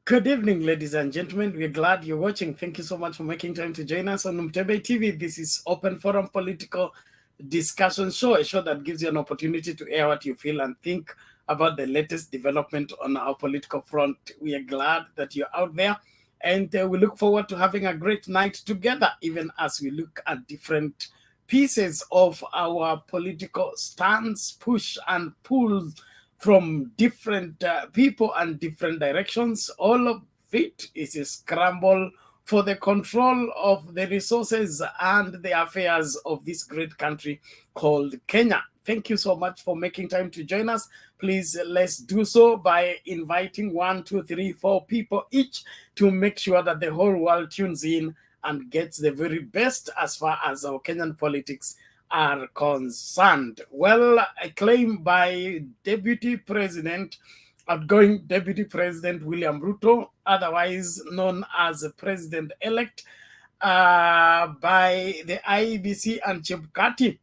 Good evening, ladies and gentlemen. We're glad you're watching. Thank you so much for making time to join us on Mtebe TV. This is Open Forum Political Discussion Show, a show that gives you an opportunity to air what you feel and think about the latest development on our political front. We are glad that you're out there, and we look forward to having a great night together, even as we look at different pieces of our political stance, push and pull from different people and different directions. All of it is a scramble for the control of the resources and the affairs of this great country called Kenya. Thank you so much for making time to join us. Please let's do so by inviting 1, 2, 3, 4 people each to make sure that the whole world tunes in and gets the very best as far as our Kenyan politics are concerned. Well, a claim by outgoing Deputy President William Ruto, otherwise known as President-elect, by the IEBC and Chebukati,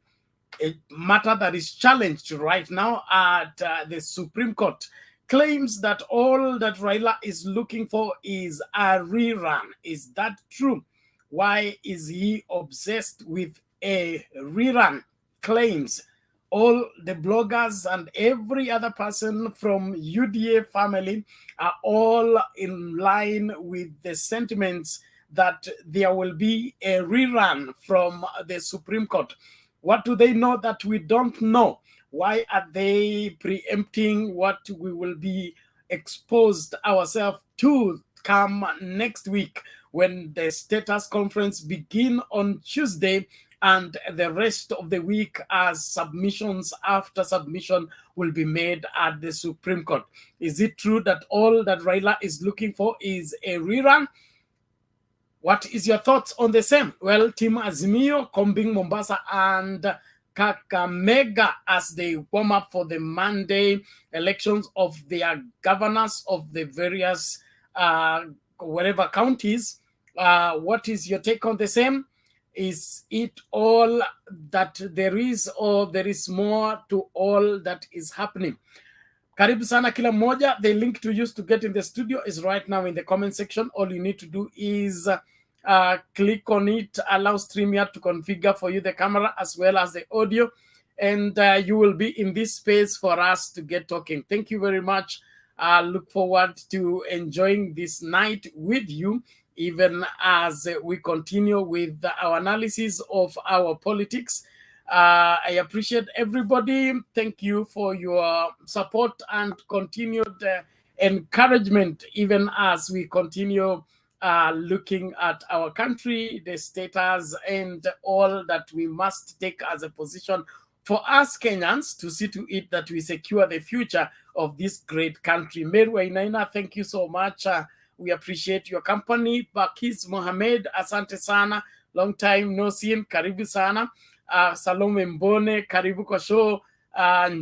a matter that is challenged right now at the Supreme Court, claims that all that Raila is looking for is a rerun. Is that true? Why is he obsessed with a rerun? Claims all the bloggers and every other person from UDA family are all in line with the sentiments that there will be a rerun from the Supreme Court. What do they know that we don't know? Why are they preempting what we will be exposed ourselves to come next week when the status conference begin on Tuesday, and the rest of the week as submissions after submission will be made at the Supreme Court? Is it true that all that Raila is looking for is a rerun? What is your thoughts on the same? Well, Team Azimio combing Mombasa and Kakamega as they warm up for the Monday elections of their governors of the various whatever counties. What is your take on the same? Is it all that there is, or there is more to all that is happening? Karibu sana kila mmoja. The link to use to get in the studio is right now in the comment section. All you need to do is click on it, allow StreamYard to configure for you the camera as well as the audio, and you will be in this space for us to get talking. Thank you very much. Look forward to enjoying this night with you, even as we continue with our analysis of our politics. I appreciate everybody. Thank you for your support and continued encouragement, even as we continue looking at our country, the status, and all that we must take as a position for us Kenyans to see to it that we secure the future of this great country. Meru Wainaina, thank you so much. We appreciate your company. Bakis Mohamed, asante sana. Long time no seen. Karibu sana. Salome Mbone, karibu kwa show.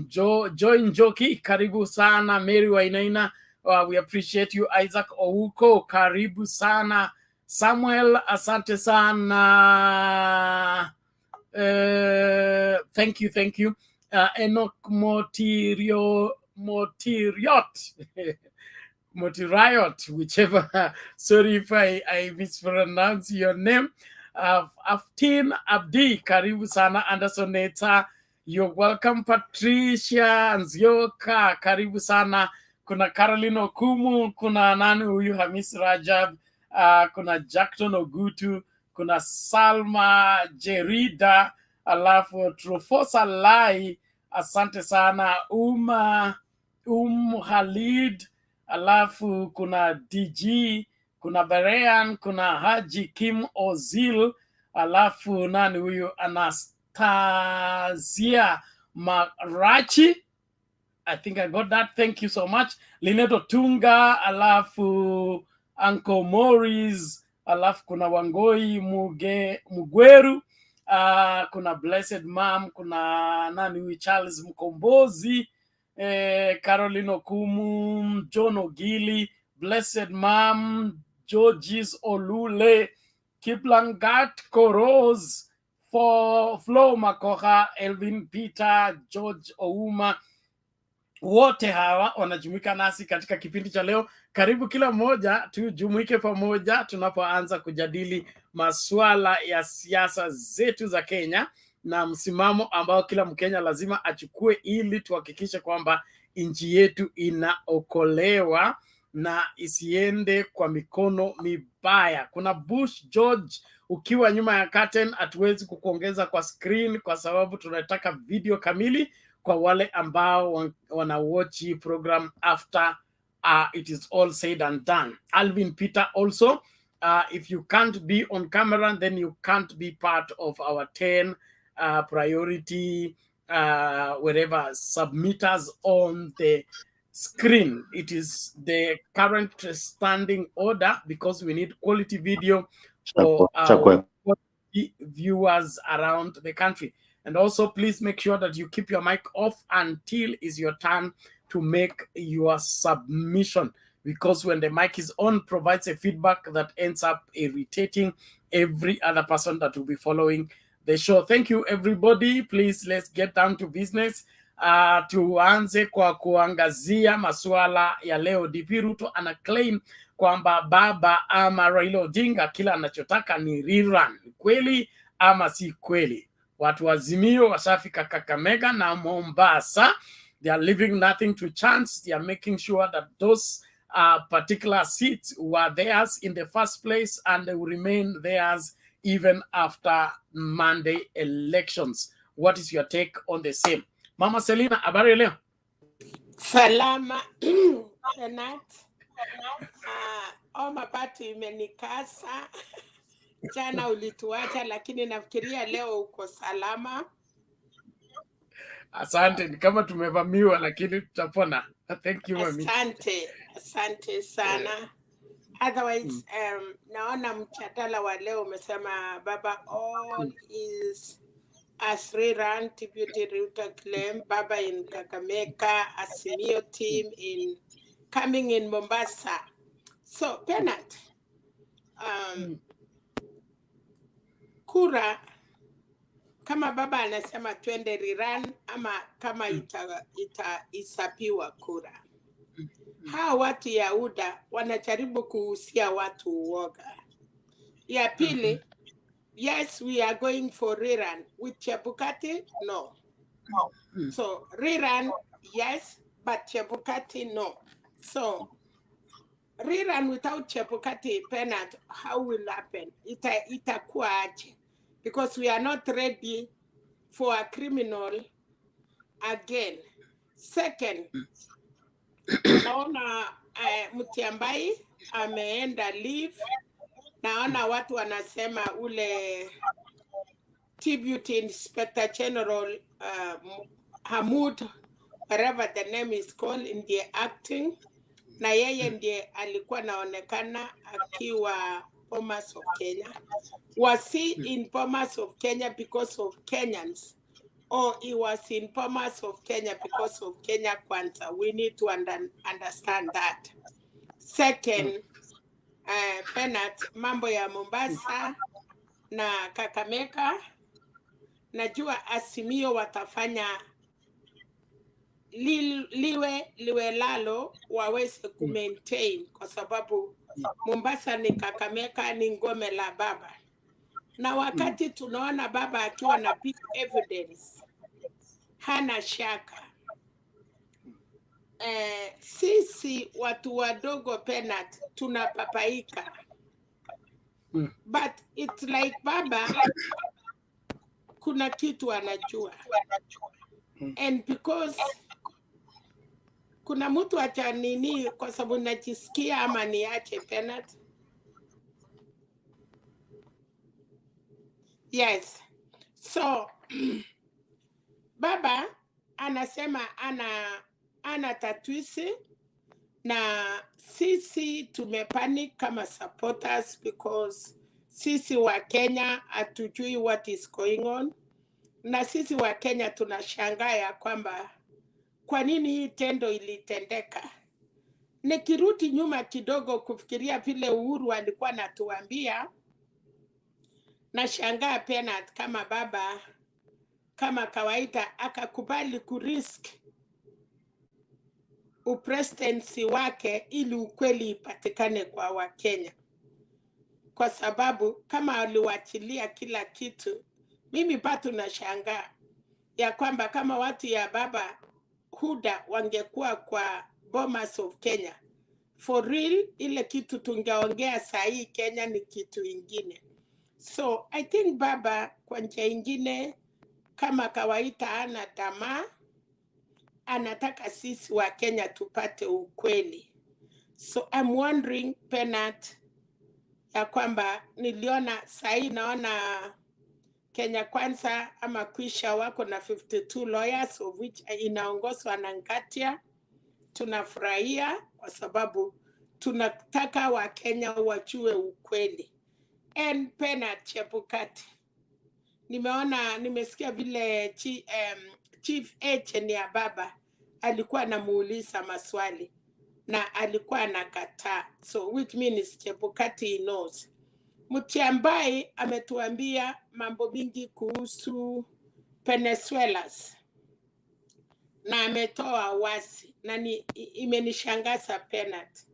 Joy Njoki, karibu sana. Mary Wainaina, we appreciate you. Isaac Ouko, karibu sana. Samuel, asante sana. Thank you. Enoch Motiriot. Motiriot, whichever. Sorry if I mispronounce your name. Aftin Abdi, karibu sana. Anderson Neta, you're welcome. Patricia Nzioka, karibu sana. Kuna Caroline Okumu, kuna nani huyu, Hamis Rajab, kuna Jackton Ogutu, kuna Salma Jerida, alafu Trufosa Lai, asante sana. Halid, alafu kuna DG, kuna Berean, kuna Haji Kim Ozil, alafu nani huyu, Anastasia Marachi. I think I got that. Thank you so much. Lineto Tunga, alafu Uncle Morris, alafu kuna Wangoi Mugweru, kuna Blessed Mom, kuna nani huyu, Charles Mkombozi, Caroline Okumu, John Ogili, Blessed Mom, Georges Olule, Kiplangat Koros, Flo Makoha, Elvin Peter, George Ouma, wote hawa wanajumuika nasi katika kipindi cha leo. Karibu kila mmoja, tujumuike pamoja tunapoanza kujadili masuala ya siasa zetu za Kenya na msimamo ambao kila Mkenya lazima achukue ili tuhakikishe kwamba nchi yetu inaokolewa na isiende kwa mikono mibaya. Kuna Bush George ukiwa nyuma ya curtain, hatuwezi kukuongeza kwa screen kwa sababu tunataka video kamili kwa wale ambao watch program after it is all said and done. Alvin Peter also, if you can't be on camera, then you can't be part of our 10 priority wherever submitters on the screen. It is the current standing order because we need quality video for our viewers around the country. And also, please make sure that you keep your mic off until it's your turn to make your submission, because when the mic is on, provides a feedback that ends up irritating every other person that will be following the show. Thank you, everybody. Please, let's get down to business. Tuanze kwa kuangazia masuala ya leo. DP Ruto ana claim kwamba baba ama Raila Odinga kila anachotaka ni rerun. Kweli ama si kweli? Watu wa Azimio washafika Kakamega na Mombasa. They are leaving nothing to chance. They are making sure that those particular seats were theirs in the first place and they will remain theirs even after Monday elections. What is your take on the same? Mama Selina, habari leo? Salama. Renat. Mapato imenikasa. Jana ulituacha lakini nafikiria leo uko salama. Asante, ni kama tumevamiwa lakini tutapona. Thank you mami. Asante sana. Otherwise, naona mjadala wa leo umesema baba all is as rerun deputy Ruto claim baba in Kakamega, Azimio team in coming in Mombasa. So Bernard, kura kama baba anasema twende rerun ama kama itaisapiwa kura. Hawa watu ya UDA wanajaribu kuhusia watu uoga. Ya pili, yes, we are going for rerun. With Chebukati, no. So, rerun, yes, but Chebukati, no. So, rerun without Chebukati, Bernard, how will happen? Itakuwa aje. Because we are not ready for a criminal again. Second, naona Mutiambai ameenda leave. Naona watu wanasema ule Deputy Inspector General Hamud, whatever the name is called, in the acting, na yeye ndiye alikuwa naonekana akiwa Bomas of Kenya. Was he in Bomas of Kenya because of Kenyans, or he was in Bomas of Kenya because of Kenya Kwanza? We need to understand that. Second, Bernard, mambo ya Mombasa na Kakamega, najua Azimio watafanya liwe lalo waweze kumaintain, kwa sababu Mombasa ni Kakamega ni ngome la baba. Na wakati tunaona baba akiwa na big evidence, hana shaka. Sisi watu wadogo Bernard tunapapaika. But it's like baba kuna kitu anajua. And because kuna mtu acha nini, kwa sababu najisikia ama niache Bernard. Yes. So baba anasema ana tatwisi, na sisi tumepanic kama supporters because sisi wa Kenya hatujui what is going on, na sisi wa Kenya tunashangaa ya kwamba kwa nini hii tendo ilitendeka. Nikirudi nyuma kidogo kufikiria vile Uhuru alikuwa anatuambia, na shangaa Bernard kama baba kama kawaida akakubali kurisk upresidency wake ili ukweli ipatikane kwa Wakenya, kwa sababu kama aliwachilia kila kitu, mimi bado nashangaa ya kwamba kama watu ya baba Huda wangekuwa kwa Bomas of Kenya, for real, ile kitu tungeongea saa hii Kenya ni kitu ingine. So I think baba kwa njia ingine kama kawaida ana tamaa, anataka sisi wa Kenya tupate ukweli. So I'm wondering Penat, ya kwamba niliona saa hii naona Kenya Kwanza ama Kwisha wako na 52 lawyers of which inaongozwa na Ngatia. Tunafurahia kwa sababu tunataka Wakenya wajue ukweli. And Penat Chebukati, nimesikia vile chief agent ya baba alikuwa anamuuliza maswali na alikuwa anakataa, so which means Chebukati knows. Mutiambai ametuambia mambo mingi kuhusu Venezuelans na ametoa wasi, na imenishangaza Penat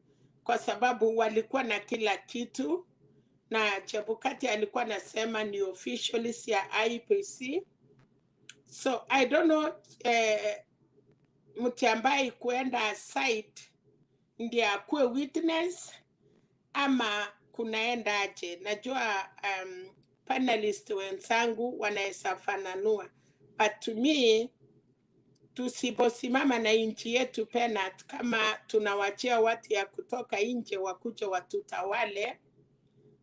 kwa sababu walikuwa na kila kitu, na Chebukati alikuwa anasema ni officials ya IPC. So I don't know Mutiambai kuenda site ndiye akuwe witness ama kunaendaje. Najua panelist wenzangu wanaweza fananua, but to me tusiposimama na nchi yetu Penat, kama tunawachia watu ya kutoka nje wakuja watutawale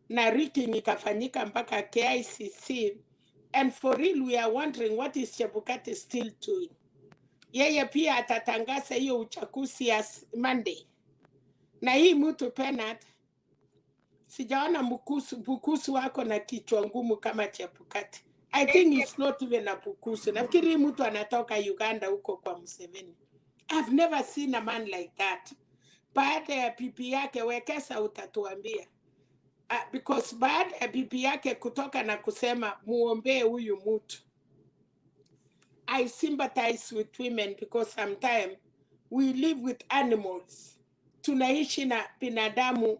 na rigging ikafanyika mpaka KICC, and for real we are wondering what is Chebukati still doing. Yeye pia atatangaza hiyo uchaguzi ya Monday, na hii mtu Penat sijaona bukusu wako na kichwa ngumu kama Chebukati. I think it's not even a bukusu. Nafikiri mtu anatoka Uganda huko kwa Museveni. I've never seen a man like that. Baada ya pipi yake Wekesa utatuambia. Because baada ya pipi yake kutoka na kusema muombee huyu mtu. I sympathize with women because sometimes we live with animals. Tunaishi na binadamu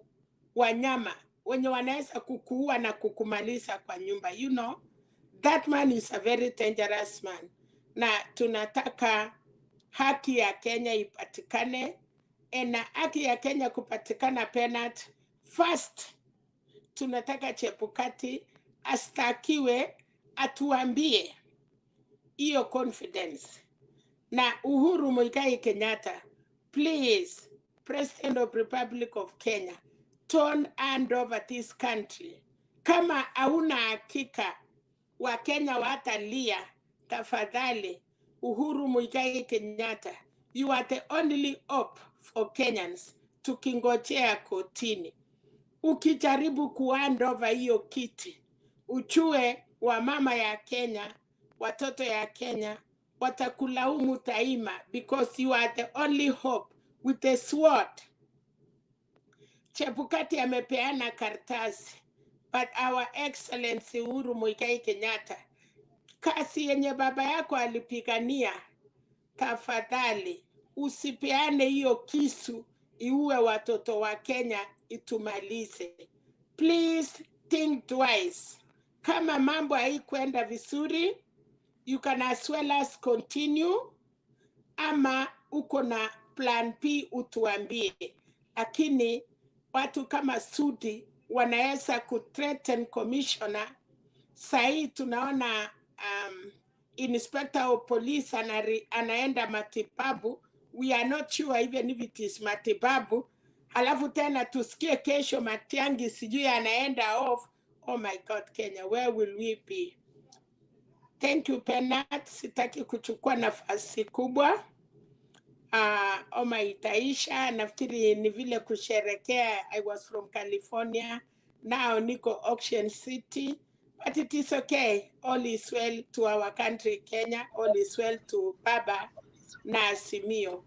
wanyama wenye wanaweza kukuua na kukumaliza kwa nyumba. You know, that man is a very dangerous man. Na tunataka haki ya Kenya ipatikane. Na haki ya Kenya kupatikana Penat, first tunataka Chebukati astakiwe, atuambie hiyo confidence. Na Uhuru Muigai Kenyatta, please, President of Republic of Kenya, turn hand over this country. Kama hauna hakika wa Kenya watalia, tafadhali Uhuru Muigai Kenyatta, you are the only hope for Kenyans. Tukingojea kotini. Ukijaribu kuhand over hiyo kiti, uchue wa mama ya Kenya, watoto ya Kenya watakulaumu daima, because you are the only hope with a sword. Chebukati amepeana karatasi, but our excellency Uhuru Muigai Kenyatta, kasi yenye baba yako alipigania, tafadhali usipeane hiyo kisu iue watoto wa Kenya itumalize. Please think twice. Kama mambo haikwenda vizuri, you can as well as continue, ama uko na plan P utuambie. Lakini watu kama Sudi wanaweza kuthreaten commissioner. Sahi tunaona inspector of police anaenda matibabu. We are not sure even if it is matibabu. Halafu tena tusikie kesho Matiangi sijui anaenda off. Oh my God, Kenya, where will we be? Thank you Penat, sitaki kuchukua nafasi kubwa. Oma itaisha, nafikiri ni vile kusherekea. I was from California, now niko Auction City, but it is okay. All is well to our country Kenya, all is well to baba na Azimio.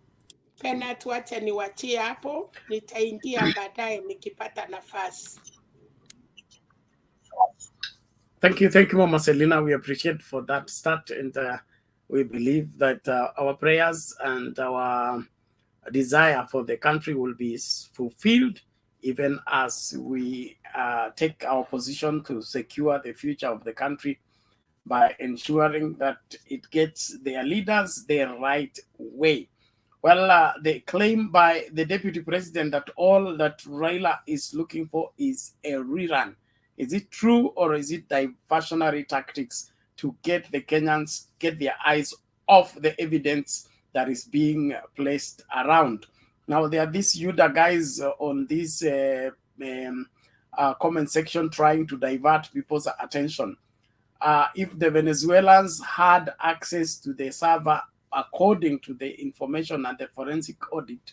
Penat, wacha niwachie hapo, nitaingia baadaye nikipata nafasi. Thank you, Mama Selina. We appreciate for that start, and we believe that our prayers and our desire for the country will be fulfilled, even as we take our position to secure the future of the country by ensuring that it gets their leaders the right way. Well, the claim by the deputy president that all that Raila is looking for is a rerun. Is it true, or is it diversionary tactics to get the Kenyans get their eyes off the evidence that is being placed around? Now, there are these Yuda guys on this comment section trying to divert people's attention. If the Venezuelans had access to the server according to the information and the forensic audit,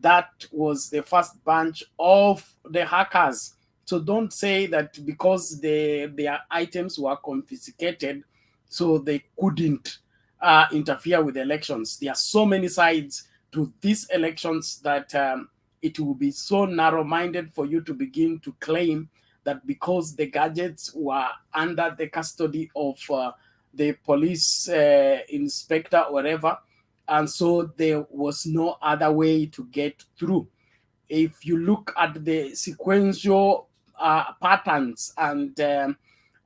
that was the first bunch of the hackers. So don't say that because their items were confiscated, so they couldn't interfere with elections. There are so many sides to these elections that it will be so narrow-minded for you to begin to claim that because the gadgets were under the custody of the police inspector or whatever, and so there was no other way to get through. If you look at the sequential patterns and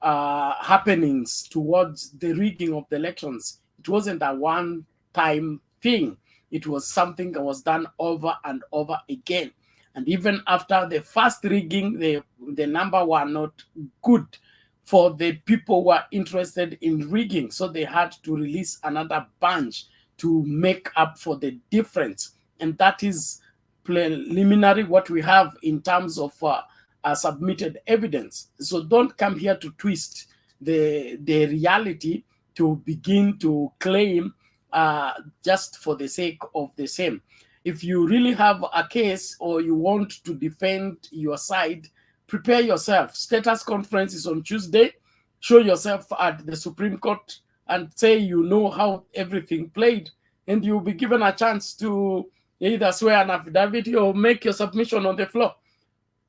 happenings towards the rigging of the elections, it wasn't a one-time thing. It was something that was done over and over again. And even after the first rigging, the number were not good for the people who were interested in rigging. So they had to release another bunch to make up for the difference. And that is preliminary what we have in terms of submitted evidence. So don't come here to twist the reality to begin to claim just for the sake of the same. If you really have a case or you want to defend your side, prepare yourself. Status conference is on Tuesday. Show yourself at the Supreme Court and say you know how everything played, and you'll be given a chance to either swear an affidavit or make your submission on the floor.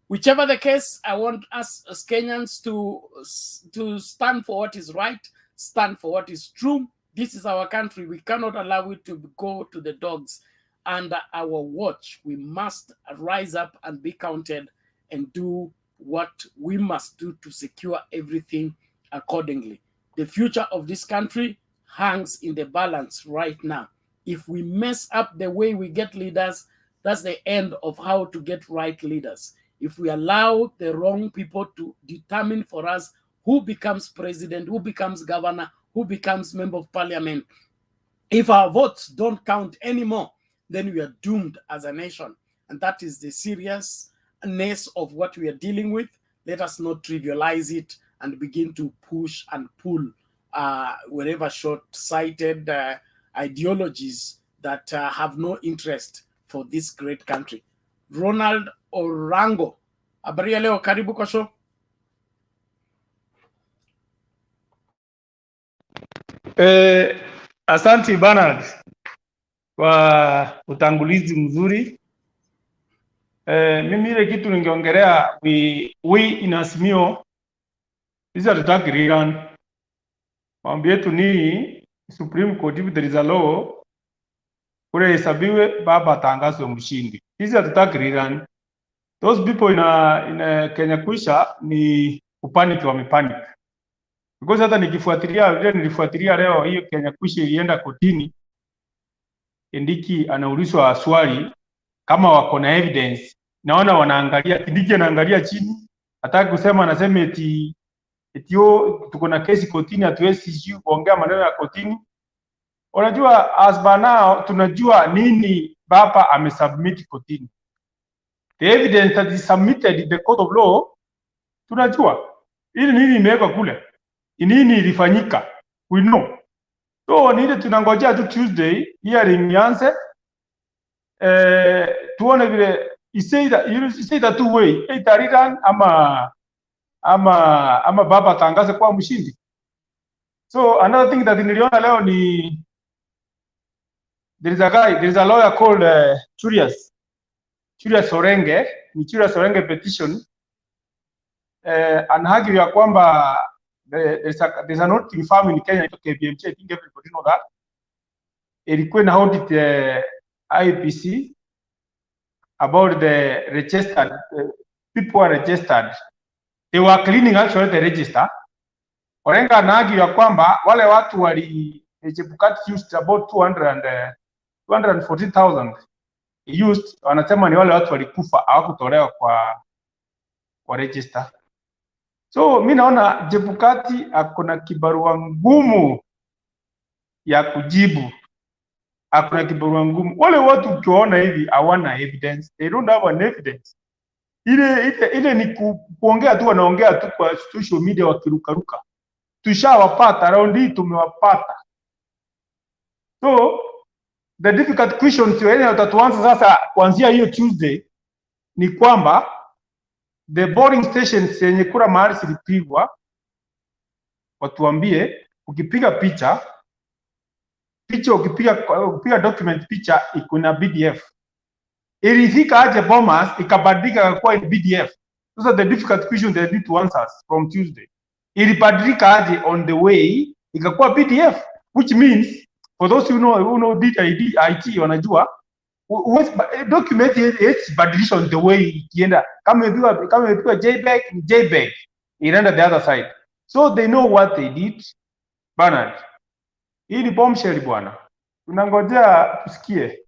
Whichever the case, I want us as Kenyans to stand for what is right, stand for what is true. This is our country. We cannot allow it to go to the dogs under our watch. We must rise up and be counted and do what we must do to secure everything accordingly. The future of this country hangs in the balance right now. If we mess up the way we get leaders, that's the end of how to get right leaders. If we allow the wrong people to determine for us who becomes president, who becomes governor, who becomes member of parliament, if our votes don't count anymore, then we are doomed as a nation. And that is the seriousness of what we are dealing with. Let us not trivialize it and begin to push and pull whatever short-sighted ideologies that have no interest for this great country. Ronald Orango, habari ya leo, karibu kwa show. Asante Bernard kwa utangulizi mzuri. Mimi ile kitu ningeongelea, we in Azimio sisi hatutaki rerun. Mambo yetu ni Supreme Court, if there is a law kule hesabiwe, baba tangazwe mshindi. Sisi hatutaki rerun. Those people in Kenya kuisha ni kupanic, wamepanic. Because hata nilifuatilia leo hiyo Kenya kuisha ilienda kotini, Kindiki anaulizwa swali kama wako na evidence. Naona wanaangalia, Kindiki anaangalia chini, hataki kusema, anasema eti tuko na kesi kotini, hatuwezi kuongea maneno ya kotini. Unajua as by now tunajua nini baba amesubmit kotini. The evidence that is submitted in the court of law tunajua. Ili nini imewekwa kule? Nini ilifanyika? We know. So nile tunangojea tu Tuesday hearing ianze. Tuone vile say that two way, either rerun ama baba tangaze kwa mshindi. So another thing that niliona leo ni there is a lawyer called Julius Sorenge, ni Julius Sorenge petition. Anahagi ya kwamba there's an auditing firm in Kenya, KPMG, I think everybody know that. Ilikuwa na audit IPC about the registered people are registered. They were cleaning actually the register. Orenga nagi ya kwamba wale watu wali Chebukati used about 240,000 used, wanasema ni wale watu walikufa hawakutolewa kwa register. So mi naona Chebukati akona kibarua ngumu ya kujibu, akona kibarua ngumu. Wale watu ukiona hivi hawana evidence, they don't have an evidence. Ile ni kuongea tu, wanaongea tu kwa social media wakirukaruka. Tushawapata round hii, tumewapata. So the difficult question wenye utatuanza sasa kuanzia hiyo Tuesday ni kwamba the boarding stations yenye kura mahali zilipigwa, watuambie ukipiga picha ukipiga document picha iko na PDF, ilifika aje Bomas ikabadilika kwa PDF? Those are the difficult questions they need to answer from Tuesday. Ilibadilika aje on the way ikakuwa PDF, which means for those who know IT wanajua document is badilisha on the way ikienda, kama imepigwa JPEG ni JPEG inaenda the other side, so they know what they did. Bernard, hii ni bombshell bwana, tunangojea tusikie.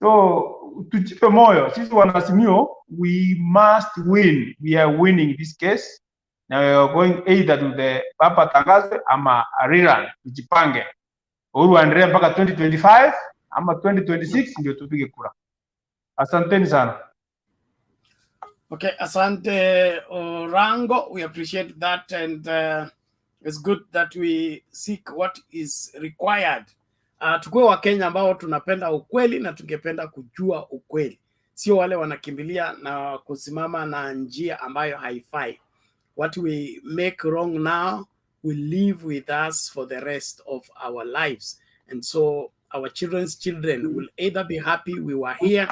So tujipe moyo sisi wana Azimio, we must win. We are winning this case. Now we are going either to the Papa Tangazo ama rerun. Tujipange Uhuru Andrea mpaka 2025 ama 2026 ndio tupige kura. Asanteni sana. Okay, asante Orango, we appreciate that, and it's good that we seek what is required. Tukue wa Kenya ambao tunapenda ukweli na tungependa kujua ukweli, sio wale wanakimbilia na kusimama na njia ambayo haifai. What we make wrong now will live with us for the rest of our lives, and so our children's children will either be happy we were here,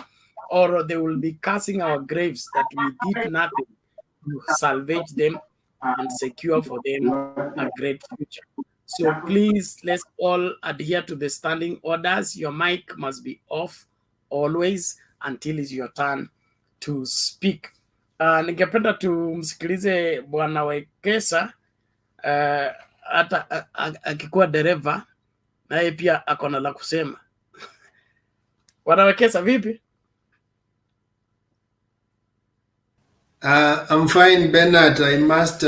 or they will be cursing our graves that we did nothing to salvage them and secure for them a great future. So please, let's all adhere to the standing orders. Your mic must be off always until it's your turn to speak. Ningependa tumsikilize Bwana Wekesa, hata akikuwa dereva naye pia akona la kusema. Bwana Wekesa, vipi? I'm fine, Bernard. I must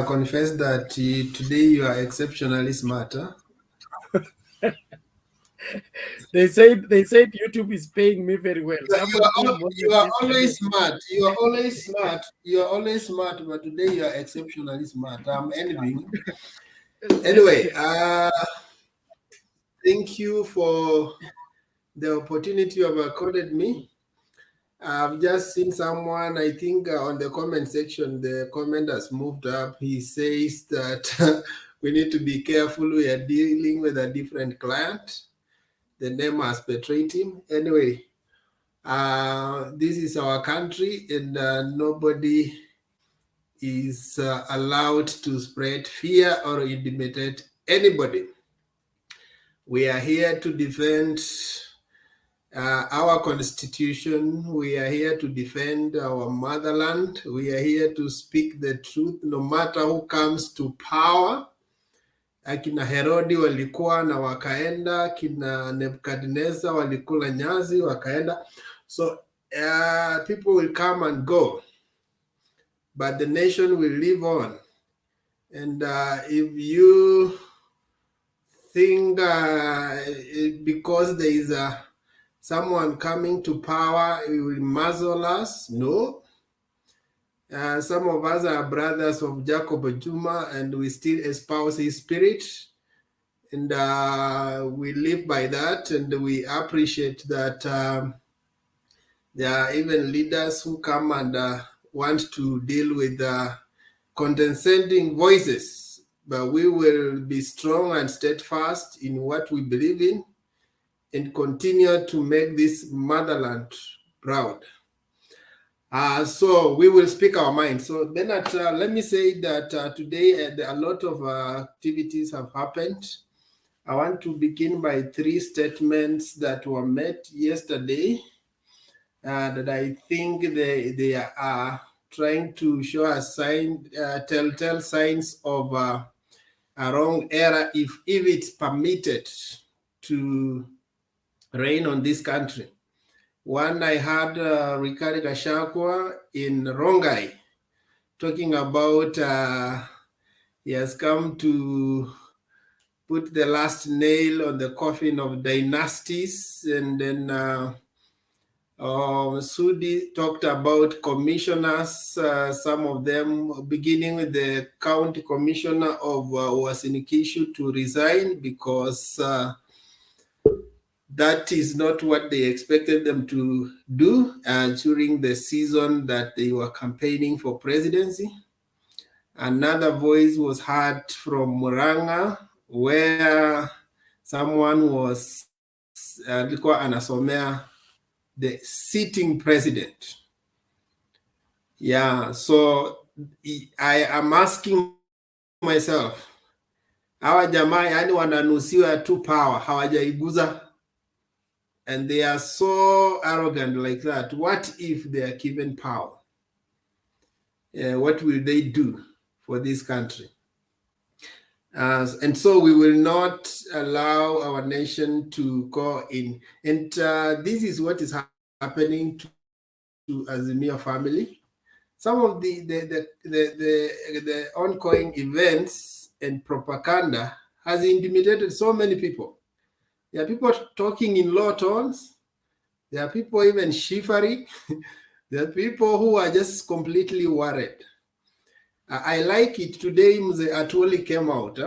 confess that today you are exceptionally smart. Huh? They said YouTube is paying me very well. You are always smart. You are always smart. You are always smart, but today you are exceptionally smart. I'm envying. Anyway, thank you for the opportunity you have accorded me. I've just seen someone, I think on the comment section, the comment has moved up. He says that we need to be careful. We are dealing with a different client. The name has betrayed him. Anyway, this is our country, and nobody is allowed to spread fear or intimidate anybody. We are here to defend our constitution. We are here to defend our motherland. We are here to speak the truth no matter who comes to power. Akina Herodi walikuwa na wakaenda, kina Nebukadnezar walikula nyazi wakaenda. So people will come and go, but the nation will live on. And if you think because there is someone coming to power, it will muzzle us, no. Some of us are brothers of Jacob Juma, and we still espouse his spirit, and we live by that, and we appreciate that there are even leaders who come and want to deal with condescending voices, but we will be strong and steadfast in what we believe in and continue to make this motherland proud. So we will speak our mind. So then let me say that today a lot of activities have happened. I want to begin by 3 statements that were made yesterday. that I think they are trying to show a sign, telltale signs of a wrong era if it's permitted to reign on this country. One, I had Rigathi Gachagua in Rongai talking about he has come to put the last nail on the coffin of dynasties, and then Sudi talked about commissioners, some of them beginning with the county commissioner of Uasin to resign because that is not what they expected them to do during the season that they were campaigning for presidency. Another voice was heard from Muranga, where someone was alikuwa anasomea the sitting president. Yeah, so I am asking myself, hawa jamaa yani wananusiwa tu power, hawajaiguza, and they are so arrogant like that. What if they are given power? What will they do for this country? And so we will not allow our nation to go in. And this is what is happening to Azimio family. Some of the ongoing events and propaganda has intimidated so many people. There are people talking in low tones. There are people even shivering. There are people who are just completely worried. I like it. Today, Mzee Atwoli came out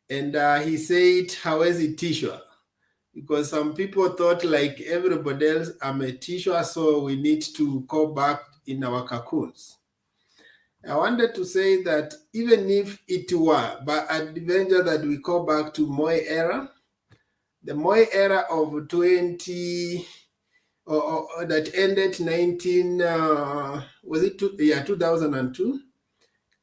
and he said, hawezi tishwa, because some people thought like everybody else, I'm a tishwa, so we need to go back in our cocoons. I wanted to say that even if it were by adventure that we go back to Moi era, the Moi era of 20 or that ended 2002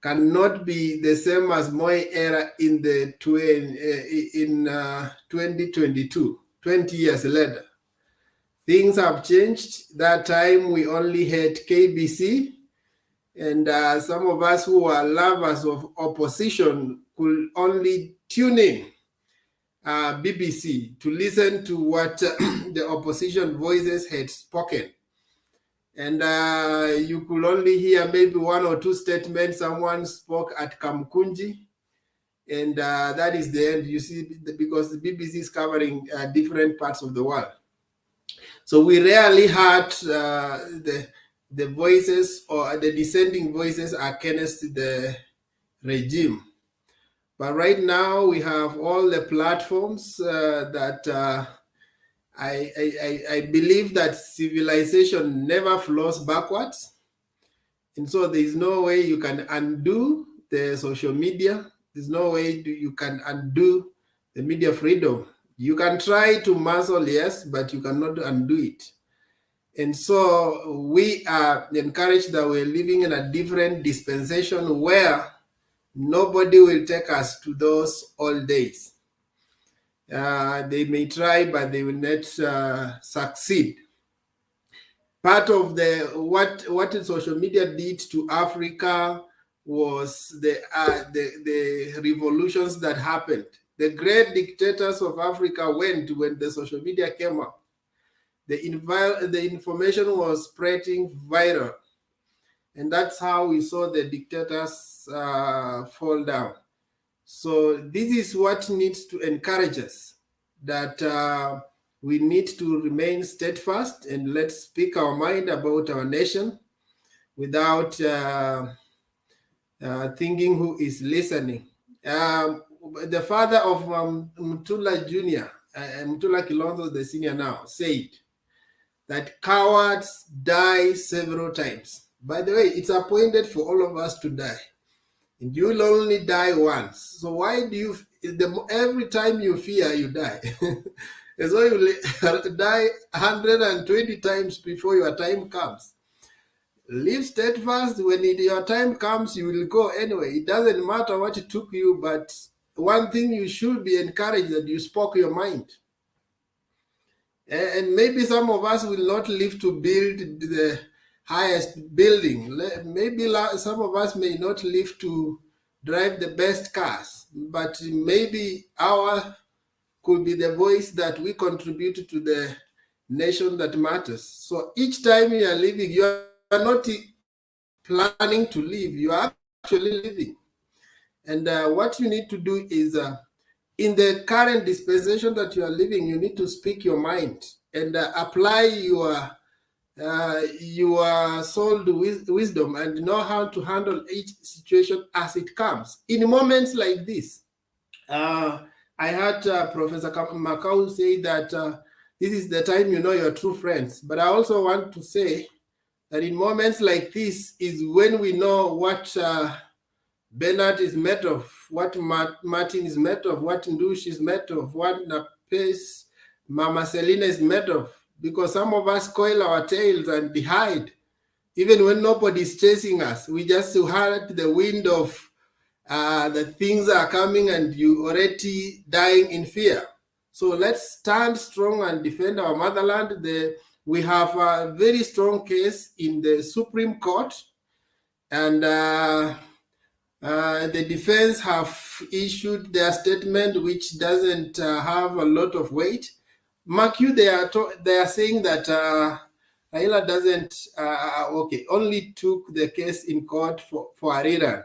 cannot be the same as Moi era in the 2022, 20 years later. Things have changed. That time we only had KBC, and some of us who are lovers of opposition could only tune in BBC to listen to what the opposition voices had spoken. And you could only hear maybe one or two statements. Someone spoke at Kamkunji, and that is the end. You see, because the BBC is covering different parts of the world. So we rarely heard the voices or the dissenting voices against the regime. But right now we have all the platforms that I believe that civilization never flows backwards. And so there is no way you can undo the social media. There's no way you can undo the media freedom. You can try to muscle, yes, but you cannot undo it. And so we are encouraged that we're living in a different dispensation where nobody will take us to those old days. They may try, but they will not succeed. Part of what social media did to Africa was the revolutions that happened. The great dictators of Africa went when the social media came up. The information was spreading viral, and that's how we saw the dictators fall down. So this is what needs to encourage us, that we need to remain steadfast and let's speak our mind about our nation without thinking who is listening. The father of Mutula Jr., Mutula Kilonzo, the senior now, said that cowards die several times. By the way, it's appointed for all of us to die. And you will only die once. So why do you, every time you fear, you die? As well, you will die 120 times before your time comes. Live steadfast. When your time comes, you will go anyway. It doesn't matter what it took you, but one thing you should be encouraged that you spoke your mind. And maybe some of us will not live to build the highest building. Maybe some of us may not live to drive the best cars, but maybe our could be the voice that we contribute to the nation that matters. So each time you are living, you are not planning to live, you are actually living. And what you need to do is, in the current dispensation that you are living, you need to speak your mind and apply your soul wisdom and know how to handle each situation as it comes. In moments like this, I heard Professor Makau say that this is the time you know your true friends. But I also want to say that in moments like this is when we know what Bernard is made of, what Martin is made of, what Ndush is made of, what Napes, Mama Selina is made of. Because some of us coil our tails and hide. Even when nobody is chasing us, we just heard the wind of the things are coming and you already dying in fear. So let's stand strong and defend our motherland. We have a very strong case in the Supreme Court, and the defense have issued their statement, which doesn't have a lot of weight. Mark you, they are saying that Raila doesn't only took the case in court for a rerun.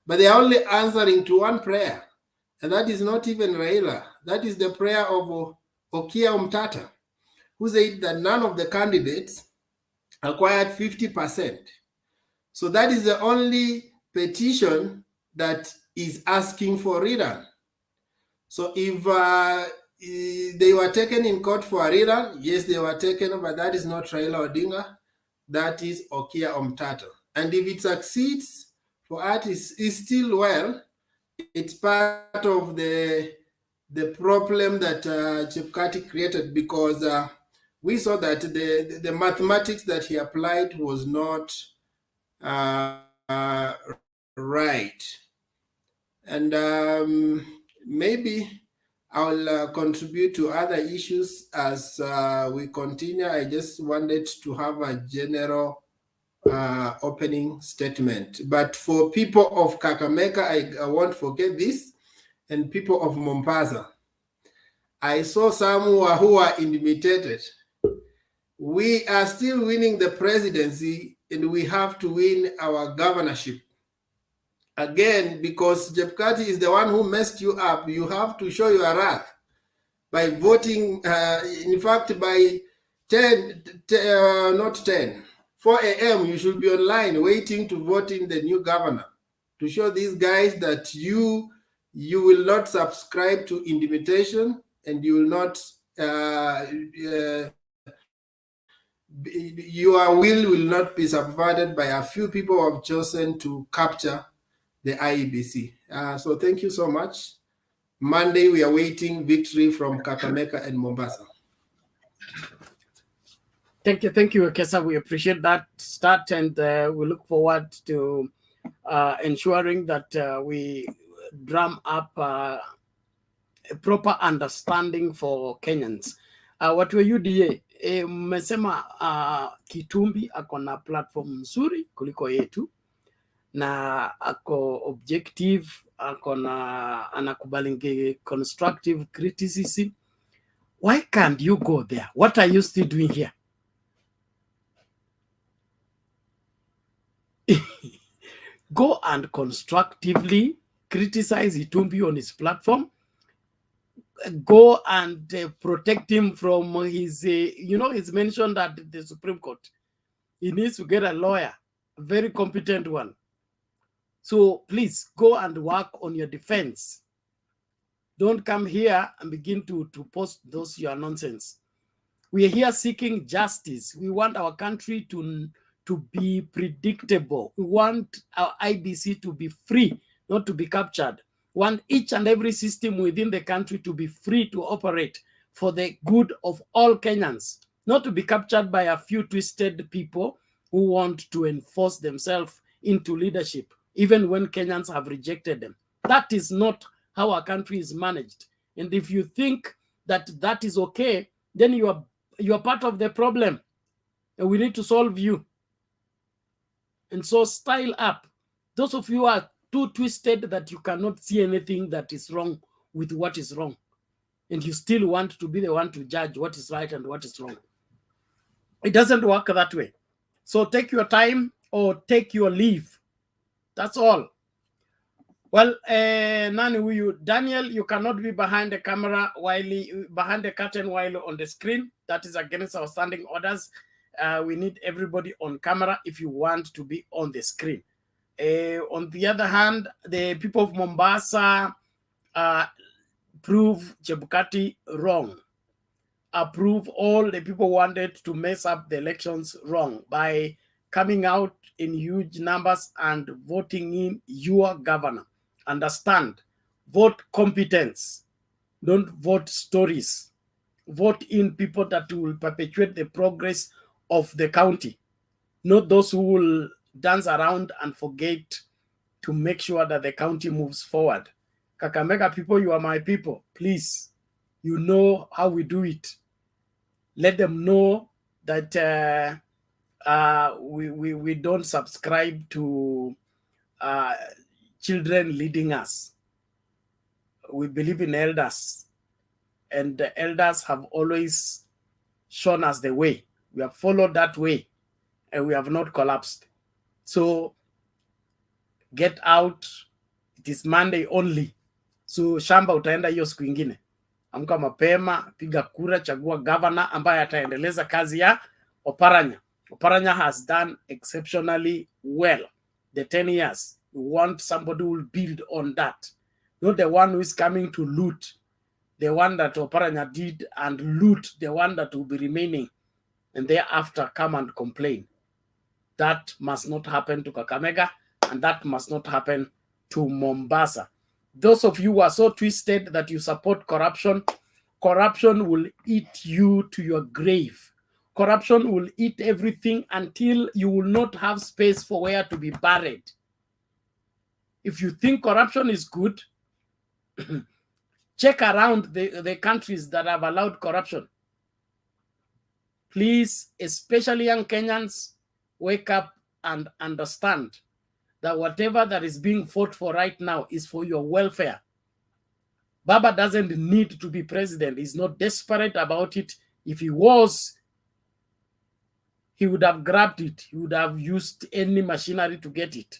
But they are only answering to one prayer, and that is not even Raila. That is the prayer of Okia Umtata, who said that none of the candidates acquired 50%. So that is the only petition that is asking for rerun. So if they were taken in court for a rerun, yes, they were taken, but that is not Raila Odinga. That is Okia Umtata. And if it succeeds, for us is still well. It's part of the problem that Chepkati created, because we saw that the mathematics that he applied was not right. And maybe I'll contribute to other issues as we continue. I just wanted to have a general opening statement. But for people of Kakamega, I won't forget this, and people of Mombasa, I saw some who are intimidated. We are still winning the presidency, and we have to win our governorship. Again, because Chepkati is the one who messed you up, you have to show your wrath by voting, in fact, by 4 a.m., you should be online waiting to vote in the new governor, to show these guys that you will not subscribe to intimidation, and you will not, your will not be subverted by a few people who have chosen to capture the IEBC. So thank you so much. Monday, we are waiting victory from Kakamega and Mombasa. Thank you, Kesa. We appreciate that start, and we look forward to ensuring that we drum up a proper understanding for Kenyans. Watu wa UDA mmesema Kitumbi ako na platform nzuri kuliko yetu, na ako objective, ako na anakubali constructive criticism. Why can't you go there? What are you still doing here? Go and constructively criticize Itumbi on his platform. Go and protect him from his, it's mentioned that the Supreme Court, he needs to get a lawyer, a very competent one. So please go and work on your defense. Don't come here and begin to post those your nonsense. We are here seeking justice. We want our country to be predictable. We want our IBC to be free, not to be captured. We want each and every system within the country to be free to operate for the good of all Kenyans, not to be captured by a few twisted people who want to enforce themselves into leadership, even when Kenyans have rejected them. That is not how our country is managed. And if you think that that is okay, then you are you're part of the problem, and we need to solve you. And so style up. Those of you are too twisted that you cannot see anything that is wrong with what is wrong, and you still want to be the one to judge what is right and what is wrong. It doesn't work that way. So take your time or take your leave. That's all. Well, Daniel, you cannot be behind the camera behind the curtain while on the screen. That is against our standing orders. We need everybody on camera if you want to be on the screen. On the other hand, the people of Mombasa prove Chebukati wrong. Approve all the people wanted to mess up the elections wrong by coming out in huge numbers and voting in your governor. Understand, vote competence, don't vote stories. Vote in people that will perpetuate the progress of the county, not those who will dance around and forget to make sure that the county moves forward. Kakamega people, you are my people. Please, you know how we do it. Let them know that we don't subscribe to children leading us. We believe in elders, and the elders have always shown us the way. We have followed that way, and we have not collapsed. So get out. It is Monday only. So shamba utaenda hiyo siku ingine. Amka mapema, piga kura, chagua governor ambaye ataendeleza kazi ya Oparanya. Oparanya has done exceptionally well. The 10 years, we want somebody who will build on that. Not the one who is coming to loot. The one that Oparanya did and loot the one that will be remaining. And thereafter come and complain. That must not happen to Kakamega, and that must not happen to Mombasa. Those of you who are so twisted that you support corruption, corruption will eat you to your grave. Corruption will eat everything until you will not have space for where to be buried. If you think corruption is good, check around the countries that have allowed corruption. Please, especially young Kenyans, wake up and understand that whatever that is being fought for right now is for your welfare. Baba doesn't need to be president. He's not desperate about it. If he was, he would have grabbed it. He would have used any machinery to get it.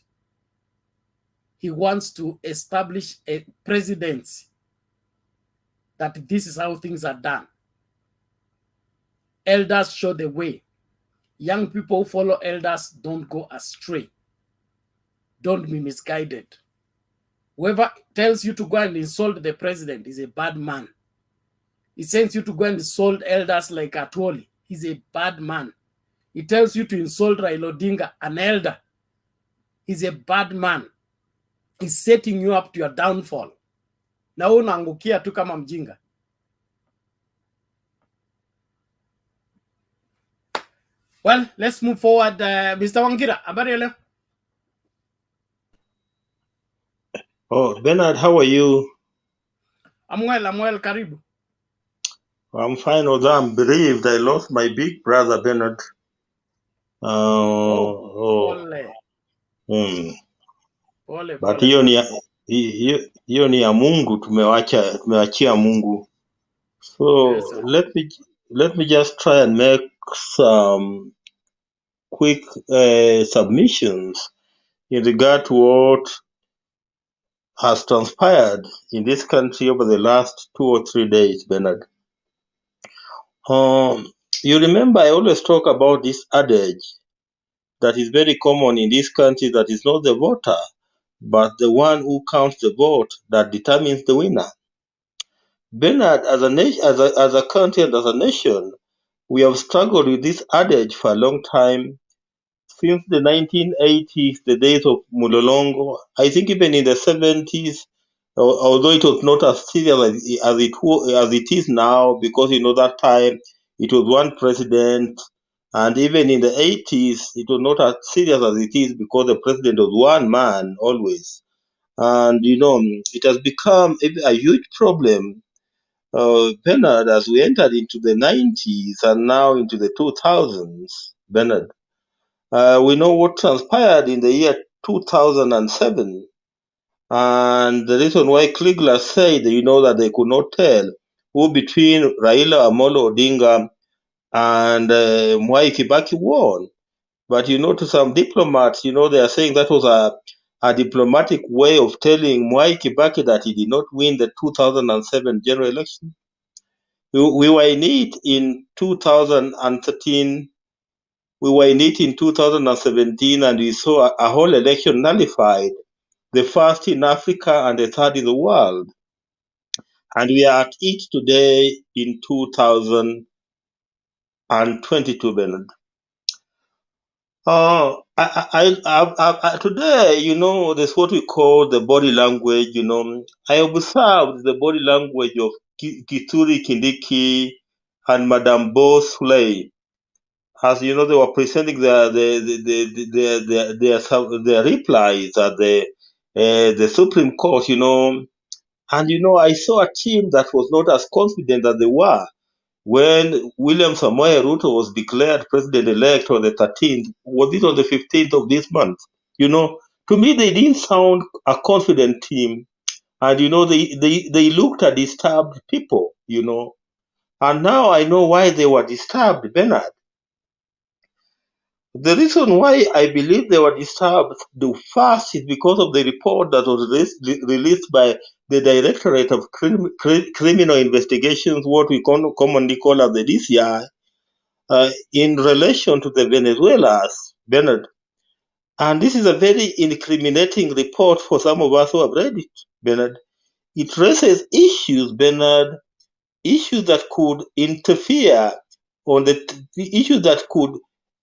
He wants to establish a presidency that this is how things are done. Elders show the way. Young people who follow elders don't go astray. Don't be misguided. Whoever tells you to go and insult the president is a bad man. He sends you to go and insult elders like Atwoli. He's a bad man. He tells you to insult Raila Odinga, an elder. He's a bad man. He's setting you up to your downfall. Na unaangukia tu kama mjinga. Well, let's move forward. Mr. Wangira, habari leo? Oh, Bernard, how are you? I'm well, karibu. I'm fine, although I'm bereaved. I lost my big brother, Bernard. Pole. But hiyo ni ya Mungu, tumewachia Mungu. So Yes, let me just try and make some quick submissions in regard to what has transpired in this country over the last 2 or 3 days, Bernard. You remember I always talk about this adage that is very common in this country, that is not the voter, but the one who counts the vote that determines the winner. Bernard, as a country and as a nation, we have struggled with this adage for a long time, since the 1980s, the days of Mulolongo. I think even in the 70s, although it was not as serious as it is now, because that time it was one president, and even in the 80s, it was not as serious as it is because the president was one man always. And it has become a huge problem Bernard, as we entered into the 90s and now into the 2000s, Bernard, we know what transpired in the year 2007. And the reason why Kliegler said, that they could not tell who between Raila Amolo Odinga and Mwai Kibaki won. But, to some diplomats, they are saying that was a diplomatic way of telling Mwai Kibaki that he did not win the 2007 general election. We were in it in 2013. We were in it in 2017, and we saw a whole election nullified, the first in Africa and the third in the world. And we are at it today in 2022, Bernard. Today, there's what we call the body language. I observed the body language of Kituri Kindiki and Madame Bosley. As they were presenting their replies at the Supreme Court. And I saw a team that was not as confident as they were when William Samoei Ruto was declared president-elect on the 13th. Was it on the 15th of this month? To me, they didn't sound a confident team. And, they looked at disturbed people, And now I know why they were disturbed, Bernard. The reason why I believe they were disturbed the first is because of the report that was released by the Directorate of Criminal Investigations, what we commonly call as the DCI, in relation to the Venezuelans, Bernard. And this is a very incriminating report for some of us who have read it, Bernard. It raises issues, Bernard, issues that could interfere on the issues that could,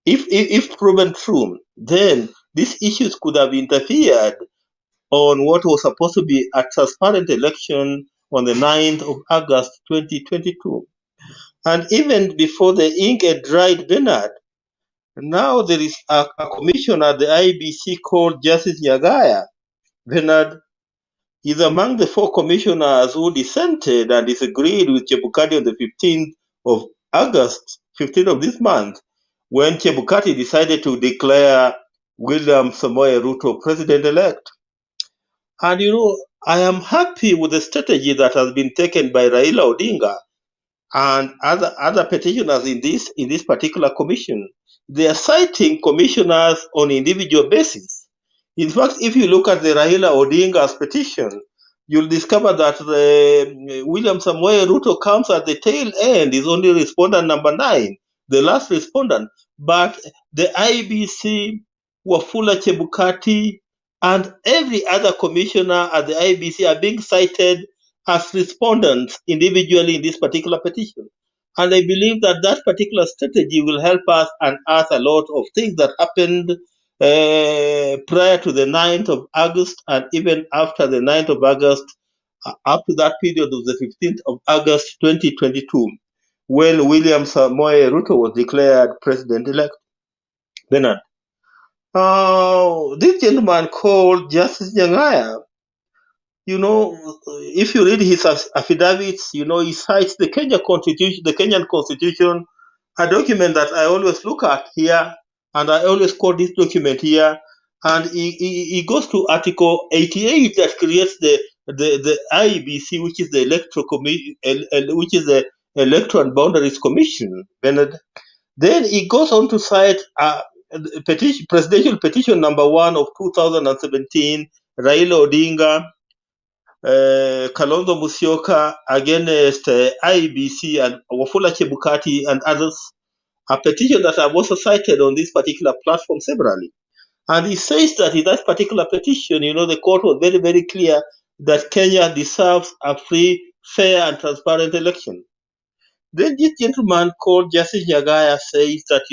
if proven true, then these issues could have interfered on what was supposed to be a transparent election on the 9th of August 2022. And even before the ink had dried, Bernard, now there is a commissioner at the IBC called Justice Nyagaya. Bernard is among the 4 commissioners who dissented and disagreed with Chebukati on the 15th of August, 15th of this month, when Chebukati decided to declare William Samoei Ruto president-elect. And I am happy with the strategy that has been taken by Raila Odinga and other petitioners in this particular commission. They are citing commissioners on individual basis. In fact, if you look at the Raila Odinga's petition, you'll discover that William Samoei Ruto comes at the tail end, is only respondent number 9, the last respondent. But the IBC, Wafula Chebukati, and every other commissioner at the IBC are being cited as respondents individually in this particular petition. And I believe that that particular strategy will help us unearth a lot of things that happened prior to the 9th of August and even after the 9th of August, up to that period of the 15th of August 2022, when William Samoei Ruto was declared president-elect. Bernard. This gentleman called Justice Nyang'aya, if you read his affidavits, he cites the Kenyan Constitution, a document that I always look at here, and I always quote this document here, and he goes to Article 88 that creates the IEBC, which is the Electoral and Boundaries Commission, Bernard. Then he goes on to cite presidential petition number 1 of 2017, Raila Odinga, Kalonzo Musyoka against IBC and Wafula Chebukati and others, a petition that I've also cited on this particular platform severally. And he says that in that particular petition, the court was very, very clear that Kenya deserves a free, fair, and transparent election. Then this gentleman called Justice Nyagaya says that,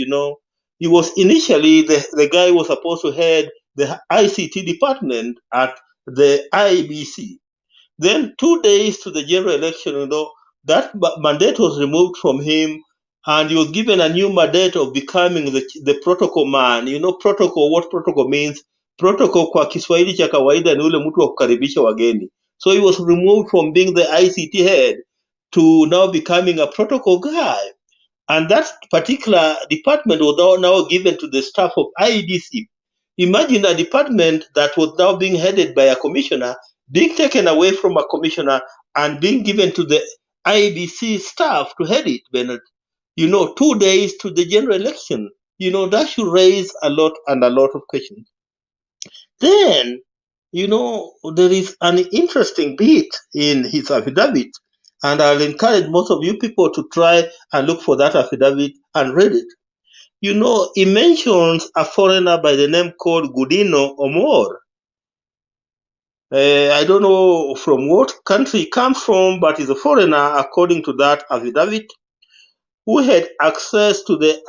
he was initially the guy who was supposed to head the ICT department at the IBC. Then 2 days to the general election, that mandate was removed from him, and he was given a new mandate of becoming the protocol man. Protocol, what protocol means? Protocol kwa Kiswahili cha kawaida ni ule mtu wa kukaribisha wageni. So he was removed from being the ICT head to now becoming a protocol guy. And that particular department was now given to the staff of IEBC. Imagine a department that was now being headed by a commissioner, being taken away from a commissioner and being given to the IEBC staff to head it, Bernard. 2 days to the general election. That should raise a lot of questions. Then, there is an interesting bit in his affidavit, and I'll encourage most of you people to try and look for that affidavit and read it. He mentions a foreigner by the name called Gudino Omor. I don't know from what country he comes from, but he's a foreigner, according to that affidavit, who had access to the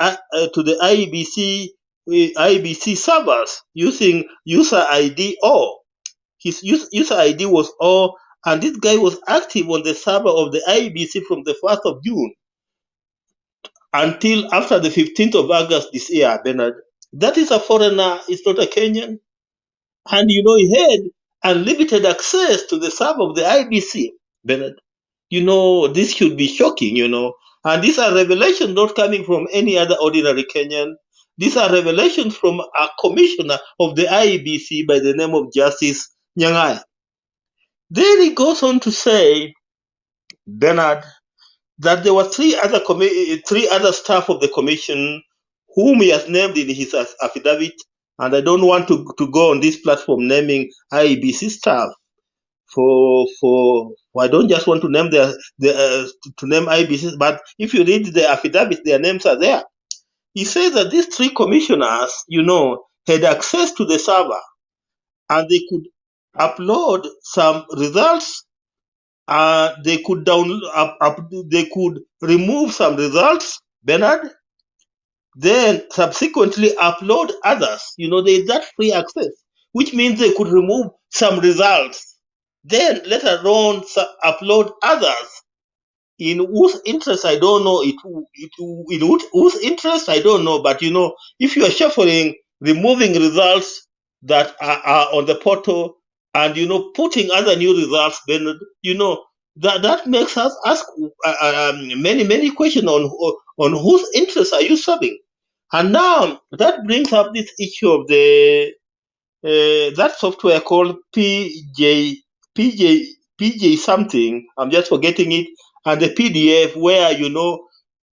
IEBC servers using user ID O. His user ID was O, and this guy was active on the server of the IEBC from the 1st of June until after the 15th of August this year, Bernard. That is a foreigner, it's not a Kenyan. And he had unlimited access to the server of the IEBC, Bernard. This should be shocking, And these are revelations not coming from any other ordinary Kenyan. These are revelations from a commissioner of the IEBC by the name of Justice Nyangai. Then he goes on to say, Bernard, that there were three other staff of the commission whom he has named in his affidavit, and I don't want to go on this platform naming IEBC staff. I don't just want to name to name IBCs, but if you read the affidavit, their names are there. He says that these three commissioners, had access to the server, and they could upload some results. They could they could remove some results, Bernard. Then subsequently upload others. There's that free access, which means they could remove some results. Then later on upload others in whose interest I don't know. In whose interest I don't know. But if you are shuffling, removing results that are on the portal, and putting other new results, then that makes us ask many questions on whose interest are you serving. And now that brings up this issue of the that software called PJ something. I'm just forgetting it, and the PDF where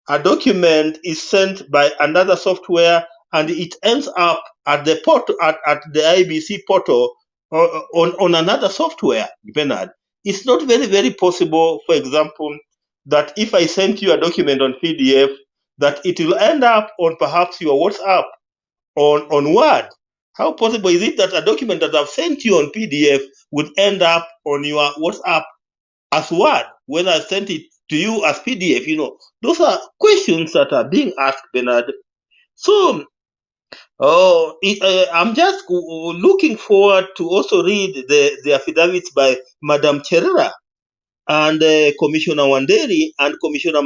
a document is sent by another software and it ends up at the portal at the IBC portal on another software, Bernard. It's not very possible, for example, that if I sent you a document on PDF, that it will end up on perhaps your WhatsApp on Word. How possible is it that a document that I've sent you on PDF would end up on your WhatsApp as Word when I sent it to you as PDF? Those are questions that are being asked, Bernard. So, I'm just looking forward to also read the affidavits by Madam Cherera and Commissioner Wanderi and Commissioner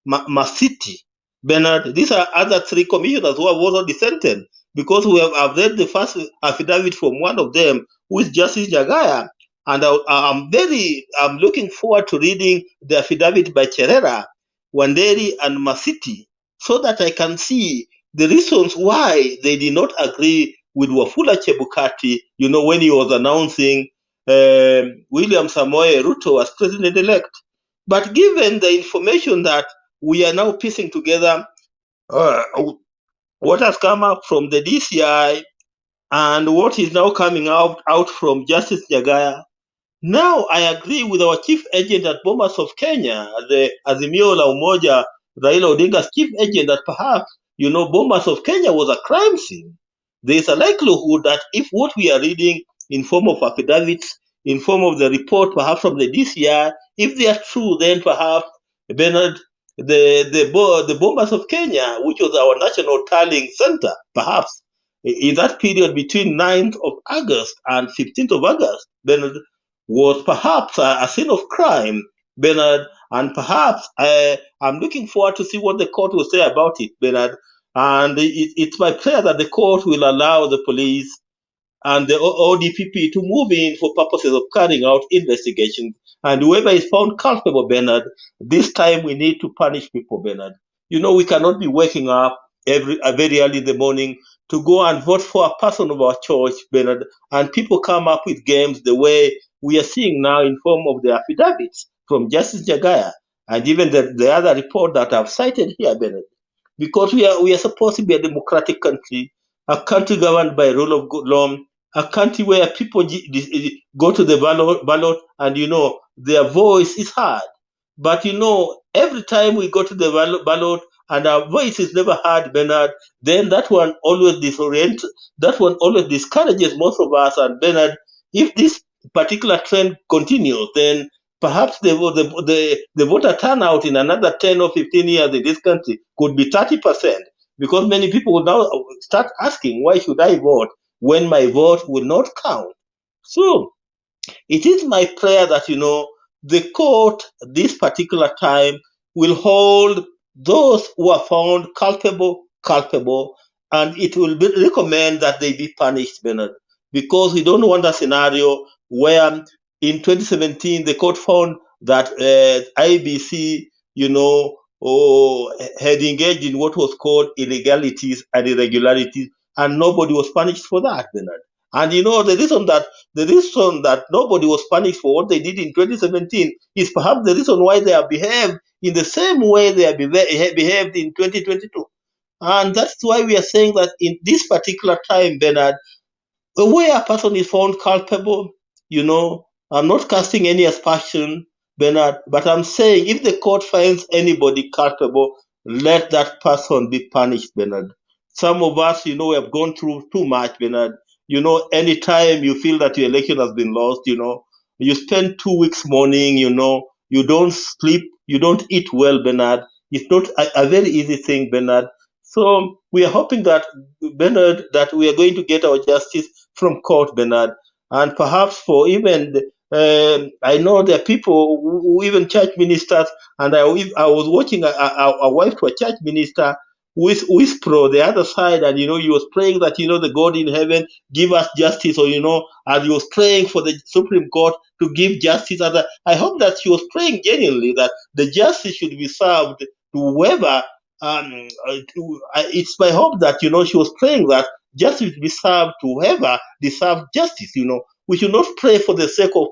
Masiti. Bernard, these are other three commissioners who have also dissented, because I've read the first affidavit from one of them, who is Justice Jagaya, and I'm looking forward to reading the affidavit by Cherera, Wanderi, and Masiti, so that I can see the reasons why they did not agree with Wafula Chebukati, when he was announcing William Samoei Ruto as president-elect. But given the information that we are now piecing together, what has come up from the DCI and what is now coming out from Justice Jagaya, now I agree with our chief agent at Bomas of Kenya, the Azimio la Umoja, Raila Odinga's chief agent, that perhaps, Bomas of Kenya was a crime scene. There is a likelihood that if what we are reading in form of affidavits, in form of the report, perhaps from the DCI, if they are true, then perhaps, Bernard, the Bomas of Kenya, which was our national tallying center, perhaps, in that period between 9th of August and 15th of August, Bernard, was perhaps a scene of crime, Bernard, and perhaps I'm looking forward to see what the court will say about it, Bernard. And it's my prayer that the court will allow the police and the ODPP to move in for purposes of carrying out investigations. And whoever is found culpable, Bernard, this time we need to punish people, Bernard. We cannot be waking up very early in the morning to go and vote for a person of our choice, Bernard, and people come up with games the way we are seeing now in form of the affidavits from Justice Jagaya and even the other report that I've cited here, Bernard. Because we are supposed to be a democratic country, a country governed by rule of law, a country where people go to the ballot and their voice is heard. But every time we go to the ballot and our voice is never heard, Bernard, then that one always discourages most of us. And Bernard, if this particular trend continues, then perhaps the voter turnout in another 10 or 15 years in this country could be 30%, because many people will now start asking, why should I vote when my vote will not count? So it is my prayer that, the court this particular time will hold those who are found culpable, and it will recommend that they be punished, Bernard, because we don't want a scenario where in 2017 the court found that IBC, had engaged in what was called illegalities and irregularities, and nobody was punished for that, Bernard. And the reason that nobody was punished for what they did in 2017 is perhaps the reason why they have behaved in the same way they have behaved in 2022. And that's why we are saying that in this particular time, Bernard, where a person is found culpable, I'm not casting any aspersion, Bernard, but I'm saying if the court finds anybody culpable, let that person be punished, Bernard. Some of us, we have gone through too much, Bernard. Anytime you feel that your election has been lost, you spend 2 weeks mourning, you don't sleep, you don't eat well, Bernard. It's not a very easy thing, Bernard. So we are hoping that, Bernard, that we are going to get our justice from court, Bernard. And perhaps for even, I know there are people even church ministers, and I was watching a wife to a church minister who is pro the other side, and he was praying that the God in heaven give us justice, or and he was praying for the Supreme Court to give justice. And I hope that she was praying genuinely that the justice should be served to whoever. It's my hope that she was praying that justice be served to whoever deserves justice. We should not pray for the sake of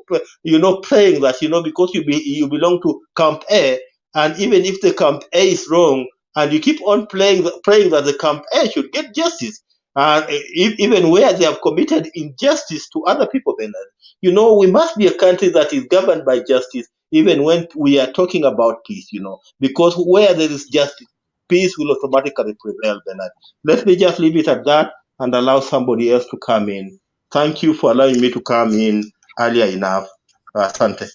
praying that because you belong to Camp A, and even if the Camp A is wrong, and you keep on praying that the Camp A should get justice, and even where they have committed injustice to other people, Bernard. We must be a country that is governed by justice, even when we are talking about peace. Because where there is justice, peace will automatically prevail, Bernard. Let me just leave it at that and allow somebody else to come in. Thank you for allowing me to come in earlier enough. Asante.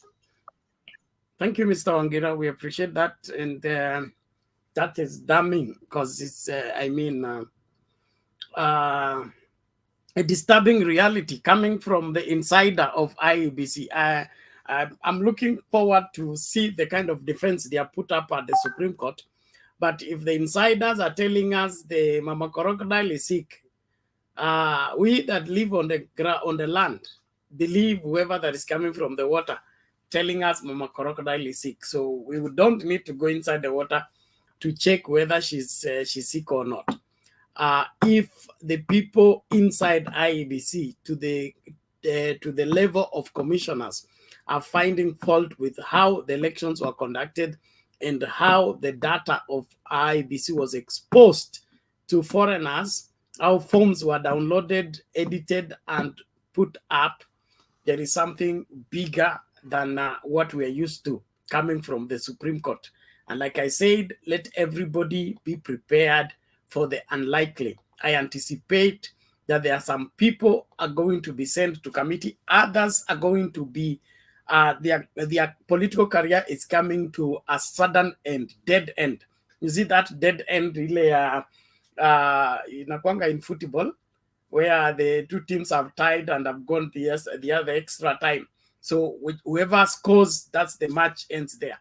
Thank you, Mr. Wangira. We appreciate that. And that is damning, because it's, a disturbing reality coming from the insider of IEBC. I'm looking forward to see the kind of defense they are put up at the Supreme Court. But if the insiders are telling us the mama crocodile is sick, we that live on the land believe whoever that is coming from the water telling us mama crocodile is sick. So we don't need to go inside the water to check whether she's sick or not. If the people inside IEBC to the level of commissioners are finding fault with how the elections were conducted and how the data of IEBC was exposed to foreigners, how forms were downloaded, edited, and put up, there is something bigger than what we are used to coming from the Supreme Court. And like I said, let everybody be prepared for the unlikely. I anticipate that there are some people are going to be sent to committee. Others are going to be, their political career is coming to a sudden end, dead end. You see that dead end really in football, where the two teams have tied and have gone the other extra time. So whoever scores, that's the match ends there.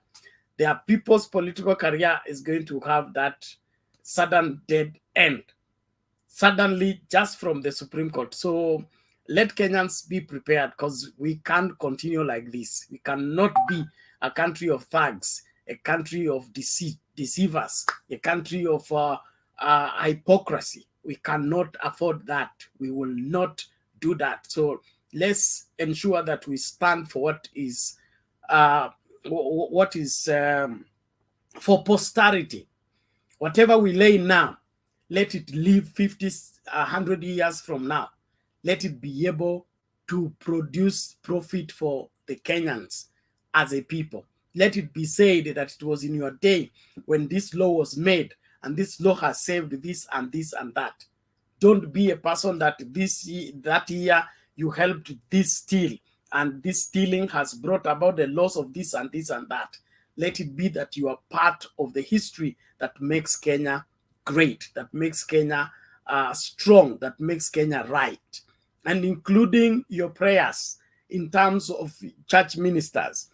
Their people's political career is going to have that sudden dead end, suddenly, just from the Supreme Court. So let Kenyans be prepared, because we can't continue like this. We cannot be a country of thugs, a country of deceivers, a country of hypocrisy. We cannot afford that. We will not do that. So let's ensure that we stand for what is for posterity. Whatever we lay now, let it live 50, 100 years from now. Let it be able to produce profit for the Kenyans as a people. Let it be said that it was in your day when this law was made, and this law has saved this and this and that. Don't be a person that that year you helped this steal, and this stealing has brought about the loss of this and this and that. Let it be that you are part of the history that makes Kenya great, that makes Kenya strong, that makes Kenya right, and including your prayers in terms of church ministers.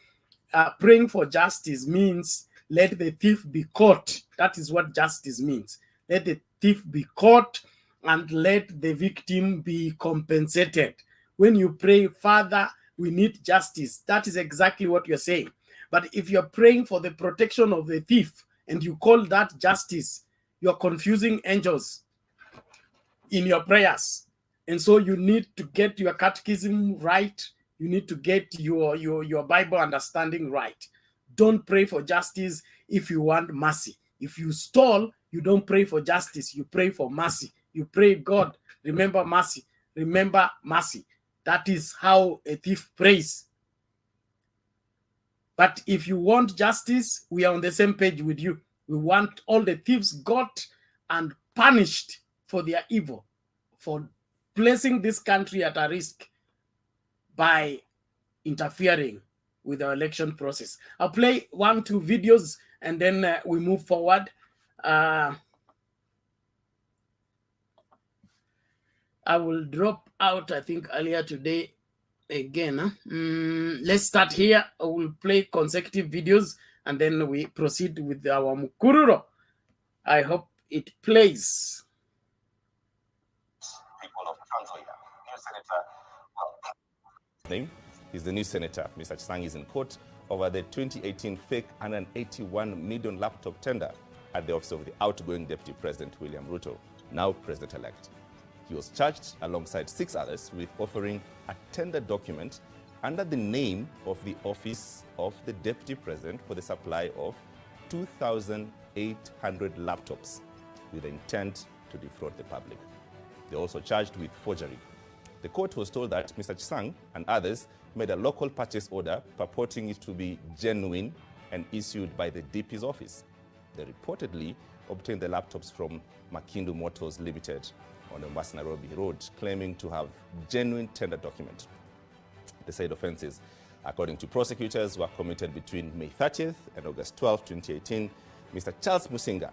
Praying for justice means let the thief be caught. That is what justice means. Let the thief be caught and let the victim be compensated. When you pray, Father, we need justice, that is exactly what you're saying. But if you're praying for the protection of the thief and you call that justice, you're confusing angels in your prayers. And so you need to get your catechism right. You need to get your Bible understanding right. Don't pray for justice if you want mercy. If you stole, you don't pray for justice. You pray for mercy. You pray, God, remember mercy. Remember mercy. That is how a thief prays. But if you want justice, we are on the same page with you. We want all the thieves got and punished for their evil, for placing this country at a risk by interfering with our election process. I'll play 1-2 videos and then we move forward. I will drop out, I think, earlier today again. Let's start here. I will play consecutive videos and then we proceed with our Mukururo. I hope it plays. People of Tanzania. New Senator. Name is the new senator. Mr. Chisang is in court over the 2018 fake 181 million laptop tender at the office of the outgoing Deputy President William Ruto, now President-elect. He was charged alongside 6 others with offering a tender document under the name of the Office of the Deputy President for the supply of 2,800 laptops with the intent to defraud the public. They're also charged with forgery. The court was told that Mr. Chisang and others made a local purchase order purporting it to be genuine and issued by the DP's office. They reportedly obtained the laptops from Makindu Motors Limited on the Mombasa Nairobi Road, claiming to have genuine tender document. The said offenses, according to prosecutors, were committed between May 30th and August 12, 2018. Mr. Charles Musinga,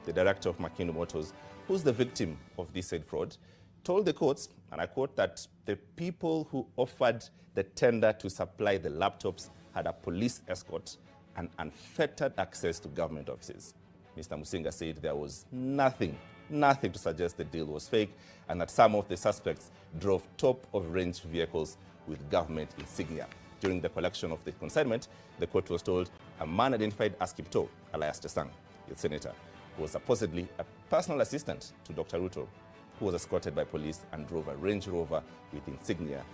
the director of Makindu Motors, who's the victim of this said fraud, told the courts, and I quote, that the people who offered the tender to supply the laptops had a police escort and unfettered access to government offices. Mr. Musinga said there was nothing to suggest the deal was fake, and that some of the suspects drove top-of-range vehicles with government insignia. During the collection of the consignment, the court was told a man identified as Kipto, alias Chisang, the senator, who was supposedly a personal assistant to Dr. Ruto, who was escorted by police and drove a Range Rover with insignia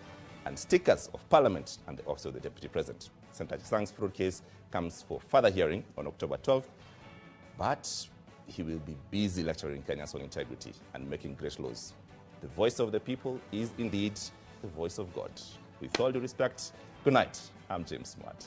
and stickers of Parliament and the office of the Deputy President. Senator Chisang's fraud case comes for further hearing on October 12th, but he will be busy lecturing Kenyans on integrity and making great laws. The voice of the people is indeed the voice of God. With all due respect, good night. I'm James Mwat.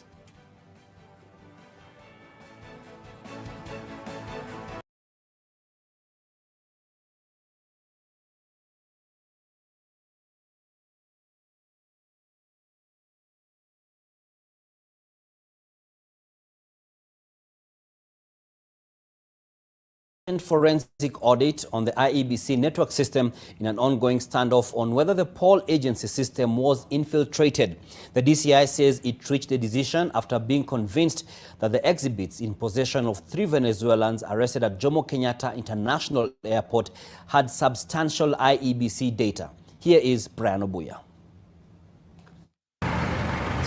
Forensic audit on the IEBC network system in an ongoing standoff on whether the poll agency system was infiltrated. The DCI says it reached a decision after being convinced that the exhibits in possession of 3 Venezuelans arrested at Jomo Kenyatta International Airport had substantial IEBC data. Here is Brian Obuya.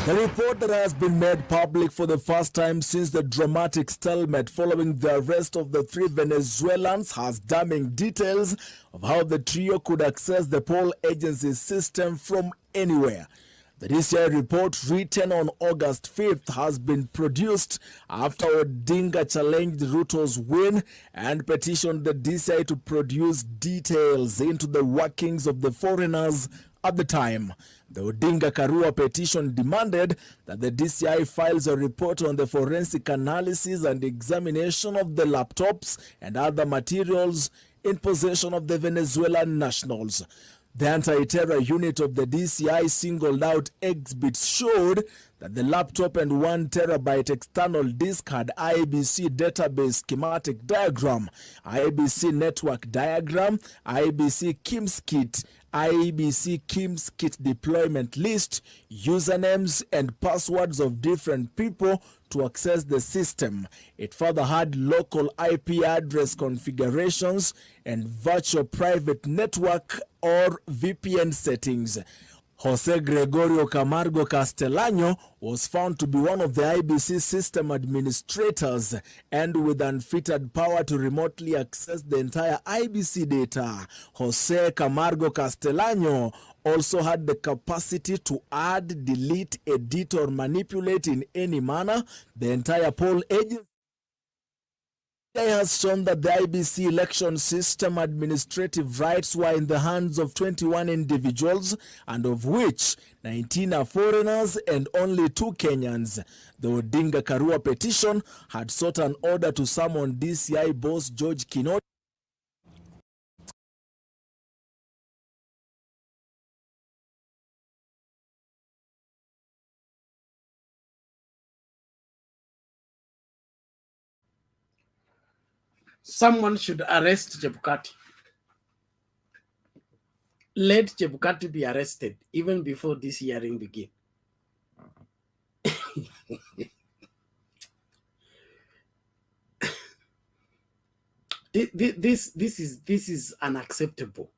The report that has been made public for the first time since the dramatic stalemate following the arrest of the 3 Venezuelans has damning details of how the trio could access the poll agency system from anywhere. The DCI report, written on August 5th, has been produced after Odinga challenged Ruto's win and petitioned the DCI to produce details into the workings of the foreigners at the time. The Odinga Karua petition demanded that the DCI files a report on the forensic analysis and examination of the laptops and other materials in possession of the Venezuelan nationals. The anti-terror unit of the DCI singled out exhibits showed that the laptop and 1 terabyte external disk had IBC database schematic diagram, IBC network diagram, IBC KIMS kit, IBC KIMS kit deployment list, usernames and passwords of different people to access the system. It further had local IP address configurations and virtual private network or VPN settings. Jose Gregorio Camargo Castellano was found to be one of the IBC system administrators and with unfettered power to remotely access the entire IBC data. Jose Camargo Castellano also had the capacity to add, delete, edit, or manipulate in any manner the entire poll agency. It has shown that the IBC election system administrative rights were in the hands of 21 individuals, and of which 19 are foreigners and only 2 Kenyans. The Odinga Karua petition had sought an order to summon DCI boss George Kinoti. Someone should arrest Chebukati. Let Chebukati be arrested even before this hearing begins. This is unacceptable.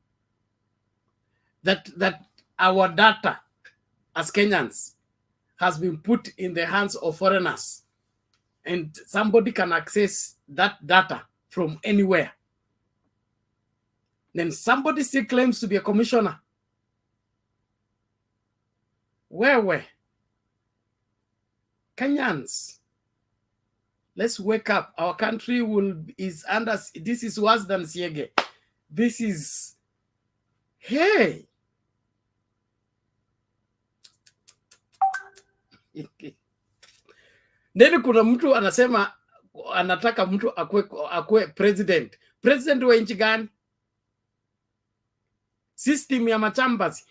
That our data as Kenyans has been put in the hands of foreigners, and somebody can access that data from anywhere. Then somebody still claims to be a commissioner. Where? Kenyans, let's wake up. Our country is under, this is worse than Siege. This is, hey. Nene kuna mtu anasema anataka mtu akue president. President wa nchi gani? System ya machambasi.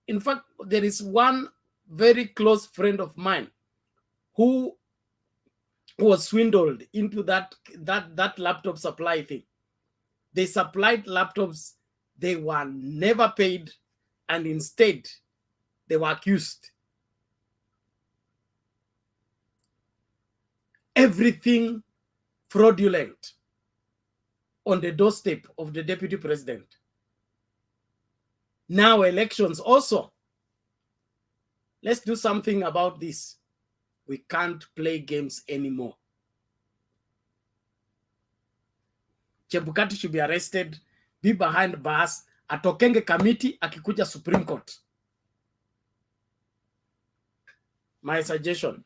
In fact, there is one very close friend of mine who was swindled into that laptop supply thing. They supplied laptops, they were never paid, and instead they were accused. Everything fraudulent on the doorstep of the deputy president. Now elections also. Let's do something about this. We can't play games anymore. Chebukati should be arrested, be behind bars, atokenge committee, akikuja Supreme Court. My suggestion.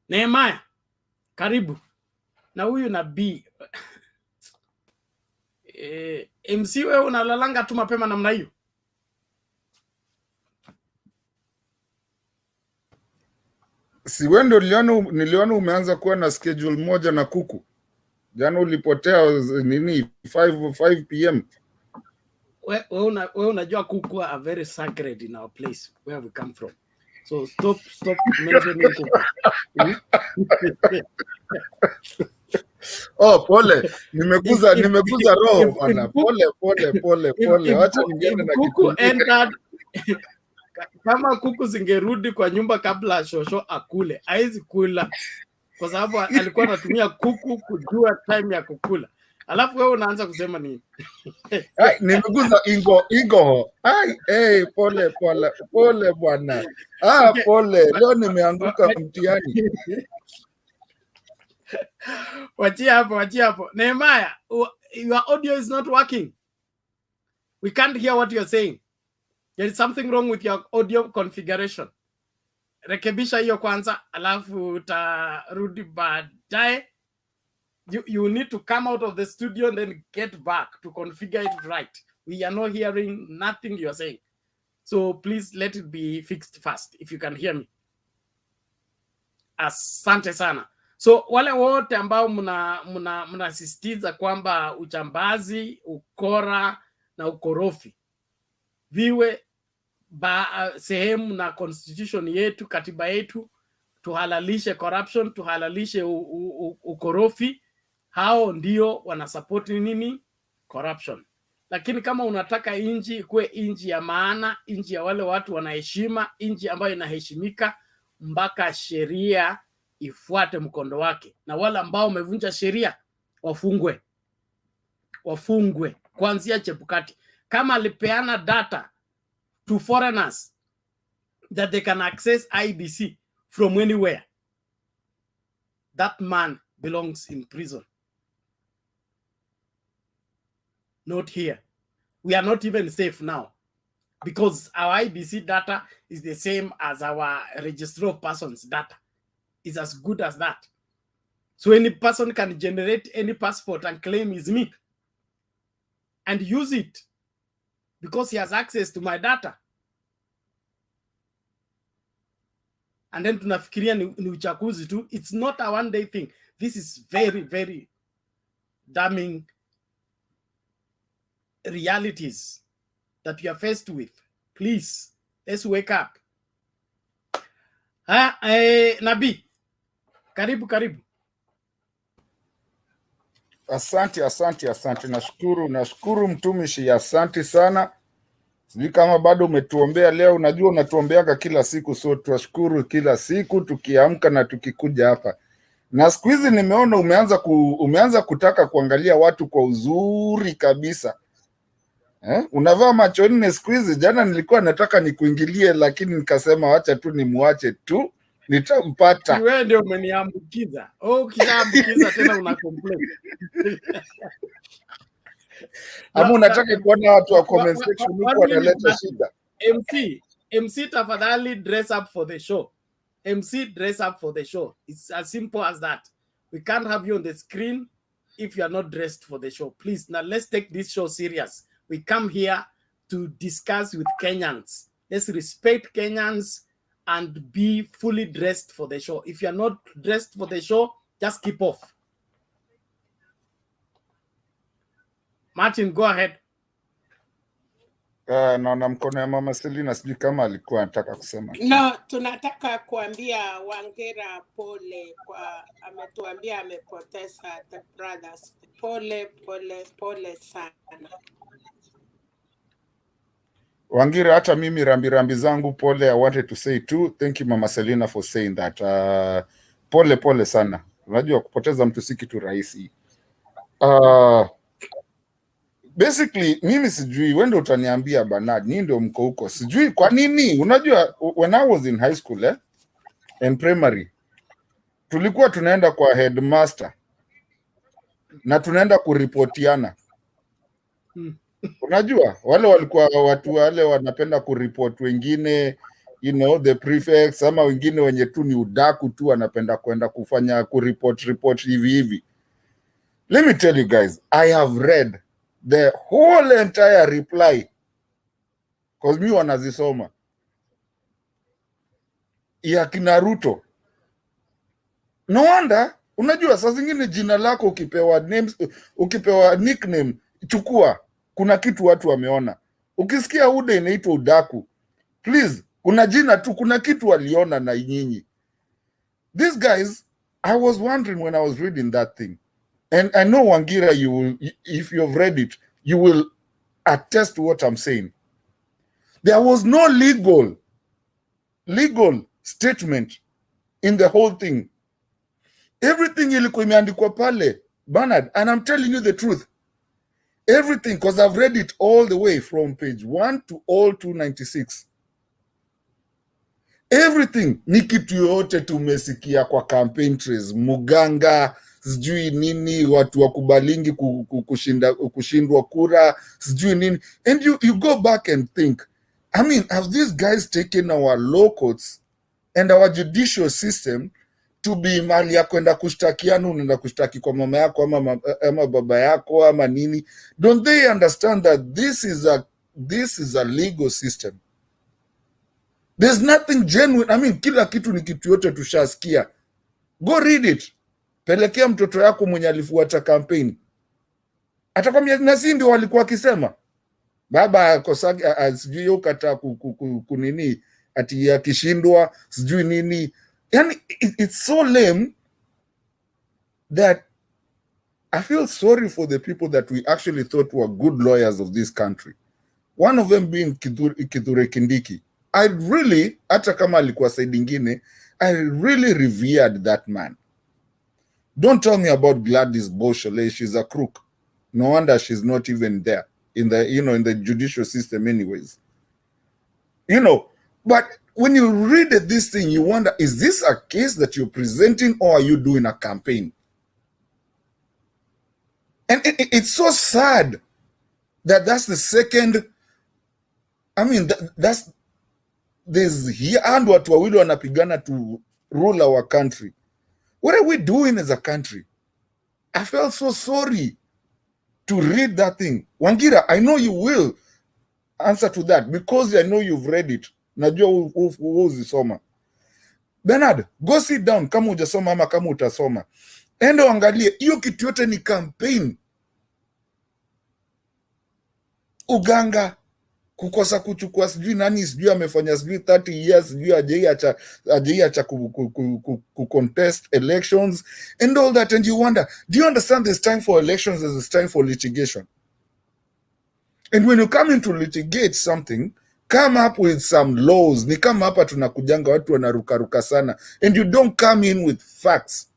Nehemiah, karibu. Na huyu nabii. MC wewe unalalanga tu mapema namna hiyo. Si wewe ndio niliona umeanza kuwa na schedule moja na kuku. Jana ulipotea nini 5 p.m. Wewe unajua kuku are very sacred in our place where we come from. So stop mentioning kuku. Oh, pole. Nimekuza roho bwana. Pole. Acha ningeenda na kuku entered. Kama kuku zingerudi kwa nyumba kabla shosho akule, haizi kula kwa sababu alikuwa anatumia kuku kujua time ya kukula. Alafu wewe unaanza kusema nini? Ai, nimeguza ingo. Ai, pole bwana. Okay. Pole. Leo nimeanguka mtihani. Wachia hapo. Nehemiah, your audio is not working. We can't hear what you're saying. There is something wrong with your audio configuration. Rekebisha hiyo kwanza, alafu utarudi baadaye. You need to come out of the studio and then get back to configure it right. We are not hearing nothing you're saying. So please let it be fixed first, if you can hear me. Asante sana. So wale wote ambao mnasisitiza kwamba uchambazi, ukora na ukorofi viwe sehemu na constitution yetu, katiba yetu, tuhalalishe corruption, tuhalalishe ukorofi, hao ndio wanasupport nini? Corruption. Lakini kama unataka inji ikuwe inji ya maana, inji ya wale watu wanaheshima, inji ambayo inaheshimika, mpaka sheria ifuate mkondo wake, na wale ambao wamevunja sheria wafungwe kuanzia Chebukati. Kama alipeana data to foreigners that they can access IBC from anywhere, that man belongs in prison. Not here. We are not even safe now, because our IBC data is the same as our register of persons data. Is as good as that. So any person can generate any passport and claim is me and use it because he has access to my data. And then tunafikiria ni uchaguzi tu. It's not a one day thing. This is very, very damning realities that we are faced with. Please, let's wake up. Nabii, karibu. Asante. Nashukuru mtumishi, asante sana. Sijui kama bado umetuombea leo. Unajua unatuombeaga kila siku, so tuwashukuru kila siku tukiamka na tukikuja hapa. Na siku hizi nimeona umeanza kutaka kuangalia watu kwa uzuri kabisa. Unavaa macho nne siku hizi. Jana nilikuwa nataka nikuingilie, lakini nikasema wacha tu nimuache tu, nitampata. Wewe ndio umeniambukiza. Ukishaambukiza tena una complain. Ama unataka kuona watu wa comment section huko wanaleta shida. MC tafadhali dress up for the show. MC dress up for the show. It's as simple as that. We can't have you on the screen if you are not dressed for the show. Please, now let's take this show serious. We come here to discuss with Kenyans. Let's respect Kenyans and be fully dressed for the show. If you are not dressed for the show, just keep off. Martin, go ahead. Naona mkono ya Mama Selina, sijui kama alikuwa anataka kusema. No, tunataka kuambia Wangera pole kwa ametuambia amepoteza the brothers. Pole sana. Wangira, hata mimi rambi zangu pole. I wanted to say too, thank you Mama Selina for saying that. Pole sana. Unajua kupoteza mtu si kitu rahisi. Basically mimi sijui, wewe ndio utaniambia Bernard, ni ndio mko huko. Sijui kwa nini. Unajua when I was in high school and primary, tulikuwa tunaenda kwa headmaster na tunaenda kuripotiana. Unajua wale walikuwa watu wale wanapenda kuripot wengine, the prefects, ama wengine wenye tu ni udaku tu wanapenda kwenda kufanya report hivi. Let me tell you guys, I have read the whole entire reply, because mi wanazisoma, ya kina Ruto. No wonder, unajua saa zingine jina lako ukipewa nickname, chukua, kuna kitu watu wameona. Ukisikia Ude inaitwa udaku, please, kuna jina tu, kuna kitu waliona na nyinyi. These guys, I was wondering when I was reading that thing. And I know Wangira, if you've read it, you will attest to what I'm saying. There was no legal statement in the whole thing. Everything ilikuwa imeandikwa pale Bernard, and I'm telling you the truth. Everything, because I've read it all the way from page 1 to all 296. Everything ni kitu yote tumesikia kwa campaign trails, muganga, sijui nini, watu wakubalingi kushindwa kura, sijui nini. And you go back and think, I mean, have these guys taken our law courts and our judicial system to be mali ya kwenda kushtakiana, unaenda kushtaki kwa mama yako ama baba yako ama nini? Don't they understand that this is a legal system? There's nothing genuine. I mean, kila kitu ni kitu yote tushasikia. Go read it. Pelekea mtoto yako mwenye alifuata campaign. Atakwambia na si ndio walikuwa wakisema. Baba akosaki sijui ukata kunini ati akishindwa sijui nini. Yani it's so lame that I feel sorry for the people that we actually thought were good lawyers of this country. One of them being Kithure Kindiki. I really, hata kama alikuwa side ingine, I really revered that man. Don't tell me about Gladys Boshele. She's a crook. No wonder she's not even there in the judicial system anyways. But when you read this thing, you wonder, is this a case that you're presenting or are you doing a campaign? And it's so sad that that's the second, I mean, there's here and watu wawili wanapigana to rule our country. What are we doing as a country? I felt so sorry to read that thing. Wangira, I know you will answer to that because I know you've read it. Najua uzisoma. Bernard, go sit down kama hujasoma ama kama utasoma. Enda uangalie, hiyo kitu yote ni campaign. Uganga, kukosa kuchukua sijui nani sijui amefanya sijui 30 years sijui ajeiacha contest elections and all that, and you wonder, do you understand there's time for elections and there's time for litigation? And when you come in to litigate something, come up with some laws. Ni kama hapa tunakujanga watu wanarukaruka sana and you don't come in with facts.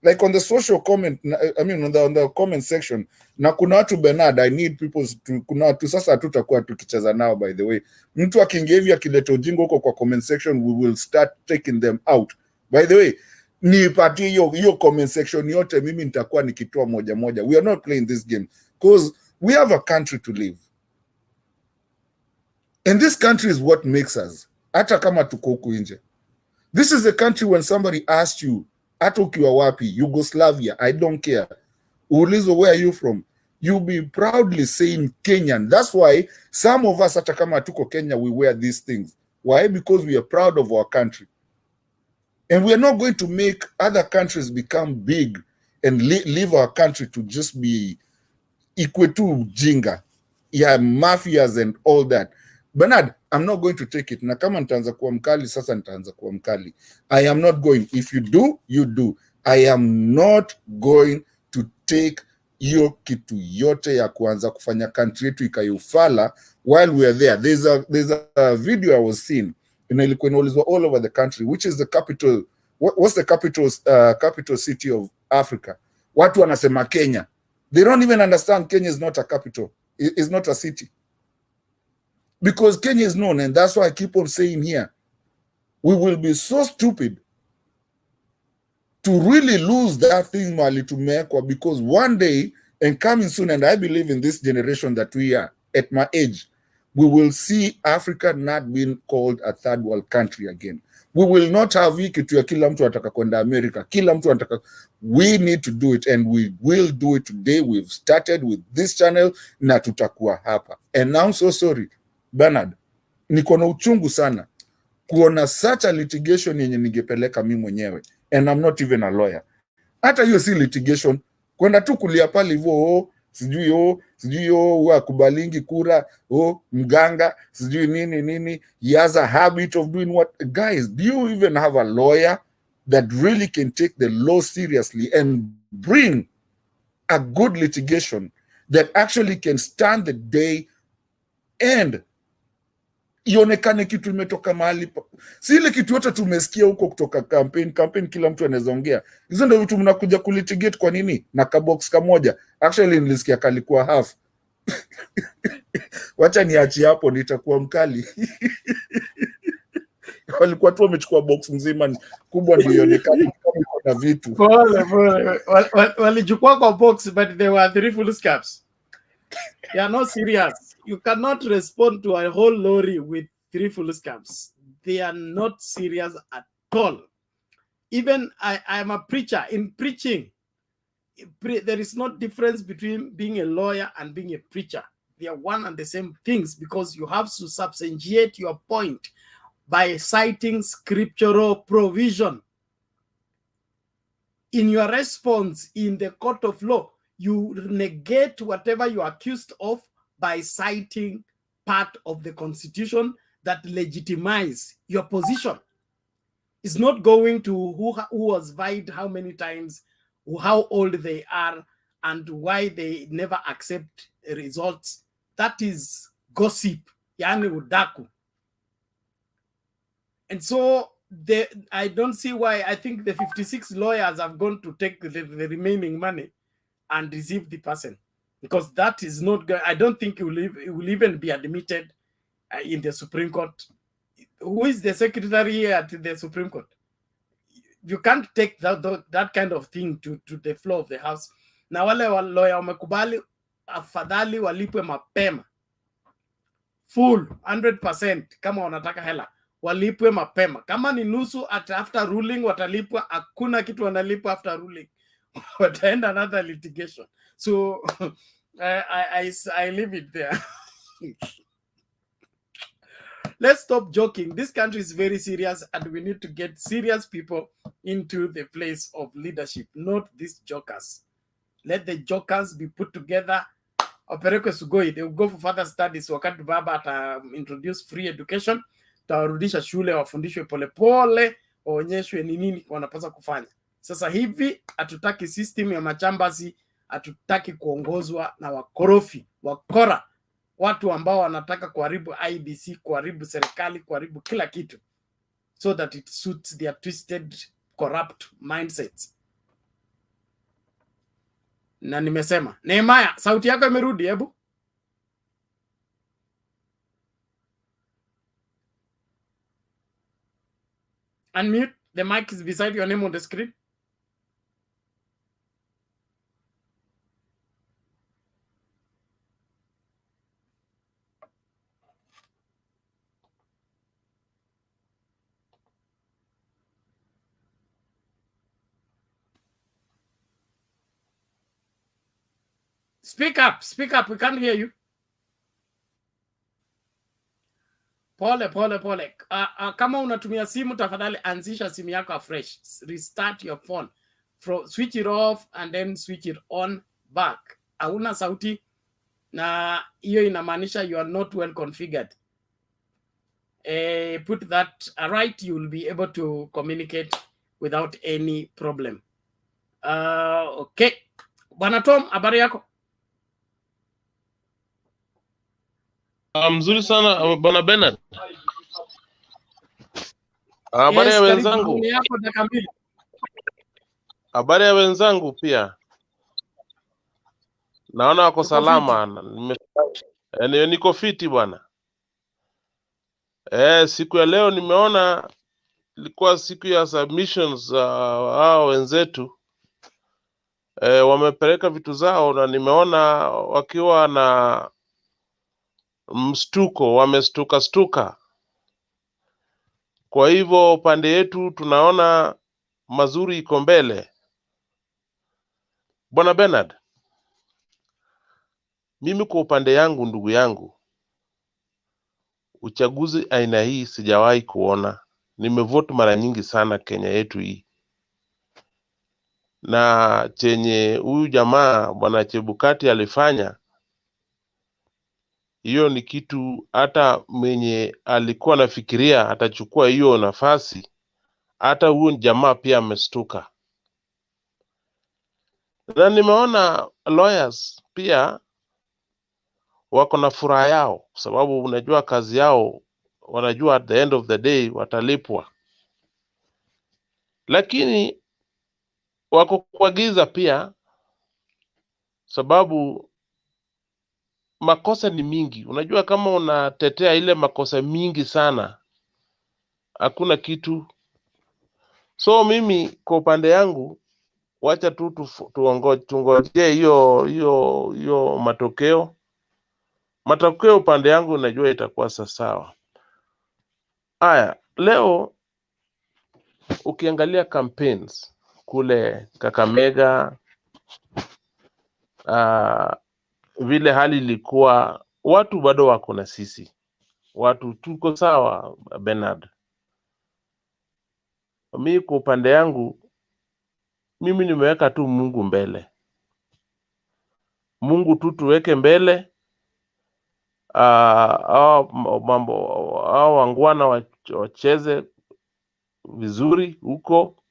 Like on the social comment, I mean on the comment section, na kuna watu Bernard, I need people to, kuna watu sasa hatutakuwa tukicheza nao, by the way. Mtu akiingia hivi akileta ujinga huko kwa comment section, we will start taking them out. By the way, nipatie hiyo comment section yote, mimi nitakuwa nikitoa moja moja. We are not playing this game because we have a country to live. And this country is what makes us. Hata kama tuko huku nje. This is a country when somebody asks you, hata ukiwa wapi, Yugoslavia, I don't care. Ulizo, where are you from? You'll be proudly saying Kenyan. That's why some of us, hata kama tuko Kenya, we wear these things. Why? Because we are proud of our country. And we are not going to make other countries become big and leave our country to just be equal to jinga. Yeah, mafias and all that. Bernard, I'm not going to take it. Na kama nitaanza kuwa mkali, sasa nitaanza kuwa mkali. I am not going. If you do, you do. I am not going to take hiyo kitu yote ya kuanza kufanya country yetu ikayufala while we are there. There's a video I was seeing. Ilikuwa inaulizwa all over the country, which is the capital, what's the capital city of Africa? Watu wanasema Kenya. They don't even understand Kenya is not a capital. It's not a city. Because Kenya is known, and that's why I keep on saying here, we will be so stupid to really lose that thing mali tumekwa, because one day, and coming soon, and I believe in this generation that we are, at my age, we will see Africa not being called a third world country again. We will not have hii kitu ya kila mtu ataka kwenda America, kila mtu ataka. We need to do it, and we will do it today. We've started with this channel, na tutakuwa hapa. And now I'm so sorry, Bernard, niko na uchungu sana kuona such a litigation yenye ningepeleka mimi mwenyewe, and I'm not even a lawyer. Hata hiyo si litigation, kwenda tu kulia pale hivyo, sijui wakubalingi kura, mganga, sijui nini. He has a habit of doing what? Guys, do you even have a lawyer that really can take the law seriously and bring a good litigation that actually can stand the day and ionekane kitu imetoka mahali si ile kitu yote tumesikia huko kutoka campaign kila mtu anaweza ongea. Hizo ndio vitu mnakuja kulitigate kwa nini na kabox kamoja? Actually nilisikia kalikuwa half. Wacha niachi hapo, nitakuwa mkali. Walikuwa tu wamechukua box mzima kubwa ndio ionekane kama iko na vitu. Walichukua kwa box but there were 3 full scabs. You are not serious. You cannot respond to a whole lorry with 3 full scabs. They are not serious at all. Even I am a preacher. In preaching, there is no difference between being a lawyer and being a preacher. They are one and the same things because you have to substantiate your point by citing scriptural provision. In your response in the court of law, you negate whatever you are accused of by citing part of the constitution that legitimize your position. It's not going to who was vied how many times, how old they are, and why they never accept results. That is gossip, yani udaku. And so I don't see why. I think the 56 lawyers have gone to take the remaining money and receive the person, because that is not good. I don't think it will even be admitted in the Supreme Court. Who is the secretary at the Supreme Court? You can't take that kind of thing to the floor of the house. Na wale wa lawyer wamekubali, afadhali walipwe mapema full 100% kama wanataka hela. Walipwe mapema. Kama ni nusu after ruling watalipwa, hakuna kitu wanalipwa after ruling. Wataenda another litigation. So I leave it there. Let's stop joking. This country is very serious and we need to get serious people into the place of leadership, not these jokers. Let the jokers be put together. Operekwe sugoi, they will go for further studies. Wakati baba ata introduce free education, tawarudisha shule, wafundishwe polepole, waonyeshwe ni nini wanapaswa kufanya. Sasa hivi hatutaki system ya machambazi, hatutaki kuongozwa na wakorofi, wakora, watu ambao wanataka kuharibu IBC, kuharibu serikali, kuharibu kila kitu, so that it suits their twisted, corrupt mindsets. Na nimesema, Nehemiah, sauti yako imerudi, hebu. Unmute. The mic is beside your name on the screen. Speak up, we can't hear you. Pole. Kama unatumia simu, tafadhali anzisha simu yako afresh. Restart your phone. Switch it off and then switch it on back. Hauna sauti na hiyo inamaanisha you are not well configured. Put that right, you will be able to communicate without any problem. Okay. Bwana Tom, habari yako? Mzuri sana Bwana Bernard. Habari ya wenzangu. Habari ya wenzangu pia. Naona wako salama. Niko fiti bwana. Siku ya leo nimeona ilikuwa siku ya submissions hao wenzetu. Wamepeleka vitu zao na nimeona wakiwa na mstuko, wamestuka. Kwa hivyo pande yetu tunaona mazuri iko mbele. Bwana Bernard, mimi kwa upande yangu, ndugu yangu, uchaguzi aina hii sijawahi kuona. Nimevote mara nyingi sana Kenya yetu hii. Na chenye huyu jamaa Bwana Chebukati alifanya, hiyo ni kitu hata mwenye alikuwa nafikiria atachukua hiyo nafasi, hata huyu jamaa pia amestuka. Na nimeona lawyers pia wako na furaha yao, kwa sababu unajua kazi yao wanajua at the end of the day watalipwa, lakini wako kwa giza pia, sababu makosa ni mingi. Unajua, kama unatetea ile makosa mingi sana, hakuna kitu. So mimi kwa upande yangu, wacha tu tungojee hiyo matokeo. Matokeo upande yangu najua itakuwa sawa. Haya, leo ukiangalia campaigns kule Kakamega, vile hali ilikuwa, watu bado wako na sisi, watu tuko sawa. Bernard, mimi kwa upande yangu, mimi nimeweka tu Mungu mbele. Mungu tu tuweke mbele. Hao wangwana wacheze vizuri huko,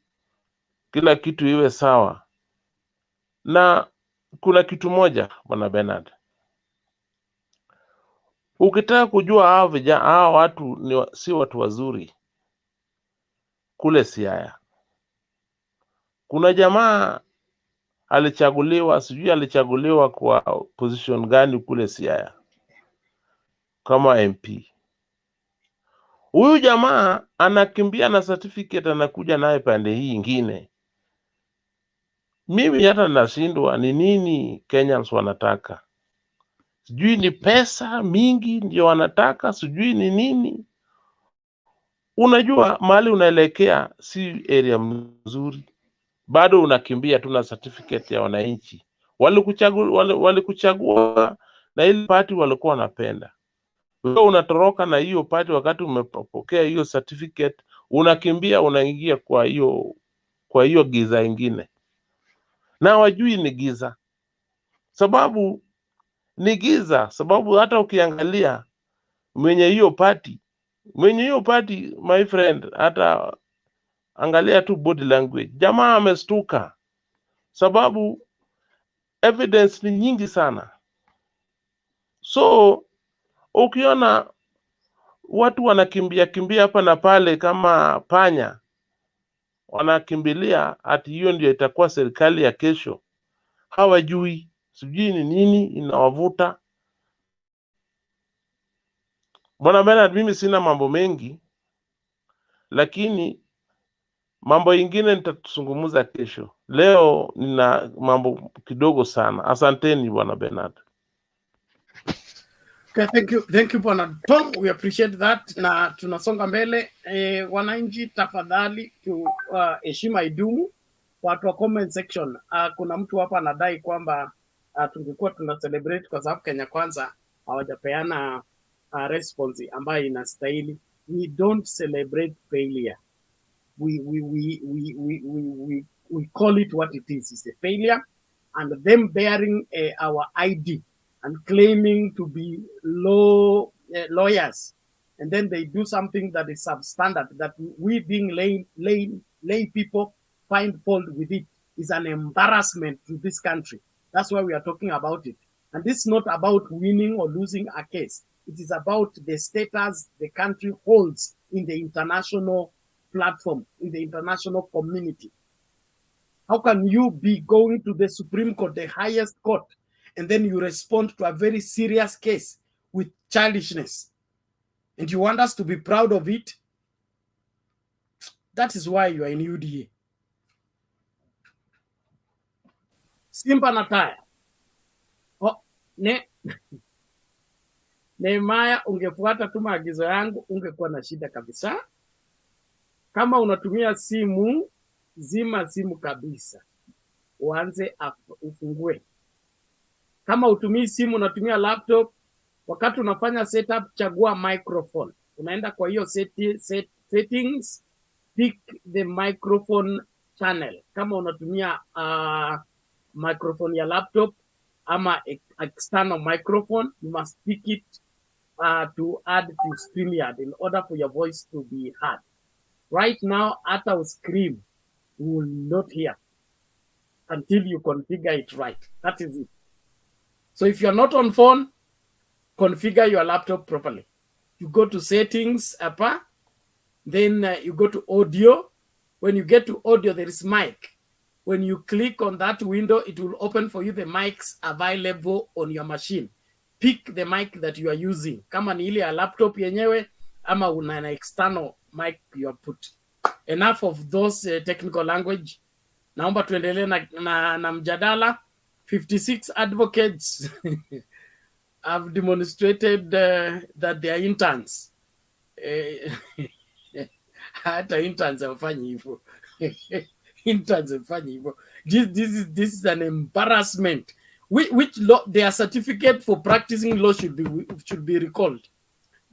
kila kitu iwe sawa. Na kuna kitu moja bwana Bernard, ukitaka kujua hao watu si watu wazuri, kule Siaya kuna jamaa alichaguliwa, sijui alichaguliwa kwa position gani kule Siaya kama MP. Huyu jamaa anakimbia na certificate, anakuja naye pande hii ingine. Mimi hata nashindwa ni nini Kenyans wanataka. Sijui ni pesa mingi ndio wanataka, sijui ni nini. Unajua mahali unaelekea si area mzuri, bado unakimbia tu na certificate ya wananchi. Walikuchagua na ile party walikuwa wanapenda. Wewe unatoroka na hiyo party, wakati umepokea hiyo certificate unakimbia unaingia kwa hiyo giza ingine, na wajui ni giza. Sababu ni giza, sababu hata ukiangalia mwenye hiyo party, my friend, hata angalia tu body language, jamaa amestuka, sababu evidence ni nyingi sana. So ukiona watu wanakimbia hapa na pale kama panya, wanakimbilia ati hiyo ndio itakuwa serikali ya kesho, hawajui sijui ni nini inawavuta. Bwana Bernard, mimi sina mambo mengi, lakini mambo ingine nitatuzungumza kesho. Leo nina mambo kidogo sana. Asanteni Bwana Bernard. Okay, thank you Bwana Tom, we appreciate that. Na tunasonga mbele. Wananchi tafadhali heshima idumu. Watu wa comment section, kuna mtu hapa anadai kwamba tungekuwa tuna celebrate kwa sababu Kenya Kwanza hawajapeana response ambayo inastahili. We don't celebrate failure. We call it what it is. It's a failure, and them bearing our ID and claiming to be lawyers, and then they do something that is substandard, that we being lay people find fault with it, is an embarrassment to this country. That's why we are talking about it. And this is not about winning or losing a case. It is about the status the country holds in the international platform, in the international community. How can you be going to the Supreme Court, the highest court, and then you respond to a very serious case with childishness, and you want us to be proud of it? That is why you are in UDA. Simba na Taya. Nehemaya, ungefuata tu maagizo yangu ungekuwa na shida kabisa. Kama unatumia simu, zima simu kabisa, uanze ufungue. Kama utumii simu, unatumia laptop, wakati unafanya setup, chagua microphone. Unaenda kwa hiyo settings, pick the microphone channel. Kama unatumia microphone ya laptop ama external microphone, you must pick it to add to StreamYard in order for your voice to be heard. Right now, at our scream, you will not hear until you configure it right. That is it. So if you're not on phone, configure your laptop properly. you go to settings, then you go to audio. When you get to audio, there is mic. When you click on that window, it will open for you the mics available on your machine. Pick the mic that you are using. Kama ni ile ya laptop yenyewe, ama una an external mic you are put. Enough of those technical language. Naomba tuendelee na mjadala. 56 advocates have demonstrated that they are interns. Hata interns hawafanyi hivyo. Interns hawafanyi hivyo. This is an embarrassment. Which law, their certificate for practicing law should be recalled.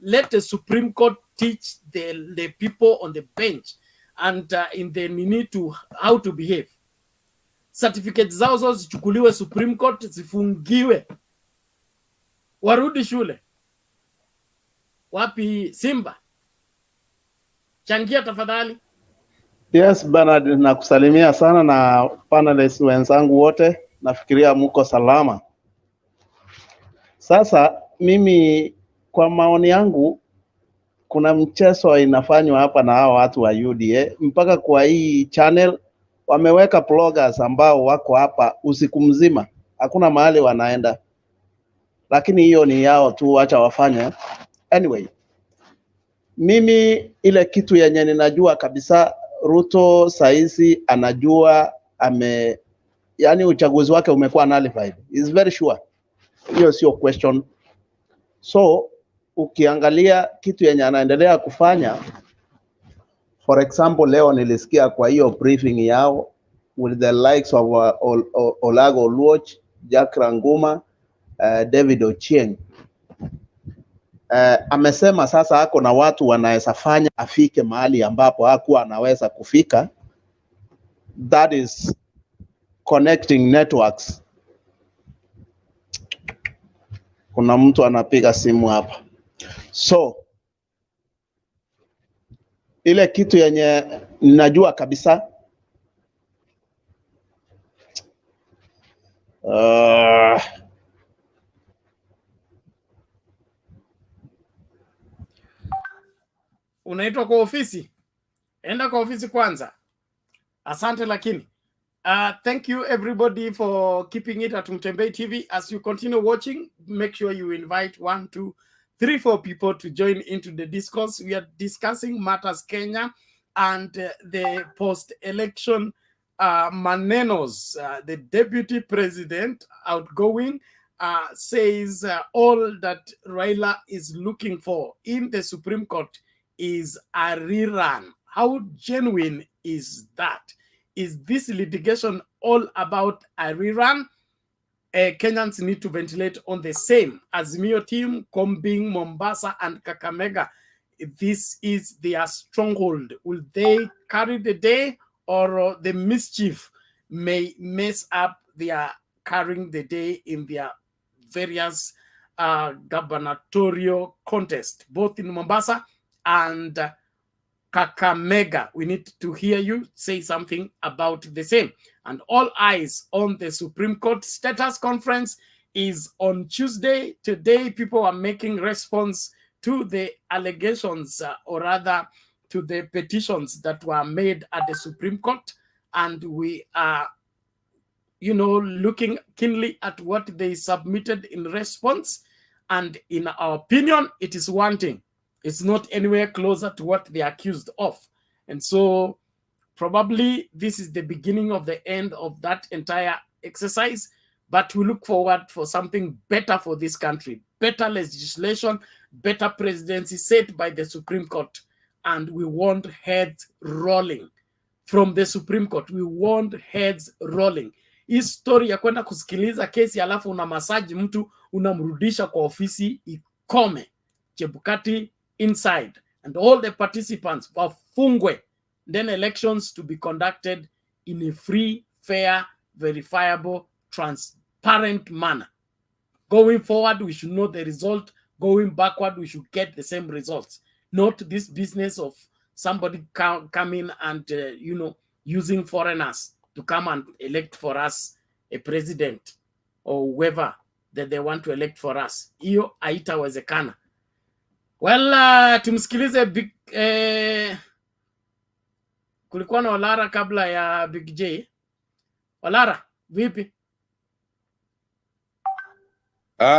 Let the Supreme Court teach the people on the bench and in the need to how to behave. Certificate zao zote zichukuliwe Supreme Court, zifungiwe, warudi shule. Wapi Simba? Changia tafadhali. Yes, Bernard, nakusalimia sana na panelists wenzangu wote. Nafikiria muko salama. Sasa mimi kwa maoni yangu kuna mchezo inafanywa hapa na hao watu wa UDA. Mpaka kwa hii channel wameweka bloggers ambao wako hapa usiku mzima. Hakuna mahali wanaenda. Lakini hiyo ni yao tu, acha wafanye. Anyway, mimi ile kitu yenye ninajua kabisa, Ruto saizi anajua yani uchaguzi wake umekuwa nullified. Is very sure. Hiyo sio question. So ukiangalia kitu yenye anaendelea kufanya, for example, leo nilisikia kwa hiyo briefing yao with the likes of Olago Oluoch, Jack Ranguma, David Ochieng. Amesema sasa ako na watu wanaweza fanya afike mahali ambapo hakuwa anaweza kufika. That is connecting networks. Kuna mtu anapiga simu hapa. So ile kitu yenye ninajua kabisa Unaitwa kwa ofisi? Enda kwa ofisi kwanza. Asante lakini. Thank you everybody for keeping it at Mtembei TV. As you continue watching, make sure you invite 1, 2, 3, 4 people to join into the discourse. We are discussing matters Kenya and the post-election manenos. The deputy president, outgoing, says all that Raila is looking for in the Supreme Court is a rerun. How genuine is that? Is this litigation all about a rerun? Kenyans need to ventilate on the same. Azimio team combing Mombasa and Kakamega. This is their stronghold. Will they carry the day, or the mischief may mess up their carrying the day in their various gubernatorial contests, both in Mombasa and Kakamega? We need to hear you say something about the same. And all eyes on the Supreme Court status conference is on Tuesday. Today, people are making response to the allegations, or rather to the petitions that were made at the Supreme Court. And we are, looking keenly at what they submitted in response. And in our opinion, it is wanting. It's not anywhere closer to what they're accused of. And so probably this is the beginning of the end of that entire exercise. But we look forward for something better for this country, better legislation, better presidency set by the Supreme Court. And we want heads rolling from the Supreme Court. We want heads rolling. Hii story ya kwenda kusikiliza kesi alafu una masaji mtu unamrudisha kwa ofisi ikome. Chebukati inside and all the participants wafungwe, then elections to be conducted in a free, fair, verifiable, transparent manner. Going forward, we should know the result. Going backward, we should get the same results. Not this business of somebody coming and, using foreigners to come and elect for us a president or whoever that they want to elect for us. Hiyo haitawezekana. Well, tumsikilize Big kulikuwa na Olara kabla ya Big J. Olara, vipi?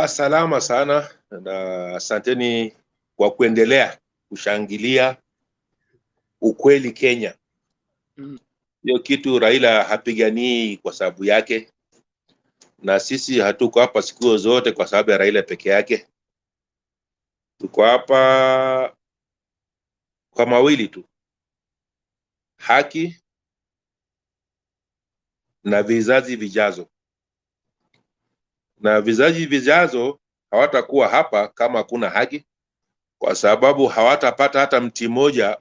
Salama sana na asanteni kwa kuendelea kushangilia ukweli Kenya. Hiyo kitu Raila hapiganii kwa sababu yake, na sisi hatuko hapa siku zote kwa sababu ya Raila peke yake. Tuko hapa kwa mawili tu, haki na vizazi vijazo. Na vizazi vijazo hawatakuwa hapa kama hakuna haki, kwa sababu hawatapata hata mti mmoja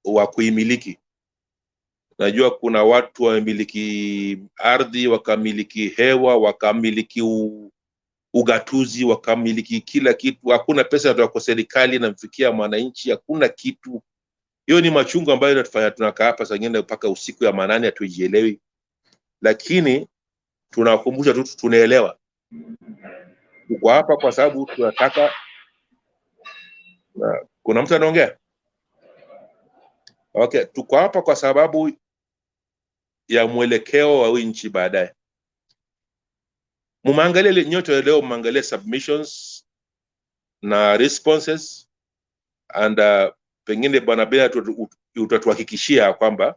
wa kuimiliki. Najua kuna watu wamiliki ardhi, wakamiliki hewa, wakamiliki ugatuzi, wakamiliki kila kitu. Hakuna pesa kutoka kwa serikali inamfikia mwananchi, hakuna kitu. Hiyo ni machungu ambayo inatufanya tunakaa hapa saa nyingine mpaka usiku ya manane hatujielewi. Lakini tunakumbusha tu tunaelewa. Tuko hapa kwa sababu tunataka. Kuna mtu anaongea? Okay, tuko hapa kwa sababu ya mwelekeo wa nchi baadaye. Muangalie nyote leo, muangalie submissions na responses, and pengine bwana Bea utatuhakikishia kwamba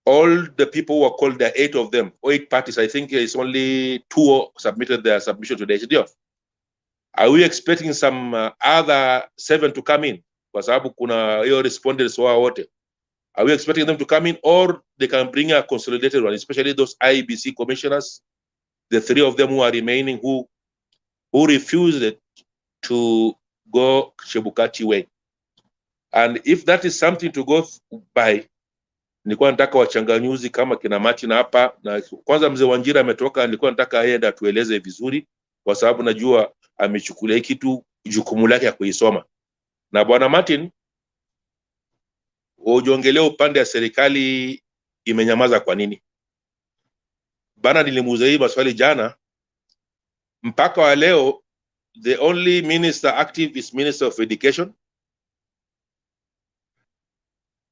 all the people who are called, the 8 of them, or 8 parties, I think it's only 2 submitted their submission today. Are we expecting some other 7 to come in? Kwa sababu kuna hiyo respondents wao wote. Are we expecting them to come in, or they can bring a consolidated one, especially those IEBC commissioners, the 3 of them who are remaining, who refused to go Chebukati way? And if that is something to go by, nilikuwa nataka wachanganyuzi kama kina Martin hapa, na kwanza mzee Wanjira ametoka, nilikuwa nataka aende atueleze vizuri, kwa sababu najua amechukulia kitu jukumu lake ya kuisoma. Na bwana Martin, ujongelea upande ya serikali imenyamaza kwa nini? Bana nilimuuliza hii maswali jana, mpaka wa leo the only minister active is Minister of Education.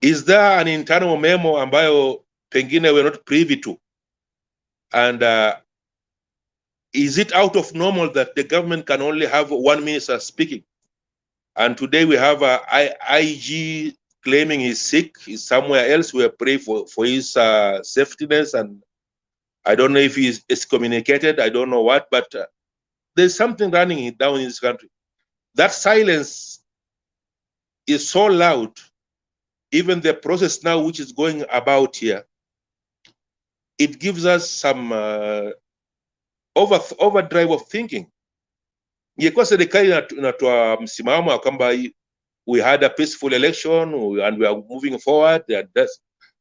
Is there an internal memo ambayo pengine we're not privy to? And is it out of normal that the government can only have one minister speaking? And today we have a IG claiming he's sick, he's somewhere else. We pray for his safetyness, and I don't know if he's excommunicated, I don't know what, but there's something running down in this country. That silence is so loud. Even the process now which is going about here, it gives us some overdrive of thinking. Ingekuwa serikali inatoa msimamo kwamba we had a peaceful election and we are moving forward,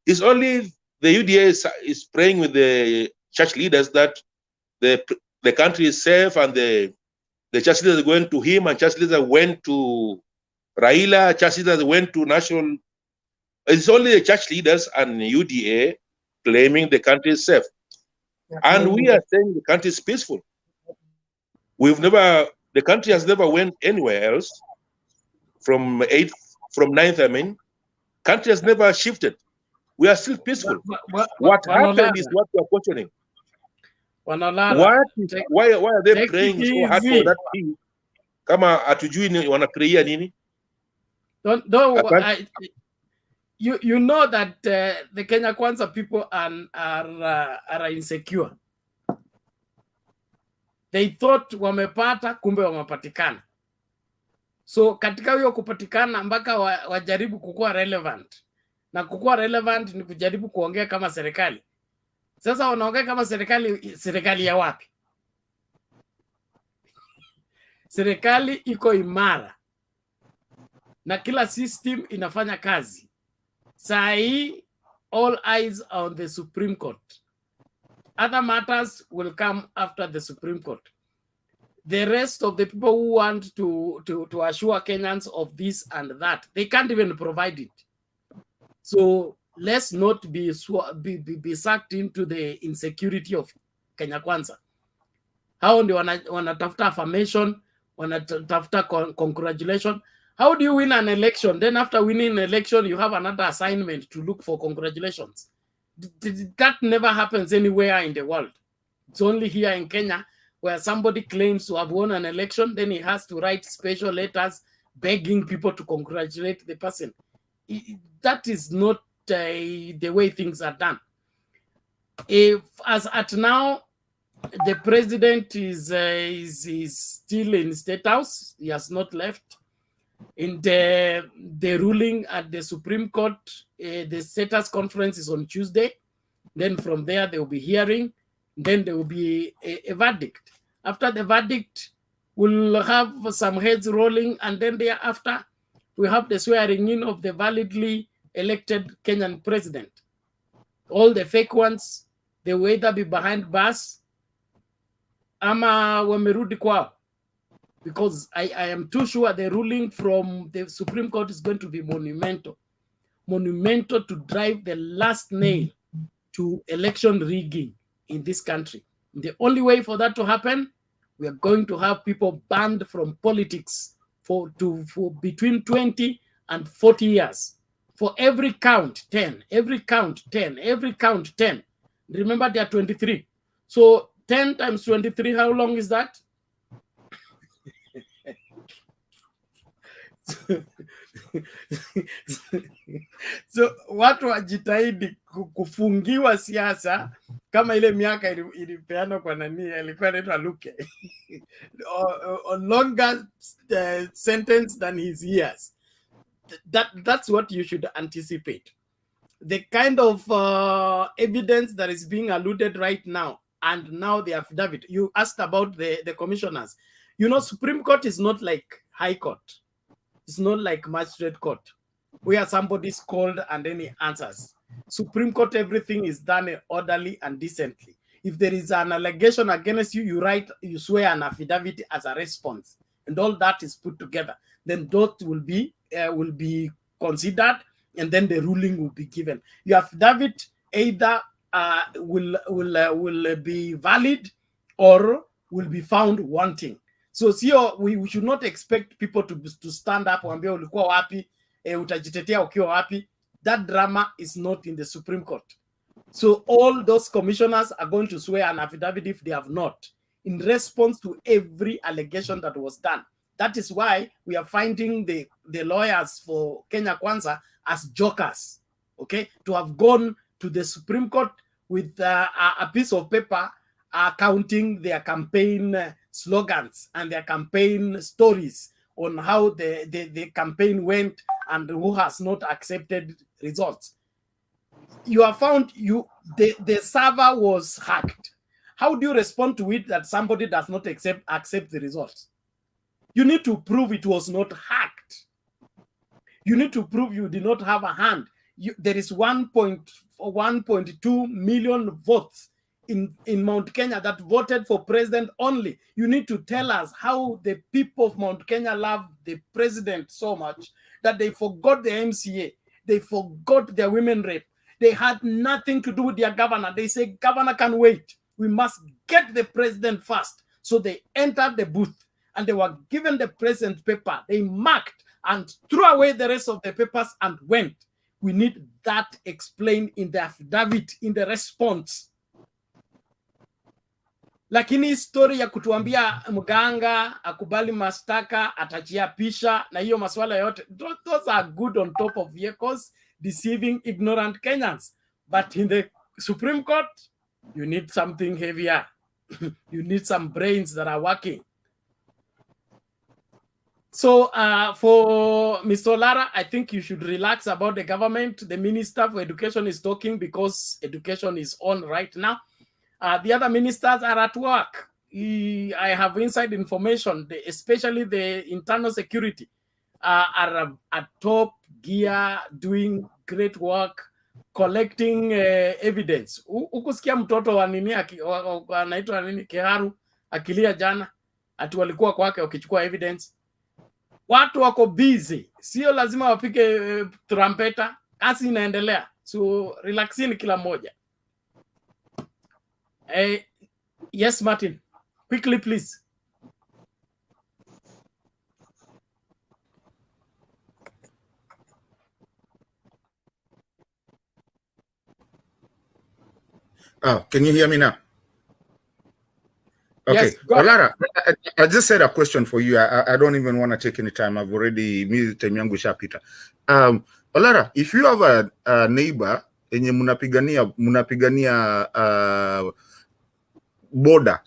it's only the UDA is praying with the church leaders that the country is safe, and the church leaders went to him, and church leaders went to Raila, church leaders went to national. It's only the church leaders and UDA claiming the country is safe. And we are saying the country is peaceful. The country has never went anywhere else. From 9th, I mean, country has never shifted. We are still peaceful. What happened is what we are questioning. Why are they praying so hard for that peace? Kama hatujui wanaprayia nini? You know that the Kenya Kwanza people are insecure. They thought wamepata, kumbe wamepatikana. So katika hiyo kupatikana mpaka wajaribu kukuwa relevant. Na kukuwa relevant ni kujaribu kuongea kama serikali. Sasa wanaongea kama serikali ya wapi? Serikali iko imara. Na kila system inafanya kazi. Saa hii, all eyes are on the Supreme Court. Other matters will come after the Supreme Court. The rest of the people who want to assure Kenyans of this and that, they can't even provide it. So let's not be sucked into the insecurity of Kenya Kwanza. Hao ndio wanatafuta affirmation, wanatafuta congratulation. How do you win an election? Then after winning an election, you have another assignment to look for congratulations. That never happens anywhere in the world. It's only here in Kenya where somebody claims to have won an election, then he has to write special letters begging people to congratulate the person. That is not the way things are done. If, as at now, the president is still in State House. He has not left. In the ruling at the Supreme Court, the status conference is on Tuesday. Then from there, they will be hearing. Then there will be a verdict. After the verdict, we'll have some heads rolling, and then thereafter, we have the swearing in of the validly elected Kenyan president. All the fake ones, they will either be behind bars, ama wamerudi kwao. Because I am too sure the ruling from the Supreme Court is going to be monumental. Monumental to drive the last nail to election rigging in this country. The only way for that to happen, we are going to have people banned from politics for between 20 and 40 years. For every count, 10. Every count, 10. Every count, 10. Remember, there are 23. So 10 times 23, how long is that? So watu wajitahidi kufungiwa siasa kama ile miaka ilipeanwa kwa nani alikuwa anaitwa Luke on longer sentence than his years. That's what you should anticipate. The kind of evidence that is being alluded right now, and now the affidavit. You asked about the commissioners. You know, Supreme Court is not like High Court. It's not like Magistrate Court, where somebody's called and then he answers. Supreme Court, everything is done orderly and decently. If there is an allegation against you, you swear an affidavit as a response, and all that is put together. Then those will be considered, and then the ruling will be given. Your affidavit either will be valid or will be found wanting. So we should not expect people to stand up and ambia ulikuwa wapi, utajitetea ukiwa wapi. That drama is not in the Supreme Court. So all those commissioners are going to swear an affidavit if they have not, in response to every allegation that was done. That is why we are finding the lawyers for Kenya Kwanza as jokers, okay? To have gone to the Supreme Court with a piece of paper counting their campaign slogans and their campaign stories on how the campaign went and who has not accepted results. You have found the server was hacked. How do you respond to it that somebody does not accept the results? You need to prove it was not hacked. You need to prove you did not have a hand. There is 1.2 million votes in Mount Kenya that voted for president only. You need to tell us how the people of Mount Kenya love the president so much that they forgot the MCA. They forgot their women rep. They had nothing to do with their governor. They say, governor can wait. We must get the president first. So they entered the booth and they were given the president paper. They marked and threw away the rest of the papers and went. We need that explained in the affidavit, in the response. Lakini story ya kutuambia mganga akubali mashtaka atajiapisha na hiyo maswala yote, those are good on top of vehicles deceiving ignorant Kenyans. But in the Supreme Court, you need something heavier. You need some brains that are working. So for Mr. Lara, I think you should relax about the government. The Minister for Education is talking because education is on right now. The other ministers are at work. I have inside information, especially the internal security are at top gear, doing great work, collecting evidence. Ukusikia mtoto wa nini anaitwa nini Kiharu akilia jana ati walikuwa kwake wakichukua evidence. Watu wako busy, sio lazima wapige trumpeta, kazi inaendelea. So relaxini kila moja. Yes, Martin, quickly please. Oh, can you hear me now? Okay, Yes, go ahead. Olara, I just said a question for you. I don't even want to take any time. I've already time yangu ishapita. Olara, if you have a neighbor enye munapigania boda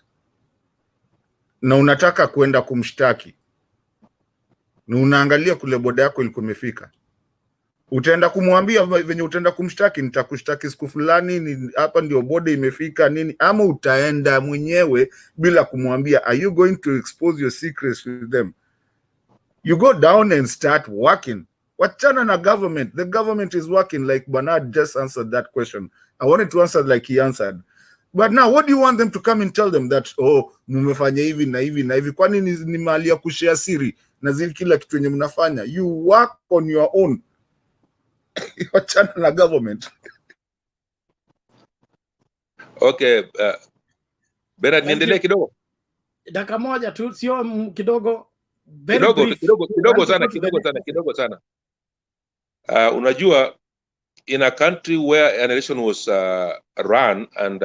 na unataka kwenda kumshtaki na unaangalia kule boda yako ilikuwa imefika, utaenda kumwambia venye utaenda kumshtaki, nitakushtaki siku fulani, hapa ndio boda imefika nini, ama utaenda mwenyewe bila kumwambia? Are you going to expose your secrets with them? You go down and start working. Wachana na government. The government is working. Like Bernard just answered that question. I wanted to answer like he answered. But now, what do you want them to come and tell them that, oh, mumefanya hivi na hivi na hivi? Kwani ni mali ya kushare siri na zile kila kitu yenye mnafanya? You work on your own. Wachana na government. Okay, Bernard, niendelee kidogo Dakika moja tu, sio kidogo. Kidogo sana. Unajua, in a country where an election was run, and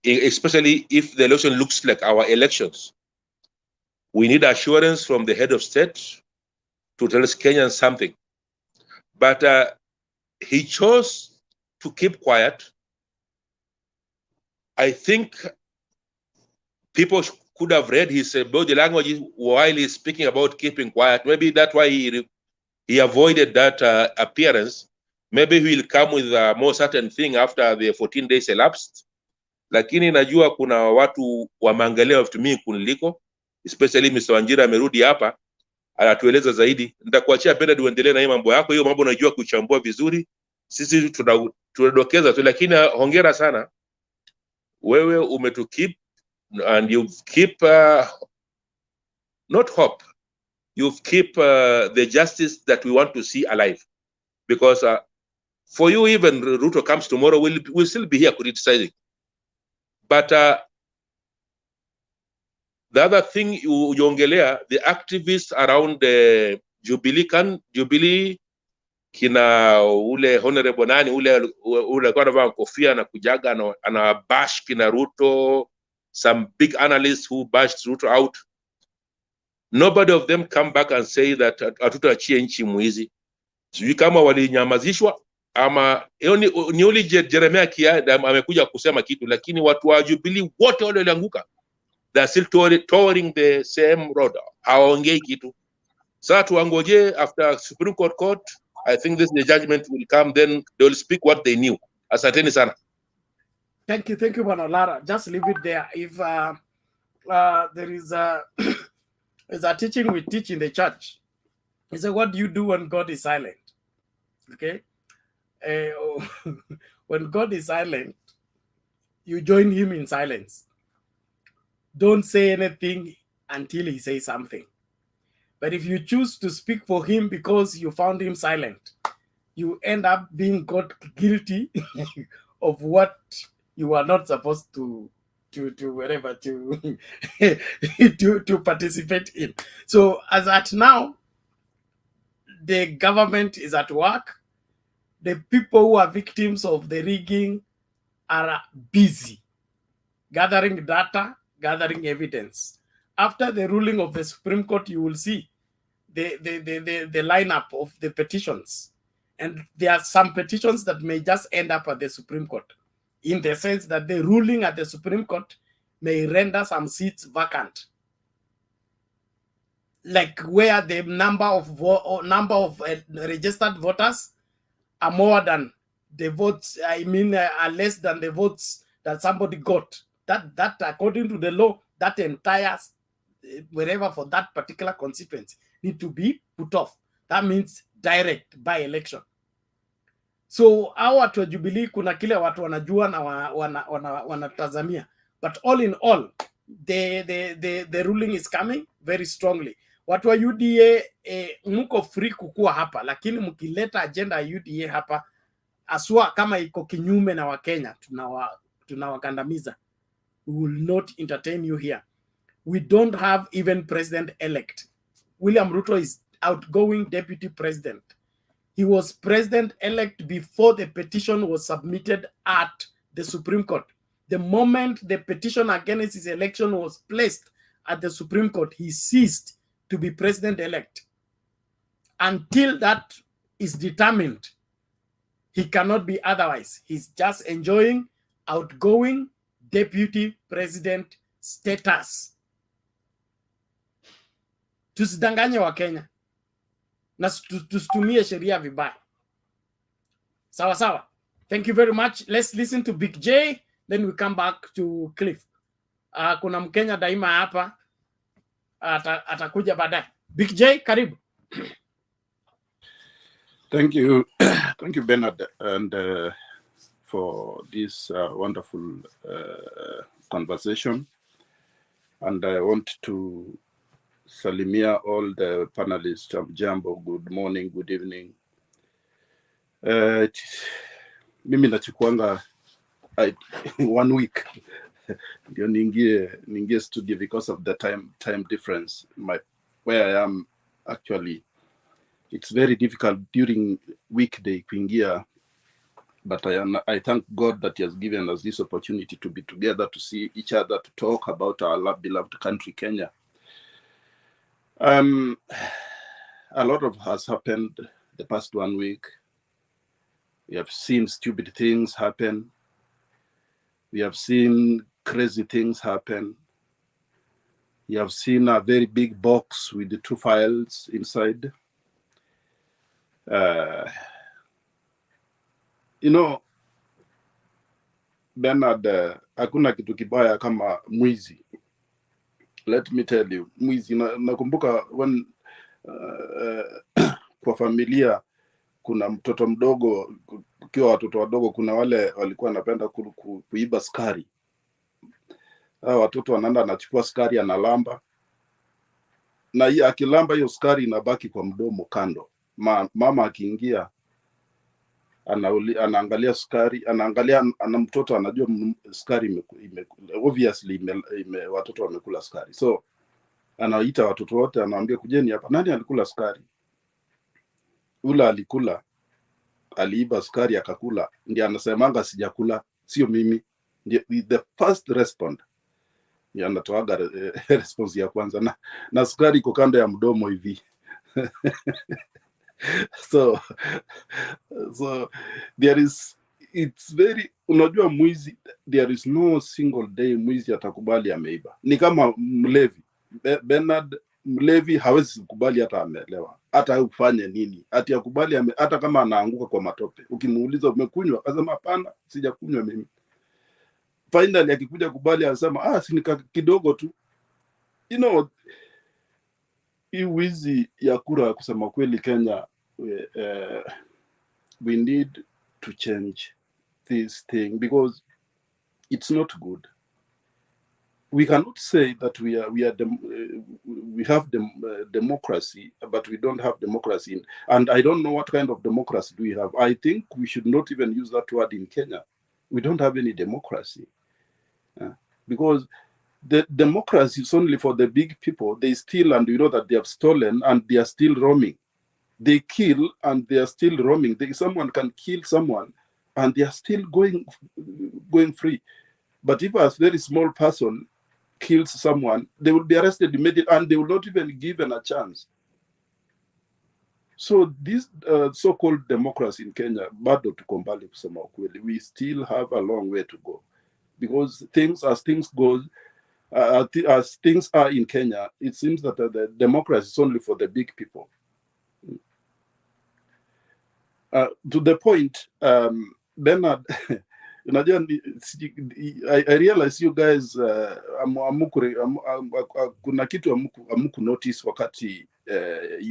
especially if the election looks like our elections, we need assurance from the head of state to tell us Kenyans something. But he chose to keep quiet. I think people could have read his body language while he's speaking about keeping quiet. Maybe that's why he avoided that appearance. Maybe he will come with a more certain thing after the 14 days elapsed. Lakini najua kuna watu wameangalia vitu mingi kuniliko, especially Mr. Wanjira amerudi hapa, anatueleza zaidi. Nitakuachia Bernard uendelee na hii mambo yako. Hiyo mambo unajua kuchambua vizuri. Sisi tunadokeza tu, lakini hongera sana. Wewe umetukip, and you've keep not hope, you've keep the justice that we want to see alive. Because for you, even Ruto comes tomorrow, we'll still be here criticizing. But the other thing you ongelea, the activists around the Jubilee, kina ule honorable nani ule kwa navaa kofia na kujaga ana bash kina Ruto, some big analysts who bashed Ruto out. Nobody of them come back and say that hatutaachie nchi mwizi. Sijui kama walinyamazishwa ama ni uli Jeremia Kiada amekuja kusema kitu, lakini watu wa Jubilee wote wale walianguka. They are still touring the same road. Hawaongei kitu. Sasa tuangoje after Supreme Court. I think the judgment will come, then they will speak what they knew. Asanteni sana. Thank you, Bwana Lara. Just leave it there. If there is a teaching we teach in the church, he said, what do you do when God is silent? Okay? When God is silent, you join him in silence. Don't say anything until he says something. But if you choose to speak for him because you found him silent, you end up being caught guilty of what you are not supposed to participate in. So as at now, the government is at work. The people who are victims of the rigging are busy gathering data, gathering evidence. After the ruling of the Supreme Court, you will see the lineup of the petitions. And there are some petitions that may just end up at the Supreme Court, in the sense that the ruling at the Supreme Court may render some seats vacant. Like where the number of registered voters are more than the votes, are less than the votes that somebody got. That according to the law, that entire wherever for that particular constituency need to be put off. That means direct by election. So hawa watu wa Jubilee kuna kile watu wanajua na wanatazamia. But all in all, the ruling is coming very strongly. Watu wa UDA mko free kukua hapa, lakini mkileta agenda ya UDA hapa, aswa kama iko kinyume na Wakenya, tunawakandamiza. We will not entertain you here. We don't have even president-elect. William Ruto is outgoing deputy president. He was president-elect before the petition was submitted at the Supreme Court. The moment the petition against his election was placed at the Supreme Court, he ceased to be president-elect. Until that is determined, he cannot be otherwise. He's just enjoying outgoing deputy president status. Tusidanganye wa Kenya na tusitumie sheria vibaya. Sawa sawa. Thank you very much. Let's listen to Big J, then we come back to Cliff. Kuna Mkenya daima hapa atakuja baadaye. Big J, karibu. Thank you. Thank you, Bernard, and for this wonderful conversation. And I want to salimia all the panelists of Jambo. Good morning, good evening. Mimi nachukuanga 1 week ndio niingie studio because of the time difference. Where I am actually, it's very difficult during weekday kuingia, but I thank God that He has given us this opportunity to be together, to see each other, to talk about our beloved country, Kenya. A lot has happened the past 1 week. We have seen stupid things happen. We have seen crazy things happen. We have seen a very big box with the 2 files inside. You know, Bernard, hakuna kitu kibaya kama mwizi. Let me tell you, mwizi. Nakumbuka when kwa familia kuna mtoto mdogo, ukiwa watoto wadogo, kuna wale walikuwa wanapenda kuiba sukari. Watoto wanaenda anachukua sukari analamba, na akilamba hiyo sukari inabaki kwa mdomo kando. Mama akiingia anaangalia sukari, ana mtoto anajua sukari obviously watoto wamekula sukari. So anaita watoto wote, anawaambia kujeni hapa, nani alikula sukari? Ula alikula, aliiba sukari akakula, ndiye anasemanga sijakula, sio mimi. The first respond anatoaga response ya kwanza, na sukari iko kando ya mdomo hivi. so there is, it's very, unajua mwizi, there is no single day mwizi atakubali ameiba. Ni kama mlevi. Bernard, mlevi hawezi kukubali hata amelewa, hata ufanye nini, ati akubali hata kama anaanguka kwa matope. Ukimuuliza umekunywa, akasema hapana, sijakunywa mimi. Finally akikuja kubali anasema si kidogo tu. You know, hii wizi ya kura, kusema kweli, Kenya, we need to change this thing because it's not good. We cannot say that we have democracy, but we don't have democracy. And I don't know what kind of democracy do we have. I think we should not even use that word in Kenya. We don't have any democracy. Because the democracy is only for the big people. They steal, and you know that they have stolen, and they are still roaming. They kill, and they are still roaming. Someone can kill someone, and they are still going free. But if a very small person kills someone, they will be arrested immediately, and they will not even given a chance. So this so-called democracy in Kenya, bado tukombali kusema ukweli, we still have a long way to go. Because as things are in Kenya, it seems that the democracy is only for the big people. To the point, Bernard, I realize you guys kuna kitu amuku notice wakati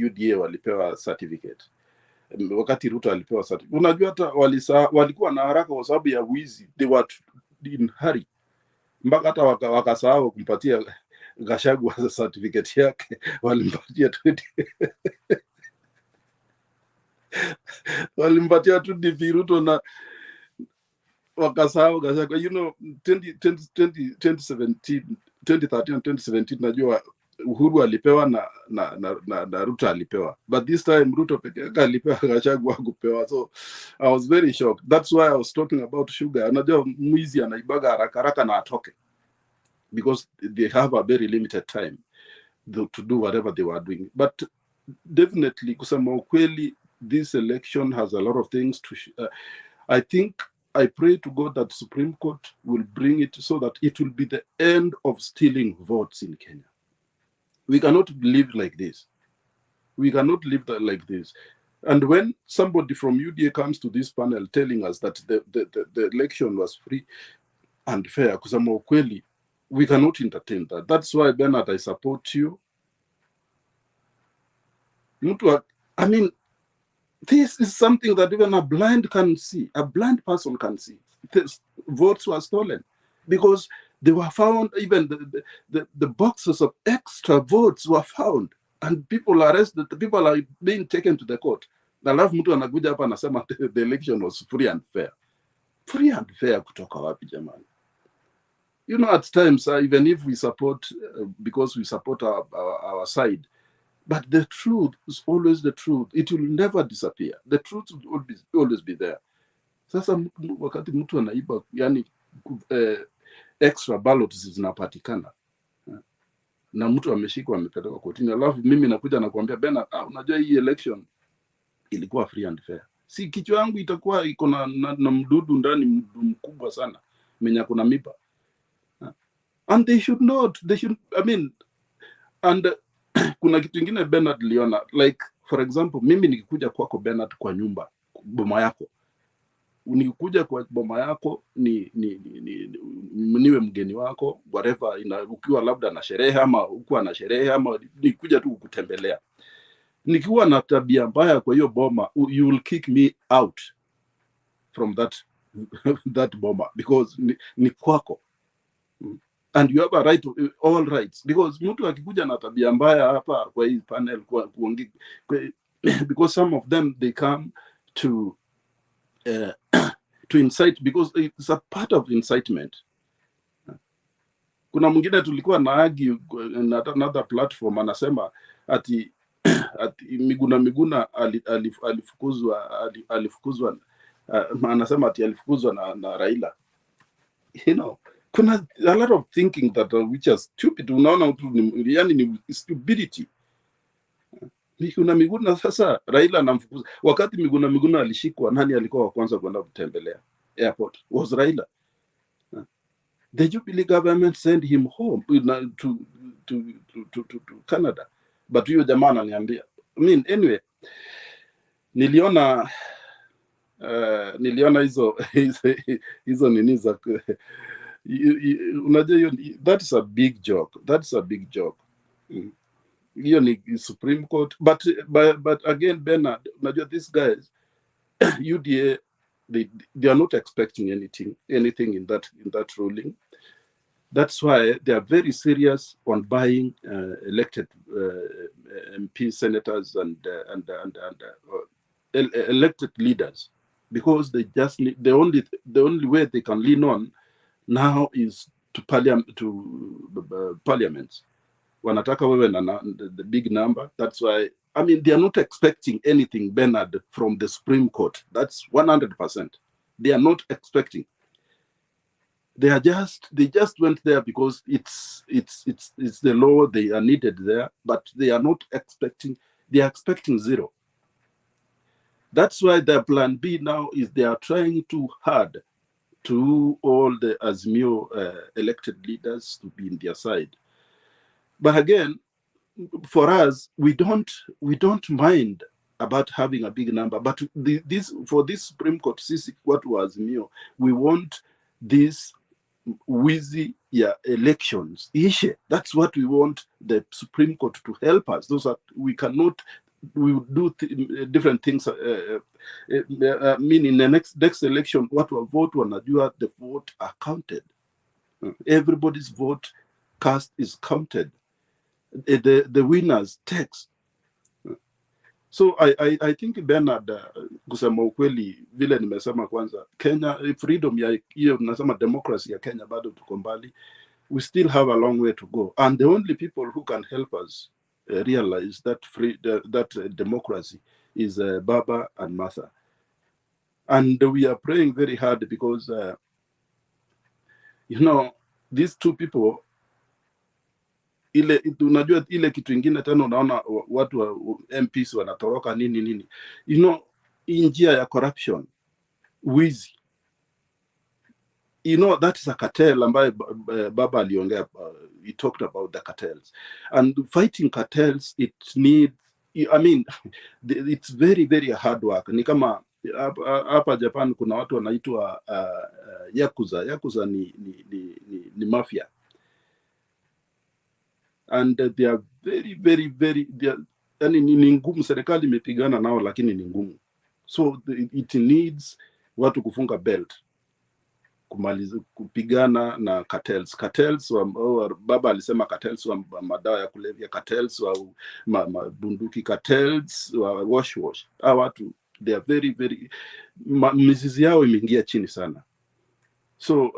UDA walipewa certificate. Wakati Ruto alipewa certificate. Unajua hata walikuwa na haraka kwa sababu ya wizi. They were in hurry. Mpaka hata wakasahau kumpatia Gachagua certificate yake, walimpatia tu DP Ruto na wakasahau Gachagua. You know, 2013 2017 najua Uhuru alipewa na na Ruto alipewa, but this time Ruto peke yake alipewa, Gachagua kupewa. So I was very shocked. That's why I was talking about sugar. Unajua mwizi anaibaga haraka haraka na atoke, because they have a very limited time to do whatever they were doing. But definitely, kusema ukweli, this election has a lot of things to I think, I pray to God that Supreme Court will bring it so that it will be the end of stealing votes in Kenya. We cannot live like this. We cannot live like this. And when somebody from UDA comes to this panel telling us that the election was free and fair, kusema ukweli, we cannot entertain that. That's why, Bernard, I support you. I mean, this is something that even a blind can see. A blind person can see. This, votes were stolen because they were found. Even the boxes of extra votes were found, and people arrested. The people are being taken to the court. Alafu mtu anakuja hapa anasema the election was free and fair. Free and fair kutoka wapi jamani? You know, at times, even if we support, because we support our side, but the truth is always the truth. It will never disappear. The truth will always be there. Sasa wakati mtu anaiba, yani extra ballots zinapatikana, na mtu ameshikwa amepelekwa kotini, alafu mimi nakuja nakwambia Bernard, unajua hii election ilikuwa free and fair. Si kichwa yangu itakuwa iko na mdudu ndani, mdudu mkubwa sana mwenye kuna miba. And they should not. They should, I mean, and kuna kitu ingine Bernard liona, like for example, mimi nikikuja kwako Bernard, kwa nyumba boma yako, nikikuja kwa boma yako niwe mgeni wako whatever, ukiwa labda na sherehe ama ukiwa na sherehe ama nikuja tu kukutembelea, nikiwa na tabia mbaya kwa hiyo boma, you will kick me out from that boma because ni kwako. And you have a right to all rights, because mtu akikuja na tabia mbaya hapa kwa hii panel because some of them they come to incite, because it's a part of incitement. Kuna mwingine tulikuwa na argue na another platform, anasema ati Miguna alifukuzwa anasema ati alifukuzwa na Raila. You know, kuna a lot of thinking that which is stupid. Unaona yani ni stupidity. Miguna sasa Raila anamfukuza. Wakati Miguna alishikwa, nani alikuwa wa kwanza kwenda kutembelea airport? Was Raila. The Jubilee government sent him home to Canada. But huyo jamaa ananiambia, I mean, anyway, niliona hizo nini za unajua, that is a big joke. That's a big joke. Hiyo ni Supreme Court, but again Bernard, unajua these guys UDA, they are not expecting anything in that ruling. That's why they are very serious on buying elected MP senators and elected leaders, because they just need, the only way they can lean on now is to parliaments. Wanataka wewe na the big number. That's why, I mean, they are not expecting anything, Bernard, from the Supreme Court. That's 100%. They are not expecting. They just went there because it's the law. They are needed there, but they are not expecting. They are expecting zero. That's why their plan B now is they are trying too hard to all the Azimio elected leaders to be in their side. But again, for us, we don't mind about having a big number. But for this Supreme Court, what was Azimio, we want this wheezy elections. That's what we want the Supreme Court to help us. Those are, we will do different things. Meaning the next election, what we vote, wanajua the vote are counted. Everybody's vote cast is counted. The winners takes. So I think Bernard, kusema ukweli, vile nimesema kwanza, Kenya, freedom ya hiyo nasema democracy ya Kenya bado tuko mbali. We still have a long way to go, and the only people who can help us realize that democracy is Baba and Martha. And we are praying very hard because, these two people, unajua ile kitu ingine tena unaona watu wa MPs wanatoroka nini. Njia ya corruption, wizi. That is a cartel ambayo Baba aliongea, he talked about the cartels. And fighting cartels, it's very, very hard work. Ni kama hapa Japan kuna watu wanaitwa Yakuza. Yakuza ni mafia. And they are very, very, very, ni ngumu. Serikali imepigana nao lakini ni ngumu. So it needs watu kufunga belt kumaliza kupigana na cartels. Baba alisema cartels wa madawa ya kulevya, cartels wa bunduki, cartels wa wash. Watu, they are very, very, mizizi yao imeingia chini sana. So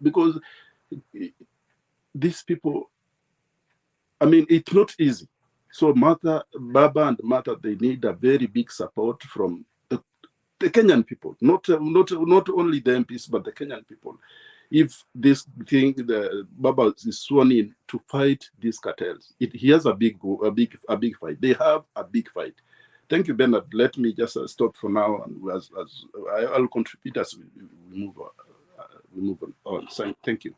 because these people, it's not easy. So Baba and Martha, they need a very big support from the Kenyan people, not only the MPs, but the Kenyan people. If this thing, the Baba is sworn in to fight these cartels, he has a big fight. They have a big fight. Thank you, Bernard. Let me just stop for now, and as I'll contribute as we move on. Thank you.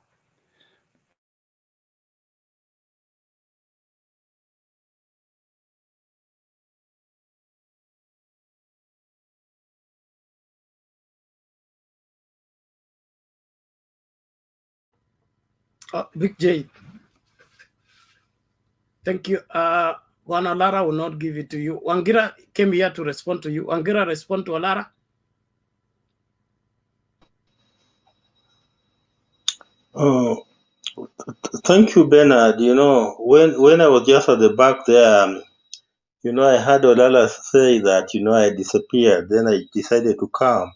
Big J. Thank you. One Alara will not give it to you. Wangira came here to respond to you. Wangira, respond to Alara. Oh, thank you, Bernard. When I was just at the back there, I heard Olala say that, I disappeared. Then I decided to come.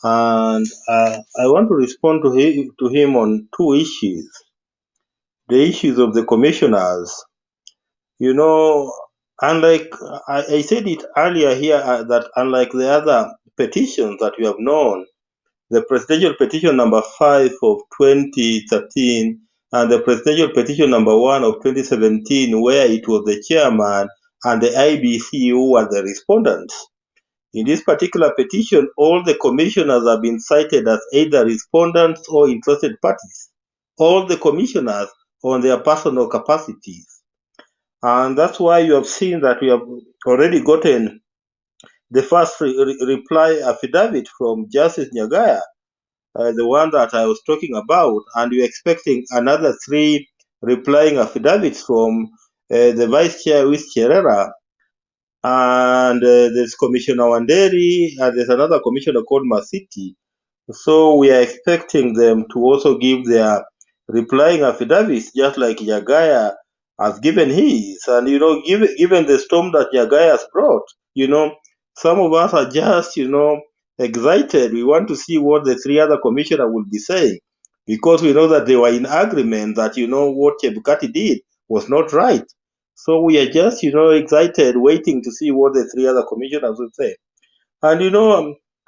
And I want to respond to him on two issues. The issues of the commissioners. Unlike, I said it earlier here, that unlike the other petitions that we have known, the presidential petition number 5 of 2013 and the presidential petition number 1 of 2017, where it was the chairman and the IBC who were the respondents. In this particular petition, all the commissioners have been cited as either respondents or interested parties. All the commissioners on their personal capacities. And that's why you have seen that we have already gotten the first reply affidavit from Justice Nyagaya, the one that I was talking about, and we're expecting another 3 replying affidavits from the Vice Chair, Wiz Cherera, and there's Commissioner Wanderi, and there's another commissioner called Masiti. So we are expecting them to also give their replying affidavits, just like Nyagaya has given his. And, given the storm that Nyagaya has brought, some of us are just, excited. We want to see what the 3 other commissioners will be saying, because we know that they were in agreement that, what Chebukati did was not right. So we are just, excited, waiting to see what the 3 other commissioners will say. And,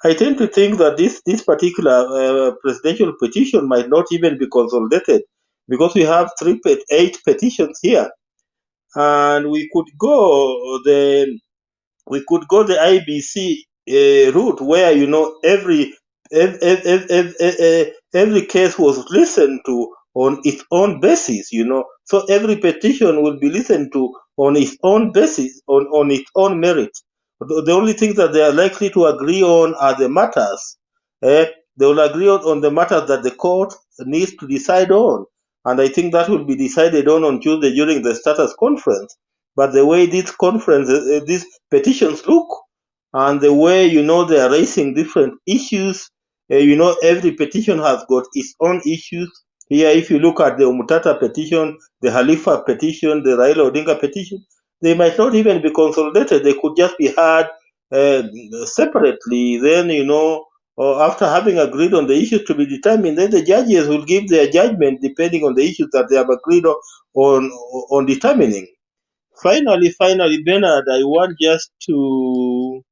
I tend to think that this particular presidential petition might not even be consolidated, because we have 8 petitions here, and we could go the IBC route, where every case was listened to on its own basis. So every petition will be listened to on its own basis, on its own merit. The only things that they are likely to agree on are the matters. They will agree on the matters that the court needs to decide on. And I think that will be decided on Tuesday during the status conference. But the way these petitions look, and the way, they are raising different issues, every petition has got its own issues. Here, if you look at the Umutata petition, the Halifa petition, the Raila Odinga petition, they might not even be consolidated. They could just be heard separately. Then, or after having agreed on the issues to be determined, then the judges will give their judgment depending on the issues that they have agreed on determining. Finally, Bernard, I want just to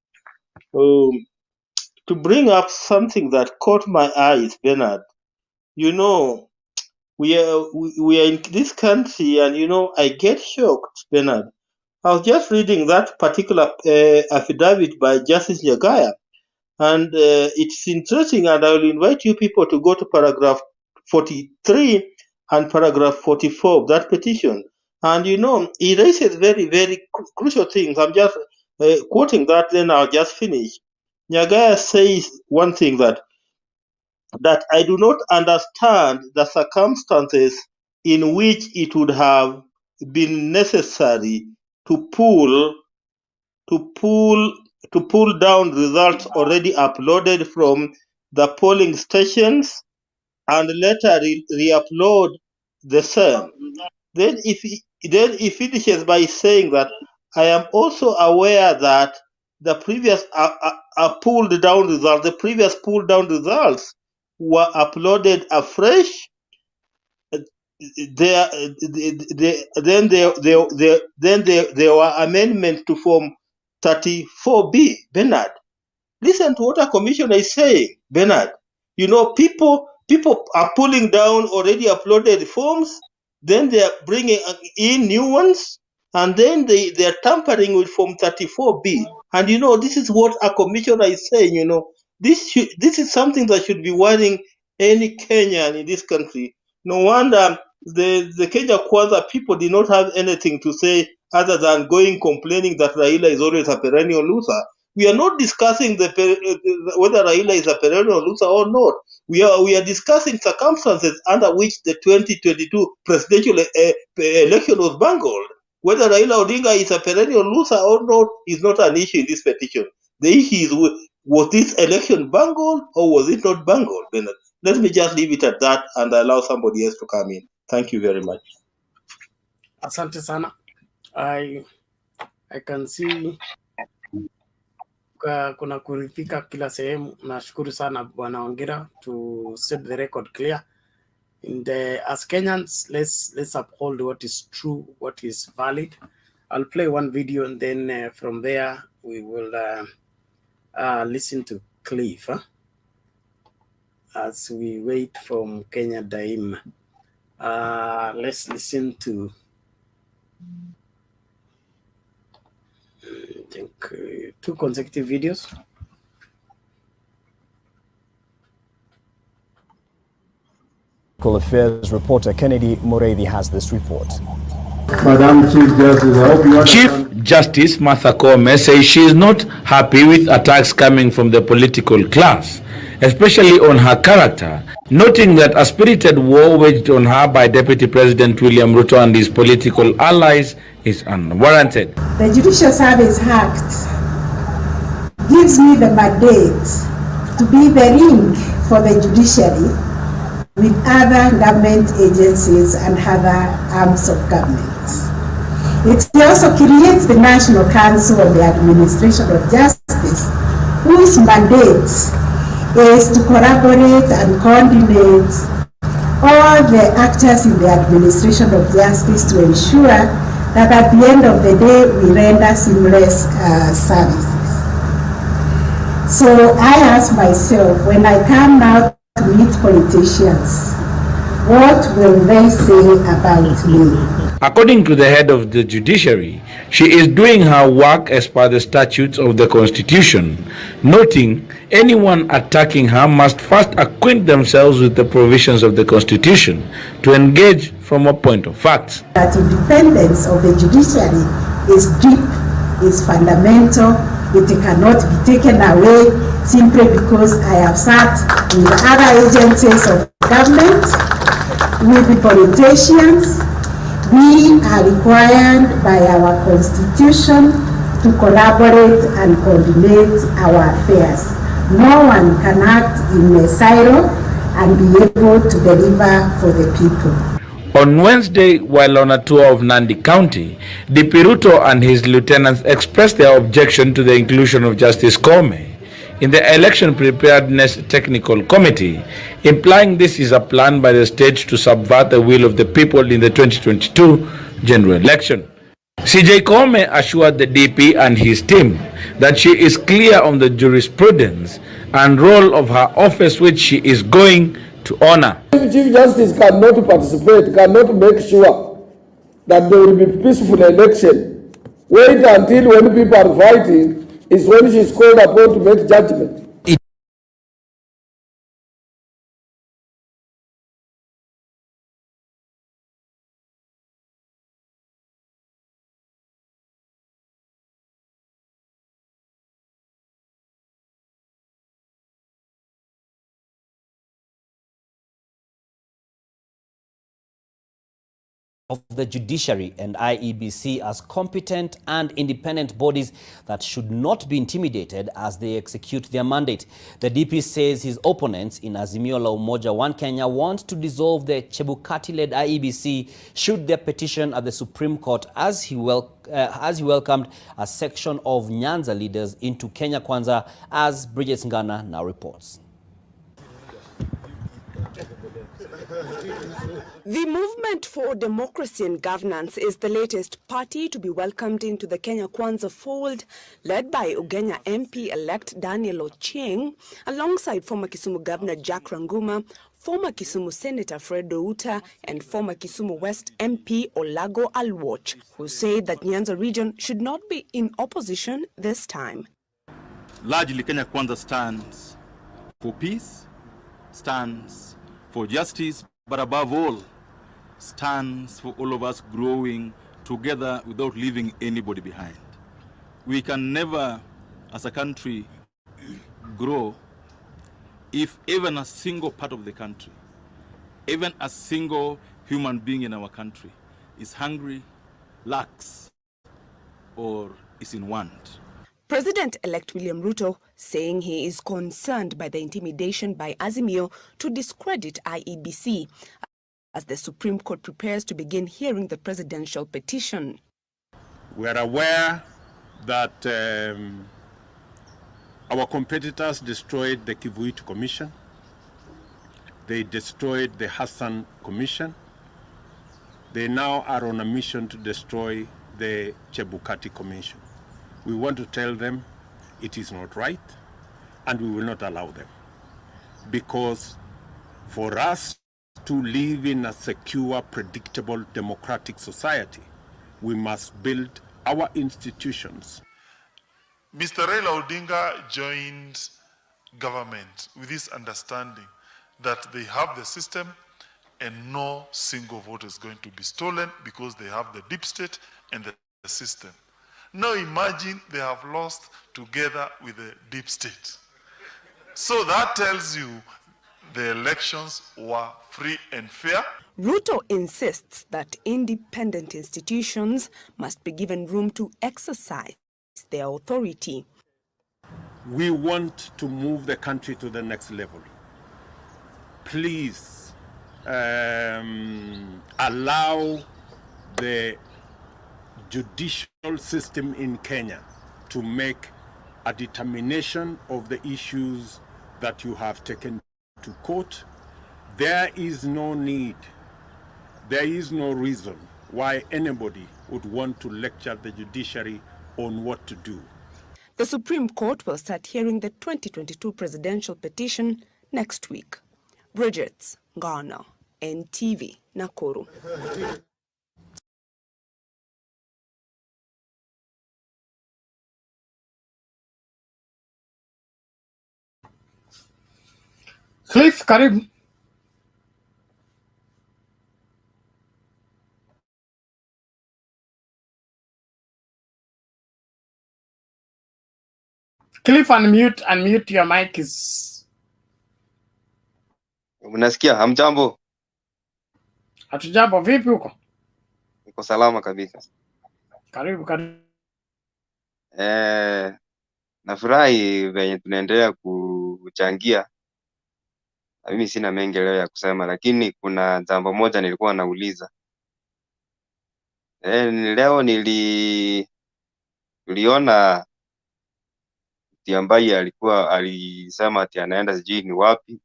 bring up something that caught my eyes, Bernard. You know, we are in this country, and I get shocked, Bernard. I was just reading that particular affidavit by Justice Nyagaya, and it's interesting, and I will invite you people to go to paragraph 43 and paragraph 44 of that petition. And he raises very, very crucial things. I'm just quoting that, then I'll just finish. Nyagaya says one thing, that I do not understand the circumstances in which it would have been necessary to pull down results already uploaded from the polling stations and later re-upload the same. Then he finishes by saying that I am also aware that the previous pulled down results were uploaded afresh. There were amendments to Form 34B. Bernard, listen to what a commissioner is saying, Bernard. People are pulling down already uploaded forms, then they are bringing in new ones, and then they are tampering with Form 34B. And this is what a commissioner is saying. This is something that should be worrying any Kenyan in this country. No wonder the Kenya Kwanza people did not have anything to say other than going complaining that Raila is always a perennial loser. We are not discussing whether Raila is a perennial loser or not. We are discussing circumstances under which the 2022 presidential election was bungled. Whether Raila Odinga is a perennial loser or not is not an issue in this petition. The issue is, was this election bungled or was it not bungled? Let me just leave it at that and allow somebody else to come in. Thank you very much. Asante sana. I can see kuna kuridhika kila sehemu. Nashukuru sana Bwana Ongera to set the record clear. As Kenyans, let's uphold what is true, what is valid. I'll play one video, and then from there we will listen to Cliff as we wait from Kenya Daima. Let's listen to I think 2 consecutive videos. Affairs reporter Kennedy Mureithi has this report. Madam Chief Justice, I hope you understand. Chief Justice Martha Koome says she is not happy with attacks coming from the political class, especially on her character, noting that a spirited war waged on her by Deputy President William Ruto and his political allies is unwarranted. The Judicial Service Act gives me the mandate to be the link for the judiciary with other government agencies and other arms of government. It also creates the National Council on the Administration of Justice, whose mandate is to collaborate and coordinate all the actors in the administration of justice to ensure that at the end of the day we render seamless services. So I ask myself, when I come now to meet politicians, what will they say about me? According to the head of the judiciary, she is doing her work as per the statutes of the Constitution, noting anyone attacking her must first acquaint themselves with the provisions of the Constitution to engage from a point of facts. That independence of the judiciary is deep, is fundamental. It cannot be taken away simply because I have sat with other agencies of government, with the politicians. We are required by our Constitution to collaborate and coordinate our affairs. No one can act in a silo and be able to deliver for the people. On Wednesday, while on a tour of Nandi County, DP Ruto and his lieutenants expressed their objection to the inclusion of Justice Koome in the Election Preparedness Technical Committee, implying this is a plan by the state to subvert the will of the people in the 2022 general election. CJ Koome assured the DP and his team that she is clear on the jurisprudence and role of her office, which she is going to honor. If Chief Justice cannot participate, cannot make sure that there will be peaceful election, wait until when people are fighting is when she is called upon to make judgment. Of the judiciary and IEBC as competent and independent bodies that should not be intimidated as they execute their mandate. The DP says his opponents in Azimio la Umoja One Kenya want to dissolve the Chebukati-led IEBC should their petition at the Supreme Court as he welcomed a section of Nyanza leaders into Kenya Kwanza, as Bridget Ngana now reports. The Movement for Democracy and Governance is the latest party to be welcomed into the Kenya Kwanza fold, led by Ugenya MP-elect Daniel Ochieng, alongside former Kisumu Governor Jack Ranguma, former Kisumu Senator Fred Outa, and former Kisumu West MP Olago Alwoch, who say that Nyanza region should not be in opposition this time. Largely, Kenya Kwanza stands for peace, stands for justice, but above all, stands for all of us growing together without leaving anybody behind. We can never, as a country, grow if even a single part of the country, even a single human being in our country is hungry, lacks, or is in want. President-elect William Ruto saying he is concerned by the intimidation by Azimio to discredit IEBC as the Supreme Court prepares to begin hearing the presidential petition. We are aware that our competitors destroyed the Kivuitu Commission. They destroyed the Hassan Commission. They now are on a mission to destroy the Chebukati Commission. We want to tell them it is not right, and we will not allow them. Because for us to live in a secure, predictable, democratic society, we must build our institutions. Mr. Raila Odinga joined government with this understanding that they have the system and no single vote is going to be stolen because they have the deep state and the system. Now imagine they have lost together with the deep state. So that tells you the elections were free and fair. Ruto insists that independent institutions must be given room to exercise their authority. We want to move the country to the next level. Please allow the judicial system in Kenya to make a determination of the issues that you have taken to court. There is no need, there is no reason why anybody would want to lecture the judiciary on what to do. The Supreme Court will start hearing the 2022 presidential petition next week. Bridget Ngana, NTV, Nakuru. Cliff, karibu. Cliff, unmute your mic is... Unasikia? Hamjambo? Hatujambo, vipi huko? Niko salama kabisa. Karibu. Nafurahi venye tunaendelea kuchangia. Mimi sina mengi leo ya kusema, lakini kuna jambo moja nilikuwa nauliza. Leo niliona ambaye alisema ati anaenda sijui ni wapi,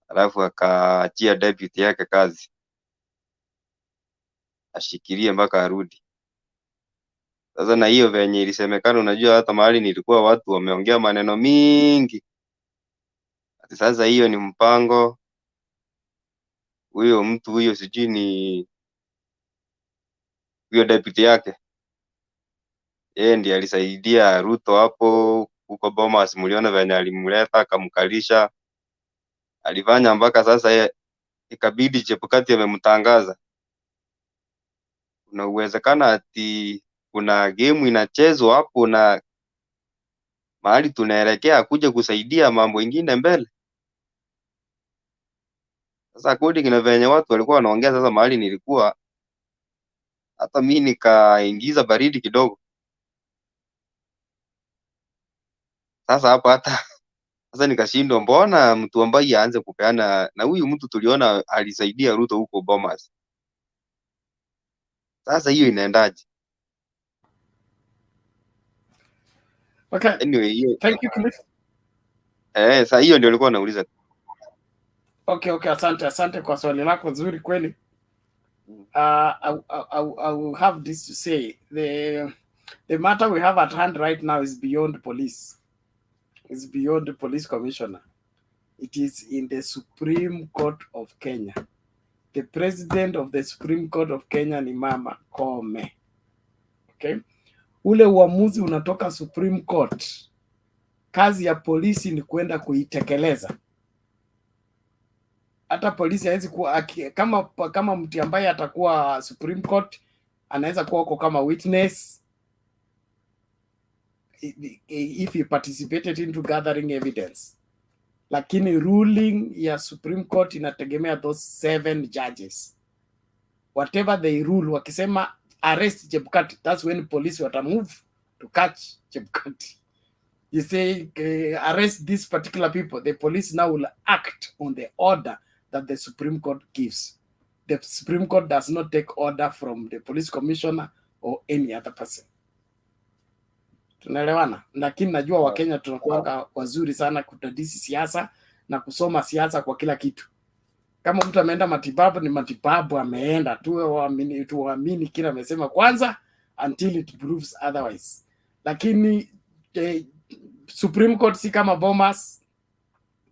alafu akaachia deputy yake kazi ashikilie mpaka arudi. Sasa na hiyo venye ilisemekana, unajua hata mahali nilikuwa watu wameongea maneno mingi. Sasa hiyo ni mpango huyo mtu huyo, sijui ni huyo deputy yake, yeye ndiye alisaidia Ruto hapo huko Bomas. Mliona venye alimleta akamkalisha, alifanya mpaka sasa ikabidi Chebukati amemtangaza. Kuna uwezekano ati kuna game inachezwa hapo na mahali tunaelekea kuja kusaidia mambo ingine mbele. Sasa according na venye watu walikuwa wanaongea, sasa mahali nilikuwa hata mimi nikaingiza baridi kidogo. Sasa hapa hata sasa nikashindwa, mbona mtu ambaye aanze kupeana, na huyu mtu tuliona alisaidia Ruto huko Bomas. Sasa hiyo inaendaje? Okay. Anyway, hiyo Thank you, Cliff. sasa hiyo ndio nilikuwa nauliza. Okay, asante kwa swali lako nzuri kweli. I will have this to say. The matter we have at hand right now is beyond police. It's beyond the police commissioner. It is in the Supreme Court of Kenya. The president of the Supreme Court of Kenya ni Mama Koome. Okay? Ule uamuzi unatoka Supreme Court. Kazi ya polisi ni kwenda kuitekeleza. Hata polisi hawezi kuwa kama mtu ambaye atakuwa Supreme Court anaweza kuwa huko kama witness if he participated into gathering evidence, lakini ruling ya Supreme Court inategemea those 7 judges. Whatever they rule, wakisema arrest Chebukati, that's when police wata move to catch Chebukati. You say arrest these particular people, the police now will act on the order that the Supreme Court gives. The Supreme Court does not take order from the police commissioner or any other person. Tunaelewana? Lakini najua Wakenya tunakuanga wazuri sana kudadisi siasa na kusoma siasa kwa kila kitu. Kama mtu ameenda matibabu ni matibabu ameenda, tuamini kila amesema kwanza until it proves otherwise. Lakini Supreme Court si kama Bomas,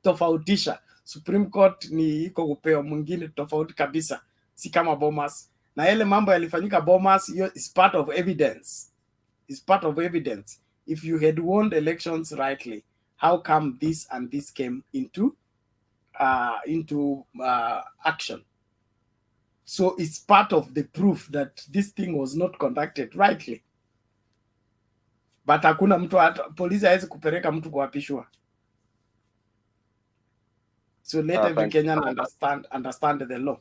tofautisha. Supreme Court ni iko upeo mwingine tofauti kabisa, si kama Bomas. Na yale mambo yalifanyika Bomas, is part of evidence. Is part of evidence. If you had won the elections rightly, how come this and this came into action? So it's part of the proof that this thing was not conducted rightly. But hakuna mtu, polisi hawezi kupeleka mtu kuapishwa. So let every Kenyan understand the law.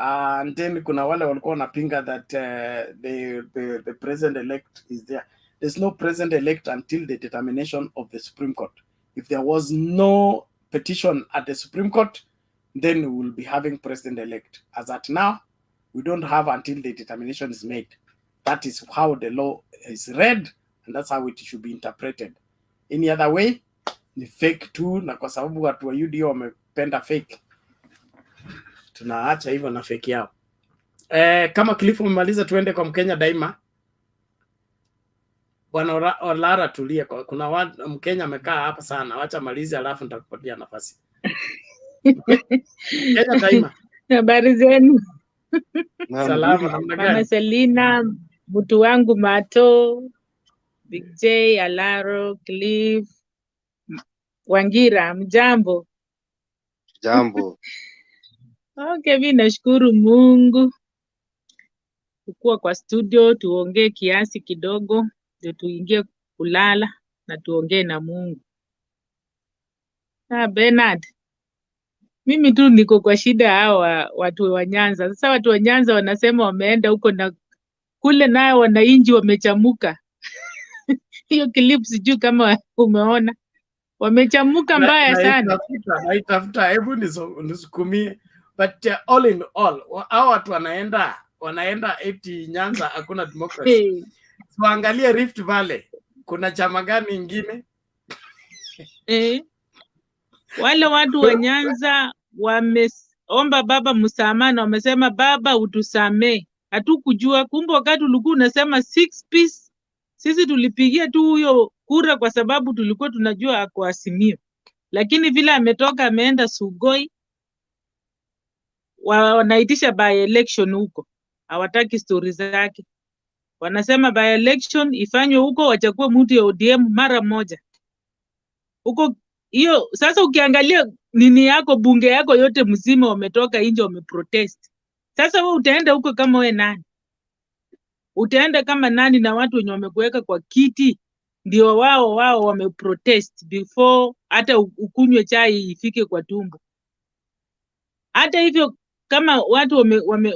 And then kuna wale walikuwa wanapinga that the president-elect is there. There's no president-elect until the determination of the Supreme Court. If there was no petition at the Supreme Court, then we will be having president-elect. As at now, we don't have until the determination is made. That is how the law is read, and that's how it should be interpreted. Any other way, ni fake tu, na kwa sababu watu wa UDO wamependa fake, tunaacha hivyo na fake yao. Kama Cliff umemaliza, tuende kwa Mkenya Daima. Bwana Olara, tulia. Kuna Mkenya amekaa hapa sana, wacha malizi alafu nitakupatia nafasi. Mkenya Daima. Habari zenu? Salama, namna gani? Mama Selina, mtu wangu Mato, Big J, Alaro, Cliff, Wangira, mjambo? Jambo. Okay, mimi nashukuru Mungu kukua kwa studio, tuongee kiasi kidogo ndio tuingie kulala na tuongee na Mungu. Bernard, mimi tu niko kwa shida hawa watu wa Nyanza. Sasa watu wa Nyanza wanasema wameenda huko na kule, nayo wananchi wamechamuka. Hiyo clip sijui kama umeona, wamechamuka mbaya sana. Naitafuta, hebu nisukumie. But all in all, hao watu wanaenda eti Nyanza hakuna democracy. So angalia Rift Valley, kuna chama gani ingine? Wale watu wa Nyanza wameomba baba msamaha, wamesema baba utusamee. Hatukujua, kumbe wakati ulikuwa unasema 6 piece Sisi tulipigia tu huyo kura kwa sababu tulikuwa tunajua ako Azimio, lakini vile ametoka ameenda Sugoi, wanaitisha by election huko, hawataki stories zake. Wanasema by election ifanywe huko, wachague mtu ya ODM mara moja huko. Hiyo sasa ukiangalia nini yako, bunge yako yote mzima wametoka nje wameprotest. Sasa wewe utaenda huko kama we nani? Utaenda kama nani na watu wenye wamekuweka kwa kiti ndio wao wameprotest before hata ukunywe chai ifike kwa tumbo. Hata hivyo kama watu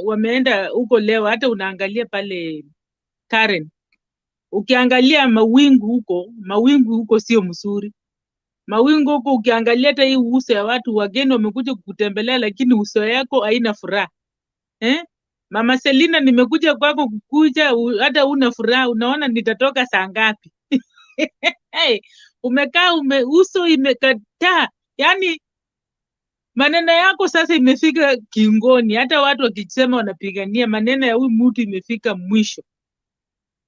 wameenda huko leo, hata unaangalia pale Karen, ukiangalia mawingu huko sio mzuri. Mawingu huko ukiangalia hata hii uso ya watu wageni wamekuja kukutembelea, lakini uso yako haina furaha. Mama Selina, nimekuja kwako kukuja, hata una furaha, unaona nitatoka saa ngapi? Hey, umekaa uso imekataa. Yani maneno yako sasa imefika kingoni, hata watu wakisema wanapigania maneno ya huyu mtu imefika mwisho.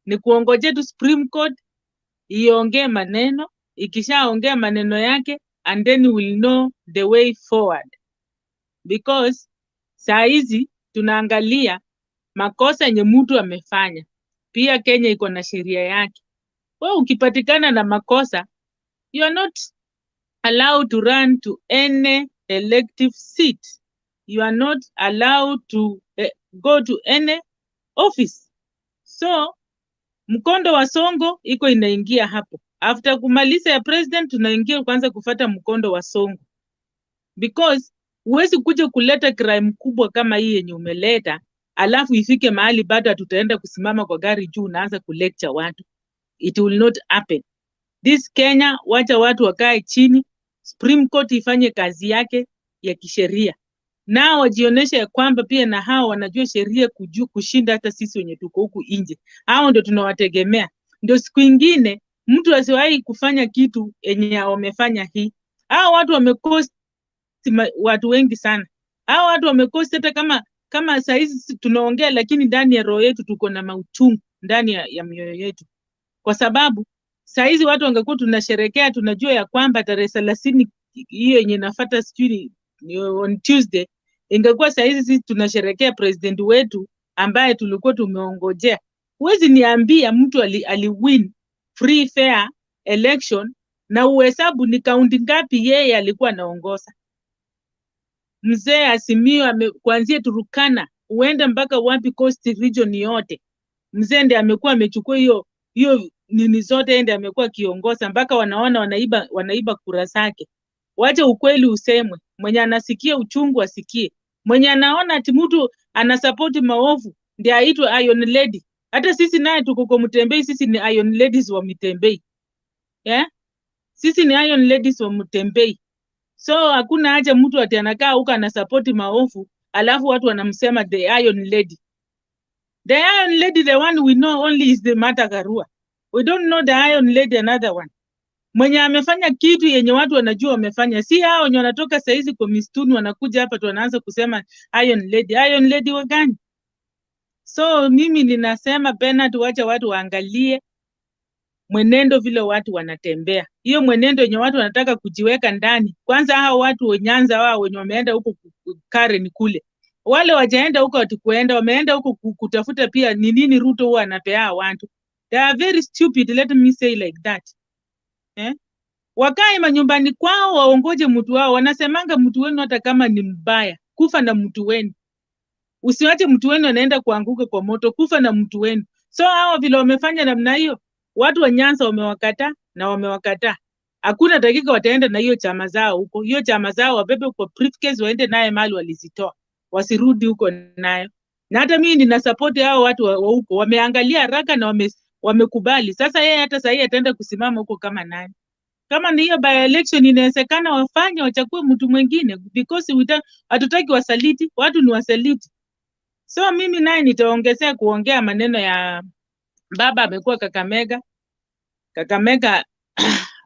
Ni kuongoje tu Supreme Court iongee maneno, ikishaongea maneno yake and then we'll know the way forward, because saa hizi tunaangalia makosa yenye mtu amefanya. Pia Kenya iko na sheria yake. Wewe ukipatikana na makosa, you are not allowed to run to any elective seat. You are not allowed to go to any office. So mkondo wa Songo iko inaingia hapo. After kumaliza ya president tunaingia kwanza kufata mkondo wa Songo, because huwezi kuja kuleta crime kubwa kama hii yenye umeleta alafu ifike mahali bado tutaenda kusimama kwa gari juu unaanza kulecture watu. It will not happen. This Kenya, wacha watu wakae chini, Supreme Court ifanye kazi yake ya kisheria. Nao wajionyesha ya kwamba pia na hao wanajua sheria kushinda hata sisi wenye tuko huku nje. Hao ndio tunawategemea. Ndio siku ingine mtu asiwahi kufanya kitu yenye wamefanya hii. Hao watu wamekosti watu wengi sana. Hao watu wamekosti hata kama saa hizi tunaongea, lakini ndani ya roho yetu tuko na mauchungu ndani ya mioyo yetu. Kwa sababu saa hizi watu wangekuwa tunasherekea, tunajua ya kwamba tarehe 30 hiyo yenye nafuata sijui on Tuesday, ingekuwa saa hizi sisi tunasherekea president wetu ambaye tulikuwa tumeongojea. Huwezi niambia mtu aliwin free fair election na uhesabu ni kaunti ngapi yeye alikuwa anaongoza. Mzee Azimio kuanzia Turukana uende mpaka wapi Coast region yote, mzee ndiye amekuwa amechukua hiyo nini zote, ndiye amekuwa kiongoza mpaka wanaona wanaiba kura zake. Wacha ukweli usemwe, mwenye anasikia uchungu asikie. Mwenye anaona ati mtu anasupport maovu ndiye aitwa Iron Lady. Hata sisi naye tuko kwa Mtembei, sisi ni Iron Ladies wa Mtembei. Sisi ni Iron Ladies wa Mtembei. So hakuna haja mtu ati anakaa huko anasupport maovu alafu watu wanamsema the Iron Lady. The Iron Lady, the one we know only is the Martha Karua. We don't know the Iron Lady another one. Mwenye amefanya kitu yenye watu wanajua wamefanya. Si hao wenye wanatoka saizi kwa mistuni wanakuja hapa tu wanaanza kusema Iron Lady. Iron Lady wa gani? So mimi ninasema pena tuache watu waangalie mwenendo vile watu wanatembea. Hiyo mwenendo yenye watu wanataka kujiweka ndani. Kwanza hao watu wa Nyanza wao wenye wameenda huko Karen kule. Wale wajaenda huko watikuenda, wameenda huko kutafuta pia ni nini Ruto huwa anapea watu. They are very stupid, let me say like that. Wakae manyumbani kwao waongoje mtu wao. Wanasemanga mtu wenu hata kama ni mbaya, kufa na mtu wenu. Usiwache mtu wenu anaenda kuanguka kwa moto, kufa na mtu wenu. So hao vile wamefanya namna hiyo, watu wa Nyanza wamewakataa. Hakuna dakika wataenda na hiyo chama zao huko. Hiyo chama zao wabebe kwa briefcase waende naye mali walizitoa. Wasirudi huko nayo. Na hata mimi nina support hao watu wa huko. Wameangalia haraka na wamekubali. Sasa yeye hata sasa ataenda kusimama huko kama nani? Kama ni hiyo by election inawezekana wafanye wachague mtu mwingine, because hatutaki wasaliti, watu ni wasaliti. So mimi naye nitaongezea kuongea maneno ya baba amekuwa Kakamega. Kakamega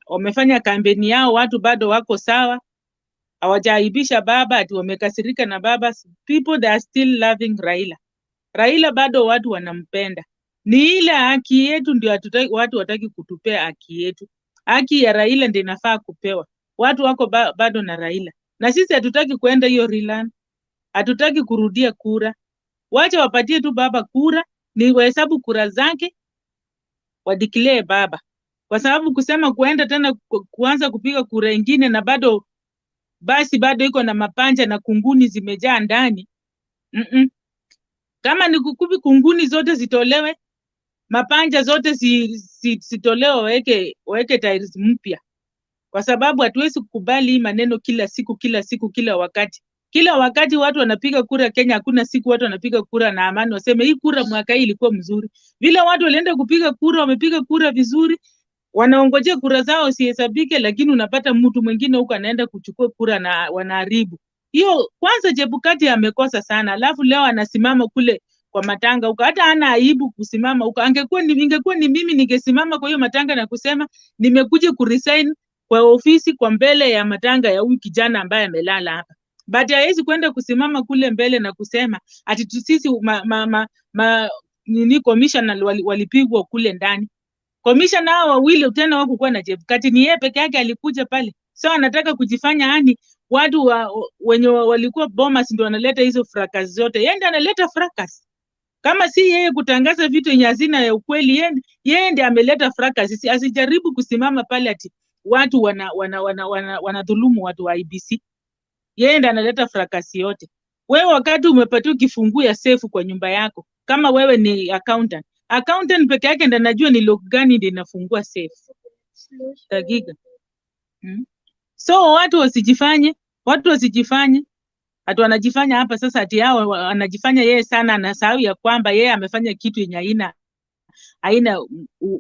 wamefanya kampeni yao, watu bado wako sawa. Hawajaibisha baba ati wamekasirika na baba. People they are still loving Raila. Raila bado watu wanampenda. Ni ile haki yetu ndio watu wataki kutupea haki yetu. Haki ya Raila ndio inafaa kupewa. Watu wako bado na Raila. Na sisi hatutaki kuenda hiyo Rilan. Hatutaki kurudia kura. Wacha wapatie tu baba kura, ni wahesabu kura zake, wadeclare baba. Kwa sababu kusema kuenda tena kuanza kupiga kura ingine na bado basi bado iko na mapanja na kunguni zimejaa ndani. Kama ni kukubi kunguni zote zitolewe, mapanja zote zitolewe, waweke tiles mpya. Kwa sababu hatuwezi kukubali hii maneno kila siku kila wakati. Kila wakati watu wanapiga kura Kenya, hakuna siku watu wanapiga kura na amani waseme hii kura mwaka hii ilikuwa mzuri. Vile watu walienda kupiga kura, wamepiga kura vizuri, wanaongojea kura zao sihesabike, lakini unapata mtu mwingine huko anaenda kuchukua kura na wanaharibu. Hiyo kwanza Chebukati amekosa sana. Alafu leo anasimama kule kwa matanga huko, hata hana aibu kusimama huko. Ingekuwa ni mimi ningesimama kwa hiyo matanga na kusema nimekuja kuresign kwa ofisi kwa mbele ya matanga ya huyu kijana ambaye amelala hapa. But hawezi kwenda kusimama kule mbele na kusema ati sisi nini commissioner walipigwa kule ndani. Commissioner hao wawili tena wako kwa na Chebukati, ni yeye peke yake alikuja pale. So anataka kujifanya yani watu wenye walikuwa Bomas ndio wanaleta hizo fracas zote. Yeye ndiye analeta fracas. Kama si yeye kutangaza vitu yenye hazina ya ukweli, yeye ndiye ameleta fracas. Asijaribu kusimama pale ati watu wanadhulumu watu wa IBC. Yeye ndiye analeta fracas yote. Wewe wakati umepatiwa kifungu ya safe kwa nyumba yako, kama wewe ni accountant peke yake ndiye anajua ni lock gani ndiyo inafungua safe. Dakika. So watu wasijifanye ati wanajifanya hapa sasa ati hao anajifanya yeye sana, anasahau ya kwamba yeye amefanya kitu yenye haina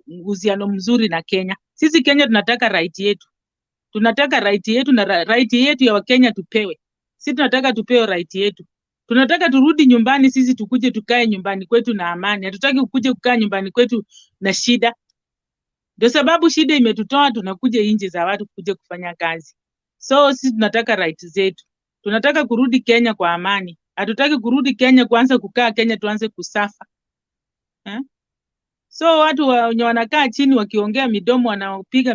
uhusiano mzuri na Kenya. Sisi Kenya tunataka right yetu. Tunataka right yetu na right yetu ya Wakenya tupewe. Sisi tunataka tupewe right yetu. Tunataka turudi nyumbani, sisi tukuje tukae nyumbani kwetu na amani. Hatutaki ukuje kukaa nyumbani kwetu na shida. Ndio sababu shida imetutoa tunakuja nje za watu kuja kufanya kazi. So sisi tunataka right zetu. Tunataka kurudi Kenya kwa amani. Hatutaki kurudi Kenya kuanza kukaa Kenya tuanze kusafa. So watu wenye wanakaa chini wakiongea midomo, wanapiga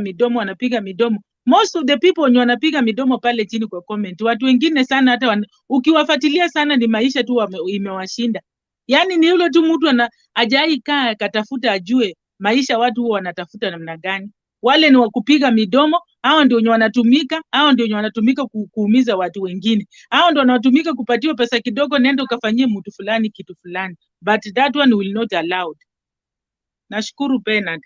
midomo. Most of the people wenye wanapiga midomo pale chini kwa comment, watu wengine sana hata ukiwafuatilia sana ni maisha tu imewashinda. Yaani ni yule tu mtu hajai kaa akatafuta ajue maisha watu huwa wanatafuta namna gani. Wale ni wakupiga midomo, hao ndio wenye wanatumika, hao ndio wenye wanatumika kuumiza watu wengine. Hao ndio wanatumika kupatiwa pesa kidogo, nenda ukafanyie mtu fulani kitu fulani. But that one will not allowed. Nashukuru Bernard.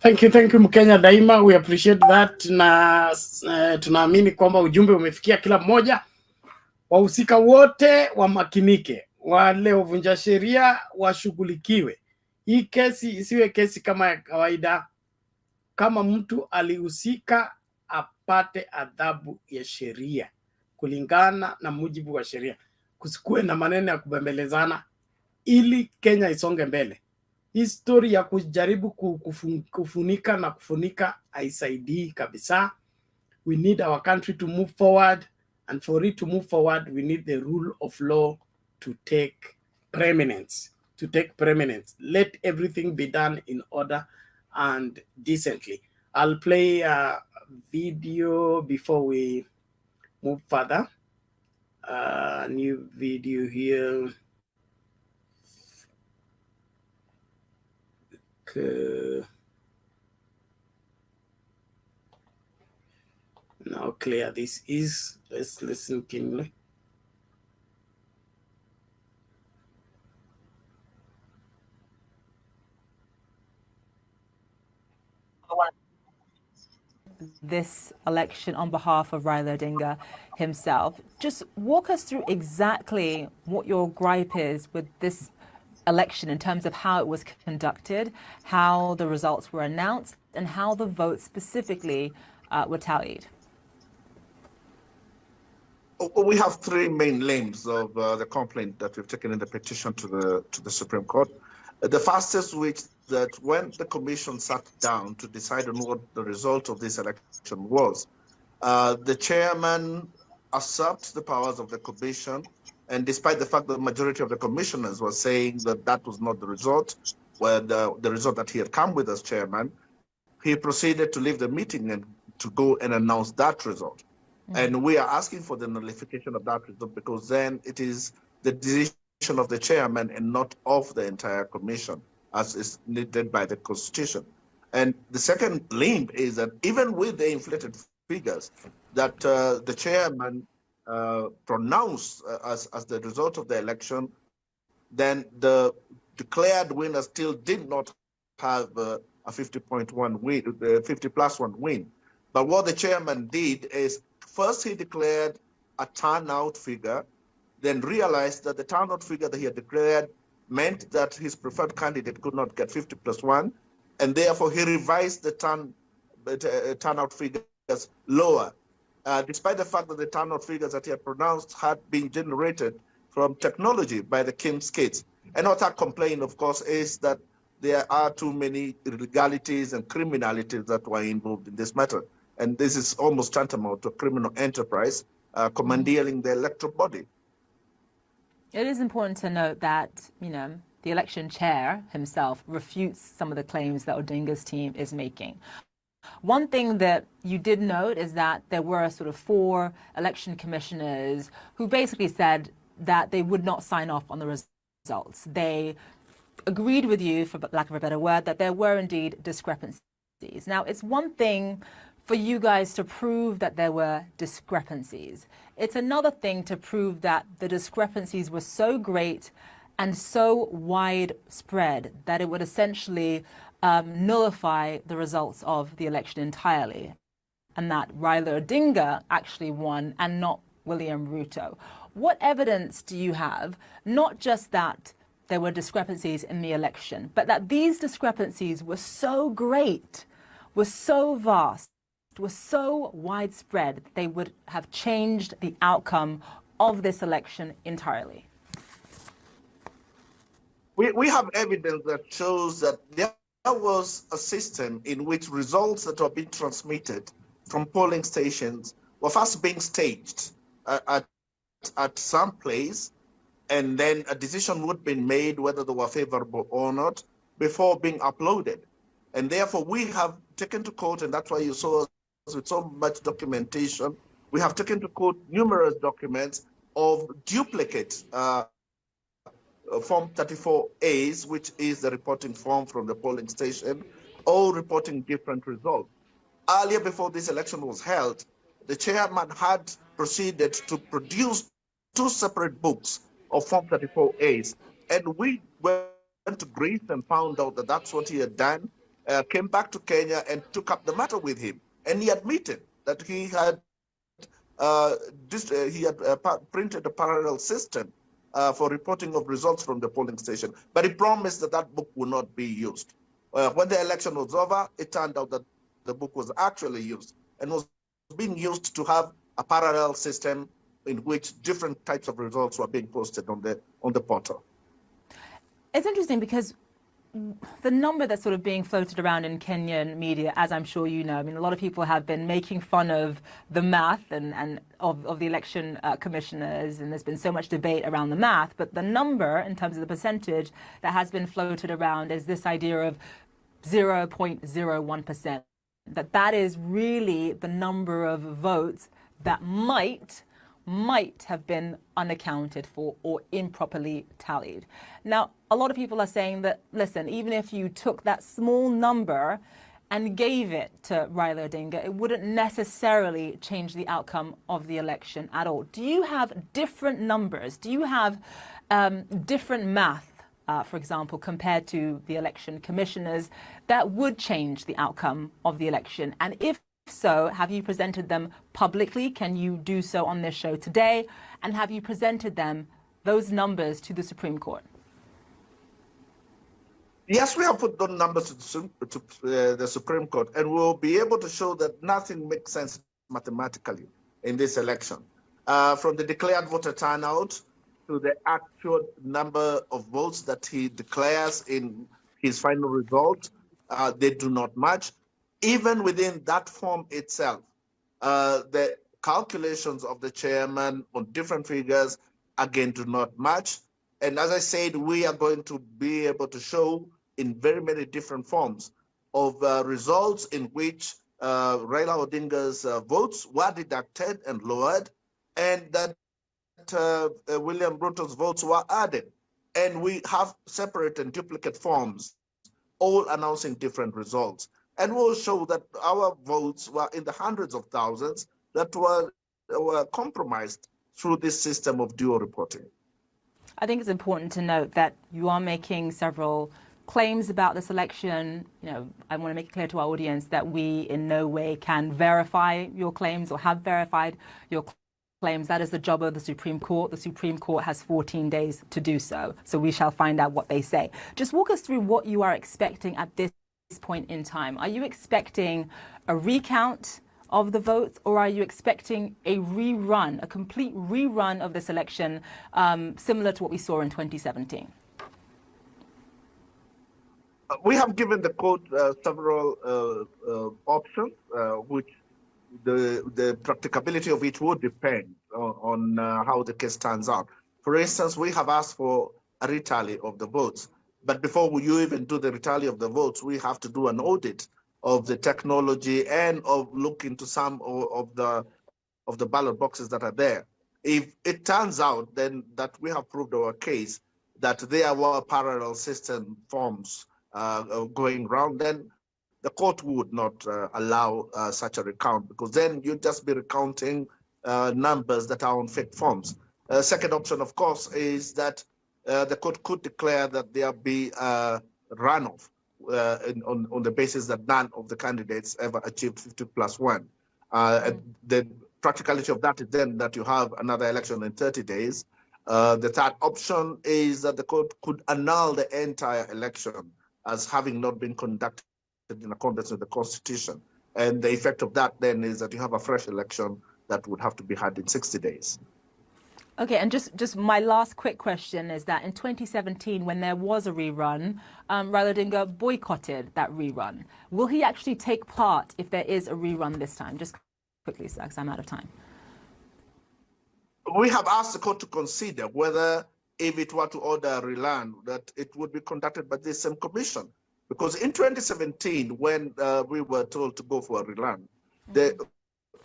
Thank you Mkenya daima, we appreciate that, na tunaamini kwamba ujumbe umefikia kila mmoja. Wahusika wote wamakinike, wale wavunja sheria washughulikiwe. Hii kesi isiwe kesi kama ya kawaida. Kama mtu alihusika apate adhabu ya sheria kulingana na mujibu wa sheria. Kusikue na maneno ya kubembelezana ili Kenya isonge mbele. History ya kujaribu kufunika na kufunika haisaidii kabisa. We need our country to move forward, and for it to move forward we need the rule of law to take preeminence. Let everything be done in order and decently. I'll play a video before we move further. New video here. Okay. Now clear this is. Let's listen keenly. This election on behalf of Raila Odinga himself. Just walk us through exactly what your gripe is with this election in terms of how it was conducted, how the results were announced, and how the votes specifically were tallied. We have three main limbs of the complaint that we've taken in the petition to the Supreme Court. The first is which that when the commission sat down to decide on what the result of this election was, the chairman usurped the powers of the commission. And despite the fact that the majority of the commissioners were saying that that was not the result, where the result that he had come with as chairman, he proceeded to leave the meeting and to go and announce that result. And we are asking for the nullification of that result, because then it is the decision of the chairman and not of the entire commission, as is needed by the constitution. And the second limb is that even with the inflated figures that the chairman pronounced as the result of the election, then the declared winner still did not have a 50.1 win, 50+1 win. But what the chairman did is, first he declared a turnout figure, then realized that the turnout figure that he had declared meant that his preferred candidate could not get 50+1, and therefore he revised the turnout figures lower, despite the fact that the turnout figures that he had pronounced had been generated from technology by the Kim's kids. And what I complain, of course, is that there are too many illegalities and criminalities that were involved in this matter. And this is almost tantamount to a criminal enterprise commandeering the electoral body. It is important to note that, you know, the election chair himself refutes some of the claims that Odinga's team is making. One thing that you did note is that there were sort of 4 election commissioners who basically said that they would not sign off on the results. They agreed with you, for lack of a better word, that there were indeed discrepancies. Now, it's one thing for you guys to prove that there were discrepancies. It's another thing to prove that the discrepancies were so great and so widespread that it would essentially nullify the results of the election entirely, and that Raila Odinga actually won and not William Ruto. What evidence do you have, not just that there were discrepancies in the election, but that these discrepancies were so great, were so vast, were so widespread, that they would have changed the outcome of this election entirely? We have evidence that shows that there was a system in which results that were being transmitted from polling stations were first being staged at some place, and then a decision would be made whether they were favorable or not before being uploaded. And therefore, we have taken to court, and that's why you saw us with so much documentation. We have taken to court numerous documents of duplicate Form 34As, which is the reporting form from the polling station, all reporting different results. Earlier, before this election was held, the chairman had proceeded to produce 2 separate books of Form 34As, and we went to Greece and found out that that's what he had done, came back to Kenya and took up the matter with him, and he admitted that he had printed a parallel system for reporting of results from the polling station, but he promised that that book would not be used. When the election was over, it turned out that the book was actually used and was being used to have a parallel system in which different types of results were being posted on the portal. It's interesting because the number that's sort of being floated around in Kenyan media, as I'm sure you know, I mean, a lot of people have been making fun of the math and of the election commissioners, and there's been so much debate around the math, but the number in terms of the percentage that has been floated around is this idea of 0.01%, that is really the number of votes that might have been unaccounted for or improperly tallied. Now, a lot of people are saying that, listen, even if you took that small number and gave it to Raila Odinga, it wouldn't necessarily change the outcome of the election at all. Do you have different numbers? Do you have different math, for example, compared to the election commissioners that would change the outcome of the election? And if so, have you presented them publicly? Can you do so on this show today? And have you presented them, those numbers, to the Supreme Court? Yes, we have put those numbers to the Supreme Court, and we'll be able to show that nothing makes sense mathematically in this election. From the declared voter turnout to the actual number of votes that he declares in his final result, they do not match. Even within that form itself, the calculations of the chairman on different figures, again, do not match. And as I said, we are going to be able to show in very many different forms of results in which Raila Odinga's votes were deducted and lowered, and that William Ruto's votes were added. And we have separate and duplicate forms, all announcing different results. And we'll show that our votes were in the hundreds of thousands that were compromised through this system of dual reporting. I think it's important to note that you are making several claims about this election. You know, I want to make it clear to our audience that we in no way can verify your claims or have verified your claims. That is the job of the Supreme Court. The Supreme Court has 14 days to do so. So we shall find out what they say. Just walk us through what you are expecting at this point in time. Are you expecting a recount of the votes, or are you expecting a rerun, a complete rerun of this election, similar to what we saw in 2017? We have given the court several options, which the practicability of which would depend on how the case turns out. For instance, we have asked for a retally of the votes. But before you even do the retally of the votes, we have to do an audit of the technology and of look into some of the ballot boxes that are there. If it turns out then that we have proved our case, that there were parallel system forms going around, then the court would not allow such a recount, because then you'd just be recounting numbers that are on fake forms. Second option, of course, is that the court could declare that there be a runoff on the basis that none of the candidates ever achieved 50+1. The practicality of that is then that you have another election in 30 days. The third option is that the court could annul the entire election as having not been conducted in accordance with the Constitution. And the effect of that then is that you have a fresh election that would have to be had in 60 days. Okay, and just my last quick question is that in 2017, when there was a rerun, Raila Odinga boycotted that rerun. Will he actually take part if there is a rerun this time? Just quickly, sir, because I'm out of time. We have asked the court to consider whether, if it were to order a rerun, that it would be conducted by the same commission. Because in 2017, when we were told to go for a rerun, the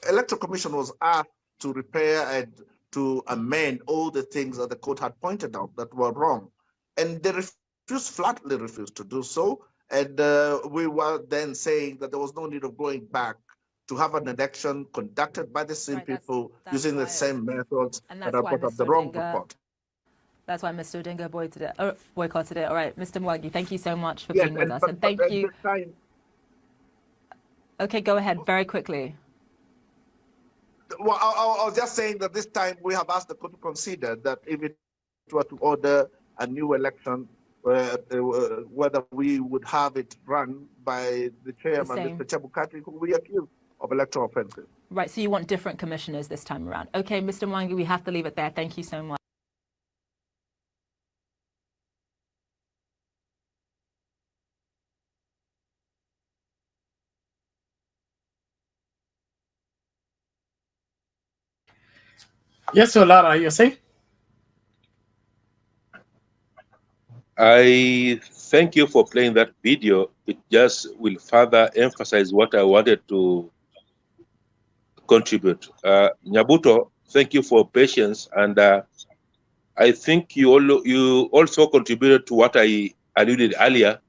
Electoral Commission was asked to repair and to amend all the things that the court had pointed out that were wrong. And they flatly refused to do so. And we were then saying that there was no need of going back to have an election conducted by the same people using the same methods that have put up the wrong report. That's why Mr. Odinga boycotted it. All right, Mr. Mwangi, thank you so much for being with us. And thank you. Okay, go ahead very quickly. Well, I was just saying that this time we have asked the court to consider that if it were to order a new election, whether we would have it run by the chairman, Mr. Chebukati, who we accuse of electoral offences. Right, so you want different commissioners this time around. Okay, Mr. Mwangi, we have to leave it there. Thank you so much. Yes, Olara, you're saying? I thank you for playing that video. It just will further emphasize what I wanted to contribute. Nyabuto, thank you for patience, and I think you also contributed to what I alluded earlier,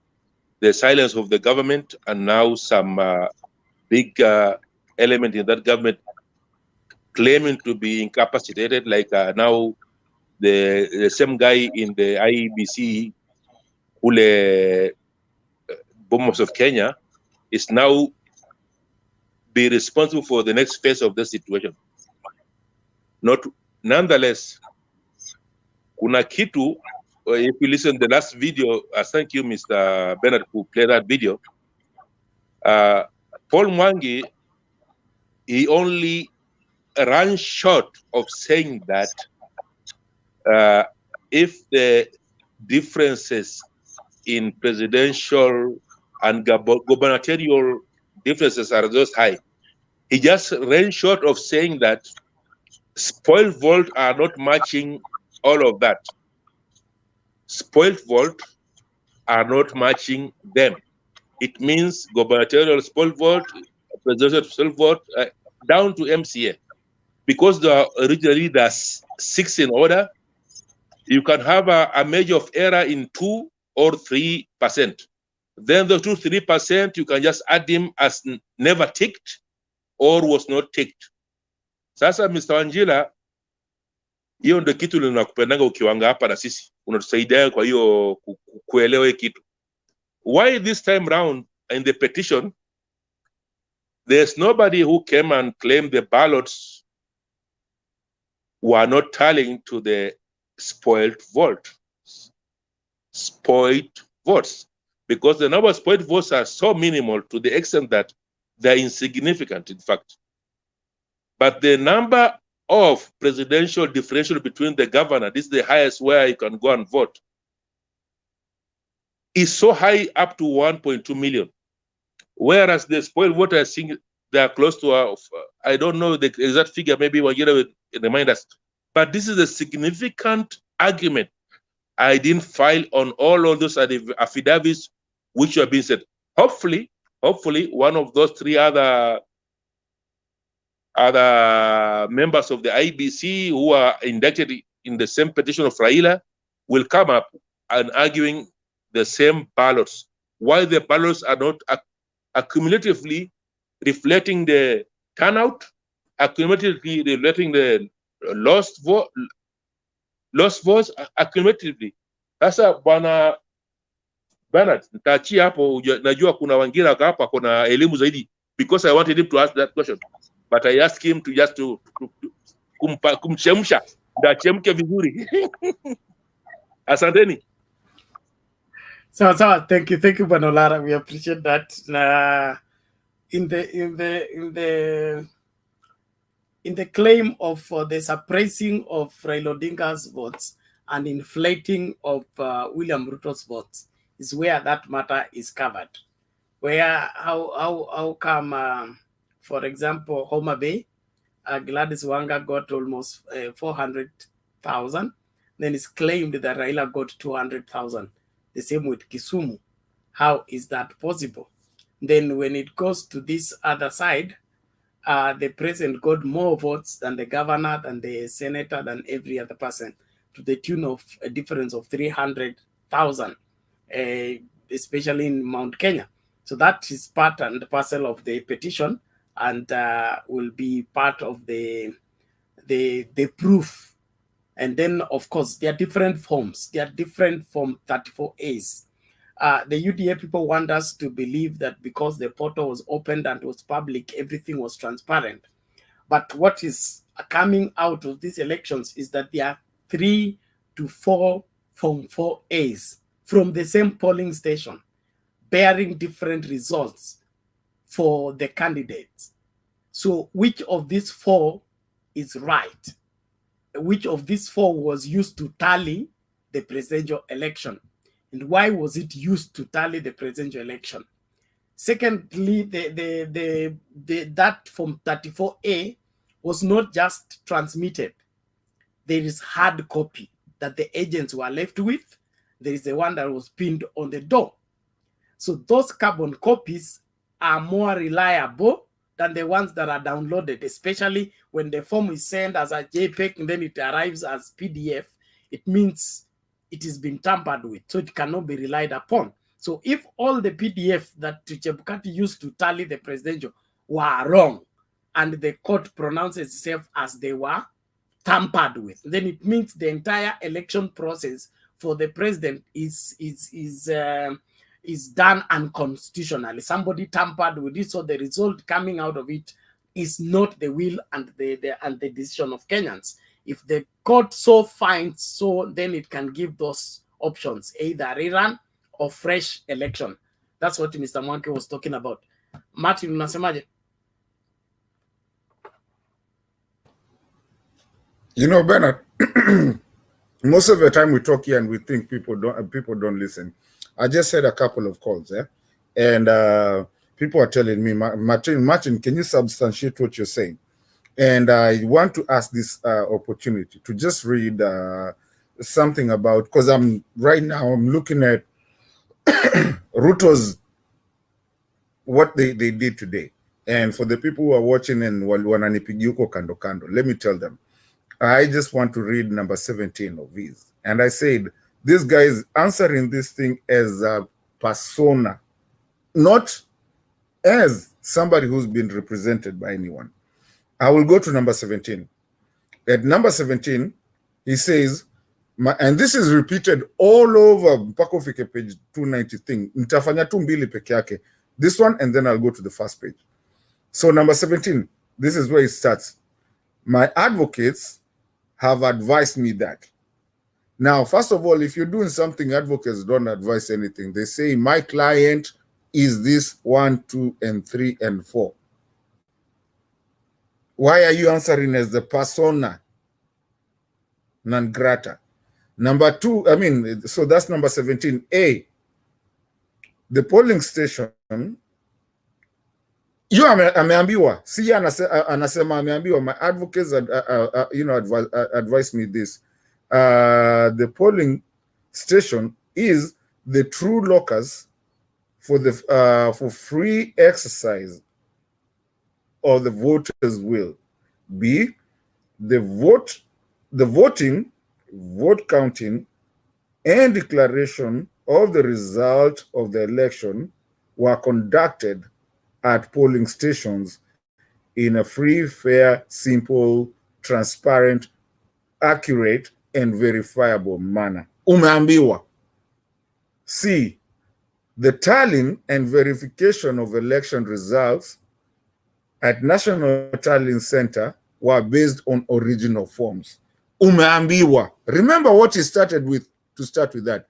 the silence of the government, and now some big element in that government claiming to be incapacitated, like now the same guy in the IEBC, Ule Bomas of Kenya, is now be responsible for the next phase of the situation. Nonetheless, kuna kitu, if you listen to the last video, thank you, Mr. Bernard, who played that video. Paul Mwangi, he only ran short of saying that if the differences in presidential and gubernatorial differences are those high, He just ran short of saying that spoiled vote are not matching all of that. Spoiled vote are not matching them. It means gubernatorial spoiled vote, presidential spoiled vote, down to MCA. Because there are originally there's 6 in order, you can have a measure of error in 2 or 3%. Then the 2-3%, you can just add them as never ticked or was not ticked. Sasa Mr. Wanjila, hiyo ndio kitu linakupendanga ukiwanga hapa na sisi. Unatusaidia kwa hiyo kuelewa kitu. Why this time round in the petition, there's nobody who came and claimed the ballots were not tallying to the spoiled votes. Spoiled votes. Because the number of spoiled votes are so minimal to the extent that they're insignificant, in fact. But the number of presidential differential between the governor, this is the highest where you can go and vote, is so high up to 1.2 million. Whereas the spoiled vote, I think they are close to, I don't know the exact figure, maybe Wajira will remind us. But this is a significant argument. I didn't file on all of those affidavits which have been said. Hopefully, one of those 3 other members of the IBC who are indicted in the same petition of Raila will come up and arguing the same ballots. Why the ballots are not accumulatively reflecting the turnout, accumulatively reflecting the lost votes accumulatively. Sasa bwana Bernard, nitaachia hapo, najua kuna Wangira hapa kuna elimu zaidi, because I wanted him to ask that question. But I asked him to just to kumchemsha, ndachemke vizuri. Asanteni. So thank you Bwana Olara, we appreciate that. In the claim of the suppressing of Raila Odinga's votes and inflating of William Ruto's votes is where that matter is covered. Where how come for example Homa Bay, Gladys Wanga got almost 400,000, then it's claimed that Raila got 200,000. The same with Kisumu. How is that possible? Then when it goes to this other side, the president got more votes than the governor, than the senator, than every other person, to the tune of a difference of 300,000, especially in Mount Kenya. So that is part and parcel of the petition, and will be part of the proof. And then, of course, there are different forms. There are different Form 34As. The UDA people want us to believe that because the portal was opened and was public, everything was transparent. But what is coming out of these elections is that there are 3 to 4 Form 4As from the same polling station, bearing different results for the candidates. So which of these 4 is right? Which of these 4 was used to tally the presidential election? And why was it used to tally the presidential election? Secondly, that Form 34A was not just transmitted. There is hard copy that the agents were left with. There is the one that was pinned on the door. So those carbon copies are more reliable than the ones that are downloaded, especially when the form is sent as a JPEG and then it arrives as PDF. It means it has been tampered with, so it cannot be relied upon. So if all the PDF that Chebukati used to tally the presidential were wrong, and the court pronounces itself as they were tampered with, then it means the entire election process for the president is done unconstitutionally. Somebody tampered with it, so the result coming out of it is not the will and the decision of Kenyans. If the court so finds so, then it can give those options, either rerun or fresh election. That's what Mr. Mwanke was talking about. Martin, unasemaje? You know, Bernard, most of the time we talk here and we think people don't listen. I just had a couple of calls, and People are telling me, Martin, can you substantiate what you're saying? And I want to ask this opportunity to just read something about, because I'm looking at Ruto's, what they did today. And for the people who are watching and wananipigia huko kando kando, let me tell them, I just want to read number 17 of his. And I said, this guy is answering this thing as a persona, not as somebody who's been represented by anyone. I will go to number 17. At number 17, he says, and this is repeated all over mpaka ufike page 290 thing. Nitafanya tu mbili peke yake. This one, and then I'll go to the first page. So number 17, this is where it starts. My advocates have advised me that. Now, first of all, if you're doing something, advocates don't advise anything. They say, my client is this 1, 2, and 3, and 4. Why are you answering as the persona non grata? Number 2, so that's number 17. A, the polling station, you ameambiwa, si anasema ameambiwa, my advocates advised me this. The polling station is the true locus for the for free exercise of the voters' will. B, the voting, vote counting, and declaration of the result of the election were conducted at polling stations in a free, fair, simple, transparent, accurate, and verifiable manner. Umeambiwa. C, the tallying and verification of election results at National Tallying Center were based on original forms. Umeambiwa. Remember what he started with, to start with that.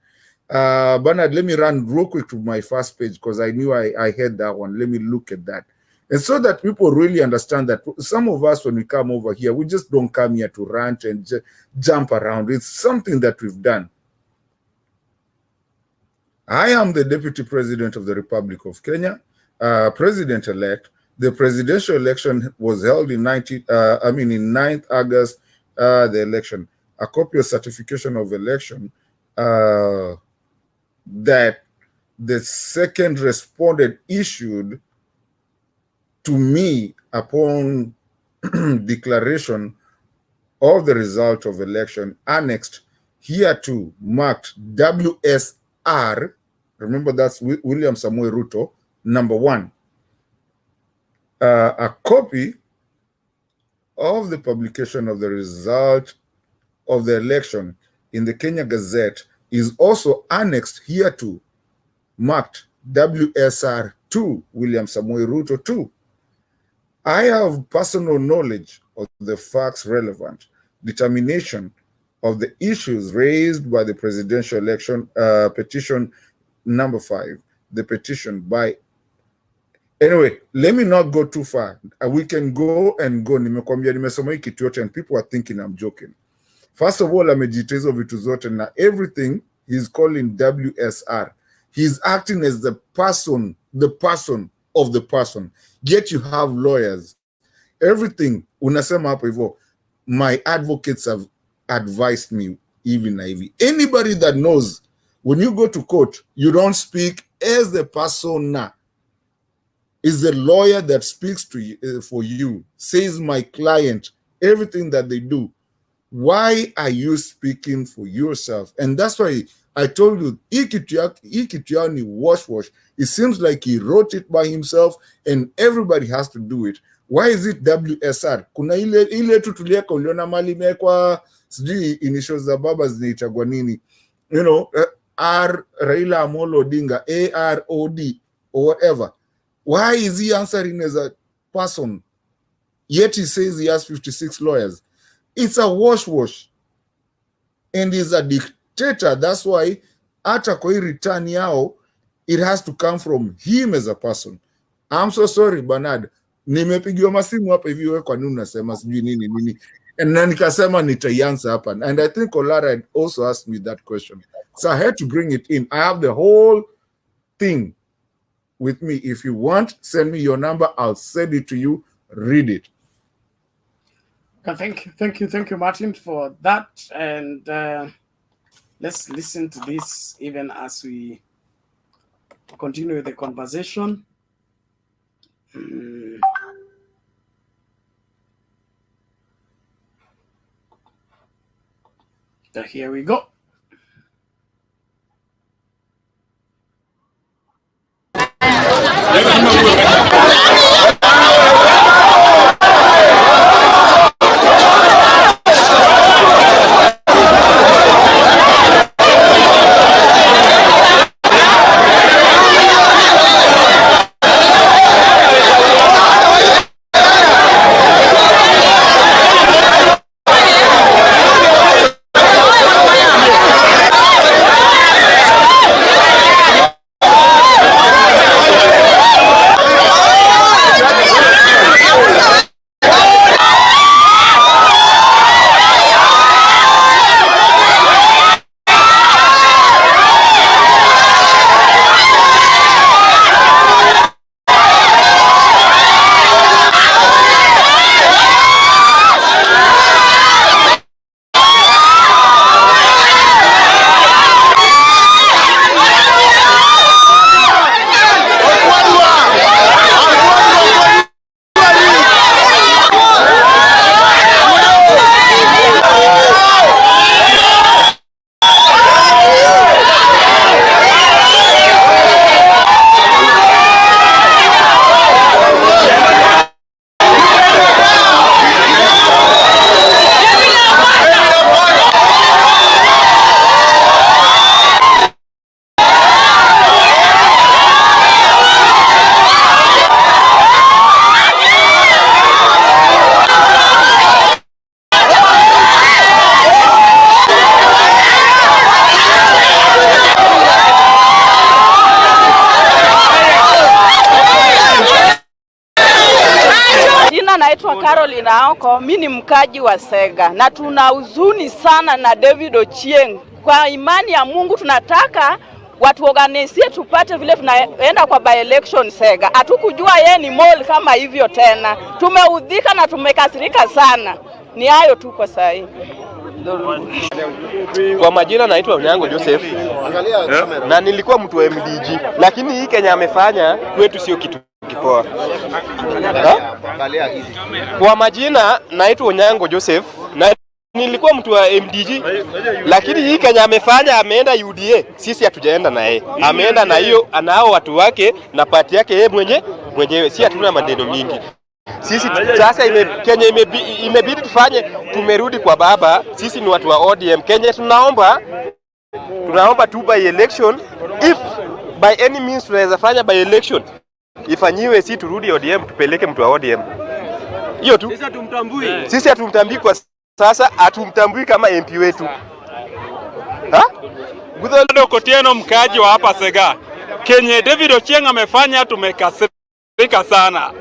Bernard, let me run real quick to my first page because I knew I had that one. Let me look at that. And so that people really understand that some of us, when we come over here, we just don't come here to rant and jump around. It's something that we've done. I am the Deputy President of the Republic of Kenya, President-elect. The presidential election was held in 9th August, the election. A copy of certification of election that the second respondent issued to me upon declaration of the result of election, annexed hereto marked WSR, remember that's William Samuel Ruto, number 1. A copy of the publication of the result of the election in the Kenya Gazette is also annexed hereto marked WSR 2, William Samuel Ruto 2. I have personal knowledge of the facts relevant, determination of the issues raised by the presidential election petition number 5, the petition by. Anyway, let me not go too far. We can go and go. Nimekwambia nimesoma hii kitu yote and people are thinking I'm joking. First of all, amejita hizo vitu zote na everything he's calling WSR. He's acting as the person of the person. Yet you have lawyers. Everything, unasema hapo hivyo, my advocates have advised me even na hivi. Anybody that knows, when you go to court, you don't speak as the persona. It's the lawyer that speaks to you, for you, says my client, everything that they do. Why are you speaking for yourself? And that's why I told you, Ikitiani wash. It seems like he wrote it by himself and everybody has to do it. Why is it WSR? Kuna ile tu tulieka uliona mali mekwa sijui initials za baba zinaitagwa nini. You know, R Raila Amolo Odinga, AROD or whatever. Why is he answering as a person? Yet he says he has 56 lawyers. It's a wash. And he's a dictator. That's why hata kwa hii return yao, it has to come from him as a person. I'm so sorry, Bernard. Nimepigiwa masimu hapa hivi wewe kwa nini unasema sijui nini. And na nikasema nitaiansa hapa. And I think Olara had also asked me that question. So I had to bring it in. I have the whole thing with me. If you want, send me your number. I'll send it to you. Read it. Thank you, Martin, for that. And let's listen to this even as we continue the conversation. So here we go. Naitwa Caroline Aoko, mimi ni mkaji wa Sega na tuna huzuni sana na David Ochieng. Kwa imani ya Mungu tunataka watu organize tupate vile tunaenda kwa by election Sega. Hatukujua yeye ni mole kama hivyo tena. Tumeudhika na tumekasirika sana. Ni hayo tu kwa sasa hivi. Kwa majina naitwa Onyango Joseph. Na nilikuwa mtu wa MDG, lakini hii Kenya amefanya kwetu sio kitu kipoa. Kwa majina naitwa Onyango Joseph na nilikuwa mtu wa MDG, lakini hii Kenya amefanya, ameenda UDA, sisi hatujaenda na yeye. Ameenda na hiyo anao watu wake na party yake yeye mwenyewe, si hatuna maneno mingi. Sisi sasa Kenya imebidi tufanye, tumerudi kwa baba, sisi ni watu wa ODM. Kenya tunaomba tu by election, if by any means tunaweza fanya by election, ifanyiwe, si turudi ODM, tupeleke mtu wa ODM. Hiyo tu. Sisi hatumtambui kwa sasa, hatumtambui kama MP wetu. Gudhodo Kotieno, mkaji wa hapa Sega. Kenya David Ochieng amefanya, tumekasirika sana.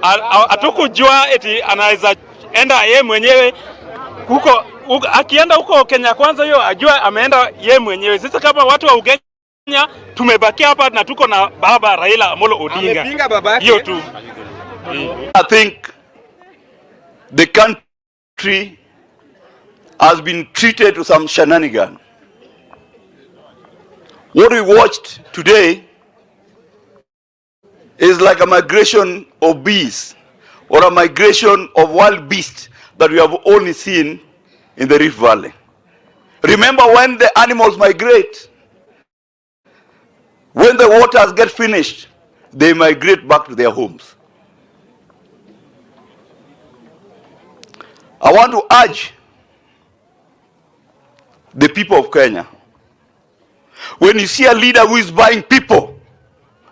Hatukujua eti anaweza enda yeye mwenyewe huko, akienda huko Kenya kwanza hiyo ajua ameenda yeye mwenyewe. Sisi kama watu wa Ugenya tumebaki hapa na tuko na baba Raila Amolo Odinga. Hiyo tu. I think the country has been treated to some shenanigan. What we watched today is like a migration of bees or a migration of wild beasts that we have only seen in the Rift Valley. Remember when the animals migrate, when the waters get finished, they migrate back to their homes. I want to urge the people of Kenya, when you see a leader who is buying people,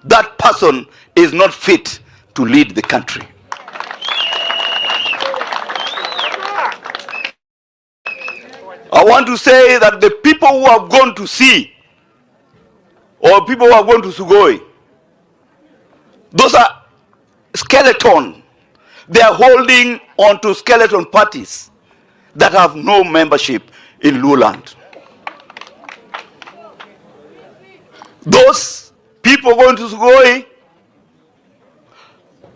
that person is not fit to lead the country. I want to say that the people who have gone to sea or people who have gone to Sugoi, those are skeleton. They are holding on to skeleton parties that have no membership in Luoland. Those people going to Sugoi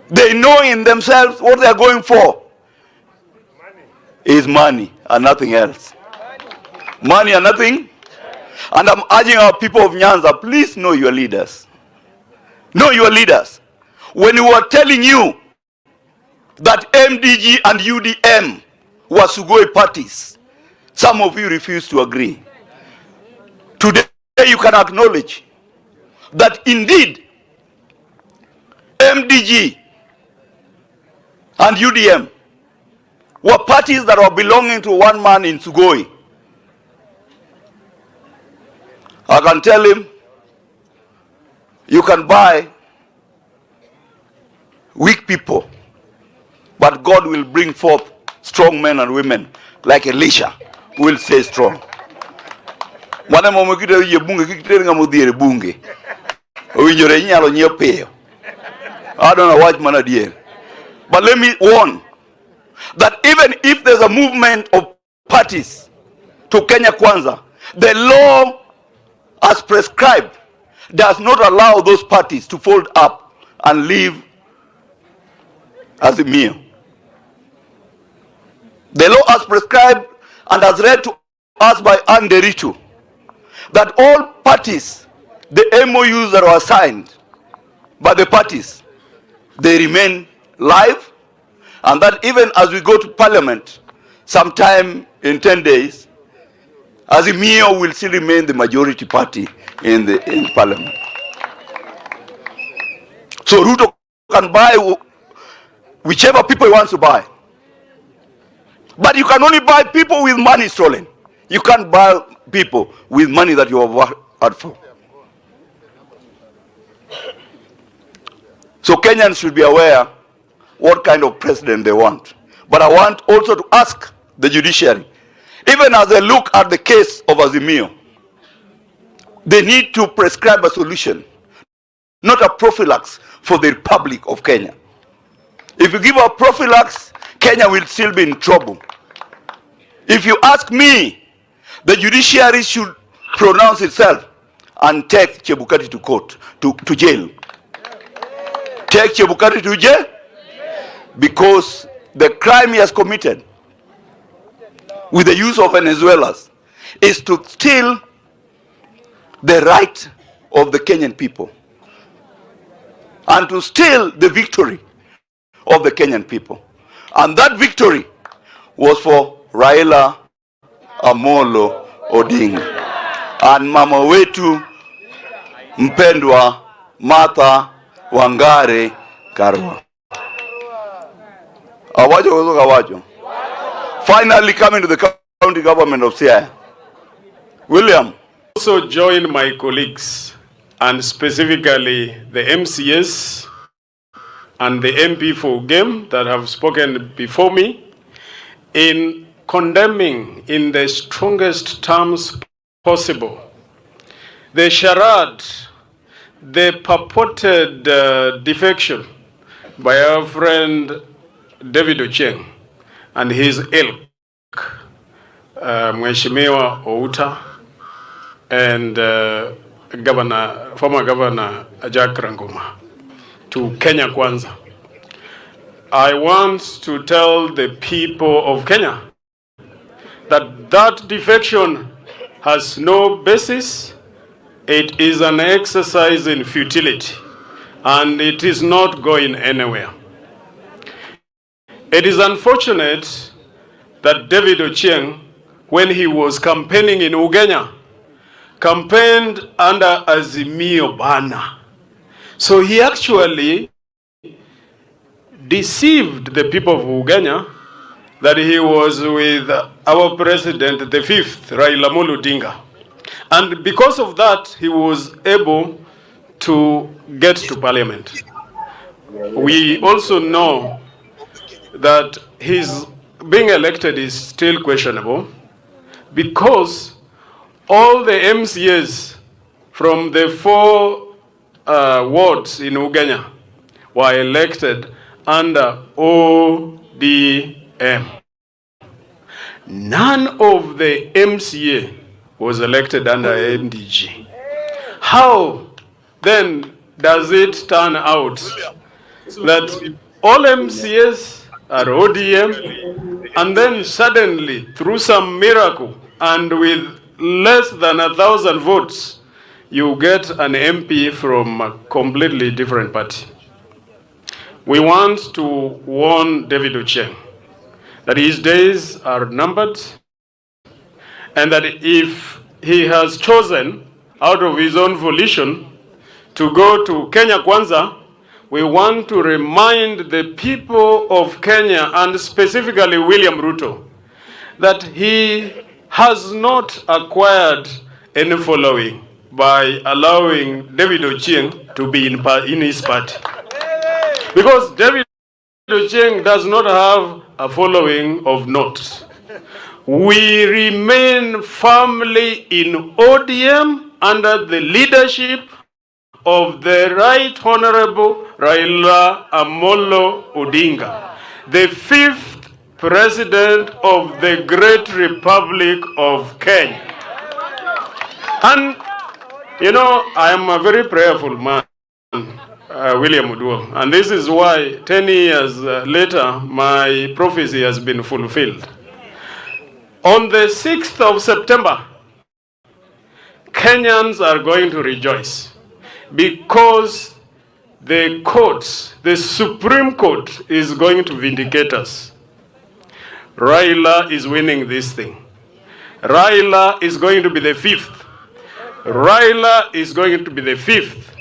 They know in themselves what they are going for is money and nothing else. Money and nothing. And I'm urging our people of Nyanza, please know your leaders. Know your leaders. When we were telling you that MDG and UDM were Sugoi parties, some of you refused to agree. Today you can acknowledge that indeed MDG and UDM were parties that were belonging to one man in Sugoi. I can tell him, you can buy weak people, but God will bring forth strong men and women like Elisha who will stay strong. I don't know what man dear. But let me warn that even if there's a movement of parties to Kenya Kwanza, the law as prescribed does not allow those parties to fold up and leave Azimio. The law as prescribed and as read to us by Anderito, that all parties, the MOUs that were signed by the parties, they remain live, and that even as we go to Parliament sometime in 10 days, Azimio will still remain the majority party in Parliament. So Ruto can buy whichever people he wants to buy. But you can only buy people with money stolen. You can't buy people with money that you have worked for. So Kenyans should be aware what kind of president they want. But I want also to ask the judiciary, even as they look at the case of Azimio, they need to prescribe a solution, not a prophylax for the Republic of Kenya. If you give a prophylax, Kenya will still be in trouble. If you ask me, the judiciary should pronounce itself and take Chebukati to court, to jail. Take Chebukati to jail because the crime he has committed with the use of Venezuelans is to steal the right of the Kenyan people and to steal the victory of the Kenyan people. And that victory was for Raila Amolo Odinga and mama wetu mpendwa Martha Wangare Karua. Finally coming to the county government of Siaya. William. Also join my colleagues and specifically the MCS and the MP for Game that have spoken before me in condemning in the strongest terms possible the charade, the purported defection by our friend David Ochieng and his ilk, Mheshimiwa Outa and former Governor Jack Ranguma to Kenya Kwanza. I want to tell the people of Kenya that that defection has no basis. It is an exercise in futility and it is not going anywhere. It is unfortunate that David Ochieng, when he was campaigning in Ugenya, campaigned under Azimio banner. So he actually deceived the people of Ugenya that he was with our president, the fifth, Raila Odinga. And because of that, he was able to get to parliament. We also know that his being elected is still questionable because all the MCAs from the 4 wards in Ugenya were elected under ODM. None of the MCA was elected under MDG. How then does it turn out that all MCS are ODM, and then suddenly, through some miracle, and with less than 1,000 votes, you get an MP from a completely different party. We want to warn David Ochieng that his days are numbered, and that if he has chosen out of his own volition to go to Kenya Kwanza, we want to remind the people of Kenya, and specifically William Ruto, that he has not acquired any following by allowing David Ochieng to be in his party. Because David Ochieng does not have a following of note. We remain firmly in ODM under the leadership of the Right Honorable Raila Amolo Odinga, the 5th President of the Great Republic of Kenya. And, you know, I am a very prayerful man, William Uduo, and this is why 10 years later, my prophecy has been fulfilled. On the 6th of September, Kenyans are going to rejoice because the courts, the Supreme Court, is going to vindicate us. Raila is winning this thing. Raila is going to be the 5th. Raila is going to be the 5th.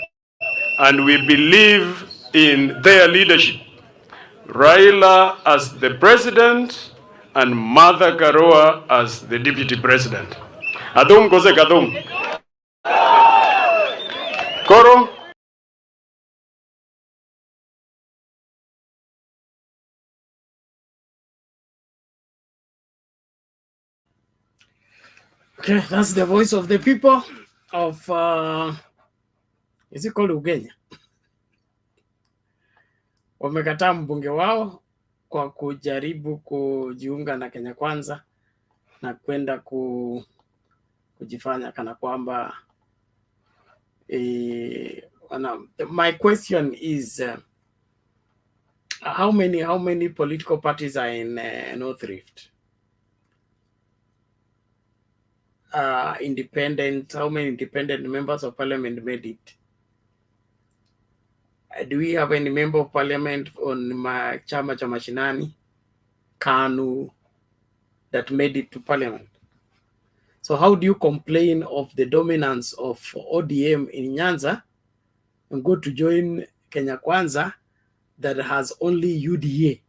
And we believe in their leadership. Raila as the president and Martha Karua as the deputy president. Adum kose kadum. Koro. Okay, that's the voice of the people of is it called Ugenya? Wamekataa mbunge wao kwa kujaribu kujiunga na Kenya Kwanza na kwenda kujifanya kana kwamba my question is how many political parties are in North Rift? Independent, how many independent members of parliament made it? Do we have any member of parliament on chama cha mashinani, KANU, that made it to parliament? So how do you complain of the dominance of ODM in Nyanza and go to join Kenya Kwanza that has only UDA?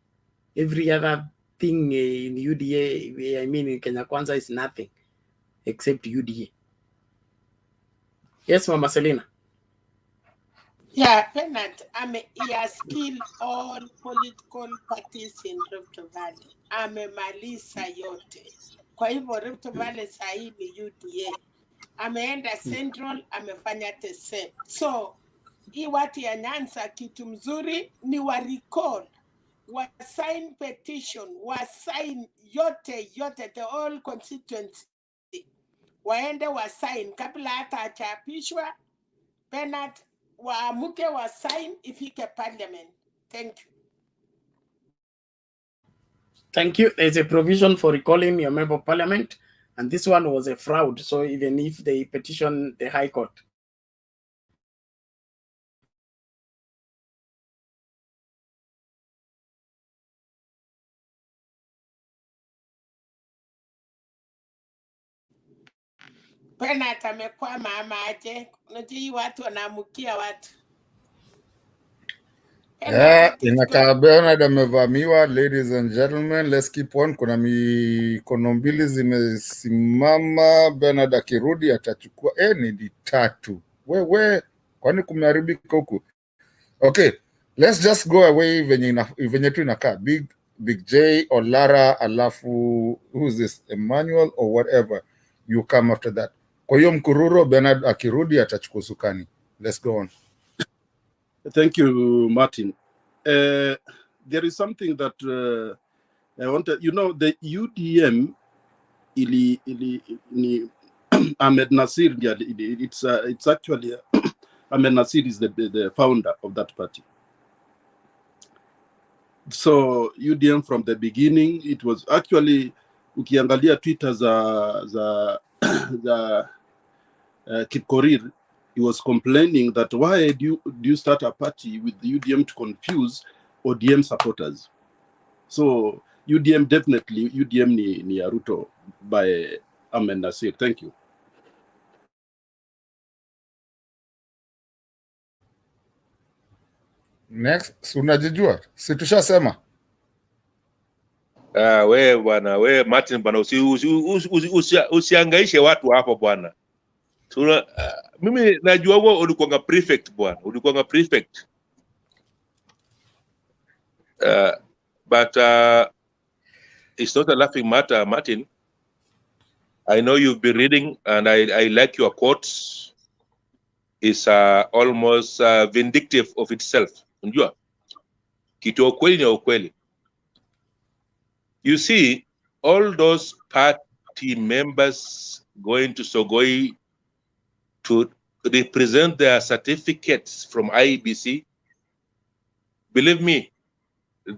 Every other thing in UDA, I mean in Kenya Kwanza, is nothing except UDA. Yes, Mama Selina. Yeah, Bernard, he has killed all political parties in Rift Valley. Amemaliza yote. Kwa hivyo Rift Valley sahi ni UDA. Ameenda Central, amefanya the same. So, hii watu ya Nyanza kitu mzuri ni wa recall. Wa sign petition, wa sign yote, the whole constituency. Waende wa sign kabla hata achapishwa. Bernard, waamuke wa sign ifike parliament. Thank you. Thank you. There's a provision for recalling your member of parliament, and this one was a fraud. So even if they petition the High Court, Bernard amekuwa mama aje. Unajua watu wanaamukia watu. Inakaa Bernard amevamiwa. Ladies and gentlemen, let's keep on. Kuna mikono mbili zimesimama. Bernard akirudi atachukua ni tatu. Wewe kwani kumeharibika huku? Okay, let's just go away venye tu inakaa. Big J or Lara alafu who's this, Emmanuel or whatever, you come after that. Kwa hiyo mkururo, Bernard akirudi atachukua sukani. Let's go on. Thank you, Martin. There is something that I wanted, the UDM, Ahmed Nasir, it's actually, Ahmed Nasir is the founder of that party. So UDM from the beginning, it was actually, ukiangalia Twitter za Kipkorir, he was complaining that why do you start a party with the UDM to confuse ODM supporters? So UDM definitely, UDM ni Ruto by Ahmed Nasir. Thank you. Next, unajijua? Si tushasema. We bwana, we Martin bwana, usiangaishe watu hapo bwana. Mimi najua wewe ulikuwa prefect bwana, ulikuwa prefect. But it's not a laughing matter, Martin. I know you've been reading, and I like your quotes. It's almost vindictive of itself. Unjua? Kitu ukweli ni ukweli. You see, all those party members going to Sogoi to represent their certificates from IEBC, believe me,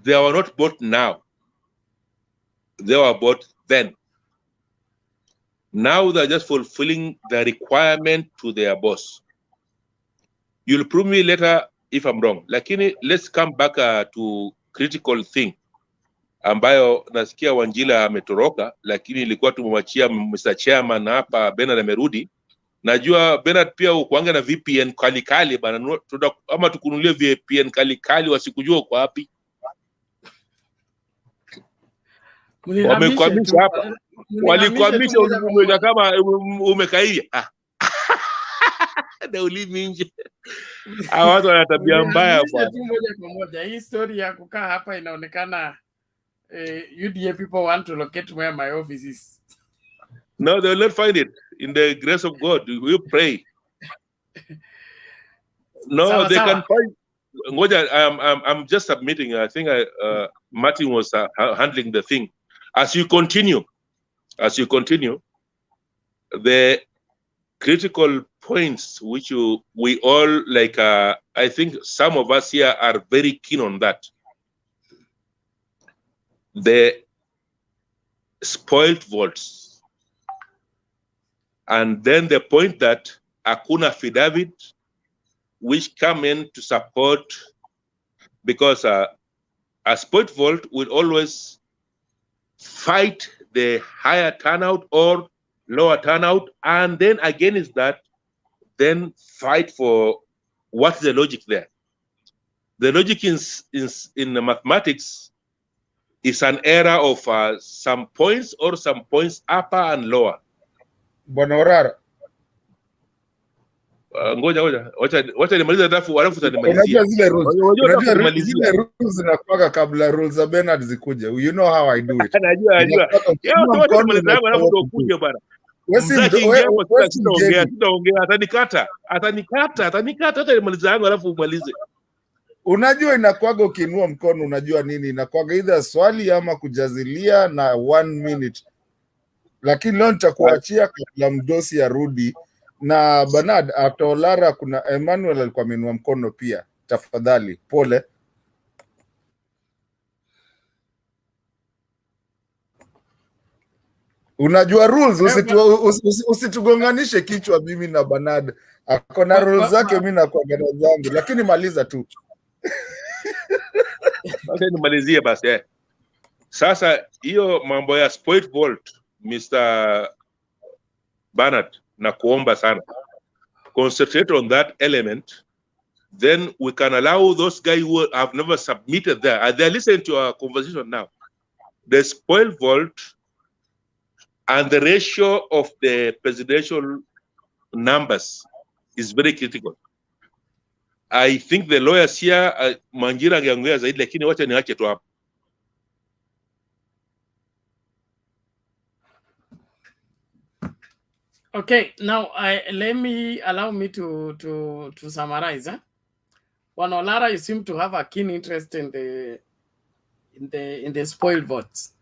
they were not bought now. They were bought then. Now they're just fulfilling the requirement to their boss. You'll prove me later if I'm wrong. Lakini, let's come back to critical thing ambayo nasikia Wanjila ametoroka, lakini ilikuwa tumemwachia Mr. Chairman hapa. Bernard amerudi. Najua Bernard pia ukuanga na VPN kali bana, ama tukunulie VPN kali wasikujua kwa wapi. Wamekwamisha hapa. Walikwamisha ulimwengu kama umekaia. Na ulimi nje. Hawa watu wana tabia mbaya bwana. Moja kwa moja, hii story ya kukaa hapa inaonekana UDA people want to locate where my office is. No, they will not find it. In the grace of God, we pray. No, they can find. Ngoja, I'm just submitting. I think Martin was handling the thing. As you continue, the critical points which we all like. I think some of us here are very keen on that. The spoiled votes, and then the point that hakuna affidavit which come in to support, because a spoiled vote will always fight the higher turnout or lower turnout, and then again is that, then fight for what's the logic there. The logic in the mathematics is an error of some points or some points upper and lower. Bwana Orara. Ngoja wacha nimalize alafu utanimalizia. Unajua zile rules zinakuwa kabla rules za Bernard zikuje. You know how I do it. Najua. Wacha nimalize alafu ndio ukuje bana. Sitaongea, atanikata hata nimalize yangu alafu umalize. Unajua inakuwaga ukiinua mkono, unajua nini inakuwaga, either swali ama kujazilia na 1 minute. Lakini leo nitakuachia kabla mdosi arudi. Na Bernard, after Olara kuna Emmanuel alikuwa ameinua mkono pia. Tafadhali, pole. Unajua rules, usitugonganishe kichwa mimi na Bernard. Akona rules zake, mimi na kwa gana zangu, lakini maliza tu. Sasa nimalizie basi. Sasa hiyo mambo ya spoiled vote, Mr. Bernard, na kuomba sana, concentrate on that element, then we can allow those guys who have never submitted there, they're listening to our conversation now. The spoiled vote and the ratio of the presidential numbers is very critical. I think the lawyers here, Manjira angeongea zaidi, lakini wacha niache tu hapo. Okay, now allow me to summarize. One, Olara, you seem to have a keen interest in the spoiled votes.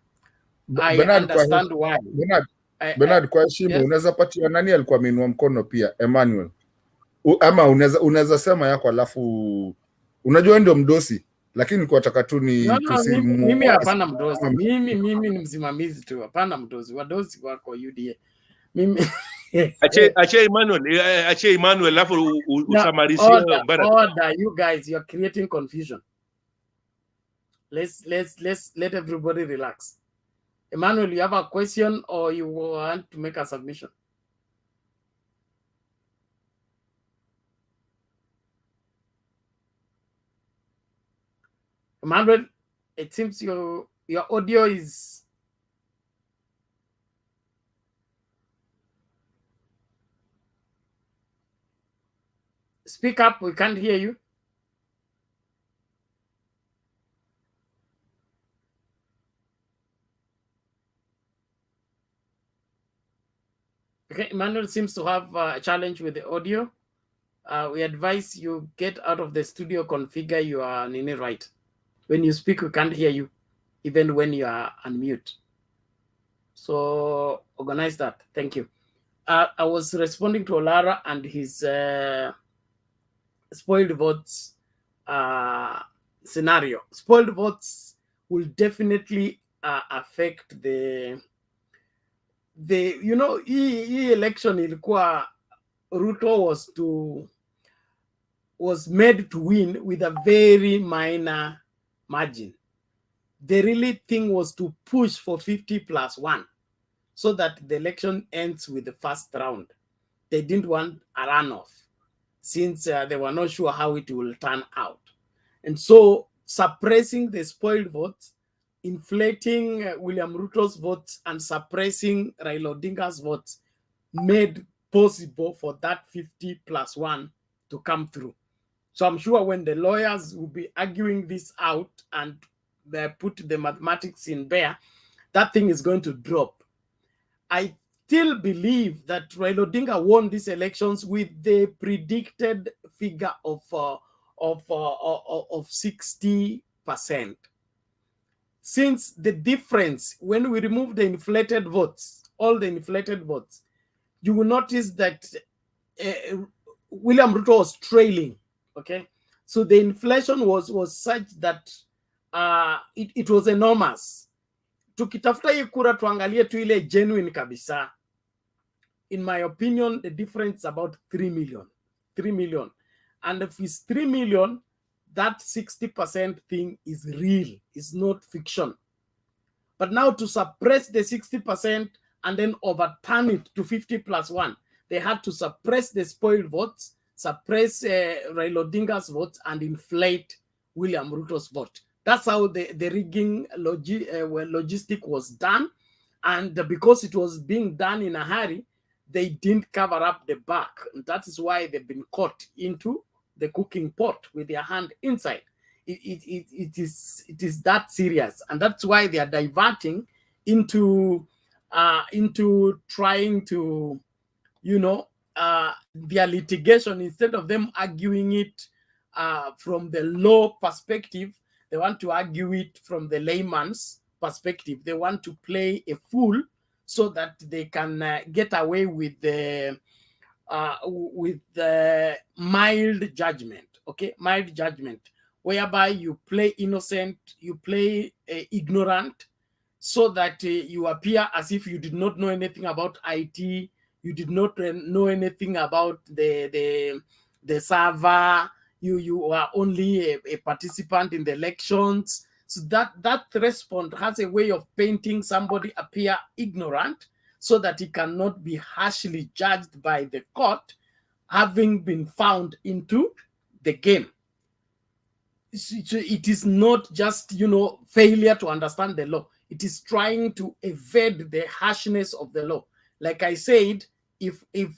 I understand why. Bernard, kwa heshima, unaweza patia nani alikuwa ameinua mkono pia? Emmanuel. Ama unaweza sema yako alafu unajua ndio mdosi. lakini kwa taka tu ni No, mimi hapana mdozi. Mimi ni msimamizi tu, hapana mdozi. Wadozi wako UDA. Mimi Achie Emmanuel alafu usamarishie order, you guys, you're creating confusion. Let everybody relax. Emmanuel, you have a question or you want to make a submission? Emmanuel, it seems your audio is speak up, we can't hear you. Okay, Emmanuel seems to have a challenge with the audio. We advise you get out of the studio, configure your Nini right. When you speak, we can't hear you, even when you are unmute. So organize that. Thank you. I was responding to Olara and his spoiled votes scenario. Spoiled votes will definitely affect the hii election ilikuwa Ruto was made to win with a very minor margin. The really thing was to push for 50+1 so that the election ends with the first round. They didn't want a runoff since they were not sure how it will turn out. And so suppressing the spoiled votes, inflating William Ruto's votes and suppressing Raila Odinga's votes made possible for that 50+1 to come through. So I'm sure when the lawyers will be arguing this out and they put the mathematics in bear, that thing is going to drop. I still believe that Raila Odinga won these elections with the predicted figure of 60%. Since the difference, when we remove the inflated votes, all the inflated votes, you will notice that William Ruto was trailing. Okay, so the inflation was such that it was enormous. Tukitafuta hii kura tuangalie tu ile genuine kabisa. In my opinion, the difference is about 3 million. 3 million. And if it's 3 million, that 60% thing is real. It's not fiction. But now to suppress the 60% and then overturn it to 50+1, they had to suppress the spoiled votes, suppress Raila Odinga's votes, and inflate William Ruto's vote. That's how the rigging logistic was done. And because it was being done in a hurry, they didn't cover up the back. And that is why they've been caught into the cooking pot with their hand inside. It is that serious. And that's why they are diverting into trying to, their litigation, instead of them arguing it from the law perspective, they want to argue it from the layman's perspective. They want to play a fool so that they can get away with the mild judgment. Okay, mild judgment, whereby you play innocent, you play ignorant, so that you appear as if you did not know anything about IT, you did not know anything about the server, you are only a participant in the elections. So that response has a way of painting somebody appear ignorant so that he cannot be harshly judged by the court, having been found into the game. It is not just, failure to understand the law. It is trying to evade the harshness of the law. Like I said, if it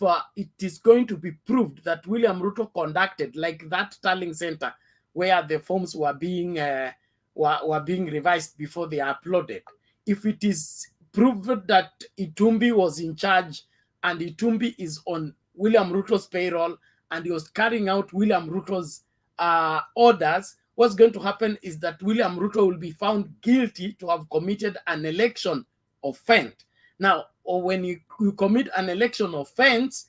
is going to be proved that William Ruto conducted, like that tallying center where the forms were being revised before they are uploaded, if it is proved that Itumbi was in charge and Itumbi is on William Ruto's payroll and he was carrying out William Ruto's orders, what's going to happen is that William Ruto will be found guilty to have committed an election offense. Now, or when you commit an election offense,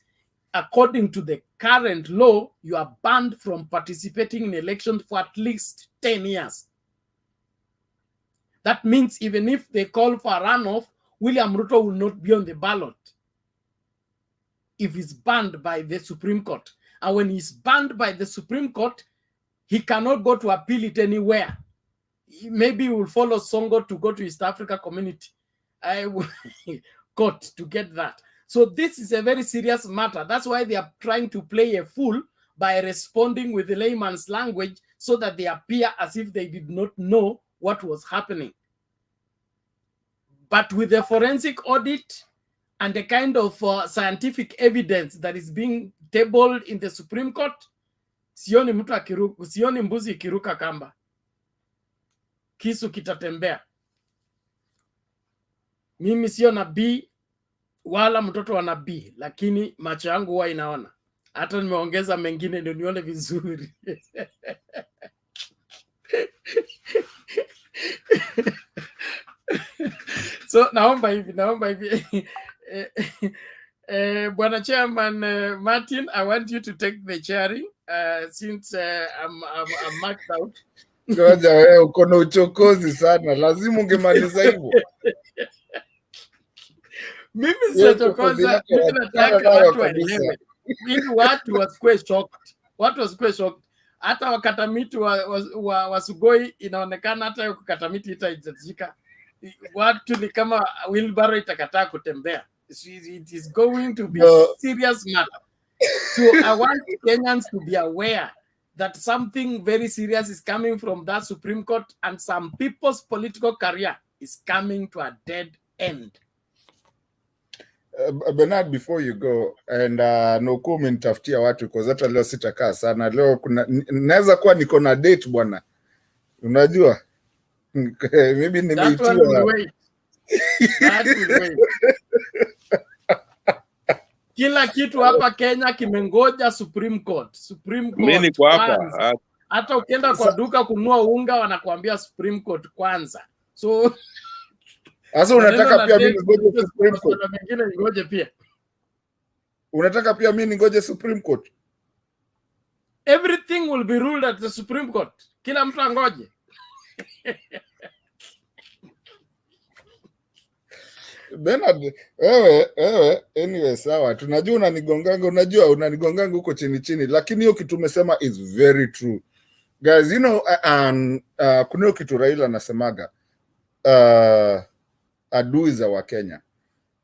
according to the current law, you are banned from participating in elections for at least 10 years. That means even if they call for a runoff, William Ruto will not be on the ballot if he's banned by the Supreme Court. And when he's banned by the Supreme Court, he cannot go to appeal it anywhere. Maybe he will follow Songo to go to East Africa Community Court to get that. So this is a very serious matter. That's why they are trying to play a fool by responding with the layman's language so that they appear as if they did not know what was happening. But with the forensic audit and the kind of scientific evidence that is being tabled in the Supreme Court, sioni mbuzi ikiruka kamba, kisu kitatembea. Mimi sio nabii wala mtoto wa nabii, lakini macho yangu huwa inaona. Hata nimeongeza mengine ndio nione vizuri. So naomba hivi Bwana Chairman Martin, I want you to take the chairing since I'm marked out. Ngoja wewe uko na uchokozi sana, lazima ungemaliza hivyo. Mimi sichokoza, mimi nataka watu waelewe. Ili watu wasikuwe shocked. Watu wasikuwe shocked. Hata wakata miti wa Sugoi inaonekana hata kukata miti itahitajika. Watu ni kama wheelbarrow itakataa kutembea. It is going to be a serious matter. So I want Kenyans to be aware that something very serious is coming from that Supreme Court, and some people's political career is coming to a dead end. Bernard, before you go, and no comment tafutia watu because hata leo sitakaa sana. Leo kuna naweza kuwa niko na date bwana. Unajua? Maybe nimeitiwa. That will wait. Kila kitu hapa Kenya kimengoja Supreme Court. Supreme Court. Mimi niko hapa. Hata ukienda kwa duka kununua unga wanakuambia Supreme Court kwanza. So sasa unataka pia mimi ngoje Supreme Court. Na mengine ngoje pia. Unataka pia mimi ngoje Supreme Court. Everything will be ruled at the Supreme Court. Kila mtu angoje. Bernard, wewe anyway sawa. Tunajua unanigonganga huko chini, lakini hiyo kitu umesema is very true. Guys, you know kuna hiyo kitu Raila anasemaga adui za wa Kenya.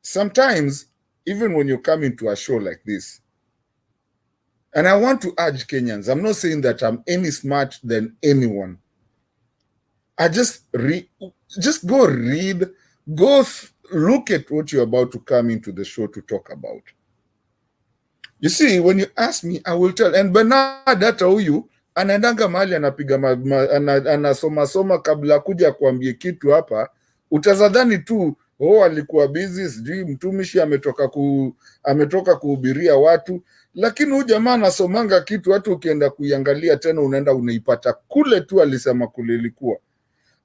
Sometimes even when you come into a show like this, and I want to urge Kenyans, I'm not saying that I'm any smart than anyone. I just go read, look at what you're about to come into the show to talk about. You see, when you ask me, I will tell. And Bernard hata huyu anaendanga mahali anapiga anasoma kabla kuja kuambia kitu hapa, utazadhani tu alikuwa busy, sijui mtumishi ametoka kuhubiria watu, lakini huyu jamaa anasomanga kitu hata ukienda kuiangalia tena unaenda unaipata kule tu alisema kulilikuwa.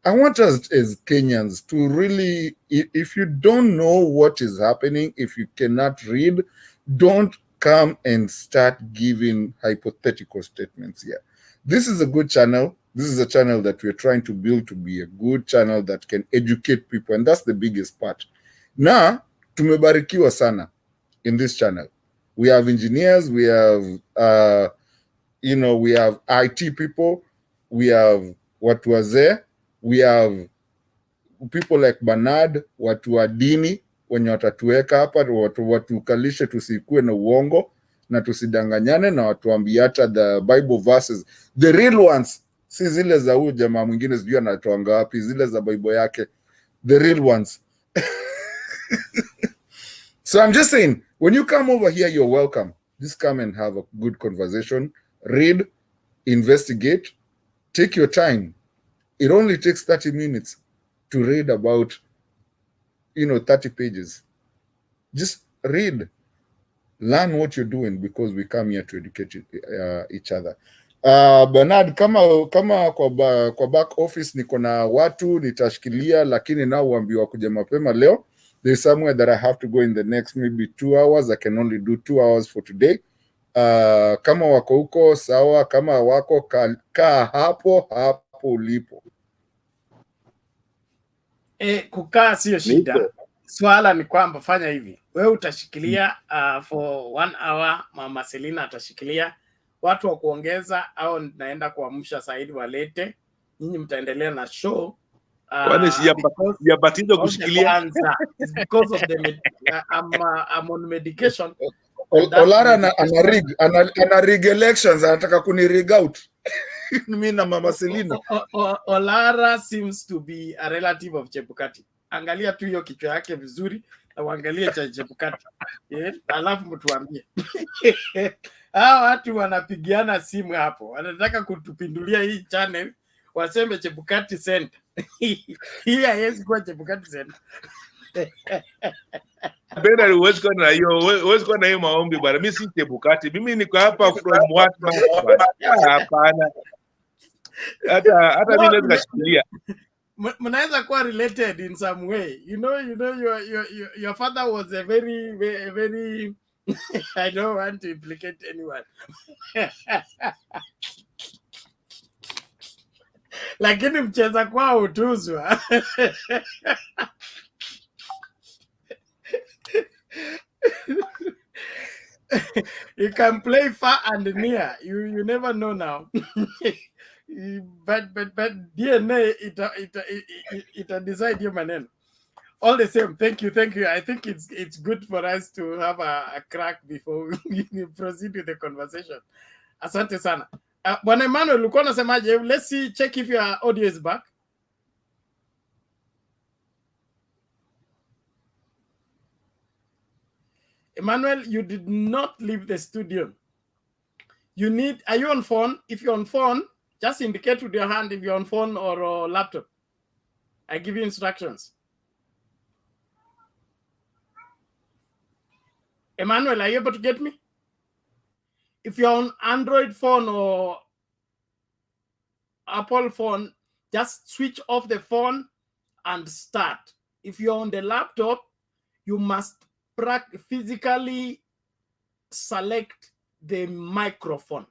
I want us as Kenyans to really, if you don't know what is happening, if you cannot read, don't come and start giving hypothetical statements here. This is a good channel. This is a channel that we're trying to build to be a good channel that can educate people, and that's the biggest part. Na tumebarikiwa sana in this channel. We have engineers, we have we have IT people, we have watu wazee, we have people like Bernard, watu wa dini wenye watatuweka hapa, watukalishe tusikue na uongo na tusidanganyane, na watuambie hata the Bible verses, the real ones, si zile za huyu jamaa mwingine sijui anatoanga wapi, zile za Bible yake, the real ones. So I'm just saying, when you come over here, you're welcome. Just come and have a good conversation, read, investigate, take your time. It only takes 30 minutes to read about, 30 pages. Just read, learn what you're doing, because we come here to educate each other. Bernard, kama kwa back office niko na watu nitashikilia, lakini nao uambiwa kuja mapema leo. There's somewhere that I have to go in the next maybe 2 hours. I can only do 2 hours for today. Kama wako huko sawa, kama wako kaa hapo ulipo. Kukaa sio shida. Swala ni kwamba fanya hivi, wewe utashikilia for 1 hour, Mama Selina atashikilia, watu wa kuongeza au naenda kuamsha Saidi walete, nyinyi mtaendelea na show. Kwani sijapatizwa kushikilia? It's because of the I'm on medication. Olara ana rig elections, anataka kuni rig out. Mimi na Mama Selina. Olara seems to be a relative of Chebukati. Angalia tu hiyo kichwa yake vizuri na uangalie cha Chebukati. Alafu mtuambie. Hao watu wanapigiana simu hapo. Wanataka kutupindulia hii channel, waseme Chebukati Center. Hii haiwezi kuwa Chebukati Center. Bernard, huwezi kuwa na hiyo maombi bwana. Mimi si Chebukati. Mimi niko hapa from what man bwana. Hapana. Hata mimi naweza kushikilia. Mnaweza kuwa related in some way. You know your father was a very I don't want to implicate anyone. Lakini mcheza kwao utuzwa. You can play far and near. You never know now. but DNA it decide your maneno. All the same, thank you. I think it's good for us to have a crack before we proceed with the conversation. Asante sana. Bwana Emmanuel, ulikuwa unasemaje? Let's check if your audio is back. Emmanuel, you did not leave the studio. Are you on phone? If you're on phone, just indicate with your hand if you're on phone or laptop. I give you instructions. Emmanuel, are you able to get me? If you're on Android phone or Apple phone, just switch off the phone and start. If you're on the laptop, you must physically select the microphone.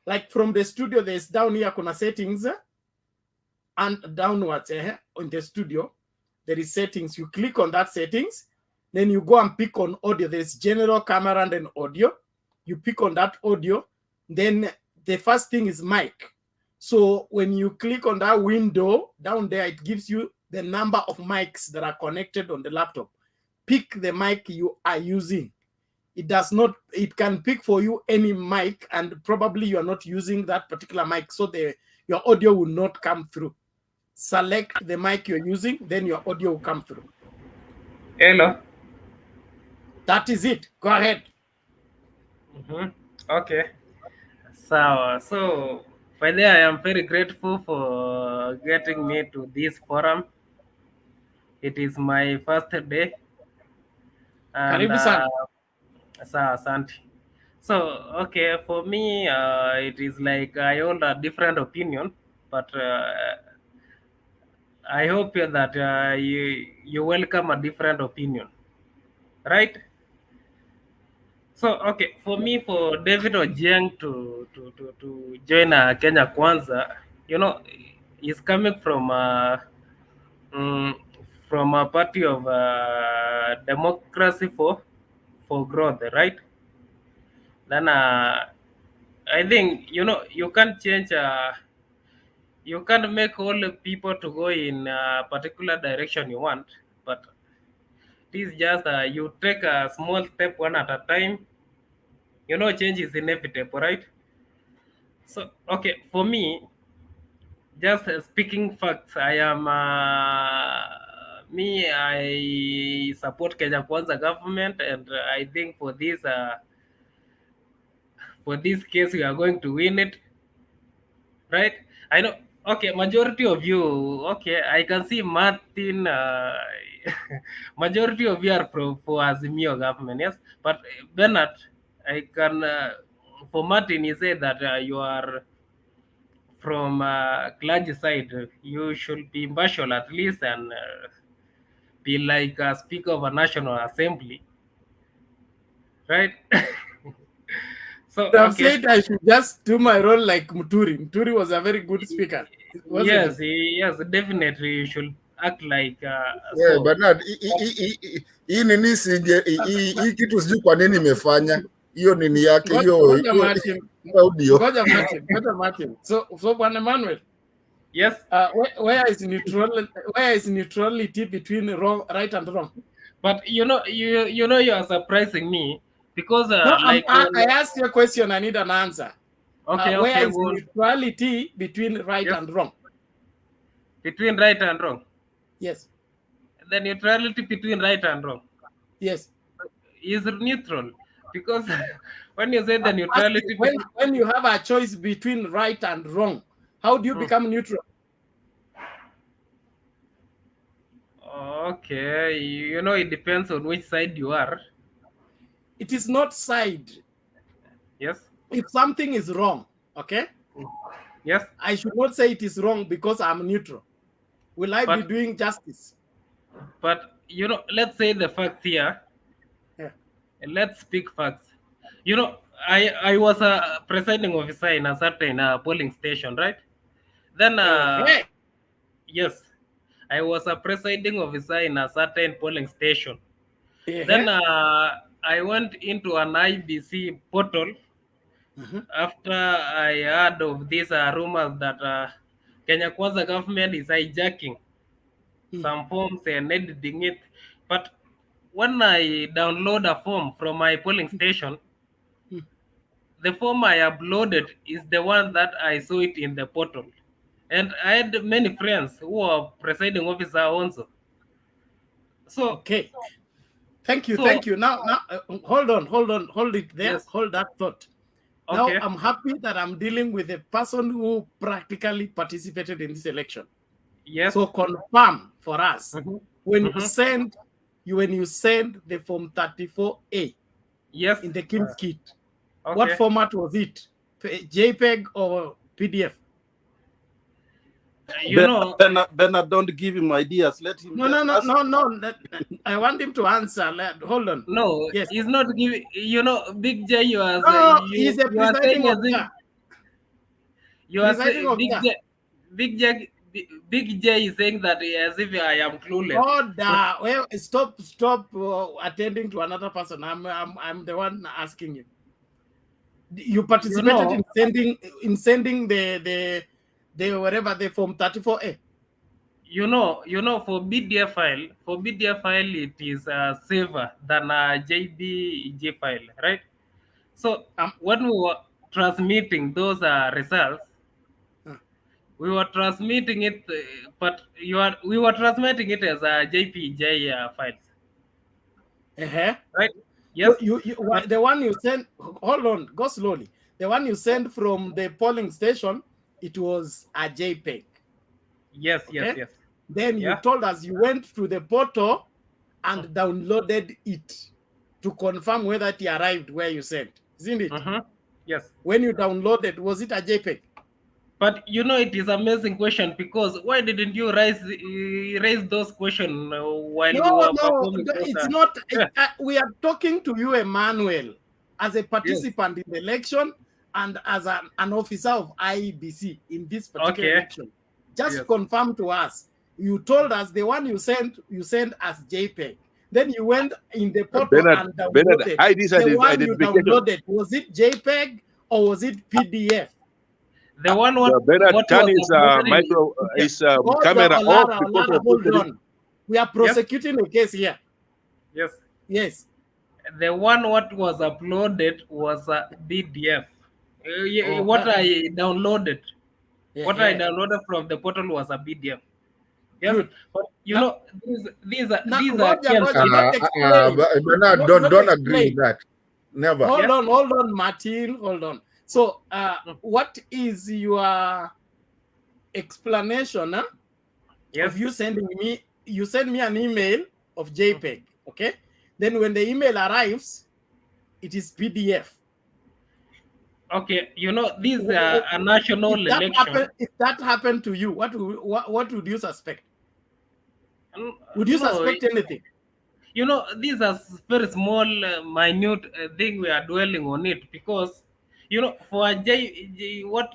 Like from the studio, there's down here kuna settings and downwards in the studio, there is settings. You click on that settings, then you go and pick on audio. There's general, camera, and then audio. You pick on that audio. Then the first thing is mic. So when you click on that window down there, it gives you the number of mics that are connected on the laptop. Pick the mic you are using. It can pick for you any mic, and probably you are not using that particular mic, so your audio will not come through. Select the mic you're using, then your audio will come through. Hello. That is it. Go ahead. Okay. So by the way, I am very grateful for getting me to this forum. It is my first day. And asante. So okay, for me, it is like I hold a different opinion, but I hope that you welcome a different opinion, right? So okay, for me, for David Ojieng to join Kenya Kwanza, he's coming from a party of democracy for growth, right? Then I think you can't change. You can't make all the people to go in a particular direction you want, but it is just you take a small step one at a time. Change is inevitable, right? So okay, for me, just speaking facts, I am I support Kenya Kwanza government, and I think for this case we are going to win it, right? I know. Okay, majority of you, okay, I can see Martin. Majority of you are for Azimio government, yes. But Bernard, I can for Martin, he said that you are from clergy side. You should be impartial at least, and be like a Speaker of a National Assembly, right? So I've okay. said I should just do my role like Muturi. Muturi was a very good speaker, wasn't Yes, yes, definitely you should act like Yeah, so. Bernard, hii nini sije hii kitu sijui kwa nini imefanya hiyo nini yake hiyo Ngoja Martin. audio. Ngoja Martin. So Bwana Emmanuel. Yes. Where is neutrality between right and wrong? But you know you are surprising me because No, like I asked you a question. I need an answer. Okay, where okay, is neutrality between right and wrong? Between right and wrong. Yes. The neutrality between right and wrong. Yes. Is neutral because when you say the neutrality when you have a choice between right and wrong, how do you become neutral? Okay, you know, it depends on which side you are. It is not side. Yes. If something is wrong, okay? Yes. I should not say it is wrong because I'm neutral. Will I be doing justice? But, you know, let's say the facts here. Yeah. Let's speak facts. You know, I was a presiding officer in a certain polling station, right? Then, yes, I was a presiding officer in a certain polling station. Then I went into an IBC portal after I heard of these rumors that Kenya Kwanza government is hijacking some forms and editing it. But when I download a form from my polling station, the form I uploaded is the one that I saw it in the portal. And I had many friends who are presiding officer also. So okay. Thank you. Now, hold it there. Yes. Hold that thought. Okay. Now, I'm happy that I'm dealing with a person who practically participated in this election. Yes. So confirm for us when you send the form 34A. Yes. In the King's kit. Okay. What format was it? JPEG or PDF? You know, Bernard, don't give him ideas. Let him. No. I want him to answer. Hold on. No, yes, he's not giving. You know, Big J, you are. No, you, he's a you are saying presiding as if officer. you are Presiding officer. Big J is saying that as if I am clueless. Order. Well, stop attending to another person. I'm the one asking you. You participated in sending the whatever the form 34A. You know, for PDF file, it is safer than a JPG file, right? So when we were transmitting those results, we were transmitting it, but we were transmitting it as a JPG files. Right? Yes. The one you send. Hold on. Go slowly. The one you send from the polling station, it was a JPEG. Yes. Okay? Yes. Then you told us you went to the portal and downloaded it to confirm whether it arrived where you sent. Isn't it? Yes. When you downloaded, was it a JPEG? But you know, it is an amazing question because why didn't you raise those questions while we were performing? It's not. We are talking to you, Emmanuel, as a participant in the election and as an officer of IEBC in this particular election. Just confirm to us. You told us the one you sent as JPEG. Then you went in the portal and downloaded. The one you downloaded, was it JPEG or was it PDF? The one Bernard, turn his camera off. Hold on. We are prosecuting a case here. Yes. Yes. The one what was uploaded was a PDF. What I downloaded. What I downloaded from the portal was a PDF. Yes. Good. But you know, these are Bernard, don't agree with that. Never. Hold on, Martin. Hold on. So, what is your explanation of you sending me? You send me an email of JPEG, okay? Then when the email arrives, it is PDF. Okay, you know, these are a national election. If that happened to you, what would you suspect? Would you No, suspect anything? you know, these are very small, minute thing we are dwelling on it because, you know, for what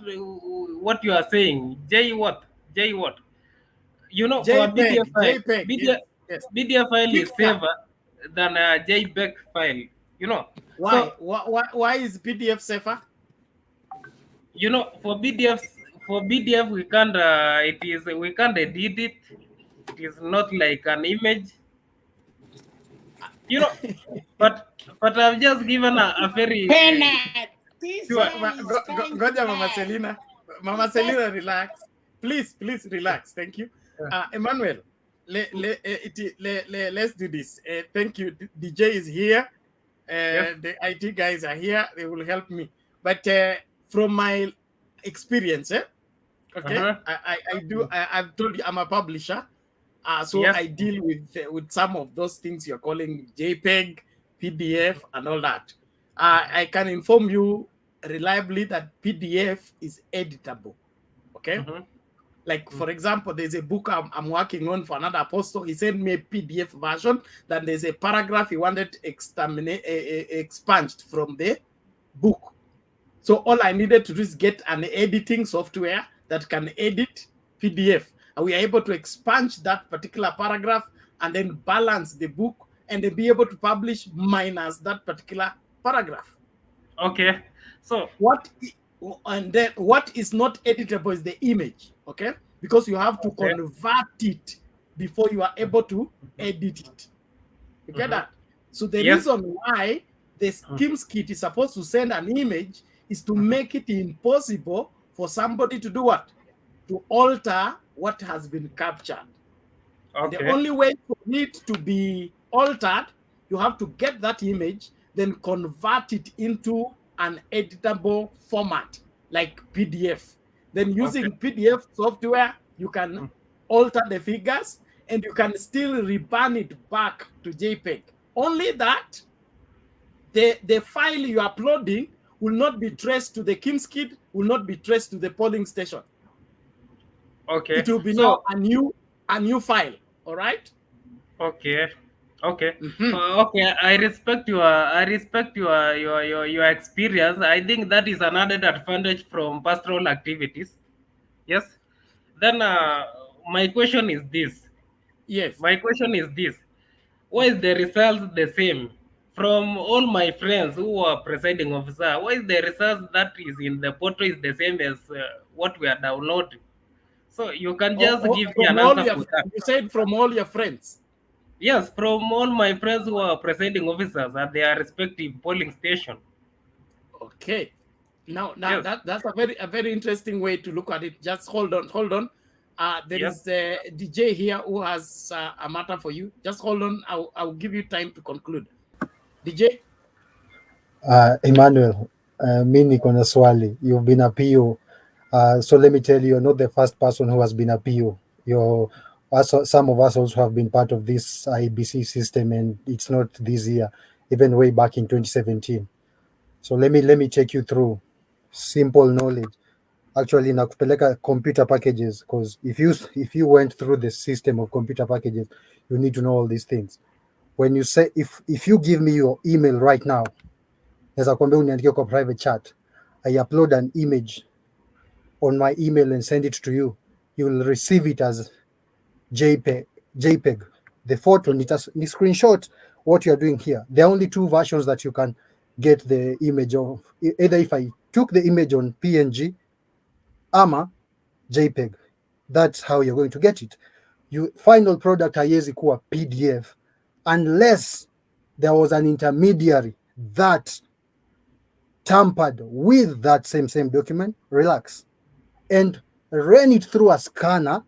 you are saying, J what, you know, for a PDF JPEG, file, JPEG, yes, yes. PDF file is Picture. safer than a JPEG file, you know. Why? So, Why is PDF safer? you know, for PDF we can't, we can't edit it. It is not like an image, you know. But I've just given a very Bernard, this sure. guy is trying to Goja, Mama lie. Selina. Mama Is that Selina, relax. Please relax. Thank you. Emmanuel, let's do this. Thank you. DJ is here. Yes. The IT guys are here. They will help me. But from my experience, okay, I've told you I'm a publisher. So Yes. I deal with some of those things you're calling JPEG, PDF, and all that. I can inform you reliably that PDF is editable. Okay. Like, for example, there's a book I'm working on for another apostle. He sent me a PDF version. Then there's a paragraph he wanted expunged from the book. So all I needed to do is get an editing software that can edit PDF. And we are able to expunge that particular paragraph and then balance the book and then be able to publish minus that particular paragraph. Okay. So what is not editable is the image, okay? Because you have to convert it before you are able to edit it. You get that? So the reason why the schemes kit is supposed to send an image is to make it impossible for somebody to do what? To alter what has been captured. Okay. The only way for it to be altered, you have to get that image, then convert it into an editable format like PDF. Then using PDF software, you can alter the figures and you can still reburn it back to JPEG. Only that the file you're uploading will not be traced to the KIMS-KIT, will not be traced to the polling station. Okay. It will be now a new file. All right. Okay. Okay. Okay. I respect your experience. I think that is an added advantage from pastoral activities. Yes. Then my question is this. Yes. My question is this. Why is the results the same from all my friends who are presiding officer? Why is the results that is in the portal is the same as what we are downloading? So you can just give me an answer for that. You said from all your friends. Yes, from all my friends who are presiding officers at their respective polling station. Okay. Now Yes. that's a very interesting way to look at it. Just hold on. There is a DJ here who has a matter for you. Just hold on. I'll give you time to conclude. DJ. Emmanuel, mi niko na swali. You've been a PO. So let me tell you, you're not the first person who has been a PO. Some of us also have been part of this IBC system, and it's not this year, even way back in 2017. So let me take you through simple knowledge. Actually, nakupeleka computer packages, because if you went through the system of computer packages, you need to know all these things. When you say, if you give me your email right now, naweza kuambia uniandikie kwa private chat, I upload an image on my email and send it to you, you will receive it as JPEG. The photo ni screenshot what you are doing here. There are only two versions that you can get the image of. Either if I took the image on PNG ama JPEG. That's how you're going to get it. You final product haiwezi kuwa PDF unless there was an intermediary that tampered with that same document, relax, and ran it through a scanner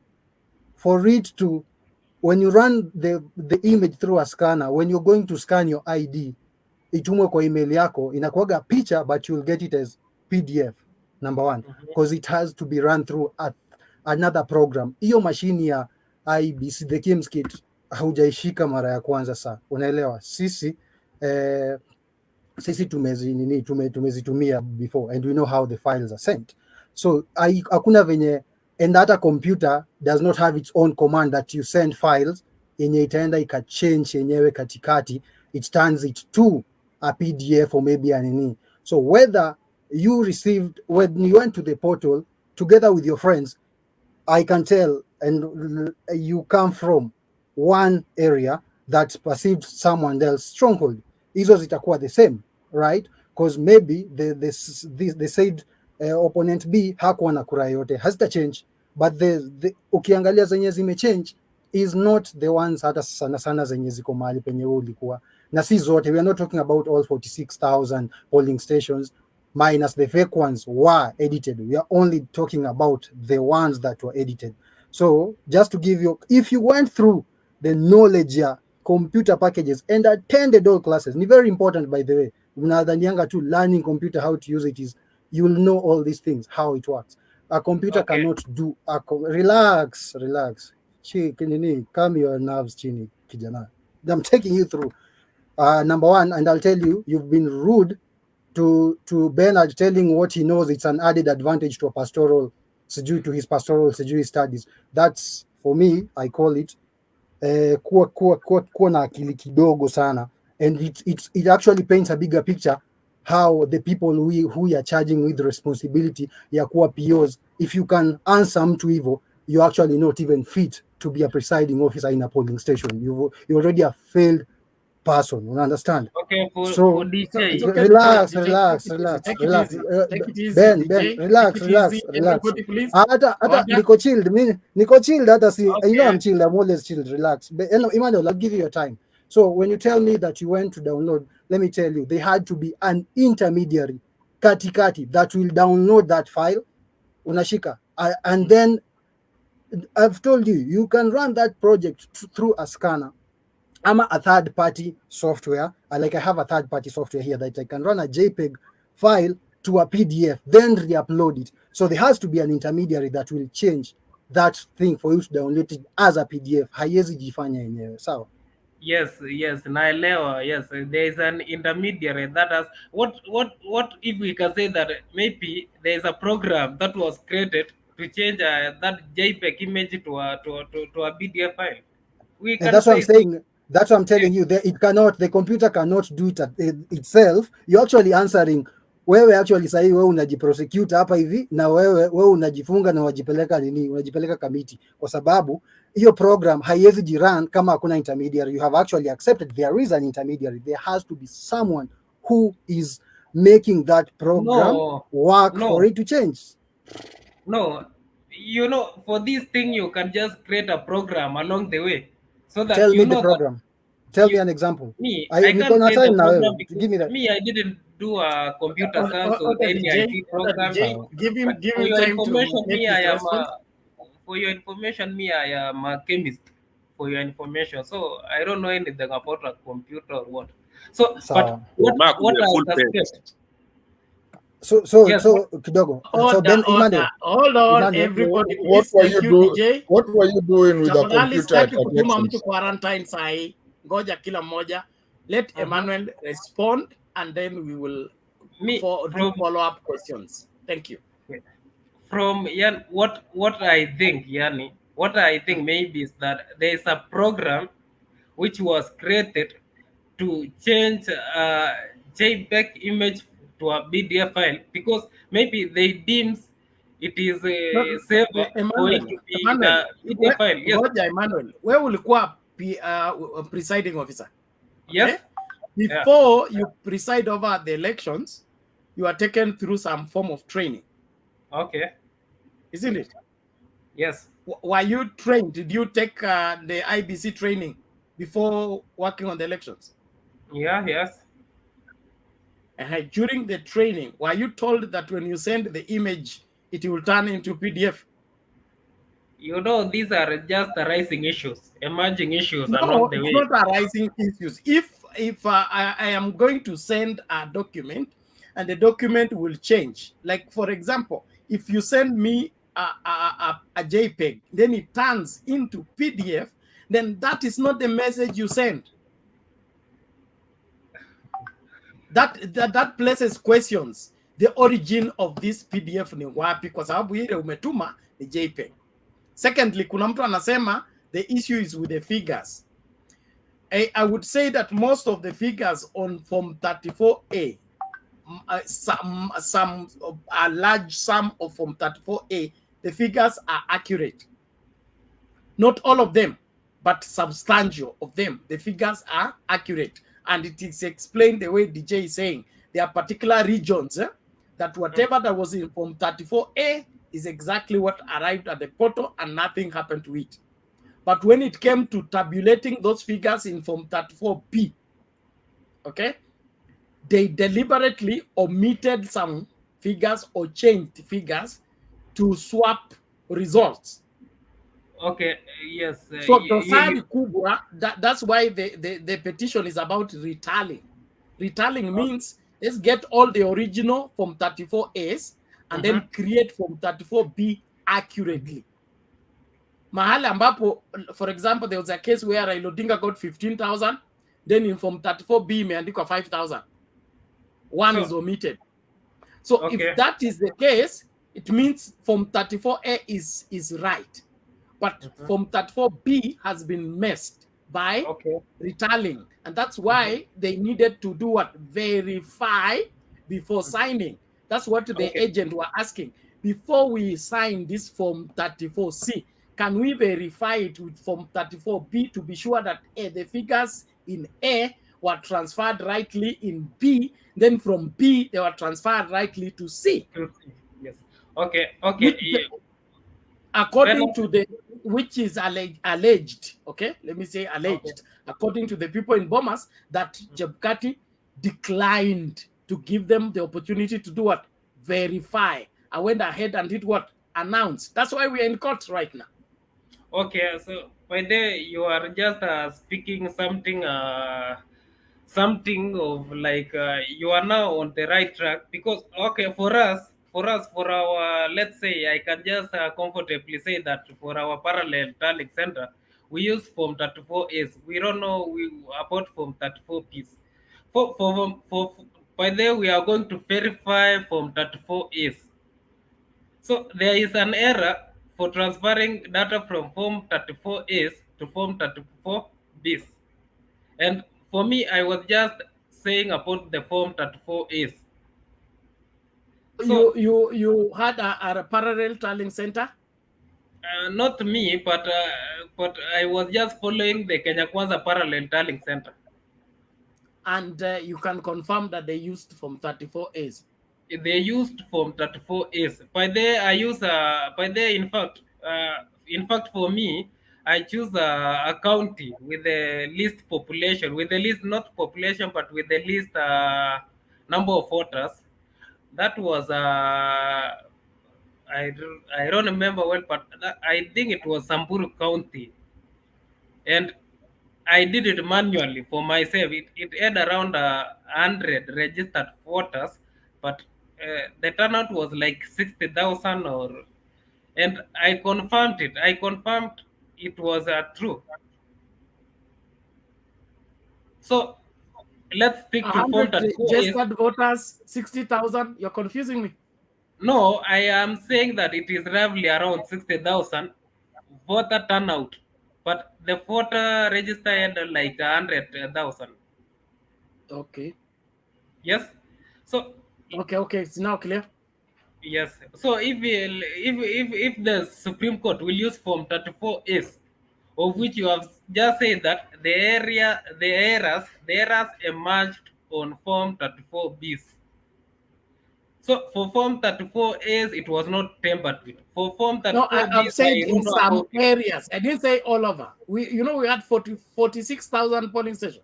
for it to, when you run the image through a scanner, when you're going to scan your ID, itumwe kwa email yako, inakuwaga picture, but you'll get it as PDF, number one, because it has to be run through another program. Hiyo mashini ya IBC, the KIMS-KIT, haujaishika mara ya kwanza saa, unaelewa? Sisi tumezitumia before and we know how the files are sent. So hakuna venye, and that a computer does not have its own command that you send files yenye itaenda ikachange yenyewe katikati, it turns it to a PDF or maybe a nini. So whether you received, when you went to the portal together with your friends, I can tell, and you come from one area that perceived someone else stronghold, hizo zitakuwa the same, right? Because maybe they said opponent B hakuwa na kura yote, hazita change, but the ukiangalia zenye zime change is not the ones hata sana sana zenye ziko mahali penye wewe ulikuwa, na si zote. We are not talking about all 46,000 polling stations minus the fake ones were edited. We are only talking about the ones that were edited. So just to give you, if you went through the knowledge ya computer packages and attended all classes, ni very important by the way, unadhanianga tu learning computer how to use it is, you'll know all these things, how it works. A computer cannot do, relax. Calm your nerves, chini, kijana. I'm taking you through. Number one, and I'll tell you, you've been rude to Bernard telling what he knows it's an added advantage to a pastoral, sijui to his pastoral, sijui studies. That's, for me, I call it kuwa na akili kidogo sana, and it actually paints a bigger picture how the people who are charging with responsibility ya kuwa POs, if you can answer mtu hivyo, you're actually not even fit to be a presiding officer in a polling station. You're already a failed person, you understand? Okay, So DJ. relax. Take it easy, Ben, DJ. relax. Everybody, please. Hata Order. niko chilled, niko chilled, hata si, Okay. you know I'm chilled, I'm always chilled, relax. But, Emmanuel, I'll give you your time. So when you tell me that you went to download, let me tell you, they had to be an intermediary, katikati, that will download that file, unashika, and then I've told you, you can run that project through a scanner. I'm a third-party software. I have a third-party software here that I can run a JPEG file to a PDF, then re-upload it. So there has to be an intermediary that will change that thing for you to download it as a PDF. Haiwezi jifanya yenyewe, sawa? Yes, naelewa. Yes, there is an intermediary that has what if we can say that maybe there is a program that was created to change that JPEG image to a PDF file. We And can that's what I'm say saying. That's what I'm telling you. The computer cannot do it itself. You're actually answering. Wewe actually sahi wewe unajiprosecute hapa hivi, na wewe unajifunga na unajipeleka kamiti, kwa sababu hiyo program haiwezi jirun kama hakuna intermediary. You have actually accepted there is an intermediary. There has to be someone who is making that program work for it to change. No, for this thing you can just create a program along the way, so that Tell you me know the program. Tell me an example. I can't create a program because give me that. I didn't do a computer science or Okay, any DJ, IT program. give him For your time to information, make his response. I am a chemist. For your information, so I don't know anything about a computer or what. So, but what I suspect. So kidogo. So Ben, Emmanuel. Hold on, Emmanuel, everybody, What please. were Thank you you, DJ. What were you doing with the Tafadhali computer at sitaki kutuma mtu elections? quarantine sahi. Ngoja kila mmoja. Let Emmanuel respond, and then we will do follow-up questions. Thank you. From what I think, Yani, what I think maybe is that there is a program which was created to change JPEG image to a PDF file, because maybe they deems it is safe for it to be in a PDF file. Yes. Ngoja Emmanuel, wewe ulikuwa presiding officer. Okay? Yes. Before you preside over the elections, you are taken through some form of training. Okay. Isn't it? Yes. Were you trained? Did you take the IBC training before working on the elections? Yeah, yes. During the training, were you told that when you send the image, it will turn into PDF? These are just arising issues, emerging issues No, along the way. it's not arising issues. If I am going to send a document and the document will change, like for example, if you send me a JPEG, then it turns into PDF, then that is not the message you send. That places questions. The origin of this PDF ni wapi, kwa sababu ile umetuma ni JPEG. Secondly, kuna mtu anasema the issue is with the figures. I would say that most of the figures on Form 34A, a large sum of Form 34A, the figures are accurate. Not all of them, but substantial of them. The figures are accurate. And it is explained the way DJ is saying. There are particular regions that whatever that was in Form 34A is exactly what arrived at the portal and nothing happened to it. But when it came to tabulating those figures in Form 34B, okay, they deliberately omitted some figures or changed figures to swap results. Okay, yes. So dosari kubwa, that's why the petition is about retallying. Retallying means let's get all the original Form 34As and then create Form 34B accurately. Mahali ambapo, for example, there was a case where Raila Odinga got 15,000, then in Form 34B imeandikwa 5,000. One is omitted. So if that is the case, it means Form 34A is right. But Form 34B has been messed by retallying. And that's why they needed to do what? Verify before signing. That's what the agent were asking. Before we sign this Form 34C, can we verify it with Form 34B to be sure that the figures in A were transferred rightly in B, then from B they were transferred rightly to C. Yes. Okay. According to the, which is alleged, okay, let me say alleged, according to the people in Bomas, that Chebukati declined to give them the opportunity to do what? Verify. I went ahead and did what? Announce. That's why we're in court right now. Okay, so by the you are just speaking something something of like you are now on the right track, because for our, let's say, I can just comfortably say that for our parallel tallying center we use Form 34As. We don't know about Form 34Ps. For by the we are going to verify Form 34As. So there is an error for transferring data from Form 34As to Form 34Bs. And for me, I was just saying about the Form 34As. So you had a parallel tallying center? Not me, but I was just following the Kenya Kwanza parallel tallying center. And you can confirm that they used Form 34As. They used Form 34As. By there, I use by there. In fact, for me, I choose a county with the least population, with the least not population, but with the least number of voters. That was I don't remember well, but I think it was Samburu County, and I did it manually for myself. It had around 100 registered voters, but the turnout was like 60,000 and I confirmed it. I confirmed it was true. So let's stick to Form 100 34. registered voters, 60,000. You're confusing me. No, I am saying that it is roughly around 60,000 voter turnout, but the voter register had like 100,000. Okay. Yes. So okay, it's now clear. yes. So if the Supreme Court will use Form 34As, of which you have just said that the errors emerged on Form 34Bs. So for Form 34As, it was not tampered with. For Form 34Bs, No, I've said I in don't know some about it. areas. I didn't say all over. We had 46,000 polling stations.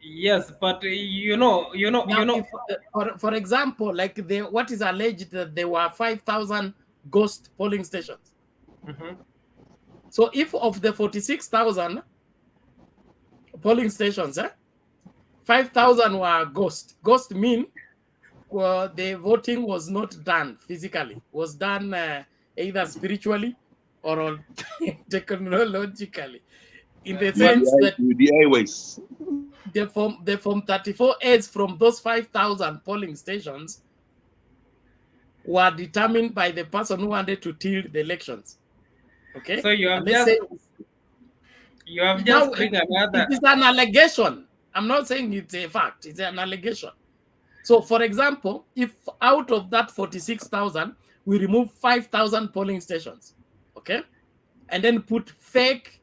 Yes, but Now, if, for example, like what is alleged that there were 5,000 ghost polling stations. So if of the 46,000 polling stations, 5,000 were ghost. Ghost mean the voting was not done physically, was done either spiritually or technologically, in the sense that the Form 34As from those 5,000 polling stations were determined by the person who wanted to tilt the elections. Okay, So you have and let's say You have Now, just bring another. it is an allegation. I'm not saying it's a fact. It's an allegation. So, for example, if out of that 46,000, we remove 5,000 polling stations, okay, and then put fake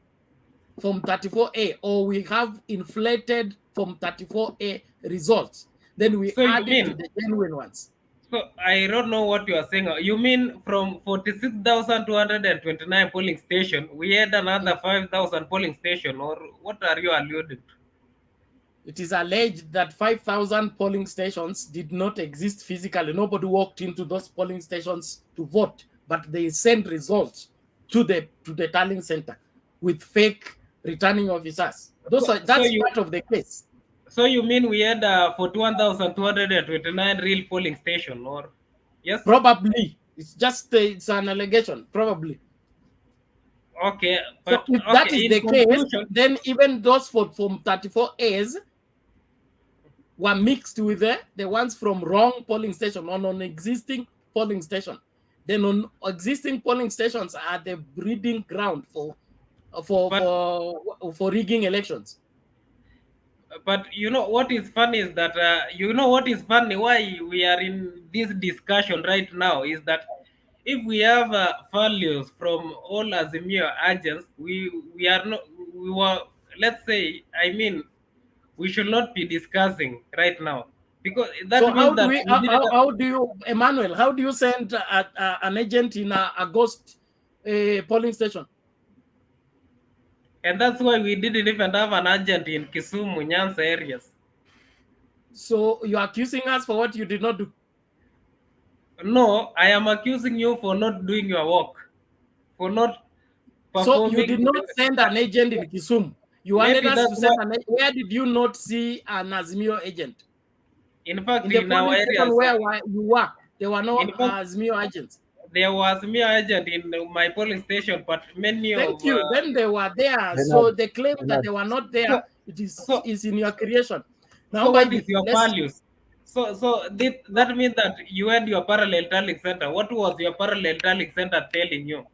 from 34A, or we have inflated from 34A results, then we So you add it to mean, the genuine ones. so I don't know what you are saying. You mean from 46,229 polling station, we had another 5,000 polling station, or what are you alluding to? It is alleged that 5,000 polling stations did not exist physically. Nobody walked into those polling stations to vote, but they sent results to the tallying center with fake returning officers. That's part of the case. So you mean we had 41,229 real polling station, or yes? Probably. It's just it's an allegation. Probably. Okay, So but if that okay. is In the case, conclusion, then even those from 34As were mixed with the ones from wrong polling station on an existing polling station. Then on existing polling stations are the breeding ground for rigging elections. but you know what is funny is that why we are in this discussion right now is that if we have values from all Azimio agents, we are not we were let's say we should not be discussing right now, because that So means that we did it. how do you, Emmanuel, how do you send an agent in a ghost polling station? And that's why we didn't even have an agent in Kisumu, Nyanza areas. So you're accusing us for what you did not do? No, I am accusing you for not doing your work, for not So you performing. did not send an agent in Kisumu. You wanted Maybe us that's to why. send an agent. Where did you not see an Azimio agent? In fact, In the in our polling station areas, where you were, there were no in fact, Azimio agents. there was me agent in my polling station, but many Thank of you. Then they were there. So Bernard, the claim that Bernard. they were not there, so it so is in your creation. Now, so by what is the your let's values? So that means that you had your parallel tallying center. What was your parallel tallying center telling you,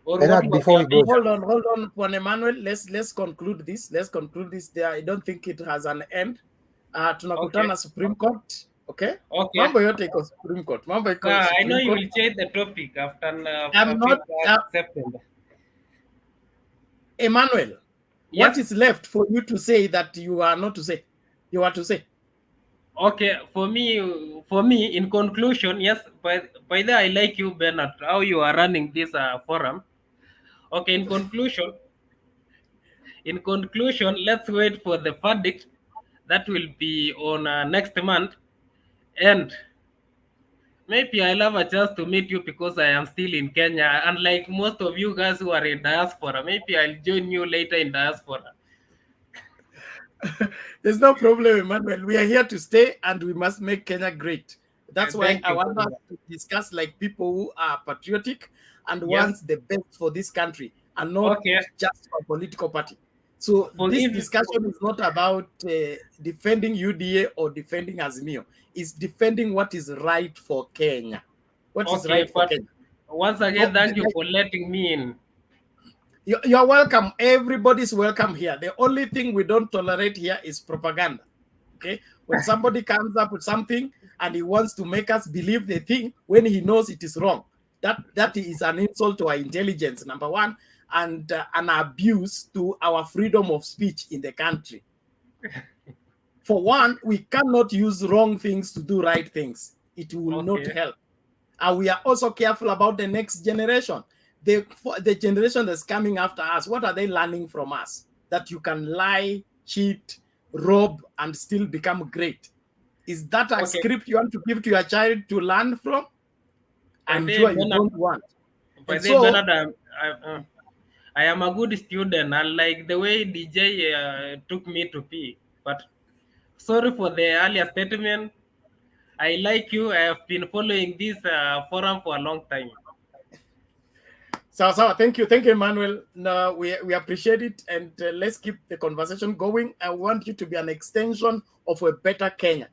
or what Bernard, was before your he goes, vision? hold on, Juan Emmanuel. Let's conclude this. Let's conclude this there. I don't think it has an end. Okay, Tunakutana Supreme Court. Okay. okay. Mambo yote iko Supreme Court. Mambo iko I know Supreme you Court. will change the topic after I'm not 5th September. Emmanuel. What Yes. is left for you to say that you are not to say? You are to say. Okay, for me, in conclusion, yes, by the I like you, Bernard, how you are running this forum. Okay, in conclusion, let's wait for the verdict that will be on next month, and maybe I'll have a chance to meet you because I am still in Kenya. Unlike most of you guys who are in diaspora, maybe I'll join you later in diaspora. There's no problem, Emmanuel. We are here to stay and we must make Kenya great. That's why Thank I you want very us much. to discuss like people who are patriotic and Yes. wants the best for this country and not Okay. just for a political party. So this Forgive. discussion is not about defending UDA or defending Azimio. It's defending what is right for Kenya. What is Okay, right for but Kenya. once again, thank you for letting me in. You're welcome. Everybody's welcome here. The only thing we don't tolerate here is propaganda. Okay? When somebody comes up with something and he wants to make us believe the thing when he knows it is wrong, that is an insult to our intelligence, number one, and an abuse to our freedom of speech in the country. For one, we cannot use wrong things to do right things. It will not help. And we are also careful about the next generation. The generation that's coming after us, what are they learning from us? That you can lie, cheat, rob, and still become great. Is that a script you want to give to your child to learn from? I'm sure you don't want. By And the so, Bernard, I am a good student. I like the way DJ took me to pee. But sorry for the earlier statement. I like you. I have been following this forum for a long time. So thank you, Emmanuel. No, we appreciate it, and let's keep the conversation going. I want you to be an extension of a better Kenya.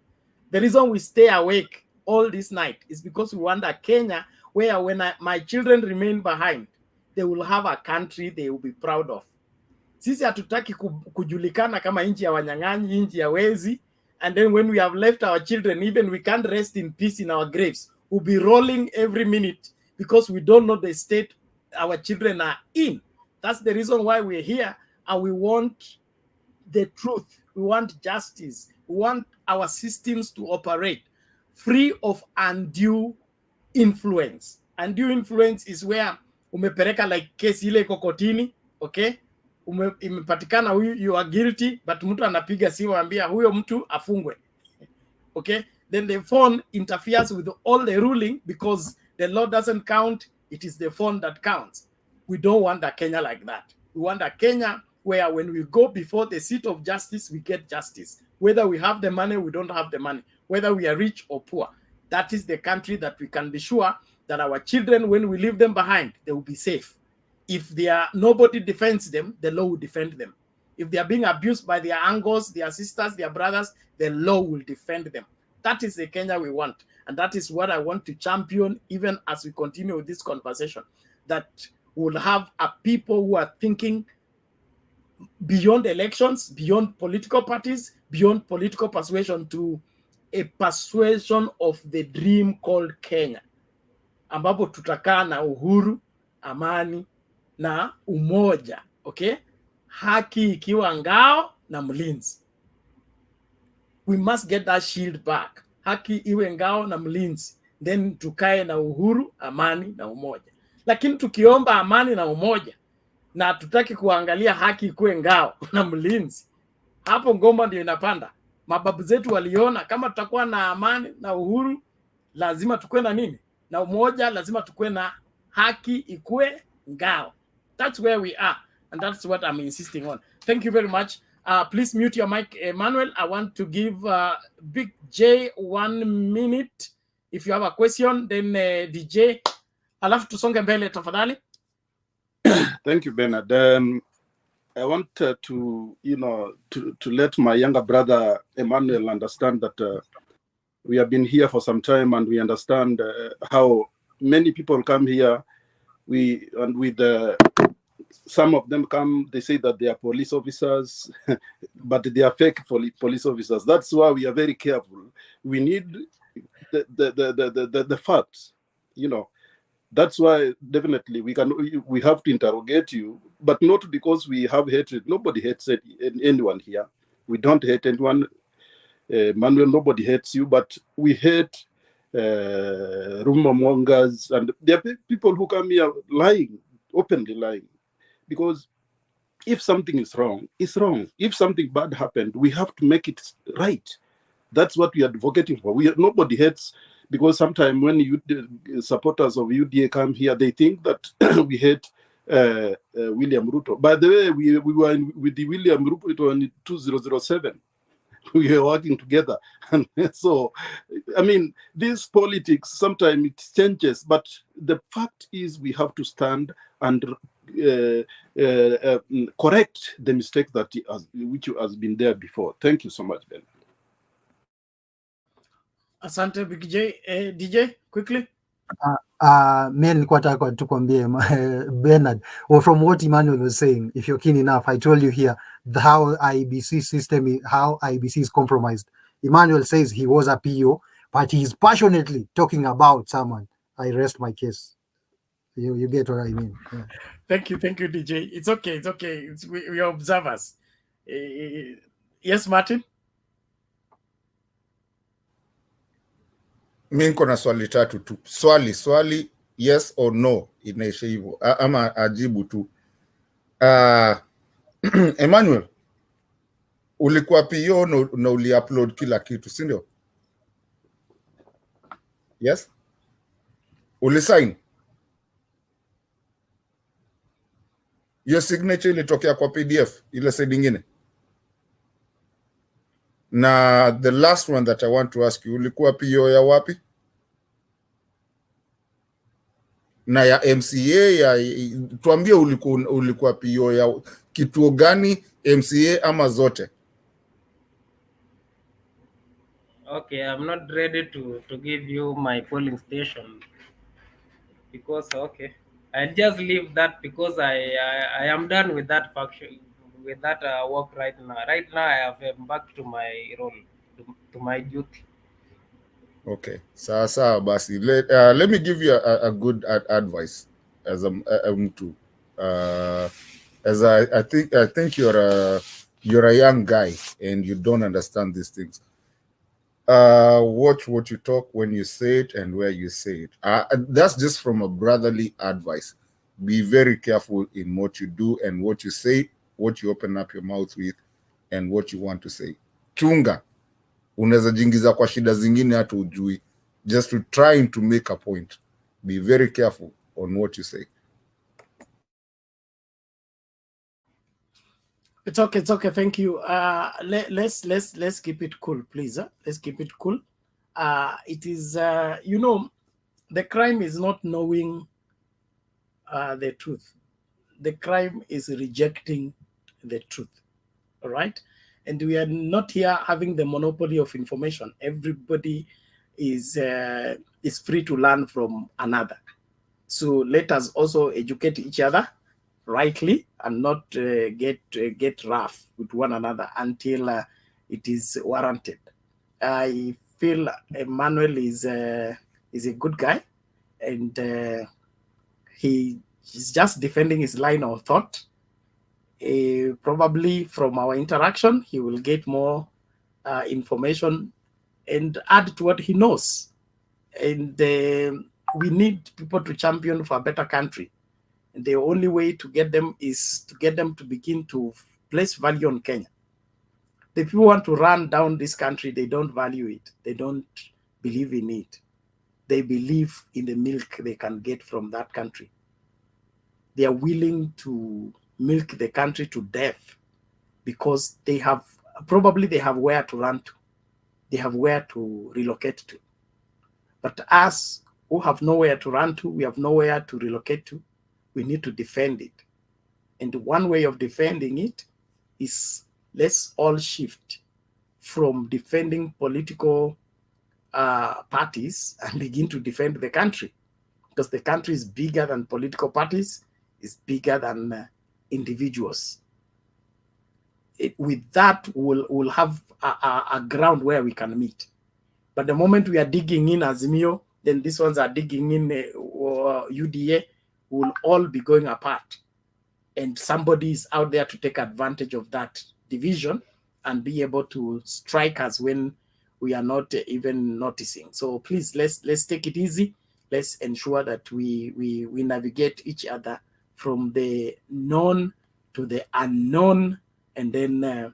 The reason we stay awake all this night is because we want a Kenya where when my children remain behind, they will have a country they will be proud of. Sisi hatutaki kujulikana kama nchi ya wanyang'anyi, nchi ya wezi. And then when we have left our children, even we can't rest in peace in our graves. We'll be rolling every minute because we don't know the state our children are in. That's the reason why we're here, and we want the truth. We want justice. We want our systems to operate free of undue influence. Undue influence is where umepereka like kesi ile iko kotini, okay? Imepatikana huyu you are guilty, but mtu anapiga simu anambia huyo mtu afungwe. Okay? Then the phone interferes with all the ruling because the law doesn't count, it is the phone that counts. We don't want a Kenya like that. We want a Kenya where when we go before the seat of justice, we get justice. Whether we have the money, we don't have the money. Whether we are rich or poor. That is the country that we can be sure that our children, when we leave them behind, they will be safe. If nobody defends them, the law will defend them. If they are being abused by their uncles, their sisters, their brothers, the law will defend them. That is the Kenya we want. And that is what I want to champion even as we continue with this conversation. That we'll have a people who are thinking beyond elections, beyond political parties, beyond political persuasion, to a persuasion of the dream called Kenya, ambapo tutakaa na uhuru, amani na umoja, okay? Haki ikiwa ngao na mlinzi. We must get that shield back. Haki iwe ngao na mlinzi, then tukae na uhuru, amani na umoja. Lakini tukiomba amani na umoja na tutaki kuangalia haki ikuwe ngao na mlinzi, hapo ngoma ndio inapanda. Mababu zetu waliona kama tutakuwa na amani na uhuru, lazima tukue na nini? Na umoja, lazima tukue na haki ikue ngao. That's where we are, and that's what I'm insisting on. Thank you very much. Please mute your mic, Emmanuel. I want to give Big J 1 minute. If you have a question, then DJ. Alafu tusonge mbele tafadhali. Thank you, Bernard. I want to let my younger brother Emmanuel understand that we have been here for some time, and we understand how many people come here. Some of them come, they say that they are police officers, but they are fake police officers. That's why we are very careful. We need the facts, That's why definitely we have to interrogate you, but not because we have hatred. Nobody hates anyone here. We don't hate anyone. Manuel, nobody hates you, but we hate rumor mongers, and there are people who come here lying, openly lying. Because if something is wrong, it's wrong. If something bad happened, we have to make it right. That's what we are advocating for. Nobody hates, because sometimes when supporters of UDA come here, they think that we hate William Ruto. By the way, we were with the William Ruto in 2007. We were working together. And so, I mean, this politics, sometimes it changes, but the fact is we have to stand and correct the mistake which has been there before. Thank you so much, Ben. Asante Big J. DJ, quickly. Me nilikuwa nataka tu kuambia Bernard, or from what Emmanuel was saying, if you're keen enough, I told you here how IBC system, how IBC is compromised. Emmanuel says he was a PO, but he's passionately talking about someone. I rest my case. You get what I mean? Yeah. Thank you, DJ. It's okay. We are observers. Yes, Martin. Mi niko na swali tatu tu. Swali yes or no inaisha hivyo, ama ajibu tu. Emmanuel, ulikuwa PO na uliupload kila kitu, si ndio? Yes? Ulisign? Your signature ilitokea kwa PDF ile side nyingine? Na the last one that I want to ask you, ulikuwa PO ya wapi? Na ya MCA tuambie ulikuwa PO ya kituo gani, MCA ama zote? Okay, I'm not ready to give you my polling station because I'll just leave that because I am done with that with that work right now. Right now, I have embarked to my role, to my duty. Okay, sawa basi. Let me give you a good advice as to as I think you're a young guy and you don't understand these things. Watch what you talk, when you say it, and where you say it. That's just from a brotherly advice. Be very careful in what you do and what you say, what you open up your mouth with, and what you want to say. Chunga, unaweza jingiza kwa shida zingine hata ujui. Just to trying to make a point. Be very careful on what you say. It's okay. Thank you. Let's keep it cool, please. Let's keep it cool. It is the crime is not knowing the truth. The crime is rejecting the truth. All right, and we are not here having the monopoly of information. Everybody is free to learn from another. So let us also educate each other rightly and not get rough with one another until it is warranted. I feel Emmanuel is a good guy, and he's just defending his line of thought. Probably from our interaction, he will get more information and add to what he knows. And we need people to champion for a better country. And the only way to get them is to get them to begin to place value on Kenya. The people want to run down this country, they don't value it. They don't believe in it. They believe in the milk they can get from that country. They are willing to milk the country to death because they have where to run to. They have where to relocate to. But us who have nowhere to run to, we have nowhere to relocate to, we need to defend it. And one way of defending it is let's all shift from defending political parties and begin to defend the country. Because the country is bigger than political parties, is bigger than individuals. With that, we'll have a ground where we can meet. But the moment we are digging in Azimio, then these ones are digging in UDA, we'll all be going apart. And somebody is out there to take advantage of that division and be able to strike us when we are not even noticing. So please, let's take it easy. Let's ensure that we navigate each other from the known to the unknown, and then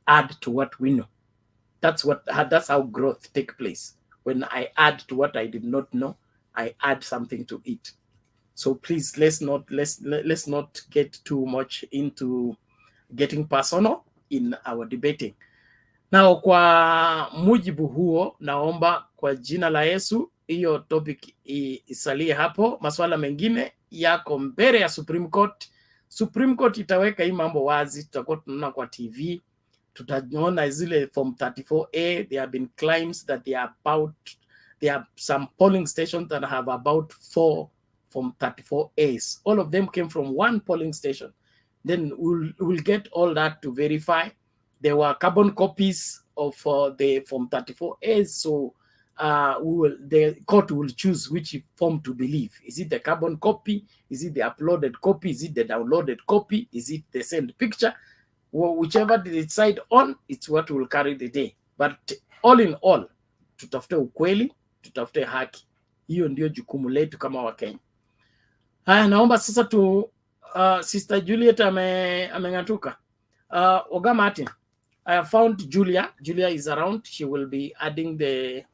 add to what we know. That's how growth takes place. When I add to what I did not know, I add something to it. So please, let's not get too much into getting personal in our debating. Now, kwa mujibu huo, naomba kwa jina la Yesu hiyo topic isalie hapo. Masuala mengine yako mbele ya Supreme Court. Supreme Court itaweka hii mambo wazi, tutakuwa tunaona kwa TV. Tutaona zile form 34A. There have been claims that there are some polling stations that have about 4 form 34As. All of them came from one polling station. Then we'll get all that to verify. There were carbon copies of the form 34As. So the court will choose which form to believe. Is it the carbon copy? Is it the uploaded copy? Is it the downloaded copy? Is it the sent picture? Well, whichever they decide on, it's what will carry the day. But all in all, tutafute ukweli, tutafute haki. Hiyo ndio jukumu letu kama Wakenya. Haya, naomba sasa Sister Juliet ameng'atuka. Oga Martin, I have found Julia. Julia is around. She will be adding the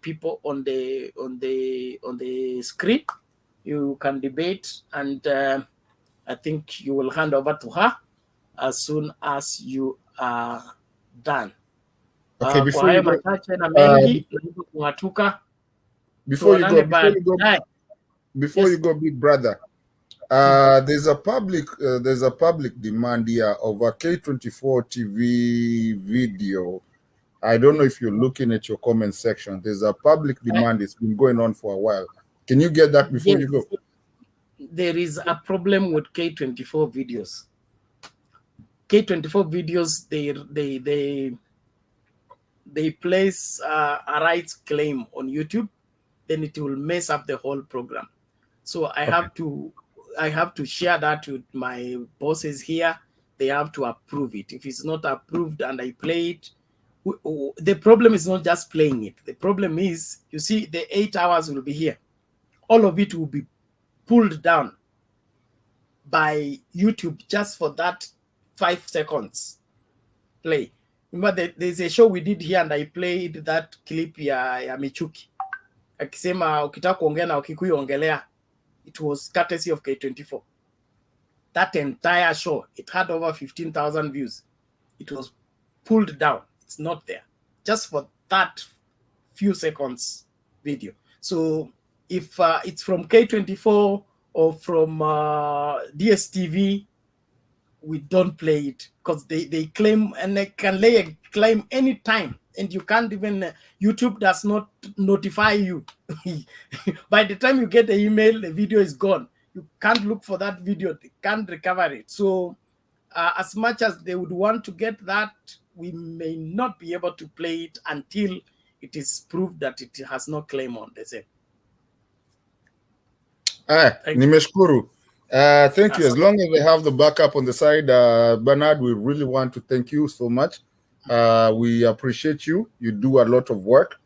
people on the screen. You can debate, and I think you will hand over to her as soon as you are done. Okay, before you go, big brother, there's a public demand here of a K24 TV video. I don't know if you're looking at your comment section. There's a public demand. It's been going on for a while. Can you get that before you go? There is a problem with K24 videos. K24 videos, they place a rights claim on YouTube, then it will mess up the whole program. So I have to share that with my bosses here. They have to approve it. If it's not approved and I play it, the problem is not just playing it. The problem is, you see, the 8 hours will be here. All of it will be pulled down by YouTube just for that 5 seconds play. Remember, there's a show we did here and I played that clip ya Michuki akisema ukitaka kuongea na Wakikuyu ongelea. It was courtesy of K24. That entire show, it had over 15,000 views. It was pulled down. It's not there. Just for that few seconds video. So if it's from K24 or from DSTV, we don't play it because they claim, and they can lay a claim anytime, and you can't even, YouTube does not notify you. By the time you get the email, the video is gone. You can't look for that video. They can't recover it. So as much as they would want to get that, we may not be able to play it until it is proved that it has no claim on the same. Nimeshukuru. Thank you. As long as they have the backup on the side, Bernard, we really want to thank you so much. We appreciate you. You do a lot of work.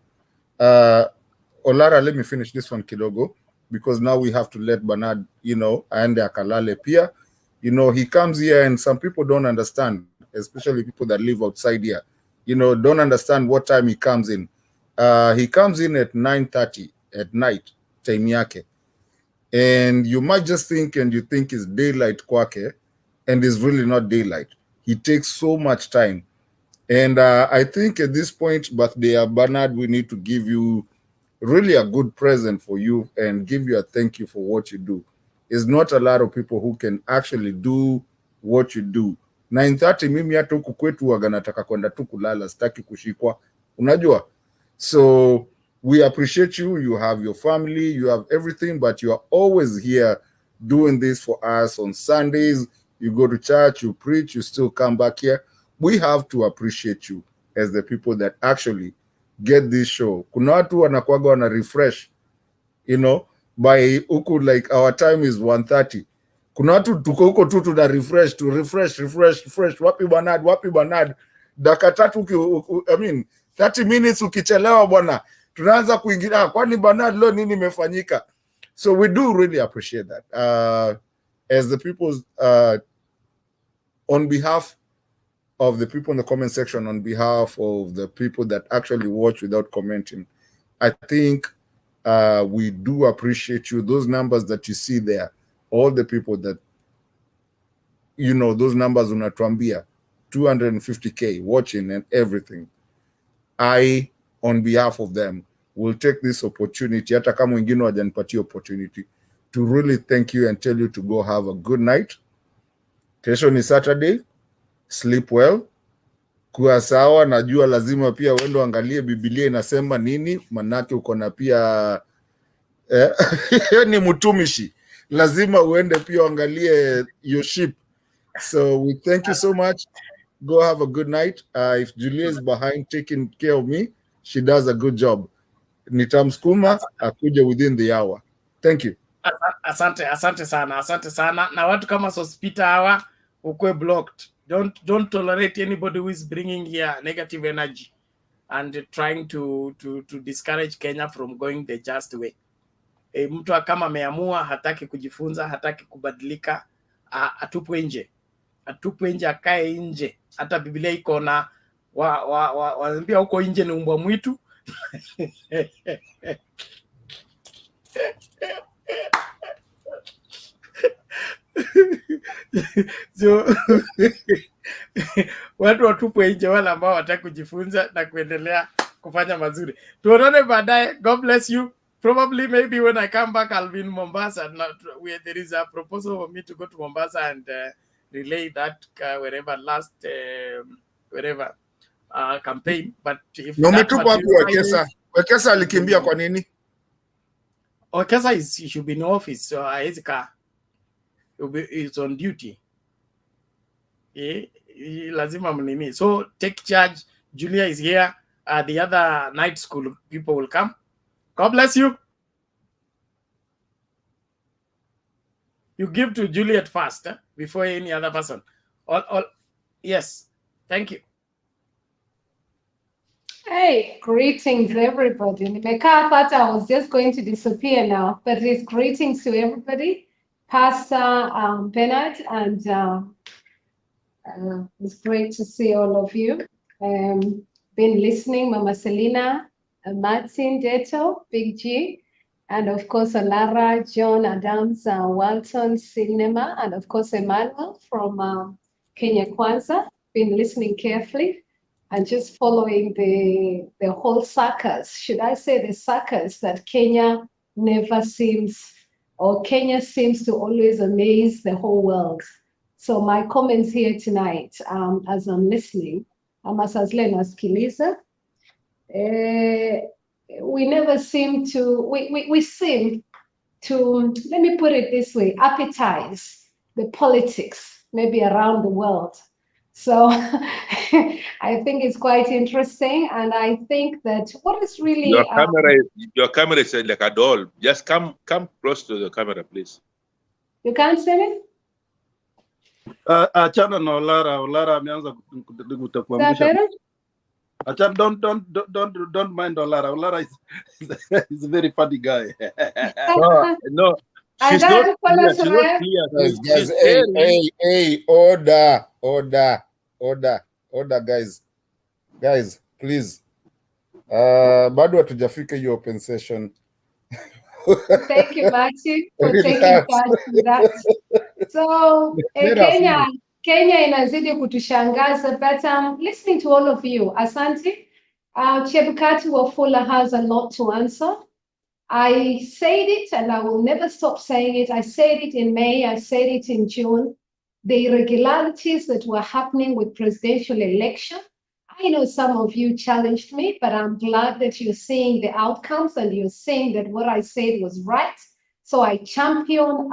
Olara, let me finish this one, kidogo, because now we have to let Bernard, aende akalale pia. He comes here and some people don't understand, especially people that live outside here, don't understand what time he comes in. He comes in at 9:30 at night, time yake. And you might just think, and you think it's daylight kwake, and it's really not daylight. He takes so much time. And I think at this point, birthday, Bernard, we need to give you really a good present for you and give you a thank you for what you do. It's not a lot of people who can actually do what you do. 9:30 mimi hata huku kwetu waga nataka kwenda tu kulala, sitaki kushikwa. Unajua? So we appreciate you. You have your family, you have everything, but you are always here doing this for us on Sundays. You go to church, you preach, you still come back here. We have to appreciate you as the people that actually get this show. Kuna watu wanakuwaga wana refresh, by huku, like our time is 1:30. Kuna watu tuko huko tu tuna refresh, to refresh. Wapi Bernard? Dakika tatu, 30 minutes ukichelewa bwana, tunaanza kuingia, kwani Bernard leo nini imefanyika? So we do really appreciate that. As the people, on behalf of the people in the comment section, on behalf of the people that actually watch without commenting, I think we do appreciate you. Those numbers that you see there, all the people that, those numbers unatuambia, 250K watching and everything. I, on behalf of them, will take this opportunity, hata kama wengine wajanipatia opportunity, to really thank you and tell you to go have a good night. Kesho ni Saturday. Sleep well. Kuwa sawa, najua lazima pia uende angalie Biblia inasema nini, manake uko na pia ni mtumishi. Lazima uende pia angalie your sheep. So we thank you so much. Go have a good night. If Julia is behind taking care of me, she does a good job. Nitamskuma akuja within the hour. Thank you. Asante sana. Na watu kama Sospita hawa ukwe blocked. Don't tolerate anybody who is bringing here negative energy and trying to discourage Kenya from going the just way. Mtu kama ameamua hataki kujifunza, hataki kubadilika, atupwe nje. Akae nje. Hata Biblia iko na waambia huko nje ni umbwa mwitu. So, watu watupwe nje wale ambao wataka kujifunza na kuendelea kufanya mazuri. Tuonane baadaye. God bless you. Probably maybe when I come back I'll be in Mombasa. There is a proposal for me to go to Mombasa and relay that wherever campaign. But if Wekesa alikimbia kwa nini? Wekesa should be in office, so it's on duty. lazima mnini. So take charge. Julia is here. The other night school people will come. God bless you. You give to Juliet first before any other person. All, yes. Thank you. Hey, greetings everybody. Nimekaa thought I was just going to disappear now, but it's greetings to everybody. Pastor Bernard, and it's great to see all of you. Been listening, Mama Selina, Martin, Deto, Big G, and of course Alara, John, Adams, Walton, Cinema, and of course Emmanuel from Kenya Kwanza. Been listening carefully and just following the whole circus, should I say the circus that Kenya never seems, or Kenya seems to always amaze the whole world. So my comments here tonight, as I'm listening, Amasazle nasikiliza, we never seem to, we seem to, let me put it this way, appetize the politics, maybe around the world. So I think it's quite interesting, and I think that what is really your camera is like a doll. Just come close to the camera, please. You can't see me? Achana na Olara ameanza kutakuangusha. Achana, don't mind Olara. Olara is a very funny guy. No. She's not clear. She's not clear. Guys, hey, order, guys, please. Bado hatujafika hiyo open session. Thank you, Matthew, for taking part in that. So, Kenya inazidi kutushangaza, but listening to all of you, asante. Chebukati Wafula has a lot to answer. I said it, and I will never stop saying it. I said it in May, I said it in June. The irregularities that were happening with presidential election, I know some of you challenged me, but I'm glad that you're seeing the outcomes and you're seeing that what I said was right. So I champion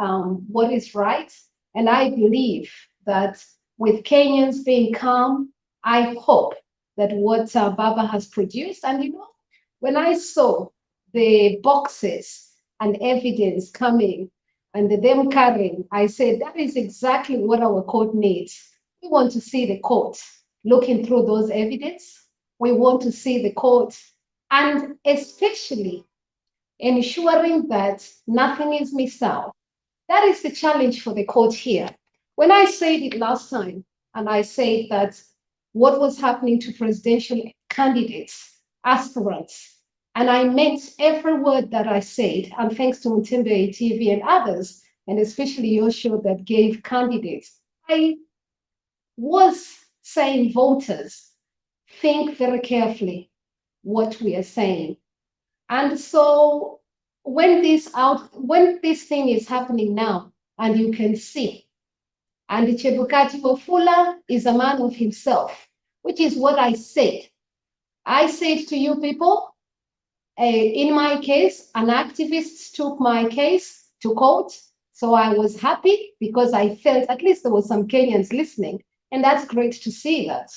what is right. And I believe that with Kenyans being calm, I hope that what Baba has produced, and you know, when I saw the boxes and evidence coming and them carrying, I said, that is exactly what our court needs. We want to see the court looking through those evidence. We want to see the court, and especially ensuring that nothing is missed out. That is the challenge for the court here. When I said it last time, and I said that what was happening to presidential candidates, aspirants, and I meant every word that I said, and thanks to Mtimbe TV and others, and especially your show that gave candidates, I was saying voters, think very carefully what we are saying. And so when this thing is happening now, and you can see, and Chebukati Wafula is a man of himself, which is what I said. I said to you people, in my case, an activist took my case to court. So I was happy because I felt at least there was some Kenyans listening. And that's great to see that.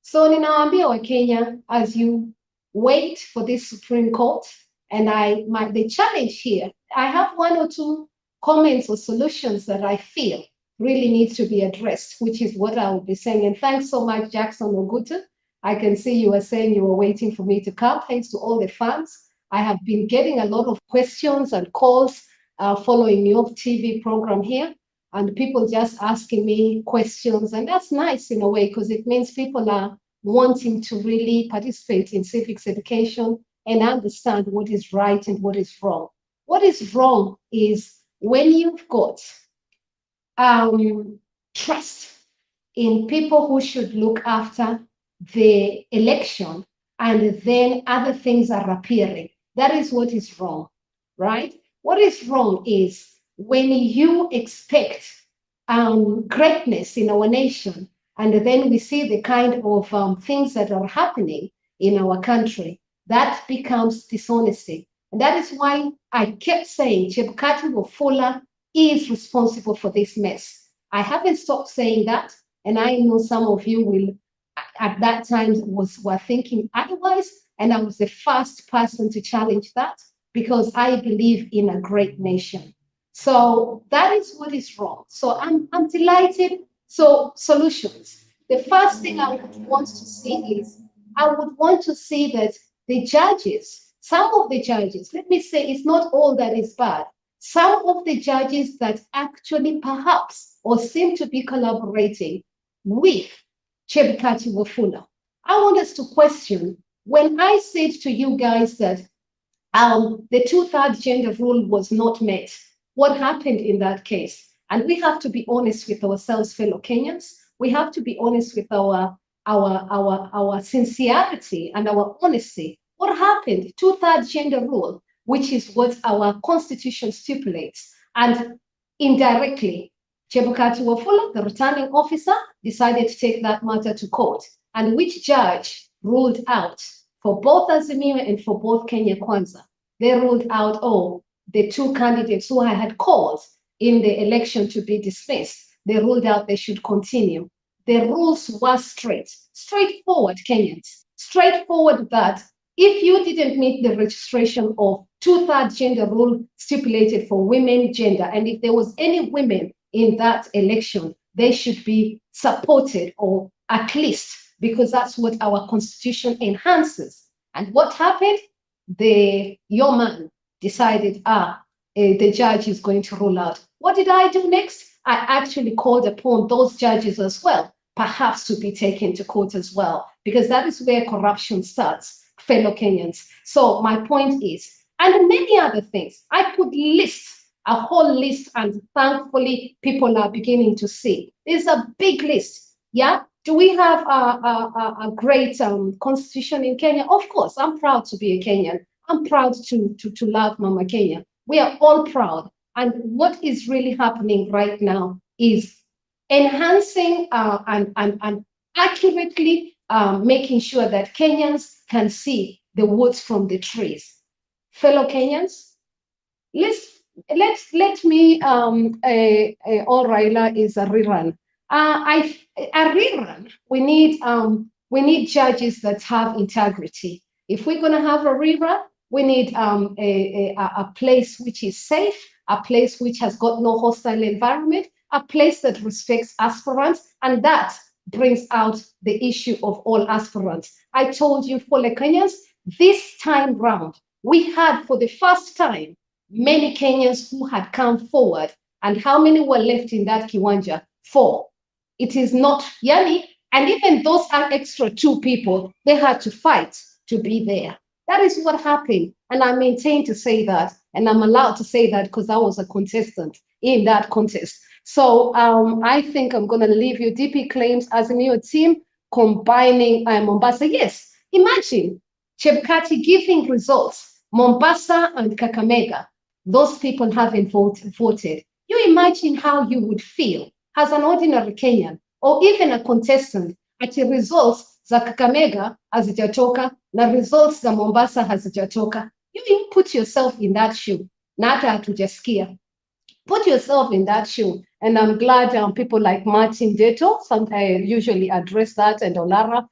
So ninawaambia wa Kenya, as you wait for this Supreme Court, and the challenge here, I have one or two comments or solutions that I feel really needs to be addressed, which is what I will be saying. And thanks so much, Jackson Oguta. I can see you were saying you were waiting for me to come. Thanks to all the fans. I have been getting a lot of questions and calls following your TV program here, and people just asking me questions. And that's nice in a way, because it means people are wanting to really participate in civics education and understand what is right and what is wrong. What is wrong is when you've got trust in people who should look after the election, and then other things are appearing. That is what is wrong, right? What is wrong is when you expect greatness in our nation, and then we see the kind of things that are happening in our country, that becomes dishonesty. And that is why I kept saying Chebukati Wafula is responsible for this mess. I haven't stopped saying that. And I know some of you will, at that time, were thinking otherwise. And I was the first person to challenge that because I believe in a great nation. So that is what is wrong. So I'm delighted. So solutions. The first thing I would want to see is, I would want to see that the judges, some of the judges, let me say it's not all that is bad. Some of the judges that actually perhaps or seem to be collaborating with Chebukati Wafula. I want us to question, when I said to you guys that the 2/3 gender rule was not met, what happened in that case? And we have to be honest with ourselves, fellow Kenyans. We have to be honest with our sincerity and our honesty. What happened? 2/3 gender rule, which is what our constitution stipulates. And indirectly, Chebukati Wafula, the returning officer, decided to take that matter to court. And which judge ruled out for both Azimio and for both Kenya Kwanza? They ruled out, the two candidates who I had called in the election to be dismissed, they ruled out they should continue. The rules were straightforward, Kenyans, straightforward that if you didn't meet the registration of 2/3 gender rule stipulated for women gender, and if there was any women in that election, they should be supported, or at least, because that's what our constitution enhances. And what happened? Your man decided, the judge is going to rule out. What did I do next? I actually called upon those judges as well, perhaps to be taken to court as well, because that is where corruption starts, fellow Kenyans. So my point is, and many other things, I could list a whole list, and thankfully people are beginning to see. There's a big list, yeah? Do we have a great constitution in Kenya? Of course, I'm proud to be a Kenyan. I'm proud to love Mama Kenya. We are all proud. And what is really happening right now is enhancing and accurately making sure that Kenyans can see the woods from the trees. Fellow Kenyans, let me all Raila is a rerun. A rerun. We need judges that have integrity. If we're gonna have a rerun, we need a place which is safe, a place which has got no hostile environment, a place that respects aspirants, and that brings out the issue of all aspirants. I told you, for Kenyans, this time round, we had for the first time many Kenyans who had come forward. And how many were left in that kiwanja? 4. It is not Yani, and even those are extra 2 people, they had to fight to be there. That is what happened. And I maintain to say that, and I'm allowed to say that because I was a contestant in that contest. So I think I'm going to leave you. DP claims Azimio team combining Mombasa. Yes, imagine Chebukati giving results. Mombasa and Kakamega, those people haven't voted. You imagine how you would feel as an ordinary Kenyan or even a contestant at the results za Kakamega hazijatoka na results za Mombasa hazijatoka. You put yourself in that shoe. Na hata hatujasikia. Put yourself in that shoe. And I'm glad people like Martin Deto usually address that, and Olara,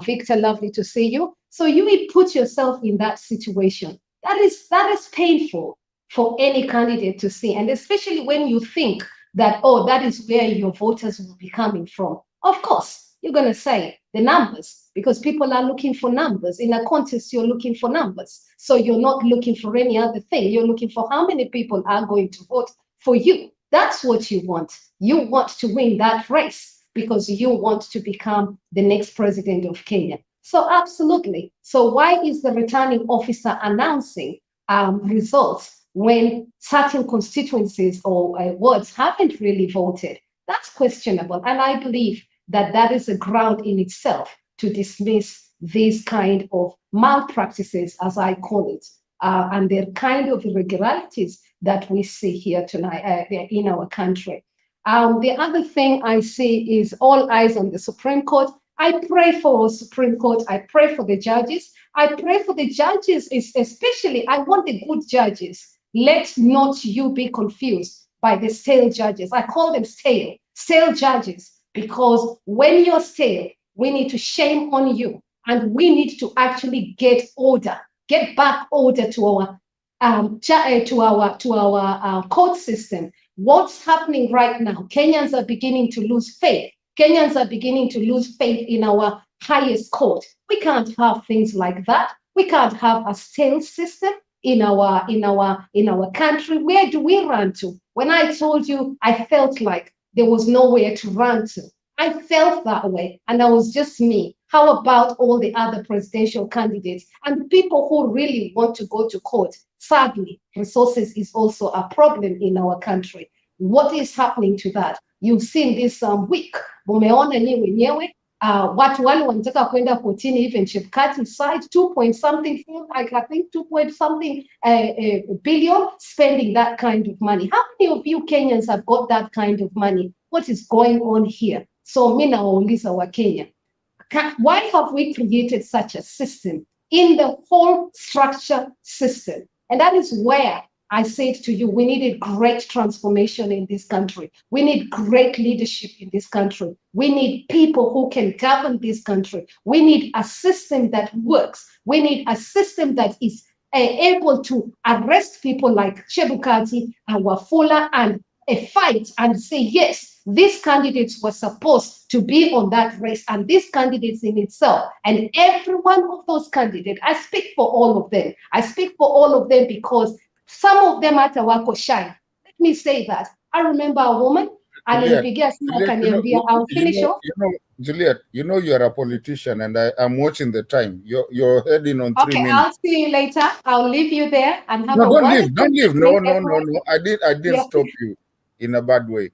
Victor, lovely to see you. So you put yourself in that situation. That is painful for any candidate to see, and especially when you think that, that is where your voters will be coming from. Of course, you're going to say the numbers, because people are looking for numbers. In a contest, you're looking for numbers. So you're not looking for any other thing. You're looking for how many people are going to vote for you. That's what you want. You want to win that race because you want to become the next president of Kenya. So absolutely. So why is the returning officer announcing results when certain constituencies or wards haven't really voted? That's questionable. And I believe that that is a ground in itself to dismiss these kind of malpractices, as I call it, and the kind of irregularities that we see here tonight in our country. The other thing I see is all eyes on the Supreme Court. I pray for the Supreme Court. I pray for the judges. I pray for the judges, especially I want the good judges. Let not you be confused by the stale judges. I call them stale judges because when you're stale, we need to shame on you, and we need to actually get back order to our court system. What's happening right now? Kenyans are beginning to lose faith. Kenyans are beginning to lose faith in our highest court. We can't have things like that. We can't have a stale system in our country. Where do we run to? When I told you, I felt like there was nowhere to run to. I felt that way, and that was just me. How about all the other presidential candidates and the people who really want to go to court? Sadly, resources is also a problem in our country. What is happening to that? You've seen this week, mumeona nyi wenyewe, watu wale wanataka kwenda kotini, even Chebukati side 2 point something, like I think 2 point something billion, spending that kind of money. How many of you Kenyans have got that kind of money? What is going on here? So mi nawauliza wa Kenya, why have we created such a system in the whole structure system? And that is where I said to you, we needed great transformation in this country. We need great leadership in this country. We need people who can govern this country. We need a system that works. We need a system that is able to arrest people like Chebukati and Wafula and a fight and say, yes, these candidates were supposed to be on that race, and these candidates in itself, and every one of those candidates, I speak for all of them. I speak for all of them because some of them hata wako shy. Let me say that. I remember a woman, alinipigia simu akaniambia, I'll finish off. Juliet, you know you're a politician, and I'm watching the time. You're heading on 3 minutes. I'll see you later. I'll leave you there and have No, a don't wonderful leave. Don't leave. No. evening. I didn't stop you in a bad way.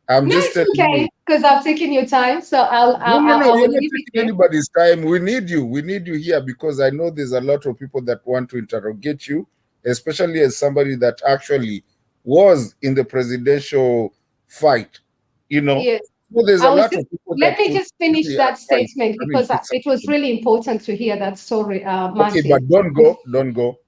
I'm No, just it's telling you. okay, because I've taken your time, so No, I'll you're not leave it taking there. anybody's time. We need you. We need you here because I know there's a lot of people that want to interrogate you, especially as somebody that actually was in the presidential fight. You know, Yes. so there's a lot of people Let that me just finish really that advise. statement I mean, because it was really important to hear that story, okay, Martin. but don't go.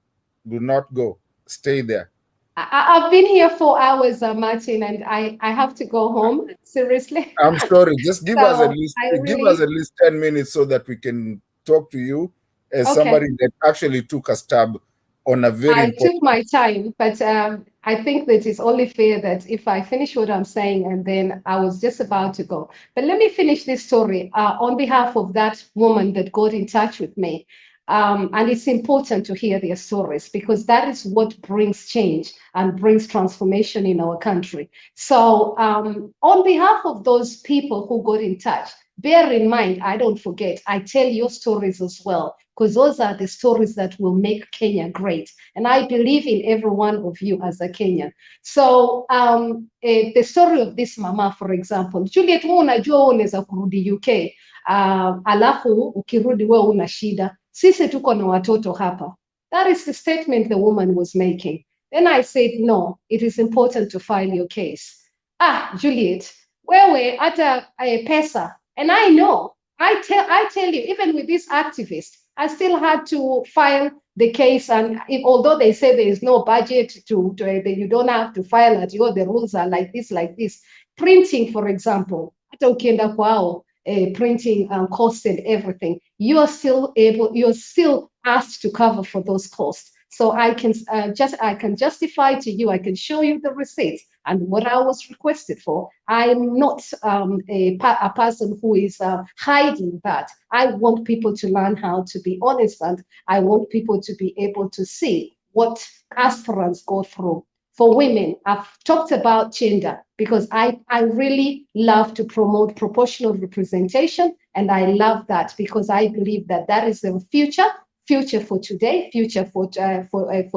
Do not go. Stay there. I've been here 4 hours, Martin, and I have to go home. Seriously. I'm sorry. Just give us at least I give us at least 10 minutes so that we can talk to you as somebody that actually took a stab on a very I important. took my time, but I think that it's only fair that if I finish what I'm saying and then I was just about to go. But let me finish this story on behalf of that woman that got in touch with me. And it's important to hear their stories because that is what brings change and brings transformation in our country. So on behalf of those people who got in touch, bear in mind, I don't forget, I tell your stories as well, because those are the stories that will make Kenya great. And I believe in every one of you as a Kenyan. So the story of this mama, for example, Juliet, wewe unajua unaweza kurudi UK, alafu ukirudi wewe una shida. Sisi tuko na watoto hapa. That is the statement the woman was making. Then I said, no, it is important to file your case. Juliet, wewe hata pesa. And I know, I tell you, even with this activist, I still had to file the case. And although they say there is no budget you don't have to file it, the rules are like this. Printing, for example, hata ukienda kwao, printing costs and everything, you're still asked to cover for those costs. So I can justify to you, I can show you the receipts and what I was requested for. I'm not a person who is hiding that. I want people to learn how to be honest, and I want people to be able to see what aspirants go through. For women, I've talked about gender because I really love to promote proportional representation, and I love that because I believe that that is the future for today, future for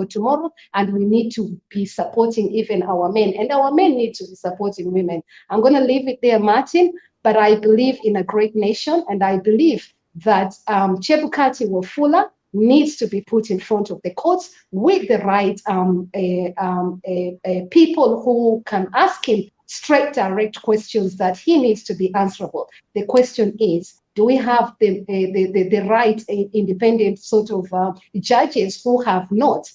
tomorrow, and we need to be supporting even our men, and our men need to be supporting women. I'm going to leave it there, Martin, but I believe in a great nation, and I believe that Chebukati Wafula needs to be put in front of the courts with the right people who can ask him straight, direct questions that he needs to be answerable. The question is, do we have the right independent sort of judges who have not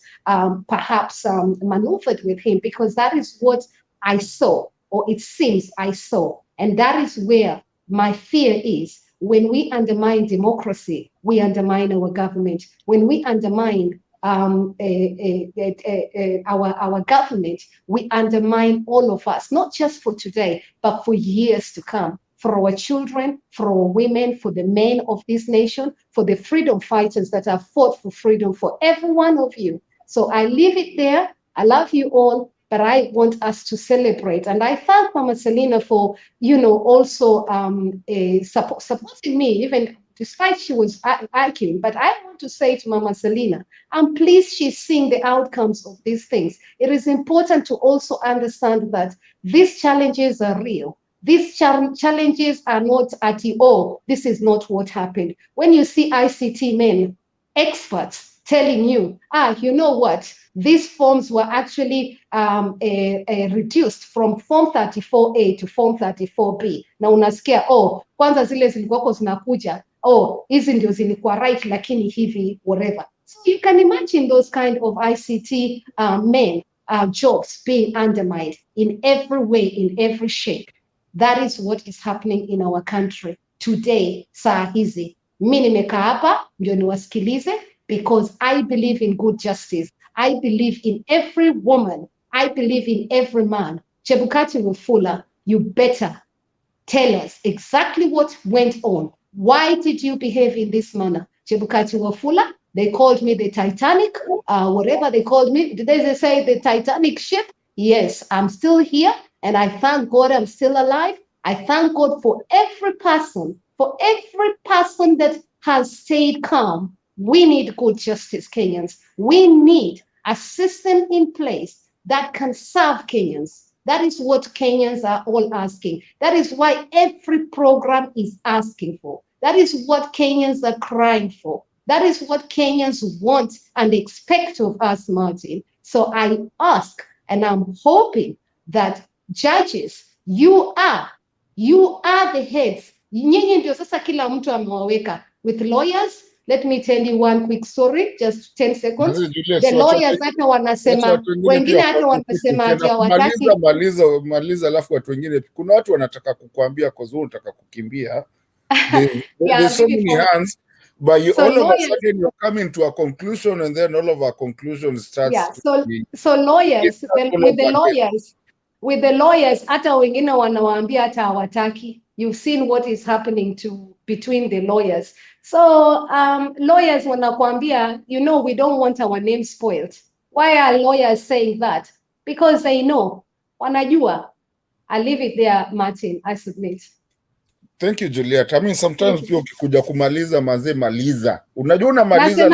perhaps maneuvered with him? Because that is what I saw, or it seems I saw And that is where my fear is. When we undermine democracy, we undermine our government. When we undermine our government, we undermine all of us, not just for today, but for years to come, for our children, for our women, for the men of this nation, for the freedom fighters that have fought for freedom, for every one of you. So I leave it there. I love you all, but I want us to celebrate. And I thank Mama Selina for, also supporting me, even despite she was arguing. But I want to say to Mama Selina, I'm pleased she's seeing the outcomes of these things. It is important to also understand that these challenges are real. These challenges are not at all. This is not what happened. When you see ICT men, experts telling you, you know what? These forms were actually reduced from Form 34A to Form 34B. Na unasikia, kwanza zile zilikuwako zinakuja, hizi ndio zilikuwa right, lakini hivi, whatever. So you can imagine those kind of ICT men jobs being undermined in every way, in every shape. That is what is happening in our country today, saa hizi. Mimi nimekaa hapa ndio niwasikilize, because I believe in good justice. I believe in every woman. I believe in every man. Chebukati Wafula, you better tell us exactly what went on. Why did you behave in this manner? Chebukati Wafula, they called me the Titanic, whatever they called me. Did they say the Titanic ship? Yes, I'm still here, and I thank God I'm still alive. I thank God for every person that has stayed calm. We need good justice, Kenyans. We need a system in place that can serve Kenyans. That is what Kenyans are all asking. That is why every program is asking for. That is what Kenyans are crying for. That is what Kenyans want and expect of us, Martin. So I ask, and I'm hoping that judges, you are the heads. Nyinyi ndio sasa kila mtu amewaweka. With lawyers, let me tell you one quick story, just 10 seconds. The lawyers hata wanasema, wengine hata wanasema ati hawataki. Maliza alafu watu wengine, kuna watu wanataka kukuambia kwa sababu unataka kukimbia. There's so many hands, but all of a sudden you're coming to a conclusion, and then all of our conclusions starts so lawyers, with the lawyers hata wengine wanawaambia hata hawataki. You've seen what is happening between the lawyers. So lawyers wanakuambia, we don't want our name spoiled. Why are lawyers saying that? Because they know. Wanajua. I leave it there, Martin. I submit. Thank you, Juliet. I mean, sometimes pia ukikuja kumaliza maliza. Unajua unamaliza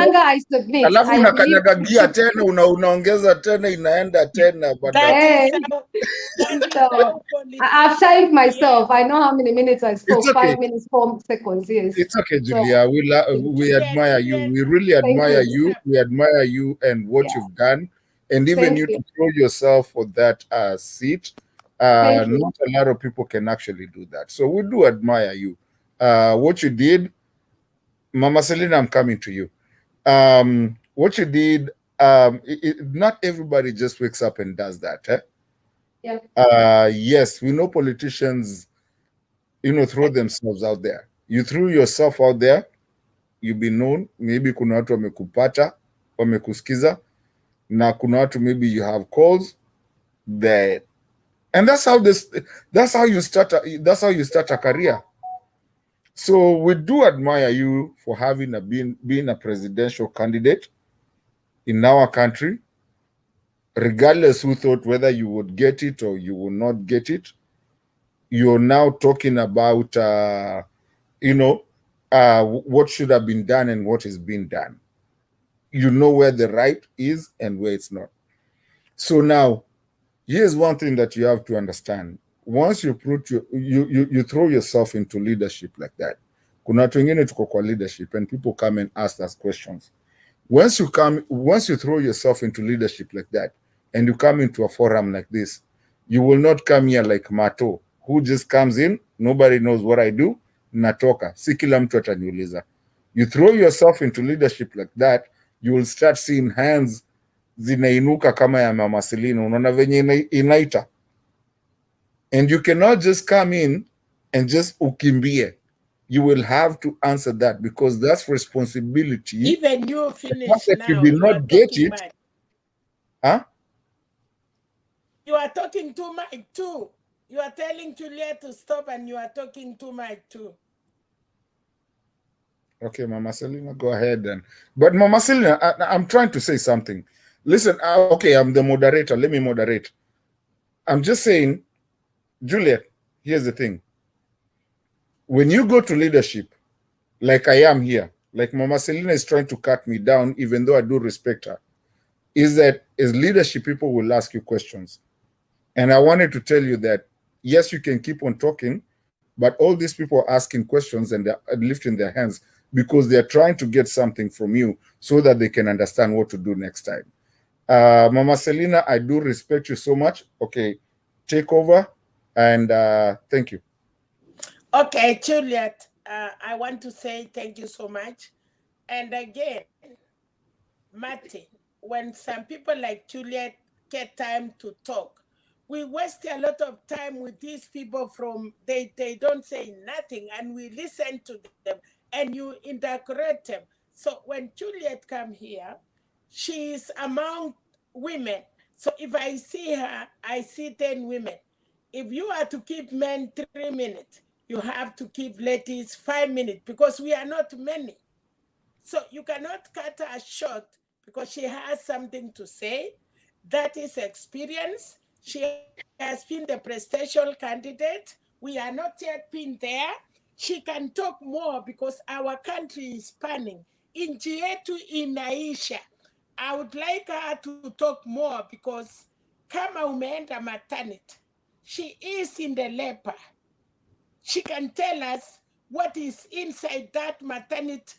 alafu unakanyaga gia tena, unaongeza tena, inaenda tena. I've timed myself. I know how many minutes I spoke. Okay. 5 minutes, 4 seconds. Yes. It's okay, Julia. We admire you. We really admire you. We admire you and what you've done. And even you to throw yourself for that seat. Not a lot of people can actually do that. So we do admire you. What you did, Mama Selina, I'm coming to you. What you did, not everybody just wakes up and does that. Yes, we know politicians, throw themselves out there. You threw yourself out there, you've been known. Maybe kuna watu wamekupata, wamekusikiza, na kuna watu maybe you have calls that. And that's how you start a career. So we do admire you for having being a presidential candidate in our country, regardless who thought whether you would get it or you will not get it. You're now talking about what should have been done and what is being done. You know where the right is and where it's not. So now, here's one thing that you have to understand. Once you throw yourself into leadership like that, kuna watu wengine tuko kwa leadership and people come and ask us questions. Once you throw yourself into leadership like that and you come into a forum like this, you will not come here like Mato, who just comes in, nobody knows what I do, natoka, si kila mtu ataniuliza. You throw yourself into leadership like that, you will start seeing hands zinainuka kama ya Mama Selina, unaona venye inaita. And you cannot just come in and just ukimbie. You will have to answer that because that's responsibility. Even you The finish fact that you now. did You are not get talking it, much. huh? You are talking too much too. You are telling Juliet to stop and you are talking too much too. Okay, Mama Selina, go ahead then. But Mama Selina, I'm trying to say something. Listen, okay, I'm the moderator. Let me moderate. I'm just saying, Juliet, here's the thing. When you go to leadership, like I am here, like Mama Selina is trying to cut me down, even though I do respect her, is that as leadership, people will ask you questions. And I wanted to tell you that, yes, you can keep on talking, but all these people are asking questions and they're lifting their hands because they're trying to get something from you so that they can understand what to do next time. Mama Selina, I do respect you so much. Okay, take over and thank you. Okay, Juliet, I want to say thank you so much. And again, Martin, when some people like Juliet get time to talk, we waste a lot of time with these people from, they don't say nothing and we listen to them and you integrate them. So when Juliet come here, she is among women. So if I see her, I see 10 women. If you are to keep men 3 minutes, you have to keep ladies 5 minutes because we are not many. So you cannot cut her short because she has something to say. That is experience. She has been the presidential candidate. We are not yet been there. She can talk more because our country is panning. Nchi yetu inaisha. I would like her to talk more because kama umeenda maternity, she is in the labor. She can tell us what is inside that maternity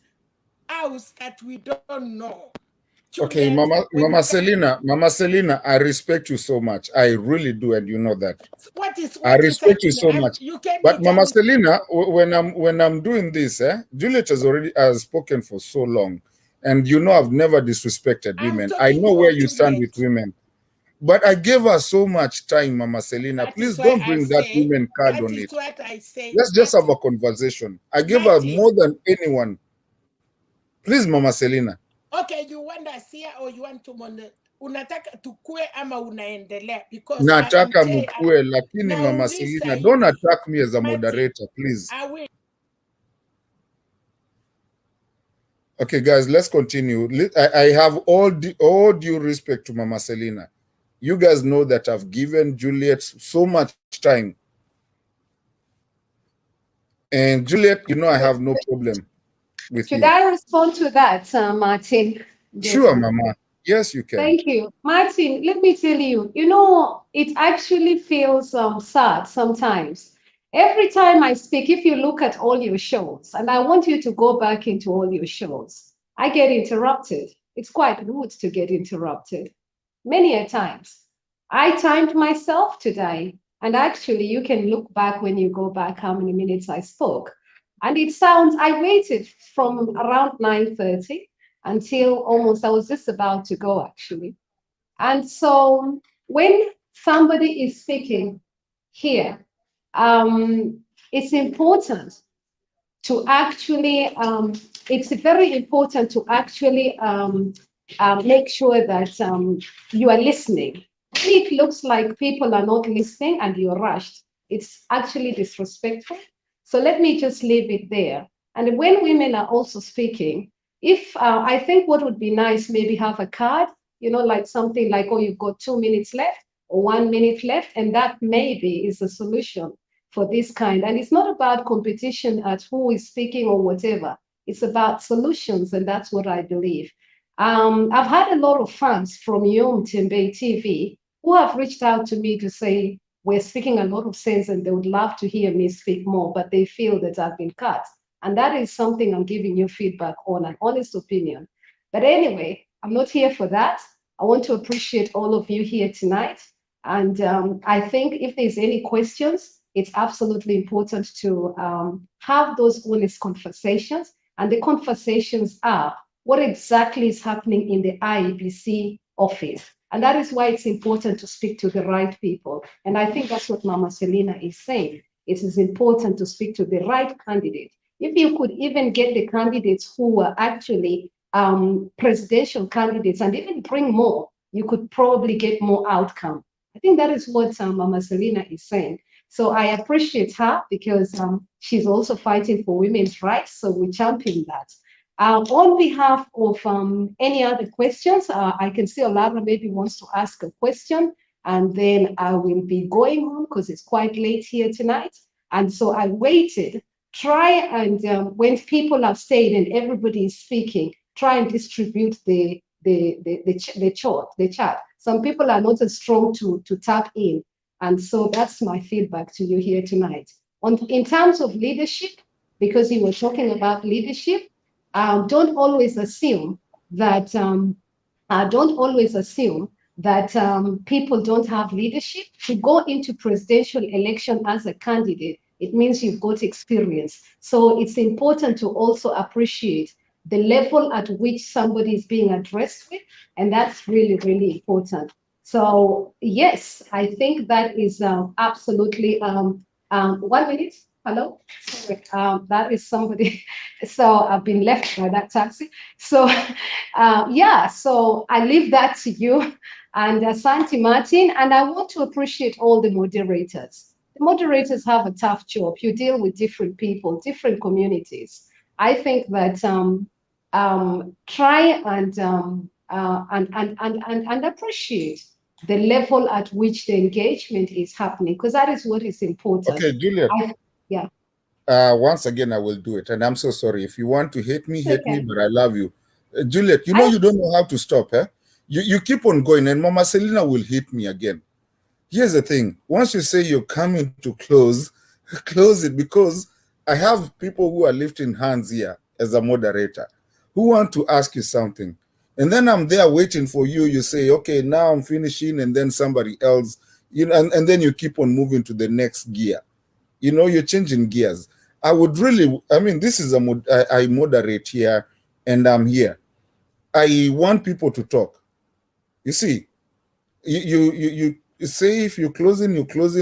house that we don't know. Okay, Juliet, Mama Selina, I respect you so much. I really do, and you know that. what is I respect you so happening? much. You came But to Mama tell Selina, when I'm doing this, Juliet has spoken for so long, and you know I've never disrespected women. I know where you stand with women, but I gave her so much time, Mama Selina. That Please is why don't I bring that say, women card that on is it. what I say. Let's just have a conversation. I gave her more than anyone. Please, Mama Selina. Okay, you want us here or you want to unataka tukue ama unaendelea? Because I will Nataka tell, mkue, lakini Mama nauliza Selina, don't hivi, attack me as a Martin, moderator, please. I will. Okay, guys, let's continue. I have all due respect to Mama Selina. You guys know that I've given Juliet so much time. And Juliet, you know I have no problem with Should you. I respond to that, Martin? Sure, Mama. Yes, you can. Thank you. Martin, let me tell you, you know, it actually feels sad sometimes. Every time I speak, if you look at all your shows, and I want you to go back into all your shows, I get interrupted. It's quite rude to get interrupted many a times. I timed myself today, and actually, you can look back when you go back how many minutes I spoke. And it sounds, I waited from around 9:30 until almost, I was just about to go actually. And so when somebody is speaking here, it's important to actually, it's very important to actually make sure that you are listening. It looks like people are not listening and you're rushed. It's actually disrespectful. So let me just leave it there. And when women are also speaking, if I think what would be nice, maybe have a card, you know, like something like, oh, you've got 2 minutes left or 1 minute left, and that maybe is a solution for this kind. And it's not about competition at who is speaking or whatever. It's about solutions, and that's what I believe. I've had a lot of fans from Yom Tembe TV who have reached out to me to say we're speaking a lot of sense and they would love to hear me speak more, but they feel that I've been cut. And that is something I'm giving you feedback on, an honest opinion. But anyway, I'm not here for that. I want to appreciate all of you here tonight. And I think if there's any questions, it's absolutely important to have those honest conversations. And the conversations are what exactly is happening in the IEBC office. And that is why it's important to speak to the right people. And I think that's what Mama Selina is saying. it is important to speak to the right candidate. If you could even get the candidates who were actually presidential candidates and even bring more, you could probably get more outcome. I think that is what Mama Selina is saying. So I appreciate her because she's also fighting for women's rights. So we champion that. On behalf of any other questions, I can see Olara maybe wants to ask a question, and then I will be going home because it's quite late here tonight. And so I waited. Try and when people have stayed and everybody is speaking, try and distribute the chat. Some people are not as strong to tap in. And so that's my feedback to you here tonight. In terms of leadership, because you were talking about leadership, don't always assume that people don't have leadership. To go into presidential election as a candidate, it means you've got experience. So it's important to also appreciate the level at which somebody is being addressed with, and that's really, really important. So yes, I think that is absolutely 1 minute. Hello, sorry, that is somebody. So I've been left by that taxi. So yeah, so I leave that to you and Santi Martin, and I want to appreciate all the moderators. The moderators have a tough job. You deal with different people, different communities. I think that try and appreciate the level at which the engagement is happening, because that is what is important. Okay, Juliet. Yeah. Once again, I will do it, and I'm so sorry. If you want to hate me, hate me, Okay. but I love you. Juliet, you know you don't know how to stop, eh? You keep on going, and Mama Selina will hit me again. Here's the thing. Once you say you're coming to close, close it, because I have people who are lifting hands here as a moderator who want to ask you something. And then I'm there waiting for you. You say, okay, now I'm finishing, and then somebody else, you know, and then you keep on moving to the next gear. You know, you're changing gears. I would really, I mean, this is I moderate here, and I'm here. I want people to talk. You see, you say if you're closing,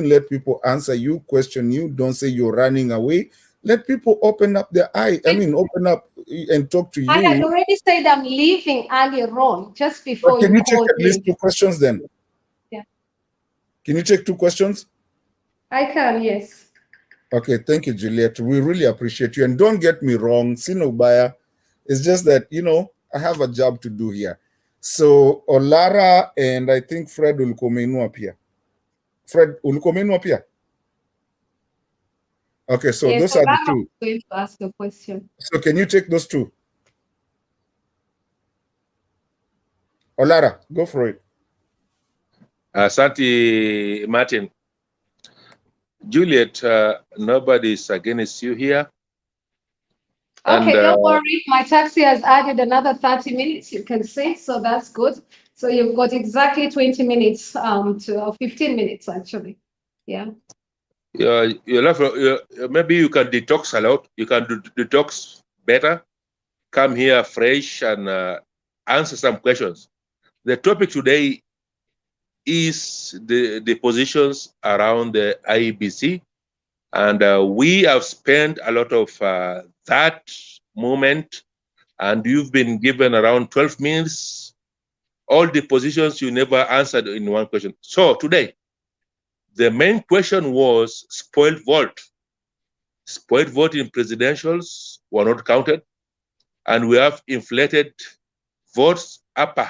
let people answer you, question you. Don't say you're running away. Let people open up their eye. I mean, open up and talk to you. I had already said I'm leaving earlier on, just before Can you take called at least 2 questions then? Yeah. Can you take 2 questions? I can, yes. Okay, thank you, Juliet. We really appreciate you. And don't get me wrong, Sinobaya, it's just that, you know, I have a job to do here. So Olara and I think Fred Ulukomenu up here. Fred Ulukomenu up here. Okay, so Yes, those are the 2. I'm going to ask a question. So can you take those 2? Olara, go for it. Santi Martin. Juliet, nobody's against you here. Okay, And, don't worry. My taxi has added another 30 minutes, you can see, so that's good. So you've got exactly 20 minutes to 15 minutes, actually. Yeah. Maybe you can detox a lot. You can detox better. Come here fresh and answer some questions. The topic today is the positions around the IEBC. And we have spent a lot of that moment, and you've been given around 12 minutes, all the positions you never answered in one question. So today, the main question was spoiled vote. Spoiled vote in presidentials were not counted, and we have inflated votes upper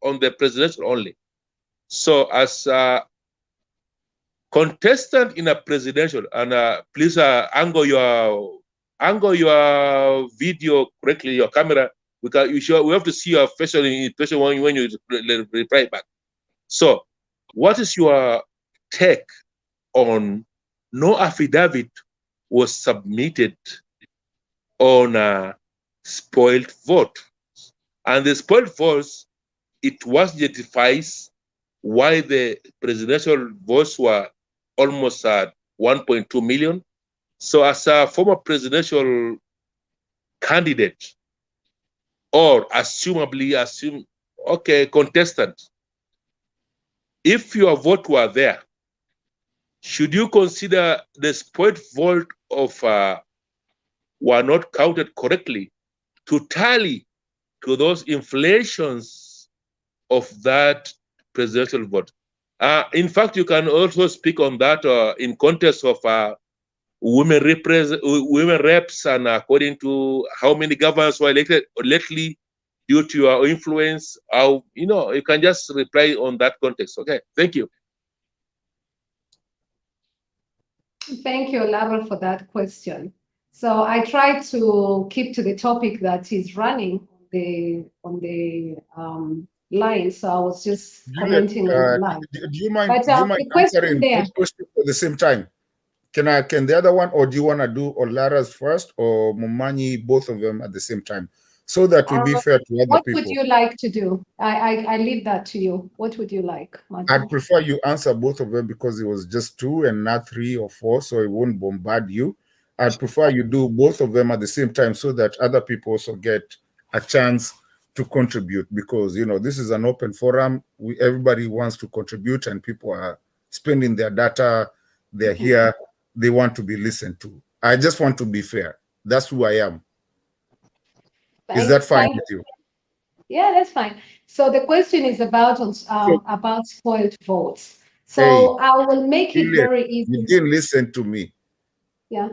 on the presidential only. So as a contestant in a presidential, and please angle your video correctly, your camera, because we have to see your facial impression when you reply back. So what is your take on no affidavit was submitted on a spoiled vote? And the spoiled votes, it was justifies why the presidential votes were almost at 1.2 million. So as a former presidential candidate, or contestant, if your vote were there, should you consider the spoiled vote of were not counted correctly to tally to those inflations of that presidential vote? In fact, you can also speak on that in context of women reps, and according to how many governors were elected lately due to your influence. How, you can just reply on that context. Okay, thank you. Thank you, Lara, for that question. So I try to keep to the topic that is running on the line. So I was just commenting on the line. Do you mind But the question answering there. both questions at the same time? Can the other one, or do you want to do Olara's first or Mumanyi, both of them at the same time, so that we be fair to other What people? would you like to do? I leave that to you. What would you like, Martin? I'd prefer you answer both of them because it was just 2 and not 3 or 4, so it won't bombard you. I'd prefer you do both of them at the same time so that other people also get a chance to contribute, because this is an open forum. Everybody wants to contribute, and people are spending their data. They're here. They want to be listened to. I just want to be fair. That's who I am. Is that fine with you? Yeah, that's fine. So the question is about spoiled votes. So Hey, I will make it very easy. You didn't listen to me. Yeah.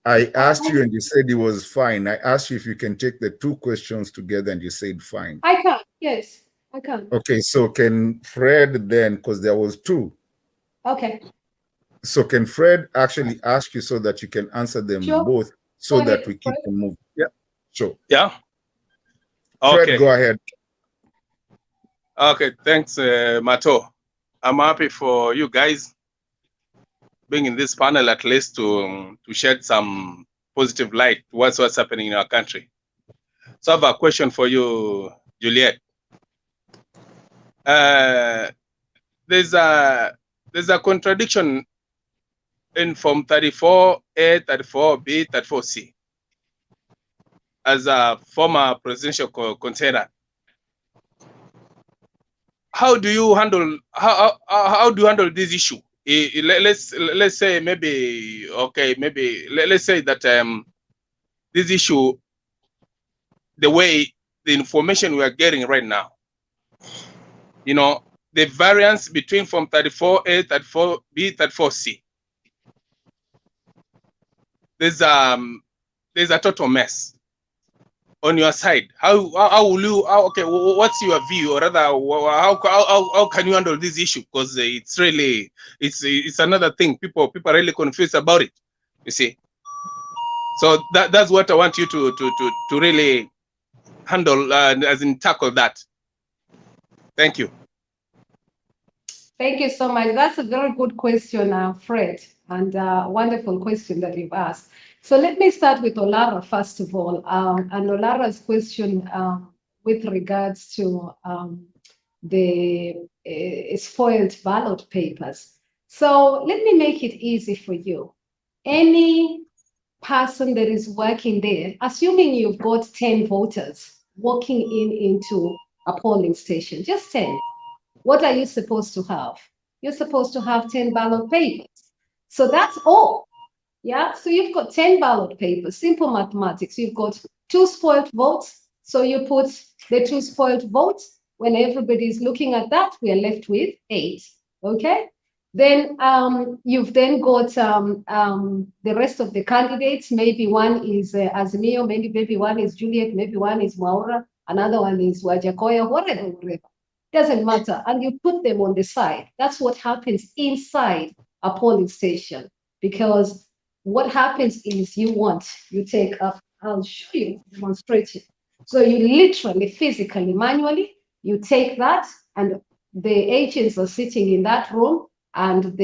I asked you and you said it was fine. I asked you if you can take the 2 questions together and you said fine. I can. Yes, I can. Okay, so can Fred then, because there was 2. Okay. So can Fred actually ask you so that you can answer them both, so that we keep them moving? Yeah. Sure. Yeah. Fred, Okay. go ahead. Okay, thanks, Mato. I'm happy for you guys being in this panel, at least to shed some positive light towards what's happening in our country. So I have a question for you, Juliet. There's a contradiction in Form 34A, 34B, 34C. As a former presidential contender, how do you handle this issue? Let's say maybe let's say that this issue, the way the information we are getting right now, the variance between Form 34A, 34B, 34C, there's a total mess. On your side, how will you? What's your view, or rather, how can you handle this issue? Because it's really it's another thing. People are really confused about it. You see, so that's what I want you to really handle, as in tackle that. Thank you. Thank you so much. That's a very good question, Fred, and wonderful question that you've asked. So let me start with Olara first of all, and Olara's question with regards to the spoiled ballot papers. So let me make it easy for you. Any person that is working there, assuming you've got 10 voters walking into a polling station, just 10. What are you supposed to have? You're supposed to have 10 ballot papers. So that's all. Yeah, so you've got 10 ballot papers, simple mathematics. You've got 2 spoiled votes. So you put the 2 spoiled votes. When everybody is looking at that, we are left with 8. Okay. Then you've then got the rest of the candidates. Maybe one is Azimio, maybe one is Juliet, maybe one is Maura, another one is Wajakoya, whatever. Doesn't matter. And you put them on the side. That's what happens inside a polling station. Because what happens is you take up, I'll show you, demonstrate it. So you literally, physically, manually, you take that, and the agents are sitting in that room, and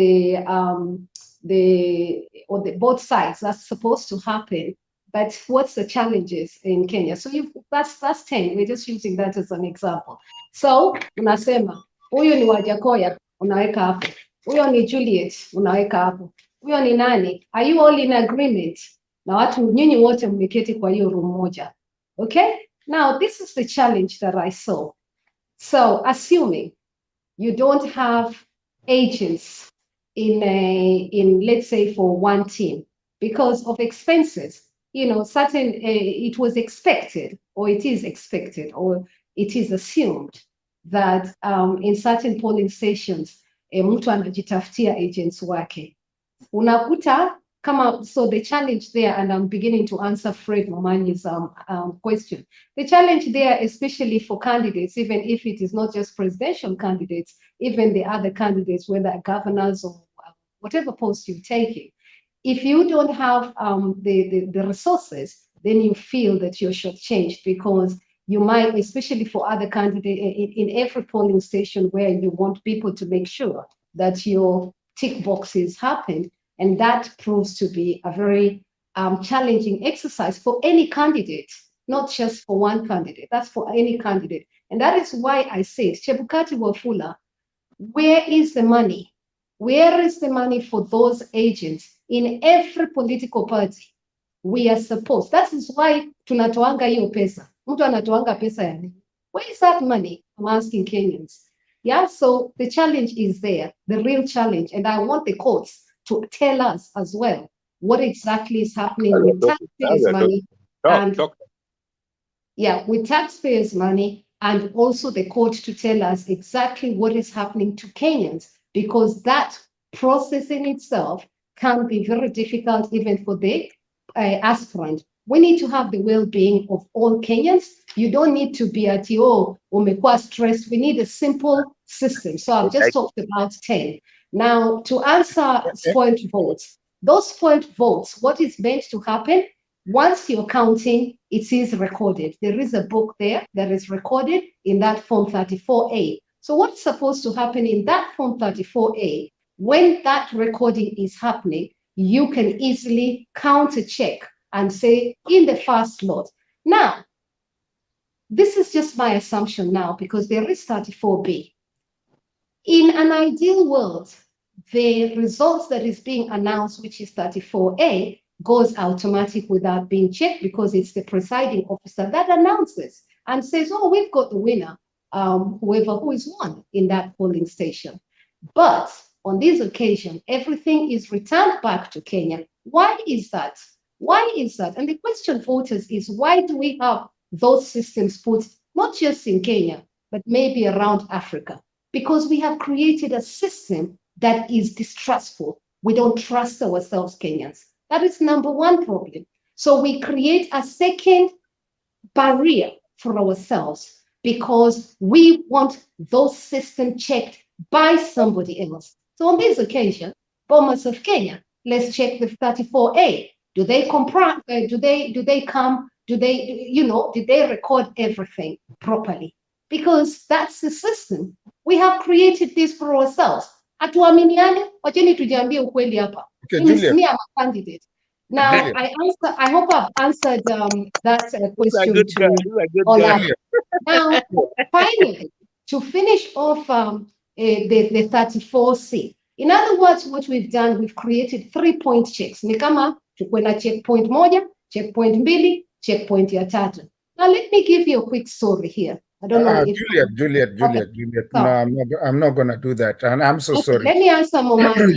both sides. That's supposed to happen. But what's the challenges in Kenya? So that's 10. We're just using that as an example. So unasema huyu ni Wajakoya, unaweka hapo. Huyo ni Juliet, unaweka hapo. Huyo ni nani? Are you all in agreement? Na watu nyinyi wote mmeketi kwa hiyo room moja. Okay? Now this is the challenge that I saw. So assuming you don't have agents in let's say for one team because of expenses. Certain it was expected, or it is expected, or it is assumed that in certain polling stations mtu anajitafutia agents wake. Unakuta kama, so the challenge there, and I'm beginning to answer Fred Momanyi's question. The challenge there, especially for candidates, even if it is not just presidential candidates, even the other candidates, whether governors or whatever post you're taking, if you don't have the resources, then you feel that you're shortchanged, because you might, especially for other candidates, in every polling station where you want people to make sure that your tick boxes happen, and that proves to be a very challenging exercise for any candidate, not just for one candidate. That's for any candidate. And that is why I said, Chebukati Wafula, where is the money? Where is the money for those agents in every political party? We are supposed. That is why tunatoanga hiyo pesa. Mtu anatoanga pesa ya nini? Where is that money? I'm asking Kenyans. Yeah, so the challenge is there, the real challenge. And I want the courts to tell us as well what exactly is happening with taxpayers' money. With taxpayers' money, and also the court to tell us exactly what is happening to Kenyans, because that process in itself can be very difficult even for the aspirant. We need to have the well-being of all Kenyans. You don't need to be at umekuwa stressed. We need a simple system. So I've just talked about 10. Now, to answer spoiled votes, those spoiled votes, what is meant to happen, once you're counting, it is recorded. There is a book there that is recorded in that Form 34A. So what's supposed to happen in that Form 34A, when that recording is happening, you can easily counter check and say in the first lot. Now, this is just my assumption now, because there is 34B. In an ideal world, the results that is being announced, which is 34A, goes automatic without being checked, because it's the presiding officer that announces and says, oh, we've got the winner, who is won in that polling station. But on this occasion, everything is returned back to Kenya. Why is that? Why is that? And the question, voters, is why do we have those systems put not just in Kenya, but maybe around Africa? Because we have created a system that is distrustful. We don't trust ourselves, Kenyans. That is number one problem. So we create a second barrier for ourselves because we want those systems checked by somebody else. So on this occasion, Bomas of Kenya, let's check the 34A. Do they comprise? Do they come? Did they record everything properly? Because that's the system. We have created this for ourselves. Hatuaminiane, wacheni tujiambie ukweli hapa. Me, I'm a candidate. Now, Juliet. I hope I've answered that question to Ola. Now, finally, to finish off the 34C. In other words, what we've done, we've created 3-point checks. Ni kama tukue na checkpoint moja, checkpoint mbili, checkpoint ya tatu. Now, let me give you a quick story here. I don't know if Juliet. No, I'm not gonna do that, and I'm so sorry. Let me answer Momani.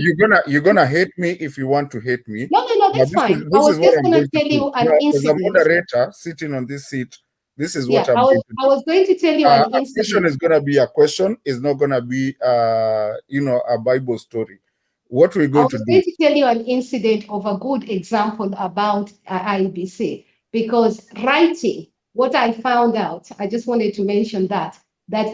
You're gonna hate me if you want to hate me. No, that's fine. I was just gonna tell you an incident. As a moderator sitting on this seat, this is what I was going to tell you an incident. A question is gonna be a question. It's not gonna be a Bible story. What we're going to do? I was going to tell you an incident of a good example about IBC, because writing. What I found out, I just wanted to mention that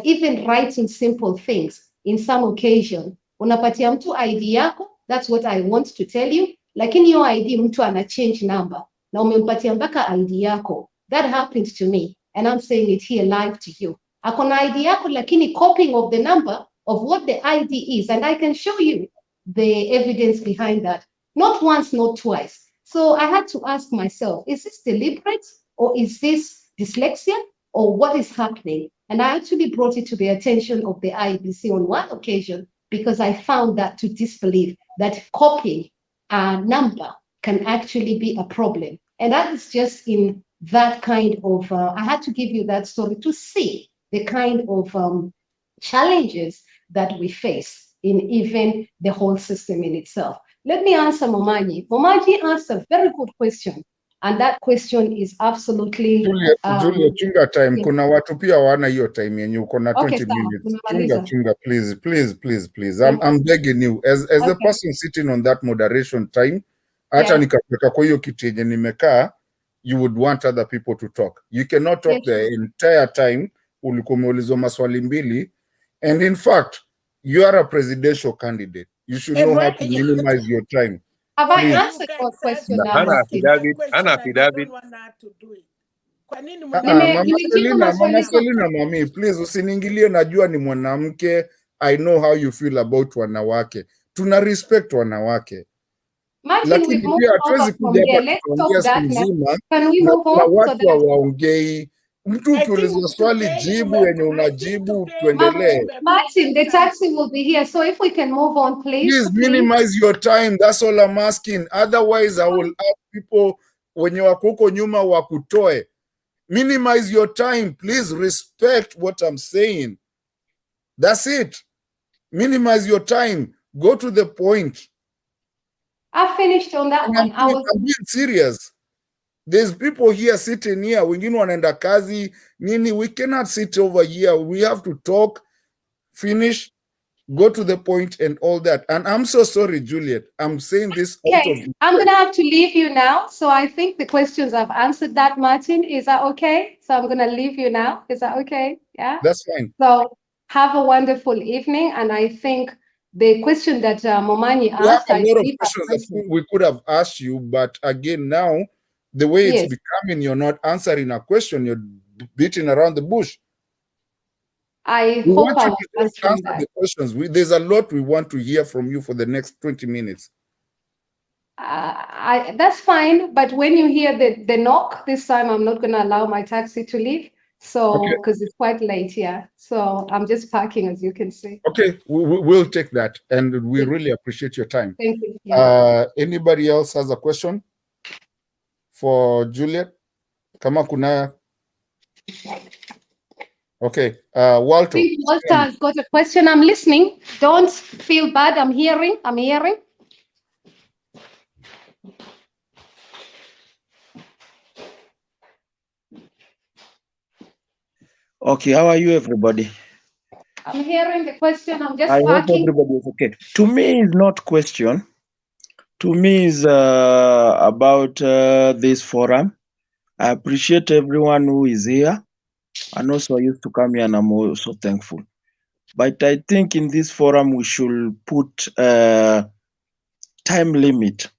even writing simple things, in some occasion, unapatia mtu ID yako, that's what I want to tell you, lakini hiyo ID mtu ana change number, na umempatia mpaka ID yako. That happened to me, and I'm saying it here live to you. Akona ID yako, lakini copying of the number of what the ID is, and I can show you the evidence behind that. Not once, not twice. So I had to ask myself, is this deliberate, or is this dyslexia, or what is happening? And I actually brought it to the attention of the IEBC on one occasion, because I found that to disbelieve that copying a number can actually be a problem. And that is just in that kind of, I had to give you that story to see the kind of challenges that we face in even the whole system in itself. Let me answer Momanyi. Momanyi asked a very good question, and that question is absolutely Juliet, chunga time. yeah. Kuna watu pia wana hiyo time yenye uko na Okay, 20 sawa, minutes. nimemaliza. Chunga, please. I'm begging you as the Okay. person sitting on that moderation time, hata Yeah. nikapeka kwa hiyo kiti yenye nimekaa, you would want other people to talk. You cannot talk Yes. the entire time. Ulikuwa umeulizwa maswali mbili, and in fact, you are a presidential candidate. You should know how to minimize your time. Have I Please. answered your question now, Hana Martin? affidavit, hana affidavit. Mama Selina, mami, please usiniingilie, najua ni mwanamke. I know how you feel about wanawake. Tuna respect wanawake. Martin, Lakini we've moved pia over hatuwezi from kuja there. hapa Let's tukaongea talk siku that now. nzima Can we na move kuna on so watu that hawaongei. Mtu ukiulizwa swali jibu yenye unajibu, tuendelee. Martin, the taxi will be here. So if we can move on, Please please. minimize your time. That's all I'm asking. Otherwise, I will ask people wenye wako huko nyuma wakutoe. Minimize your time. Please respect what I'm saying. That's it. Minimize your time. Go to the point. I finished on that one. I'm being serious. There's people here sitting here. Wengine wanaenda kazi nini. We cannot sit over here. We have to talk, finish, go to the point and all that. And I'm so sorry, Juliet. I'm saying this out of... Okay, I'm going to have to leave you now. So I think the questions I've answered that, Martin. Is that okay? So I'm going to leave you now. Is that okay? Yeah? That's fine. So have a wonderful evening. And I think the question that Momanyi We have asked, a I lot of believe I've questions that answered. we could have asked you, but again, now, the way it's Yes. becoming, you're not answering a question, you're beating around the bush. I We hope want I you was to just answering answer that. the questions. There's a lot we want to hear from you for the next 20 minutes. That's fine, but when you hear the knock this time, I'm not going to allow my taxi to leave. So, because it's quite late here. So I'm just parking, as you can see. Okay, we'll take that, and we really appreciate your time. Thank you. Yeah. Anybody else has a question for Juliet? Kama kuna... Okay, Walter. I think Walter has got a question. I'm listening. Don't feel bad. I'm hearing. Okay, how are you, everybody? I'm hearing the question. I'm just I hope parking. everybody is okay. To me, it's not question. To me, is about this forum. I appreciate everyone who is here, and also I used to come here, and I'm also thankful. But I think in this forum we should put a time limit,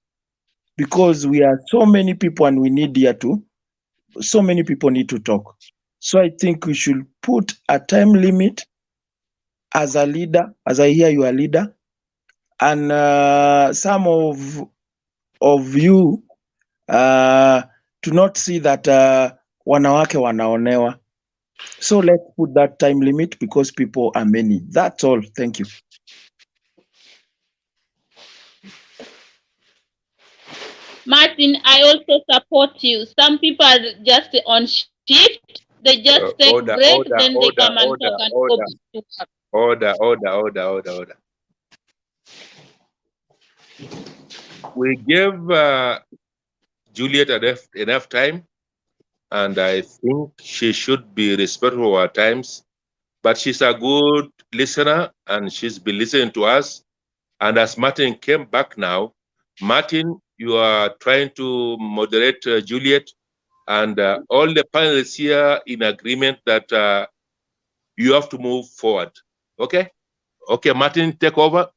because we are so many people, and we need here to. So many people need to talk. So I think we should put a time limit. As a leader, as I hear you are a leader, and some of you do not see that wanawake wanaonewa. So let's put that time limit, because people are many. That's all. Thank you. Martin, I also support you. Some people are just on shift. They just take break, then they come and talk and go back to work. Order. We gave Juliet enough time, and I think she should be respectful of our times. But she's a good listener, and she's been listening to us. And as Martin came back now, Martin, you are trying to moderate Juliet, and all the panelists here in agreement that you have to move forward. Okay? Okay, Martin, take over.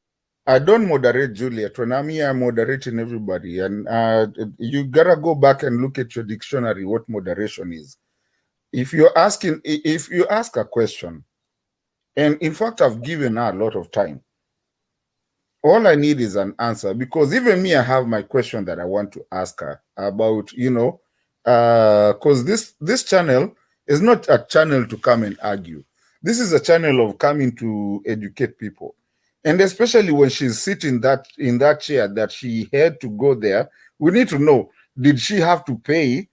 I don't moderate Juliet. When I'm here, I'm moderating everybody. And you gotta go back and look at your dictionary, what moderation is. If you ask a question, and in fact, I've given her a lot of time, all I need is an answer, because even me, I have my question that I want to ask her about, because this channel is not a channel to come and argue. This is a channel of coming to educate people. And especially when she's sitting in that chair that she had to go there, we need to know, did she have to pay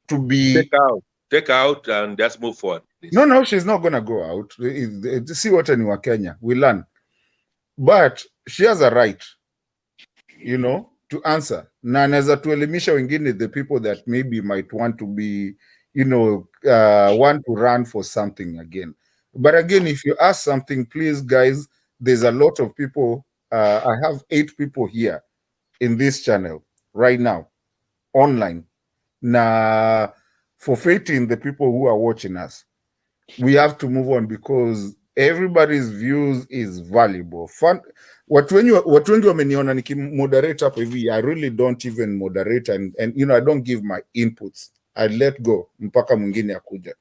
to be... Take out and just move forward. Please. No, she's not going to go out. See what in Kenya, we learn. but she has a right, you know, to answer. Na anaweza tuelimisha wengine, the people that maybe might want to be, you know, want to run for something again. But again, if you ask something, please, guys, there's a lot of people. I have 8 people here in this channel right now, online. Na forfeiting the people who are watching us. We have to move on because everybody's views is valuable. Fun, watu wengi wameniona nikimoderate hapo hivi, I really don't even moderate and you know, I don't give my inputs. I let go mpaka mwingine akuja.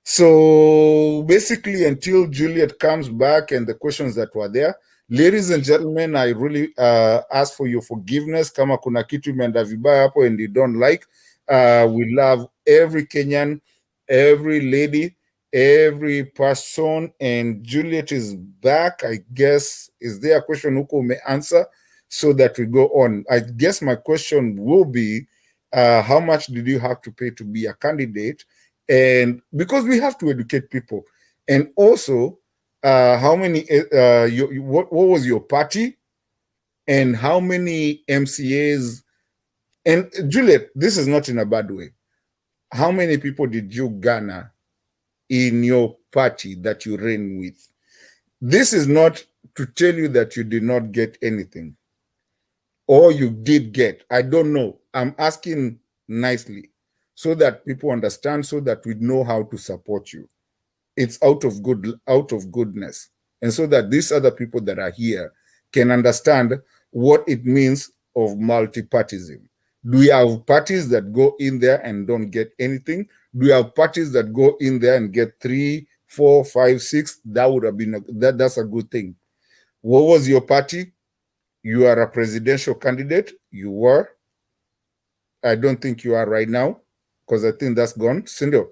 So basically, until Juliet comes back and the questions that were there, ladies and gentlemen, I really ask for your forgiveness. Kama kuna kitu imeenda vibaya hapo and you don't like, we love every Kenyan, every lady, every person, and Juliet is back. I guess, is there a question huko may answer so that we go on? I guess my question will be, how much did you have to pay to be a candidate? And because we have to educate people, and also how many what was your party, and how many MCAs? And Juliet, this is not in a bad way. How many people did you garner in your party that you ran with? This is not to tell you that you did not get anything, or you did get. I don't know. I'm asking nicely, so that people understand, so that we know how to support you. It's out of goodness, and so that these other people that are here can understand what it means of multi-partyism. Do we have parties that go in there and don't get anything? Do we have parties that go in there and get 3, 4, 5, 6? That would have been that's a good thing. What was your party? You are a presidential candidate. You were. I don't think you are right now, because I think that's gone, Sindo.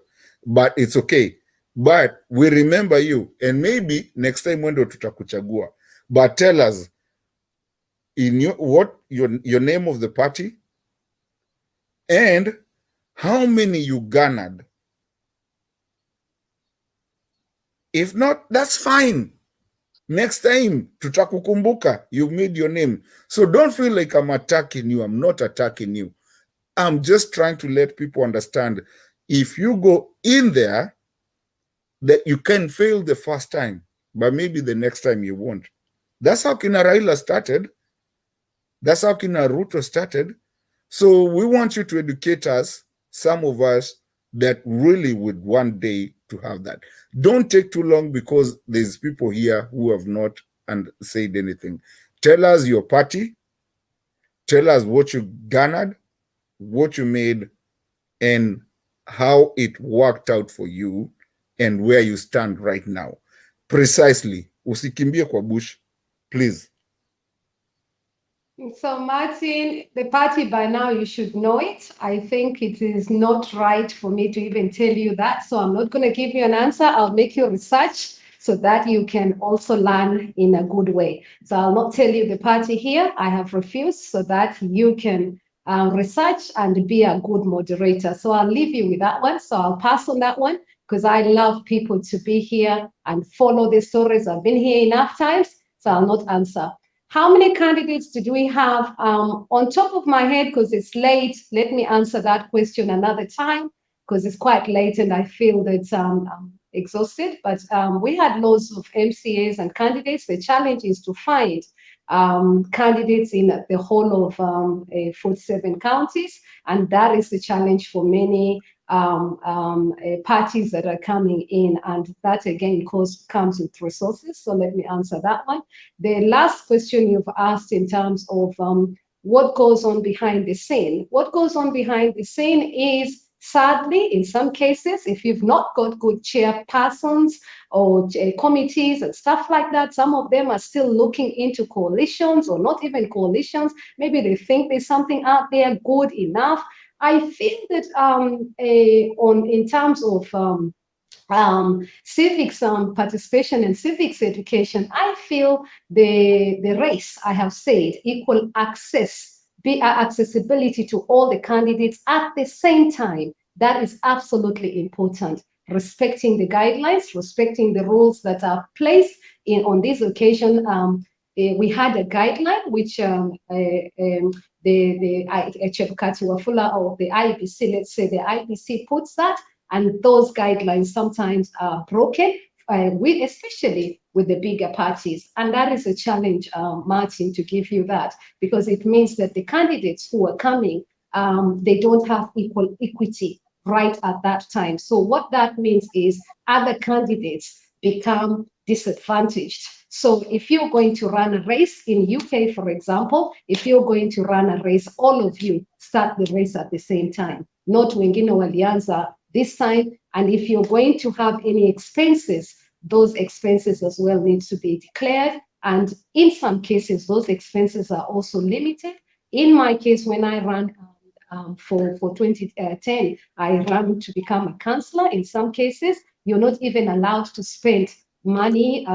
But it's okay. But we remember you, and maybe next time when tutakuchagua. But tell us in your name of the party, and how many you garnered. If not, that's fine. Next time, tutakukumbuka, you've made your name. So don't feel like I'm attacking you. I'm not attacking you. I'm just trying to let people understand, if you go in there, that you can fail the first time, but maybe the next time you won't. That's how Kina Raila started. That's how Kina Ruto started. So we want you to educate us, some of us that really would one day to have that. Don't take too long, because there's people here who have not said anything. Tell us your party. Tell us what you garnered, what you made, and how it worked out for you, and where you stand right now. Precisely. Usikimbie kwa bush, please. So Martin, the party by now, you should know it. I think it is not right for me to even tell you that. So I'm not going to give you an answer. I'll make your research so that you can also learn in a good way. So I'll not tell you the party here. I have refused, so that you can research and be a good moderator. So I'll leave you with that one. So I'll pass on that one, because I love people to be here and follow the stories. I've been here enough times, so I'll not answer. How many candidates did we have? On top of my head, because it's late, let me answer that question another time, because it's quite late and I feel that I'm exhausted. But we had loads of MCAs and candidates. The challenge is to find candidates in the whole of 47 counties, and that is the challenge for many parties that are coming in, and that again comes with resources. So let me answer that one. The last question you've asked in terms of what goes on behind the scene. What goes on behind the scene is, sadly, in some cases, if you've not got good chairpersons or committees and stuff like that, some of them are still looking into coalitions, or not even coalitions. Maybe they think there's something out there good enough. I feel that in terms of civics participation and civics education, I feel the race, I have said, equal access, accessibility to all the candidates at the same time. That is absolutely important. Respecting the guidelines, respecting the rules that are placed on this occasion. we had a guideline which Chebukati Wafula or the IEBC, let's say the IEBC puts that, and those guidelines sometimes are broken, especially with the bigger parties. And that is a challenge, Martin, to give you that, because it means that the candidates who are coming, they don't have equity right at that time. So what that means is other candidates become disadvantaged. So if you're going to run a race in UK, for example, if you're going to run a race, all of you start the race at the same time, not wengine walianza this time. And if you're going to have any expenses, those expenses as well need to be declared. And in some cases, those expenses are also limited. In my case, when I ran for 2010, I ran to become a councillor. In some cases, you're not even allowed to spend money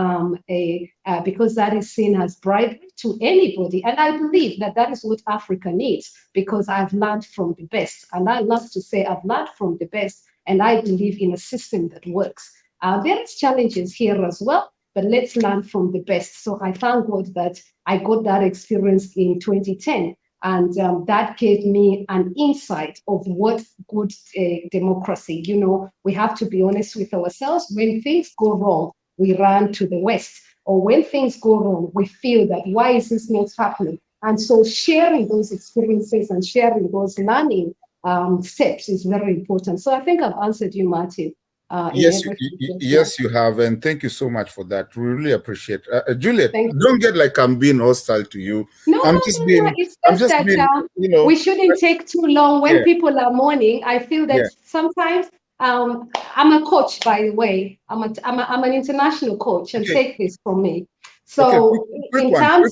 because that is seen as bribery to anybody. And I believe that that is what Africa needs, because I've learned from the best. And I love to say I've learned from the best, and I believe in a system that works. There is challenges here as well, but let's learn from the best. So I thank God that I got that experience in 2010. And that gave me an insight of what good democracy, you know, we have to be honest with ourselves. When things go wrong, we run to the West. Or when things go wrong, we feel that why is this not happening? And so sharing those experiences and sharing those learning steps is very important. So I think I've answered you, Martin. Yes, yes, you have, and thank you so much for that. We really appreciate. Juliet, don't get like I'm being hostile to you. No, it's just that you know, we shouldn't take too long when people are mourning. I feel that sometimes I'm a coach, by the way. I'm an international coach, and take this from me. So quick one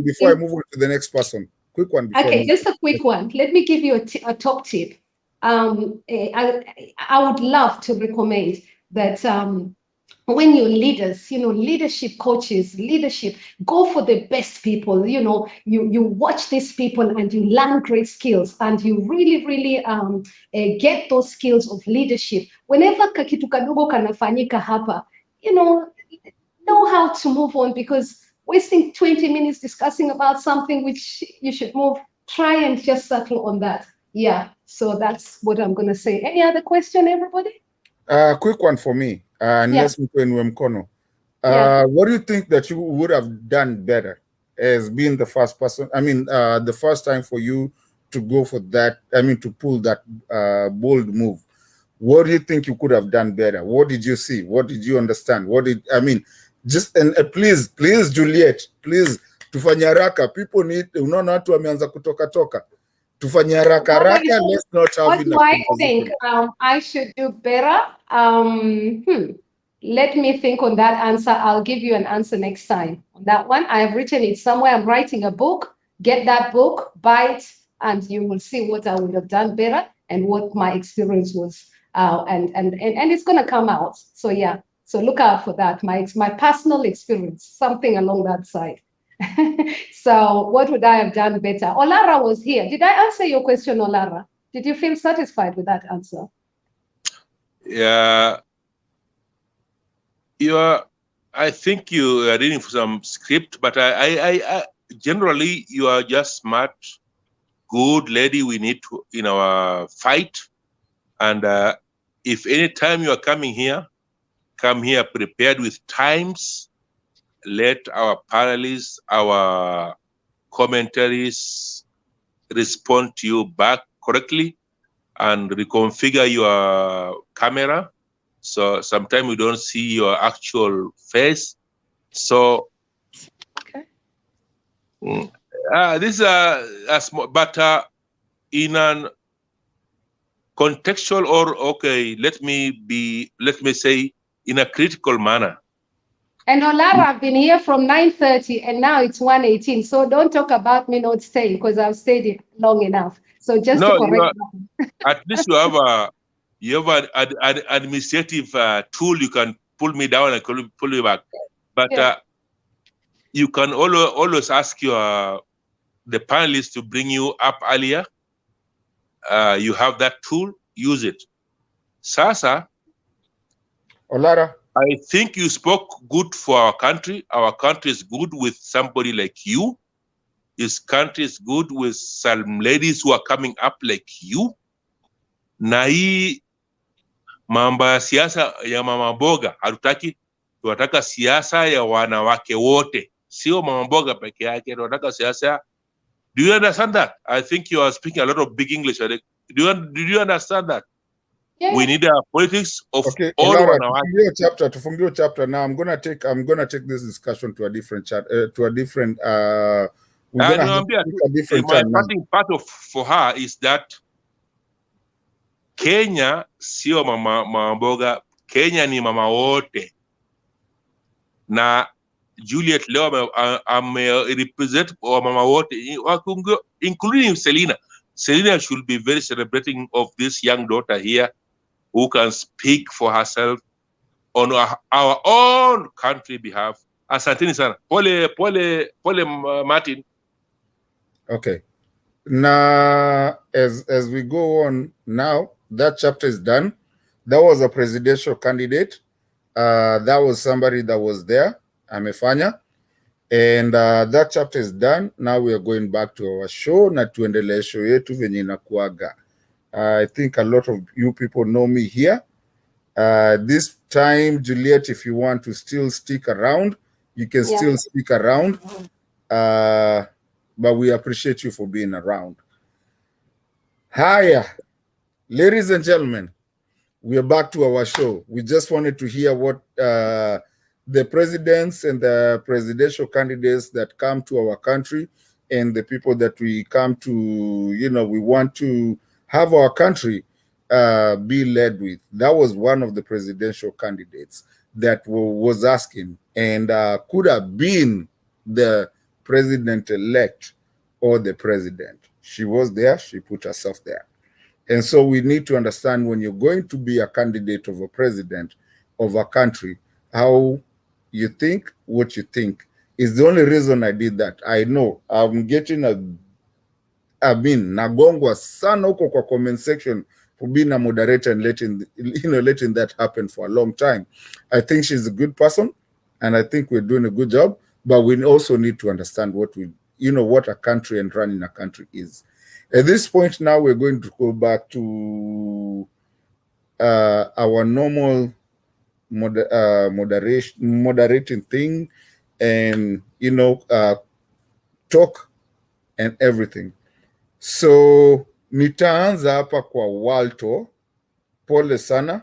before I move on to the next person. Quick one. Okay, just a quick one. Let me give you a top tip. I would love to recommend that when you're leaders, you know, leadership coaches, go for the best people. You know, you watch these people and you learn great skills, and you really get those skills of leadership. Whenever kakitu kadogo kanafanyika hapa, you know how to move on, because wasting 20 minutes discussing about something which you should move, try and just settle on that. Yeah, so that's what I'm going to say. Any other question, everybody? Quick one for me. Unless we mkono. What do you think that you would have done better as being the first person? I mean, the first time for you to go for that, I mean, to pull that bold move. What do you think you could have done better? What did you see? What did you understand? Just, and please, Juliet, please, tufanye haraka. People need, unaona watu wameanza kutoka. Tufanye haraka, let's not have what do I think I should do better? Let me think on that answer. I'll give you an answer next time on that one. I have written it somewhere. I'm writing a book. Get that book, buy it, and you will see what I would have done better and what my experience was. And it's going to come out. So yeah, so look out for that. My personal experience, something along that side. So what would I have done better? Olara was here. Did I answer your question, Olara? Did you feel satisfied with that answer? Yeah. I think you are reading some script, but I generally you are just smart, good lady we need to in our fight. And if any time you are coming here, come here prepared with times. Let our panelists, our commentaries respond to you back correctly, and reconfigure your camera. So sometimes we don't see your actual face. So this is a small, but in an contextual or let me say in a critical manner. And Olara, I've been here from 9:30 and now it's 1:18. So don't talk about me not staying, because I've stayed long enough. So just to correct that. At least you have an administrative tool. You can pull me down and pull me back. But you can always ask the panelists to bring you up earlier. You have that tool. Use it. Sasa. Olara. I think you spoke good for our country. Our country is good with somebody like you. This country is good with some ladies who are coming up like you. Na hii mambo ya siasa ya mama mboga hatutaki. Tunataka siasa ya wanawake wote, sio mama mboga peke yake. Tunataka siasa. Do you understand that? I think you are speaking a lot of big English. Do you understand that? Yes. We need a politics of Okay, all Laura, wanawake. tufungie chapter now. I'm gonna take this discussion to a different chat, to a different. We're gonna have a different My time now. parting part for her is that Kenya sio mama mboga. Kenya ni mama wote. Na Juliet leo represent mama wote, including Selina. Selina should be very celebrating of this young daughter here who can speak for herself on our own country behalf. Asanteni sana. Pole Martin. Okay. Now, as we go on now, that chapter is done. That was a presidential candidate. That was somebody that was there, amefanya. And that chapter is done. Now we are going back to our show na tuendelee show yetu venye inakuaga. I think a lot of you people know me here. This time, Juliet, if you want to still stick around, you can still stick around. But we appreciate you for being around. Hiya, ladies and gentlemen, we are back to our show. We just wanted to hear what the presidents and the presidential candidates that come to our country and the people that we come to, we want to have our country be led with. That was one of the presidential candidates that was asking and could have been the president-elect or the president. She was there, she put herself there. And so we need to understand when you're going to be a candidate of a president of a country, how you think, what you think. Is the only reason I did that. I know I'm getting nagongwa sana huko kwa comment section for being a moderator and letting that happen for a long time. I think she's a good person and I think we're doing a good job, but we also need to understand what what a country and running a country is. At this point now, we're going to go back to our normal moderating thing and, talk and everything. So, nitaanza hapa kwa Walto. Pole sana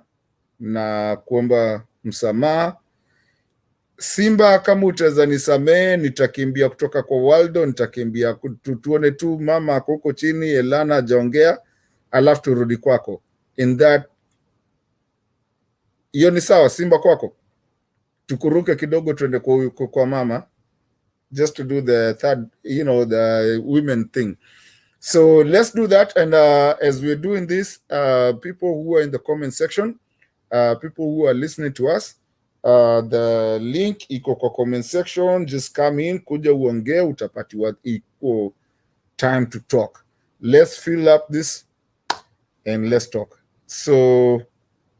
na kuomba msamaha. Simba, kama utaweza nisamee, nitakimbia kutoka kwa Waldo, nitakimbia tuone tu mama ako huko chini, Elana hajaongea, alafu turudi kwako. In that, hiyo ni sawa, Simba kwako? Tukuruke kidogo tuende kwa mama, just to do the third, the women thing. So let's do that. And as we're doing this, people who are in the comment section, people who are listening to us, the link iko kwa comment section. Just come in, kuja uongee, utapatiwa iko time to talk. Let's fill up this and let's talk. So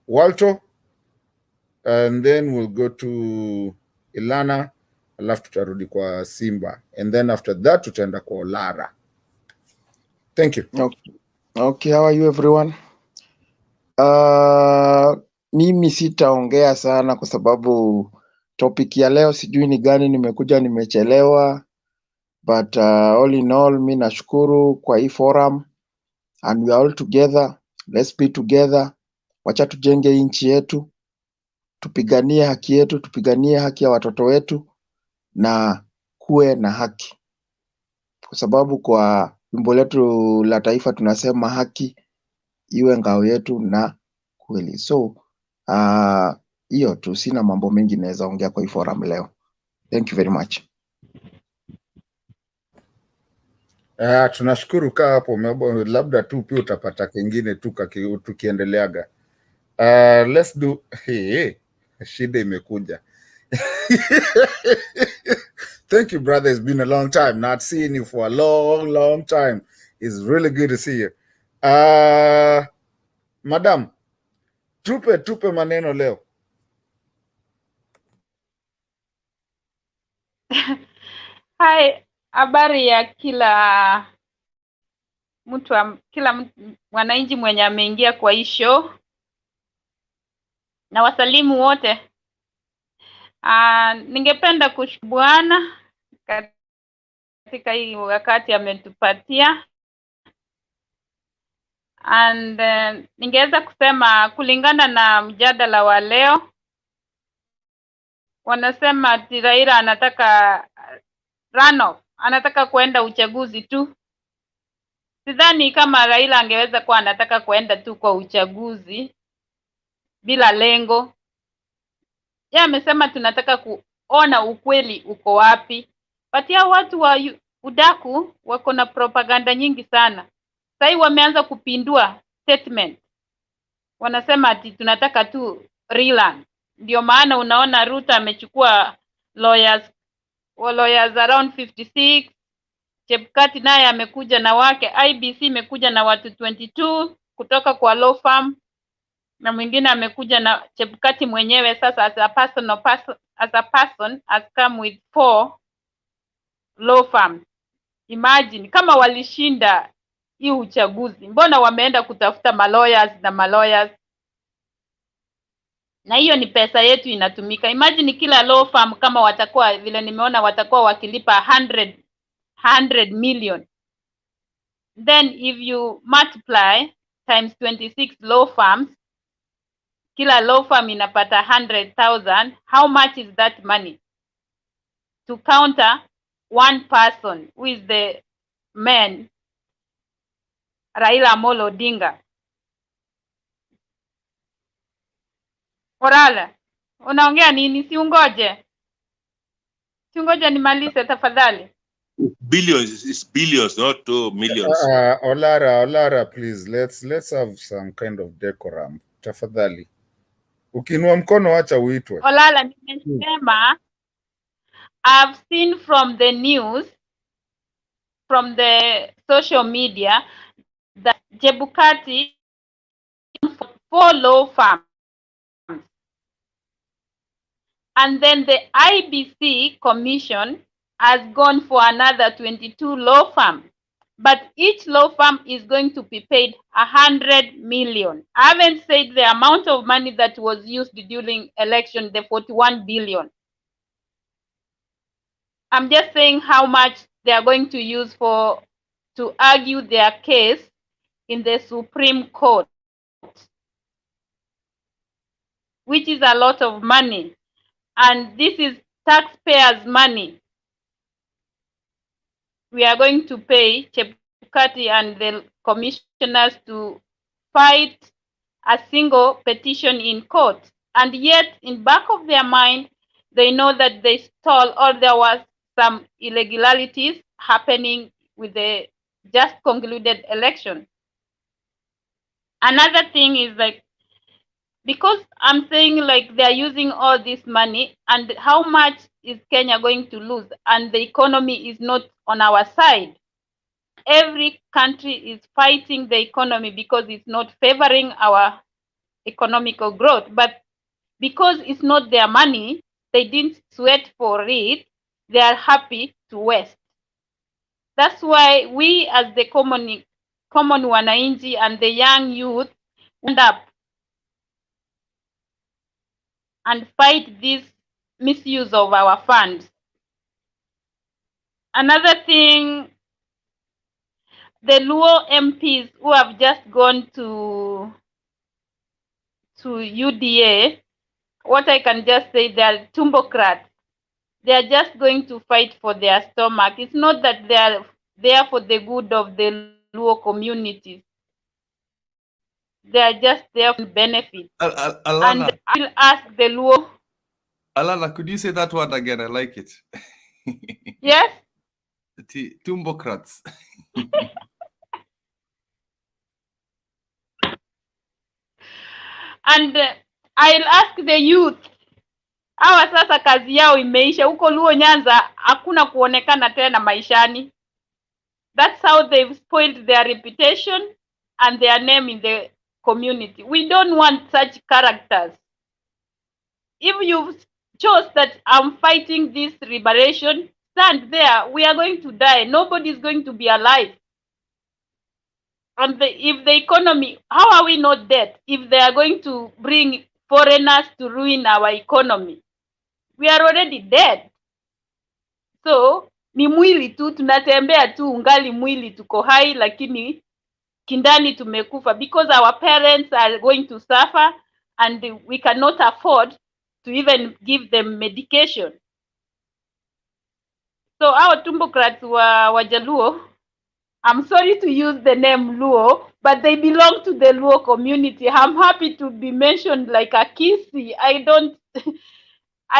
Walto, and then we'll go to Ilana, alafu tutarudi kwa Simba, and then after that tutaenda kwa Lara. Thank you. Okay, how are you everyone? Mimi sitaongea sana kwa sababu topic ya leo sijui ni gani, nimechelewa, but all in all mi nashukuru kwa hii forum and we are all together. Let's be together. Wacha tujenge nchi yetu, tupiganie haki yetu, tupiganie haki ya watoto wetu na kuwe na haki, kwa sababu kwa wimbo letu la taifa tunasema haki iwe ngao yetu na kweli. So hiyo tu, sina mambo mengi naweza ongea kwa hii forum leo. Thank you very much. Tunashukuru kaa hapo, labda tu pia utapata kingine tu tukiendeleaga. Let's do shida imekuja. Thank you, brother. It's been a long time. Not seeing you for a long time. It's really good to see you. Madam, tupe maneno leo. Hai, habari ya kila mwananchi mwenye ameingia kwa hii show na wasalimu wote. Ningependa kushukuru Bwana katika hii wakati ametupatia, and ningeweza kusema kulingana na mjadala wa leo, wanasema ati Raila anataka runoff, anataka kuenda uchaguzi tu. Sidhani kama Raila angeweza kuwa anataka kuenda tu kwa uchaguzi bila lengo. Yeye amesema tunataka kuona ukweli uko wapi. Patia watu wa udaku wako na propaganda nyingi sana. Sasa wameanza kupindua statement. Wanasema ati tunataka tu Raila. Ndio maana unaona Ruto amechukua lawyers around 56. Chebukati naye amekuja na wake, IBC imekuja na watu 22 kutoka kwa law firm, na mwingine amekuja na Chebukati mwenyewe sasa as a person has come with 4 law firms. Imagine kama walishinda hii uchaguzi, mbona wameenda kutafuta malawyers? Na hiyo ni pesa yetu inatumika. Imagine kila law firm kama watakuwa vile nimeona watakuwa wakilipa 100 million. Then if you multiply times 26 law firms, kila law firm inapata 100,000. How much is that money to counter one person who is the man Raila Amolo Odinga? Orala, unaongea nini? Siungoje nimalize tafadhali. Billions is billions, not millions. Olara, please, let's have some kind of decorum. Tafadhali. Ukinua mkono acha uitwe. Olala, nimesema I've seen from the news, from the social media, that Chebukati 4 law firms. And then the IBC commission has gone for another 22 law firms. But each law firm is going to be paid 100 million. I haven't said the amount of money that was used during election, the 41 billion. I'm just saying how much they are going to use to argue their case in the Supreme Court, which is a lot of money. And this is taxpayers' money. We are going to pay Chebukati and the commissioners to fight a single petition in court. And yet, in back of their mind, they know that they stole, or there was some irregularities happening with the just concluded election. Another thing is like, because I'm saying like they're using all this money, and how much is Kenya going to lose? And the economy is not on our side. Every country is fighting the economy because it's not favoring our economical growth. But because it's not their money, they didn't sweat for it, they are happy to waste. That's why we as the common wananchi and the young youth end up and fight this misuse of our funds. Another thing, the Luo MPs who have just gone to UDA, what I can just say, they are tumbocrats. They are just going to fight for their stomach. It's not that they are there for the good of the Luo communities. They are just there for benefit. Alana, and I will ask the Luo. Alana, could you say that word again? I like it. Yes? Tumbocrats. And I'll ask the youth, hawa sasa kazi yao imeisha. Huko Luo Nyanza hakuna kuonekana tena maishani. That's how they've spoiled their reputation and their name in the community. We don't want such characters. If you chose that I'm fighting this liberation, stand there, we are going to die. Nobody is going to be alive. And if the economy, how are we not dead if they are going to bring foreigners to ruin our economy? We are already dead. So ni mwili tu, tunatembea tu, ungali mwili tuko hai, lakini kindani tumekufa, because our parents are going to suffer and we cannot afford to even give them medication. So our Tumbokrats wa Jaluo, I'm sorry to use the name Luo, but they belong to the Luo community. I'm happy to be mentioned like a Kisi. I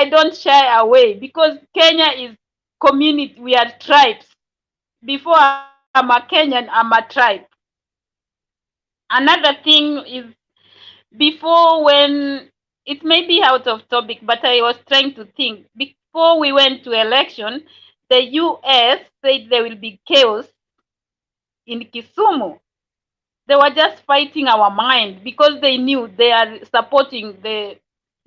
don't shy away, because Kenya is community. We are tribes. Before I'm a Kenyan, I'm a tribe. Another thing is, before, when it may be out of topic, but I was trying to think. Before we went to election, the US said there will be chaos in Kisumu. They were just fighting our mind because they knew they are supporting the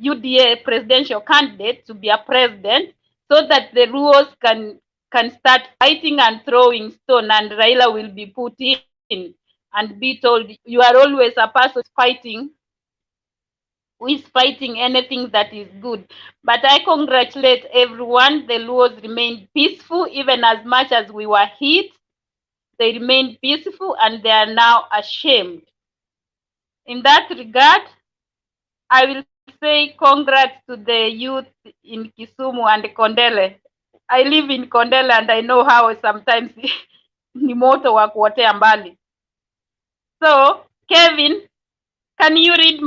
UDA presidential candidate to be a president, so that the Ruos can start fighting and throwing stone, and Raila will be put in and be told, you are always a person fighting who is fighting anything that is good. But I congratulate everyone. The Luos remained peaceful, even as much as we were hit. They remained peaceful, and they are now ashamed. In that regard, I will say congrats to the youth in Kisumu and Kondele. I live in Kondele and I know how sometimes ni moto wa kuotea mbali. So, Kevin, can you read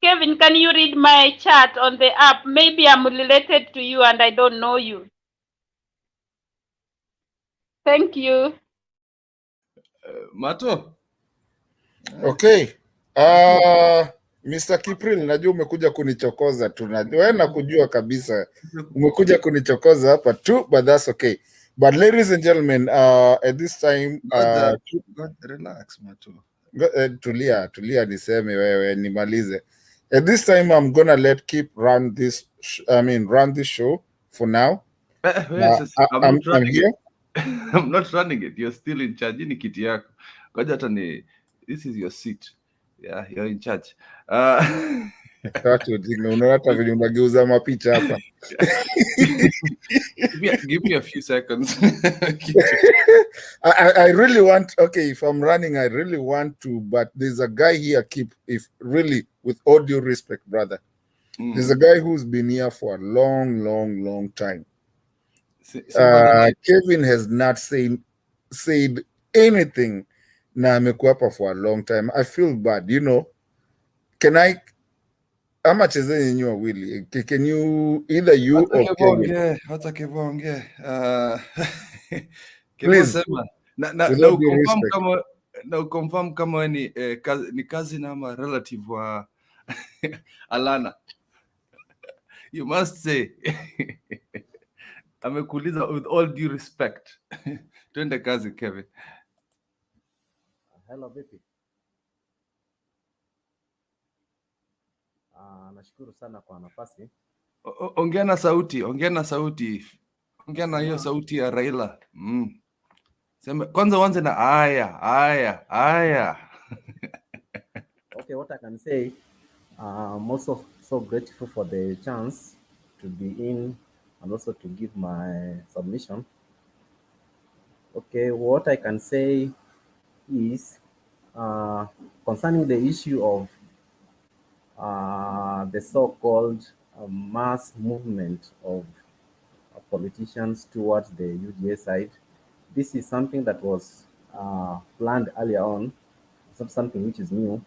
Kevin, can you read my chat on the app? Maybe I'm related to you and I don't know you. Thank you. Mato. Okay. Mr. Kipril, najua umekuja kunichokoza tu. Wewe nakujua kabisa. Umekuja kunichokoza hapa tu, but that's okay. But ladies and gentlemen, at this time, Relax, Mato. Tulia niseme wewe nimalize. At this time, I'm gonna let Kip run this show for now. I'm here. I'm not running it. You're still in charge. Ni kiti yako. Ngoja hata this is your seat. Yeah, you're in charge. Unaona vile unageuza mapicha hapa. Give me a few seconds. I really want, okay, if I'm running, I really want to, but there's a guy here, Kip, if really, with all due respect, brother, there's a guy who's been here for a long time. Kevin has not said anything na amekuwa hapa for a long time. I feel bad, you know. Ama cheze yenye wawili. Can you, either you or Kevin? Hata kivonge. Please. Na confirm kama ni cousin ama relative wa Alana. You must say. Amekuuliza with all due respect. Twende kazi, Kevin. Hello, vipi? Nashukuru sana kwa nafasi. Ongea na sauti. Ongea na hiyo sauti ya Raila. Sema kwanza uanze na aya. Okay, what I can say, I'm also so grateful for the chance to be in and also to give my submission. Okay, what I can say is concerning the issue of the so-called mass movement of politicians towards the UDA side. This is something that was planned earlier on. It's not something which is new.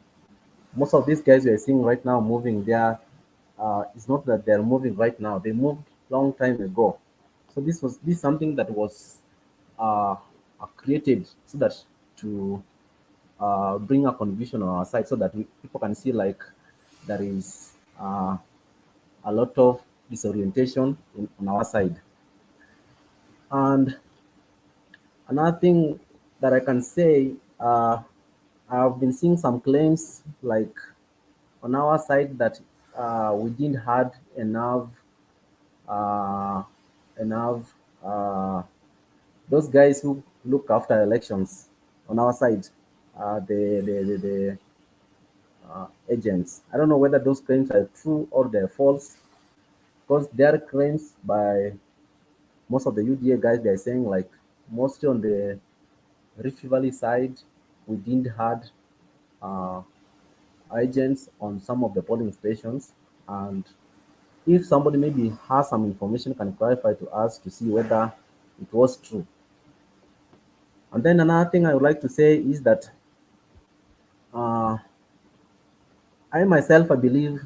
Most of these guys we are seeing right now moving there, it's not that they're moving right now. They moved long time ago. So this is something that was created so that to bring a confusion on our side, so that people can see like there is a lot of disorientation on our side. And another thing that I can say, I've been seeing some claims like on our side that we didn't have enough those guys who look after elections on our side, the agents. I don't know whether those claims are true or they're false, because there are claims by most of the UDA guys. They're saying like mostly on the Rift Valley side, we didn't had agents on some of the polling stations, and if somebody maybe has some information, can clarify to us to see whether it was true. And then another thing I would like to say is that I myself, I believe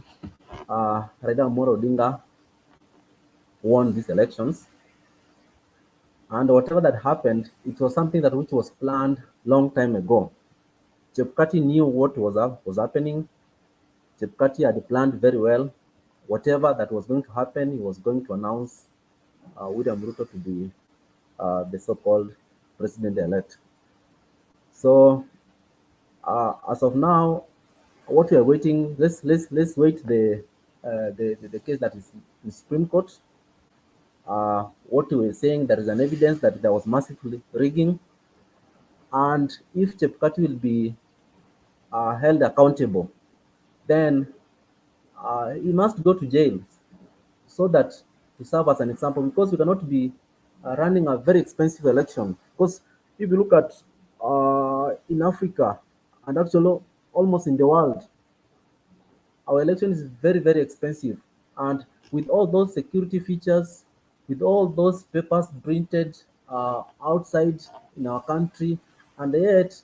Raila Amolo Odinga won these elections, and whatever that happened, it was something that which was planned long time ago. Chebukati knew what was happening. Chebukati had planned very well. Whatever that was going to happen, he was going to announce William Ruto to be the so-called president-elect. So as of now, what we are waiting, let's wait the case that is in Supreme Court. What we were saying, there is an evidence that there was massive rigging, and if Chebukati will be held accountable, then he must go to jail, so that to serve as an example, because we cannot be running a very expensive election. Because if you look at in Africa and actually almost in the world, our election is very, very expensive. And with all those security features, with all those papers printed outside in our country, and yet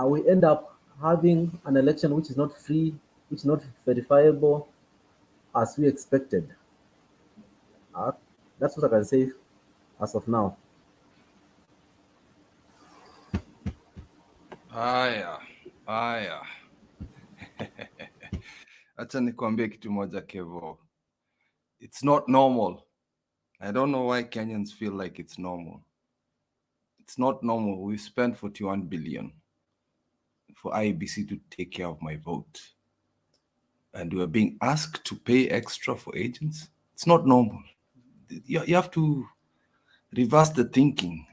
we end up having an election which is not free, which is not verifiable as we expected. That's what I can say as of now. Haya, haya. Acha nikwambie kitu moja Kevo. It's not normal. I don't know why Kenyans feel like it's normal. It's not normal. We spent 41 billion for IEBC to take care of my vote. And we're being asked to pay extra for agents. It's not normal. You have to reverse the thinking.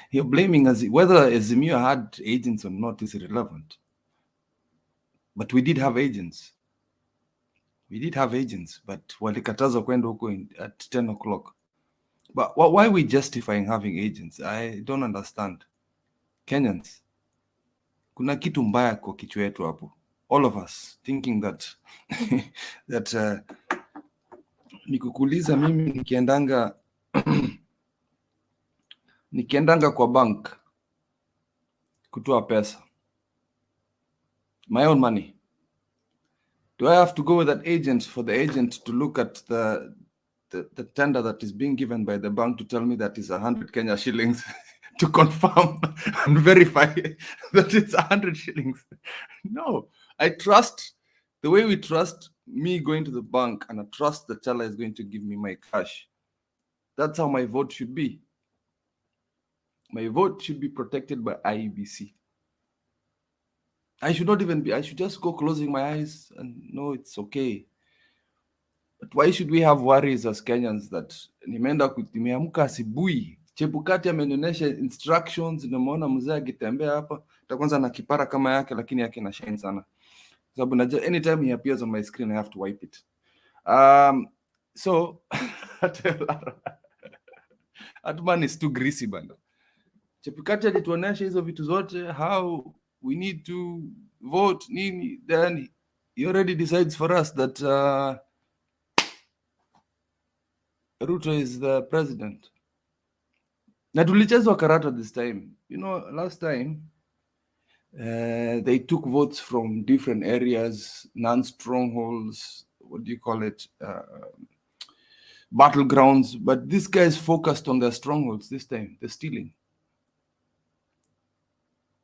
You're blaming us. Whether Azimio had agents or not is irrelevant. But we did have agents. We did have agents, but walikataza kwenda huko at 10 o'clock. But why are we justifying having agents? I don't understand. Kenyans, kuna kitu mbaya kwa kichwa yetu hapo. All of us thinking that that nikukuuliza mimi nikiendanga kwa bank kutoa pesa, my own money, do I have to go with that agent for the agent to look at the tender that is being given by the bank to tell me that is 100 Kenya shillings to confirm and verify that it's 100 shillings? No, I trust the way we trust me going to the bank, and I trust the teller is going to give me my cash. That's how my vote should be. My vote should be protected by IEBC. I should not even be, I should just go closing my eyes and know it's okay. But why should we have worries as Kenyans that nimeamka asubuhi, Chebukati amenionyesha instructions, nimeona mzee akitembea hapa, kwanza na kipara kama yake, lakini yake na shine sana. Sababu najua anytime he appears on my screen I have to wipe it. So Atman is too greasy bana. Chebukati alituonyesha hizo vitu zote, how we need to vote nini, then he already decides for us that Ruto is the president. Na tulichezwa karata this time. You know, last time they took votes from different areas, non-strongholds, what do you call it, battlegrounds, but these guys focused on their strongholds this time, the stealing.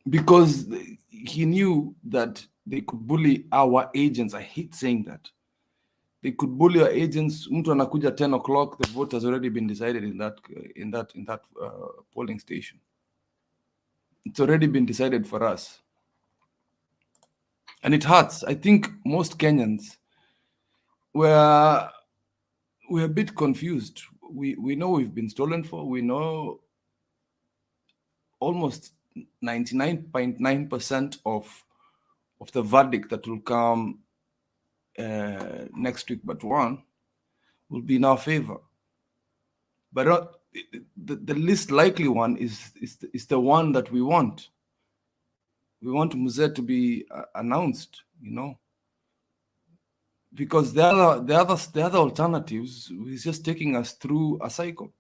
Because he knew that they could bully our agents. I hate saying that. They could bully our agents. Mtu anakuja 10 o'clock, the vote has already been decided in that polling station. It's already been decided for us. And it hurts. I think most Kenyans were a bit confused. we know we've been stolen for. We know almost 99.9% of the verdict that will come next week, but one will be in our favor. But the least likely one is the one that we want. We want Muzet to be announced, because the other alternatives is just taking us through a cycle.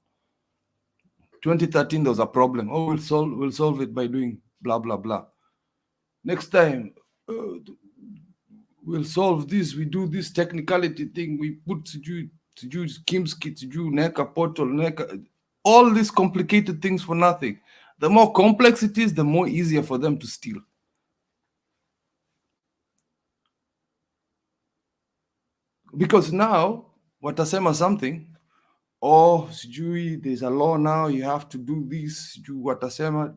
2013 there was a problem. Oh, we'll solve it by doing blah blah blah. Next time we'll solve this. We do this technicality thing. We put to Kimski to do Neka portal Neka, all these complicated things for nothing. The more complex it is, the more easier for them to steal. Because now, watasema something, oh, sijui, there's a law now, you have to do this, sijui, watasema,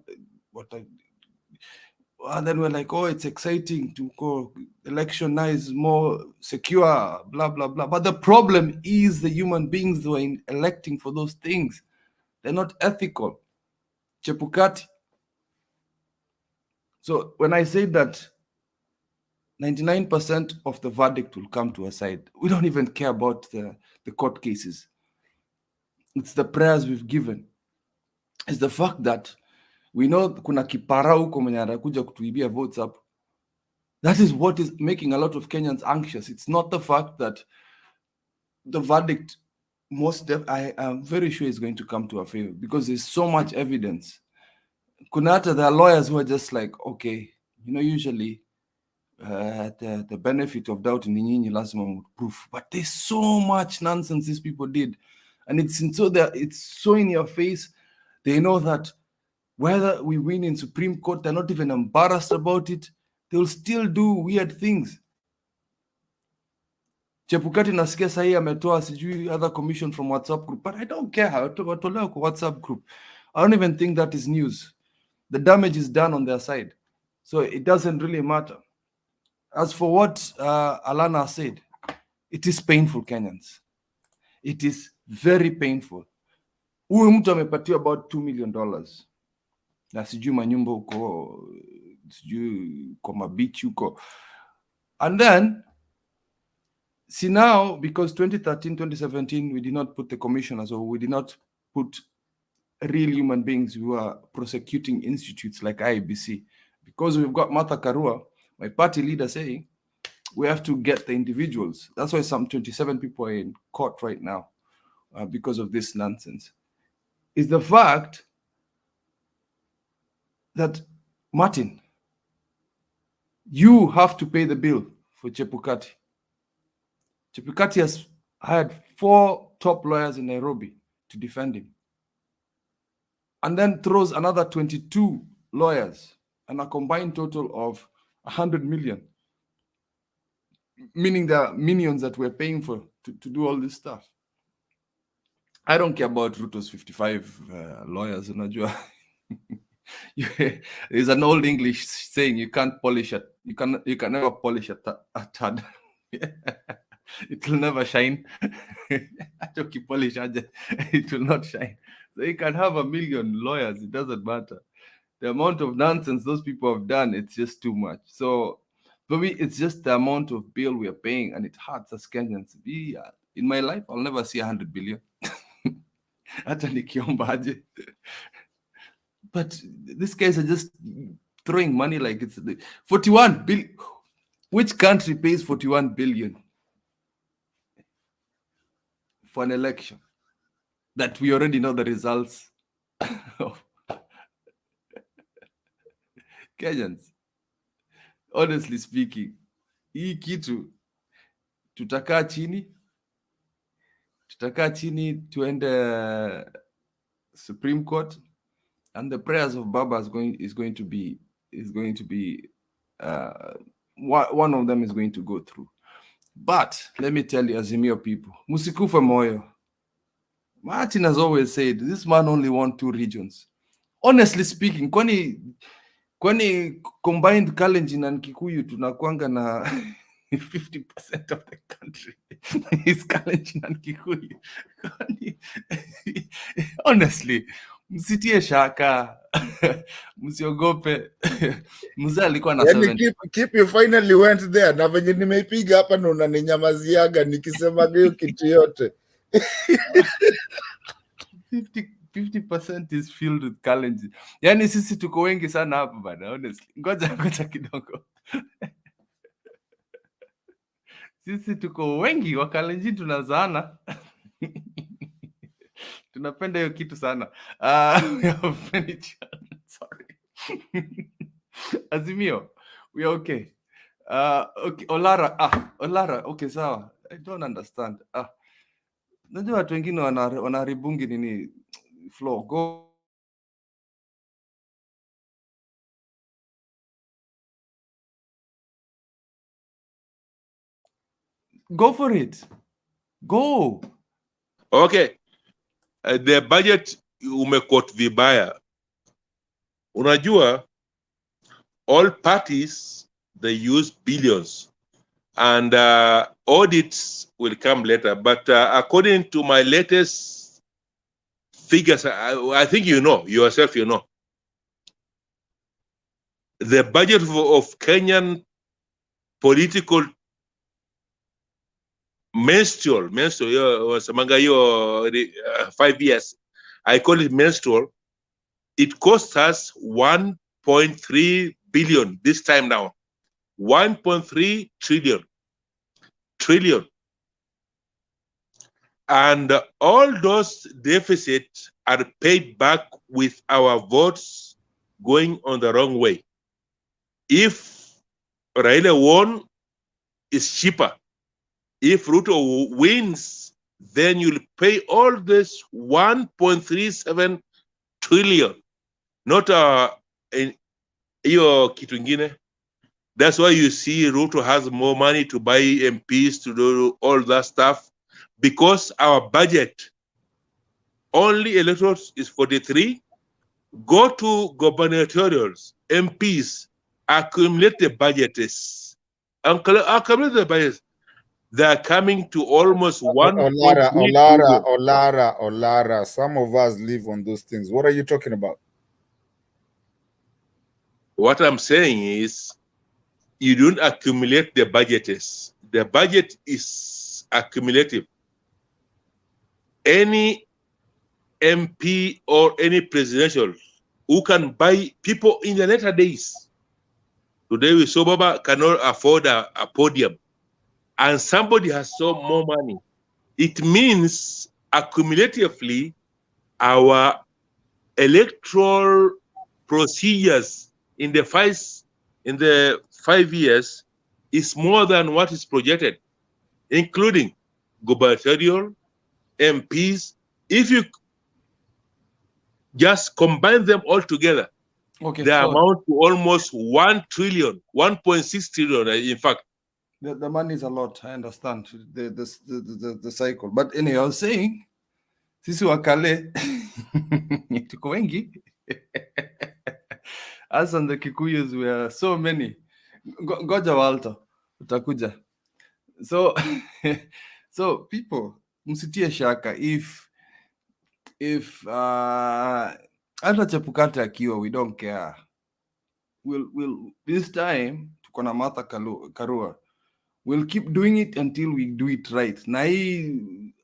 and then we're like, oh, it's exciting to go, election now is more secure, blah, blah, blah. But the problem is the human beings who are electing for those things. They're not ethical. Chepukati. So when I say that 99% of the verdict will come to our side, we don't even care about the court cases. It's the prayers we've given. It's the fact that we know kuna kipara huko mwenye anakuja kutuibia votes up. That is what is making a lot of Kenyans anxious. It's not the fact that the verdict, I am very sure is going to come to our favor because there's so much evidence. Kunata, there are lawyers who are just like, okay, usually the benefit of doubt in nyinyi lazima proof, but there's so much nonsense these people did, and it's so in your face. They know that whether we win in Supreme Court, they're not even embarrassed about it. They will still do weird things. Chepukati nasikia sahi ametoa sijui other commission from WhatsApp group, but I don't care how watolewa kwa WhatsApp group. I don't even think that is news. The damage is done on their side, so it doesn't really matter. As for what Alana said, it is painful, Kenyans. It is very painful. Huyu mtu amepatiwa about $2 million. Na sijui manyumba huko, sijui kwa mabichi huko. And then, see now, because 2013, 2017, we did not put the commissioners, or we did not put real human beings who are prosecuting institutes like IEBC. Because we've got Martha Karua, my party leader, saying, we have to get the individuals. That's why some 27 people are in court right now because of this nonsense. Is the fact that, Martin, you have to pay the bill for Chepukati. Chepukati has hired 4 top lawyers in Nairobi to defend him, and then throws another 22 lawyers and a combined total of 100 million, meaning the minions that we're paying for to do all this stuff. I don't care about Ruto's 55 lawyers. There's an old English saying, you can't polish it. You can never polish a tad. It will never shine. It will not shine. So you can have 1 million lawyers. It doesn't matter. The amount of nonsense those people have done, it's just too much. So for me, it's just the amount of bill we are paying, and it hurts us Kenyans. In my life, I'll never see 100 billion. But these guys are just throwing money like it's 41 billion. Which country pays 41 billion for an election that we already know the results of? Kenyans, honestly speaking, hii kitu tutakaa chini tuende Supreme Court, and the prayers of Baba is going to be one of them is going to go through. But let me tell you, Azimio people, musikufe moyo. Martin has always said this man only won 2 regions. Honestly speaking, kwani combined Kalenjin and Kikuyu tunakwanga na 50% of the country is Kalenjin and Kikuyu. Honestly, msitie shaka, msiogope. Mzee alikuwa na Yani 70. keep you finally went there, na venye nimeipiga hapa na unaninyamaziaga nikisema hiyo kitu yote. 50% is filled with Kalenjin. Yani sisi tuko wengi sana hapa bana, honestly. Ngoja kidogo. Sisi tuko wengi wa Kalenjin, tunazaana. Tunapenda hiyo kitu sana. Sorry. Azimio, we are okay. Okay, Olara, okay, sawa. I don't understand. Najua watu wengine wanaharibungi nini flow. Go for it. Go. Okay. The budget umekot vibaya. Unajua, all parties, they use billions. And audits will come later. But according to my latest figures, I think you know, yourself you know, the budget of Kenyan political menstrual, wasemanga hiyo 5 years, I call it menstrual, it costs us 1.3 billion this time now. 1.3 trillion. And all those deficits are paid back with our votes going on the wrong way. If Raila won, it's cheaper. If Ruto wins, then you'll pay all this 1.37 trillion. Not hiyo kitu ingine. That's why you see Ruto has more money to buy MPs, to do all that stuff, because our budget, only electorate is 43. Go to gubernatorials, MPs, accumulate the budgets. Accumulate the budgets. They are coming to almost 1.3 trillion. Olara. Some of us live on those things. What are you talking about? What I'm saying is, you don't accumulate the budgets. The budget is accumulative. Any MP or any presidential who can buy people in the later days. Today we saw Baba cannot afford a podium, and somebody has so more money. It means accumulatively our electoral procedures in the 5 years is more than what is projected, including gubernatorial, MPs. If you just combine them all together, okay, they so amount to almost 1 trillion, 1.6 trillion, in fact. the money is a lot. I understand the cycle. But anyway, I was saying, sisi wakale tuko wengi. Us and the Kikuyus, we are so many. Goja Walter, utakuja. So, so people, msitie shaka. If hata Chebukati akiwa, we don't care. We'll this time tuko na Martha Karua. We'll keep doing it until we do it right. Na hii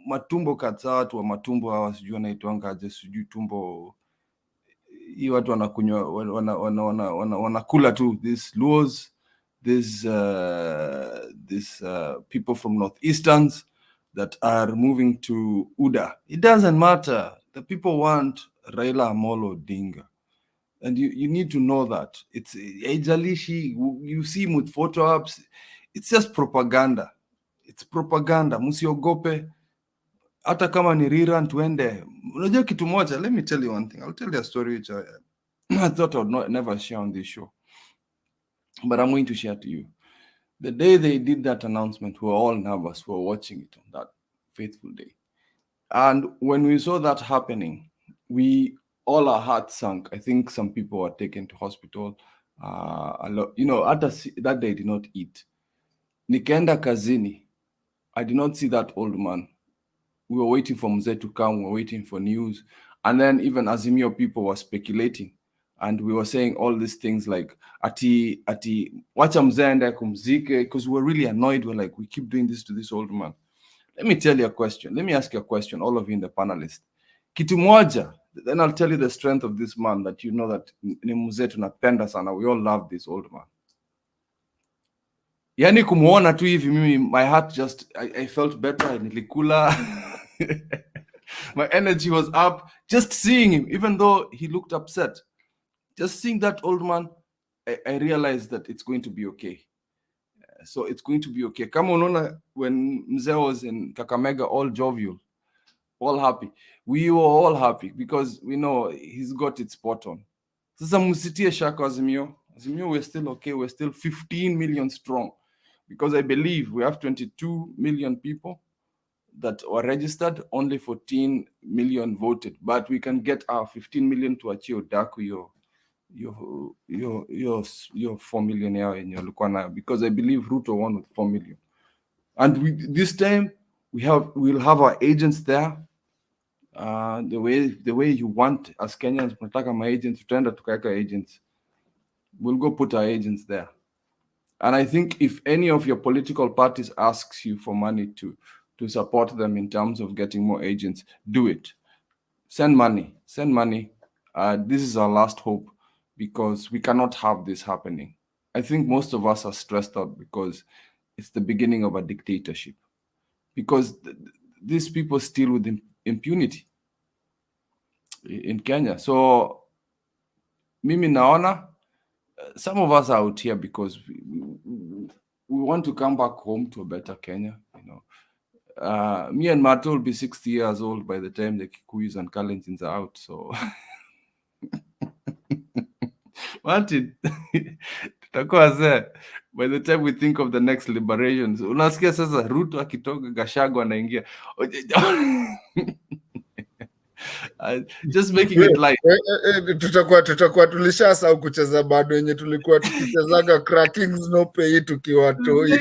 matumbo kadhaa, watu wa matumbo hawa sijui wanaitwanga aje, sijui tumbo hii watu wanakunywa wanakula tu, this Luos, this people from northeasterns that are moving to UDA. It doesn't matter. The people want Raila Amolo Odinga. And you need to know that. It's haijalishi, you see him with photo apps. It's just propaganda. It's propaganda. Musiogope. Hata kama ni rerun tuende. Unajua kitu moja, let me tell you one thing. I'll tell you a story which I thought I would never share on this show. But I'm going to share to you. The day they did that announcement, we were all nervous. We were watching it on that faithful day. And when we saw that happening, all our hearts sunk. I think some people were taken to hospital. A lot, that day did not eat. Nikaenda kazini. I did not see that old man. We were waiting for Mzee to come. We were waiting for news. And then even Azimio people were speculating. And we were saying all these things like, ati, wacha Mzee aende kumzike, because we were really annoyed. We're like, we keep doing this to this old man. Let me tell you a question. Let me ask you a question, all of you in the panelists. Kitu moja, then I'll tell you the strength of this man, that you know that ni Mzee tunapenda sana. We all love this old man. Yani kumuona tu hivi mimi, my heart just, I felt better, nilikula. My energy was up just seeing him, even though he looked upset. Just seeing that old man, I realized that it's going to be okay. So it's going to be okay. Kama unaona, when Mzee was in Kakamega, all jovial, all happy. We were all happy because we know he's got it spot on. Sasa msitie shaka Azimio. Azimio, we're still okay. We're still 15 million strong, because I believe we have 22 million people that were registered, only 14 million voted. But we can get our 15 million to achieve Daku your 4 million in your Lukwana, because I believe Ruto won with 4 million. And this time we'll have our agents there. The way you want, as Kenyans, tunataka my agents, tutaenda tukaweka agents. We'll go put our agents there. And I think if any of your political parties asks you for money to support them in terms of getting more agents, do it. Send money. Send money. This is our last hope, because we cannot have this happening. I think most of us are stressed out because it's the beginning of a dictatorship. Because these people steal with impunity in Kenya. So, mimi naona, some of us are out here because we want to come back home to a better Kenya. You know, me and Mato will be 60 years old by the time the Kikuyus and Kalenjins are out. So, Martin, tutakuwa wazee by the time we think of the next liberations. Unasikia sasa Ruto akitoka, Gachagua anaingia. Just making it light. Tutakuwa tulishasahau kucheza bado yenye tulikuwa tukichezaga crackings no pay tukiwa toi.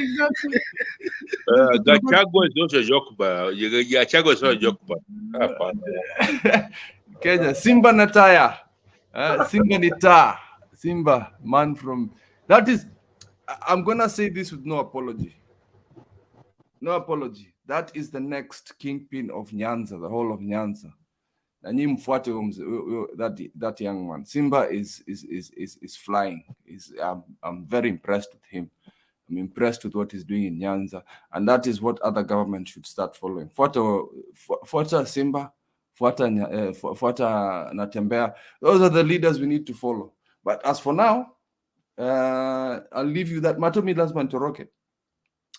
Gachagua is not a joke ba. Gachagua is not a joke ba. Kenya, Simba na taya. Simba ni taa. Simba, man from... That is... I'm going to say this with no apology. No apology. That is the next kingpin of Nyanza, the whole of Nyanza. That young man. Simba is flying. I'm very impressed with him. I'm impressed with what he's doing in Nyanza, and that is what other governments should start following. Fuata Simba, Fuata Natembea. Those are the leaders we need to follow. But as for now, I'll leave you that. Matomi Lasman Toroke.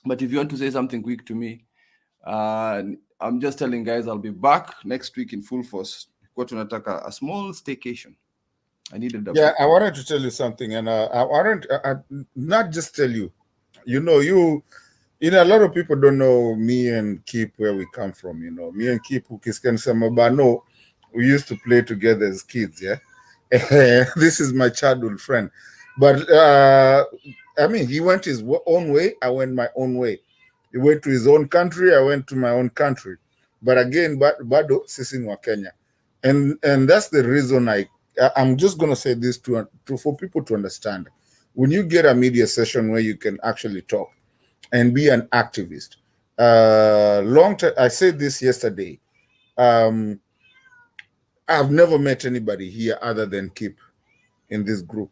But if you want to say something quick to me, I'm just telling guys I'll be back next week in full force. Got to a small staycation. I needed that. Yeah, I wanted to tell you something, and I wanted not just tell you. You know, a lot of people don't know me and Kip, where we come from. You know, me and Kip, no, we used to play together as kids. Yeah, this is my childhood friend. But I mean, he went his own way. I went my own way. He went to his own country. I went to my own country. But again, bado sisi ni wa Kenya, and that's the reason I'm just gonna say this for people to understand. When you get a media session where you can actually talk and be an activist, long time. I said this yesterday. I've never met anybody here other than Kip in this group,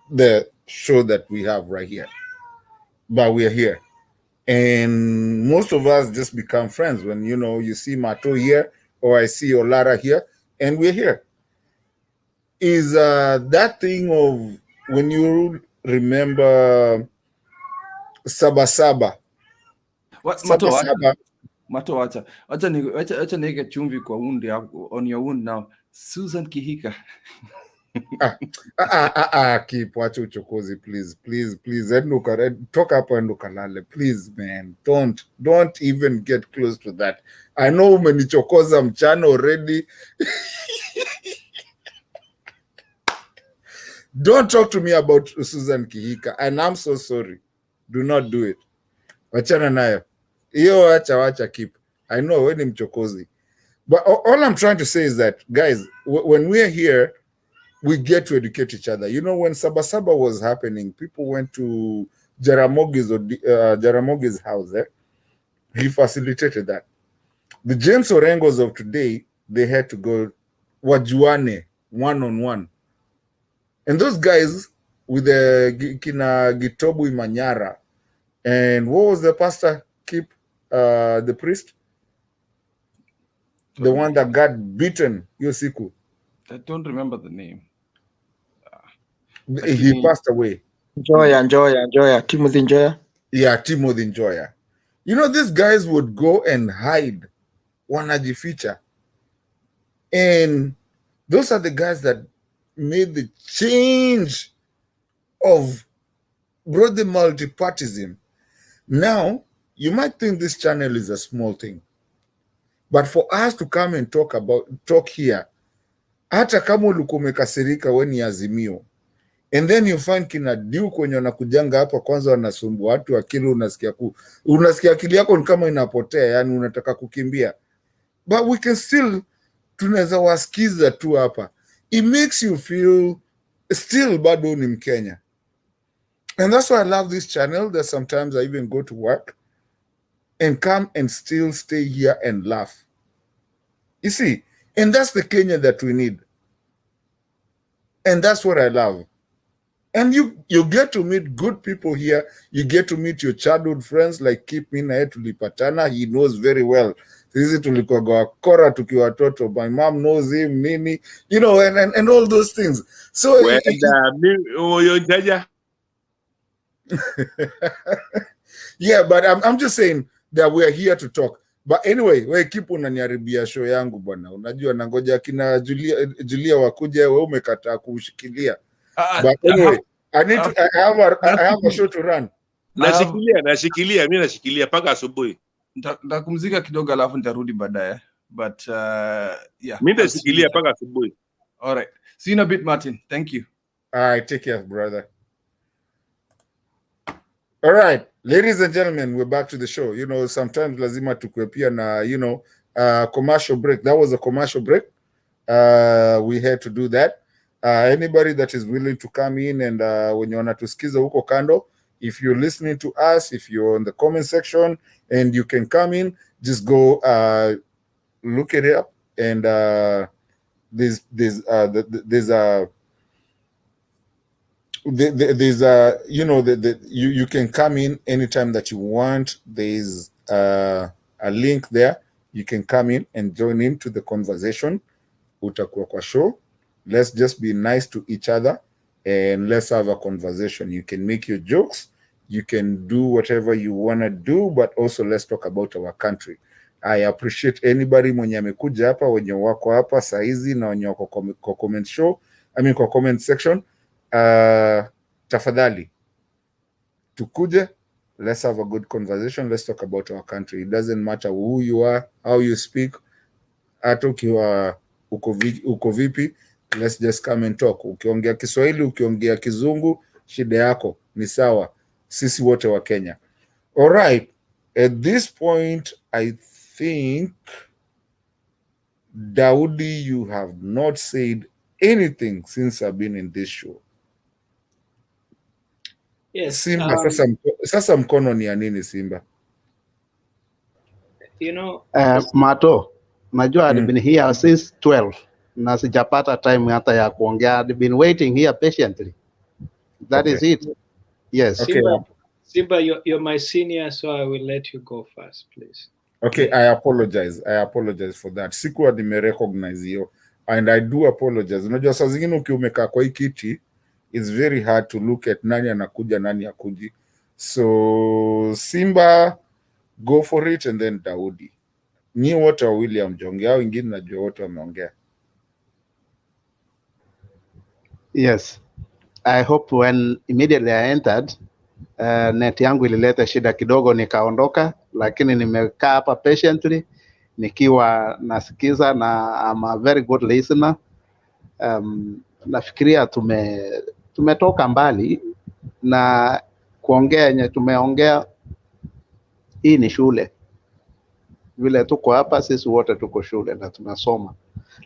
the show that we have right here. But we're here. And most of us just become friends when, you see Mato here or I see Olara here and we're here. Is that thing of when you remember Sabasaba. Mato, wacha nige chumvi kwa undi on your wound now. Susan Kihika. Keep wacha uchokozi, please. Talk up and ukalale, please, man. Don't even get close to that. I know umenichokoza mchana already. Don't talk to me about Susan Kihika, and I'm so sorry. Do not do it. Wachana nayo. Hiyo wacha keep. I know wewe ni mchokozi. But all I'm trying to say is that, guys, when we're here, we get to educate each other. You know, when Sabasaba was happening, people went to Jaramogi's house. He facilitated that. The James Orengos of today, they had to go wajuane one-on-one. And those guys with the Kina Gitobu Manyara, and what was the pastor the priest? The one that got beaten, Yosiku. I don't remember the name. He passed away. Njoya, Timothy Njoya. Yeah, Timothy Njoya. You know, these guys would go and hide wanajificha. And those are the guys that made the change of brought the multipartism. Now, you might think this channel is a small thing, but for us to come and talk here, hata kama ulikuwa umekasirika wewe ni Azimio, and then you find kina Duke wenye wanakujanga hapa kwanza wanasumbua watu akili, unasikia akili yako ni kama inapotea, yani unataka kukimbia, but we can still tunaweza wasikiza tu hapa. It makes you feel still bado ni Mkenya. And that's why I love this channel, that sometimes I even go to work and come and still stay here and laugh. You see, and that's the Kenya that we need. And that's what I love. And you get to meet good people here. You get to meet your childhood friends like Keep Me Nae tulipatana. He knows very well. Sisi tulikuwa wakora tukiwa watoto. My mom knows him, Nini, you know, and all those things. So yeah, but I'm just saying that we're here to talk. But anyway, we keep unaniharibia show yangu bwana. Unajua nangoja kina Julia wakuja, wewe umekataa kushikilia. But anyway, I have a show to run. Nashikilia, mimi nashikilia paka asubuhi. Nitakumzika kidogo alafu nitarudi baadaye. But yeah. Mimi nashikilia paka asubuhi. All right. See you in a bit, Martin. Thank you. All right, take care, brother. All right, ladies and gentlemen, we're back to the show. You know, sometimes lazima tukwe pia na, you know, commercial break. That was a commercial break. We had to do that. Anybody that is willing to come in and when you want to skiza huko kando, if you're listening to us, if you're in the comment section and you can come in, just go look it up. And there's you know, you can come in anytime that you want. There's a link there. You can come in and join into the conversation. Utakuwa kwa show. Let's just be nice to each other and let's have a conversation. You can make your jokes. You can do whatever you want to do, but also let's talk about our country. I appreciate anybody mwenye amekuja hapa, wenye wako hapa saizi na wenye wako kwa comment show, kwa comment section. Tafadhali tukuje, let's have a good conversation. Let's talk about our country. It doesn't matter who you are, how you speak, hata ukiwa uko vipi, let's just come and talk. Ukiongea Kiswahili, ukiongea Kizungu, shida yako ni sawa. Sisi wote wa Kenya. All right, at this point I think Daudi, you have not said anything since I've been in this show. Yes. Simba, sasa mkono ni ya nini Simba? You know, Mato, najua I've been here since 12 na sijapata time hata ya kuongea. I've been waiting here patiently. That is it. Yes. Simba, you're my senior, so I will let you go first, please. Okay, I apologize for that. Sikuwa nimerecognize hiyo, and I do apologize. Unajua saa zingine ukiumekaa kwa hii kiti, it's very hard to look at nani anakuja nani akuji. So Simba, go for it, and then Daudi. Ni wote wawili hamjaongea, au wengine najua wote wameongea. Yes. I hope when immediately I entered, net yangu ilileta shida kidogo nikaondoka, lakini nimekaa hapa patiently nikiwa nasikiza na I'm a very good listener. Nafikiria tumetoka mbali na kuongea yenye tumeongea Hii ni shule. Vile tuko hapa sisi wote tuko shule na tunasoma.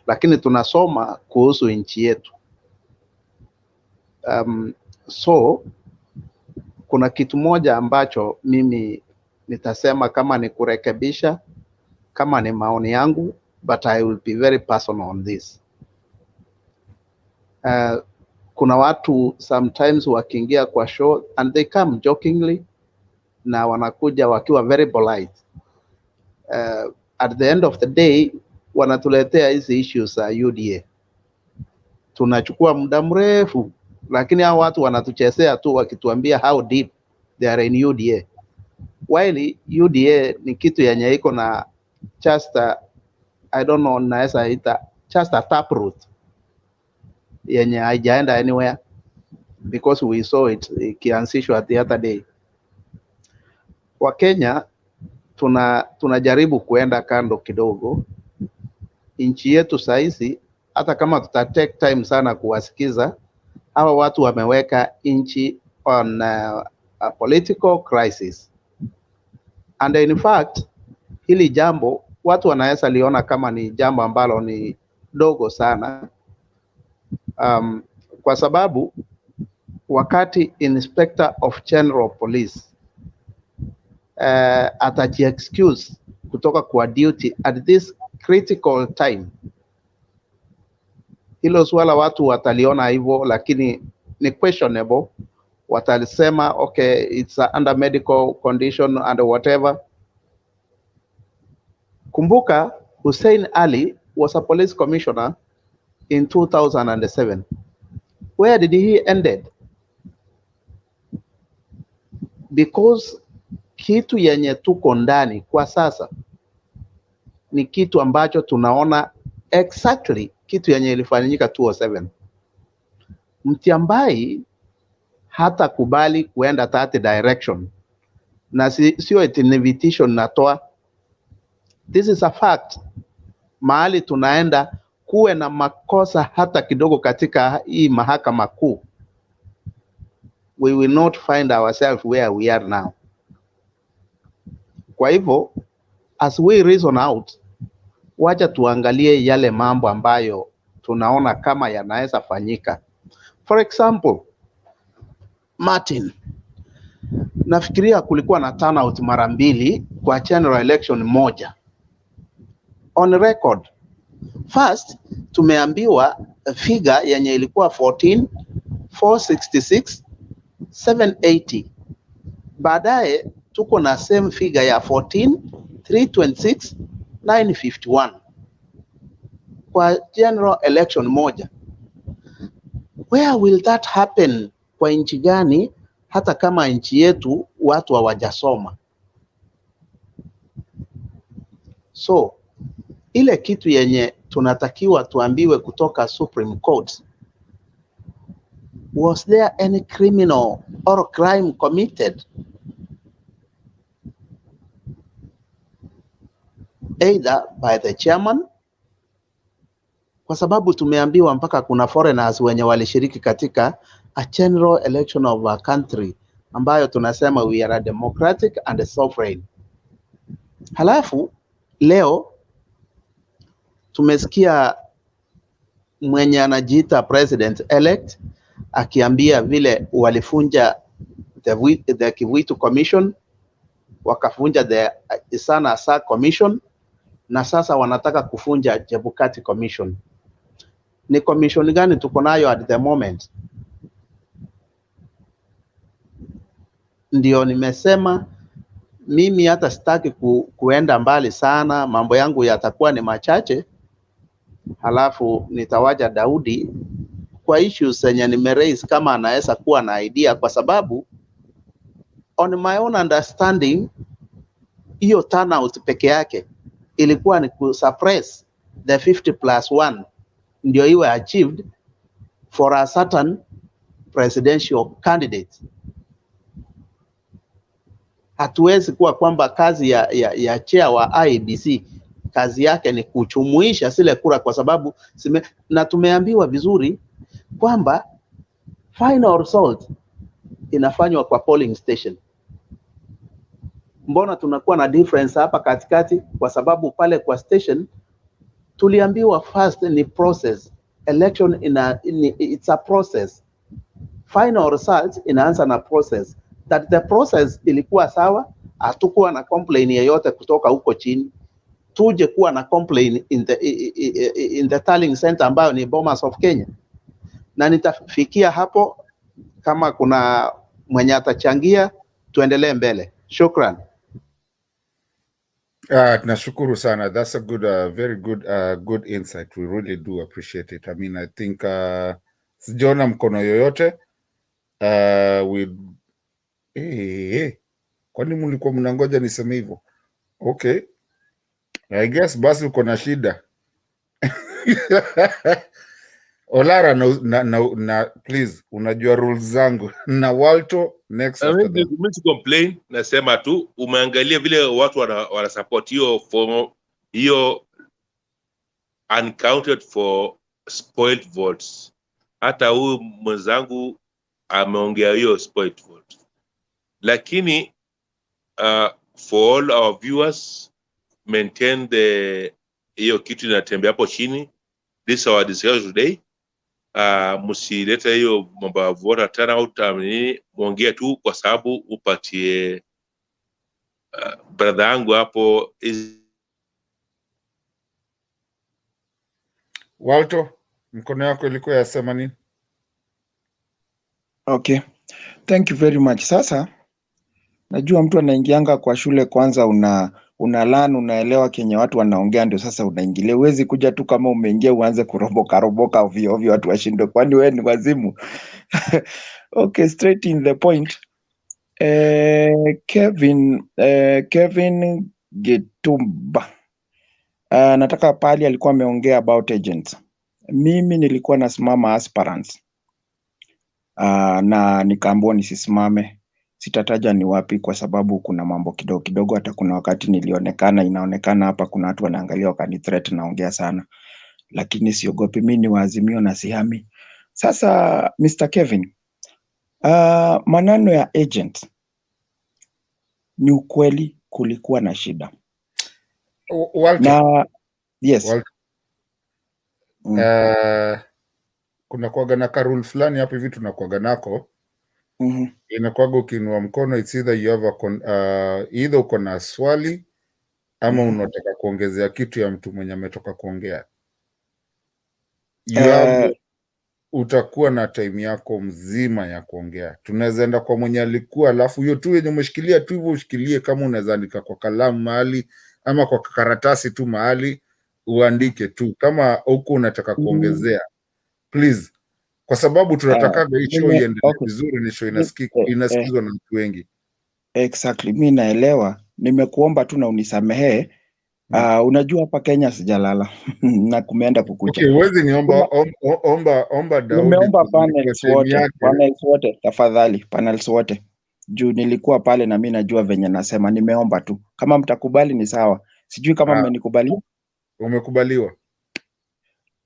Lakini tunasoma kuhusu nchi yetu. So kuna kitu moja ambacho mimi nitasema kama ni kurekebisha, kama ni maoni yangu, but I will be very personal on this. Kuna watu sometimes wakiingia kwa show and they come jokingly na wanakuja wakiwa very polite. At the end of the day wanatuletea hizi issues za UDA. Tunachukua muda mrefu, lakini hao watu wanatuchezea tu wakituambia how deep they are in UDA. While UDA ni kitu yenye iko na just I don't know naweza ita just a taproot yenye haijaenda anywhere because we saw it ikianzishwa the other day. Wakenya tunajaribu kuenda kando kidogo. Nchi yetu saizi hata kama tuta take time sana kuwasikiza, hawa watu wameweka nchi on a political crisis. And in fact, hili jambo watu wanaweza liona kama ni jambo ambalo ni dogo sana. Kwa sababu wakati Inspector of General Police ataji excuse kutoka kwa duty at this critical time, hilo swala watu wataliona hivyo, lakini ni questionable. Watalisema okay, it's under medical condition and whatever. Kumbuka Hussein Ali was a police commissioner in 2007. Where did he ended? Because kitu yenye tuko ndani kwa sasa ni kitu ambacho tunaona exactly kitu yenye ilifanyika 2007. Mtiambai hata kubali kuenda that direction, na sio invitation natoa. This is a fact. Mahali tunaenda kuwe na makosa hata kidogo katika hii mahakama kuu, we will not find ourselves where we are now. Kwa hivyo as we reason out, wacha tuangalie yale mambo ambayo tunaona kama yanaweza fanyika. For example, Martin, nafikiria kulikuwa na turnout mara mbili kwa general election moja. On record, first tumeambiwa figure yenye ilikuwa 14,466, 780. Baadaye tuko na same figure ya 14,326, 951 kwa general election moja. Where will that happen? Kwa nchi gani? Hata kama nchi yetu watu hawajasoma. So ile kitu yenye tunatakiwa tuambiwe kutoka Supreme Court, was there any criminal or crime committed either by the chairman, kwa sababu tumeambiwa mpaka kuna foreigners wenye walishiriki katika a general election of a country ambayo tunasema we are a democratic and a sovereign. Halafu leo tumesikia mwenye anajiita president elect akiambia vile walifunja the Kiwitu Commission, wakafunja the Isana Asa Commission, na sasa wanataka kufunja Chebukati Commission. Ni commission gani tuko nayo at the moment? Ndio nimesema mimi hata sitaki kuenda mbali sana, mambo yangu yatakuwa ni machache, halafu nitawaja Daudi kwa issues zenye nimeraise kama anaweza kuwa na idea, kwa sababu on my own understanding hiyo turnout peke yake ilikuwa ni kusuppress the 50+1 ndio iwe achieved for a certain presidential candidate. Hatuwezi kuwa kwamba kazi ya chair wa IEBC kazi yake ni kuchumuisha zile kura, kwa sababu na tumeambiwa vizuri kwamba final result inafanywa kwa polling station. mbona tunakuwa na difference hapa katikati? Kwa sababu pale kwa station tuliambiwa first ni process. Election it's a process. Final result inaanza na process. That the process ilikuwa sawa, hatukuwa na complaint yoyote kutoka huko chini. Tuje kuwa na complaint in the tallying center ambayo ni Bomas of Kenya. Na nitafikia hapo, kama kuna mwenye atachangia tuendelee mbele. Shukran. Tunashukuru sana. That's a good, very good, good insight. We really do appreciate it. I mean, I think sijaona mkono yoyote. Kwani mlikuwa mnangoja niseme hivyo? Okay. I guess basi uko na shida. Olara na please, unajua rules zangu. Na Walto next after that. Mimi complain, nasema tu umeangalia vile watu wana support hiyo uncounted for spoiled votes. Hata huyu mwenzangu ameongea hiyo spoiled votes. Lakini for all our viewers, maintain hiyo kitu inatembea hapo chini. This is our discussion today. Msilete hiyo mambo ya voter turnout, muongee tu kwa sababu upatie brother yangu hapo. Walto, mkono yako ilikuwa yasema nini? Okay, thank you very much. Sasa najua mtu anaingianga kwa shule kwanza, una learn, unaelewa kenye watu wanaongea, ndio sasa unaingilia. Huwezi kuja tu kama umeingia uanze kuroboka ovyo ovyo watu washinde, kwani wewe ni wazimu? Okay, straight in the point. Kevin Getumba, nataka pali alikuwa ameongea about agents. Mimi nilikuwa nasimama aspirants, na nikaambiwa nisisimame. Sitataja ni wapi kwa sababu kuna mambo kidogo kidogo. Hata kuna wakati inaonekana hapa kuna watu wanaangalia wakani threat naongea sana, lakini siogopi. Mimi ni wa Azimio na sihami. Sasa Mr. Kevin, maneno ya agent ni ukweli, kulikuwa na shida. Walter. Yes. Walter. Kuna kuwaga na karul fulani hapo hivi tunakuwaga nako. Inakuwaga ukiinua mkono, it's either you have either uko na swali ama unataka kuongezea kitu ya mtu mwenye ametoka kuongea. Utakuwa na time yako mzima ya kuongea. Tunaweza enda kwa mwenye alikuwa, alafu hiyo tu yenye umeshikilia tu hivyo ushikilie. Kama unaweza andika kwa kalamu mahali ama kwa karatasi tu mahali uandike tu. Kama huko unataka kuongezea, please, kwa sababu tunataka hii show iendelee vizuri. Ni show inasikizwa na watu wengi. Exactly, mimi naelewa. Nimekuomba tu na unisamehee. Unajua hapa Kenya sijalala na kumeenda kukucha. Okay, huwezi niomba omba Daudi. Nimeomba panels wote tafadhali, panels wote. Juu nilikuwa pale na mimi najua venye nasema. Nimeomba tu. Kama mtakubali ni sawa. Sijui kama mmenikubalia. Umekubaliwa.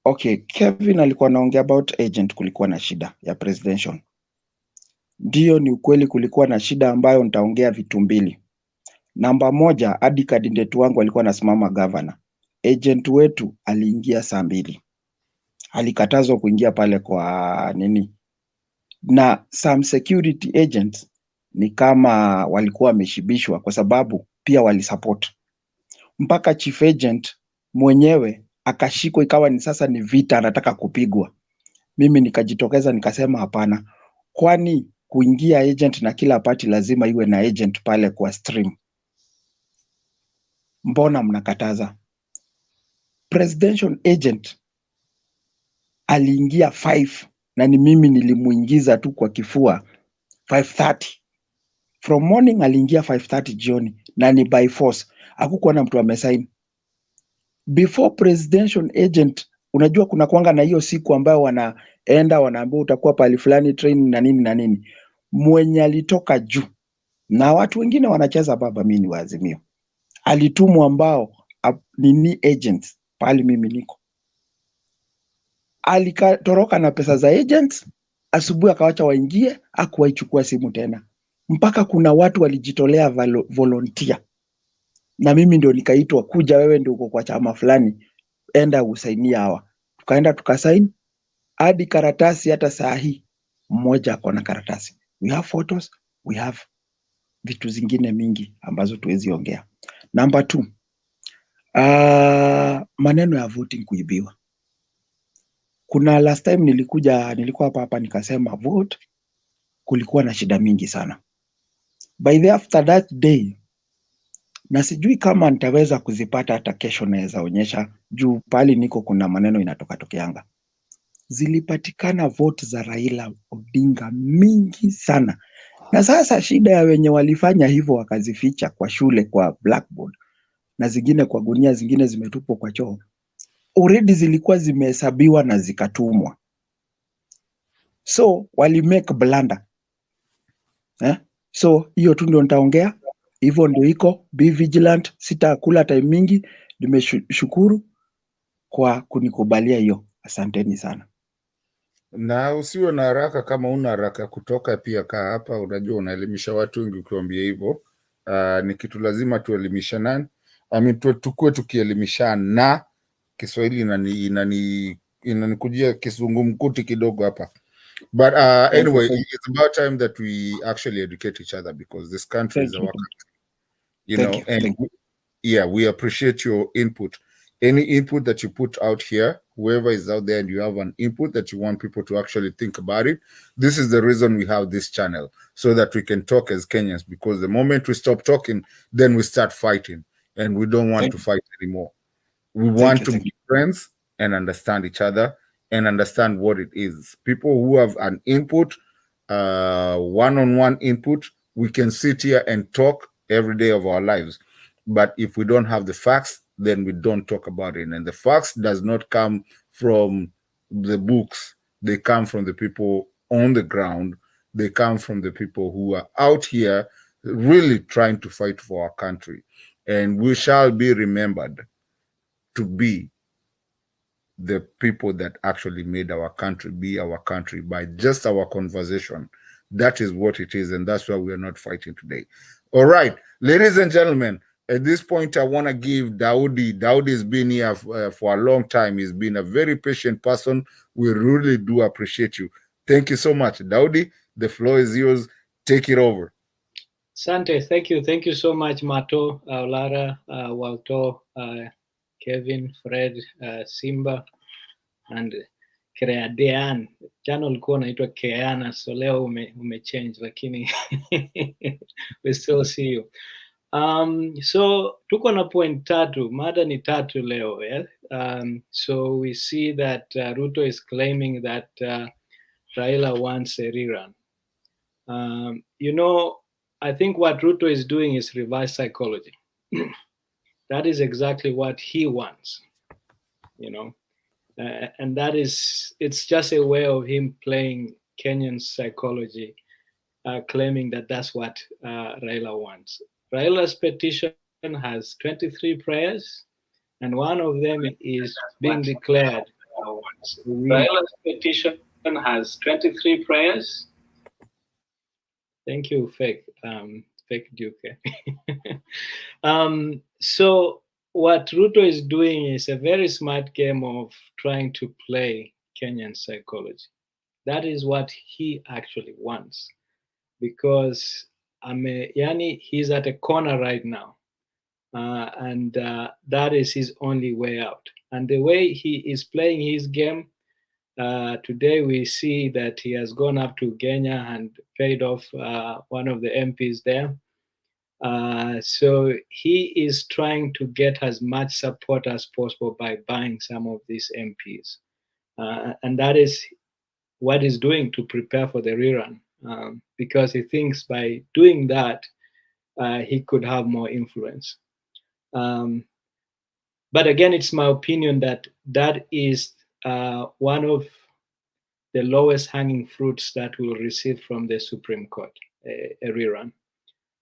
Okay, Kevin alikuwa anaongea about agent. Kulikuwa na shida ya presidential. Ndio, ni ukweli kulikuwa na shida ambayo nitaongea vitu mbili. Namba moja, hadi candidate wangu alikuwa anasimama governor. Agent wetu aliingia saa 2. Alikatazwa kuingia pale kwa nini. Na some security agents ni kama walikuwa wameshibishwa kwa sababu pia walisupport. Mpaka chief agent mwenyewe akashikwa, ikawa ni sasa ni vita, anataka kupigwa. Mimi nikajitokeza nikasema hapana. Kwani kuingia agent na kila party lazima iwe na agent pale kwa stream? Mbona mnakataza? Presidential agent aliingia 5 na ni mimi nilimuingiza tu kwa kifua 5:30. From morning aliingia 5:30 jioni na ni by force. Hakukuwa na mtu amesign. Before presidential agent, unajua kuna kuanga na hiyo siku ambayo wanaenda wanaambia utakuwa pali fulani training na nini na nini. Mwenye alitoka juu na watu wengine wanacheza baba, mimi ni wa Azimio. Alitumwa ambao ni agents pali mimi niko. Alikatoroka na pesa za agents, asubuhi akawacha waingie, hakuwaichukua simu tena. mpaka kuna watu walijitolea volunteer, na mimi ndio nikaitwa, kuja wewe ndio uko kwa chama fulani, enda usainia hawa. Tukaenda tukasaini hadi karatasi, hata saa hii mmoja ako na karatasi. We have photos, we have vitu zingine mingi ambazo tuwezi ongea. Number 2, maneno ya voting kuibiwa. Kuna last time nilikuwa hapa nikasema vote, kulikuwa na shida mingi sana. By the after that day, na sijui kama nitaweza kuzipata, hata kesho naweza onyesha, juu pali niko kuna maneno inatoka tokeanga. Zilipatikana vote za Raila Odinga mingi sana. Na sasa shida ya wenye walifanya hivyo wakazificha kwa shule, kwa blackboard, na zingine kwa gunia, zingine zimetupwa kwa choo. Already zilikuwa zimehesabiwa na zikatumwa. So wali make blunder. So hiyo tu ndio nitaongea. Hivyo ndio iko. Be vigilant. Sitakula time mingi. Nimeshukuru kwa kunikubalia hiyo. Asanteni sana. Na usiwe na haraka. Kama una haraka kutoka, pia kaa hapa. Unajua unaelimisha watu wengi ukiwaambia hivyo. Ni kitu lazima tuelimishanane. Tukue tukielimishana. Kiswahili inanikujia kizungumkuti kidogo hapa. But anyway, it's about time that we actually educate each other, because this country is our country. We appreciate your input. Any input that you put out here, whoever is out there and you have an input that you want people to actually think about it, this is the reason we have this channel, so that we can talk as Kenyans, because the moment we stop talking, then we start fighting, and we don't want to fight anymore. We want to be friends and understand each other and understand what it is. People who have an input, one-on-one input, we can sit here and talk every day of our lives. But if we don't have the facts, then we don't talk about it. And the facts does not come from the books. They come from the people on the ground. They come from the people who are out here really trying to fight for our country. And we shall be remembered to be the people that actually made our country be our country by just our conversation. That is what it is, and that's why we are not fighting today. All right, ladies and gentlemen, at this point, I want to give Daudi. Daudi's been here for a long time. He's been a very patient person. We really do appreciate you. Thank you so much. Daudi, the floor is yours. Take it over. Sante, thank you. Thank you so much, Mato, Lara, Walto, Kevin, Fred, Simba, and Kereadean. Jana ulikuwa unaitwa Keana, so leo umechange, lakini we still see you. So tuko na point tatu, mada ni tatu leo, yeah? So we see that Ruto is claiming that Raila wants a rerun. I think what Ruto is doing is reverse psychology. That is exactly what he wants, and it's just a way of him playing Kenyan psychology, claiming that that's what Raila wants. Raila's petition has 23 prayers, and one of them is being declared. Raila's petition has 23 prayers. Thank you, fake Duke. So what Ruto is doing is a very smart game of trying to play Kenyan psychology. That is what he actually wants, because he's at a corner right now, and that is his only way out. And the way he is playing his game, today we see that he has gone up to Kenya and paid off one of the MPs there. So he is trying to get as much support as possible by buying some of these MPs. And that is what he's doing to prepare for the rerun, because he thinks by doing that, he could have more influence. But again, it's my opinion that that is one of the lowest hanging fruits that we'll receive from the Supreme Court, a rerun.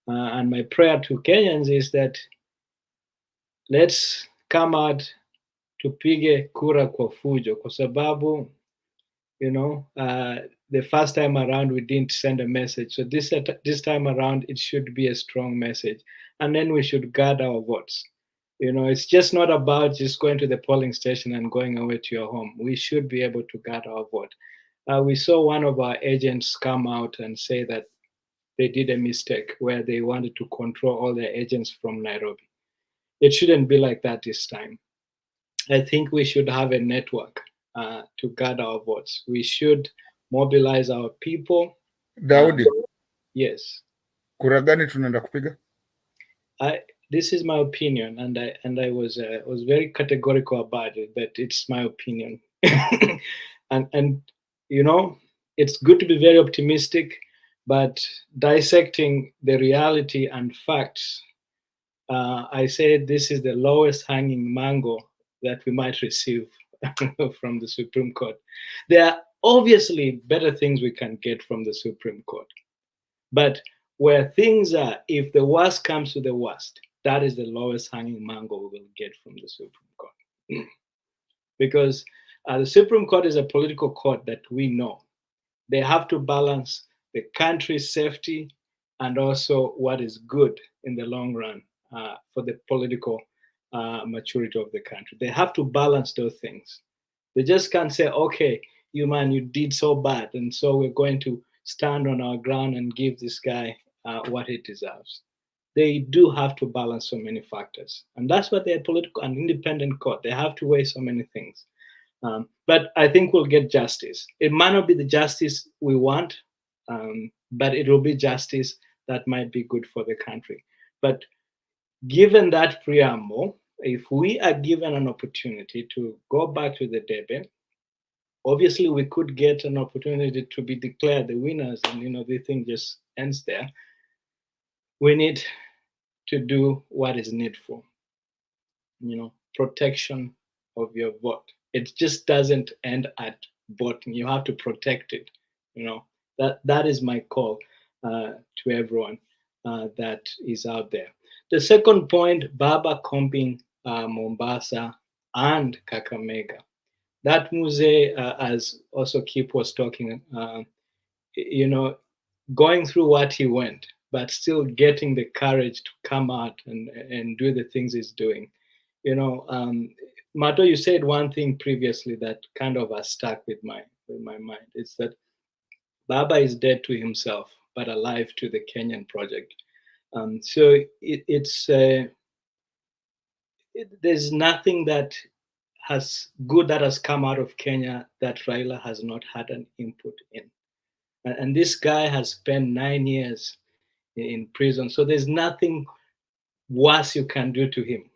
And my prayer to Kenyans is that let's come out tupige kura kwa fujo, kwa sababu The first time around we didn't send a message, so this time around it should be a strong message, and then we should guard our votes. It's just not about just going to the polling station and going away to your home. We should be able to guard our vote. We saw one of our agents come out and say that they did a mistake where they wanted to control all their agents from Nairobi. It shouldn't be like that this time. I think we should have a network to guard our votes. We should mobilize our people. Daudi, Yes. kura gani tunaenda kupiga? This is my opinion, and I was very categorical about it. But it's my opinion, and it's good to be very optimistic, but dissecting the reality and facts, I said this is the lowest hanging mango that we might receive from the Supreme Court. There are obviously better things we can get from the Supreme Court, but where things are, if the worst comes to the worst, that is the lowest hanging mango we will get from the Supreme Court. Because the Supreme Court is a political court that we know. They have to balance the country's safety and also what is good in the long run for the political maturity of the country. They have to balance those things. They just can't say, okay, you did so bad, and so we're going to stand on our ground and give this guy what he deserves. They do have to balance so many factors. And that's what they're political and independent court. They have to weigh so many things. But I think we'll get justice. It might not be the justice we want, but it will be justice that might be good for the country. But given that preamble, if we are given an opportunity to go back to the debate, obviously we could get an opportunity to be declared the winners, and the thing just ends there. We need to do what is needful. Protection of your vote. It just doesn't end at voting. You have to protect it. That is my call to everyone that is out there. The second point, Baba comping Mombasa and Kakamega. That Muse, as also Kip was talking, going through what he went, but still getting the courage to come out and do the things he's doing. Mato, you said one thing previously that kind of has stuck with my mind. It's that Baba is dead to himself, but alive to the Kenyan project. So there's nothing that has come out of Kenya that Raila has not had an input in. And this guy has spent 9 years in prison. So there's nothing worse you can do to him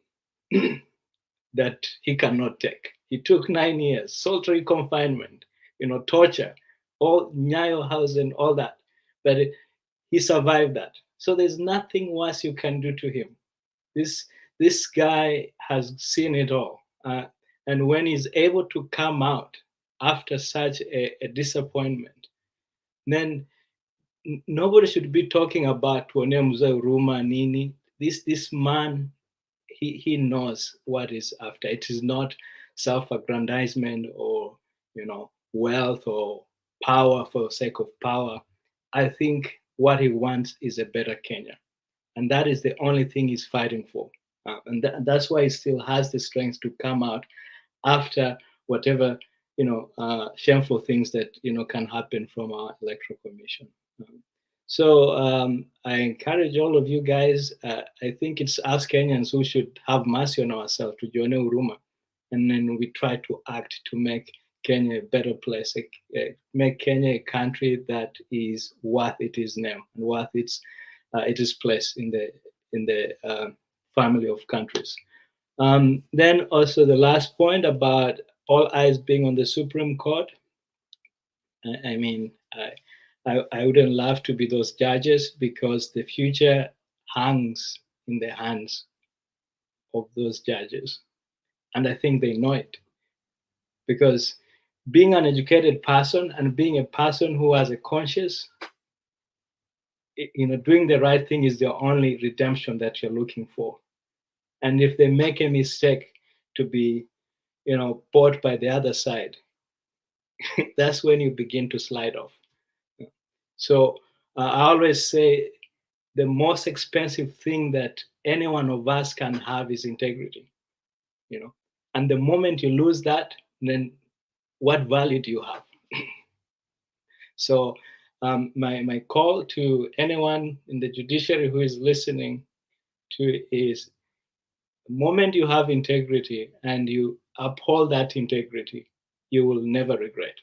that he cannot take. He took 9 years, solitary confinement, torture, all Nyayo house and all that. But he survived that. So there's nothing worse you can do to him. This guy has seen it all. And when he's able to come out after such a disappointment, then nobody should be talking about Ruma Nini. This man, he knows what is after. It is not self-aggrandizement or wealth or power for the sake of power. I think what he wants is a better Kenya, and that is the only thing he's fighting for. And that's why he still has the strength to come out after whatever shameful things that can happen from our electoral commission. So I encourage all of you guys. I think it's us Kenyans who should have mercy on ourselves to join Huruma, and then we try to act to make Kenya a better place, make Kenya a country that is worth its name and worth its place in the family of countries. Then also the last point about all eyes being on the Supreme Court. I mean, I wouldn't love to be those judges because the future hangs in the hands of those judges. And I think they know it. Because being an educated person and being a person who has a conscience, doing the right thing is the only redemption that you're looking for. And if they make a mistake to be, bought by the other side, that's when you begin to slide off. So I always say the most expensive thing that any one of us can have is integrity, you know. And the moment you lose that, then what value do you have? So my call to anyone in the judiciary who is listening to is the moment you have integrity and you uphold that integrity, you will never regret.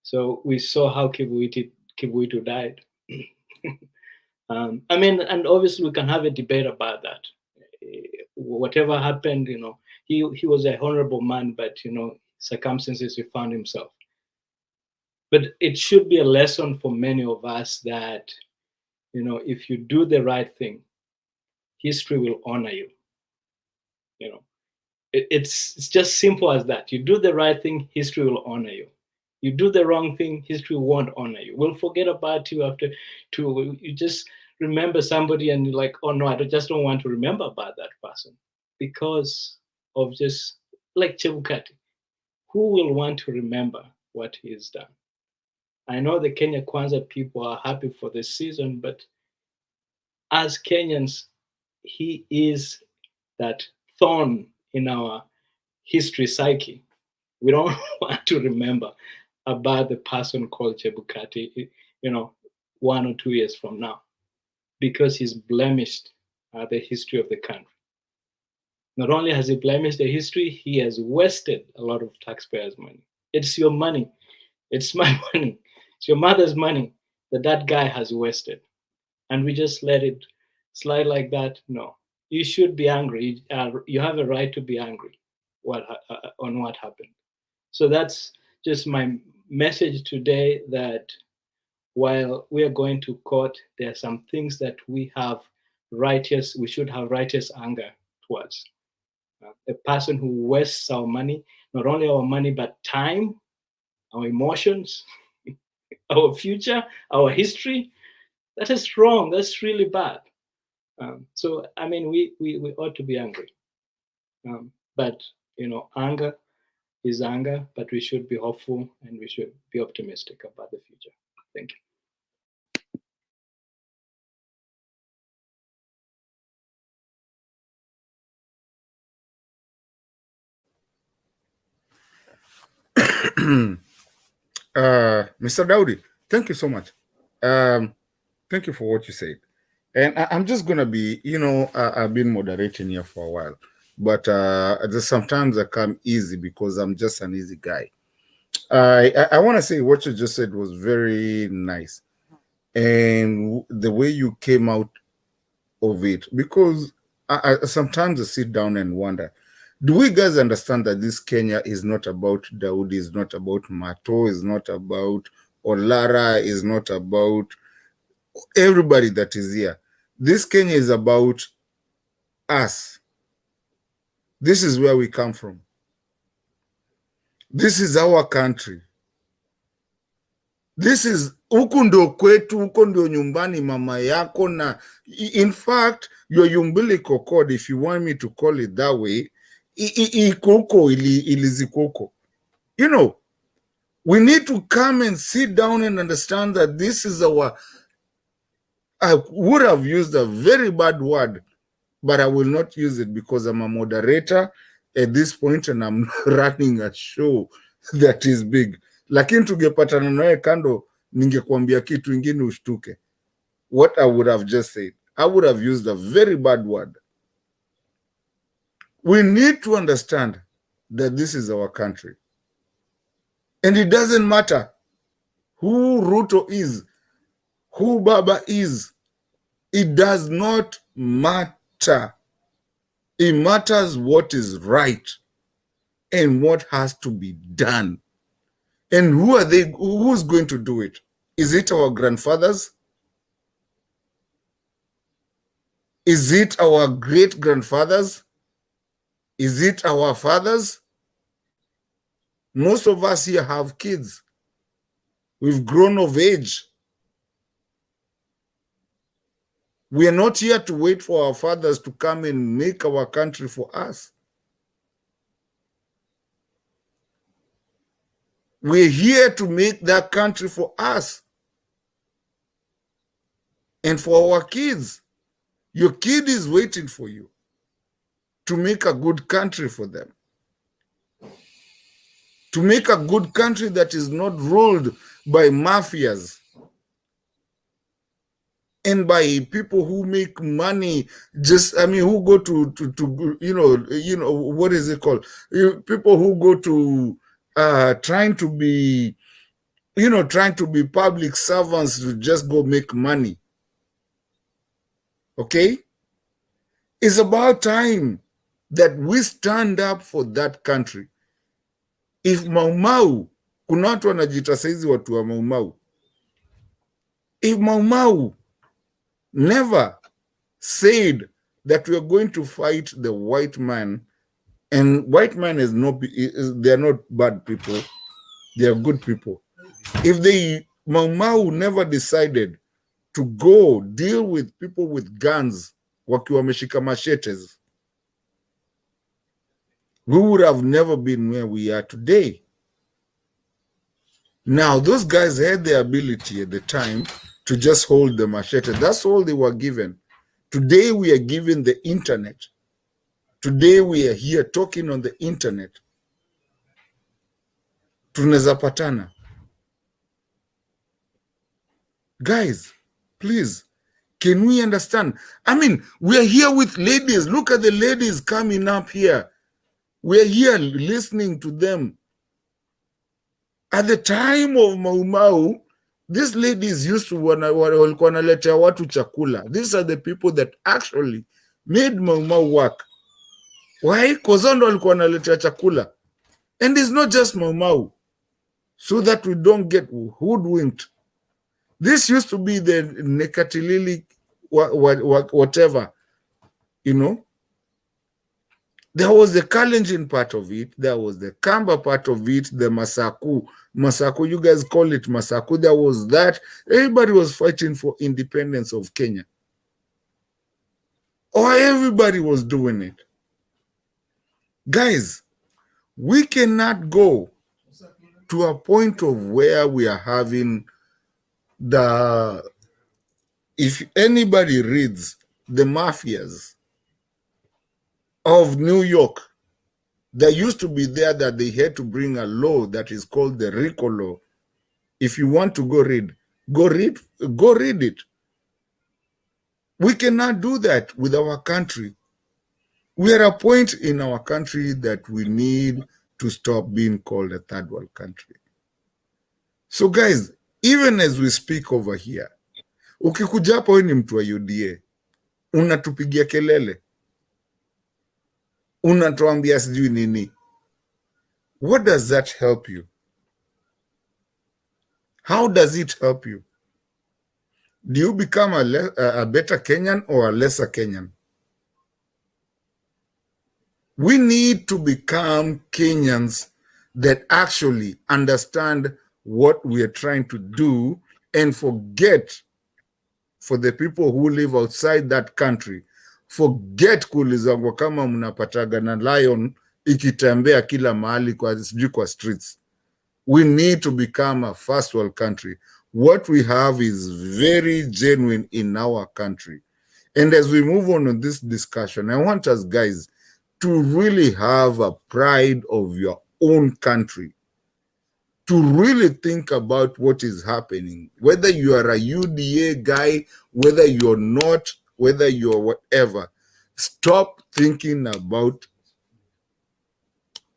So we saw how Kibuitu died. I mean, and obviously we can have a debate about that. Whatever happened, you know, he was a honorable man, but you know, circumstances he found himself. But it should be a lesson for many of us that, you know, if you do the right thing, history will honor you. You know, it's just simple as that. You do the right thing, history will honor you. You do the wrong thing, history won't honor you. We'll forget about you after you just remember somebody and you're like, oh no, just don't want to remember about that person because of just like Chebukati. Who will want to remember what he's done? I know the Kenya Kwanzaa people are happy for this season, but as Kenyans, he is that thorn in our history psyche. We don't want to remember about the person called Chebukati, you know, 1 or 2 years from now, because he's blemished the history of the country. Not only has he blemished the history, he has wasted a lot of taxpayers' money. It's your money. It's my money. It's your mother's money that guy has wasted. And we just let it slide like that. No, you should be angry. You have a right to be angry on what happened. So that's just my message today, that while we are going to court, there are some things that we should have righteous anger towards. A person who wastes our money, not only our money, but time, our emotions, our future, our history, that is wrong. That's really bad. So, I mean, we ought to be angry. But, you know, anger is anger, but we should be hopeful and we should be optimistic about the future. Thank you. Mr. Dowdy, thank you so much. Thank you for what you said. And I'm just going to be, you know, I've been moderating here for a while, but sometimes I come easy because I'm just an easy guy. I want to say what you just said was very nice. And the way you came out of it, because sometimes I sit down and wonder, do we guys understand that this Kenya is not about Daudi, is not about Mato, is not about Olara, is not about everybody that is here? This Kenya is about us. This is where we come from. This is our country. This is huku ndo kwetu, huko ndio nyumbani mama yako, na in fact your umbilical cord, if you want me to call it that way, iko ilizikoko. You know, we need to come and sit down and understand that this is I would have used a very bad word, but I will not use it because I'm a moderator at this point and I'm running a show that is big. Lakini tungepatana nawe kando, ningekuambia kitu ingine ushtuke. What I would have just said, I would have used a very bad word. We need to understand that this is our country. And it doesn't matter who Ruto is, who Baba is. It does not matter. It matters what is right and what has to be done. And who's going to do it? Is it our grandfathers? Is it our great-grandfathers? Is it our fathers? Most of us here have kids. We've grown of age. We are not here to wait for our fathers to come and make our country for us. We're here to make that country for us and for our kids. Your kid is waiting for you to make a good country for them. To make a good country that is not ruled by mafias and by people who make money who go to what is it called? People who go to trying to be public servants to just go make money. Okay? It's about time that we stand up for that country. If Mau Mau, kuna watu wanajiita saizi watu wa Mau Mau. If Mau Mau never said that we are going to fight the white man, and white man they are not bad people, they are good people. If Mau Mau never decided to go deal with people with guns, wakiwa wameshika machetes, we would have never been where we are today. Now, those guys had the ability at the time to just hold the machete. That's all they were given. Today, we are given the internet. Today, we are here talking on the internet. Tunaweza patana. Guys, please, can we understand? I mean, we are here with ladies. Look at the ladies coming up here. We are here listening to them. At the time of Mau Mau, these ladies used to walikuwa wanaletea watu chakula. These are the people that actually made Mau Mau work. Why? Because ndo walikuwa wanaletea chakula. And it's not just Mau Mau, so that we don't get hoodwinked. This used to be the Nekatilili, whatever, you know. There was the Kalenjin part of it. There was the Kamba part of it, the Masaku. Masaku, you guys call it Masaku. There was that. Everybody was fighting for independence of Kenya. Or everybody was doing it. Guys, we cannot go to a point of where we are having if anybody reads the mafias of New York, there used to be there that they had to bring a law that is called the RICO law. If you want to go read it. We cannot do that with our country. We are at a point in our country that we need to stop being called a third world country. So guys, even as we speak over here, ukikuja hapo wewe ni mtu wa UDA, unatupigia kelele, unatuambia sijui nini. What does that help you? How does it help you? Do you become a better Kenyan or a lesser Kenyan? We need to become Kenyans that actually understand what we are trying to do and forget, for the people who live outside that country, forget kulizangwa kama mnapataga na lion ikitembea kila mahali kwa streets. We need to become a first world country. What we have is very genuine in our country. And as we move on in this discussion, I want us guys to really have a pride of your own country, to really think about what is happening, whether you are a UDA guy, whether you're not, whether you're whatever. Stop thinking about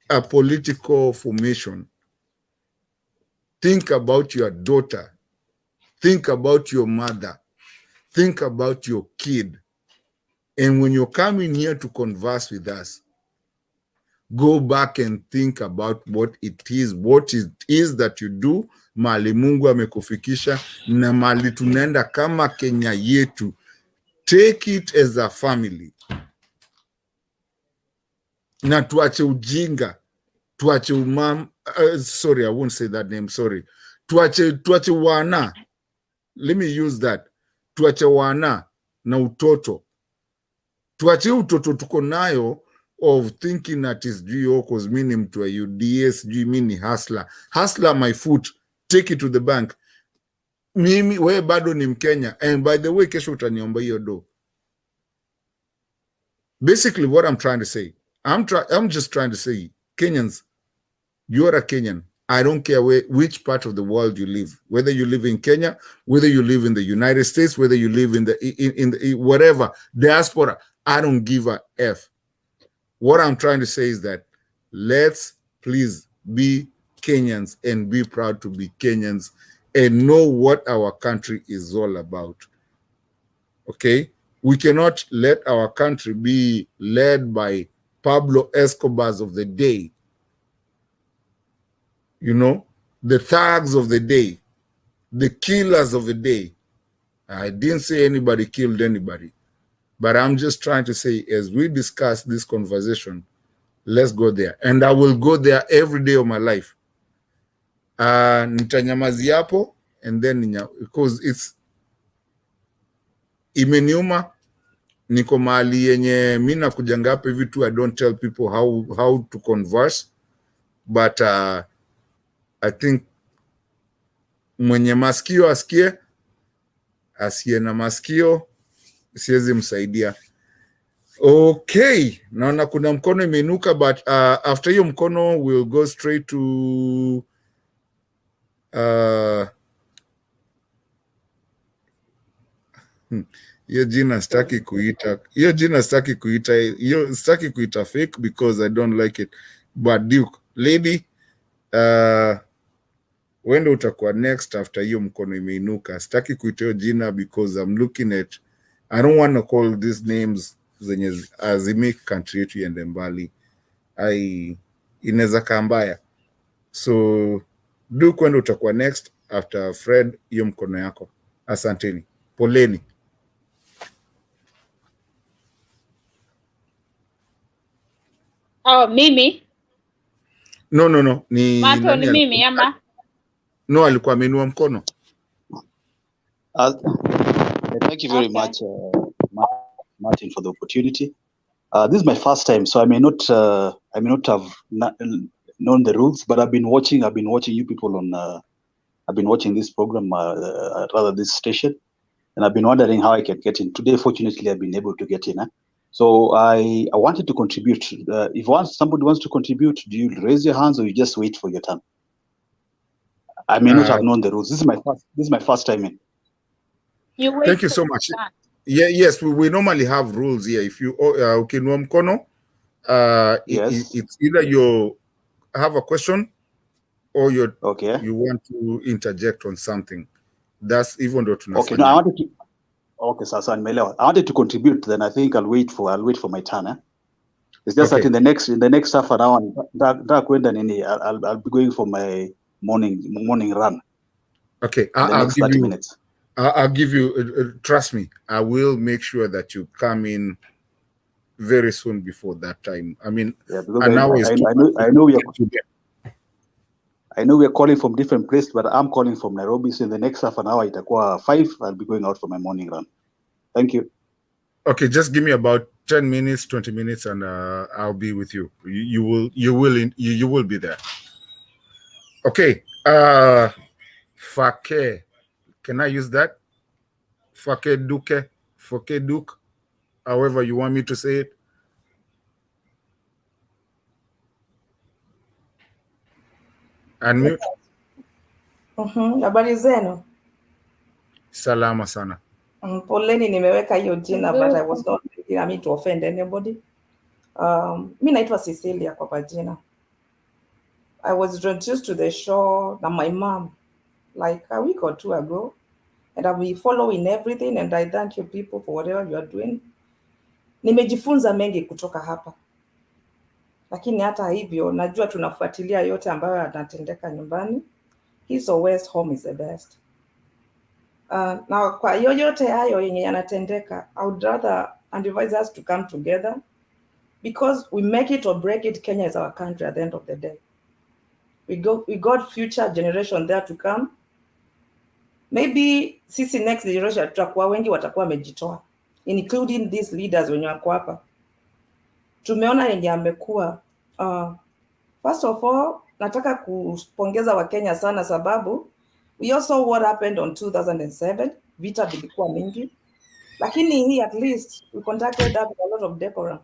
a political formation. Think about your daughter. Think about your mother. Think about your kid. And when you're coming here to converse with us, go back and think about what it is that you do, mali Mungu amekufikisha na mali tunaenda kama Kenya yetu. Take it as a family. Na tuache ujinga, tuache sorry, I won't say that name, sorry. Tuache wana. Let me use that. Tuache wana na utoto. Tuache utoto tuko nayo of thinking that is due cause mini mtu wa UDS, mini hustler. Hustler my foot, take it to the bank. Mimi, we bado ni Mkenya. And by the way, kesho utaniomba hiyo do. Basically, what I'm trying to say, I'm just trying to say, Kenyans, you are a Kenyan. I don't care which part of the world you live, whether you live in Kenya, whether you live in the United States, whether you live in the whatever diaspora. I don't give a F. What I'm trying to say is that let's please be Kenyans and be proud to be Kenyans and know what our country is all about. Okay? We cannot let our country be led by Pablo Escobars of the day. You know, the thugs of the day, the killers of the day. I didn't say anybody killed anybody, but I'm just trying to say, as we discuss this conversation, let's go there. And I will go there every day of my life. Nitanyamazi hapo, and then, because it's imeniuma, niko mahali yenye mina kujanga hapa hivi tu, I don't tell people how to converse, but I think mwenye masikio asikie, asiye na masikio siwezi msaidia. Okay, naona kuna mkono imeinuka, but after hiyo mkono we'll go straight to hiyo jina sitaki kuita, hiyo sitaki kuita fake because I don't like it, but Duke lady, wende utakuwa next after hiyo mkono imeinuka. Sitaki kuita hiyo jina because I'm looking at, I don't want to call these names zenye azimik country yetu iende mbali, inaweza kaa mbaya. So Duke, wende utakuwa next after Fred, hiyo mkono yako. Asanteni, poleni. Oh, mimi? No. Mato ni mimi ama? No, alikuwa ameinua mkono. Thank you very much, Martin, for the opportunity. This is my first time, so I may not have known the rules, but I've been watching you people on. I've been watching this program, rather this station, and I've been wondering how I can get in. Today, fortunately, I've been able to get in. So I wanted to contribute. If somebody wants to contribute, do you raise your hands or you just wait for your turn? I may not have known the rules. This is my first time in. Thank you so much. Yes, we normally have rules here. If you ukiinua mkono, yes, it's either you have a question or you want to interject on something. That's even though tunafanya. Okay, no, I wanted to. Okay, sasa nimeelewa. I wanted to contribute. Then I think I'll wait for my turn. It's just that in the next half an hour, I'll be going for my morning run. Okay, I'll give 30 minutes. I'll give you. Trust me, I will make sure that you come in very soon before that time. I mean, an hour is. I know we are calling from different places, but I'm calling from Nairobi. So in the next half an hour, itakuwa 5. I'll be going out for my morning run. Thank you. Okay, just give me about 10 minutes, 20 minutes, and I'll be with you. You will be there. Okay. Fake. Can I use that? Fake Duke, however you want me to say it. Unmute. Habari zenu? Salama sana. Poleni, nimeweka hiyo jina, but I was not mean to offend anybody. Mi naitwa Cecilia kwa majina. I was introduced to the show by my mom like a week or 2 ago, and I've been following everything, and I thank you people for whatever you are doing. Nimejifunza mengi kutoka hapa, lakini hata hivyo najua tunafuatilia yote ambayo yanatendeka nyumbani. East or West, home is the best. Na kwa yoyote hayo yenye yanatendeka, I would rather advise us to come together, because we make it or break it, Kenya is our country at the end of the day. We got future generation there to come. Maybe sisi next generation tutakuwa wengi watakuwa wamejitoa, including these leaders wenye wako hapa. tumeona yenye amekuwa. First of all, nataka kupongeza Wakenya sana sababu we also saw what happened on 2007. Vita vilikuwa mingi, lakini hii at least we conducted that with a lot of decorum.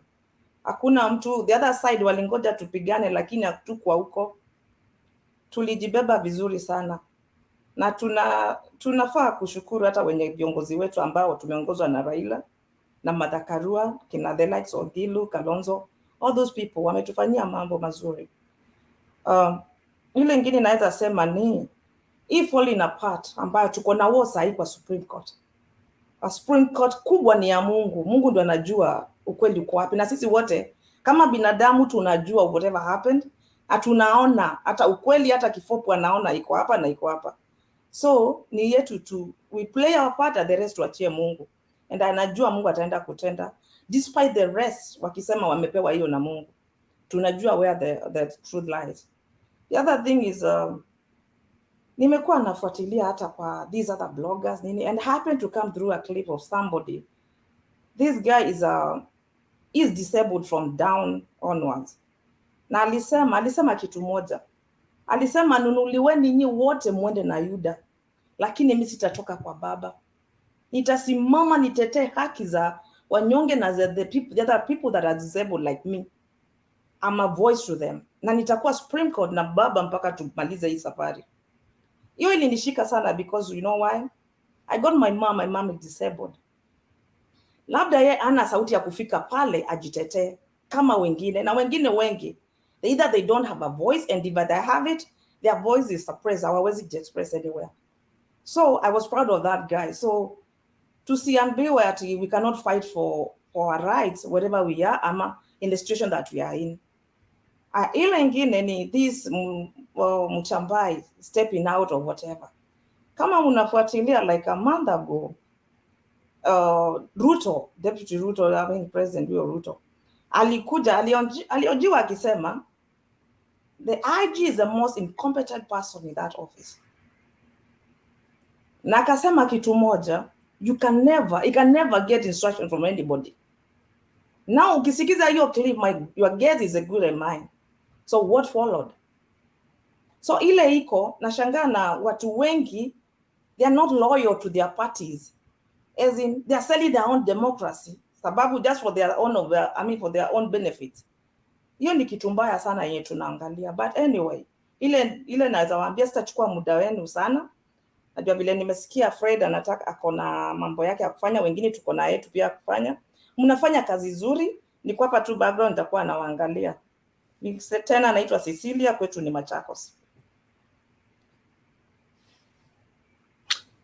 Hakuna mtu, the other side walingoja tupigane, lakini hatukuwa huko. Tulijibeba vizuri sana, na tunafaa kushukuru hata wenye viongozi wetu ambao tumeongozwa na Raila na Martha Karua, kina the likes of Gilu, Kalonzo, all those people wametufanyia mambo mazuri. Ile ingine naweza sema ni hii falling apart ambayo tuko na war sahi kwa Supreme Court. Supreme Court kubwa ni ya Mungu. Mungu ndo anajua ukweli uko wapi, na sisi wote kama binadamu tunajua whatever happened, atunaona hata ukweli, hata kifopu anaona iko hapa na iko hapa. So ni yetu tu, we play our part, the rest tuachie Mungu, and anajua Mungu ataenda kutenda despite the rest wakisema wamepewa hiyo na Mungu. Tunajua where the truth lies. The other thing is nimekuwa nafuatilia hata kwa these other bloggers nini, and happened to come through a clip of somebody. This guy is disabled from down onwards. Na alisema kitu moja. Alisema nunuliweni nyinyi wote muende na Yuda, lakini mimi sitatoka kwa Baba. Nitasimama nitetee haki za wanyonge na the other people that are disabled like me. I'm a voice to them. Na nitakuwa Supreme Court na Baba mpaka tumalize hii safari. Hiyo ilinishika sana because you know why? I got my mom is disabled. Labda yeye ana sauti ya kufika pale ajitetee kama wengine, na wengine wengi. Either they don't have a voice, and if they have it, their voice is suppressed. Hawawezi express anywhere. So I was proud of that guy. So tusiambiwe ati we cannot fight for our rights wherever we are ama in the situation that we are in. Ile ingine ni this Mchambai stepping out of whatever. Kama unafuatilia like a month ago, Ruto, Deputy Ruto, I mean President Ruto, alikuja aliojiwa akisema the IG is the most incompetent person in that office. Na akasema kitu moja, you can never get instruction from anybody. Now ukisikiza hiyo clip, your guess is a good as mine. So what followed? So ile iko nashangaa na watu wengi, they are not loyal to their parties, as in they are selling their own democracy sababu just for their own for their own benefits. Hiyo ni kitu mbaya sana yenye tunaangalia, but anyway, ile naweza waambia, sitachukua muda wenu sana. Najua vile nimesikia Fred anataka akona mambo yake ya kufanya, wengine tuko na yetu pia kufanya. Mnafanya kazi nzuri, niko hapa tu background nitakuwa nawaangalia. Tena naitwa Cecilia, kwetu ni Machakos.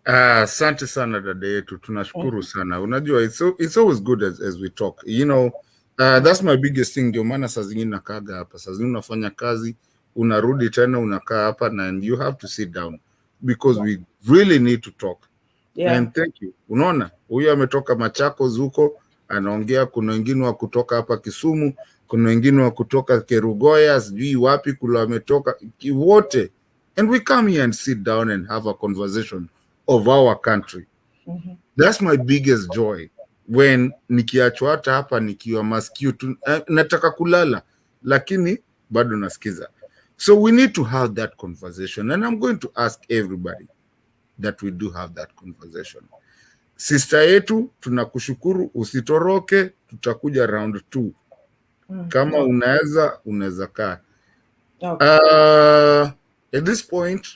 Asante sana dada yetu, tunashukuru sana. Unajua it's always good as we talk. You know, that's my biggest thing. Ndio maana saa zingine nakaga hapa. Saa zingine unafanya kazi, unarudi tena unakaa hapa, and you have to sit down because we really need to talk. And thank you. Unaona, huyu ametoka Machakos huko anaongea, kuna wengine wa kutoka hapa Kisumu, kuna wengine wa kutoka Kerugoya, sijui wapi kula wametoka wote. And we come here and sit down and have a conversation of our country. That's my biggest joy. When nikiachwa hata hapa nikiwa masikio tu, nataka kulala lakini bado nasikiza. So we need to have that conversation, and I'm going to ask everybody that we do have that conversation. Sister yetu, tunakushukuru, usitoroke, tutakuja round 2. Kama unaweza kaa. At this point,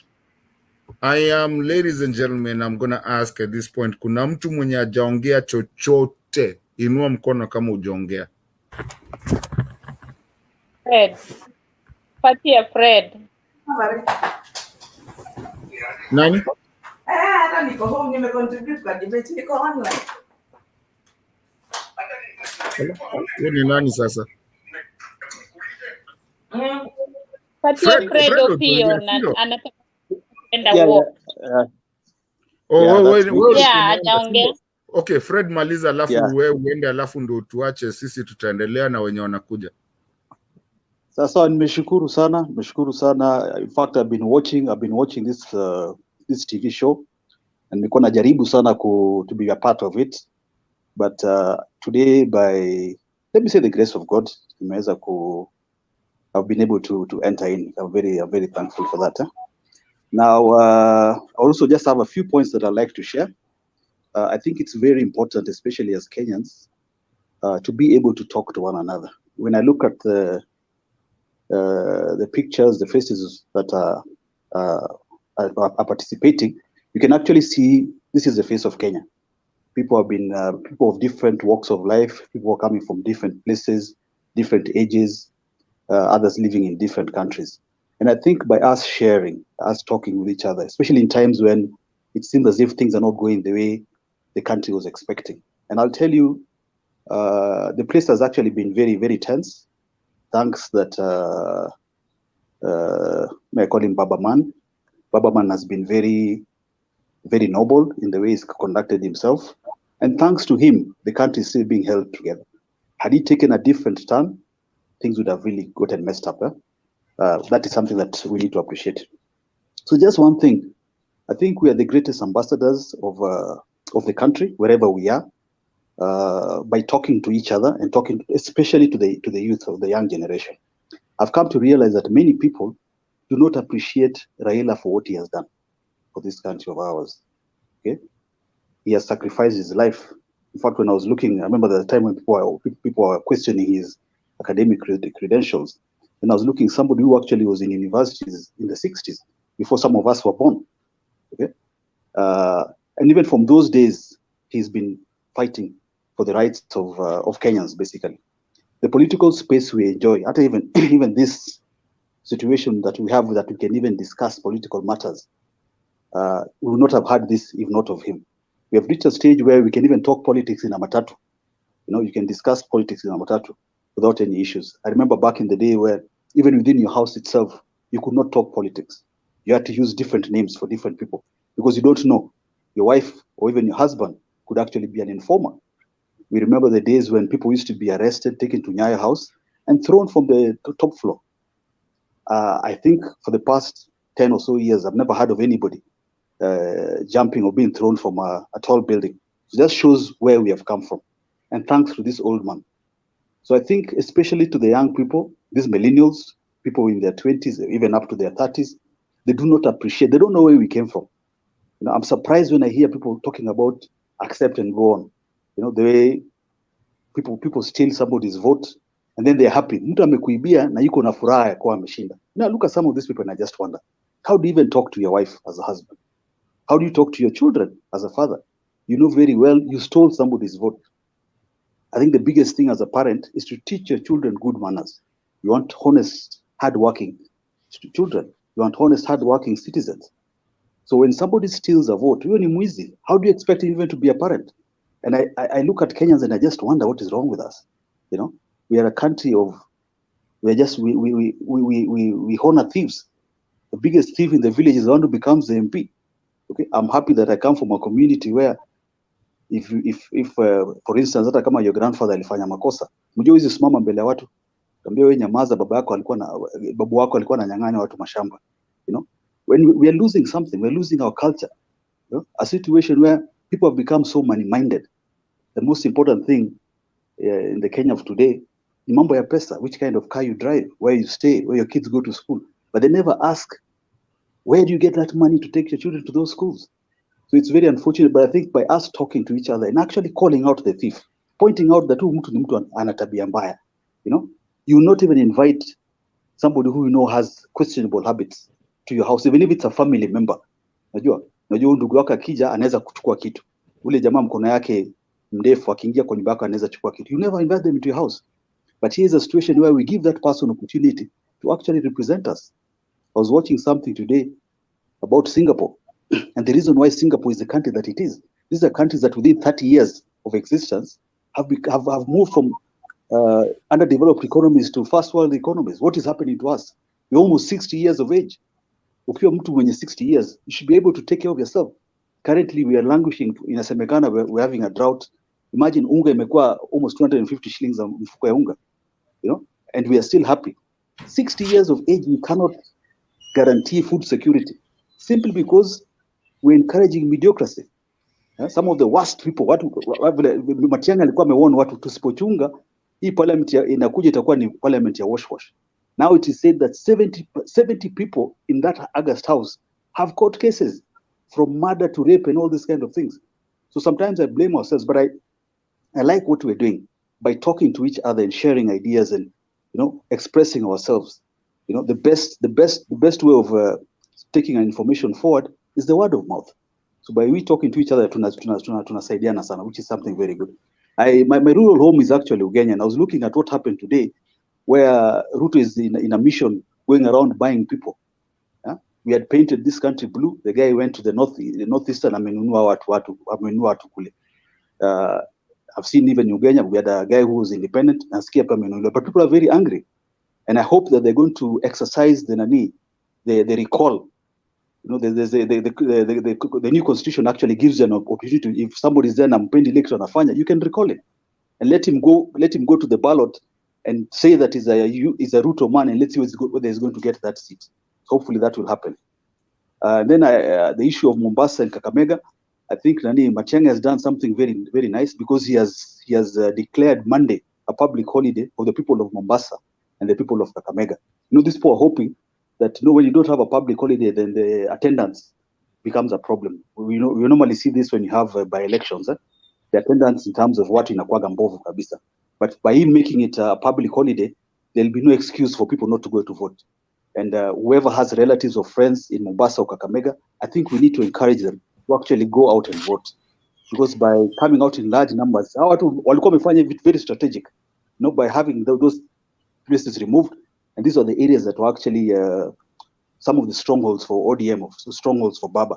I am, ladies and gentlemen, I'm going to ask at this point, kuna mtu mwenye hajaongea chochote? Inua mkono kama hujaongea. Fred. Patia Fred. Nani? Hata niko home, nimecontribute kwa debate, niko online. Wewe ni nani sasa? Patia Fred Opio na anataka kwenda walk. Hajaongea. Okay, Fred maliza alafu wewe uende, alafu ndo tuache sisi, tutaendelea na wenye wanakuja. Sasa nimeshukuru sana. In fact, I've been watching this TV show, and nilikuwa najaribu sana to be a part of it, but today by let me say the grace of God, I've been able to enter in. I'm very thankful for that. Now, I also just have a few points that I'd like to share. I think it's very important, especially as Kenyans, to be able to talk to one another. When I look at the pictures, the faces that are participating, you can actually see this is the face of Kenya. People have been people of different walks of life. People are coming from different places, different ages, others living in different countries. And I think by us sharing, us talking with each other, especially in times when it seems as if things are not going the way the country was expecting. And I'll tell you, the place has actually been very tense. Thanks that, may I call him Baba Man? Baba Man has been very noble in the way he's conducted himself. And thanks to him, the country is still being held together. Had he taken a different turn, things would have really gotten messed up. That is something that we need to appreciate. So just one thing, I think we are the greatest ambassadors of the country, wherever we are, by talking to each other and talking especially to the youth of the young generation. I've come to realize that many people do not appreciate Raila for what he has done for this country of ours. Okay, he has sacrificed his life. In fact, when I was looking, I remember the time when people were questioning his academic credentials, and I was looking somebody who actually was in universities in the 60s before some of us were born. Okay, and even from those days, he's been fighting for the rights of Kenyans, basically. The political space we enjoy, at even this situation that we have, that we can even discuss political matters, we would not have had this if not of him. We have reached a stage where we can even talk politics in a matatu. You know, you can discuss politics in a matatu without any issues. I remember back in the day where even within your house itself, you could not talk politics. You had to use different names for different people because you don't know. Your wife or even your husband could actually be an informer. We remember the days when people used to be arrested, taken to Nyayo House, and thrown from the top floor. I think for the past 10 or so years, I've never heard of anybody jumping or being thrown from a tall building. It just shows where we have come from. And thanks to this old man. So I think especially to the young people, these millennials, people in their 20s, even up to their 30s, they do not appreciate, they don't know where we came from. You know, I'm surprised when I hear people talking about accept and go on. You know, the way people steal somebody's vote and then they're happy. Mtu amekuibia na yuko na furaha ya kuwa ameshinda. Now look at some of these people and I just wonder, how do you even talk to your wife as a husband? How do you talk to your children as a father? You know very well you stole somebody's vote. I think the biggest thing as a parent is to teach your children good manners. You want honest, hardworking children. You want honest, hardworking citizens. So when somebody steals a vote, you are mwizi. How do you expect him even to be a parent? And I look at Kenyans and I just wonder what is wrong with us. You know, we are a country of, we honor thieves. The biggest thief in the village is the one who becomes the MP. Okay, I'm happy that I come from a community where if for instance, hata kama your grandfather alifanya makosa, mjue hizi simama mbele ya watu, kambia wewe nyamaza, babu wako alikuwa ananyang'anya watu mashamba. You know, when we are losing something, we're losing our culture. You know? A situation where people have become so money-minded. The most important thing in the Kenya of today, ni mambo ya pesa, which kind of car you drive, where you stay, where your kids go to school. But they never ask, where do you get that money to take your children to those schools? So it's very unfortunate, but I think by us talking to each other and actually calling out the thief, pointing out that mtu ni mtu ana tabia mbaya, you know, you will not even invite somebody who you know has questionable habits to your house, even if it's a family member. Unajua ndugu wako akija anaweza kuchukua kitu. Ule jamaa mkono yake mrefu akiingia kwa nyumba yako anaweza chukua kitu. You never invite them into your house. But here's a situation where we give that person opportunity to actually represent us. I was watching something today about Singapore. And the reason why Singapore is the country that it is, these are countries that within 30 years of existence have moved from underdeveloped economies to first world economies. What is happening to us? We're almost 60 years of age. Ukiwa mtu mwenye 60 years, you should be able to take care of yourself. Currently, we are languishing, inasemekana we're having a drought. Imagine unga imekuwa almost 250 shillings mfuko ya unga, you know, and we are still happy. 60 years of age, you cannot guarantee food security simply because we're encouraging mediocrity. Some of the worst people, Matiang'i alikuwa amewarn watu tusipochunga hii parliament inakuja itakuwa ni parliament ya wash. Now it is said that 70 people in that August house have court cases from murder to rape and all these kind of things. So sometimes I blame ourselves, but I like what we're doing by talking to each other and sharing ideas and, expressing ourselves. The best way of taking our information forward is the word of mouth. So by we talking to each other, tunasaidiana sana, which is something very good. My rural home is actually Ugenya, and I was looking at what happened today, where Ruto is in a mission going around buying people. We had painted this country blue. The guy went to the northeastern, amenunua watu kule. I've seen even Ugenya, we had a guy who was independent, but people are very angry. And I hope that they're going to exercise the recall. The new constitution actually gives you an opportunity. If somebody is there and anafanya, you can recall it and let him go to the ballot and say that is a Ruto man, and let's see whether he's going to get that seat. Hopefully that will happen. Then the issue of Mombasa and Kakamega, I think Matiang'i has done something very, very nice, because he has declared Monday a public holiday for the people of Mombasa and the people of Kakamega. These people are hoping that when you don't have a public holiday, then the attendance becomes a problem. We normally see this when you have by-elections. The attendance in terms of what inakuwaga mbovu kabisa. But by him making it a public holiday, there'll be no excuse for people not to go to vote. And whoever has relatives or friends in Mombasa or Kakamega, I think we need to encourage them to actually go out and vote. Because by coming out in large numbers, walikuwa wamefanya very strategic, by having those places removed. And these are the areas that were actually some of the strongholds for ODM, strongholds for Baba.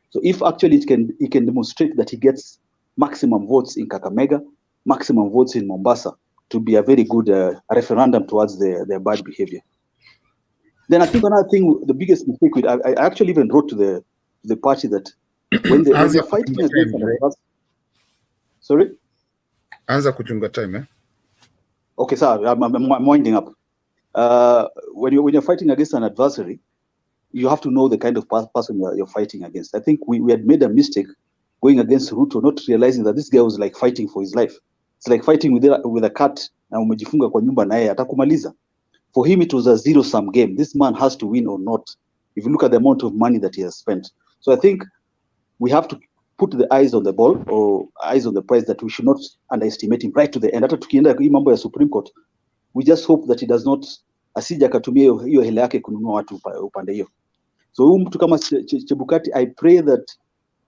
So if actually he can demonstrate that he gets maximum votes in Kakamega, maximum votes in Mombasa, to be a very good referendum towards their bad behavior. Then I think another thing, the biggest mistake I actually even wrote to the party that when they're fighting against an adversary. Sorry? Anza kuchunga time, eh? Okay, sir, I'm winding up. When you're fighting against an adversary, you have to know the kind of person you're fighting against. I think we had made a mistake going against Ruto, not realizing that this guy was like fighting for his life. It's like fighting with a cat na umejifunga kwa nyumba naye atakumaliza. For him, it was a zero-sum game. This man has to win or not, if you look at the amount of money that he has spent. So I think we have to put the eyes on the ball, or eyes on the prize, that we should not underestimate him right to the end. Hata tukienda hii mambo ya Supreme Court, we just hope that he does not, asija akatumia hiyo hela yake kununua watu upande hiyo. So huyu mtu kama Chebukati, I pray that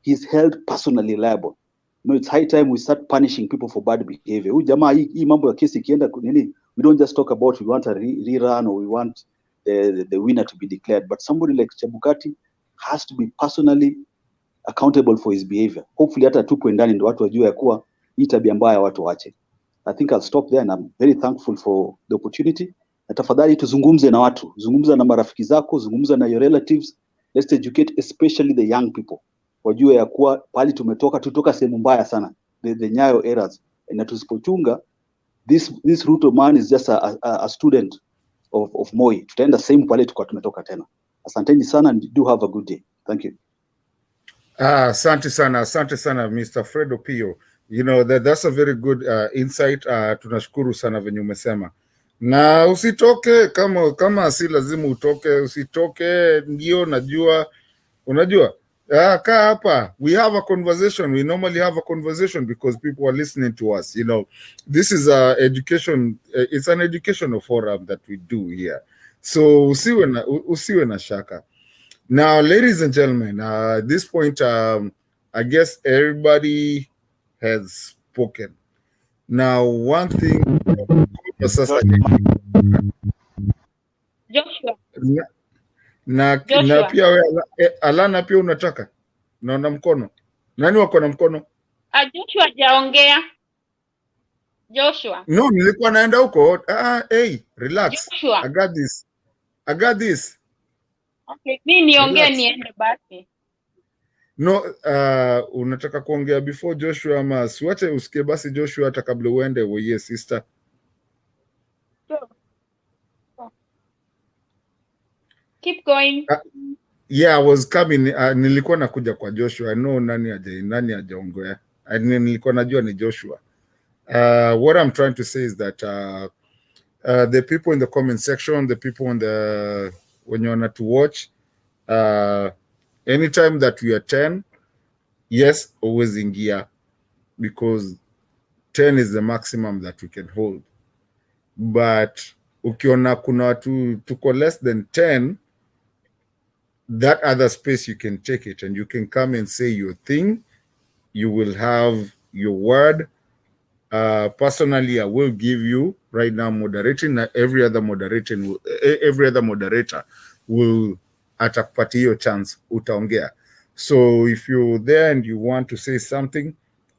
he's held personally liable. It's high time we start punishing people for bad behavior. Huyu jamaa hii mambo ya kesi ikienda nini, we don't just talk about we want a rerun or we want the winner to be declared, but somebody like Chebukati has to be personally accountable for his behavior. Hopefully hata tupo ndani ndio watu wajue ya kuwa hii tabia mbaya watu waache. I think I'll stop there, and I'm very thankful for the opportunity. Na tafadhali tuzungumze na watu, zungumza na marafiki zako, zungumza na your relatives. Let's educate especially the young people. Wajue ya kuwa pali tutoka sehemu mbaya sana, the Nyayo eras. Na tusipochunga, this Ruto man is just a student of Moi. Tutaenda same pale tumetoka tena. Asanteni sana, and do have a good day. Thank you. Asante sana Mr. Fred Opio. That's a very good insight. Tunashukuru sana venye umesema. Na usitoke kama si lazima utoke, usitoke, ndio najua. Unajua? Kaa hapa. We have a conversation. We normally have a conversation because people are listening to us. This is education. It's an educational forum that we do here. So usiwe na shaka. Now, ladies and gentlemen, at this point, I guess everybody has spoken. Now, one thing, Joshua. na pia Alana pia unataka? Naona mkono. Nani wako na mkono? Joshua jaongea. Joshua. No, nilikuwa naenda huko. Hey, relax. Joshua. I got this. Okay, mimi niongee niende basi. No, unataka kuongea before Joshua, ama siwache usikie basi Joshua hata kabla uende wewe sister. Keep going. Yeah, I was coming. Nilikuwa nakuja kwa Joshua. I know nani hajaongea. Nilikuwa najua ni Joshua. What I'm trying to say is that the people in the comment section, the people in the when you want to watch, anytime that we are 10, yes, always in gear, because 10 is the maximum that we can hold. But ukiona kuna watu tuko less than 10, that other space you can take it and you can come and say your thing. You will have your word. Personally, I will give you right now moderating. Every other moderator will atakupatia hiyo chance, utaongea. So if you're there and you want to say something,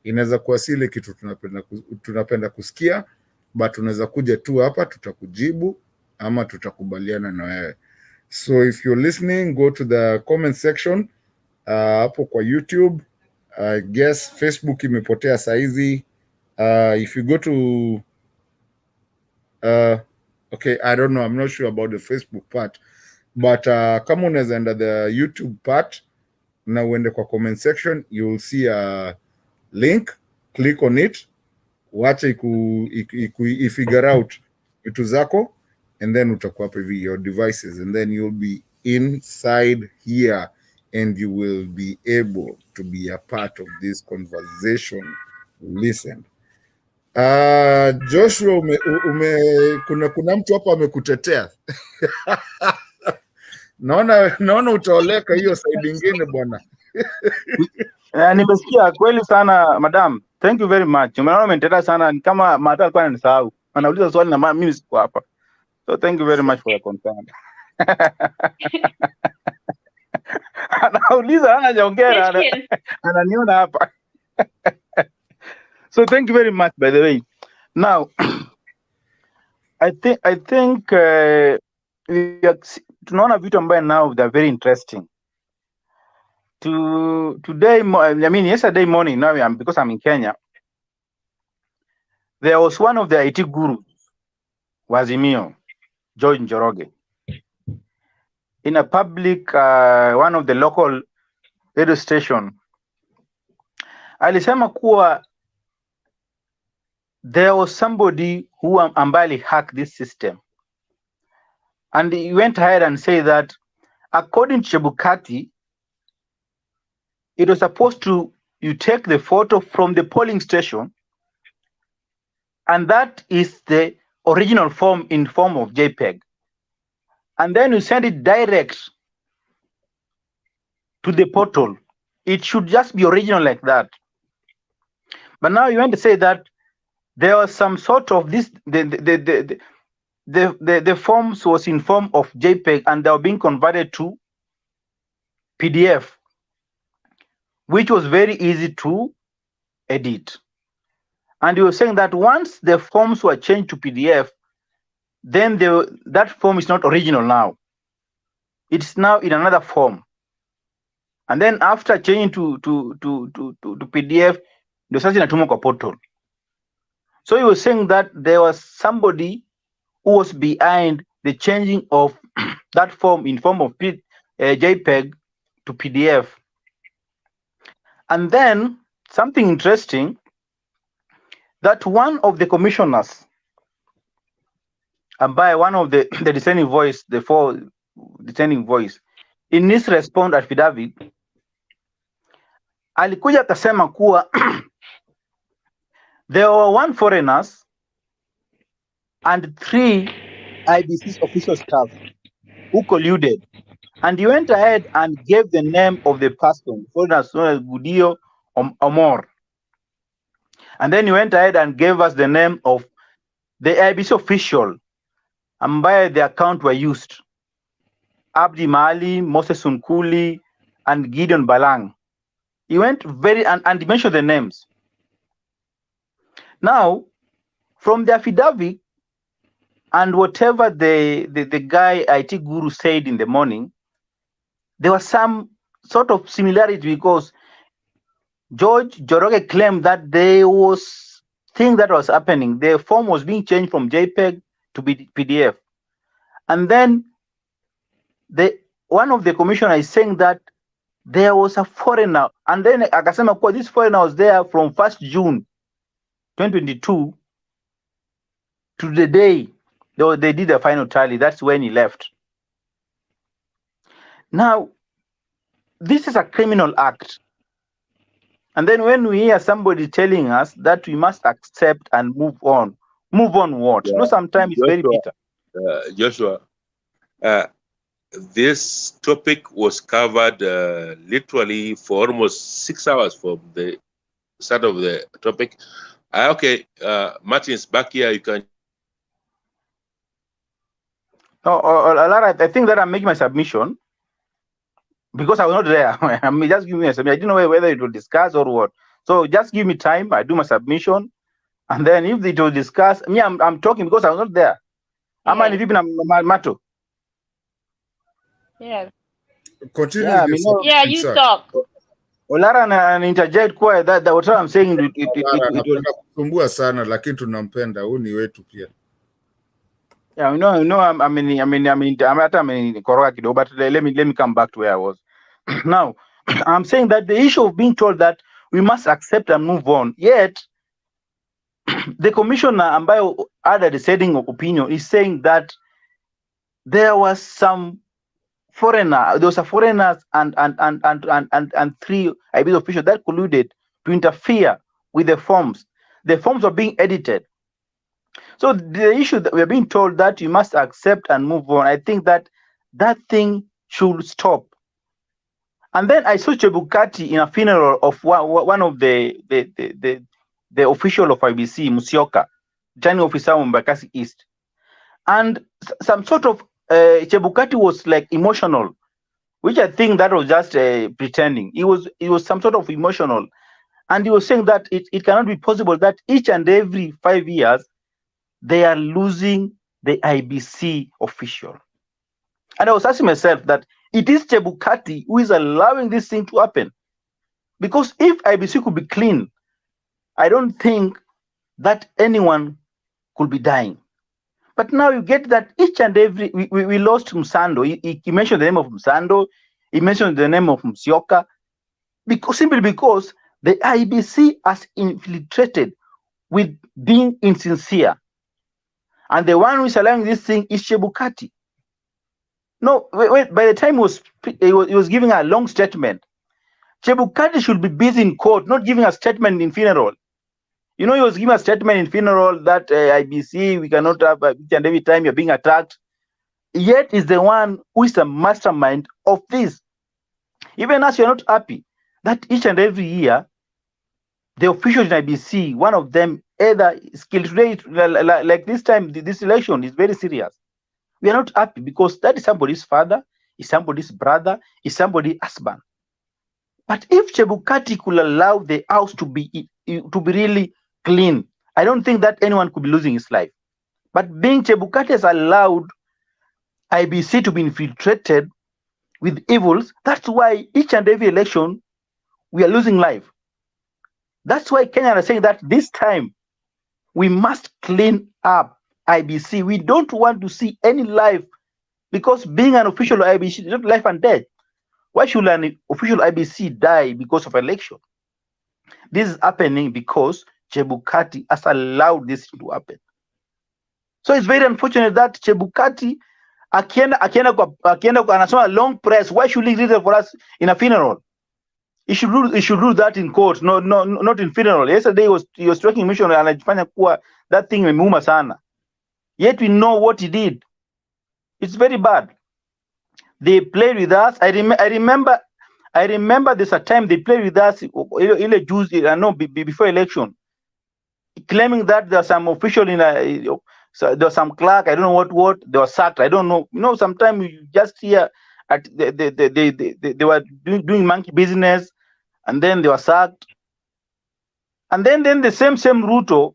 inaweza kuwa si ile kitu tunapenda kusikia, but unaweza kuja tu hapa, tutakujibu ama tutakubaliana na wewe. So if you're listening, go to the comment section hapo kwa YouTube. I guess Facebook imepotea saizi. If you go to okay, I don't know, I'm not sure about the Facebook part, but kama unaweza enda the YouTube part na uende kwa comment section, you will see a link, click on it, wacha ifigure out vitu zako, and then utakuwa hapo hivi your devices, and then you'll be inside here and you will be able to be a part of this conversation. Listen. Joshua, kuna mtu hapa amekutetea. naona utaoleka hiyo side nyingine bwana. Nimesikia kweli sana madam. Thank you very much. Umeona umenitetea sana, ni kama Mata alikuwa ananisahau. Anauliza swali na mimi siko hapa. So thank you very much for your concern. Anauliza anaongea ananiona hapa. So thank you very much, by the way. Now, I think tunaona vitu ambaye now they're very interesting. Today, I mean yesterday morning, now because I'm in Kenya, there was one of the IT gurus, Azimio, George Njoroge, in a public, one of the local radio station, alisema kuwa there was somebody who ambaye hacked this system, and he went ahead and said that according to Chebukati, it was supposed to, you take the photo from the polling station, and that is the original form in form of JPEG, and then you send it direct to the portal. It should just be original like that. But now you want to say that there was some sort of this, the forms was in form of JPEG and they were being converted to PDF, which was very easy to edit. And you were saying that once the forms were changed to PDF, then that form is not original now. It's now in another form. And then after changing to PDF, the sasa inatumwa kwa portal. So he was saying that there was somebody who was behind the changing of that form in form of JPEG to PDF. And then something interesting, that one of the commissioners, and by one of the dissenting voice, the four dissenting voice, in his response affidavit, alikuja akasema kuwa there were 1 foreigners and 3 IBC's official staff who colluded, and he went ahead and gave the name of the person, foreigners known as Gudio Omor, and then he went ahead and gave us the name of the IBC official ambaye the account were used, Abdi Mali, Moses Unkuli, and Gideon Balang. He went and he mentioned the names. Now, from the affidavit and whatever the guy IT guru said in the morning, there was some sort of similarity, because George Njoroge claimed that there was thing that was happening. The form was being changed from JPEG to PDF. And then one of the commissioners is saying that there was a foreigner, and then akasema kuwa this foreigner was there from 1st June 2022 to the day they did the final tally. That's when he left. Now, this is a criminal act. And then when we hear somebody telling us that we must accept and move on what? No, sometimes it's very bitter. Joshua, this topic was covered literally for almost 6 hours from the start of the topic. Okay, Martin's back here. You can. Lara, I think that I'm making my submission because I was not there. I'm just giving me a submission. I didn't know whether it will discuss or what. So just give me time. I do my submission, and then if it will discuss, me, I'm talking because I was not there. I'm an mato. Yes. Continue. Yeah, Yeah, you talk. Lara na interject kwa that what I'm saying anapenda kusumbua sana lakini tunampenda, huyu ni wetu pia. Yeah, I'm koroga kidogo, but let me come back to where I was. Now, I'm saying that the issue of being told that we must accept and move on, yet the commissioner ambayo had a dissenting opinion is saying that there was some foreigner, there was a foreigners and 3 IBC officials that colluded to interfere with the forms. The forms are being edited. So the issue that we are being told that you must accept and move on, I think that thing should stop. And then I saw Chebukati in a funeral of one of the official of IBC, Musyoka, returning officer of Mbakasi East, and some sort of Chebukati was like emotional, which I think that was just pretending. It was some sort of emotional, and he was saying that it cannot be possible that each and every 5 years they are losing the IBC official. And I was asking myself that it is Chebukati who is allowing this thing to happen. Because if IBC could be clean, I don't think that anyone could be dying. But now you get that each and every, we lost Msando. He mentioned the name of Msando. He mentioned the name of Musyoka. Simply because the IBC has infiltrated with being insincere. And the one who is allowing this thing is Chebukati. No, wait, by the time he was giving a long statement, Chebukati should be busy in court, not giving a statement in funeral. You know, he was giving a statement in funeral that IBC, we cannot have each and every time you're being attacked. Yet is the one who is the mastermind of this. Even as you're not happy that each and every year, the officials in IBC, one of them either is killed today, like this time, this election is very serious. We are not happy because that is somebody's father, is somebody's brother, is somebody's husband. But if Chebukati could allow the house to be really clean, I don't think that anyone could be losing his life. But being Chebukati has allowed IBC to be infiltrated with evils, that's why each and every election we are losing life. That's why Kenya are saying that this time we must clean up IBC. We don't want to see any life, because being an official of IBC is not life and death. Why should an official IBC die because of election? This is happening because Chebukati has allowed this to happen. So it's very unfortunate that Chebukati akienda anasoma long press. Why should he read it for us in a funeral? He should do that in court, not in funeral. Yesterday he was talking mission and anajifanya kuwa that thing imemuuma sana. Yet we know what he did. It's very bad. They played with us. I remember there's a time they played with us before election, claiming that there's some official there was some clerk, I don't know what they were sacked. I don't know. You know, sometimes you just hear they were doing monkey business and then they were sacked. And then the same Ruto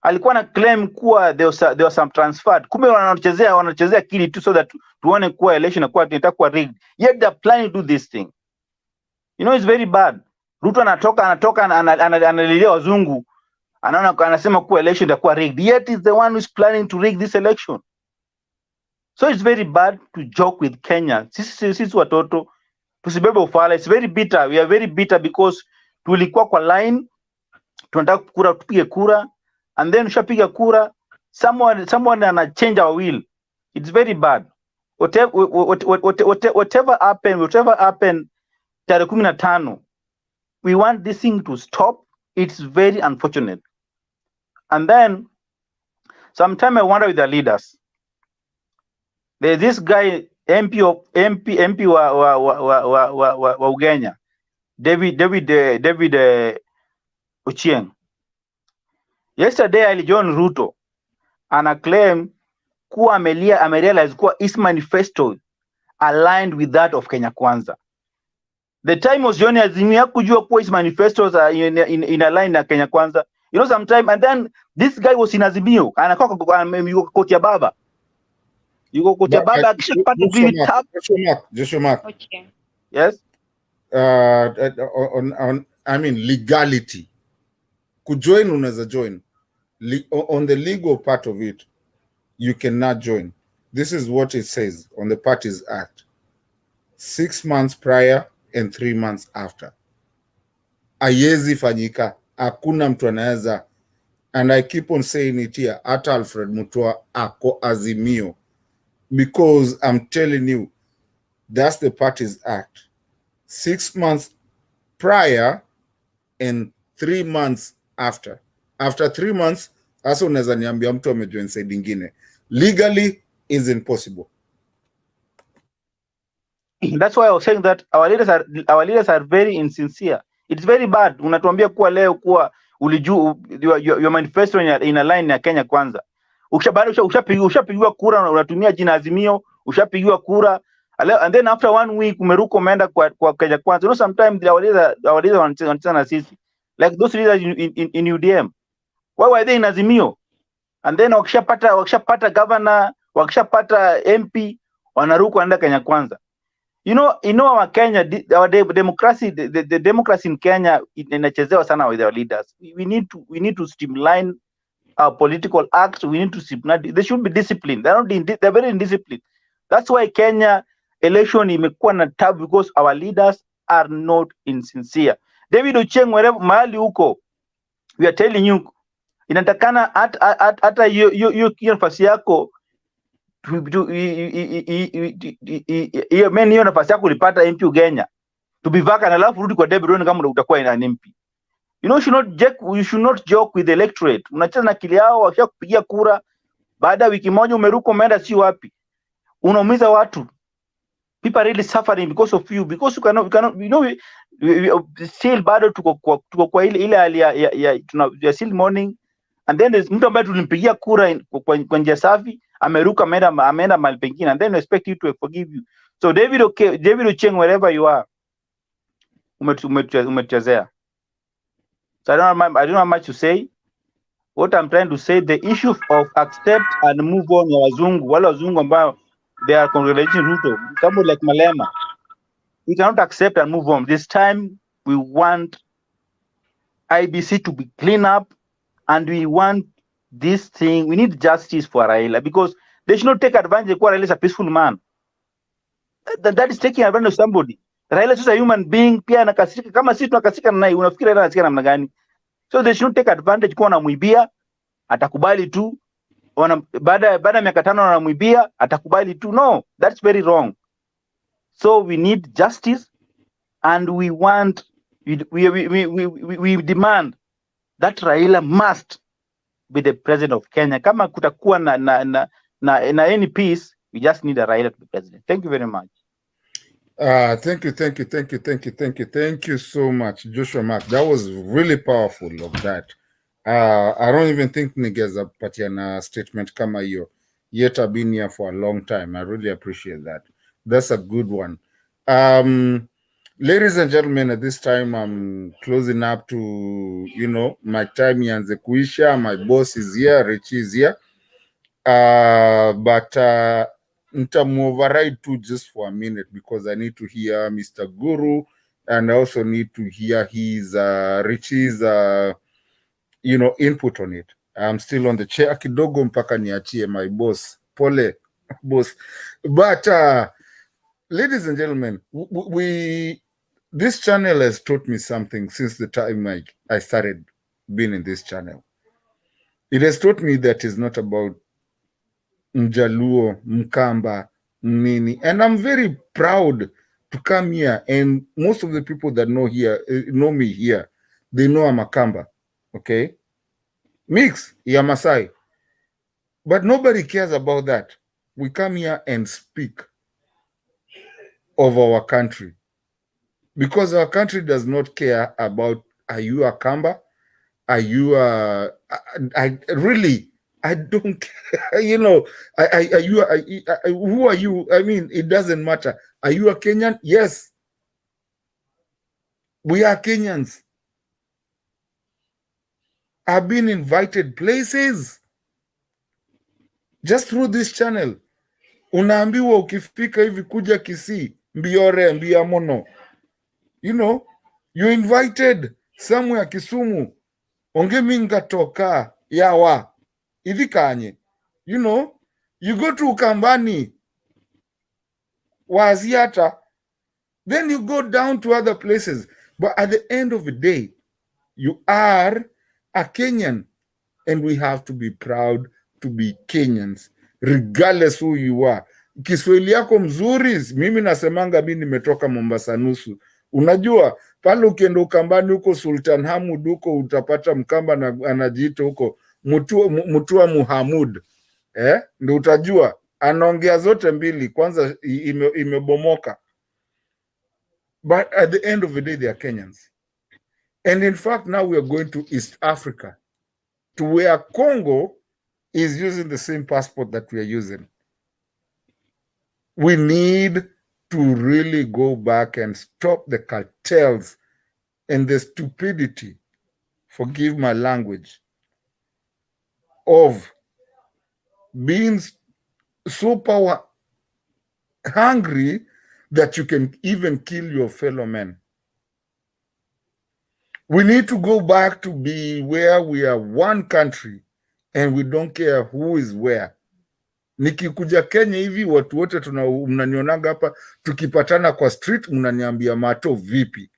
alikuwa na claim kuwa there was some transferred. Kumbe wanachezea kili tu so that tuone kuwa election itakuwa rigged. Yet they're planning to do this thing. You know, it's very bad. Ruto anatoka analilia wazungu. Anasema kuwa election itakuwa rigged. Yet is the one who's planning to rig this election. So it's very bad to joke with Kenya. Sisi watoto tusibebe ufala. It's very bitter. We are very bitter because tulikuwa kwa line tunataka kura, tupige kura, and then ushapiga kura, someone ana change our will. It's very bad. Whatever happened tarehe 15, we want this thing to stop. It's very unfortunate. And then sometimes I wonder with the leaders. There's this guy MP wa Ugenya, David Ochieng. Yesterday alijoin Ruto and claim kuwa amerealize kuwa his manifesto aligned with that of Kenya Kwanza. The time was joining Azimio kujua kuwa his manifestos are in a line na Kenya Kwanza. You know, sometime, and then this guy was in Azimio anakuwa koti ya baba. Yuko koti ya baba akishapata green tap. Joshua Mark. Okay. Yes. I mean legality. Kujoin unaweza join. On the legal part of it, you cannot join. This is what it says on the Parties Act. 6 months prior and 3 months after. Haiwezi fanyika. Hakuna mtu anaweza. And I keep on saying it here. Hata Alfred Mutua ako Azimio. Because I'm telling you, that's the Parties Act. 6 months prior and 3 months after. After 3 months, hasa unaweza niambia mtu amejoin side ingine. Legally is impossible. That's why I was saying that our leaders are very insincere. It's very bad. Unatuambia kuwa leo kuwa ulijua your manifesto in a line ya Kenya Kwanza. Ushapigiwa kura, unatumia jina Azimio, ushapigiwa kura, and then after 1 week umeruka umeenda kwa Kenya Kwanza. You know, sometimes our leaders wanacheza na sisi. Like those leaders in UDM. Why were they in Azimio? And then wakishapata governor, wakishapata MP, wanaruka wanaenda Kenya Kwanza. You know our Kenya, our democracy, the democracy in Kenya inachezewa sana with our leaders. We need to streamline our political acts. We need to streamline. They should be disciplined. They're very indisciplined. That's why Kenya election imekuwa na tabu, because our leaders are not insincere. David Ochieng, wherever mahali huko, we are telling you, inatakana hata hiyo nafasi yako hiyo nafasi yako ulipata MP Ugenya to be vacant, alafu rudi kwa debe roni kama utakuwa ina MP. You know, you should not joke with the electorate. Unacheza na akili yao, wakisha kupigia kura, baada ya wiki moja umeruka umeenda si wapi. Unaumiza watu. People are really suffering because of you, because you cannot you know, we still bado tuko kwa ile hali ya still morning, and then there's mtu ambaye tulimpigia kura kwa njia safi, ameruka ameenda mahali pengine, and then we expect you to forgive you. So David Ochieng, wherever you are, umechezea. So I don't have much to say. What I'm trying to say, the issue of accept and move on ya wazungu, wale wazungu ambao they are congratulating Ruto, somebody like Malema, we cannot accept and move on. This time we want IBC to be clean up, and we want this thing, we need justice for Raila, because they should not take advantage. Raila is a peaceful man. That is taking advantage of somebody. Raila is a human being, pia anakasirika kama sisi tunakasirika naye. Unafikiri Raila anasika namna gani? So they should not take advantage kwa anamuibia, atakubali tu. Baada ya miaka 5 anamuibia, atakubali tu. No, that's very wrong. So we need justice, and we want, we demand that Raila must be the president of Kenya. Kama kutakuwa na any peace, we just need a Raila to be president. Thank you very much. Thank you so much, Joshua Mark. That was really powerful of that. I don't even think nigeza patiana statement kama hiyo. Yet I've been here for a long time. I really appreciate that. That's a good one. Ladies and gentlemen, at this time I'm closing up to, you know, my time ianze kuisha. My boss is here, Richie is here. But nitamu-override too just for a minute, because I need to hear Mr. Guru, and I also need to hear his Richie's you know, input on it. I'm still on the chair kidogo mpaka niachie my boss. Pole boss. But ladies and gentlemen, this channel has taught me something since the time I started been in this channel. It has taught me that it's not about Mjaluo, Mkamba, Mnini. And I'm very proud to come here. And most of the people that know me here, they know I'm a Kamba. Okay? Mix, ya Masai. But nobody cares about that. We come here and speak of our country. Because our country does not care about, are you a Kamba? Are you I don't care. You know, who are you? I mean, it doesn't matter. Are you a Kenyan? Yes. We are Kenyans. I've been invited places just through this channel. Unaambiwa ukifika hivi kuja Kisii, Mbiore, Mbiamono. You know, you're invited somewhere Kisumu. Ongeminga toka yawa. Ivikanye. You know, you go to Ukambani, Waziata, then you go down to other places. But at the end of the day, you are a Kenyan, and we have to be proud to be Kenyans, regardless who you are. Kiswahili yako mzuri, mimi nasemanga mimi nimetoka Mombasa nusu. Unajua, pale ukienda Ukambani huko Sultan Hamud huko utapata Mkamba na anajiita huko Mutua Muhamud. Ndio utajua anaongea zote mbili, kwanza imebomoka. But at the end of the day, they are Kenyans. And in fact, now we are going to East Africa, to where Congo is using the same passport that we are using. We need to really go back and stop the cartels and the stupidity, forgive my language, of being so power hungry that you can even kill your fellow men. We need to go back to be where we are one country and we don't care who is where. Nikikuja Kenya hivi watu wote mnanionanga hapa, tukipatana kwa street mnaniambia Mato vipi.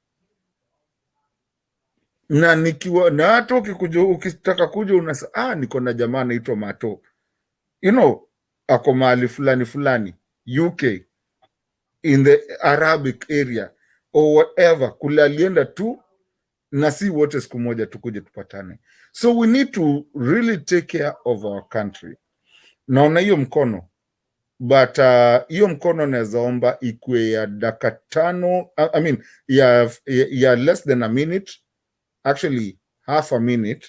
Na nikiwa na hata ukitaka kuja unasema niko na jamaa anaitwa Mato. You know, ako mahali fulani UK, in the Arabic area or whatever, kule alienda tu na si wote siku moja tukuje tupatane. So we need to really take care of our country. Naona hiyo mkono, but hiyo mkono naweza omba ikue ya dakika 5, I mean ya less than a minute, actually half a minute,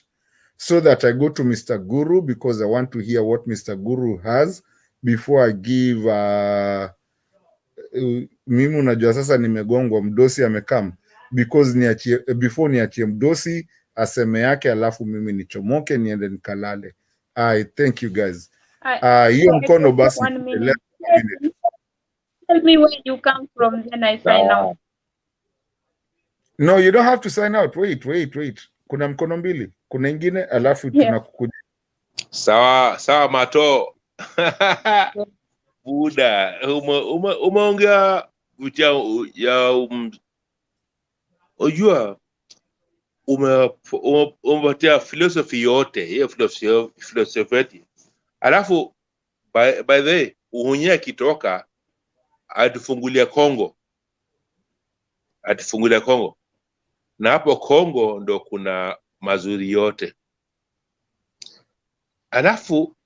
so that I go to Mr. Guru, because I want to hear what Mr. Guru has before I give mimi unajua sasa nimegongwa, mdosi amekam, because before niachie mdosi aseme yake, alafu mimi nichomoke niende nikalale. I thank you guys. Hiyo mkono basi. Tell me where you come from, then I sign out. No, you don't have to sign out. Wait. Kuna mkono mbili. Kuna ingine alafu tunakukuja. Sawa Mato. Buda, umeongea ya ujua umepatia philosophy yote, hiyo philosophy. Alafu by the way, Uhunye akitoka atufungulia Kongo. Na hapo Kongo ndo kuna mazuri yote. Alafu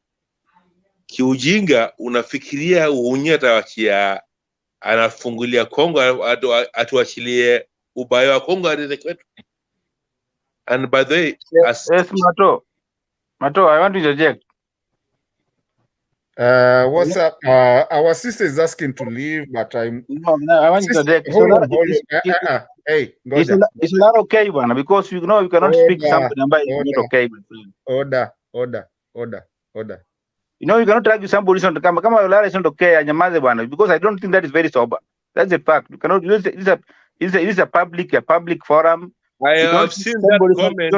kiujinga unafikiria Uhunye atawachia, anafungulia Kongo atuachilie ubaya wa Kongo aende kwetu. And by the way, yes, Mato, I want to interject. What's up? Our sister is asking to leave, but I want to interject. Hold on. Hey, it's not okay, bwana, because you know you cannot speak something about it's not okay, my friend. Order. You know you cannot argue somebody not kama Ulaya is not okay, anyamaze bwana, because I don't think that is very sober. That's a fact. You cannot use it. It's a public forum. I have seen that comment.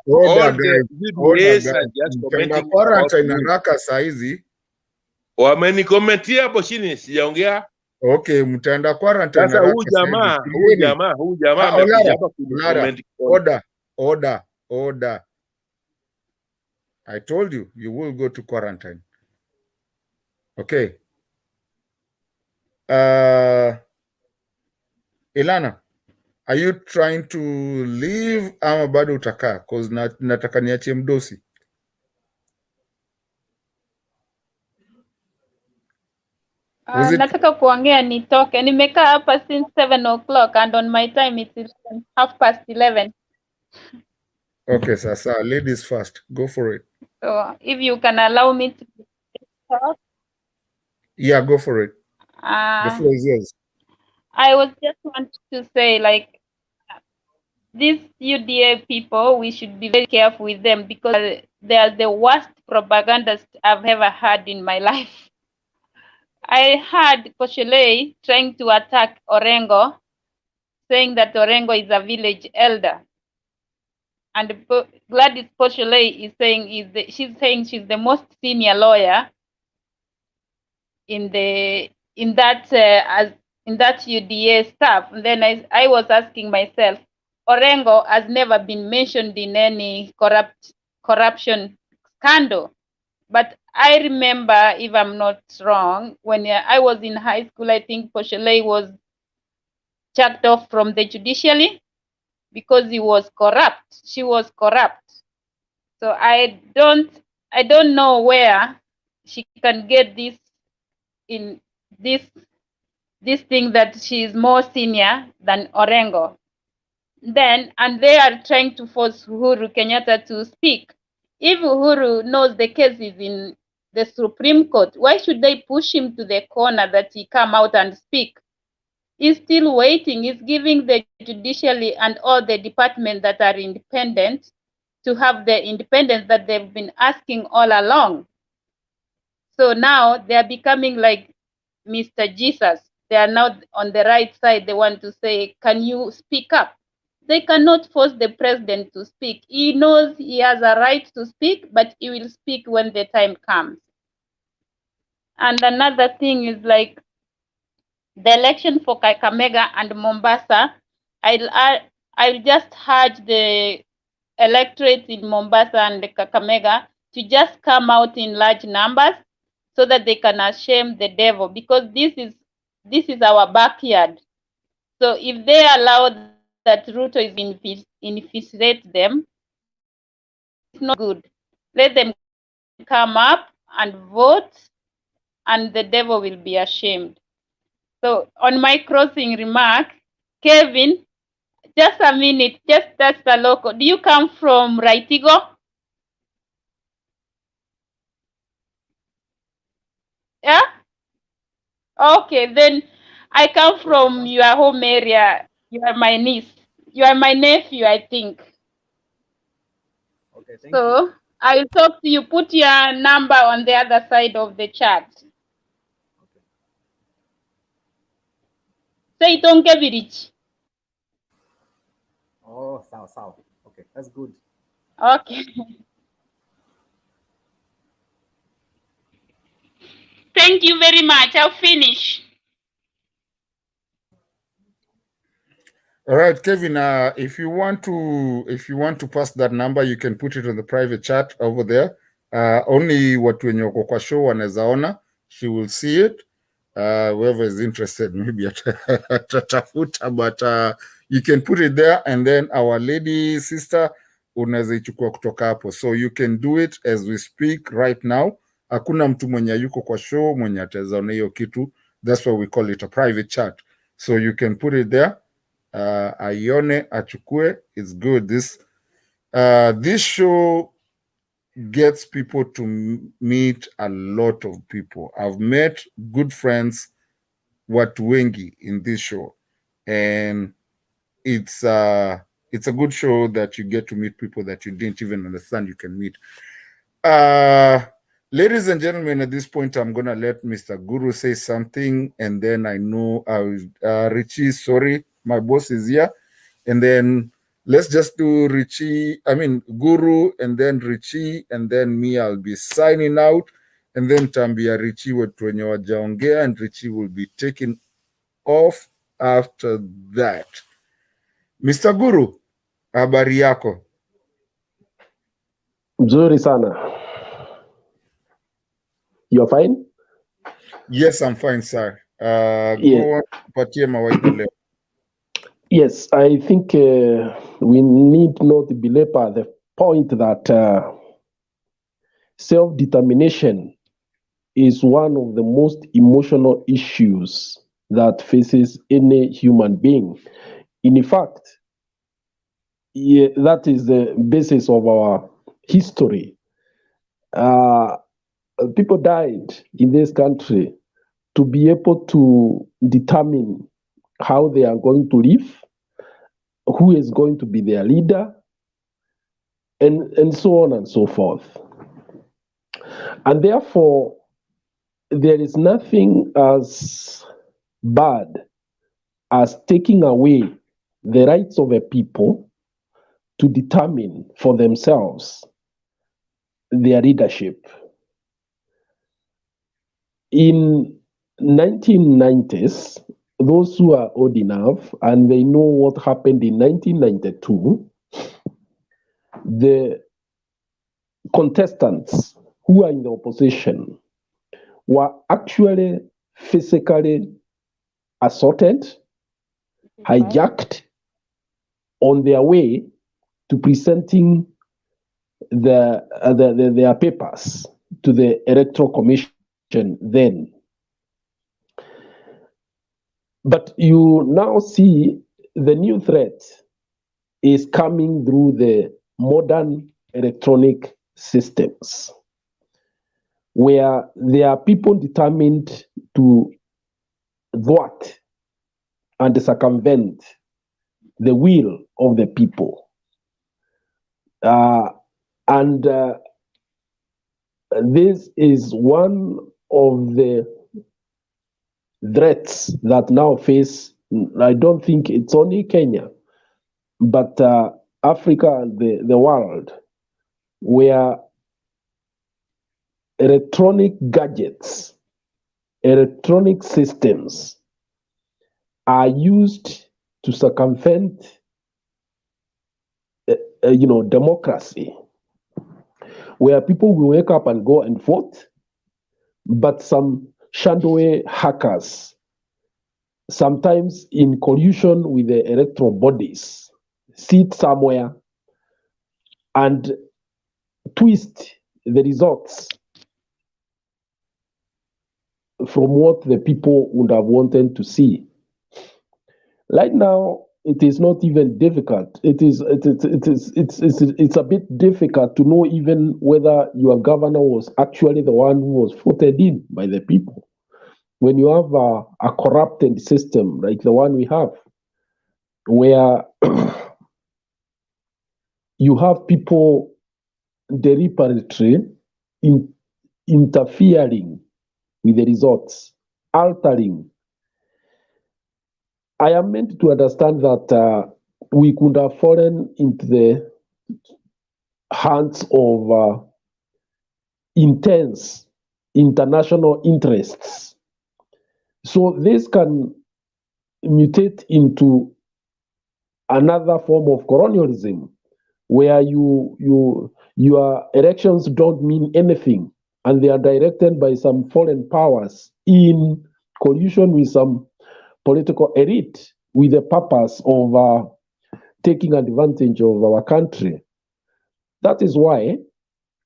All the videos are just commenting quarantine haraka saizi. Wameni commentia hapo chini, sijaongea. Okay, mtaenda quarantine haraka. Sasa huyu jamaa amekuja hapa comment. Order. Order. I told you, you will go to quarantine. Okay. Ilana, are you trying to leave ama bado utakaa? Because nataka niachie mdosi. Nataka kuongea nitoke. Nimekaa hapa since 7 o'clock and on my time it is 11:30. Okay, sasa, ladies first. Go for it. So if you can allow me to talk. Yeah, go for it. The floor is yours. I was just wanting to say, like, these UDA people, we should be very careful with them because they are the worst propagandists I've ever heard in my life. I heard Koshelei trying to attack Orengo, saying that Orengo is a village elder. And Gladys Koshelei is saying she's the most senior lawyer in that UDA staff. And then I was asking myself, Orengo has never been mentioned in any corruption scandal. But I remember, if I'm not wrong, when I was in high school, I think Koshelei was chucked off from the judiciary because he was corrupt. She was corrupt. So I don't know where she can get this in this thing that she is more senior than Orengo. And they are trying to force Uhuru Kenyatta to speak. If Uhuru knows the case is in the Supreme Court, why should they push him to the corner that he come out and speak? He's still waiting. He's giving the judiciary and all the departments that are independent to have the independence that they've been asking all along. So now they are becoming like Mr. Jesus. They are now on the right side. They want to say, can you speak up? They cannot force the president to speak. He knows he has a right to speak, but he will speak when the time comes. And another thing is like the election for Kakamega and Mombasa. I'll just urge the electorate in Mombasa and Kakamega to just come out in large numbers so that they can shame the devil, because this is our backyard. So if they allow that Ruto is infiltrate them, it's not good. Let them come up and vote, and the devil will be ashamed. So on my closing remark, Kevin, just a minute, that's the local. Do you come from Raitigo? Yeah? Okay, then I come from your home area. You are my niece. You are my nephew, I think. Okay, thank you. So I will talk to you. Put your number on the other side of the chat. Say Tonke Village. Oh, sawa. Okay, that's good. Okay. Thank you very much. I'll finish. All right, Kevin. If you want to pass that number, you can put it on the private chat over there. Only watu wenye wako kwa show wanaweza ona. She will see it. Whoever is interested, maybe atatafuta, but you can put it there, and then our lady sister unaweza ichukua kutoka hapo. So you can do it as we speak right now. Hakuna mtu mwenye yuko kwa show mwenye ataweza ona hiyo kitu. That's why we call it a private chat. So you can put it there. Aione achukue. It's good. This show gets people to meet a lot of people. I've met good friends, watu wengi, in this show, and it's a good show that you get to meet people that you didn't even understand you can meet. Ladies and gentlemen, at this point, I'm gonna let Mr. Guru say something, and then I know Richie, sorry, my boss is here, and then let's just do Guru, and then Richie, and then me. I'll be signing out, and then Tambia Richie watu wenye wajaongea, and Richie will be taking off after that. Mr. Guru, habari yako? Mzuri sana. You're fine? Yes, I'm fine, sir. Yeah. Go on, tupatie mawaidha leo. Yes, I think we need not belabor the point that self-determination is one of the most emotional issues that faces any human being. In fact, yeah, that is the basis of our history. People died in this country to be able to determine how they are going to live, who is going to be their leader, and so on and so forth. And therefore, there is nothing as bad as taking away the rights of a people to determine for themselves their leadership. In 1990s, those who are old enough and they know what happened in 1992, the contestants who are in the opposition were actually physically assaulted, hijacked on their way to presenting their papers to the Electoral Commission then. But you now see the new threat is coming through the modern electronic systems, where there are people determined to thwart and circumvent the will of the people. And this is one of the threats that now face, I don't think it's only Kenya, but Africa and the world, where electronic gadgets, electronic systems are used to circumvent democracy, where people will wake up and go and vote, but some shadowy hackers, sometimes in collusion with the electoral bodies, sit somewhere and twist the results from what the people would have wanted to see. Right now, it is not even difficult. It's a bit difficult to know even whether your governor was actually the one who was voted in by the people. When you have a corrupted system like the one we have, where you have people deliberately interfering with the results, altering. I am meant to understand that we could have fallen into the hands of intense international interests. So this can mutate into another form of colonialism, where your elections don't mean anything, and they are directed by some foreign powers in collusion with some political elite with the purpose of taking advantage of our country. That is why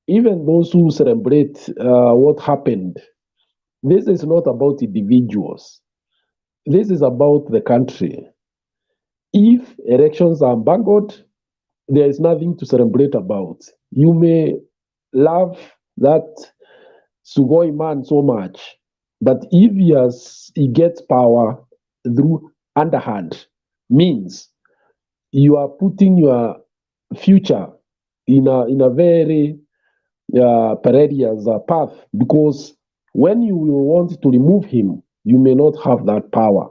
even those who celebrate what happened, this is not about individuals. This is about the country. If elections are bungled, there is nothing to celebrate about. You may love that Sugoi man so much, but if he gets power through underhand means, you are putting your future in a very perilous path, because when you will want to remove him, you may not have that power.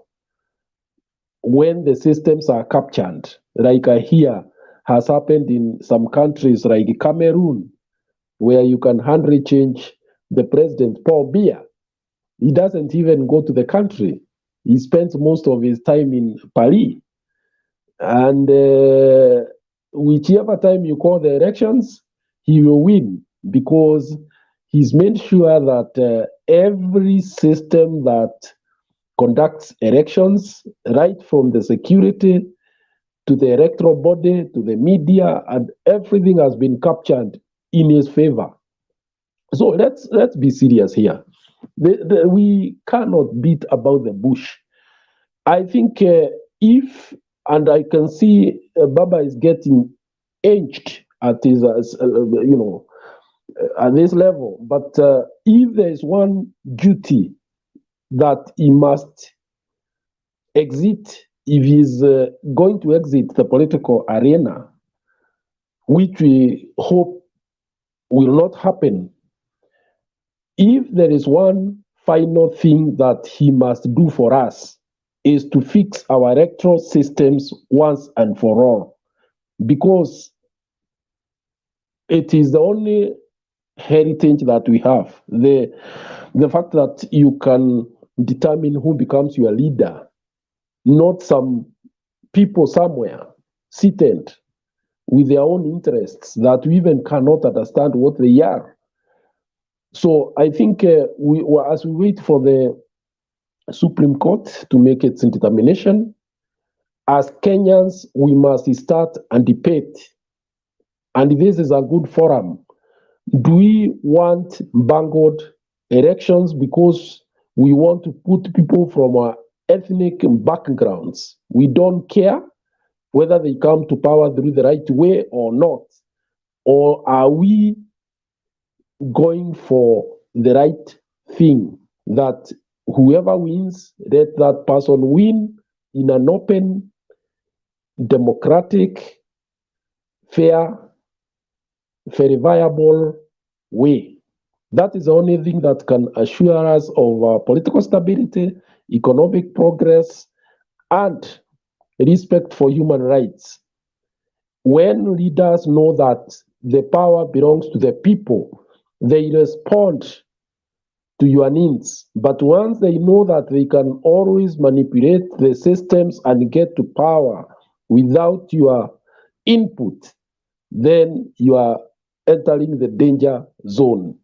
When the systems are captured, like I hear has happened in some countries like Cameroon, where you can handily change the president, Paul Biya. He doesn't even go to the country. He spends most of his time in Paris. And whichever time you call the elections, he will win because he's made sure that every system that conducts elections, right from the security to the electoral body to the media, and everything has been captured in his favor. So let's be serious here. We cannot beat about the bush. I think if, and I can see Baba is getting aged at his, at this level. But if there is one duty that he must exit, if he's going to exit the political arena, which we hope will not happen, if there is one final thing that he must do for us, is to fix our electoral systems once and for all, because it is the only heritage that we have. The fact that you can determine who becomes your leader, not some people somewhere seated with their own interests that we even cannot understand what they are. So I think as we wait for the Supreme Court to make its determination, as Kenyans, we must start and debate. And this is a good forum. Do we want bungled elections because we want to put people from our ethnic backgrounds? We don't care whether they come to power through the right way or not. Or are we going for the right thing, that whoever wins, let that person win in an open, democratic, fair, verifiable way? That is the only thing that can assure us of political stability, economic progress, and respect for human rights. When leaders know that the power belongs to the people, they respond to your needs. But once they know that they can always manipulate the systems and get to power without your input, then you are entering the danger zone.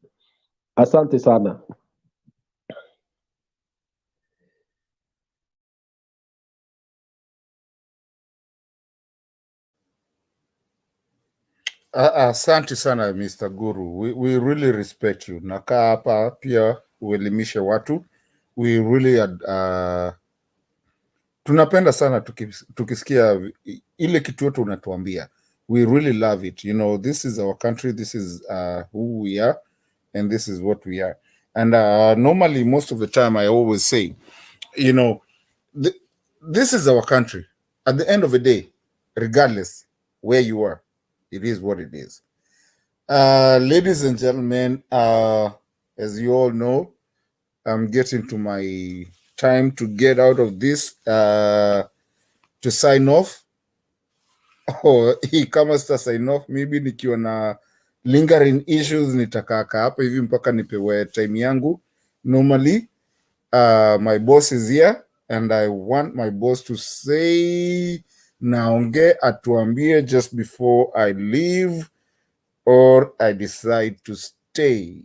Asante sana. Asante sana Mr. Guru. We really respect you. Nakaa hapa pia uelimishe watu. We really tunapenda sana tukisikia ile kitu yote unatuambia. We really love it. You know, this is our country, this is who we are, and this is what we are. And normally, most of the time, I always say, you know, this is our country. At the end of the day, regardless where you are, it is what it is. Ladies and gentlemen, as you all know, I'm getting to my time to get out of this, to sign off. Hii kama sita sign off, maybe nikiwa na lingering issues nitakaa hapa hivi mpaka nipewe time yangu. Normally, my boss is here and I want my boss to say naonge atuambie just before I leave or I decide to stay.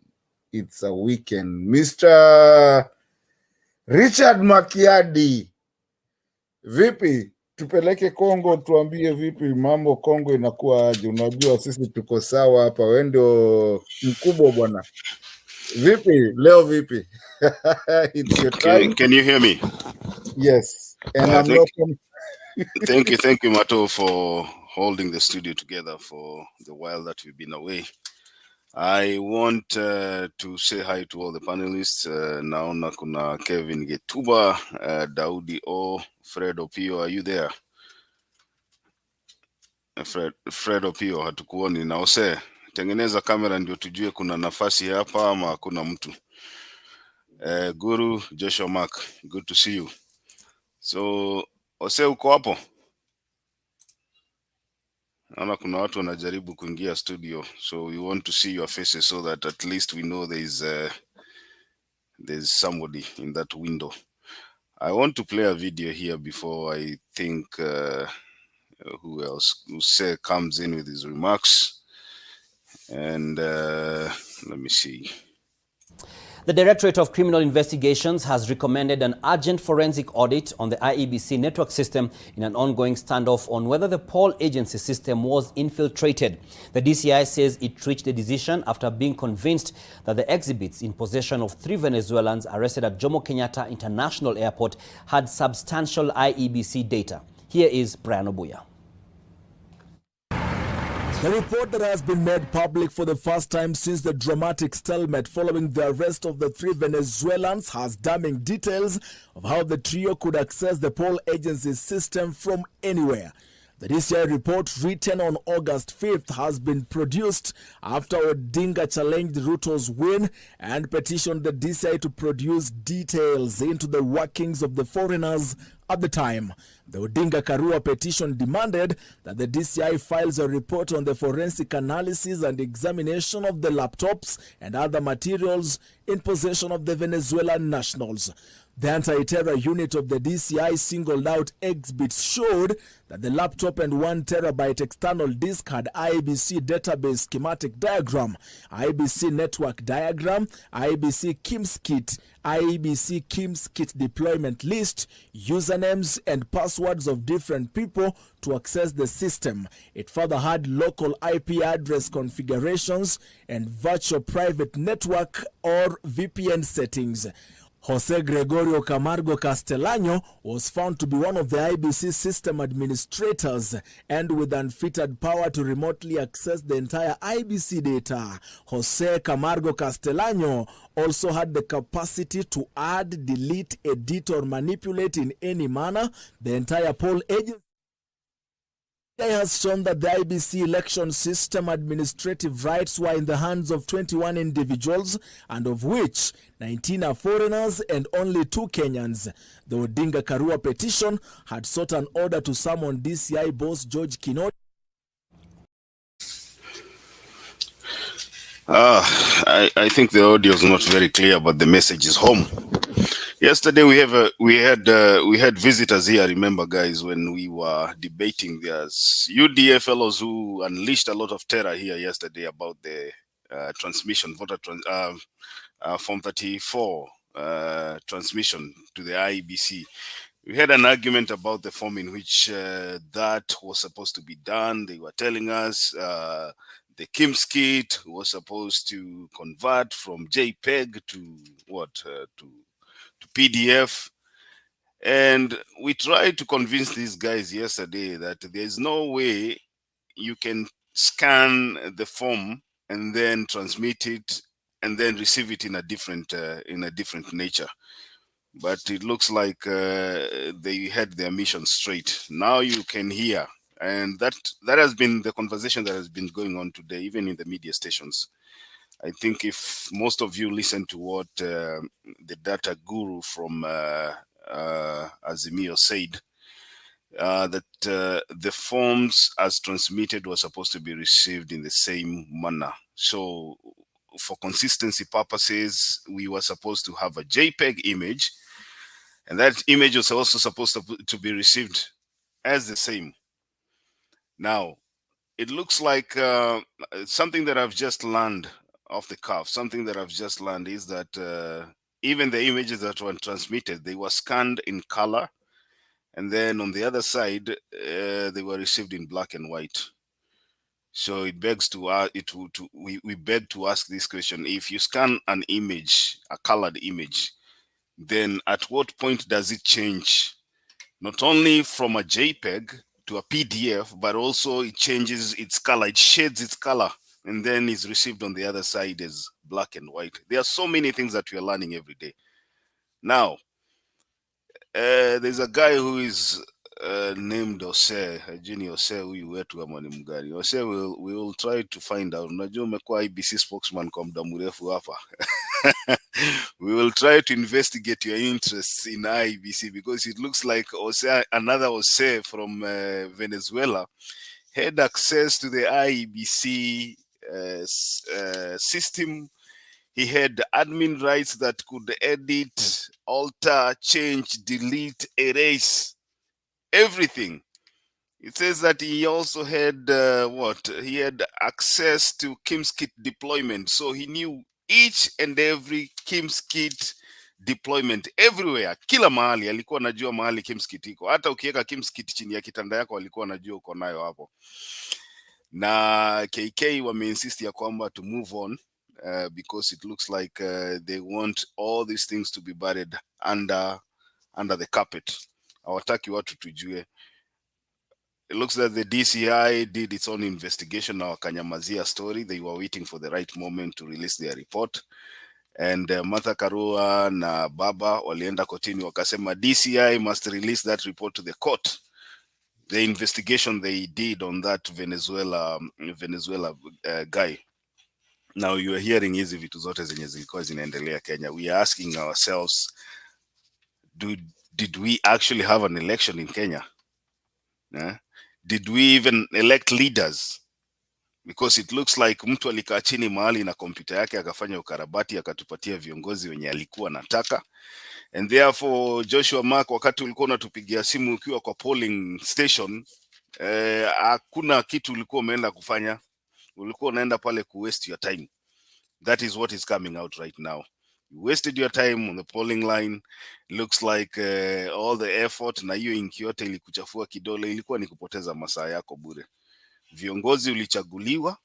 It's a weekend. Mr. Richard Makiadi, vipi? Tupeleke Kongo, tuambie vipi mambo Kongo inakuwa aje? Unajua sisi tuko sawa hapa, wewe ndio mkubwa bwana. Vipi leo vipi? It's your time. Can you hear me? Yes, and I'm welcome. Thank you, Mato, for holding the studio together for the while that we've been away. I want to say hi to all the panelists. Naona kuna Kevin Getuba, Daudi O, Fred Opio, are you there? Fred Opio, hatukuoni. Na Ose, tengeneza kamera ndio tujue kuna nafasi hapa ama hakuna mtu. Guru, Joshua Mark, good to see you. So, Ose uko hapo? Naona kuna watu wanajaribu kuingia studio, so we want to see your faces so that at least we know there's somebody in that window. I want to play a video here before I think who else? Use comes in with his remarks. And let me see. The Directorate of Criminal Investigations has recommended an urgent forensic audit on the IEBC network system in an ongoing standoff on whether the poll agency system was infiltrated. The DCI says it reached the decision after being convinced that the exhibits in possession of 3 Venezuelans arrested at Jomo Kenyatta International Airport had substantial IEBC data. Here is Brian Obuya. The report that has been made public for the first time since the dramatic stalemate following the arrest of the 3 Venezuelans has damning details of how the trio could access the poll agency system from anywhere. The DCI report, written on August 5th, has been produced after Odinga challenged Ruto's win and petitioned the DCI to produce details into the workings of the foreigners at the time. The Odinga Karua petition demanded that the DCI files a report on the forensic analysis and examination of the laptops and other materials in possession of the Venezuelan nationals. The anti-terror unit of the DCI singled out exhibits showed that the laptop and 1 terabyte external disk had IBC database schematic diagram, IBC network diagram, IBC KIMS kit, IBC KIMS kit deployment list, usernames and passwords of different people to access the system. It further had local IP address configurations and virtual private network or VPN settings. Jose Gregorio Camargo Castellano was found to be one of the IBC system administrators and with unfettered power to remotely access the entire IBC data. Jose Camargo Castellano also had the capacity to add, delete, edit, or manipulate in any manner the entire poll agency. It has shown that the IBC election system administrative rights were in the hands of 21 individuals, and of which 19 are foreigners and only 2 Kenyans. The Odinga Karua petition had sought an order to summon DCI boss George Kinoti. I think the audio is not very clear, but the message is home. Yesterday we had visitors here. Remember, guys, when we were debating, there's UDA fellows who unleashed a lot of terror here yesterday about the transmission Form 34 transmission to the IEBC. We had an argument about the form in which that was supposed to be done. They were telling us the KIMS kit was supposed to convert from JPEG to what? To PDF. And we tried to convince these guys yesterday that there's no way you can scan the form and then transmit it and then receive it in a different nature. But it looks like they had their mission straight. Now you can hear, and that has been the conversation that has been going on today, even in the media stations. I think if most of you listen to what the data guru from Azimio said, that the forms as transmitted were supposed to be received in the same manner. So for consistency purposes, we were supposed to have a JPEG image, and that image was also supposed to be received as the same. Now, it looks like something that I've just learned off the cuff, something that I've just learned is that even the images that were transmitted, they were scanned in color, and then on the other side, they were received in black and white. So it begs to we beg to ask this question: if you scan an image, a colored image, then at what point does it change, not only from a JPEG to a PDF, but also it changes its color, it shades its color, and then is received on the other side as black and white? There are so many things that we are learning every day. Now, there's a guy who is named Ose, Jini Ose, huyu wetu ama ni mgani. Ose, we will try to find out. Unajua umekuwa IBC spokesman kwa muda mrefu hapa. We will try to investigate your interests in IBC, because it looks like Ose, another Ose from Venezuela, had access to the IBC system. He had admin rights that could edit, alter, change, delete, erase everything. It says that he also had he had access to Kim's kit deployment, so he knew each and every Kim's kit deployment everywhere, kila mahali alikuwa anajua mahali Kim's kit iko. Hata ukiweka Kim's kit chini ya kitanda yako alikuwa anajua uko nayo hapo. Na KK wameinsist ya kwamba to move on because it looks like they want all these things to be buried under the carpet. Hawataki watu tujue. It looks like the DCI did its own investigation now Kanyamazia story. They were waiting for the right moment to release their report. And Martha Karua na Baba walienda kotini wakasema DCI must release that report to the court. The investigation they did on that Venezuela guy. Now you are hearing hizi vitu zote zenye zilikuwa zinaendelea Kenya. We are asking ourselves, did we actually have an election in Kenya? Did we even elect leaders? Because it looks like mtu alikaa chini mahali na kompyuta yake akafanya ukarabati akatupatia viongozi wenye alikuwa nataka. And therefore Joshua Mark, wakati ulikuwa unatupigia simu ukiwa kwa polling station, hakuna kitu ulikuwa umeenda kufanya. Ulikuwa unaenda pale ku waste your time. That is what is coming out right now. You wasted your time on the polling line. Looks like all the effort na hiyo inki yote ilikuchafua kidole, ilikuwa ni kupoteza masaa yako bure. Viongozi ulichaguliwa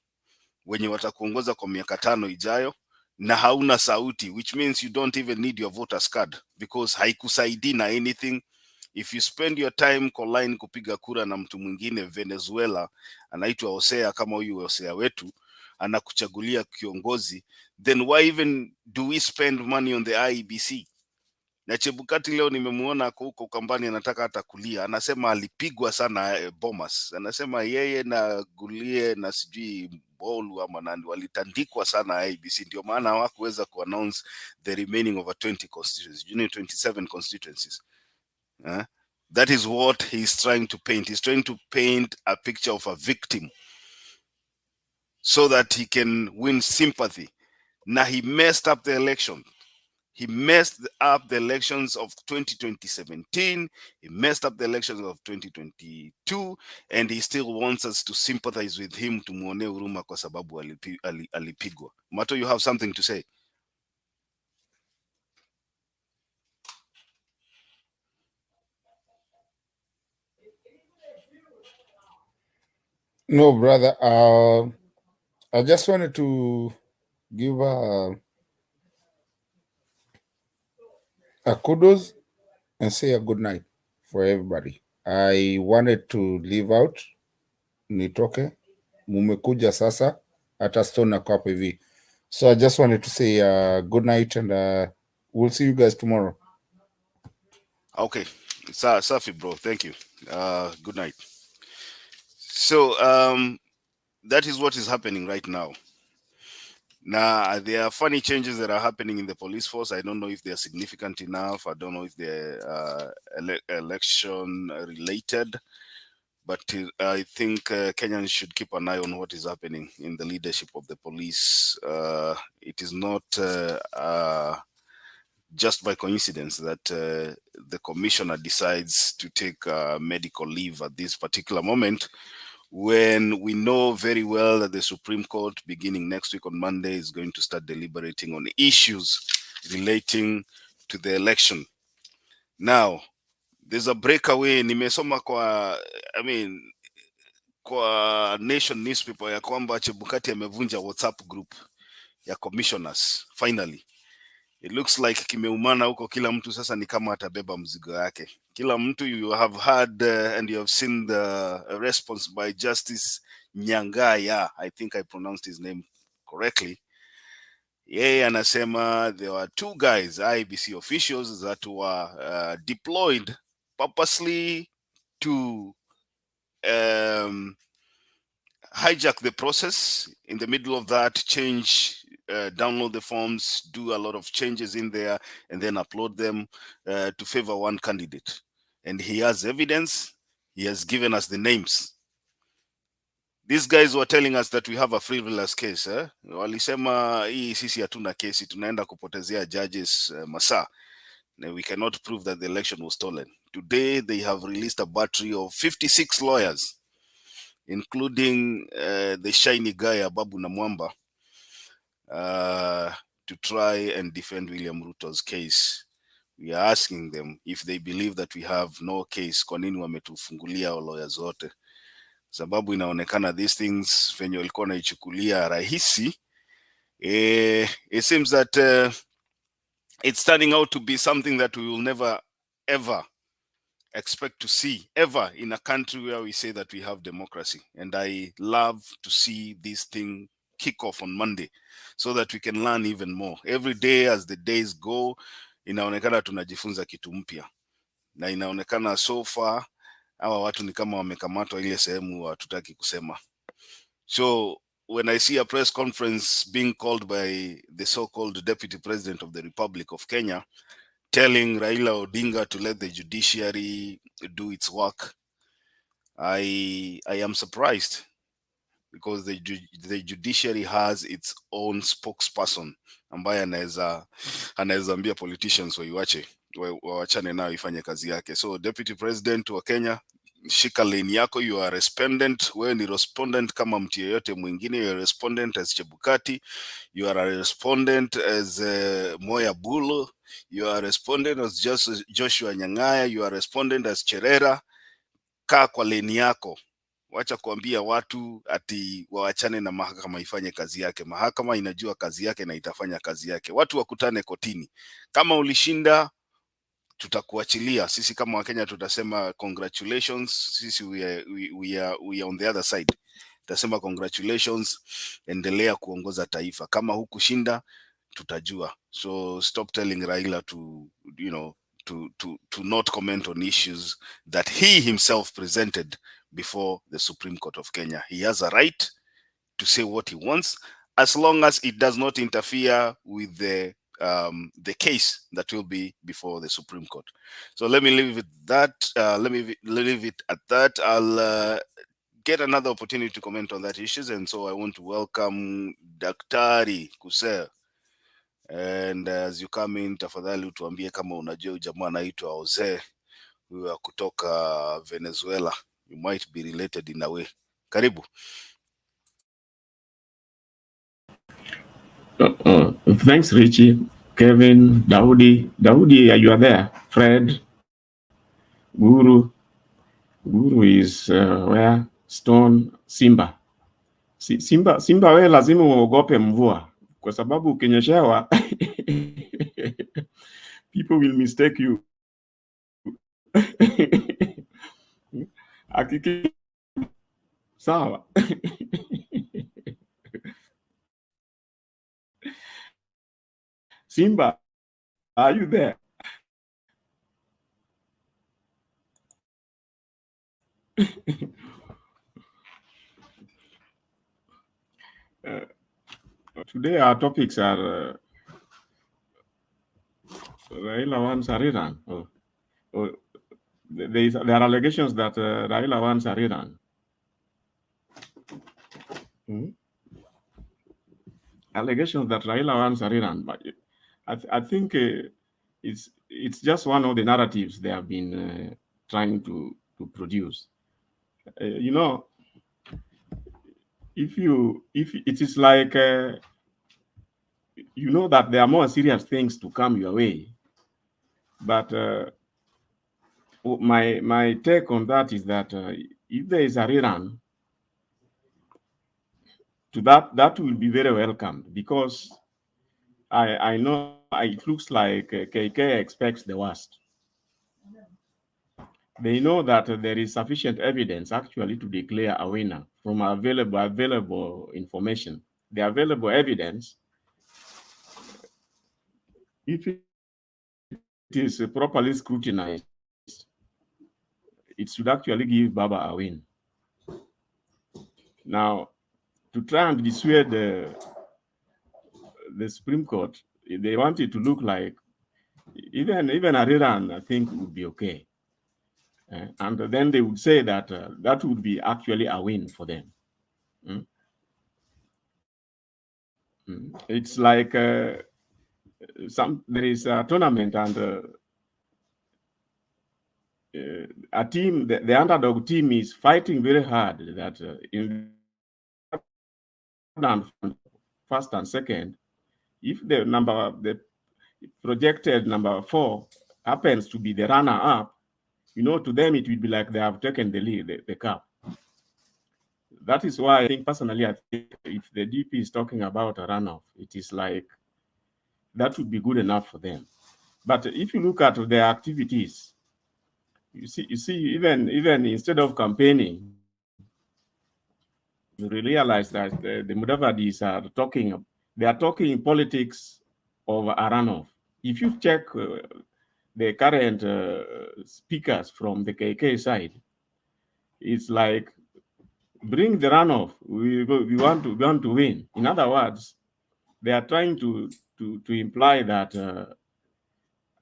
wenye watakuongoza kwa miaka 5 ijayo na hauna sauti, which means you don't even need your voters card because haikusaidii na anything. If you spend your time kwa line kupiga kura na mtu mwingine Venezuela anaitwa Hosea kama huyu Hosea wetu anakuchagulia kiongozi, then why even do we spend money on the IEBC? Na Chebukati leo nimemuona huko kambani anataka hata kulia, anasema alipigwa sana Bomas, anasema yeye na Gulie na sijui Bolu ama nani walitandikwa sana IEBC, ndio maana hawakuweza kuannounce the remaining over 20 constituencies, 27 constituencies. That is what he's trying to paint. He's trying to paint a picture of a victim so that he can win sympathy. Now he messed up the election. He messed up the elections of 2017. He messed up the elections of 2022, and he still wants us to sympathize with him, tumuone huruma kwa sababu alipigwa. Mato, you have something to say? No, brother. I just wanted to give a kudos and say a good night for everybody. I wanted to leave out, nitoke, mumekuja sasa, hata stone ako hapo hivi. So I just wanted to say good night and we'll see you guys tomorrow. Okay, Safi bro, thank you. Good night. So that is what is happening right now. Now, there are funny changes that are happening in the police force. I don't know if they are significant enough. I don't know if they're election related. But I think Kenyans should keep an eye on what is happening in the leadership of the police. It is not just by coincidence that the commissioner decides to take medical leave at this particular moment, when we know very well that the Supreme Court, beginning next week on Monday, is going to start deliberating on issues relating to the election. Now, there's a breakaway. Nimesoma kwa Nation newspaper ya kwamba Chebukati amevunja WhatsApp group ya commissioners. Finally, it looks like kimeumana huko, kila mtu sasa ni kama atabeba mzigo yake. Kila mtu, you have heard and you have seen the response by Justice Nyangaya. I think I pronounced his name correctly. Yeye anasema there were 2 guys, IBC officials, that were deployed purposely to hijack the process. In the middle of that, download the forms, do a lot of changes in there, and then upload them to favor one candidate. And he has evidence. He has given us the names. These guys were telling us that we have a frivolous case. Walisema hii sisi hatuna kesi, tunaenda kupotezea judges masaa. We cannot prove that the election was stolen. Today, they have released a battery of 56 lawyers, including the shiny guy, Ababu Namwamba, to try and defend William Ruto's case. We are asking them if they believe that we have no case, kwa nini wametufungulia lawyers wote? Sababu inaonekana these things venye walikuwa naichukulia rahisi, it seems that it's turning out to be something that we will never ever expect to see ever in a country where we say that we have democracy. And I love to see this thing kick off on Monday so that we can learn even more. Every day as the days go, inaonekana tunajifunza kitu mpya. Na inaonekana so far hawa watu ni kama wamekamatwa ile sehemu hatutaki kusema. So when I see a press conference being called by the so-called Deputy President of the Republic of Kenya, telling Raila Odinga to let the judiciary do its work, I am surprised, because the judiciary has its own spokesperson ambaye anaweza ambia politicians wawachane nao ifanye kazi yake. So Deputy President wa Kenya, shika lane yako, you are respondent. Wewe ni respondent kama mtu yeyote mwingine. You are respondent as Chebukati, you are a respondent as Moya Bulu, you are respondent as Joshua Nyang'aya, you are respondent as Cherera. Kaa kwa lane yako, wacha kuambia watu ati waachane na mahakama ifanye kazi yake. Mahakama inajua kazi yake na itafanya kazi yake. Watu wakutane kotini. Kama ulishinda, tutakuachilia. Sisi kama Wakenya tutasema congratulations. Sisi we are on the other side. Tutasema congratulations, endelea kuongoza taifa. Kama hukushinda, tutajua. So stop telling Raila to to not comment on issues that he himself presented before the Supreme Court of Kenya. He has a right to say what he wants, as long as it does not interfere with the case that will be before the Supreme Court. So let me leave it that. Let me leave it at that. I'll get another opportunity to comment on that issues, and so I want to welcome Daktari Kuser. And as you come in, tafadhali utuambie kama unajua jamaa anaitwa Jose, huyu kutoka Venezuela. You might be related in a way. Karibu. Thanks, Richie, Kevin, Daudi, you are there. Fred, Guru is where? Stone, Simba. Simba we lazima uogope mvua kwa sababu ukinyeshewa people will mistake you. Sawa. Simba, are you there? Today our topics are Raila wants Ariran. There are allegations that Raila wants Ariran. Allegations that Raila wants Ariran, but I think it's just one of the narratives they have been trying to produce. If it is like you know that there are more serious things to come your way, but my take on that is that if there is a rerun, to that will be very welcome, because I know it looks like KK expects the worst. They know that there is sufficient evidence actually to declare a winner from available information. The available evidence, if it is properly scrutinized, it should actually give Baba a win. Now, to try and dissuade the Supreme Court, they want it to look like even a rerun, I think, would be okay. And then they would say that that would be actually a win for them. It's like there is a tournament, and a team, the underdog team is fighting very hard that in first and second, if the projected number 4 happens to be the runner-up, to them it will be like they have taken the lead, the cup. That is why I think personally, I think if the DP is talking about a runoff, it is like that would be good enough for them. But if you look at their activities, you see, even instead of campaigning, you realize that the Mudavadis are talking politics of a runoff. If you check the current speakers from the KK side, it's like, bring the runoff. We want to win. In other words, they are trying to imply that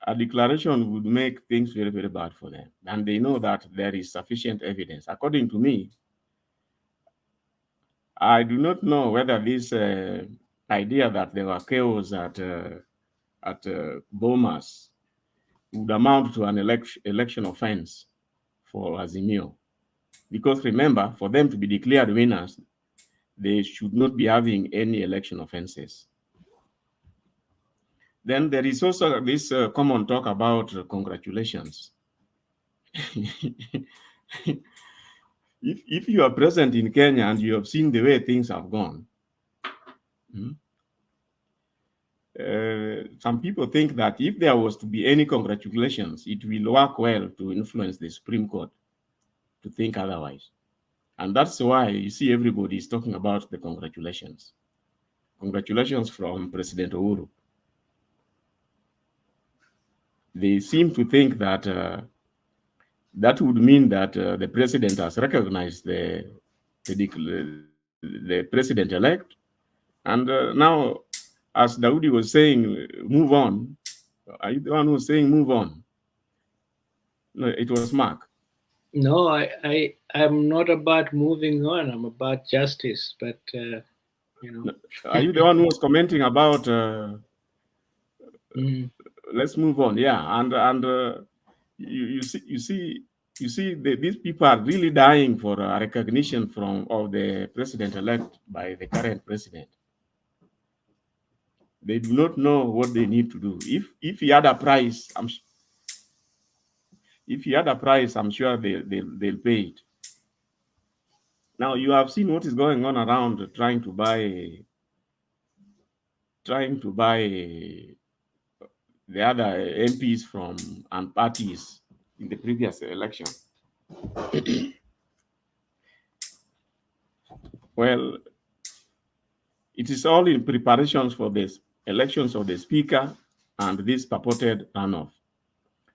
a declaration would make things very, very bad for them. And they know that there is sufficient evidence. According to me, I do not know whether this idea that there were chaos at Bomas would amount to an election offense for Azimio. Because remember, for them to be declared winners, they should not be having any election offenses. Then there is also this common talk about congratulations. If you are present in Kenya and you have seen the way things have gone, some people think that if there was to be any congratulations, it will work well to influence the Supreme Court to think otherwise. And that's why you see everybody is talking about the congratulations. Congratulations from President Uhuru. They seem to think that that would mean that the president has recognized the president-elect. And now, as Daudi was saying, move on. Are you the one who was saying move on? No, it was Mark. No, I'm not about moving on. I'm about justice. But, Are you the one who was commenting about let's move on? Yeah. And you see, these people are really dying for a recognition of the president-elect by the current president. They do not know what they need to do. If he had a price, I'm sure they'll pay it. Now you have seen what is going on around trying to buy the other MPs and parties in the previous election. Well, it is all in preparations for this elections of the speaker and this purported runoff.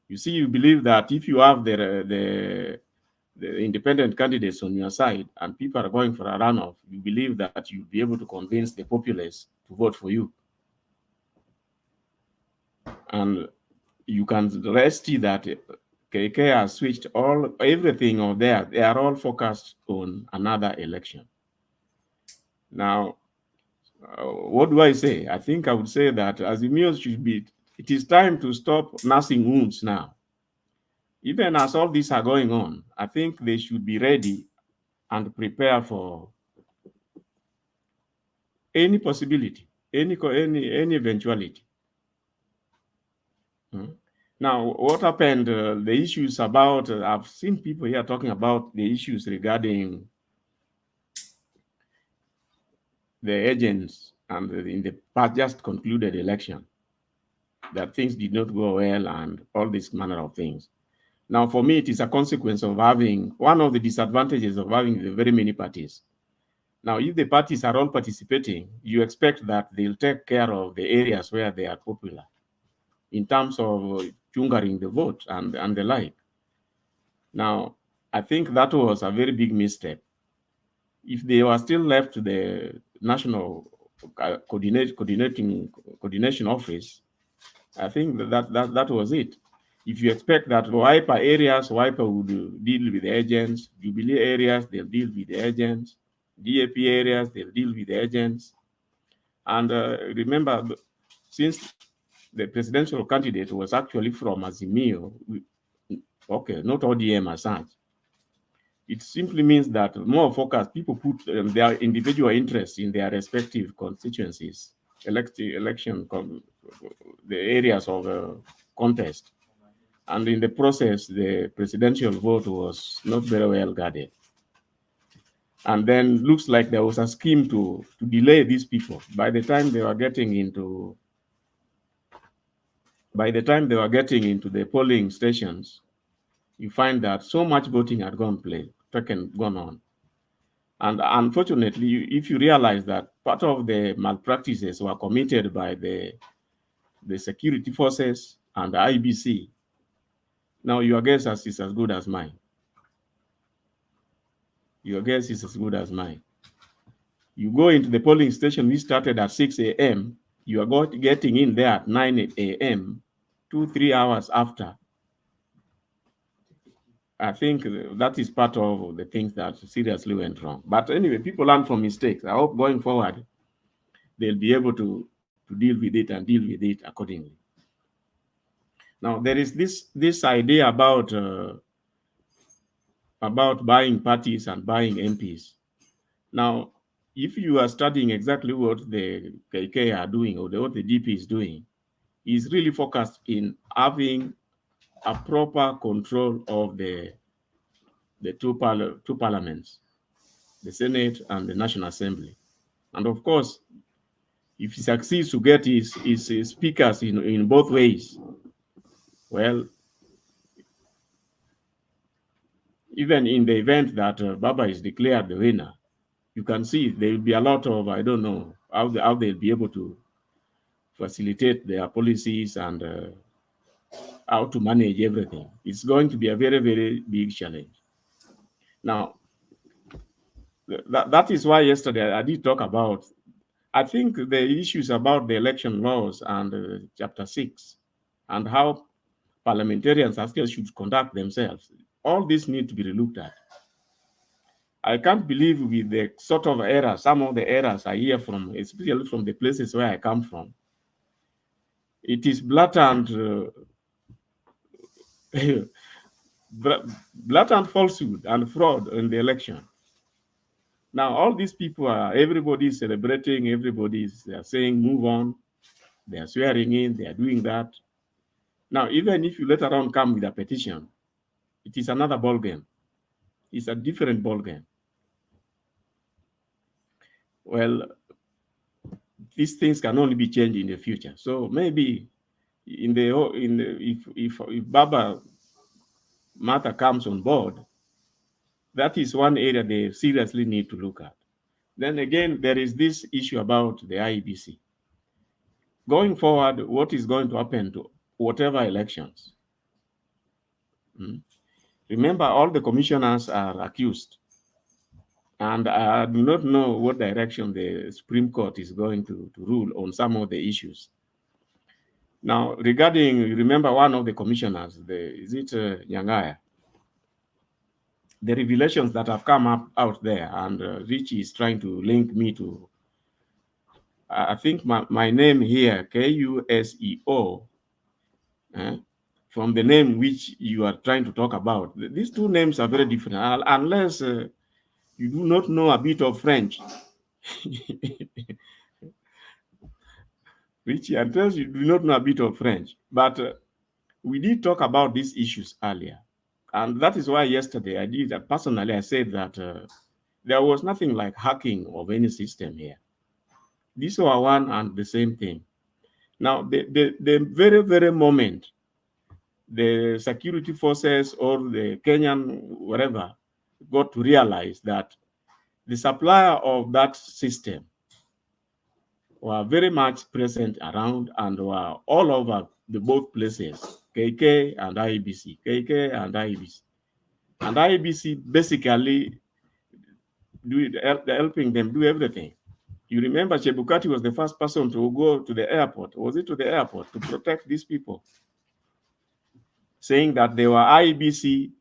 You see, you believe that if you have the independent candidates on your side and people are going for a runoff, you believe that you'll be able to convince the populace to vote for you. And you can rest that KK has switched everything on there. They are all focused on another election. Now, what do I say? I think I would say that Azimio it is time to stop nursing wounds now. Even as all these are going on, I think they should be ready and prepare for any possibility, any eventuality. Now, what happened, the issues about, I've seen people here talking about the issues regarding the agents and in the past just concluded election, that things did not go well and all this manner of things. Now, for me, it is a consequence of having, one of the disadvantages of having the very many parties. Now, if the parties are all participating, you expect that they'll take care of the areas where they are popular in terms of chungering the vote and the like. Now, I think that was a very big misstep. If they were still left to the National Coordination Office, I think that was it. If you expect that WIPA areas, WIPA would deal with the agents, Jubilee areas, they'll deal with the agents, DAP areas, they'll deal with the agents. And remember, since the presidential candidate was actually from Azimio, Okay, not ODM as such. It simply means that more focused people put their individual interests in their respective constituencies, the areas of contest. And in the process, the presidential vote was not very well guarded. And then looks like there was a scheme to delay these people. By the time they were getting into the polling stations, you find that so much voting had gone on. And unfortunately, if you realize that part of the malpractices were committed by the security forces and the IBC, now your guess is as good as mine. Your guess is as good as mine. You go into the polling station, we started at 6 a.m., you are getting in there at 9 a.m., 2-3 hours after. I think that is part of the things that seriously went wrong. But anyway, people learn from mistakes. I hope going forward, they'll be able to deal with it and deal with it accordingly. Now, there is this idea about buying parties and buying MPs. Now, if you are studying exactly what the KK are doing or what the DP is doing, is really focused in having a proper control of the two parliaments, the Senate and the National Assembly. And of course, if he succeeds to get his speakers in both ways, well, even in the event that Baba is declared the winner, you can see there will be a lot of, I don't know, how they'll be able to facilitate their policies and how to manage everything. It's going to be a very, very big challenge. Now, that is why yesterday I did talk about, I think the issues about the election laws and Chapter 6 and how parliamentarians actually should conduct themselves. All this need to be relooked at. I can't believe with the sort of errors, some of the errors I hear from, especially from the places where I come from. It is blatant, blatant falsehood and fraud in the election. Now, all these people everybody is celebrating, everybody is saying, move on. They are swearing in, they are doing that. Now, even if you later on come with a petition, it is another ballgame. It's a different ballgame. Well, these things can only be changed in the future. So maybe if Baba Mata comes on board, that is one area they seriously need to look at. Then again, there is this issue about the IEBC. Going forward, what is going to happen to whatever elections? Remember, all the commissioners are accused. And I do not know what direction the Supreme Court is going to rule on some of the issues. Now, regarding, remember one of the commissioners, Nyangaya? The revelations that have come out there, and Richie is trying to link me to, I think my name here, Kuseo, from the name which you are trying to talk about. These two names are very different, unless you do not know a bit of French. Richie, unless you do not know a bit of French. But we did talk about these issues earlier. And that is why yesterday I said that there was nothing like hacking of any system here. These were one and the same thing. Now, the very, very moment the security forces or the Kenyan, whatever, got to realize that the supplier of that system were very much present around and were all over the both places, KK and IEBC, KK and IEBC. And IEBC basically helping them do everything. You remember Chebukati was the first person to go to the airport. Was it to the airport to protect these people? Saying that they were IEBC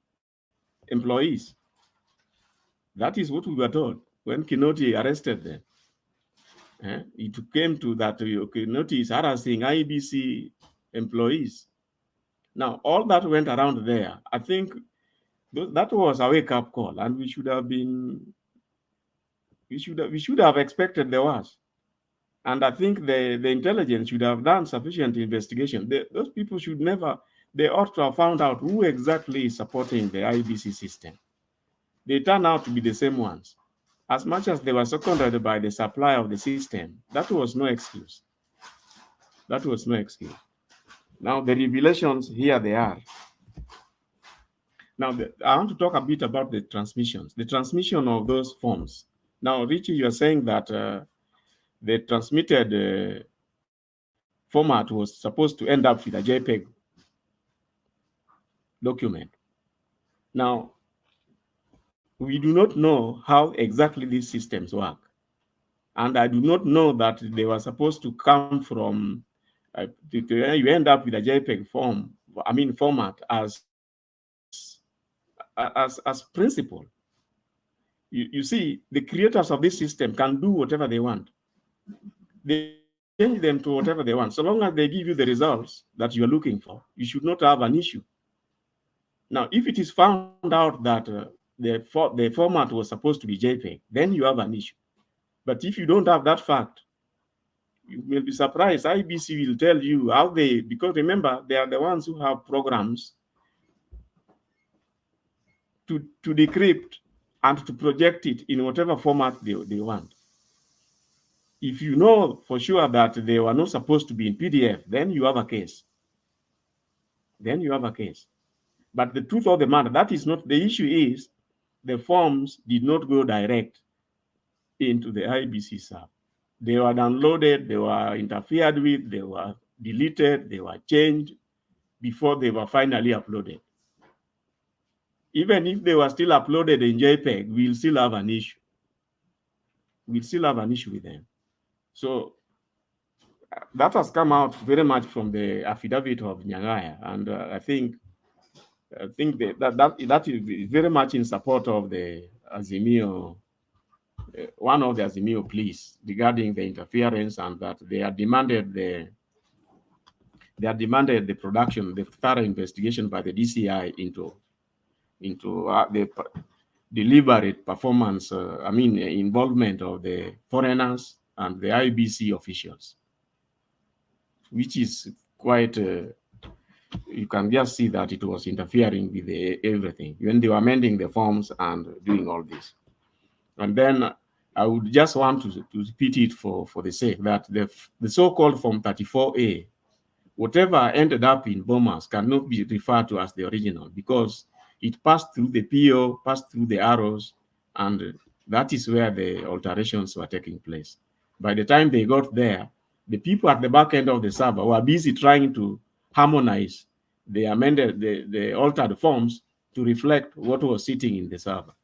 employees. That is what we were told when Kinoti arrested them. It came to that Kinoti is harassing IEBC employees. Now, all that went around there, I think that was a wake-up call, and we should have expected the worst. And I think the intelligence should have done sufficient investigation. Those people they ought to have found out who exactly is supporting the IBC system. They turn out to be the same ones. As much as they were seconded by the supply of the system, that was no excuse. That was no excuse. Now, the revelations, here they are. Now, I want to talk a bit about the transmissions, the transmission of those forms. Now, Richie, you are saying that the transmitted format was supposed to end up with a JPEG document. Now, we do not know how exactly these systems work. And I do not know that they were supposed to come from, you end up with a JPEG format as principle. You see, the creators of this system can do whatever they want. They change them to whatever they want. So long as they give you the results that you are looking for, you should not have an issue. Now, if it is found out that the format was supposed to be JPEG, then you have an issue. But if you don't have that fact, you will be surprised. IBC will tell you how because remember, they are the ones who have programs to decrypt and to project it in whatever format they want. If you know for sure that they were not supposed to be in PDF, then you have a case. Then you have a case. But the truth of the matter, that is not the issue. Is the forms did not go direct into the IBC server. They were downloaded, they were interfered with, they were deleted, they were changed before they were finally uploaded. Even if they were still uploaded in JPEG, we'll still have an issue. We'll still have an issue with them. So that has come out very much from the affidavit of Nyangaya, and I think that is very much in support of the Azimio, one of the Azimio pleas regarding the interference, and that they are demanded the production, the thorough investigation by the DCI into the deliberate performance, involvement of the foreigners and the IBC officials, which is quite, you can just see that it was interfering with everything, when they were amending the forms and doing all this. And then I would just want to repeat it for the sake that the so-called Form 34A, whatever ended up in Bomas cannot be referred to as the original, because it passed through the PO, passed through the arrows, and that is where the alterations were taking place. By the time they got there, the people at the back end of the server were busy trying to harmonize the amended, the altered forms to reflect what was sitting in the server.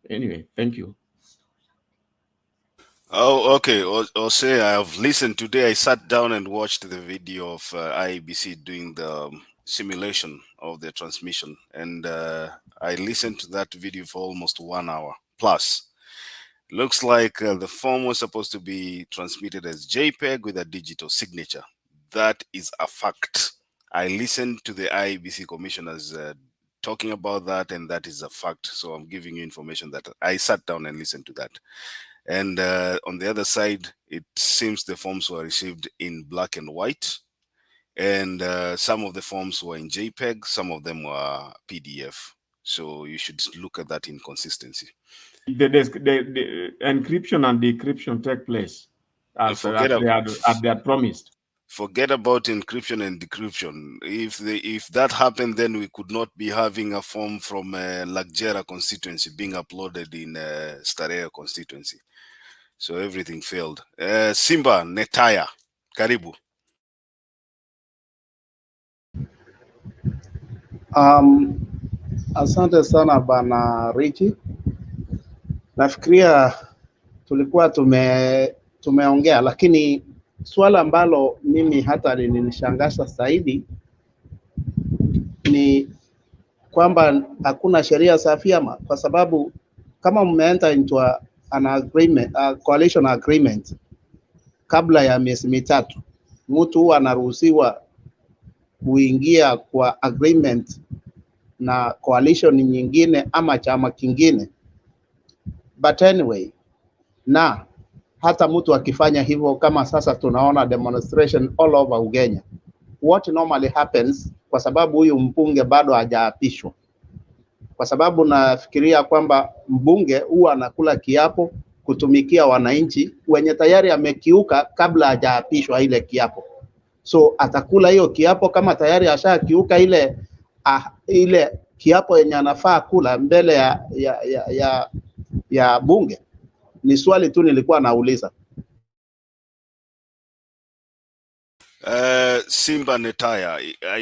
Anyway, thank you. Oh, okay. Or say I have listened today. I sat down and watched the video of IEBC doing the simulation of the transmission, and I listened to that video for almost 1 hour plus. Looks like the form was supposed to be transmitted as JPEG with a digital signature. That is a fact. I listened to the IEBC commissioners talking about that, and that is a fact. So I'm giving you information that I sat down and listened to that. And on the other side, it seems the forms were received in black and white, and some of the forms were in JPEG, some of them were PDF. So you should look at that inconsistency. The encryption and decryption take place as they had promised. Forget about encryption and decryption. If that happened, then we could not be having a form from Lagera constituency being uploaded in Starehe constituency. So everything failed. Simba Netaya, karibu. Asante sana bana Richi. Nafikiria tulikuwa tumeongea, lakini swala ambalo mimi hata lilinishangaza zaidi ni kwamba hakuna sheria za vyama, kwa sababu kama mmeenda into an agreement, coalition agreement kabla ya miezi mitatu, mtu anaruhusiwa kuingia kwa agreement na coalition nyingine ama chama kingine. But anyway, na hata mtu akifanya hivyo, kama sasa tunaona demonstration all over Kenya, what normally happens, kwa sababu huyu mbunge bado hajaapishwa, kwa sababu nafikiria kwamba mbunge huwa anakula kiapo kutumikia wananchi wenye tayari amekiuka kabla hajaapishwa ile kiapo. So atakula hiyo kiapo kama tayari ashakiuka ile kiapo yenye anafaa kula mbele ya bunge. Ni swali tu nilikuwa nauliza. Simba Netaya,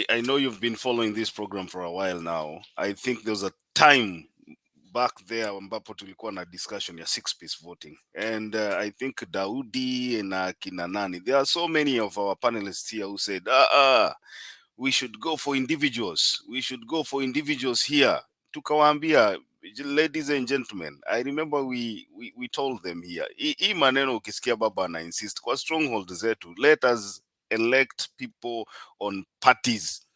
I know you've been following this program for a while now. I think there was a time back there ambapo tulikuwa na discussion ya 6-piece voting, and I think Daudi na kina nani, there are so many of our panelists here who said we should go for individuals, here. Tukawaambia, ladies and gentlemen, I remember we told them here, hii maneno ukisikia baba na insist kwa stronghold zetu, let us elect people on parties,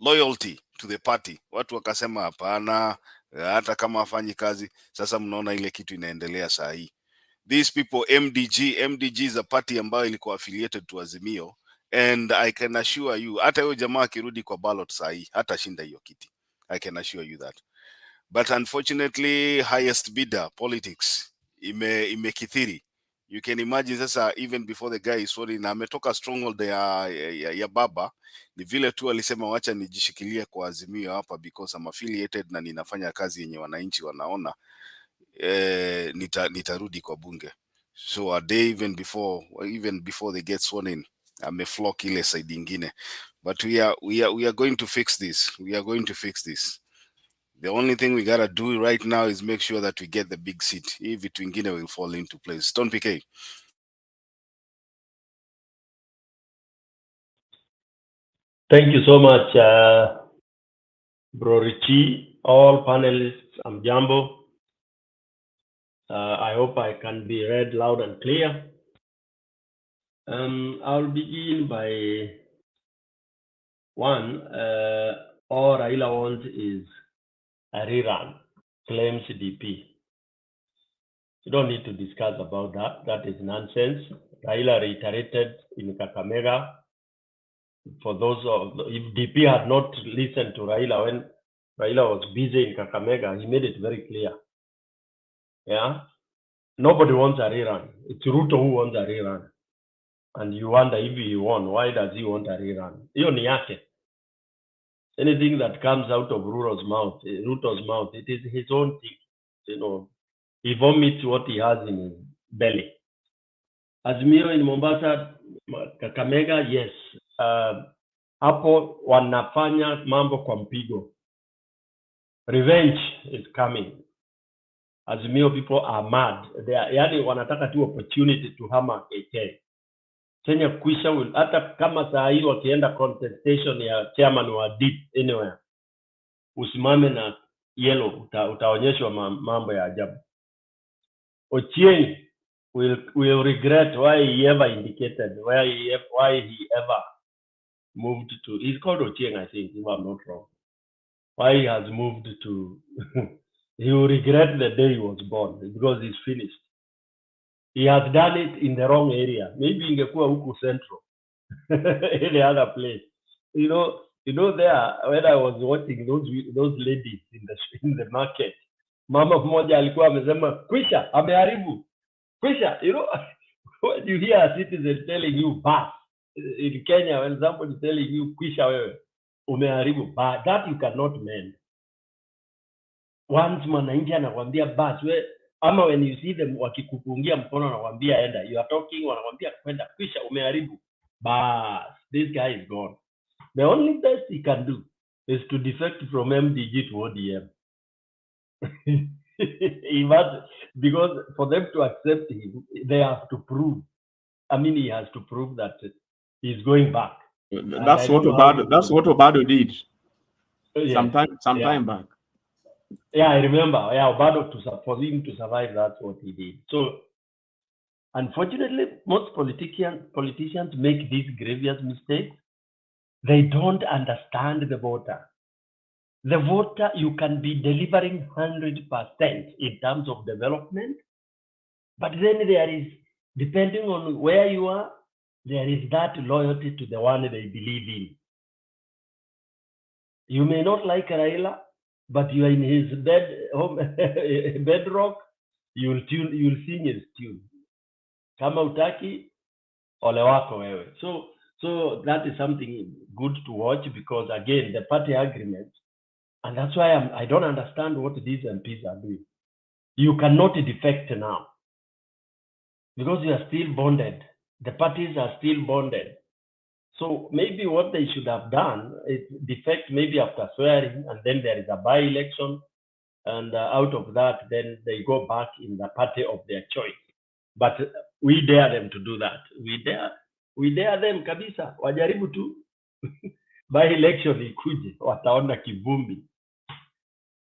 loyalty to the party. Watu wakasema hapana, hata kama afanyi kazi. Sasa mnaona ile kitu inaendelea saa hii. These people, MDG is a party ambayo ilikuwa affiliated to Azimio, and I can assure you, hata huyo jamaa akirudi kwa ballot saa hii hata shinda hiyo kiti. I can assure you that. But unfortunately, highest bidder politics imekithiri. You can imagine sasa, even before the guy is sworn in, ametoka stronghold ya baba, ni vile tu alisema wacha nijishikilie kwa Azimio hapa because I'm affiliated na ninafanya kazi yenye wananchi wanaona, nitarudi kwa bunge. So a day even before they get sworn in, ameflock ile side ingine. But we are going to fix this. We are going to fix this. The only thing we gotta do right now is make sure that we get the big seat. If it ingine will fall into place. Stone PK. Thank you so much, Bro Richie, all panelists, Jambo. I hope I can be read loud and clear. I'll begin by one. All Raila wants is a rerun, claims DP. You don't need to discuss about that. That is nonsense. Raila reiterated in Kakamega. For those if DP had not listened to Raila when Raila was busy in Kakamega, he made it very clear. Yeah, nobody wants a rerun. It's Ruto who wants a rerun, and you wonder if he won. Why does he want a rerun? Hiyo ni yake. Anything that comes out of Ruto's mouth, it is his own thing. You know, he vomits what he has in his belly. Azimio in Mombasa, Kakamega, yes. Hapo wanafanya mambo kwa mpigo. Revenge is coming. Azimio people are mad. They are, yani wanataka tu opportunity to hammer AK. Kenya kwisha will, hata kama saa hii wakienda contestation ya chairman wa deep anywhere, usimame na yellow, utaonyeshwa mambo ya ajabu. Ochieng will regret why he ever indicated, why he ever moved to, he's called Ochieng, I think, if I'm not wrong. Why he has moved to, he will regret the day he was born because he's finished. He has done it in the wrong area. Maybe ingekuwa huku central, any other place. You know there, when I was watching those ladies in the market, mama mmoja alikuwa amesema kwisha, ameharibu kwisha. You know, when you hear a citizen telling you bas in Kenya, when somebody is telling you kwisha wewe umeharibu, but that you cannot mend. Once mwananchi anakwambia bas we, ama when you see them wakikupungia mkono anakwambia enda, you are talking, wanakwambia kwenda kwisha umeharibu, bas this guy is gone. The only best he can do is to defect from MDG to ODM. He must, because for them to accept him, they have to prove. I mean, he has to prove that he's going back. That's what Obado did. Sometime back. Yeah, I remember. Yeah, Obado, for him to survive, that's what he did. So, unfortunately, most politicians make these grievous mistakes. They don't understand the voter. The voter, you can be delivering 100% in terms of development, but then there is, depending on where you are, there is that loyalty to the one they believe in. You may not like Raila, but you are in his bedrock, you'll sing his tune. Kama utaki, ole wako wewe. So that is something good to watch, because again, the party agreement, and that's why I don't understand what these MPs are doing. You cannot defect now, because you are still bonded. The parties are still bonded. So maybe what they should have done is defect maybe after swearing, and then there is a by-election, and out of that, then they go back in the party of their choice. But we dare them to do that. We dare them kabisa. Wajaribu tu by-election ikuje, wataona kivumbi.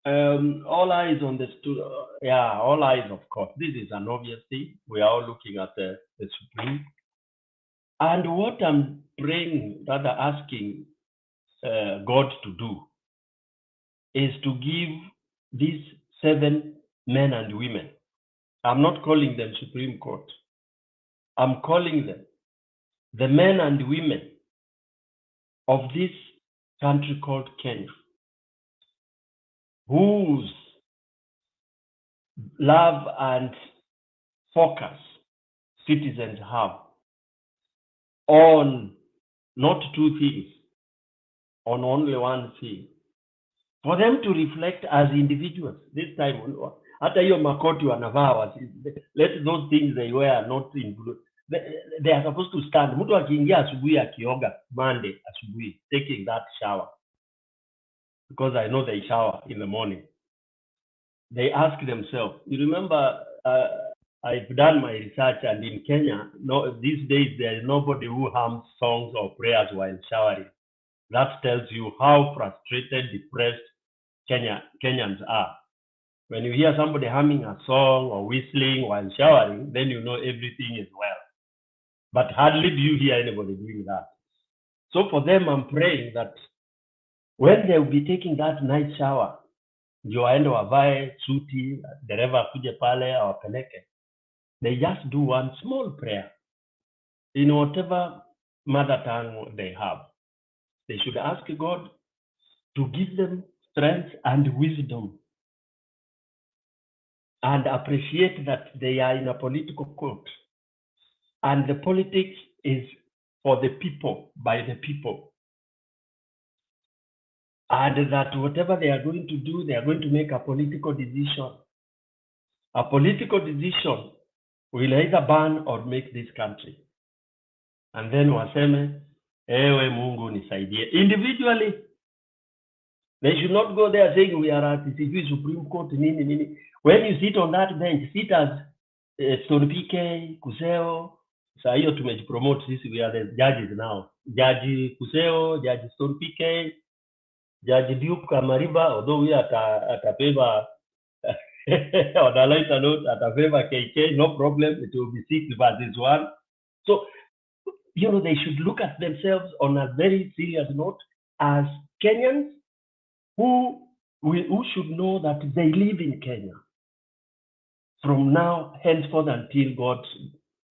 All eyes on the all eyes, of course. This is an obvious thing. We are all looking at the Supreme. And what I'm praying, rather asking God to do, is to give these 7 men and women, I'm not calling them Supreme Court, I'm calling them the men and women of this country called Kenya, whose love and focus citizens have on not 2 things, on only one thing, for them to reflect as individuals. This time, hata hiyo makoti wanavaa, let those things they wear not include. They are supposed to stand. Mtu akiingia asubuhi akioga Monday asubuhi, taking that shower, because I know they shower in the morning, they ask themselves, you remember, I've done my research, and in Kenya, these days there is nobody who hums songs or prayers while showering. That tells you how frustrated, depressed Kenyans are. When you hear somebody humming a song or whistling while showering, then you know everything is well. But hardly do you hear anybody doing that. So for them, I'm praying that when they will be taking that night shower, ndio waende wavae suti, dereva akuje pale awapeleke, they just do one small prayer in whatever mother tongue they have. They should ask God to give them strength and wisdom, and appreciate that they are in a political court, and the politics is for the people, by the people, and that whatever they are going to do, they are going to make a political decision. A political decision will either ban or make this country. And then waseme, ewe Mungu nisaidie. Individually, they should not go there saying we are at the Supreme Court, nini, nini. When you sit on that bench, sit as Stone PK, Kuseo. Saa hiyo tumejipromote sisi, we are the judges now. Judge Kuseo, Judge Stone PK, Judge Duke Kamariba, although we are at a favor, on a lighter note, at a favor KK, no problem, it will be 6 versus 1. So, you know, they should look at themselves on a very serious note as Kenyans who should know that they live in Kenya from now, henceforth, until God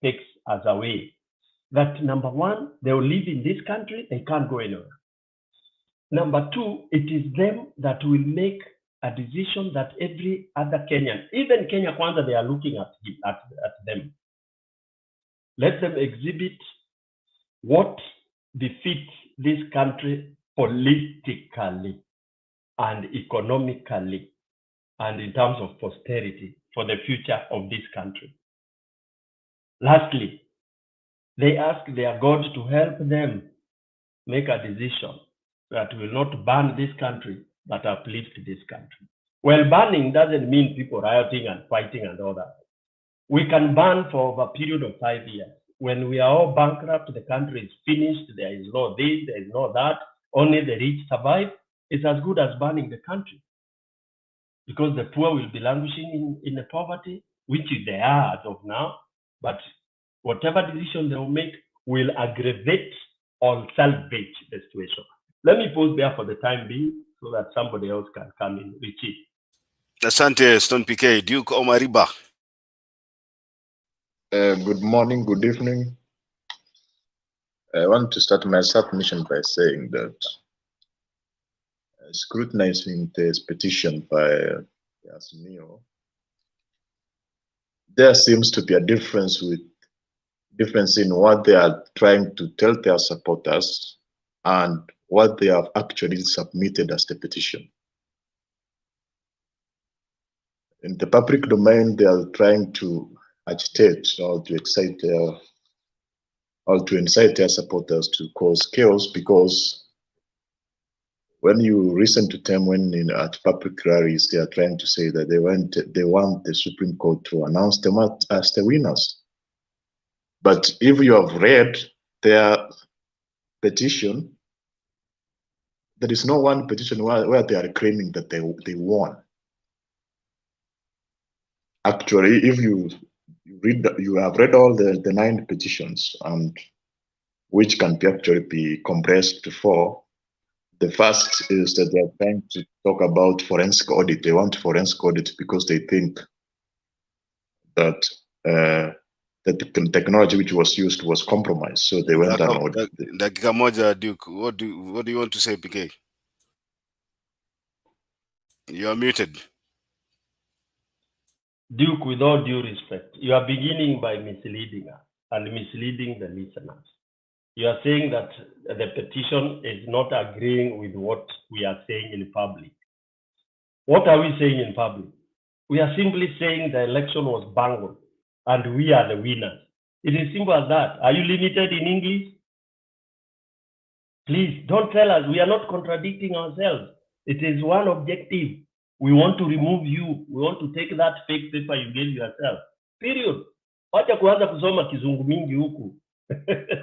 takes us away. That number one, they will live in this country, they can't go anywhere. Number two, it is them that will make a decision that every other Kenyan, even Kenya Kwanza, they are looking at them. Let them exhibit what befits this country politically and economically and in terms of posterity for the future of this country. Lastly, they ask their God to help them make a decision that will not burn this country, but uplift this country. Well, burning doesn't mean people rioting and fighting and all that. We can burn for a period of 5 years. When we are all bankrupt, the country is finished, there is no this, there is no that, only the rich survive. It's as good as burning the country, because the poor will be languishing in the poverty, which they are as of now, but whatever decision they will make will aggravate or salvage the situation. Let me pause there for the time being so that somebody else can come in. Richie. Asante, Stone PK. Duke Omariba. Good morning, good evening. I want to start my submission by saying that scrutinizing this petition by Azimio, there seems to be a difference in what they are trying to tell their supporters and what they have actually submitted as the petition. In the public domain, they are trying to agitate or to excite to incite their supporters to cause chaos, because when you listen to them at public rallies, they are trying to say that they want the Supreme Court to announce them as the winners. But if you have read their petition, there is no one petition where they are claiming that they won. Actually, if you have read all the 9 petitions, and which can actually be compressed to 4. The first is that they are trying to talk about forensic audit. They want forensic audit because they think that the technology which was used was compromised. So they went and audited. Dakika moja, Duke. What do you want to say, PK? You are muted. Duke, with all due respect, you are beginning by misleading us and misleading the listeners. You are saying that the petition is not agreeing with what we are saying in public. What are we saying in public? We are simply saying the election was bungled and we are the winners. It is simple as that. Are you limited in English? Please don't tell us. We are not contradicting ourselves. It is one objective. We want to remove you. We want to take that fake paper you gave yourself. Period. Wacha kuanza kusoma kizungu mingi huku.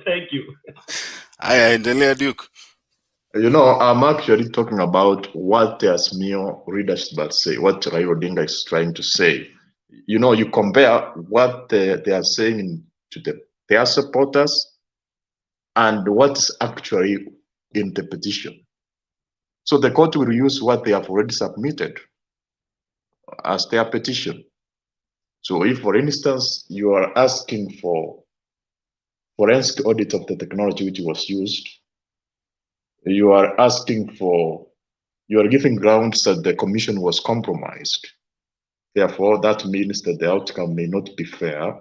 Thank you. Aya, endelea, Duke. You know, I'm actually talking about what the Azimio readership say, what Raila Odinga is trying to say. You know, you compare what they are saying to their supporters and what's actually in the petition. So the court will use what they have already submitted as their petition. So if, for instance, you are asking for forensic audit of the technology which was used, you are giving grounds that the commission was compromised. Therefore, that means that the outcome may not be fair.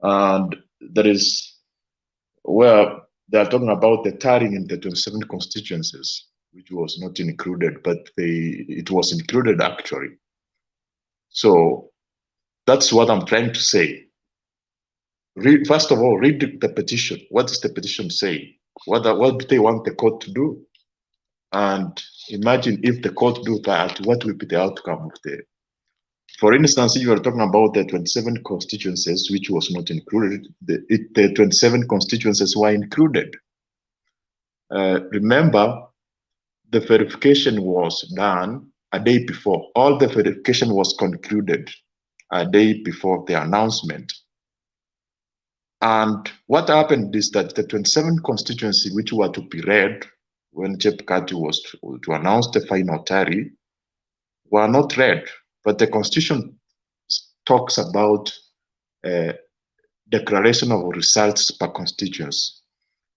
And that is where they are talking about the tarring in the 27 constituencies, which was not included, but it was included actually. So that's what I'm trying to say. First of all, read the petition. What does the petition say? What do they want the court to do? And imagine if the court do that, what will be the outcome of the? For instance, if you are talking about the 27 constituencies, which was not included, the 27 constituencies were included. Remember, the verification was done a day before. All the verification was concluded a day before the announcement. And what happened is that the 27 constituency which were to be read when Chepkati was to announce the final tally were not read, but the constitution talks about declaration of results per constituency.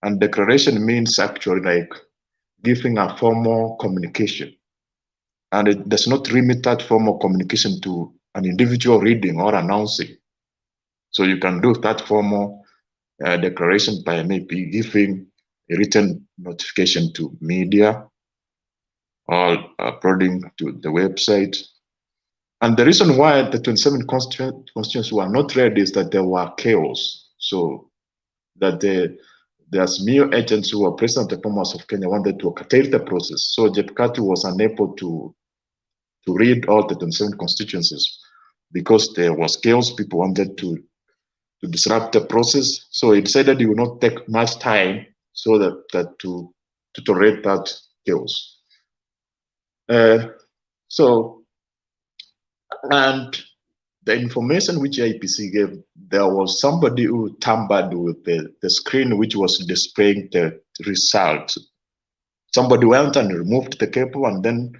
And declaration means actually like giving a formal communication. And it does not limit that formal communication to an individual reading or announcing. So you can do that formal declaration by maybe giving a written notification to media or uploading to the website. And the reason why the 27 constituencies were not read is that there were chaos. So that the Azimio agents who were present at the Bomas of Kenya wanted to curtail the process. So Chepkati was unable to read all the 27 constituencies because there was chaos. People wanted to disrupt the process. So he decided he would not take much time so that to tolerate that chaos. And the information which IPC gave, there was somebody who tampered with the screen which was displaying the result. Somebody went and removed the cable, and then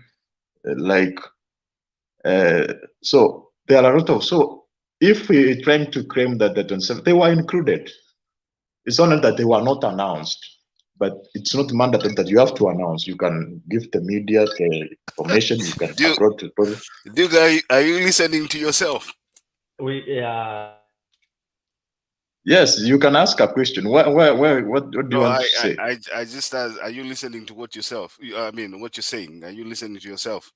so there are a lot of, so if we're trying to claim that the 27, they were included. It's only that they were not announced, but it's not mandatory that you have to announce. You can give the media the information, you can approach the problem. Duke, are you listening to yourself? Yes, you can ask a question. What do you want to say? I just asked, are you listening to what yourself? I mean, what you're saying. Are you listening to yourself?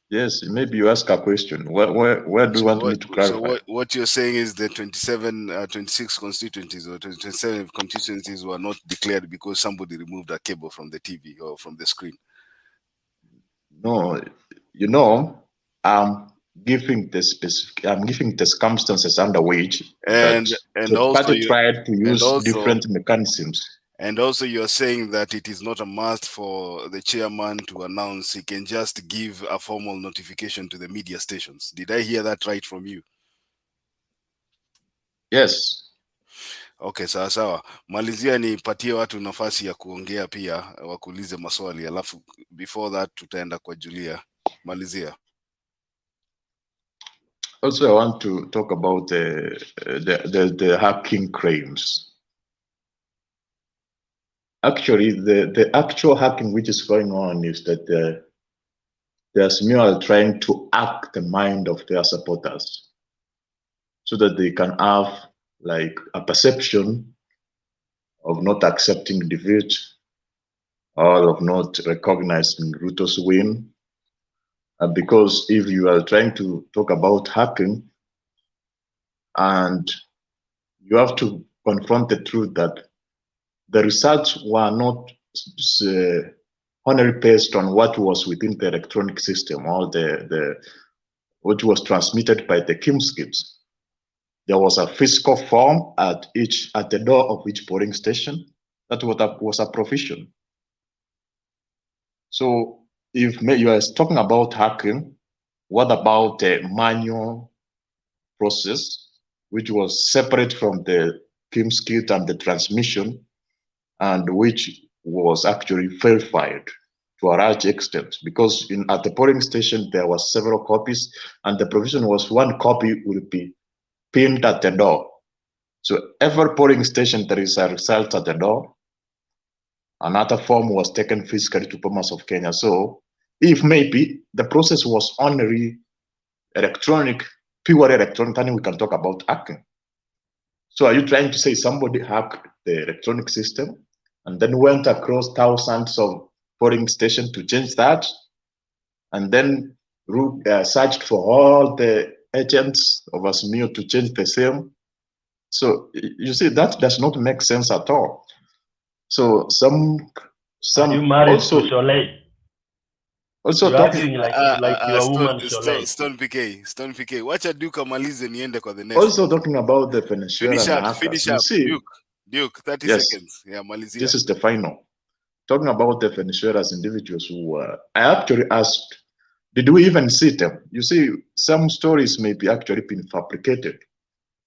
Yes, maybe you ask a question. Where do you want me to clarify? So what you're saying is the 26 constituencies or 27 constituencies were not declared because somebody removed a cable from the TV or from the screen. No, I'm giving the circumstances under which the party tried to use different mechanisms. And also you're saying that it is not a must for the chairman to announce. He can just give a formal notification to the media stations. Did I hear that right from you? Yes. Okay, sawa. Malizia nipatie watu nafasi ya kuongea pia, wakuulize maswali, alafu before that tutaenda kwa Julia. Malizia. Also, I want to talk about the hacking claims. Actually, the actual hacking which is going on is that the Azimio are trying to hack the mind of their supporters so that they can have like a perception of not accepting defeat or of not recognizing Ruto's win. And because if you are trying to talk about hacking, and you have to confront the truth that the results were not only based on what was within the electronic system or what was transmitted by the KIMSKIPs. There was a physical form at the door of each polling station. That was a provision. So if you are talking about hacking, what about the manual process, which was separate from the KIMSKIT and the transmission, and which was actually verified to a large extent? Because at the polling station, there were several copies, and the provision was one copy will be pinned at the door. So every polling station, there is a result at the door. Another form was taken physically to Bomas of Kenya. So if maybe the process was only electronic, pure electronic, then we can talk about hacking. So are you trying to say somebody hacked the electronic system and then went across thousands of polling stations to change that, and then searched for all the agents of Azimio to change the same? So you see, that does not make sense at all. So some Are you married to Soleil? Also You're talking like your woman Soleil. Stone PK. Wacha Duke amalize niende kwa the next. Also talking about the Venezuelan hackers. Finish You up. see, Duke, 30 yes, seconds. Yeah, malizia. this is the final. Talking about the Venezuelans individuals who I actually asked, did we even see them? You see, some stories may be actually been fabricated.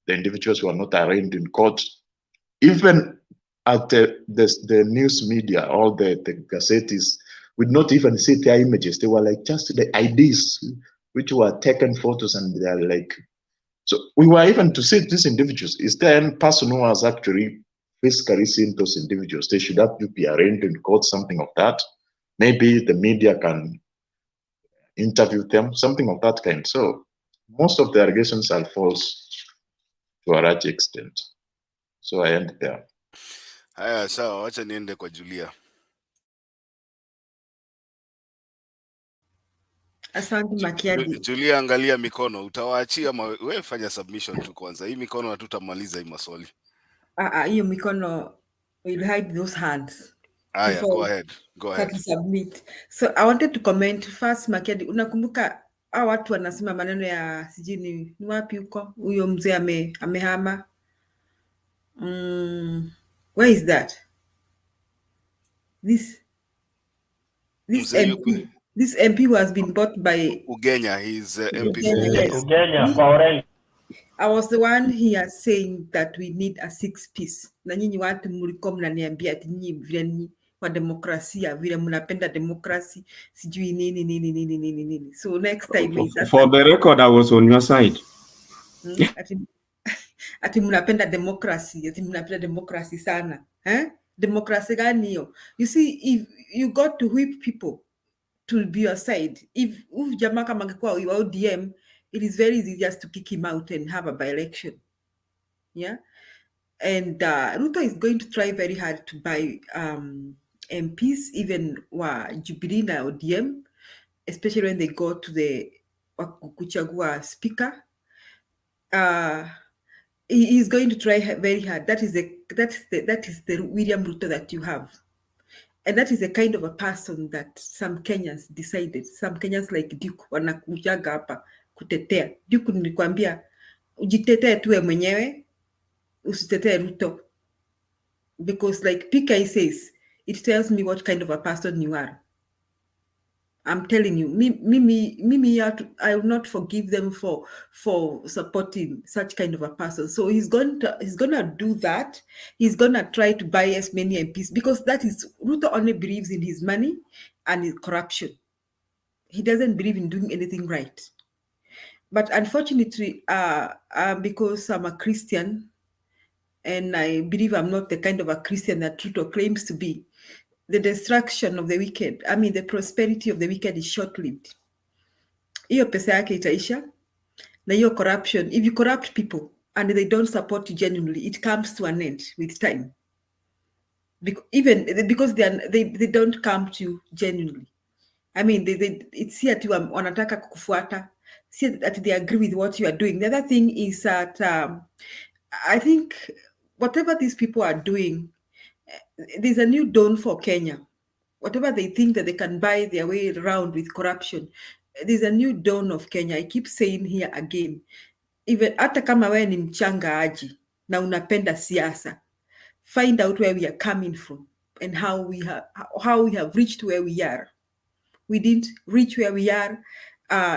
The individuals were not arraigned in court. Even at the news media, all the gazettes would not even see their images. They were like just the IDs, which were taken photos, and they are like, so we were even to see these individuals. Is there any person who has actually physically seen those individuals? They should have to be arraigned in court, something of that. Maybe the media can interview them, something of that kind. So most of the allegations are false to a large extent. So I end there. Haya, sawa, wacha niende kwa Julia. Asante Makiadi. Julia, angalia mikono, utawaachia wewe fanya submission tu kwanza. Hii mikono hatutamaliza hii maswali. Hiyo mikono will hide those hands. Aya, go ahead. Submit. So I wanted to comment first, Makiadi. Unakumbuka hao watu wanasema maneno ya sijui ni wapi huko? Huyo mzee amehama. Where is that? This MP has been bought by Ugenya. He's MP. Ugenya, Foreign. I was the one here saying that we need a 6-piece. Na nyinyi watu mlikuwa mnaniambia ati nyinyi vile ni wa demokrasia, vile mnapenda demokrasi, sijui nini. So next time is For the record, I was on your side. ati mnapenda demokrasi sana. Demokrasi gani hiyo? You see, if you got to whip people to be your side, if jamaa kama angekuwa wa ODM, it is very easy just to kick him out and have a by-election. Yeah. And Ruto is going to try very hard to buy MPs, even Jubilee na ODM, especially when they go to the kuchagua speaker. He is going to try very hard. That is the William Ruto that you have. And that is the kind of a person that some Kenyans decided. Some Kenyans like Duke wanakujaga hapa kutetea. Duke nilikwambia ujitetee tuwe mwenyewe, usitetee Ruto. Because like PK says, it tells me what kind of a person you are. I'm telling you, Mimi, I will not forgive them for supporting such kind of a person. So he's gonna do that. He's gonna try to buy as many MPs because that is Ruto only believes in his money and his corruption. He doesn't believe in doing anything right. But unfortunately, because I'm a Christian, and I believe I'm not the kind of a Christian that Ruto claims to be, the destruction of the wicked, the prosperity of the wicked is short-lived. Hiyo pesa yake itaisha, na hiyo corruption, if you corrupt people and they don't support you genuinely, it comes to an end with time. Because they don't come to you genuinely. It's here to wanataka kukufuata, see that they agree with what you are doing. The other thing is that I think whatever these people are doing, there's a new dawn for Kenya. Whatever they think that they can buy their way around with corruption, there's a new dawn of Kenya. I keep saying here again, even hata kama wewe ni mchanga aji na unapenda siasa, find out where we are coming from and how we have reached where we are. We didn't reach where we are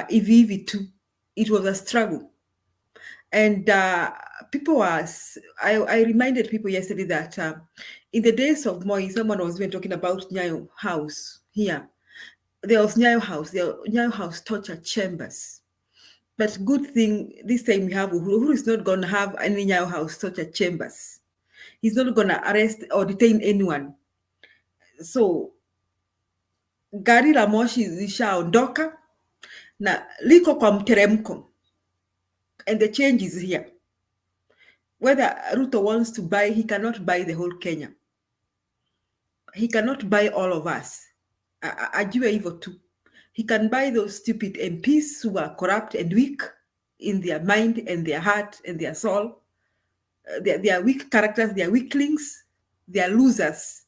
hivi tu. It was a struggle. And I reminded people yesterday that in the days of Moi, someone was even talking about Nyayo House here. There was Nyayo House torture chambers. But good thing, this time we have Uhuru is not going to have any Nyayo House torture chambers. He's not going to arrest or detain anyone. So, gari la moshi lishaondoka na liko kwa mteremko. And the change is here. Whether Ruto wants to buy, he cannot buy the whole Kenya. He cannot buy all of us. Ajue hivyo tu. He can buy those stupid MPs who are corrupt and weak in their mind and their heart and their soul. They are weak characters, they are weaklings, they are losers.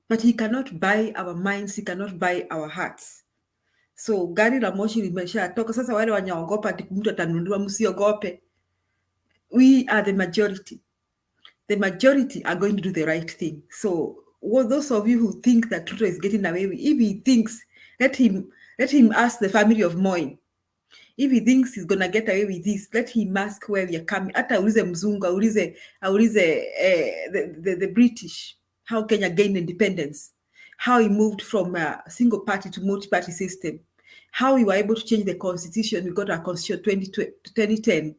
But he cannot buy our minds, he cannot buy our hearts. So gari la moshi limeshatoka. Sasa wale wanaogopa ati mtu atanunuliwa, msiogope. We are the majority. The majority are going to do the right thing. So those of you who think that Ruto is getting away with, if he thinks, let him ask the family of Moi. If he thinks he's gonna get away with this, let him ask where we are coming. Hata aulize mzungu, aulize the British, how Kenya gained independence, how he moved from a single party to multi-party system, how we were able to change the constitution. We got our constitution 2010.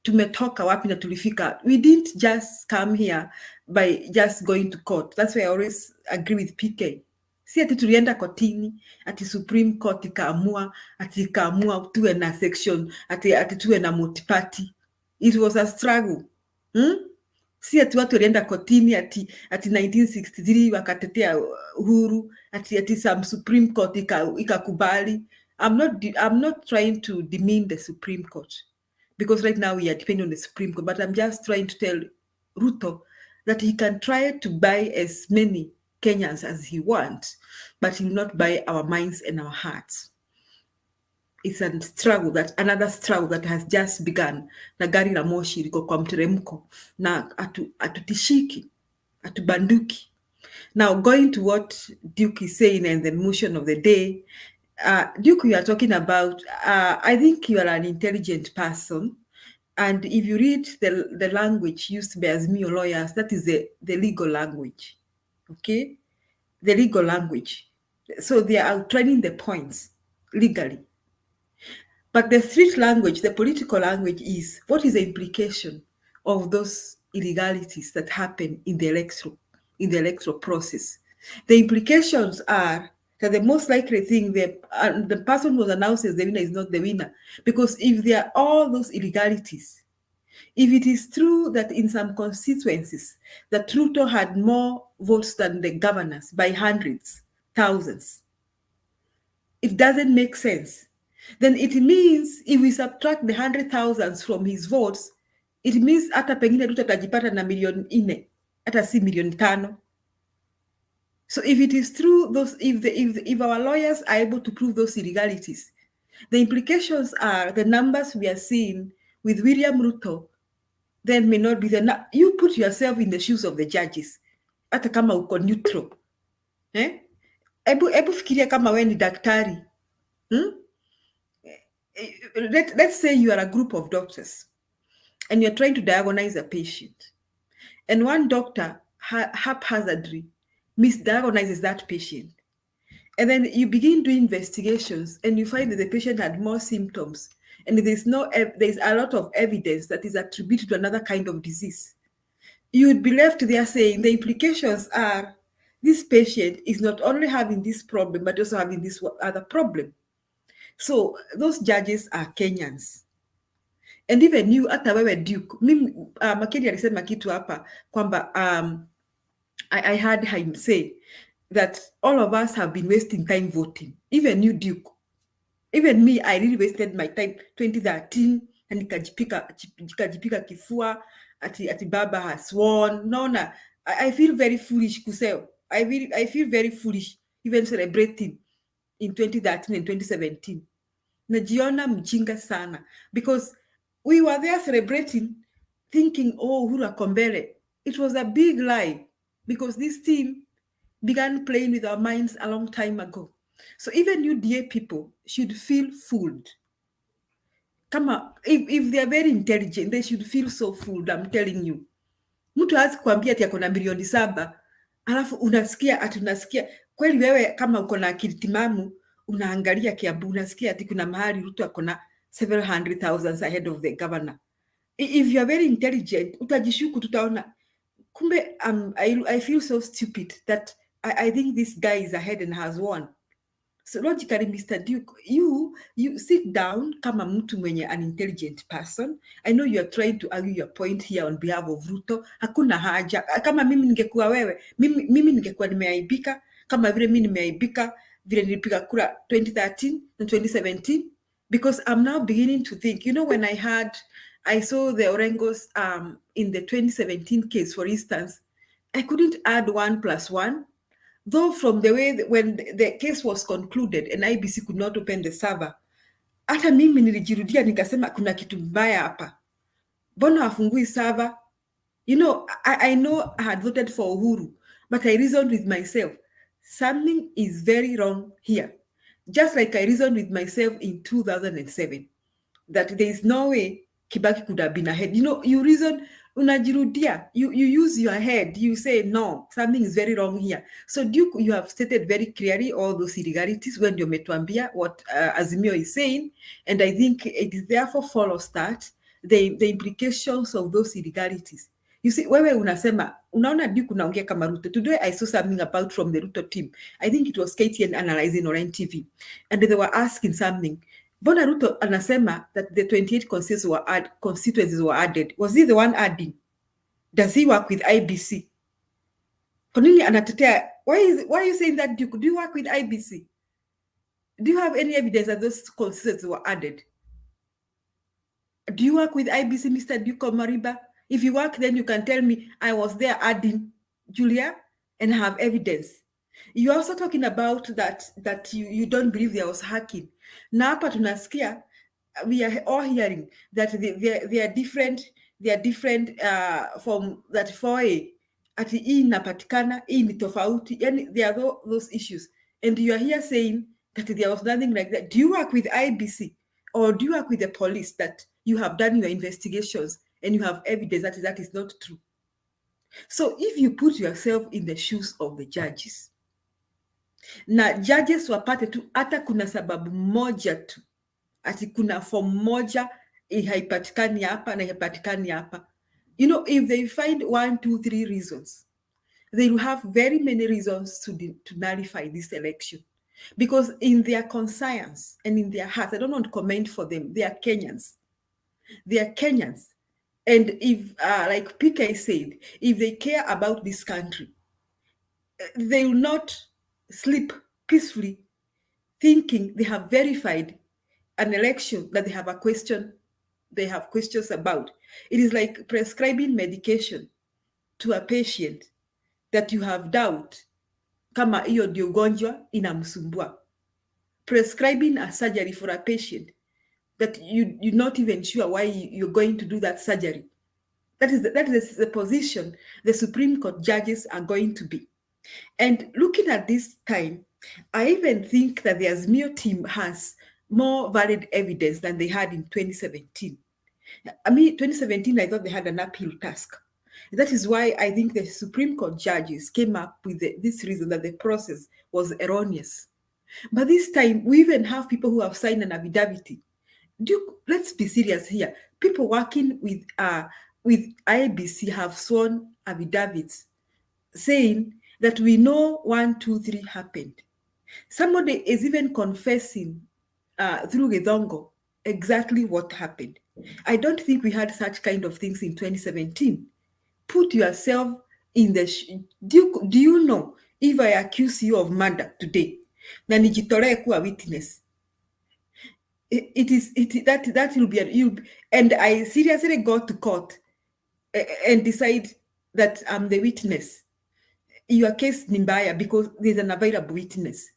Tumetoka wapi na tulifika. We didn't just come here by just going to court. That's why I always agree with PK. Si ati tulienda kotini, ati Supreme Court ikaamua tuwe na section, ati tuwe na multi-party. It was a struggle. Si ati watu walienda kotini ati 1963 wakatetea uhuru, ati some Supreme Court ikakubali. I'm not trying to demean the Supreme Court, because right now we are depending on the Supreme Court, but I'm just trying to tell Ruto that he can try to buy as many Kenyans as he wants, but he will not buy our minds and our hearts. It's a struggle, another struggle that has just begun. Na gari la moshi liko kwa mteremko, na atutishiki, atubanduki. Now, going to what Duke is saying and the motion of the day, Duke, you are talking about, I think you are an intelligent person, And if you read the language used by Azimio lawyers, that is the legal language, okay? The legal language. So they are outlining the points legally. But the street language, the political language is, what is the implication of those illegalities that happen in the electoral process? The implications are that the most likely thing, the person who announces the winner is not the winner. Because if there are all those illegalities, if it is true that in some constituencies, that Ruto had more votes than the governors by hundreds, thousands, it doesn't make sense. Then it means if we subtract the 100,000 from his votes, it means hata pengine Ruto atajipata na milioni 4, hata si milioni 5. So if it is true, if our lawyers are able to prove those illegalities, the implications are the numbers we are seeing with William Ruto then may not be the. You put yourself in the shoes of the judges, hata kama uko neutral. Ebu fikiria kama we ni daktari. Let's say you are a group of doctors and you're trying to diagnose a patient, and one doctor haphazardly misdiagnoses that patient. And then you begin doing investigations and you find that the patient had more symptoms, and there's a lot of evidence that is attributed to another kind of disease. You would be left there saying the implications are this patient is not only having this problem, but also having this other problem. So those judges are Kenyans. And even you, hata wewe Duke, Makeni alisema kitu hapa kwamba I heard him say that all of us have been wasting time voting. Even you, Duke. Even me, I really wasted my time 2013 and nikajipika kifua ati baba has won. No, I feel very foolish kuseo. I feel very foolish even celebrating in 2013 and 2017. Najiona mjinga sana because we were there celebrating thinking, oh, Uhuru ako mbele. It was a big lie because this team began playing with our minds a long time ago. So even UDA people should feel fooled. If they are very intelligent, they should feel so fooled, I'm telling you. Mtu hawezi kuambia ati akona milioni 7, alafu unasikia kweli wewe kama uko na akili timamu, unaangalia Kiambu, unasikia ati kuna mahali Ruto akona several hundred thousands ahead of the governor. If you are very intelligent, utajishuku, tutaona kumbe I feel so stupid that I think this guy is ahead and has won. So logically, Mr. Duke, you sit down kama mtu mwenye an intelligent person. I know you are trying to argue your point here on behalf of Ruto. Hakuna haja. Kama mimi ningekuwa wewe, mimi ningekuwa nimeaibika kama vile mimi nimeaibika vile nilipiga kura 2013 and 2017, because I'm now beginning to think, you know, when I saw the Orengos in the 2017 case, for instance, I couldn't add 1 + 1. Though from the way when the case was concluded and IBC could not open the server, hata mimi nilijirudia nikasema kuna kitu mbaya hapa. Mbona hafungui server? You know, I know I had voted for Uhuru, but I reasoned with myself, something is very wrong here. Just like I reasoned with myself in 2007, that there is no way Kibaki could have been ahead. You know, you reason, unajirudia, you use your head, you say, no, something is very wrong here. So Duke, you have stated very clearly all those irregularities when you metuambia what Azimio is saying, and I think it is therefore follows that the implications of those irregularities. You see, wewe unasema, unaona Duke unaongea kama Ruto. Today I saw something about from the Ruto team. I think it was KTN analyzing on NTV, and they were asking something. Bona Ruto anasema that the 28 constituencies were added. Was he the one adding? Does he work with IBC? Kwa nini anatetea? Why are you saying that, Duke? Do you work with IBC? Do you have any evidence that those constituencies were added? Do you work with IBC, Mr. Duke or Mariba? If you work, then you can tell me I was there adding, Julia, and have evidence. You're also talking about that you don't believe there was hacking. Na hapa tunasikia, we are all hearing that they are different from that 4A. Ati hii inapatikana, hii ni tofauti. Yani there are those issues. And you are here saying that there was nothing like that. Do you work with IBC? Or do you work with the police that you have done your investigations and you have evidence that is not true? So if you put yourself in the shoes of the judges, na judges wapate tu hata kuna sababu moja tu, ati kuna form moja haipatikani hapa na haipatikani hapa. You know, if they find 1, 2, 3 reasons, they will have very many reasons to nullify this election. Because in their conscience and in their hearts, I don't want to comment for them, they are Kenyans. They are Kenyans. And if, like PK said, if they care about this country, they will not sleep peacefully thinking they have verified an election that they have questions about. It is like prescribing medication to a patient that you have doubt kama hiyo ndio ugonjwa inamsumbua. Prescribing a surgery for a patient that you're not even sure why you're going to do that surgery. That is the position the Supreme Court judges are going to be. And looking at this time, I even think that the Azimio team has more valid evidence than they had in 2017. I mean, 2017, I thought they had an uphill task. That is why I think the Supreme Court judges came up with this reason that the process was erroneous. But this time, we even have people who have signed an affidavit. Let's be serious here. People working with IBC have sworn affidavits saying that we know 1, 2, 3 happened. Somebody is even confessing through Gedongo exactly what happened. I don't think we had such kind of things in 2017. Put yourself in the... Do you know, if I accuse you of murder today, na nijitolee kuwa witness, that will be and I seriously go to court and decide that I'm the witness, your case ni mbaya because there's an available witness.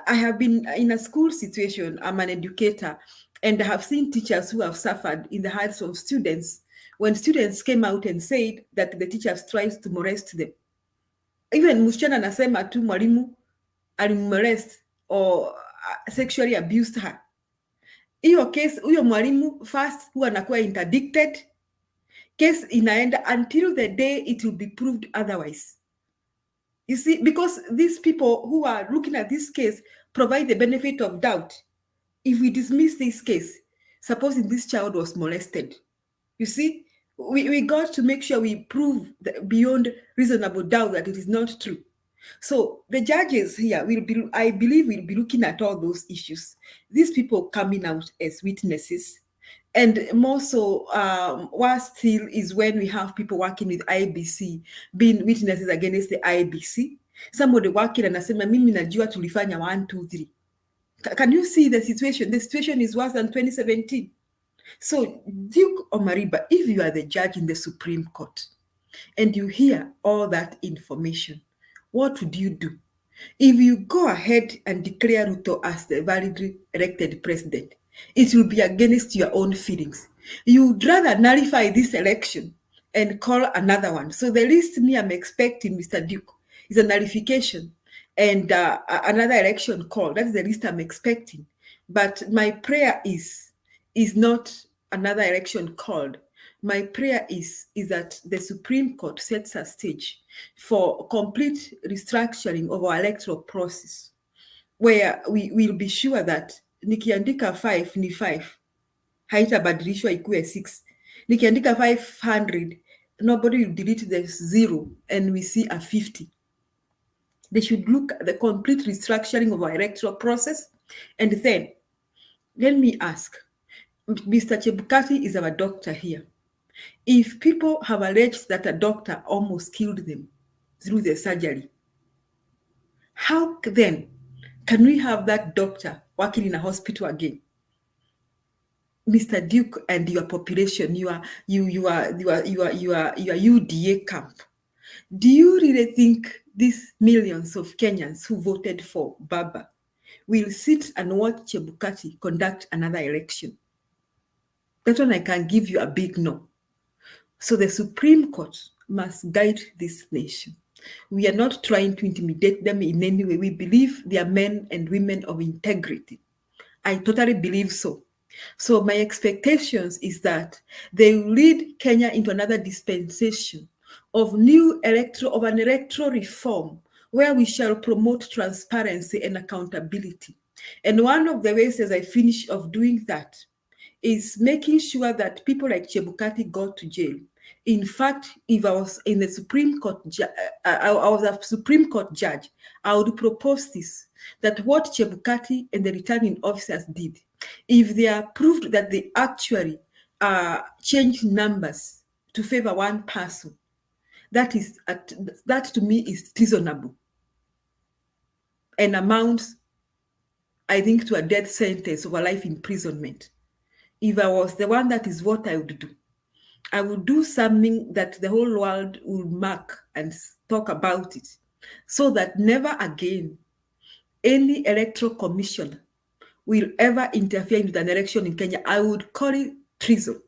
I have been in a school situation. I'm an educator, and I have seen teachers who have suffered in the hearts of students when students came out and said that the teachers tried to molest them. Even msichana anasema tu mwalimu alimolest or sexually abused her. Hiyo case, huyo mwalimu first huwa anakuwa interdicted. Case inaenda until the day it will be proved otherwise. You see, because these people who are looking at this case provide the benefit of doubt. If we dismiss this case, supposing this child was molested, you see, we got to make sure we prove beyond reasonable doubt that it is not true. So the judges here I believe, will be looking at all those issues. These people coming out as witnesses. And more so, worse still is when we have people working with IBC being witnesses against the IBC. Somebody working and asema mimi najua tulifanya 1, 2, 3. Can you see the situation? The situation is worse than 2017. So Duke Omariba, if you are the judge in the Supreme Court and you hear all that information, what would you do? If you go ahead and declare Ruto as the validly elected president, it will be against your own feelings. You would rather nullify this election and call another one. So the least me I'm expecting, Mr. Duke, is a nullification and another election call. That's the least I'm expecting. But my prayer is not another election called. My prayer is that the Supreme Court sets a stage for complete restructuring of our electoral process, where we will be sure that nikiandika 5 ni 5, haitabadilishwa ikuwe 6. Nikiandika 500, nobody will delete the 0 and we see a 50. They should look at the complete restructuring of our electoral process. And then, let me ask, Mr. Chebukati is our doctor here. If people have alleged that a doctor almost killed them through the surgery, how then can we have that doctor working in a hospital again? Mr. Duke and your population, your UDA camp. Do you really think these millions of Kenyans who voted for Baba will sit and watch Chebukati conduct another election? That one I can give you a big no. So the Supreme Court must guide this nation. We are not trying to intimidate them in any way. We believe they are men and women of integrity. I totally believe so. So my expectations is that they will lead Kenya into another dispensation of an electoral reform where we shall promote transparency and accountability. And one of the ways as I finish of doing that is making sure that people like Chebukati go to jail. In fact, if I was in the Supreme Court, I was a Supreme Court judge, I would propose this, that what Chebukati and the returning officers did, if they are proved that they actually changed numbers to favor one person, that to me is treasonable and amounts, I think, to a death sentence or a life imprisonment. If I was the one, that is what I would do. I would do something that the whole world will mark and talk about it, so that never again any electoral commission will ever interfere with an election in Kenya. I would call it treason,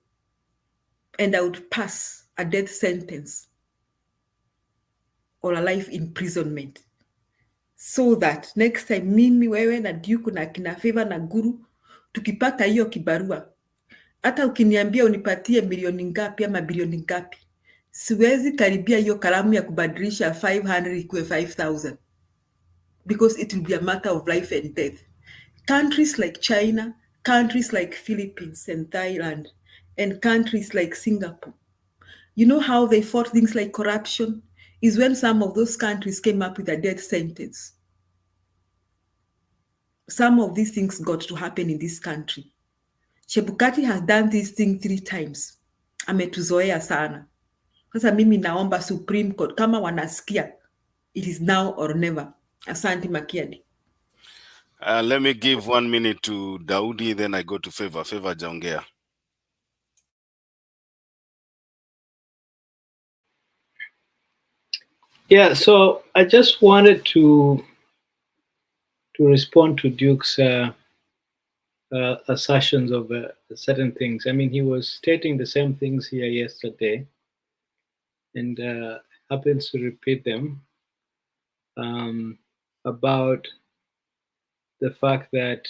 and I would pass a death sentence or a life imprisonment, so that next time mimi, wewe na Duke na kina Favor na Guru tukipata hiyo kibarua, hata ukiniambia unipatie milioni ngapi ama bilioni ngapi, siwezi karibia hiyo kalamu ya kubadilisha 500 ikuwe 5,000, because it will be a matter of life and death. Countries like China, countries like Philippines and Thailand, and countries like Singapore, you know how they fought things like corruption? Is when some of those countries came up with a death sentence. Some of these things got to happen in this country. Chebukati has done this thing 3 times. Ametuzoea sana. Sasa mimi naomba Supreme Court, kama wanasikia, it is now or never. Asante Makiadi. Let me give 1 minute to Daudi, then I go to Favor. Favor Jaongea. Yeah, so I just wanted to respond to Duke's assertions of certain things. I mean, he was stating the same things here yesterday, and happens to repeat them, about the fact that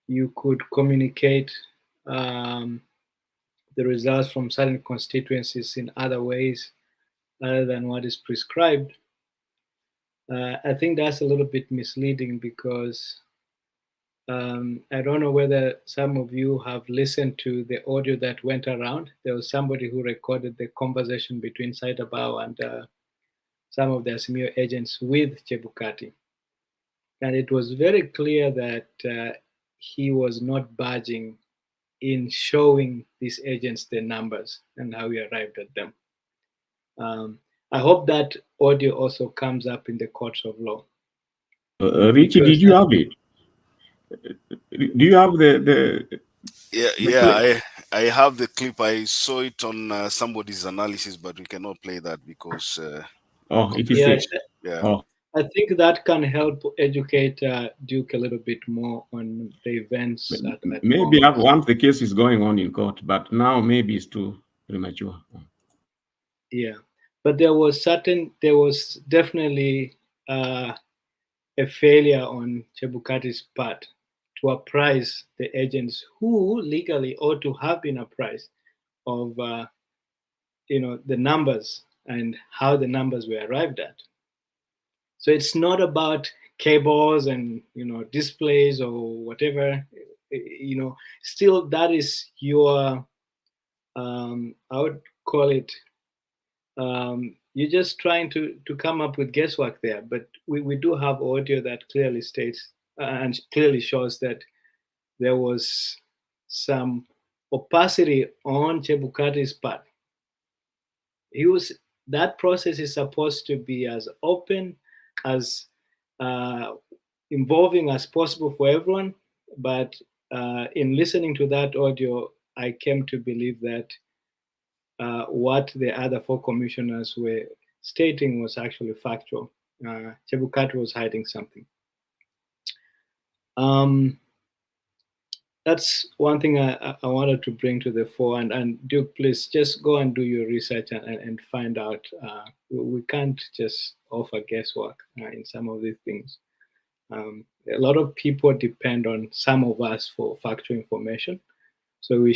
you could communicate the results from certain constituencies in other ways other than what is prescribed. I think that's a little bit misleading, because I don't know whether some of you have listened to the audio that went around. There was somebody who recorded the conversation between Saitabao and some of the Azimio agents with Chebukati. And it was very clear that he was not budging in showing these agents the numbers and how he arrived at them. I hope that audio also comes up in the courts of law. Richie, did you have it? Do you have the Yeah, I have the clip. I saw it on somebody's analysis, but we cannot play that because it is it. Yeah. Oh. I think that can help educate Duke a little bit more on the events. Maybe once the case is going on in court, but now maybe it's too premature. Yeah, but there was definitely a failure on Chebukati's part to apprise the agents who legally ought to have been apprised of the numbers and how the numbers were arrived at. So it's not about cables and displays or whatever. Still that is your I would call it you're just trying to come up with guesswork there. But we do have audio that clearly states and clearly shows that there was some opacity on Chebukati's part. That process is supposed to be as open, as involving as possible for everyone. But in listening to that audio, I came to believe that what the other 4 commissioners were stating was actually factual. Chebukati was hiding something. That's one thing I wanted to bring to the fore. And Duke, please just go and do your research and find out. We can't just offer guesswork in some of these things. A lot of people depend on some of us for factual information. So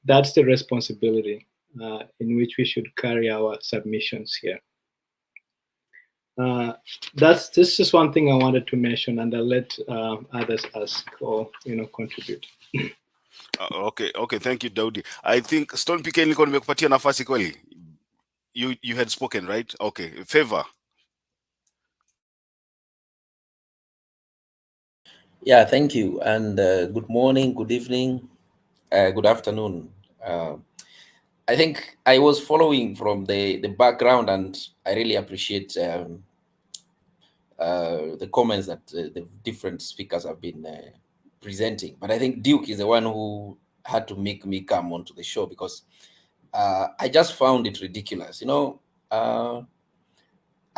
that's the responsibility in which we should carry our submissions here. This is just one thing I wanted to mention, and I'll let others ask or contribute. Okay, thank you Daudi. I think Stone PK nilikuwa nimekupatia nafasi kweli. You had spoken, right? Okay, Favor. Yeah, thank you, and good morning, good evening, good afternoon. I think I was following from the background, and I really appreciate the comments that the different speakers have been presenting. But I think Duke is the one who had to make me come onto the show, because I just found it ridiculous.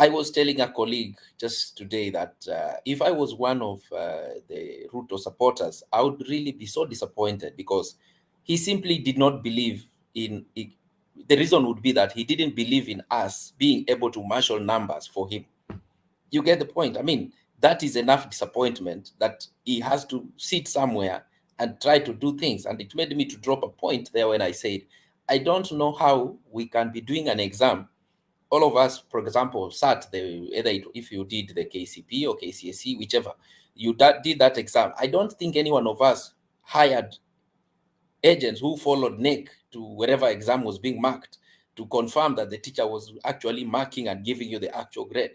I was telling a colleague just today that if I was one of the Ruto supporters, I would really be so disappointed, because he simply did not believe in it. The reason would be that he didn't believe in us being able to marshal numbers for him. You get the point? I mean, that is enough disappointment that he has to sit somewhere and try to do things. And it made me to drop a point there when I said, I don't know how we can be doing an exam. All of us, for example, sat if you did the KCP or KCSE, whichever, you did that exam. I don't think any one of us hired agents who followed NEC to wherever exam was being marked to confirm that the teacher was actually marking and giving you the actual grade.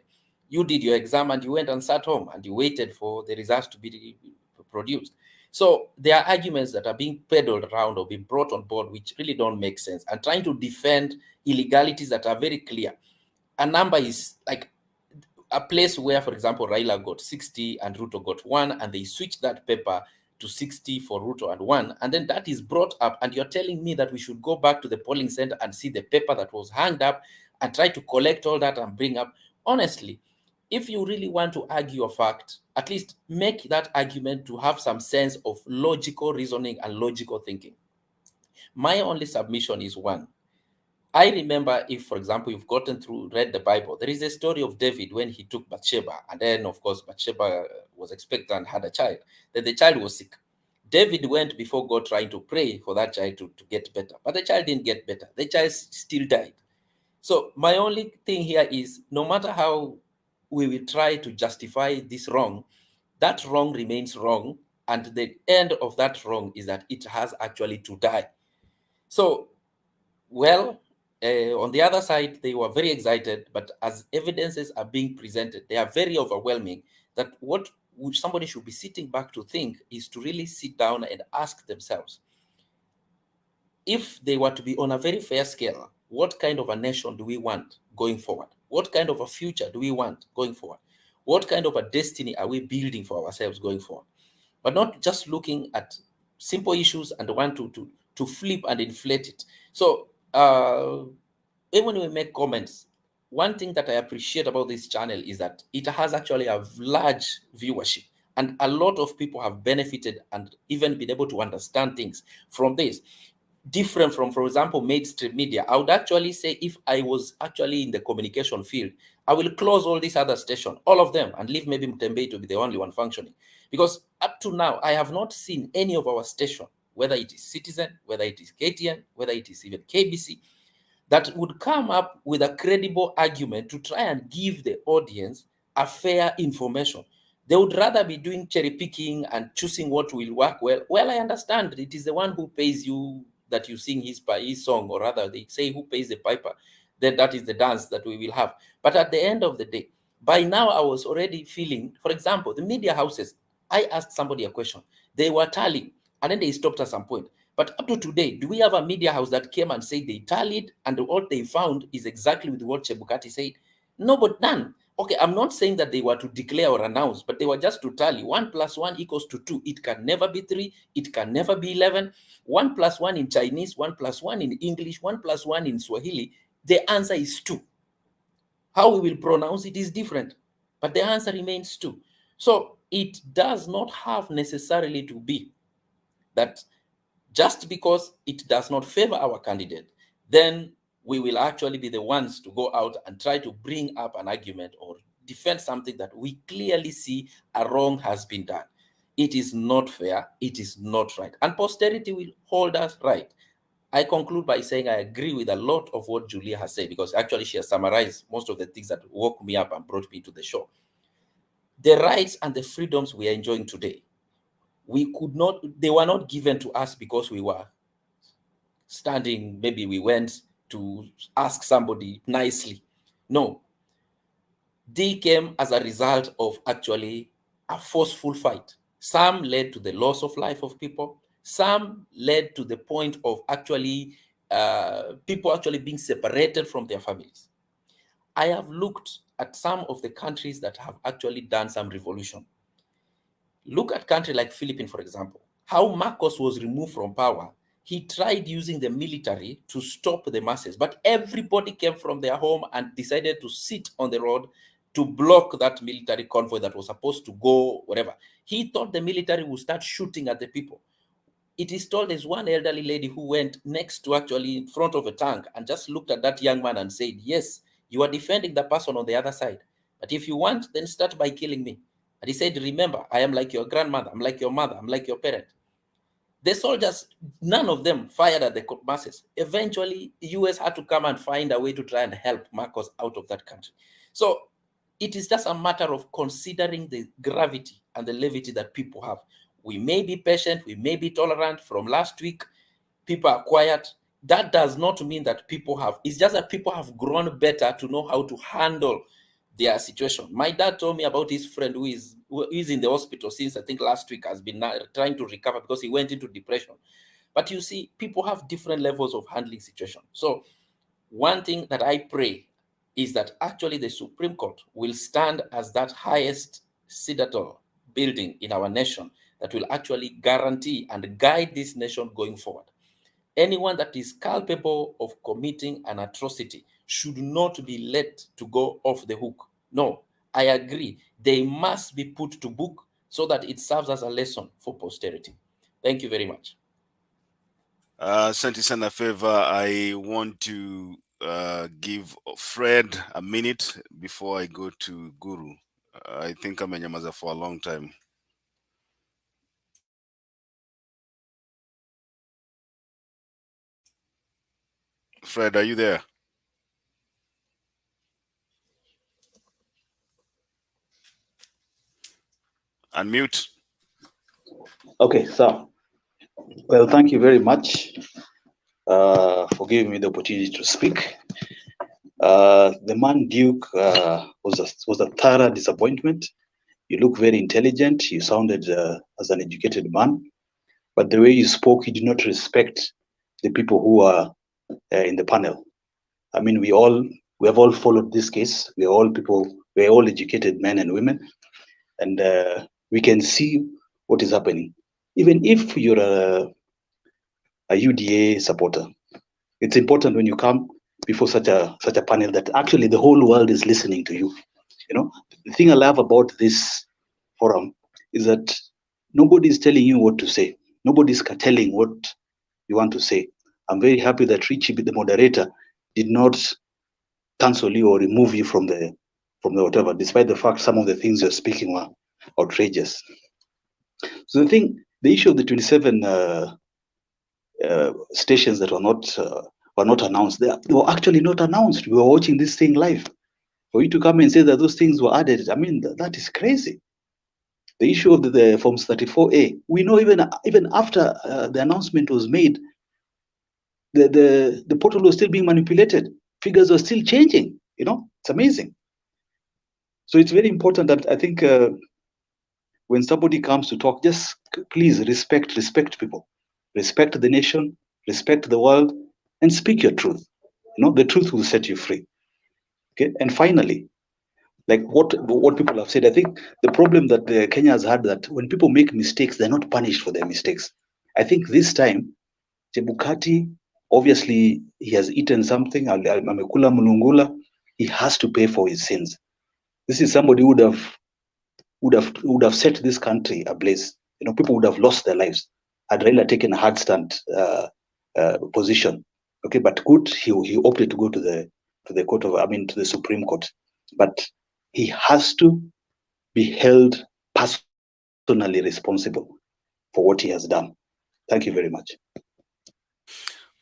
You did your exam and you went and sat home and you waited for the results to be produced. So there are arguments that are being peddled around or being brought on board which really don't make sense, and trying to defend illegalities that are very clear. A number is like a place where, for example, Raila got 60 and Ruto got 1, and they switched that paper to 60 for Ruto and 1, and then that is brought up, and you're telling me that we should go back to the polling center and see the paper that was hanged up and try to collect all that and bring up. Honestly, if you really want to argue a fact, at least make that argument to have some sense of logical reasoning and logical thinking. My only submission is one. I remember, if, for example, you've read the Bible, there is a story of David when he took Bathsheba, and then, of course, Bathsheba was expectant and had a child. Then the child was sick. David went before God trying to pray for that child to get better, but the child didn't get better. The child still died. So my only thing here is, no matter how we will try to justify this wrong, that wrong remains wrong, and the end of that wrong is that it has actually to die. So, well, on the other side, they were very excited, but as evidences are being presented, they are very overwhelming, that what somebody should be sitting back to think is to really sit down and ask themselves, if they were to be on a very fair scale, what kind of a nation do we want going forward? What kind of a future do we want going forward? What kind of a destiny are we building for ourselves going forward? But not just looking at simple issues and want to flip and inflate it. So even when we make comments, one thing that I appreciate about this channel is that it has actually a large viewership, and a lot of people have benefited and even been able to understand things from this. Different from, for example, mainstream media. I would actually say, if I was actually in the communication field, I will close all these other stations, all of them, and leave maybe Mtembei to be the only one functioning. Because up to now, I have not seen any of our station, whether it is Citizen, whether it is KTN, whether it is even KBC, that would come up with a credible argument to try and give the audience a fair information. They would rather be doing cherry picking and choosing what will work well. Well, I understand it is the one who pays you that you sing his song, or rather they say who pays the piper, then that is the dance that we will have. But at the end of the day, by now I was already feeling, for example, the media houses, I asked somebody a question, they were tallying, and then they stopped at some point. But up to today, do we have a media house that came and said they tallied and what they found is exactly with what Chebukati said? No, but none. Okay, I'm not saying that they were to declare or announce, but they were just to tally. 1 + 1 = 2. It can never be 3. It can never be 11. 1 + 1 in Chinese, 1 + 1 in English, 1 + 1 in Swahili. The answer is 2. How we will pronounce it is different, but the answer remains 2. So it does not have necessarily to be that just because it does not favor our candidate, then we will actually be the ones to go out and try to bring up an argument or defend something that we clearly see a wrong has been done. It is not fair. It is not right. And posterity will hold us right. I conclude by saying I agree with a lot of what Julia has said, because actually she has summarized most of the things that woke me up and brought me to the show. The rights and the freedoms we are enjoying today, they were not given to us because we were standing, maybe we went to ask somebody nicely. No. They came as a result of actually a forceful fight. Some led to the loss of life of people. Some led to the point of actually people actually being separated from their families. I have looked at some of the countries that have actually done some revolution. Look at a country like Philippines, for example. How Marcos was removed from power. He tried using the military to stop the masses, but everybody came from their home and decided to sit on the road to block that military convoy that was supposed to go wherever. He thought the military would start shooting at the people. It is told there's one elderly lady who went next to actually in front of a tank and just looked at that young man and said, yes, you are defending the person on the other side. But if you want, then start by killing me. And he said, remember, I am like your grandmother, I'm like your mother, I'm like your parent. The soldiers, none of them fired at the masses. Eventually, the US had to come and find a way to try and help Marcos out of that country. So it is just a matter of considering the gravity and the levity that people have. We may be patient, we may be tolerant. From last week, people are quiet. That does not mean that people have, it's just that people have grown better to know how to handle their situation. My dad told me about his friend who is in the hospital since I think last week, has been trying to recover because he went into depression. But you see, people have different levels of handling situation. So one thing that I pray is that actually the Supreme Court will stand as that highest citadel building in our nation that will actually guarantee and guide this nation going forward. Anyone that is culpable of committing an atrocity should not be let to go off the hook. No, I agree. They must be put to book so that it serves as a lesson for posterity. Thank you very much. Santi Sana Favor, I want to give Fred a minute before I go to Guru. I think I'm Nyamaza for a long time. Fred, are you there? Unmute. Okay, so, well, thank you very much for giving me the opportunity to speak. The man Duke was a thorough disappointment. You look very intelligent. You sounded as an educated man, but the way you spoke, you did not respect the people who are in the panel. I mean, we have all followed this case. We are all educated men and women, and we can see what is happening. Even if you're a UDA supporter, it's important when you come before such a panel that actually the whole world is listening to you. You know, the thing I love about this forum is that nobody is telling you what to say. Nobody's telling what you want to say. I'm very happy that Richie, the moderator, did not cancel you or remove you from the whatever, despite the fact some of the things you're speaking were outrageous. So the issue of the 27 stations that were not announced, they were actually not announced. We were watching this thing live. For you to come and say that those things were added, I mean, that is crazy. The issue of the Forms 34A, we know even after the announcement was made, the portal was still being manipulated. Figures were still changing. You know, it's amazing. So it's very important that I think when somebody comes to talk, just please respect people, respect the nation, respect the world, and speak your truth. You know, the truth will set you free. Okay, and finally, like what people have said, I think the problem that Kenya has had, that when people make mistakes, they're not punished for their mistakes. I think this time, Chebukati, obviously he has eaten something, amekula mulungula, he has to pay for his sins. This is somebody who would have set this country ablaze. You know, people would have lost their lives had Raila taken a hard stand position. Okay, but good, he opted to go to the court of, to the Supreme Court. But he has to be held personally responsible for what he has done. Thank you very much.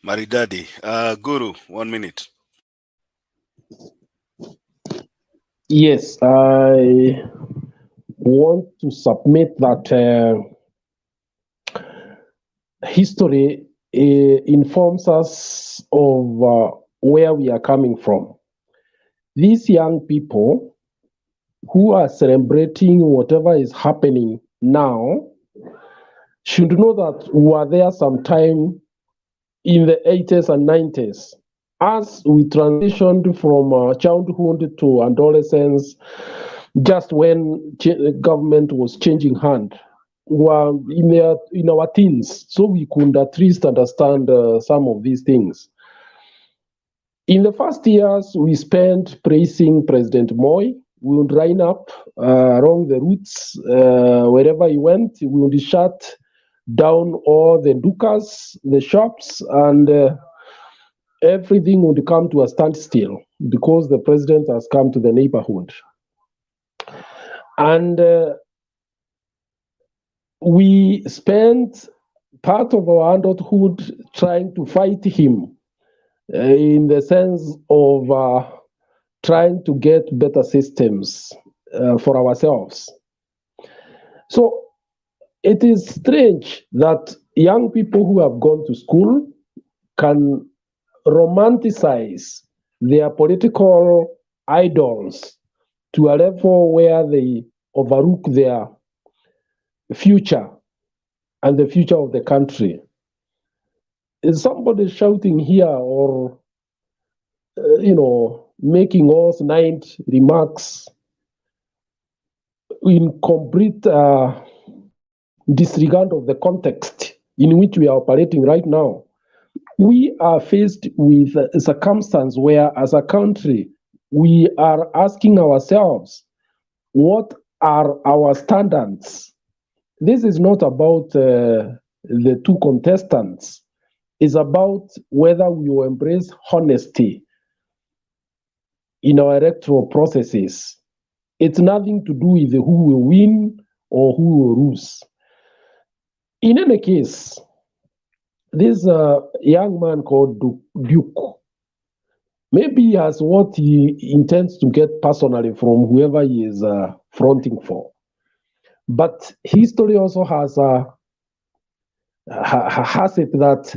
Maridadi. Guru, 1 minute. Yes, I want to submit that history informs us of where we are coming from. These young people who are celebrating whatever is happening now should know that we were there sometime in the 80s and 90s. As we transitioned from childhood to adolescence, just when government was changing hand, we were in our teens, so we could at least understand some of these things. In the first years, we spent praising President Moi. We would line up along the routes wherever he went. We would shut down all the dukas, the shops, and everything would come to a standstill because the president has come to the neighborhood. And we spent part of our adulthood trying to fight him in the sense of trying to get better systems for ourselves. So it is strange that young people who have gone to school can romanticize their political idols to a level where they overlook their future and the future of the country. Is somebody shouting here or, making all snide remarks in complete disregard of the context in which we are operating right now? We are faced with a circumstance where, as a country, we are asking ourselves, what are our standards? This is not about the two contestants. It's about whether we will embrace honesty in our electoral processes. It's nothing to do with who will win or who will lose. In any case, this young man called Duke, maybe he has what he intends to get personally from whoever he is fronting for. But history also has it that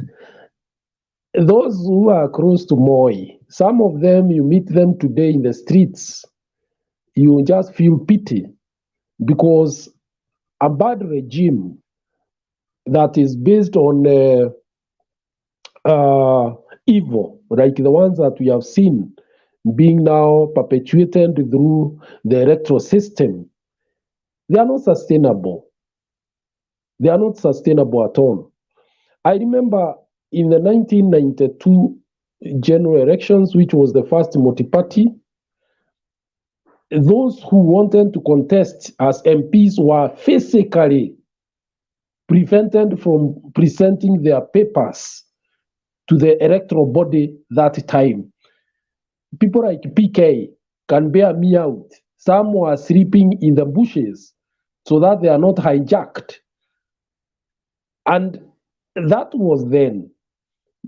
those who are close to Moi, some of them, you meet them today in the streets, you just feel pity, because a bad regime that is based on evil, like the ones that we have seen being now perpetuated through the electoral system, they are not sustainable. They are not sustainable at all. I remember in the 1992 general elections, which was the first multi-party, those who wanted to contest as MPs were physically prevented from presenting their papers to the electoral body that time. People like PK can bear me out. Some were sleeping in the bushes so that they are not hijacked. And that was then.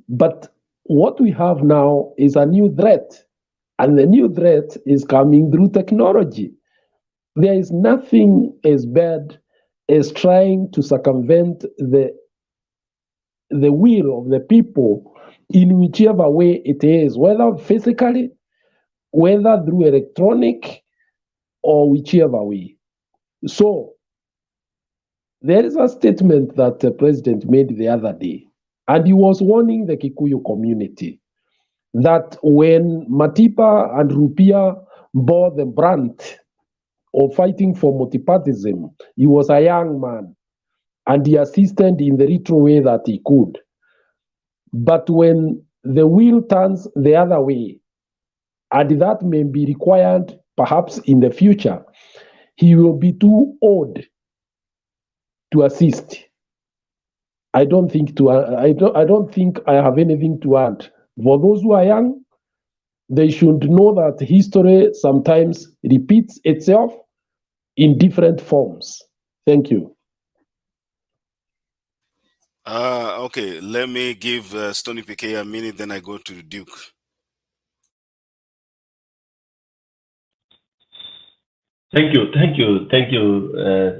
But what we have now is a new threat. And the new threat is coming through technology. There is nothing as bad as trying to circumvent the will of the people in whichever way it is, whether physically, whether through electronic, or whichever way. So there is a statement that the president made the other day, and he was warning the Kikuyu community that when Matiba and Rupia bore the brunt of fighting for multipartyism, he was a young man and he assisted in the little way that he could. But when the wheel turns the other way, and that may be required perhaps in the future, he will be too old to assist. I don't think I have anything to add. For those who are young, they should know that history sometimes repeats itself in different forms. Thank you. Okay, let me give Stony PK a minute, then I go to Duke. Thank you,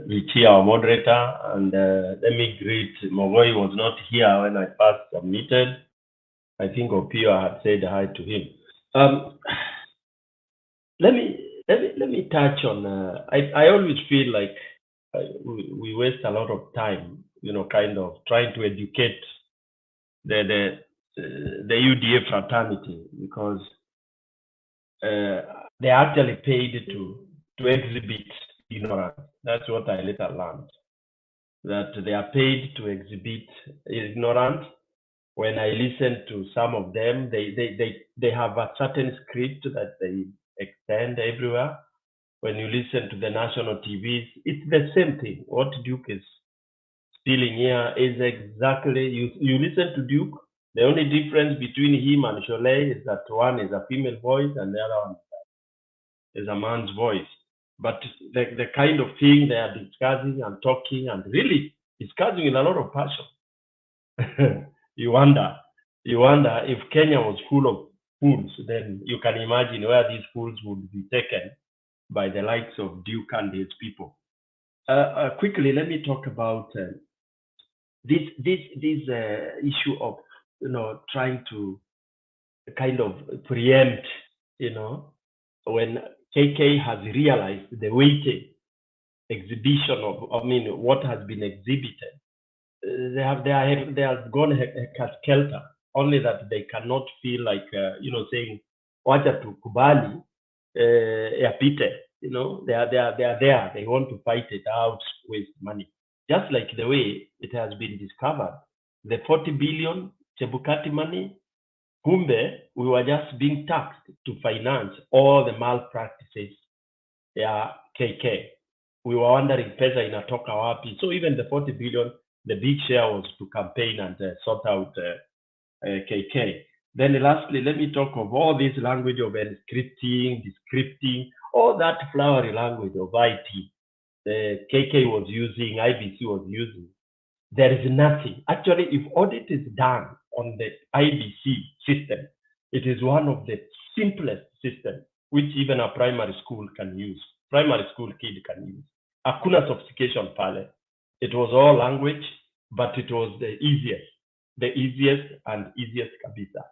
Richie, our moderator, and let me greet Mogoi was not here when I first submitted. I think Opio had said hi to him. Let me touch on. I always feel like we waste a lot of time, kind of trying to educate the UDA fraternity, because they actually paid to exhibit ignorance. That's what I later learned, that they are paid to exhibit ignorance. When I listen to some of them, they have a certain script that they extend everywhere. When you listen to the national TVs, it's the same thing. What Duke is spilling here is exactly, you listen to Duke, the only difference between him and Cholet is that one is a female voice and the other one is a man's voice. But the kind of thing they are discussing and talking and really discussing in a lot of passion. You wonder if Kenya was full of fools, then you can imagine where these fools would be taken by the likes of Duke and his people. Quickly, let me talk about this issue of trying to kind of preempt, when KK has realized the weighted exhibition of, what has been exhibited. They have gone helter, only that they cannot feel like saying wacha tukubali yapite. They are there. They want to fight it out with money, just like the way it has been discovered. The 40 billion Chebukati money, kumbe, we were just being taxed to finance all the malpractices. KK. We were wondering pesa inatoka wapi. So even the 40 billion, the big share was to campaign and sort out KK. Then lastly, let me talk of all this language of encrypting, descripting, all that flowery language of IT. The KK was using, IBC was using. There is nothing. Actually, if audit is done on the IBC system, it is one of the simplest systems which even a primary school can use. Primary school kid can use. Hakuna sophistication pale. It was all language, but it was the easiest and easiest kabisa.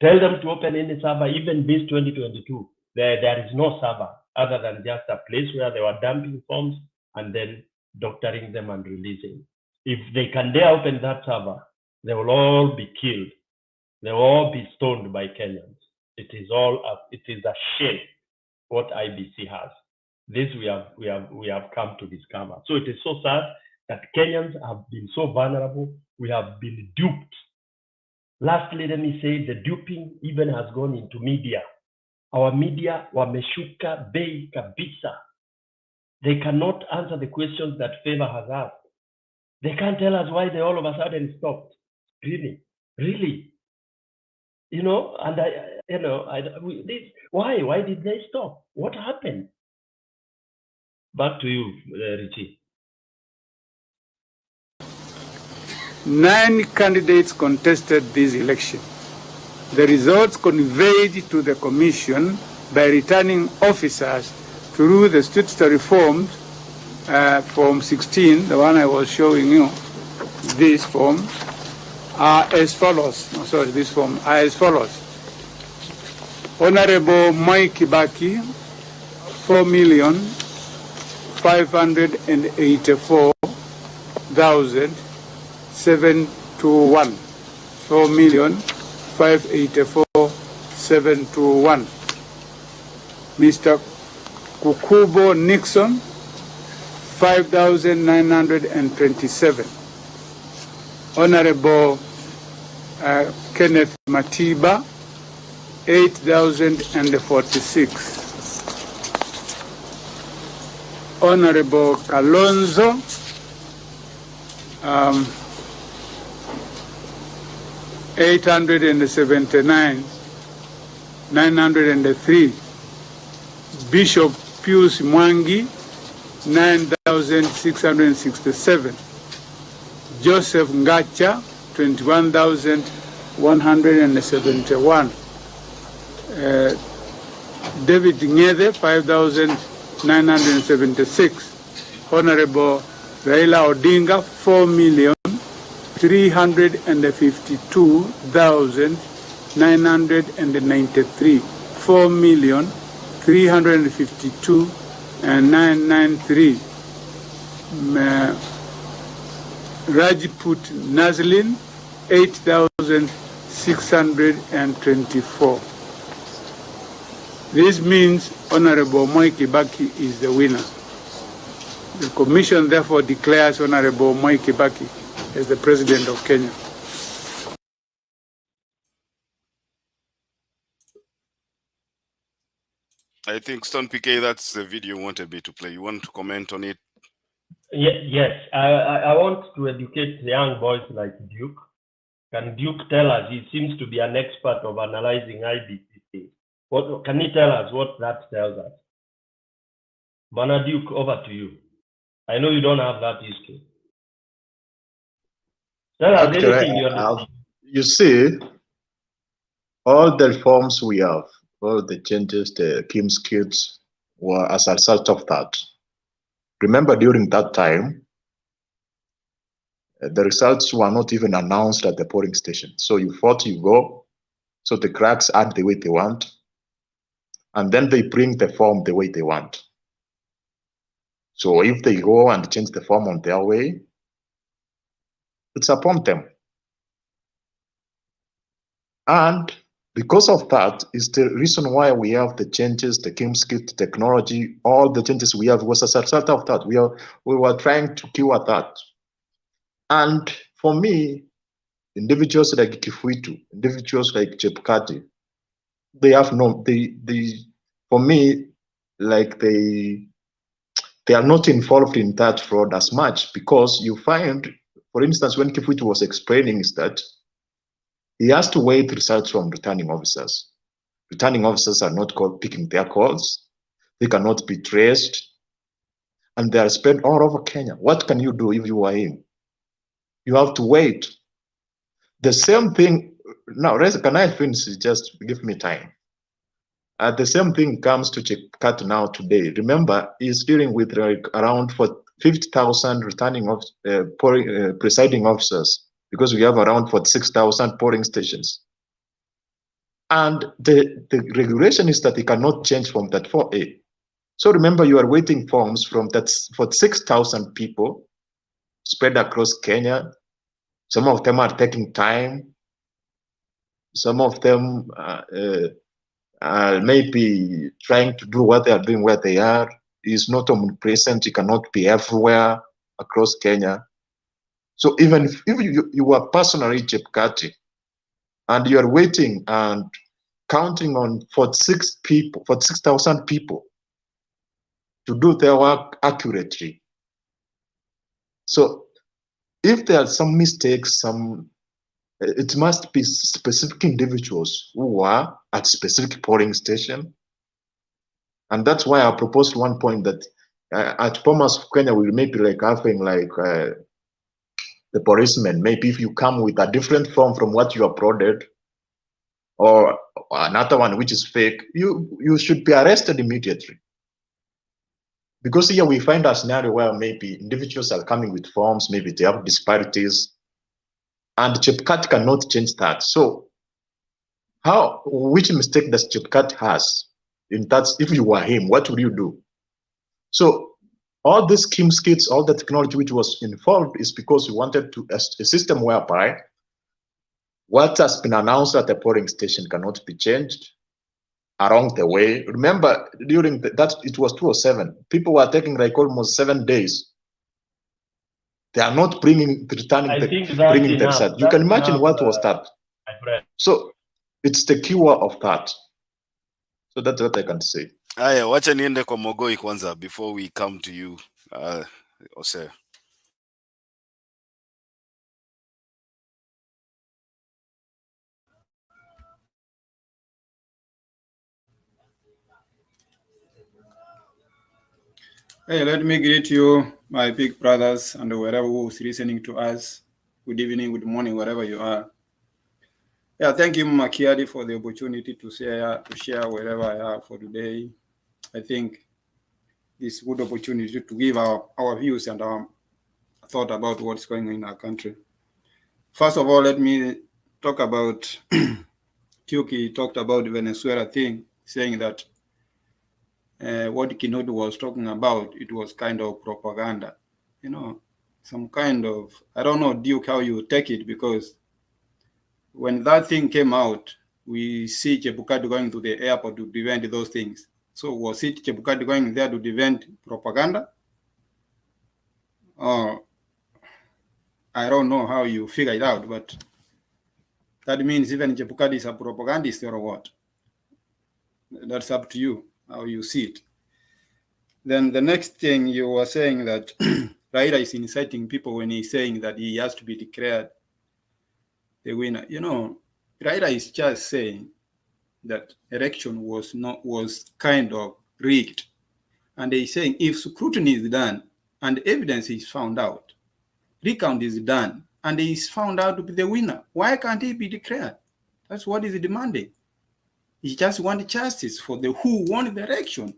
Tell them to open any server, even this 2022. There is no server other than just a place where they were dumping forms and then doctoring them and releasing. If they can dare open that server, they will all be killed. They will all be stoned by Kenyans. It is a shame what IBC has. This we have come to discover. So it is so sad that Kenyans have been so vulnerable. We have been duped. Lastly, let me say the duping even has gone into media. Our media wameshuka bei kabisa. They cannot answer the questions that Favor has asked. They can't tell us why they all of a sudden stopped. Really. Why did they stop? What happened? Back to you, Richie. 9 candidates contested this election. The results conveyed to the Commission by returning officers through the statutory forms, Form 16, the one I was showing you, this form, are as follows. This form are as follows. Honorable Moi Kibaki, 4,584,721. 4,584,721. Mr. Kukubo Nixon, 5,927. Honorable Kenneth Matiba, 8,046. Honorable Kalonzo, 879. 903. Bishop Pius Mwangi, 9,667. Joseph Ngacha, 21,171. David Ngede, 5,976. Honorable Raila Odinga, 4,352,993. 4,352,993. Rajput Nazlin, 8,624. This means Honorable Moi Kibaki is the winner. The Commission therefore declares Honorable Moi Kibaki as the President of Kenya. I think Stone PK, that's the video you wanted me to play. You want to comment on it? Yes, I want to educate young boys like Duke. Can Duke tell us? He seems to be an expert of analyzing IBC. What can he tell us? What that tells us? Bana Duke, over to you. I know you don't have that history. Tell us Actually, anything you understand. you see, all the reforms we have, all the changes, the Kim's kids were as a result of that. Remember, during that time, the results were not even announced at the polling station. So you fought, you go, so the cracks add the way they want, and then they bring the form the way they want. So if they go and change the form on their way, it's upon them. And because of that is the reason why we have the changes, the Kim's kit technology, all the changes we have was as a result of that. We were trying to cure that. And for me, individuals like Kifuitu, individuals like Chepkati, they have no, for me, like they are not involved in that fraud as much, because you find, for instance, when Kifuitu was explaining is that he has to wait results from returning officers. Returning officers are not picking their calls. They cannot be traced. And they are spread all over Kenya. What can you do if you are him? You have to wait. The same thing, now, can I finish? Just give me time. The same thing comes to Chepkat now today. Remember, he's dealing with like around 50,000 returning presiding officers, because we have around 46,000 polling stations. And the regulation is that they cannot change from that 4A. So remember, you are waiting forms from that for 6,000 people spread across Kenya. Some of them are taking time. Some of them maybe trying to do what they are doing where they are. Is not omnipresent. You cannot be everywhere across Kenya. So even if you are personally Chepkati and you are waiting and counting on 46,000 people to do their work accurately. So if there are some mistakes, it must be specific individuals who are at specific polling station. And that's why I proposed one point that at Bomas of Kenya, we may be like having like the policemen. Maybe if you come with a different form from what you uploaded, or another one which is fake, you should be arrested immediately. Because here we find a scenario where maybe individuals are coming with forms, maybe they have disparities, and Chepkat cannot change that. So which mistake does Chepkat has in that? If you were him, what would you do? So all these scheme skits, all the technology which was involved is because we wanted a system whereby what has been announced at the polling station cannot be changed along the way. Remember, during that, it was 2007. People were taking like almost 7 days. They are not bringing the result. You can imagine what was that. So it's the cure of that. So that's what I can say. Aya, wacha niende kwa Mogoi kwanza before we come to you, Ose. Hey, let me greet you, my big brothers, and wherever who's listening to us. Good evening, good morning, wherever you are. Yeah, thank you, Makiadi, for the opportunity to share wherever I have for today. I think this good opportunity to give our views and our thought about what's going on in our country. First of all, let me talk about Tuki talked about the Venezuela thing, saying that what Kinodi was talking about, it was kind of propaganda. You know, some kind of, I don't know, Duke, how you take it, because when that thing came out, we see Chebukati going to the airport to prevent those things. So was it Chebukati going there to prevent propaganda? Or I don't know how you figure it out, but that means even Chebukati is a propagandist or what? That's up to you, how you see it. Then the next thing you were saying that Raila is inciting people when he's saying that he has to be declared the winner. You know, Raila is just saying that election was kind of rigged. And he's saying if scrutiny is done and evidence is found out, recount is done, and he is found out to be the winner, why can't he be declared? That's what he's demanding. He just wants justice for the who won the election,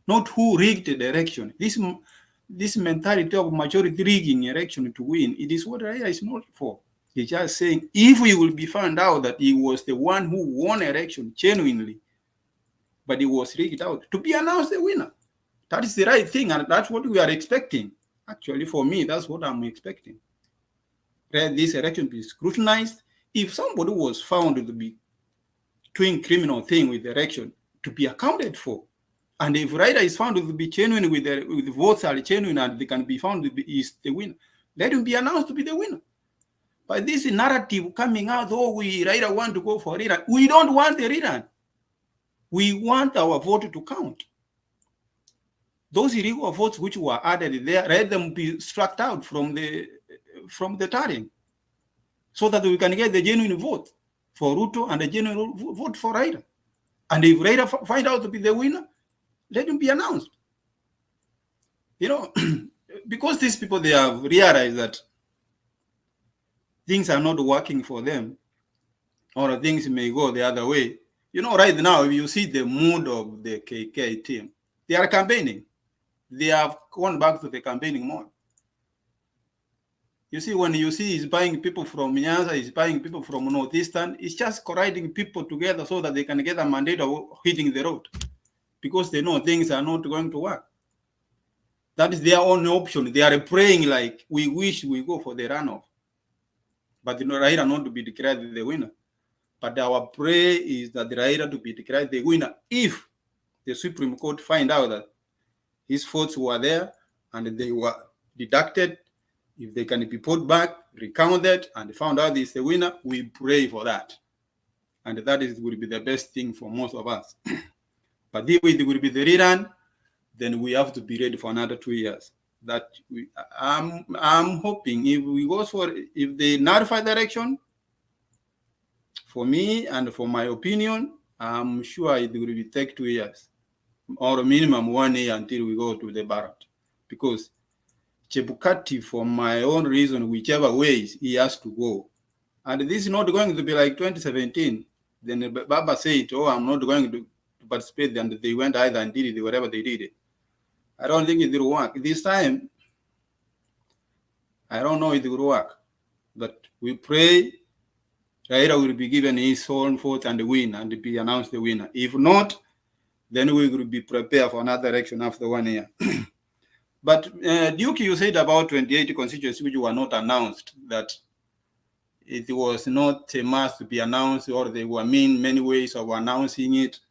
not who rigged the election. This mentality of majority rigging election to win, it is what Raila is not for. He's just saying if we will be found out that he was the one who won election genuinely, but he was rigged out, to be announced the winner. That is the right thing, and that's what we are expecting. Actually, for me, that's what I'm expecting. This election be scrutinized. If somebody was found to be doing criminal thing with the election, to be accounted for. And if Raila is found to be genuine with the votes are genuine and they can be found to be is the winner, let him be announced to be the winner. But this narrative coming out, Raila want to go for rerun. We don't want the rerun. We want our vote to count. Those illegal votes which were added there, let them be struck out from the tallying, so that we can get the genuine vote for Ruto and a genuine vote for Raila. And if Raila find out to be the winner, let him be announced. You know, because these people, they have realized that things are not working for them, or things may go the other way. You know, right now, if you see the mood of the KK team, they are campaigning. They have gone back to the campaigning mode. You see, when you see he's buying people from Nyanza, he's buying people from Northeastern, it's just colliding people together so that they can get a mandate of hitting the road, because they know things are not going to work. That is their own option. They are praying like, we wish we go for the runoff. But Raila not to be declared the winner. But our prayer is that Raila to be declared the winner if the Supreme Court find out that his votes were there and they were deducted. If they can be put back, recounted, and found out he's the winner, we pray for that. And that will be the best thing for most of us. But if it will be the rerun, then we have to be ready for another 2 years. That I'm hoping if they notify the election, for me and for my opinion, I'm sure it will take 2 years, or a minimum 1 year until we go to the ballot. Because Chebukati, for my own reason, whichever ways he has to go. And this is not going to be like 2017. Then Baba said, I'm not going to participate. And they went either and did it, whatever they did it. I don't think it will work. This time, I don't know if it will work. But we pray Raila will be given his own vote and win and be announced the winner. If not, then we will be prepared for another election after 1 year. But Duke, you said about 28 constituencies which were not announced, that it was not a must to be announced, or they were many ways of announcing it.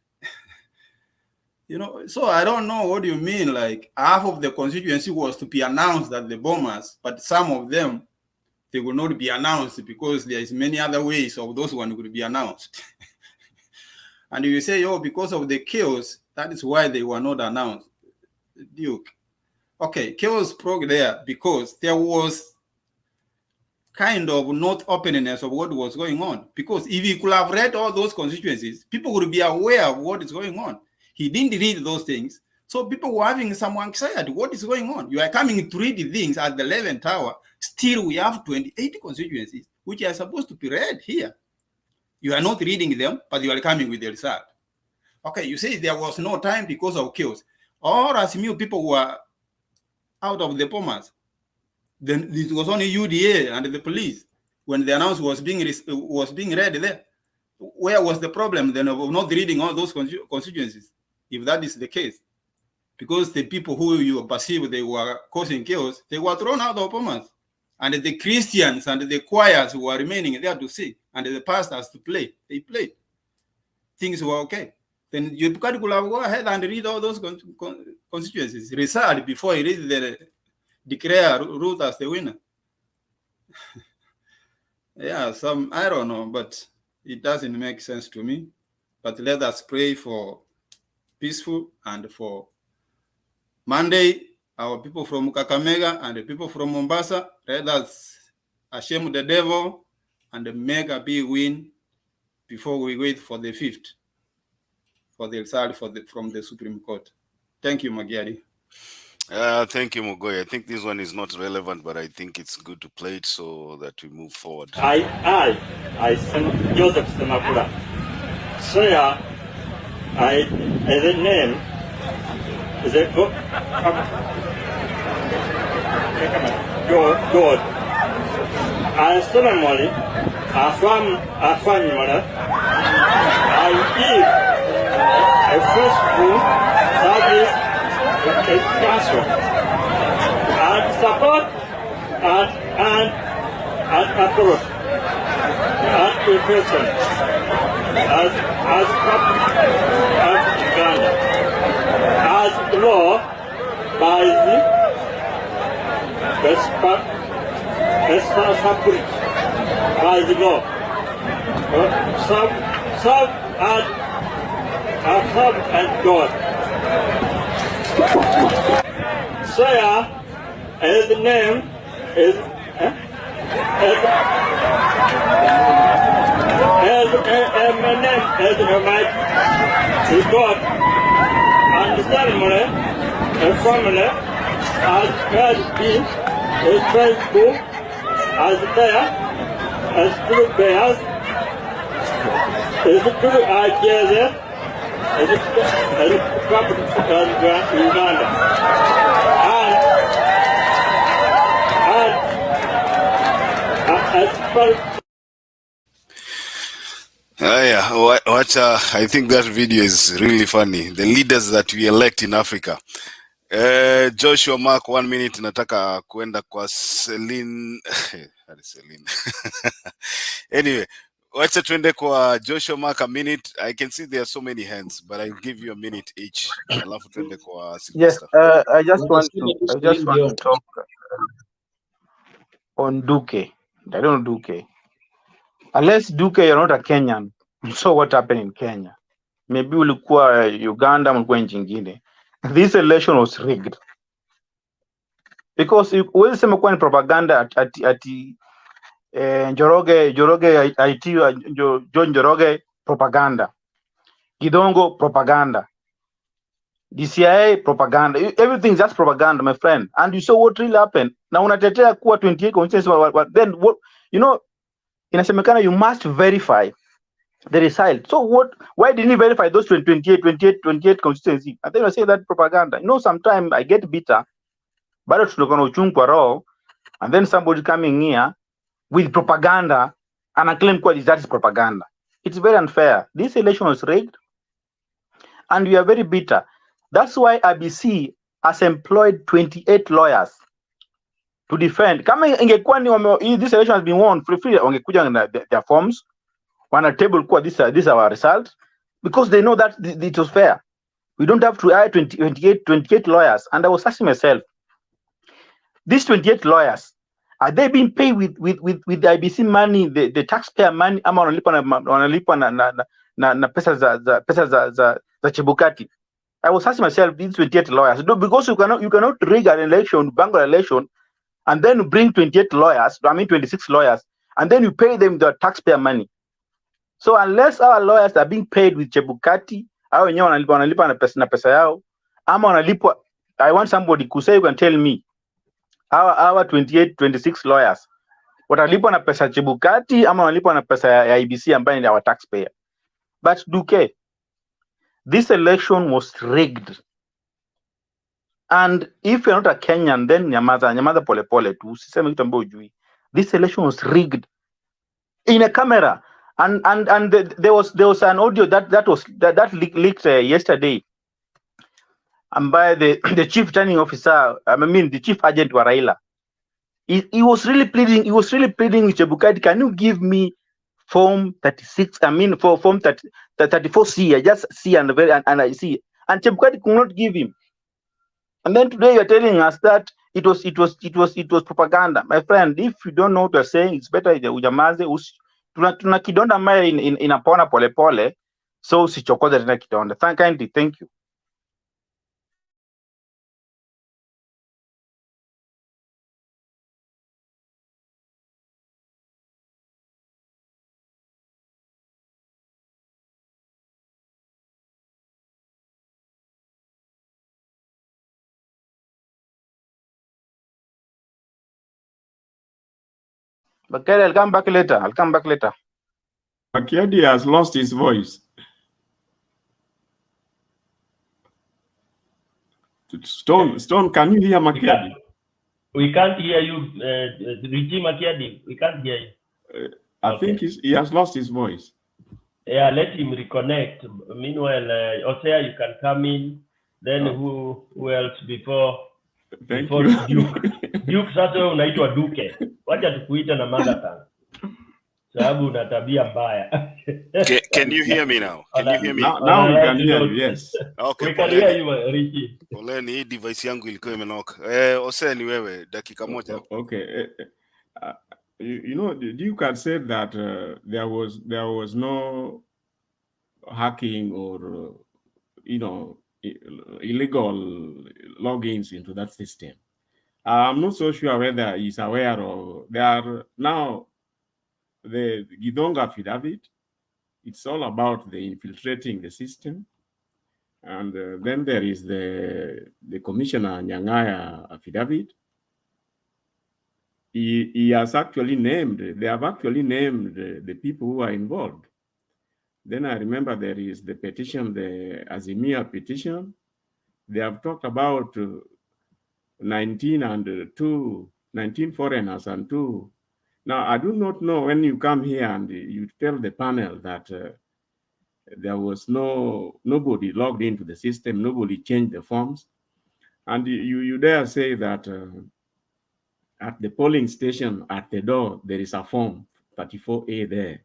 You know, so I don't know what you mean. Like half of the constituency was to be announced at the bombers, but some of them, they will not be announced because there is many other ways of those ones will be announced. And you say, because of the chaos, that is why they were not announced. Duke. Okay, chaos broke there because there was kind of not openness of what was going on. Because if he could have read all those constituencies, people would be aware of what is going on. He didn't read those things. So people were having some anxiety. What is going on? You are coming to read things at the 11th hour. Still, we have 28 constituencies, which are supposed to be read here. You are not reading them, but you are coming with the result. Okay, you say there was no time because of chaos. Or Azimio people were out of the Pomas. Then it was only UDA and the police when the announcement was being read there. Where was the problem then of not reading all those constituencies, if that is the case? Because the people who you perceive they were causing chaos, they were thrown out of Pomas. And the Christians and the choirs who were remaining there to sing, and the pastors to play, they played. Things were okay. Then you could go ahead and read all those constituencies, result before you read the declare Ruto as the winner. Yeah, I don't know, but it doesn't make sense to me. But let us pray for peaceful and for Monday, our people from Kakamega and the people from Mombasa, let us shame the devil and make a big win before we wait for the 5th, for the result from the Supreme Court. Thank you, Magiari. Thank you, Mugoy. I think this one is not relevant, but I think it's good to play it so that we move forward. I sent Joseph Semakula. Swear, the name is a God. I solemnly affirm I give a first service council and support and approach and education as Uganda as law by the support by the law. Serve and God. Swear, the name is my name is Almighty God, and the ceremony and formula as been faithful as there as true bears is true ideas as Uganda. I think that video is really funny. The leaders that we elect in Africa. Joshua Mark, 1 minute. Nataka kuenda kwa Celine. Celine. Anyway, wacha tuende kwa Joshua Mark a minute. I can see there are so many hands, but I'll give you a minute each. Alafu tuende kwa Yes, I just want to talk on Duque. I don't know Duque. Unless Duque, you're not a Kenyan. You saw what happened in Kenya. Maybe ulikuwa Uganda, mlikuwa nchi nyingine. This election was rigged. Because huwezi sema kuwa ni propaganda ati Njoroge John Njoroge propaganda. Gidongo propaganda. DCI propaganda. Everything's just propaganda, my friend. And you saw what really happened. Na unatetea kuwa 28 constituencies, then what, you know, inasemekana you must verify the result. So why didn't you verify those 28 constituencies? And then you say that propaganda. You know, sometimes I get bitter, bado tunakona uchungu kwa roho, and then somebody coming here with propaganda and I claim that is propaganda. It's very unfair. This election was rigged and we are very bitter. That's why IBC has employed 28 lawyers to defend. Kama ingekuwa ni this election has been won free, wangekuja na their forms, wana table kuwa this is our result, because they know that it was fair. We don't have to hire 28 lawyers. And I was asking myself, these 28 lawyers, are they being paid with the IBC money, the taxpayer money, ama wanalipa na pesa za Chebukati? I was asking myself, these 28 lawyers, because you cannot rig an election, bang an election, and then bring 28 lawyers, 26 lawyers, and then you pay them the taxpayer money. So unless our lawyers are being paid with Chebukati, au wenyewe wanalipa na pesa yao, ama wanalipwa. I want somebody to say, you can tell me our 28 26 lawyers watalipwa na pesa Chebukati ama wanalipwa na pesa ya IBC ambayo ni our taxpayer. But Duke, this election was rigged. And if you're not a Kenyan, then nyamaza pole pole tu, usiseme kitu ambacho hujui. This election was rigged in a camera, and there was an audio that leaked yesterday, and by the chief returning officer, the chief agent wa Raila. He was really pleading. He was really pleading with Chebukati. Can you give me form 36? For form 34C. I just see and I see, and Chebukati could not give him. And then today you're telling us that it was propaganda. My friend, if you don't know what you're saying, it's better ujamaze. Tuna kidonda maya inapona pole pole, so usichokoze tena kidonda. Thank you. But I'll come back later. Makiadi has lost his voice. Stone, can you hear Makiadi? We can't hear you, Richie Makiadi. We can't hear you. I think he has lost his voice. Yeah, let him reconnect. Meanwhile, Osea, you can come in. Then who else before you. Duke sasa unaitwa Duke. Wacha tukuita na mother tongue. Sababu una tabia mbaya. Can you hear me now? Can you hear me? Now we can hear you, yes. Okay, we can hear you, Richie. Poleni, hii device yangu ilikuwa imenoka. Osea ni wewe, dakika moja. Okay. Duke had said that there was no hacking or illegal logins into that system. I'm not so sure whether he's aware of there are now the Gidonga affidavit. It's all about the infiltrating the system, and then there is the Commissioner Nyang'aya affidavit. He has actually named. They have actually named the people who are involved. Then I remember there is the petition, the Azimio petition. They have talked about 19 foreigners and 2. Now, I do not know when you come here and you tell the panel that there was nobody logged into the system, nobody changed the forms, and you dare say that at the polling station at the door there is a form 34A there.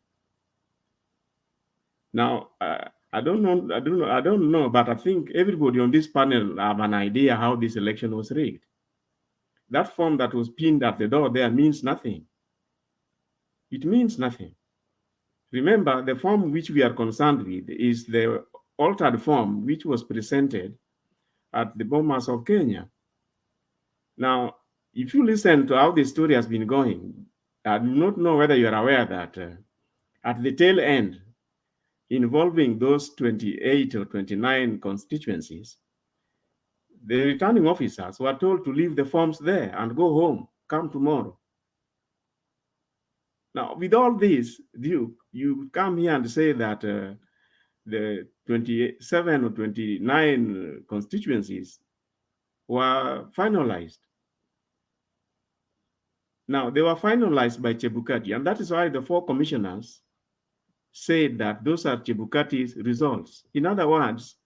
Now, I don't know, but I think everybody on this panel have an idea how this election was rigged. That form that was pinned at the door there means nothing. It means nothing. Remember, the form which we are concerned with is the altered form which was presented at the Bomas of Kenya. Now, if you listen to how the story has been going, I do not know whether you are aware that at the tail end, involving those 28 or 29 constituencies, the returning officers were told to leave the forms there and go home, come tomorrow. Now, with all this, Duke, you come here and say that the 27 or 29 constituencies were finalized. Now, they were finalized by Chebukati, and that is why the 4 commissioners said that those are Chebukati's results. In other words,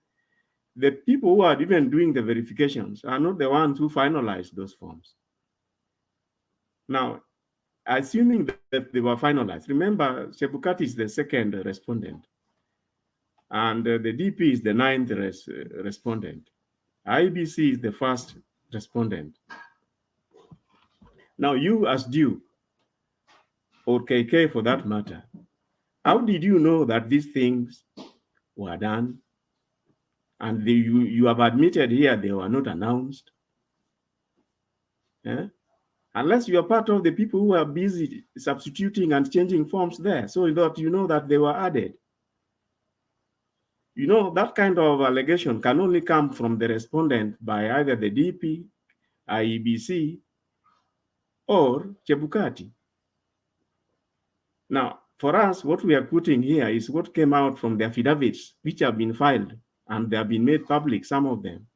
the people who are even doing the verifications are not the ones who finalized those forms. Now, assuming that they were finalized, remember, Chebukati is the second respondent, and the DP is the 9th respondent. IBC is the first respondent. Now, you as Duke, or KK for that matter, how did you know that these things were done? And you have admitted here they were not announced. Unless you are part of the people who are busy substituting and changing forms there, so that you know that they were added. You know, that kind of allegation can only come from the respondent by either the DP, IEBC, or Chebukati. Now, for us, what we are putting here is what came out from the affidavits which have been filed, and they have been made public, some of them.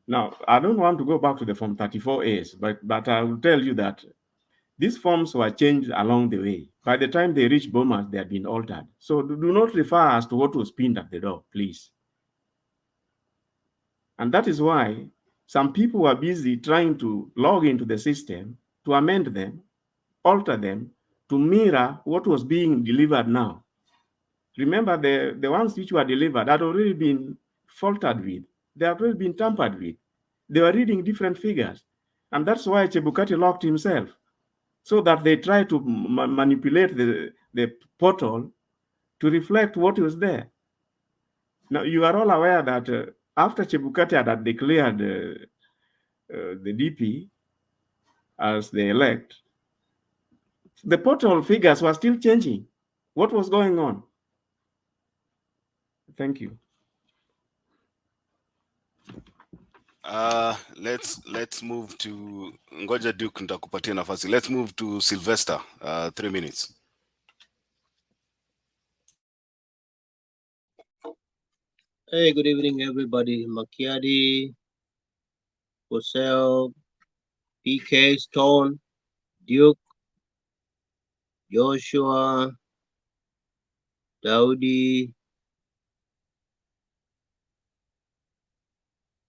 Now, I don't want to go back to the Form 34As, but I will tell you that these forms were changed along the way. By the time they reached Bomas, they had been altered. So do not refer us to what was pinned at the door, please. And that is why some people were busy trying to log into the system to amend them, alter them, to mirror what was being delivered now. Remember, the ones which were delivered had already been faltered with. They had already been tampered with. They were reading different figures. And that's why Chebukati locked himself, so that they try to manipulate the portal to reflect what was there. Now, you are all aware that after Chebukati had declared the DP as the elect, the portal figures were still changing. What was going on? Thank you. Let's move to Ngoja Duke, nitakupatia nafasi. Let's move to Sylvester, 3 minutes. Hey, good evening, everybody. Makiadi, Cosell, PK, Stone, Duke, Joshua, Daudi,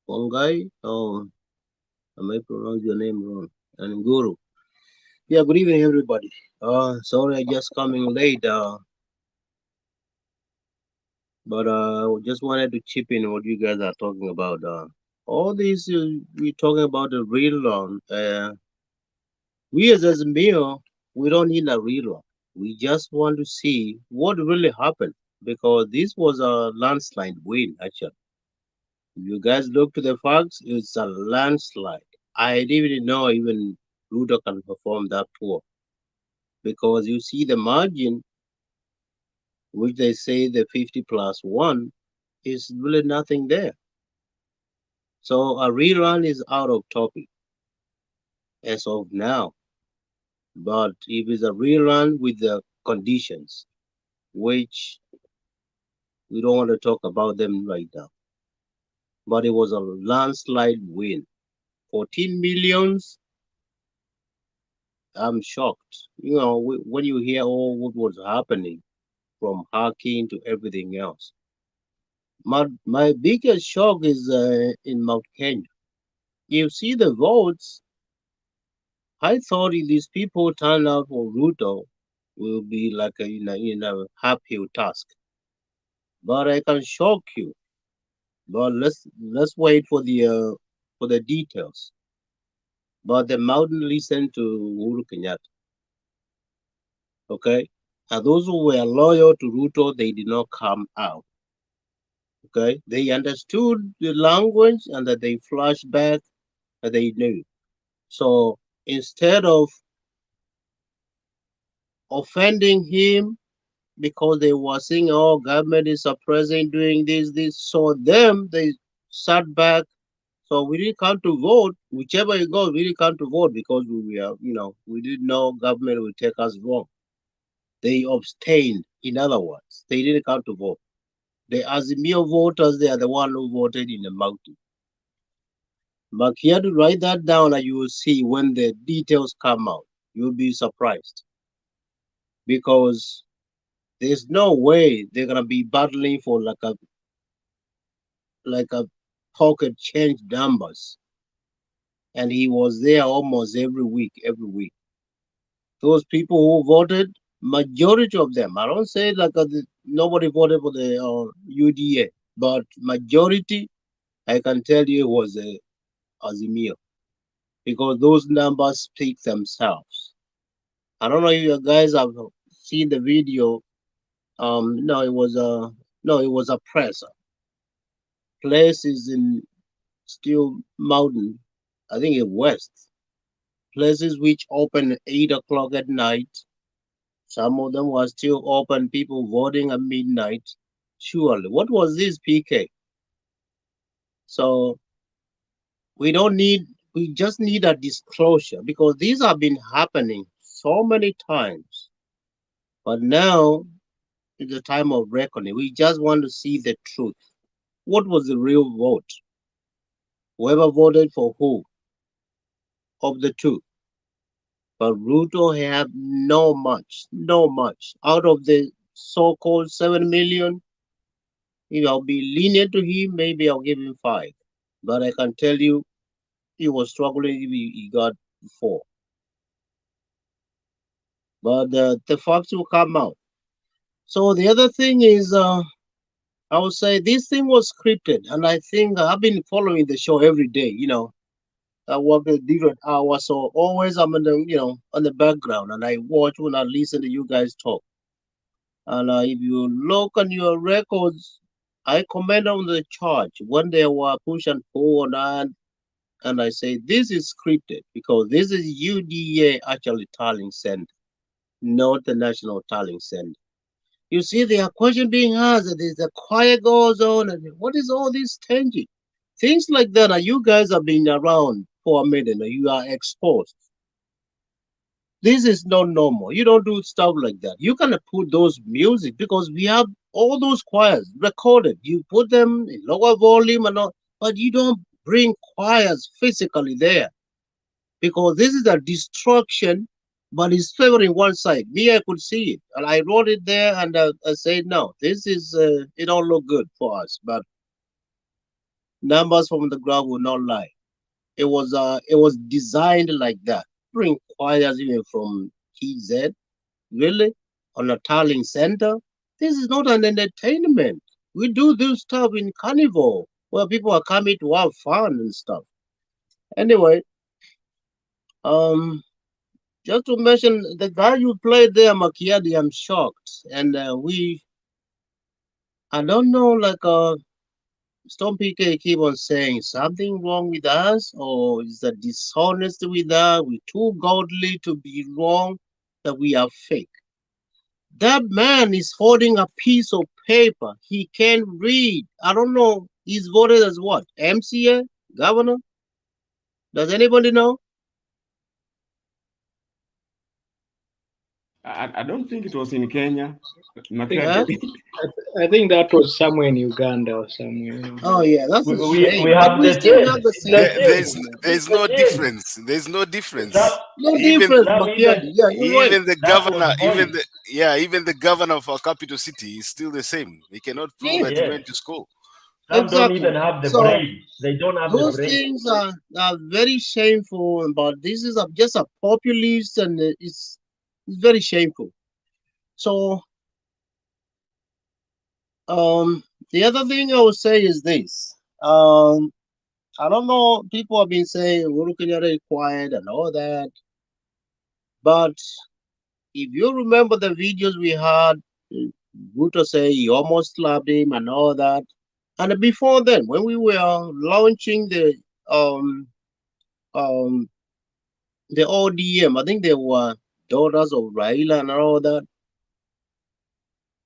Pongai. Oh, I might pronounce your name wrong. And Guru. Yeah, good evening, everybody. Sorry, I just coming late. But just wanted to chip in what you guys are talking about. All these we're talking about the real law. We as Azimio, we don't need a real law. We just want to see what really happened, because this was a landslide win. Actually, if you guys look to the facts, it's a landslide. I didn't even know even Ruto can perform that tour, because you see the margin, which they say the 50+1, is really nothing there. So a rerun is out of topic as of now. But if it's a rerun with the conditions, which we don't want to talk about them right now, but it was a landslide win. 14 millions. I'm shocked. You know, when you hear all what was happening, from hacking to everything else. My biggest shock is in Mount Kenya. You see the votes. I thought if these people turn out for Ruto will be like a happy task. But I can shock you. But let's wait for the details. But the mountain listened to Uhuru Kenyatta. Okay, and those who were loyal to Ruto, they did not come out. Okay, they understood the language and that they flashed back and they knew. So instead of offending him because they were saying, "Oh, government is suppressing, doing this," so them they sat back. So we didn't come to vote. Whichever it goes, we didn't come to vote because we are, we didn't know government would take us wrong. They abstained. In other words, they didn't come to vote. The Azimio voters, they are the one who voted in the mountain. But you have to write that down, and you will see when the details come out. You'll be surprised, because there's no way they're gonna be battling for like a pocket change numbers. And he was there almost every week. Those people who voted, majority of them, I don't say like nobody voted for the UDA, but majority, I can tell you, was Azimio, because those numbers speak themselves. I don't know if you guys have seen the video. No, it was a presser. Place is in Steel Mountain, I think in West. Places which open at 8 o'clock at night, Some of them were still open, people voting at midnight. Surely, what was this, PK? So we just need a disclosure, because these have been happening so many times. But now is the time of reckoning. We just want to see the truth. What was the real vote? Whoever voted for who of the two? But Ruto have no much. Out of the so-called 7 million, if I'll be lenient to him, maybe I'll give him 5. But I can tell you, he was struggling, he got 4. But the facts will come out. So the other thing is, I would say this thing was scripted, and I think I've been following the show every day. I work at different hours, so always I'm in the on the background, and I watch when I listen to you guys talk. And if you look on your records, I comment on the charge when they were push and pull on that, and I say this is scripted because this is UDA actually tallying center, not the National Tallying Center. You see, there are questions being asked, there's a quiet goes on, and what is all this changing? Things like that, and you guys have been around for a minute, and you are exposed. This is not normal. You don't do stuff like that. You cannot put those music because we have all those choirs recorded. You put them in lower volume and all, but you don't bring choirs physically there because this is a destruction, but it's favoring one side. Me, I could see it, and I wrote it there, and I said, no, this is it don't look good for us, but numbers from the ground will not lie. It was designed like that. Bring choirs even from TZ, really, on a tallying center. This is not an entertainment. We do this stuff in carnival where people are coming to have fun and stuff. Anyway, just to mention the guy you played there, Makiadi, I'm shocked. And I don't know, like Storm PK keep on saying something wrong with us, or is that dishonest with us? We're too godly to be wrong, that we are fake. That man is holding a piece of paper. He can't read. I don't know. He's voted as what? MCA? Governor? Does anybody know? I don't think it was in Kenya. Yeah? I think that was somewhere in Uganda or somewhere. Oh yeah, that's a shame. We have we the still same. have the same. There's no difference. There's no difference. No Even difference, Makiadi. Yeah, you're right. even the governor, even the governor of our capital city is still the same. He cannot prove that he went to school. Some don't Exactly. even have the So brain. They don't have the those brain. things are very shameful, but this is just a populist, and it's very shameful. So the other thing I would say is this. I don't know, people have been saying Uhuru Kenyatta is quiet and all that, but if you remember the videos we had, Ruto say he almost slapped him and all that. And before then, when we were launching the ODM, I think they were daughters of Raila and all that.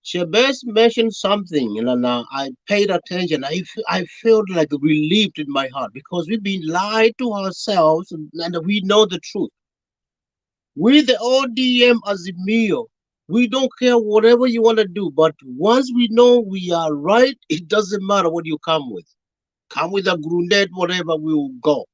Shabazz mentioned something, and I paid attention. I felt like relieved in my heart because we've been lied to ourselves, and we know the truth. With the ODM Azimio, we don't care whatever you want to do, but once we know we are right, it doesn't matter what you come with. Come with a grenade, whatever, we will go.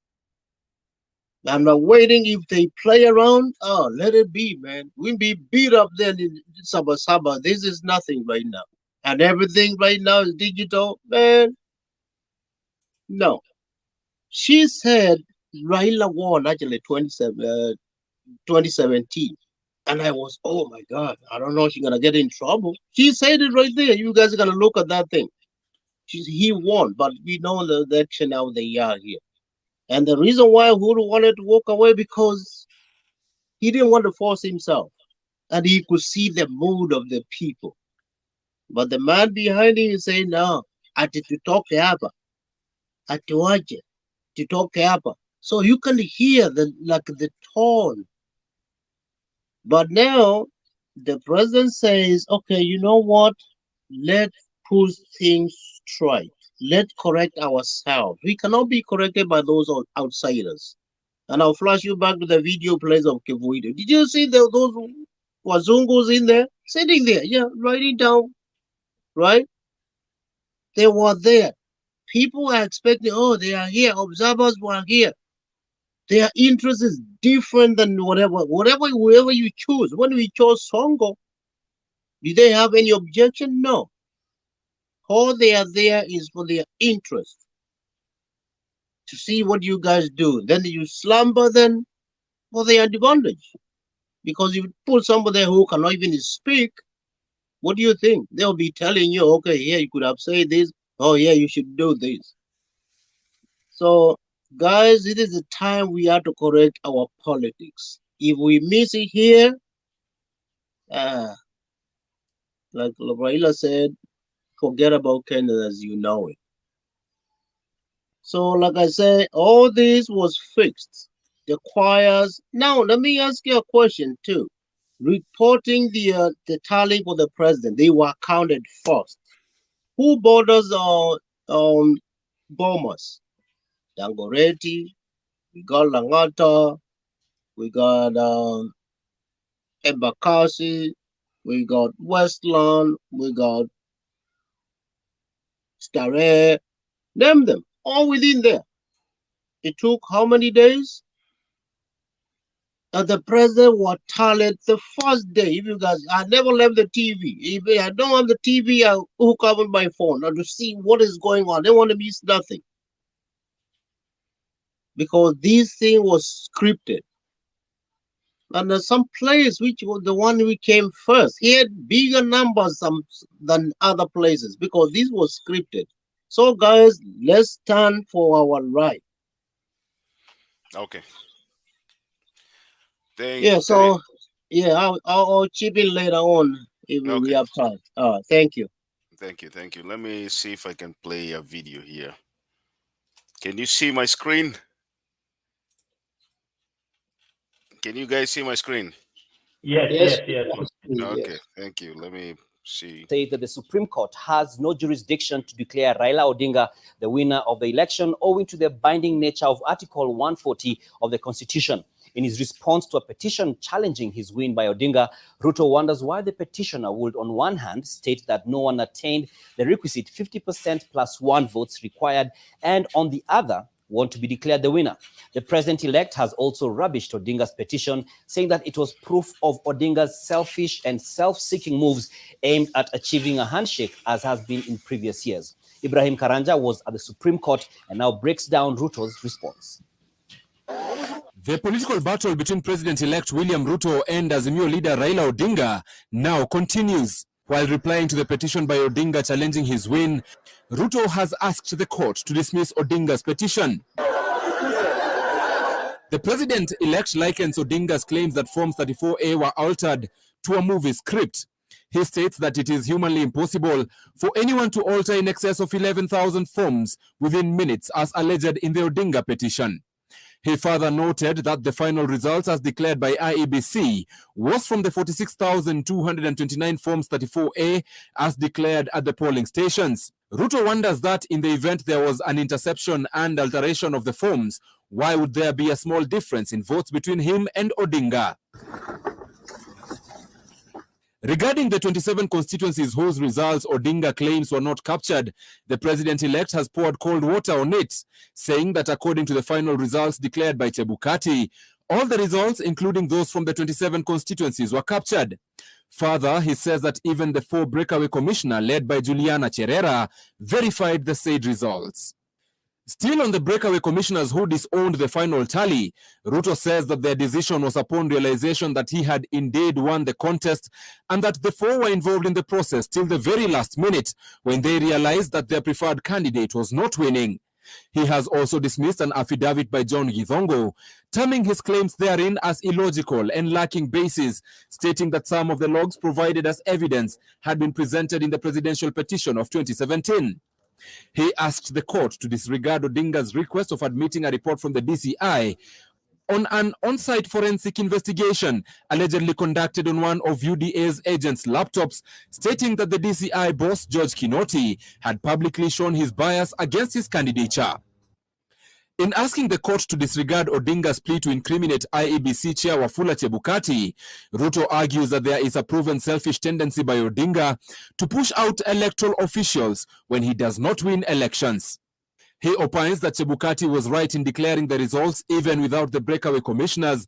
I'm not waiting if they play around. Oh, let it be, man. We'll be beat up there in Sabasaba. This is nothing right now. And everything right now is digital, man. No. She said Raila won actually 2017. And I was, oh my God, I don't know if she's going to get in trouble. She said it right there. You guys are going to look at that thing. He won, but we know the election now they are here. And the reason why Uhuru wanted to walk away, because he didn't want to force himself. And he could see the mood of the people. But the man behind him is saying, no, ati tutoke hapa. Atuaje. Tutoke hapa. So you can hear the tone. But now, the president says, okay, you know what? Let's put things straight. Let's correct ourselves. We cannot be corrected by those outsiders. And I'll flash you back to the video plays of Kivuito. Did you see those Wazungus in there? Sitting there, yeah, writing down, right? They were there. People are expecting, oh, they are here. Observers were here. Their interest is different than whoever you choose. When we chose Songo, did they have any objection? No. All they are there is for their interest. To see what you guys do. Then you slumber them for their advantage. Because if you put somebody there who cannot even speak, what do you think? They'll be telling you, okay, yeah, you could have said this. Oh, yeah, you should do this. So, guys, it is the time we have to correct our politics. If we miss it here, like Raila said, forget about Canada as you know it. So, like I said, all this was fixed. The choirs. Now, let me ask you a question too. Reporting the tally for the president, they were counted first. Who borders on Bomas? Dangoreti, we got Langata, we got Embakasi, we got Westland, we got Stare, name them, all within there. It took how many days? The president was tallied the first day. If you guys, I never left the TV. If I don't have the TV, I hook up on my phone to see what is going on. They want to miss nothing. Because this thing was scripted. And there's some place which was the one we came first. He had bigger numbers than other places because this was scripted. So guys, let's stand for our right. Okay. I'll chip in later on if we have time. Thank you. Thank you. Let me see if I can play a video here. Can you see my screen? Can you guys see my screen? Yes. Okay, thank you. Let me see. Say that the Supreme Court has no jurisdiction to declare Raila Odinga the winner of the election owing to the binding nature of Article 140 of the Constitution. In his response to a petition challenging his win by Odinga, Ruto wonders why the petitioner would, on one hand, state that no one attained the requisite 50% plus one votes required, and on the other, want to be declared the winner. The president-elect has also rubbished Odinga's petition, saying that it was proof of Odinga's selfish and self-seeking moves aimed at achieving a handshake, as has been in previous years. Ibrahim Karanja was at the Supreme Court and now breaks down Ruto's response. The political battle between President-elect William Ruto and Azimio leader Raila Odinga now continues. While replying to the petition by Odinga challenging his win, Ruto has asked the court to dismiss Odinga's petition. The president-elect likens Odinga's claims that Form 34A were altered to a movie script. He states that it is humanly impossible for anyone to alter in excess of 11,000 forms within minutes, as alleged in the Odinga petition. He further noted that the final results as declared by IEBC was from the 46,229 Forms 34A as declared at the polling stations. Ruto wonders that in the event there was an interception and alteration of the forms, why would there be a small difference in votes between him and Odinga? Regarding the 27 constituencies whose results Odinga claims were not captured, the president-elect has poured cold water on it, saying that according to the final results declared by Chebukati, all the results, including those from the 27 constituencies, were captured. Further, he says that even the 4 breakaway commissioner led by Juliana Cherera verified the said results. Still on the breakaway commissioners who disowned the final tally, Ruto says that their decision was upon realization that he had indeed won the contest and that the 4 were involved in the process till the very last minute when they realized that their preferred candidate was not winning. He has also dismissed an affidavit by John Githongo, terming his claims therein as illogical and lacking basis, stating that some of the logs provided as evidence had been presented in the presidential petition of 2017. He asked the court to disregard Odinga's request of admitting a report from the DCI on an on-site forensic investigation allegedly conducted on one of UDA's agents' laptops, stating that the DCI boss, George Kinoti, had publicly shown his bias against his candidature. In asking the court to disregard Odinga's plea to incriminate IEBC chair Wafula Chebukati, Ruto argues that there is a proven selfish tendency by Odinga to push out electoral officials when he does not win elections. He opines that Chebukati was right in declaring the results even without the breakaway commissioners,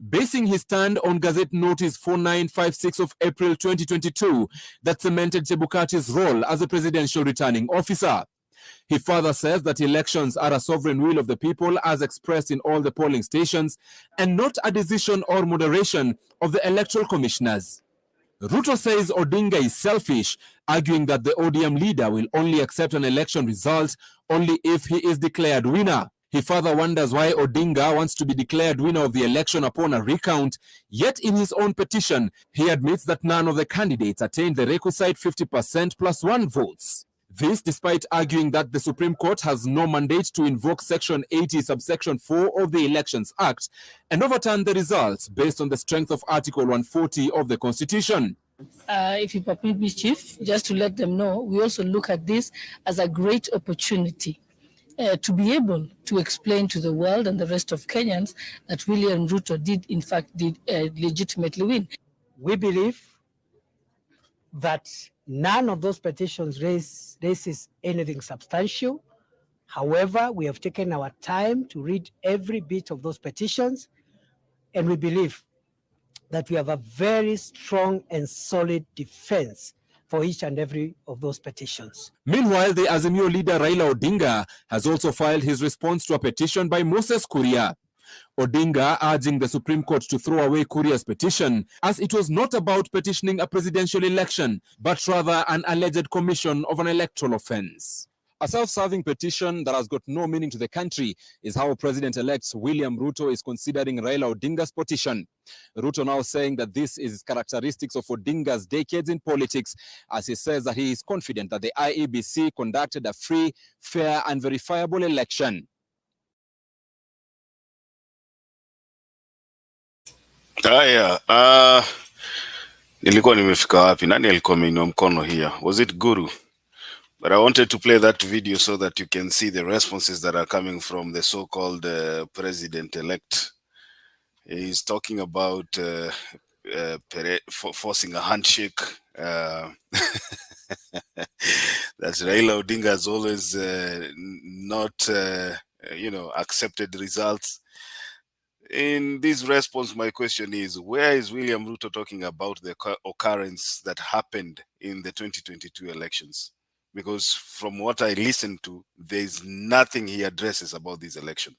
basing his stand on Gazette Notice 4956 of April 2022 that cemented Chebukati's role as a presidential returning officer. He further says that elections are a sovereign will of the people as expressed in all the polling stations and not a decision or moderation of the electoral commissioners. Ruto says Odinga is selfish, arguing that the ODM leader will only accept an election result only if he is declared winner. He further wonders why Odinga wants to be declared winner of the election upon a recount, yet in his own petition, he admits that none of the candidates attained the requisite 50% plus 1 votes. This despite arguing that the Supreme Court has no mandate to invoke Section 80, subsection 4 of the Elections Act and overturn the results based on the strength of Article 140 of the Constitution. If you permit me, Chief, just to let them know, we also look at this as a great opportunity to be able to explain to the world and the rest of Kenyans that William Ruto did legitimately win. We believe that none of those petitions raises anything substantial. However, we have taken our time to read every bit of those petitions, and we believe that we have a very strong and solid defense for each and every of those petitions. Meanwhile, the Azimio leader Raila Odinga has also filed his response to a petition by Moses Kuria. Odinga urging the Supreme Court to throw away Kuria's petition as it was not about petitioning a presidential election, but rather an alleged commission of an electoral offense. A self-serving petition that has got no meaning to the country is how President-elect William Ruto is considering Raila Odinga's petition. Ruto now saying that this is characteristics of Odinga's decades in politics, as he says that he is confident that the IEBC conducted a free, fair and verifiable election. Haya, nilikuwa nimefika wapi? Nani alikuwa ameinua mkono here? Was it Guru? But I wanted to play that video so that you can see the responses that are coming from the so-called president-elect. He's talking about forcing a handshake. That's Raila Odinga has always not, accepted results. In this response, my question is, where is William Ruto talking about the occurrence that happened in the 2022 elections? Because from what I listened to, there's nothing he addresses about this election,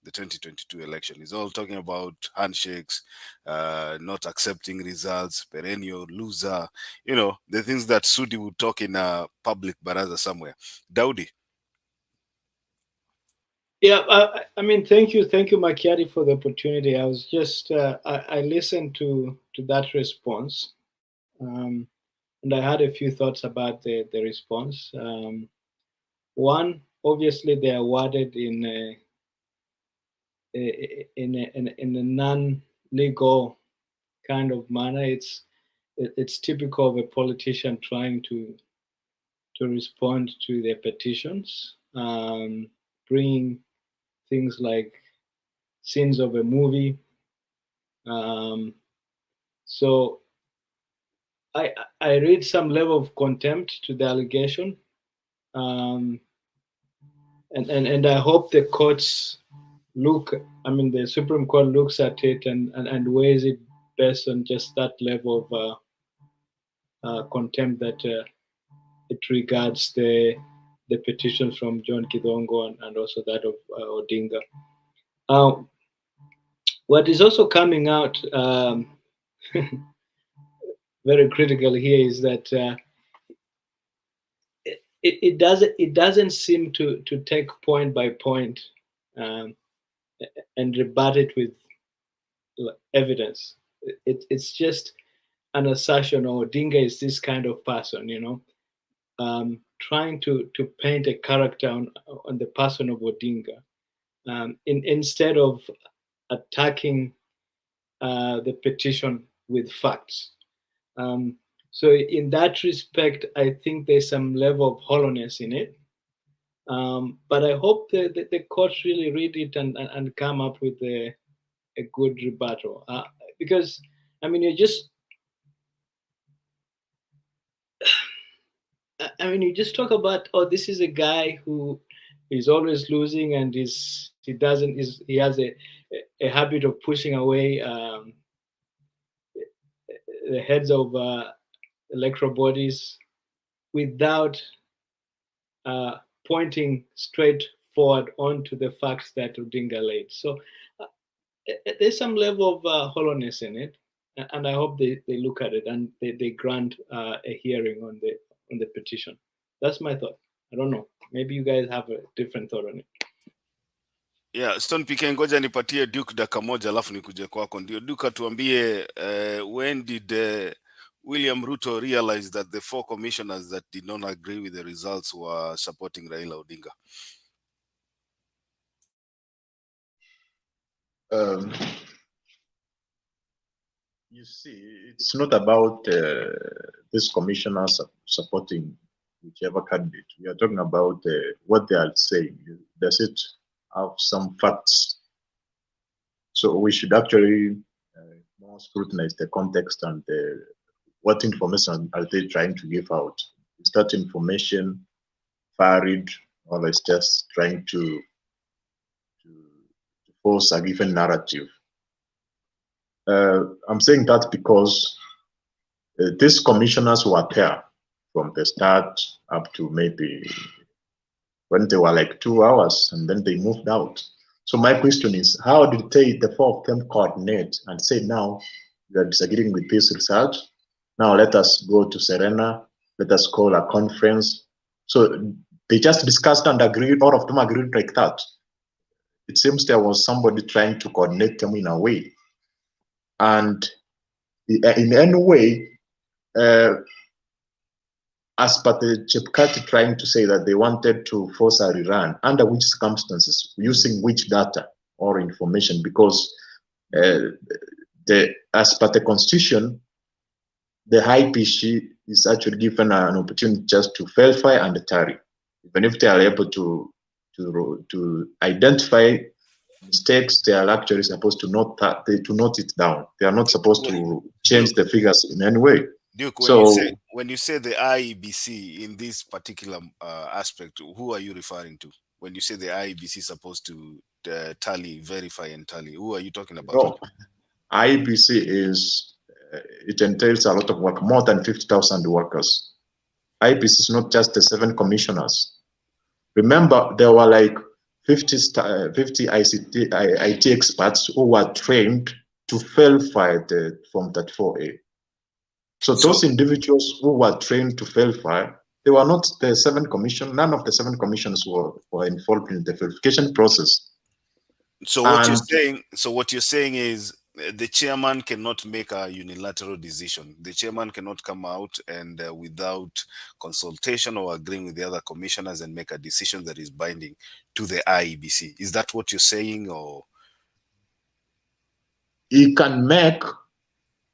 the 2022 election. He's all talking about handshakes, not accepting results, perennial loser, the things that Sudi would talk in a public baraza somewhere. Daudi. Yeah, thank you, Makiari, for the opportunity. I was just, I listened to that response, and I had a few thoughts about the response. One, obviously, they are worded in a non-legal kind of manner. It's typical of a politician trying to respond to their petitions, bringing things like scenes of a movie. So I read some level of contempt to the allegation, and I hope the courts the Supreme Court looks at it and weighs it based on just that level of contempt that it regards the petitions from John Kidongo and also that of Odinga. What is also coming out very critical here is that it doesn't seem to take point by point and rebut it with evidence. It's just an assertion, or Odinga is this kind of person, trying to paint a character on the person of Odinga, instead of attacking the petition with facts. So in that respect, I think there's some level of hollowness in it. But I hope the courts really read it and come up with a good rebuttal. Because, I mean, you just talk about, oh, this is a guy who is always losing and he has a habit of pushing away the heads of electoral bodies without pointing straight forward onto the facts that Odinga laid. So there's some level of hollowness in it, and I hope they look at it and they grant a hearing on the petition. That's my thought. I don't know. Maybe you guys have a different thought on it. Yeah, Stone PK, ngoja nipatie Duke dakika moja alafu nikuje kwako. Ndio Duke tuambie, when did William Ruto realize that the 4 commissioners that did not agree with the results were supporting Raila Odinga? You see, it's not about this commissioner supporting whichever candidate. We are talking about what they are saying. Does it have some facts? So we should actually more scrutinize the context and what information are they trying to give out? Is that information varied, or is just trying to force a given narrative? I'm saying that because these commissioners were there from the start up to maybe when they were like 2 hours, and then they moved out. So my question is, how did the 4 of them coordinate and say, now we are disagreeing with this result, now let us go to Serena, let us call a conference? So they just discussed and agreed, all of them agreed like that. It seems there was somebody trying to coordinate them in a way. And in any way, as per the Chepkati trying to say that they wanted to force a rerun, under which circumstances, using which data or information, because as per the constitution, the high PC is actually given an opportunity just to verify and tally. Even if they are able to identify mistakes, they are actually supposed to note it down. They are not supposed to change the figures in any way. Duke, when you say the IEBC in this particular aspect, who are you referring to? When you say the IEBC is supposed to verify and tally, who are you talking about? No, IEBC is, it entails a lot of work, more than 50,000 workers. IEBC is not just the 7 commissioners. Remember, there were like 50 IT experts who were trained to verify the Form 34A. So those individuals who were trained to verify, they were not the 7 commission. None of the 7 commissioners were involved in the verification process. So what you're saying is the chairman cannot make a unilateral decision. The chairman cannot come out and without consultation or agreeing with the other commissioners and make a decision that is binding to the IEBC. Is that what you're saying, or? He can make,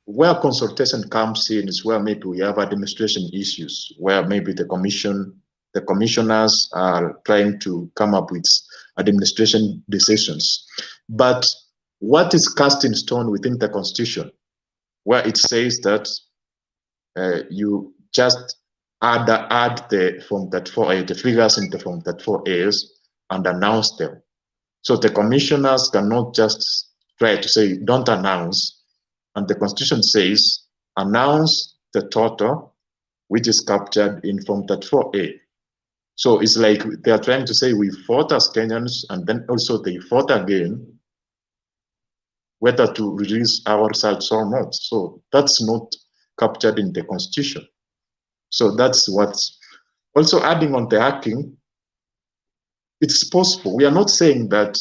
where consultation comes in is where maybe we have administration issues, where maybe the commissioners are trying to come up with administration decisions. But what is cast in stone within the constitution, where it says that you just add the Form 34A, the figures in the Form 34As, and announce them. So the commissioners cannot just try to say, don't announce. And the constitution says, announce the total, which is captured in Form 34A. So it's like they are trying to say we fought as Kenyans, and then also they fought again whether to release our results or not. So that's not captured in the constitution. So that's what's also adding on the hacking. It's possible. We are not saying that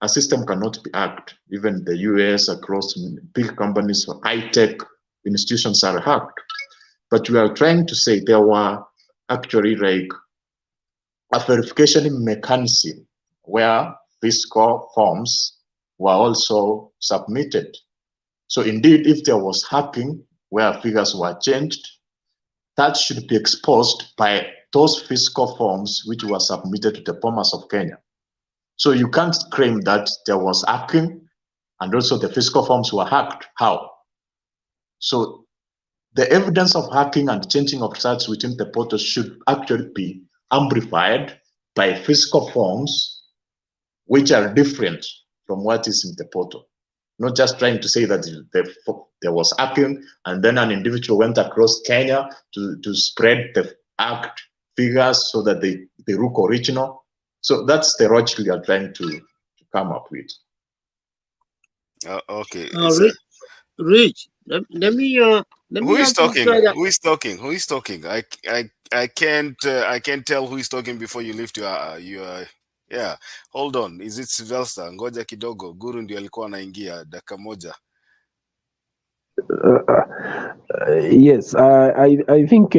a system cannot be hacked. Even the US, across big companies or high-tech institutions are hacked. But we are trying to say there were actually like a verification mechanism where fiscal forms were also submitted. So indeed, if there was hacking where figures were changed, that should be exposed by those fiscal forms which were submitted to the Bomas of Kenya. So you can't claim that there was hacking and also the fiscal forms were hacked. How? So the evidence of hacking and changing of results within the portal should actually be amplified by fiscal forms which are different from what is in the portal. Not just trying to say that there was hacking and then an individual went across Kenya to spread the hacked figures so that they look original. So that's the logic we are trying to come up with. Okay. Rich, let me Who is ask this talking? guy that- Who is talking? Who is talking? I can't tell who is talking before you lift your yeah. Hold on. Is it Sylvester? Ngoja kidogo. Guru ndio alikuwa anaingia dakika moja. Yes, I think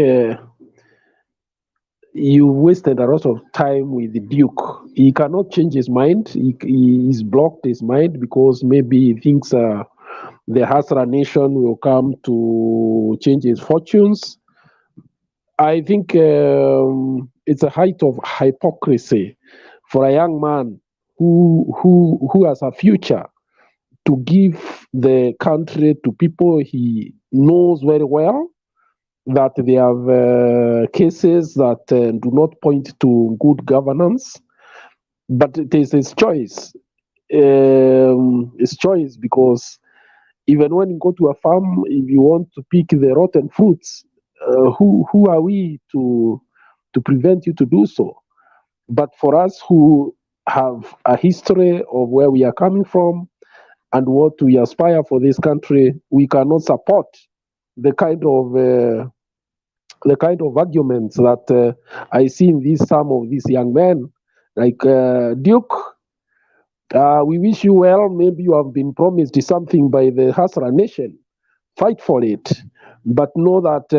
you wasted a lot of time with the Duke. He cannot change his mind. He's blocked his mind because maybe he thinks the Hasra nation will come to change his fortunes. I think it's a height of hypocrisy for a young man who has a future to give the country to people he knows very well, that they have cases that do not point to good governance, but it is his choice. His choice, because even when you go to a farm, if you want to pick the rotten fruits, who are we to prevent you to do so? But for us who have a history of where we are coming from and what we aspire for this country, we cannot support the kind of arguments that I see in some of these young men, like Duke. We wish you well. Maybe you have been promised something by the Hasra nation. Fight for it, but know that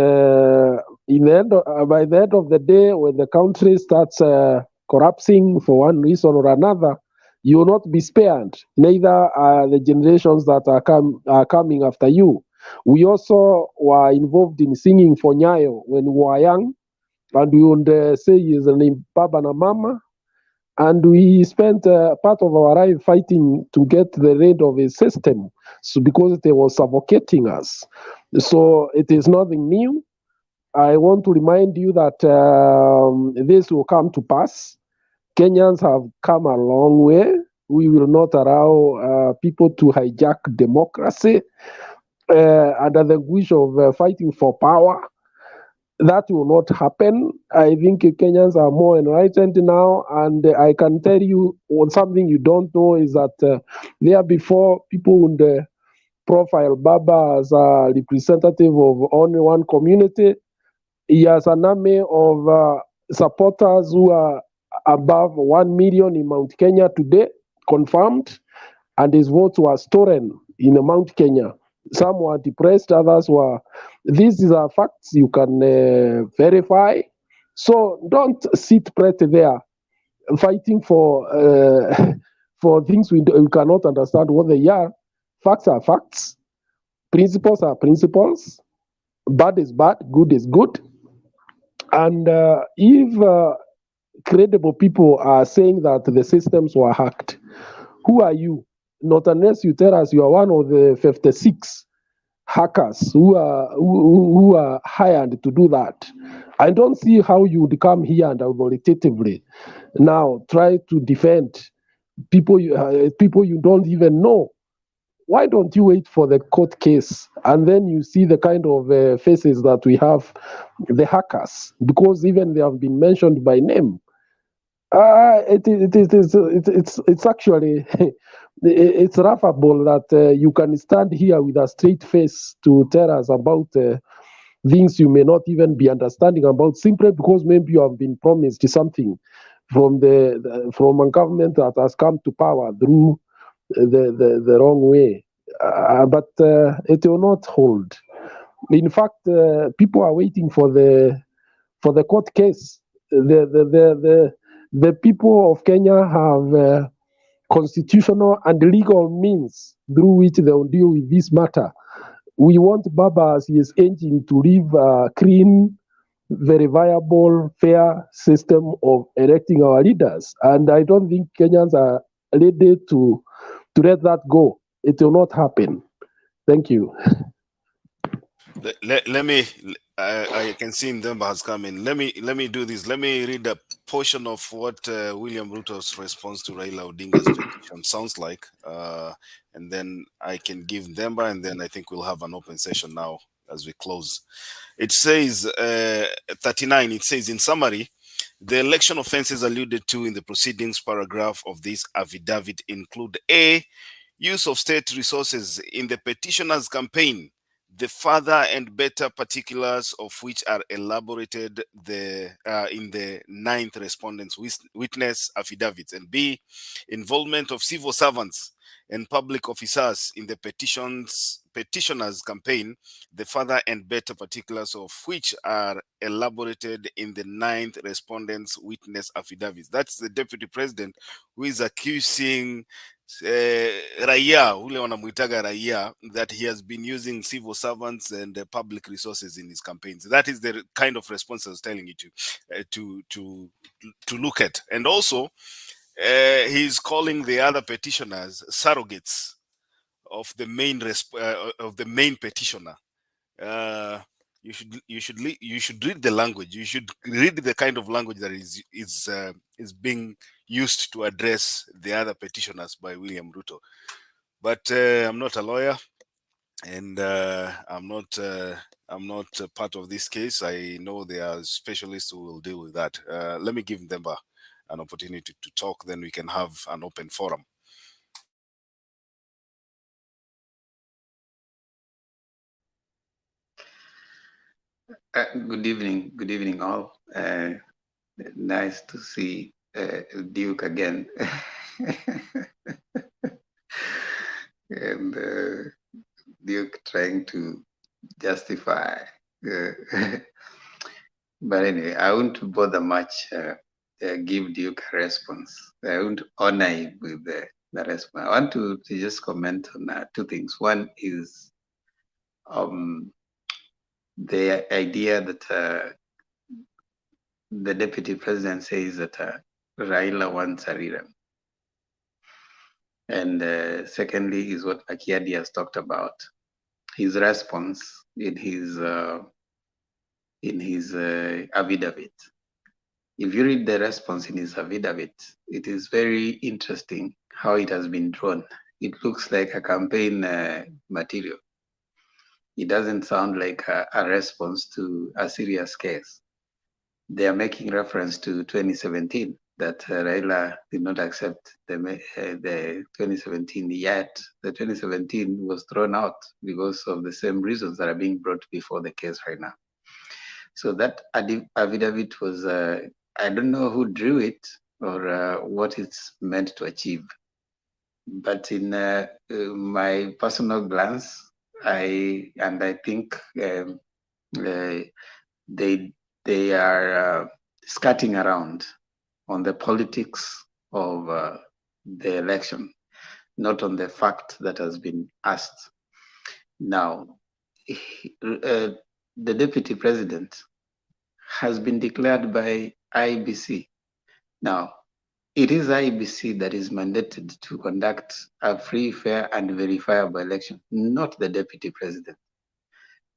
by the end of the day, when the country starts collapsing for one reason or another, you will not be spared. Neither are the generations that are coming after you. We also were involved in singing for Nyayo when we were young, and we would say his name Baba na Mama, and we spent part of our life fighting to get the rid of his system, so because it was suffocating us. So it is nothing new. I want to remind you that this will come to pass. Kenyans have come a long way. We will not allow people to hijack democracy under the wish of fighting for power. That will not happen. I think Kenyans are more enlightened now, and I can tell you something you don't know is that there before people would profile Baba as a representative of only one community. He has an army of supporters who are above 1 million in Mount Kenya today, confirmed, and his votes were stolen in Mount Kenya. Some were depressed, others were. These are facts you can verify. So don't sit right there fighting for things we cannot understand what they are. Facts are facts. Principles are principles. Bad is bad. Good is good. And if credible people are saying that the systems were hacked, who are you? Not unless you tell us you are one of the 56 hackers who are hired to do that. I don't see how you would come here and authoritatively now try to defend people you don't even know. Why don't you wait for the court case and then you see the kind of faces that we have, the hackers, because even they have been mentioned by name. It's actually it's laughable that you can stand here with a straight face to tell us about things you may not even be understanding about, simply because maybe you have been promised something from a government that has come to power through the wrong way. But it will not hold. In fact, people are waiting for the court case. The people of Kenya have constitutional and legal means through which they will deal with this matter. We want Baba, as he is aiming, to leave a clean, very viable, fair system of electing our leaders. And I don't think Kenyans are ready to let that go. It will not happen. Thank you. Let me. I can see Ndemba has come in. Let me do this. Let me read a portion of what William Ruto's response to Raila Odinga's petition sounds like, and then I can give Ndemba, and then I think we'll have an open session now as we close. It says 39. It says, in summary, the election offenses alluded to in the proceedings paragraph of this affidavit include: A, use of state resources in the petitioner's campaign, the further and better particulars of which are elaborated in the 9th respondent's witness affidavits; and B, involvement of civil servants and public officers in the petitioner's campaign, the further and better particulars of which are elaborated in the 9th respondent's witness affidavits. That's the deputy president who is accusing Raia, ule wanamuitaga Raia, that he has been using civil servants and public resources in his campaigns. That is the kind of response I was telling you to look at. And also, he's calling the other petitioners surrogates of the main petitioner. You should read the language. You should read the kind of language that is being used to address the other petitioners by William Ruto. But I'm not a lawyer, and I'm not part of this case. I know there are specialists who will deal with that. Let me give them an opportunity to talk, then we can have an open forum. Good evening all. Nice to see Duke again. And Duke trying to justify. But anyway, I won't bother much. Give Duke a response. I won't honor him with the response. I want to just comment on 2 things. One is the idea that the deputy president says that Raila wants a rerun. And secondly is what Akiadi has talked about, his response in his affidavit. If you read the response in his affidavit, it is very interesting how it has been drawn. It looks like a campaign material. It doesn't sound like a response to a serious case. They are making reference to 2017, that Raila did not accept the 2017 yet. The 2017 was thrown out because of the same reasons that are being brought before the case right now. So that affidavit was, I don't know who drew it or what it's meant to achieve. But in my personal glance, I think they are skirting around on the politics of the election, not on the fact that has been asked. Now, the deputy president has been declared by IEBC. Now, it is IEBC that is mandated to conduct a free, fair, and verifiable election, not the deputy president.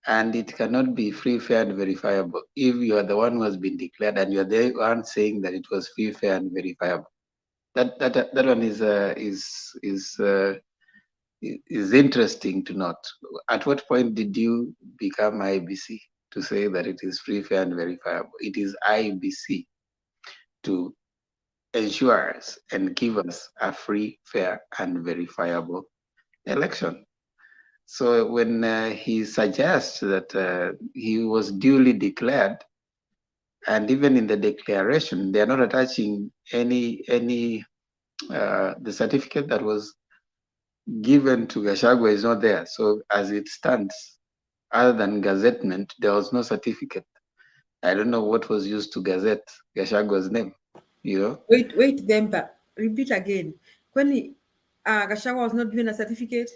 And it cannot be free, fair, and verifiable if you are the one who has been declared and you are the one saying that it was free, fair, and verifiable. That one is interesting to note. At what point did you become IEBC to say that it is free, fair, and verifiable? It is IEBC to ensure us and give us a free, fair, and verifiable election. So when he suggests that he was duly declared, and even in the declaration, they are not attaching any the certificate that was given to Gachagua is not there. So as it stands, other than gazettement, there was no certificate. I don't know what was used to gazette Gashagua's name. You know. Wait, Demba. Repeat again. when Gachagua was not given a certificate?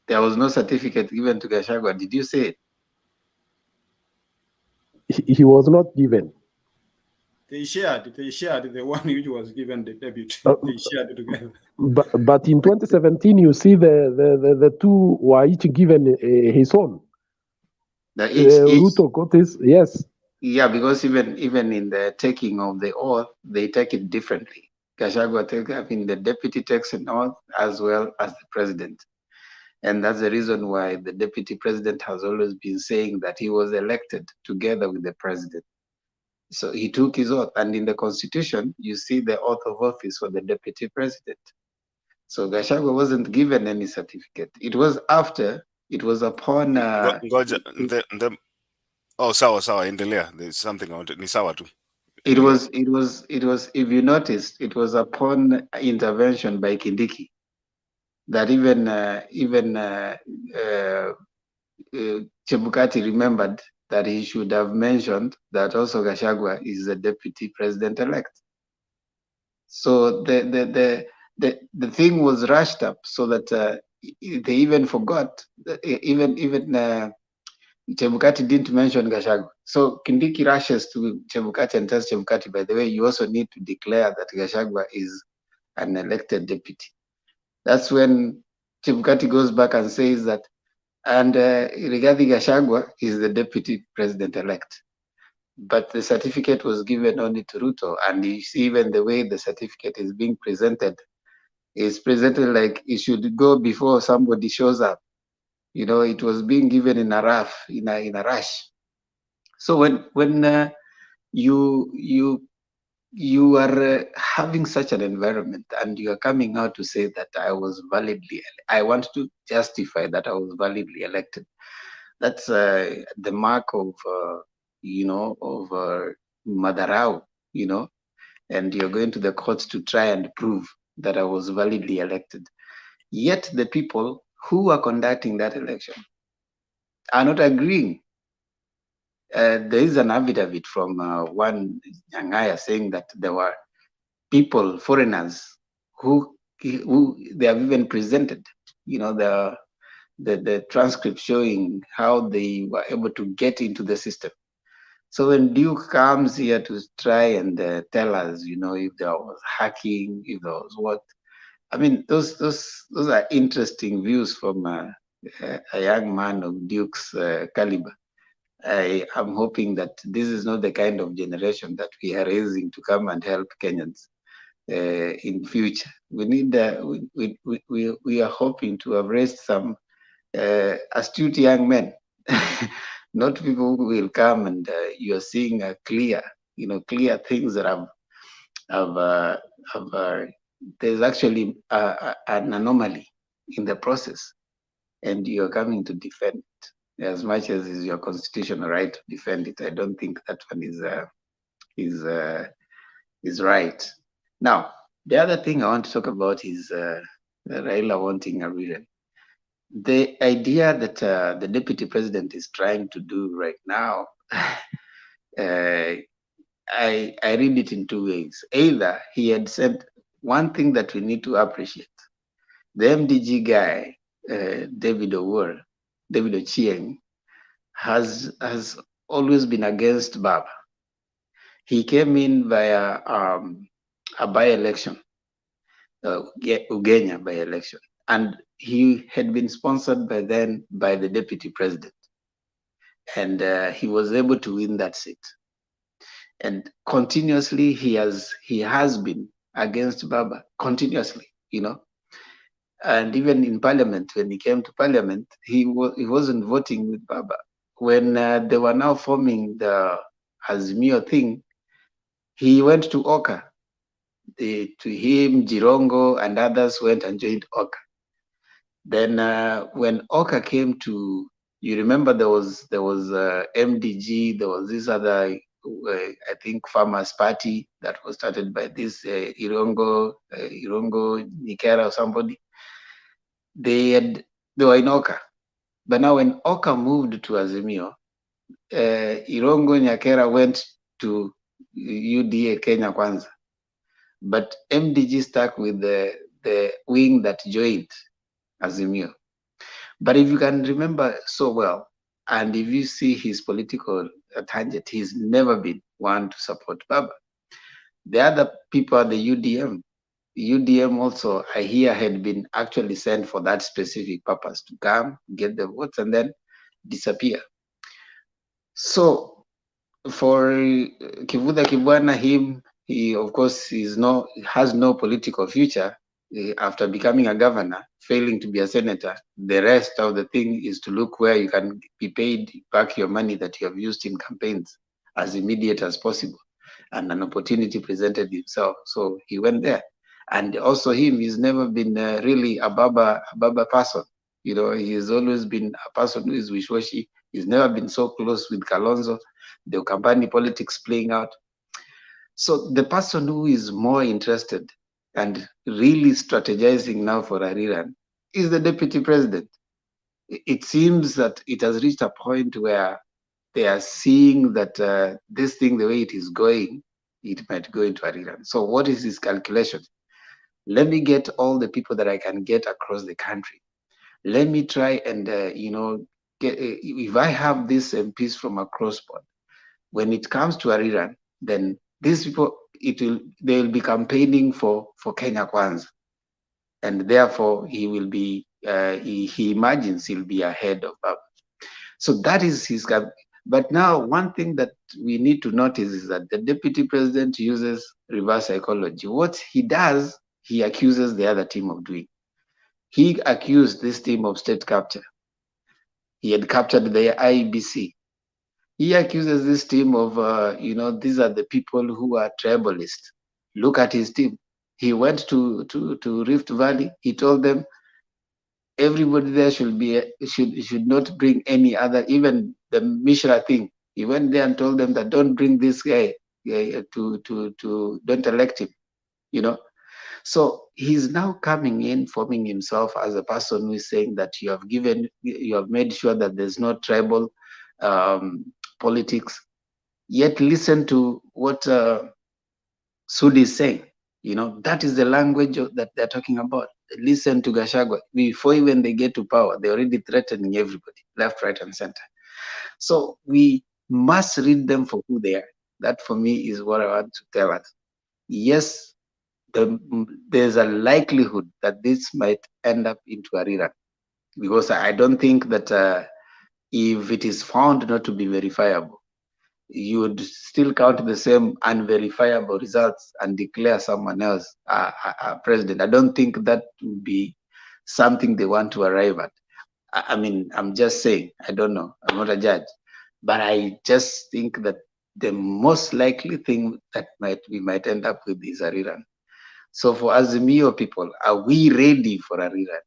There was no certificate given to Gachagua. Did you say it? He was not given. They shared the one which was given the deputy. They shared it together. But in 2017, you see the two were each given his own. Ruto got his, yes. Yeah, because even in the taking of the oath, they take it differently. Gachagua the deputy takes an oath as well as the president. And that's the reason why the deputy president has always been saying that he was elected together with the president. So he took his oath, and in the constitution, you see the oath of office for the deputy president. So Gachagua wasn't given any certificate. It was after, it was upon. Sawa, endelea. There's something I wanted. Ni sawa tu. It was. If you noticed, it was upon intervention by Kindiki that even Chebukati remembered that he should have mentioned that also Gachagua is the deputy president-elect. So the thing was rushed up so that they even forgot, even Chebukati didn't mention Gachagua. So Kindiki rushes to Chebukati and tells Chebukati, by the way, you also need to declare that Gachagua is an elected deputy. That's when Chebukati goes back and says that, and regarding Gachagua, is the deputy president-elect. But the certificate was given only to Ruto, and you see even the way the certificate is being presented, is presented like it should go before somebody shows up. You know, it was being given in a rush. So when you are having such an environment and you are coming out to say that I want to justify that I was validly elected, that's the mark of Madarao, and you're going to the courts to try and prove that I was validly elected. Yet the people who are conducting that election are not agreeing. There is an affidavit from one Nyang'aya saying that there were people, foreigners, who they have even presented, the transcript showing how they were able to get into the system. So when Duke comes here to try and tell us, if there was hacking, if there was what, I mean, those are interesting views from a young man of Duke's caliber. I am hoping that this is not the kind of generation that we are raising to come and help Kenyans in future. We need we are hoping to have raised some astute young men, not people who will come and you are seeing a clear things that there's actually an anomaly in the process, and you're coming to defend it. As much as is your constitutional right to defend it, I don't think that one is right. Now, the other thing I want to talk about is Raila wanting a rerun. The idea that the deputy president is trying to do right now, I read it in two ways. Either he had said one thing that we need to appreciate. The MDG guy, David Ochieng, has always been against Baba. He came in via a by-election, Ugenya by-election, and he had been sponsored by the deputy president, and he was able to win that seat. And continuously, he has been against Baba continuously, And even in parliament, when he came to parliament, he wasn't voting with Baba. When they were now forming the Azimio thing, he went to Oka. To him, Jirongo and others went and joined Oka. Then when Oka came to, you remember there was MDG, there was this other, I think, Farmers Party that was started by this Irongo Nikera or somebody. They were in Oka. But now when Oka moved to Azimio, Irongo Nyakera went to UDA Kenya Kwanza. but MDG stuck with the wing that joined Azimio. But if you can remember so well, and if you see his political tangent, he's never been one to support Baba. The other people at the UDM also, I hear, had been actually sent for that specific purpose, to come, get the votes, and then disappear. So for Kivuda Kibwana, he of course has no political future after becoming a governor, failing to be a senator. The rest of the thing is to look where you can be paid back your money that you have used in campaigns as immediate as possible. And an opportunity presented himself, so he went there. And also he's never been really a Baba person. You know, he's always been a person who is wishy-washy. He's never been so close with Kalonzo, the Ukambani politics playing out. So the person who is more interested and really strategizing now for a rerun is the deputy president. It seems that it has reached a point where they are seeing that this thing, the way it is going, it might go into a rerun. So what is his calculation? Let me get all the people that I can get across the country. Let me try and, get, if I have these MPs from across board, when it comes to a rerun, then these people, they'll be campaigning for Kenya Kwanza. And therefore he will be, he imagines he'll be ahead of Baba. So that is his, but now one thing that we need to notice is that the deputy president uses reverse psychology. What he does, he accuses the other team of doing. He accused this team of state capture. He had captured the IEBC. He accuses this team of, these are the people who are tribalist. Look at his team. He went to Rift Valley. He told them everybody there should not bring any other, even the Mishra thing. He went there and told them that don't bring this guy don't elect him, So he's now coming in, forming himself as a person who is saying that you have made sure that there's no tribal politics. Yet listen to what Sudi is saying. That is the language that they're talking about. Listen to Gachagua. Before even they get to power, they're already threatening everybody, left, right, and center. So we must read them for who they are. That for me is what I want to tell us. Yes, there's a likelihood that this might end up into a rerun, because I don't think that if it is found not to be verifiable, you would still count the same unverifiable results and declare someone else a president. I don't think that would be something they want to arrive at. I mean, I'm just saying, I don't know, I'm not a judge, but I just think that the most likely thing that we might end up with is a rerun. So for Azimio people, are we ready for a rerun?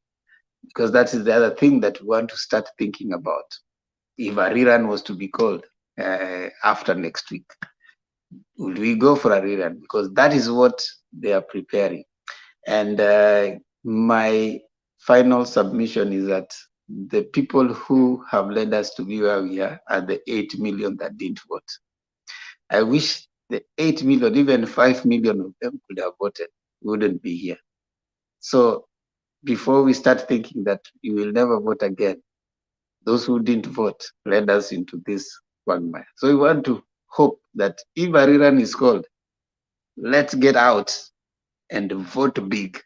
Because that is the other thing that we want to start thinking about. If a rerun was to be called after next week, will we go for a rerun? Because that is what they are preparing. And my final submission is that the people who have led us to be where we are the 8 million that didn't vote. I wish the 8 million, even 5 million of them could have voted, wouldn't be here. So before we start thinking that you will never vote again, those who didn't vote led us into this quagmire. So we want to hope that if a rerun is called, let's get out and vote big.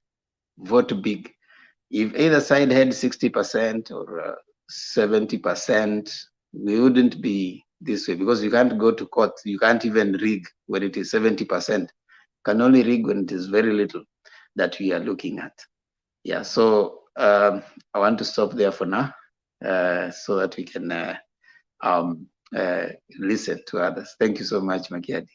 Vote big. If either side had 60% or 70%, we wouldn't be this way, because you can't go to court. You can't even rig when it is 70%. Can only rig when it is very little that we are looking at. Yeah, so I want to stop there for now so that we can listen to others. Thank you so much, Makiadi.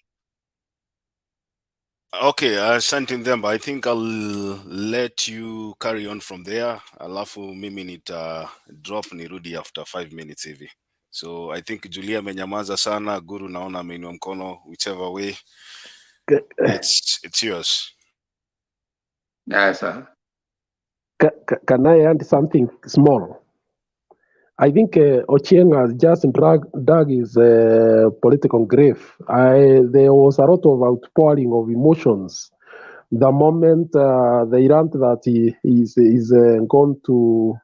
Okay, something them, but I think I'll let you carry on from there. Alafu mimi nita drop nirudi after 5 minutes hivi. So I think Julia amenyamaza sana, Guru naona ameinua mkono, whichever way. It's yours. Yes, sir. Can I add something small? I think Ochieng has just dug his political grave. There was a lot of outpouring of emotions the moment they learned that he is gone to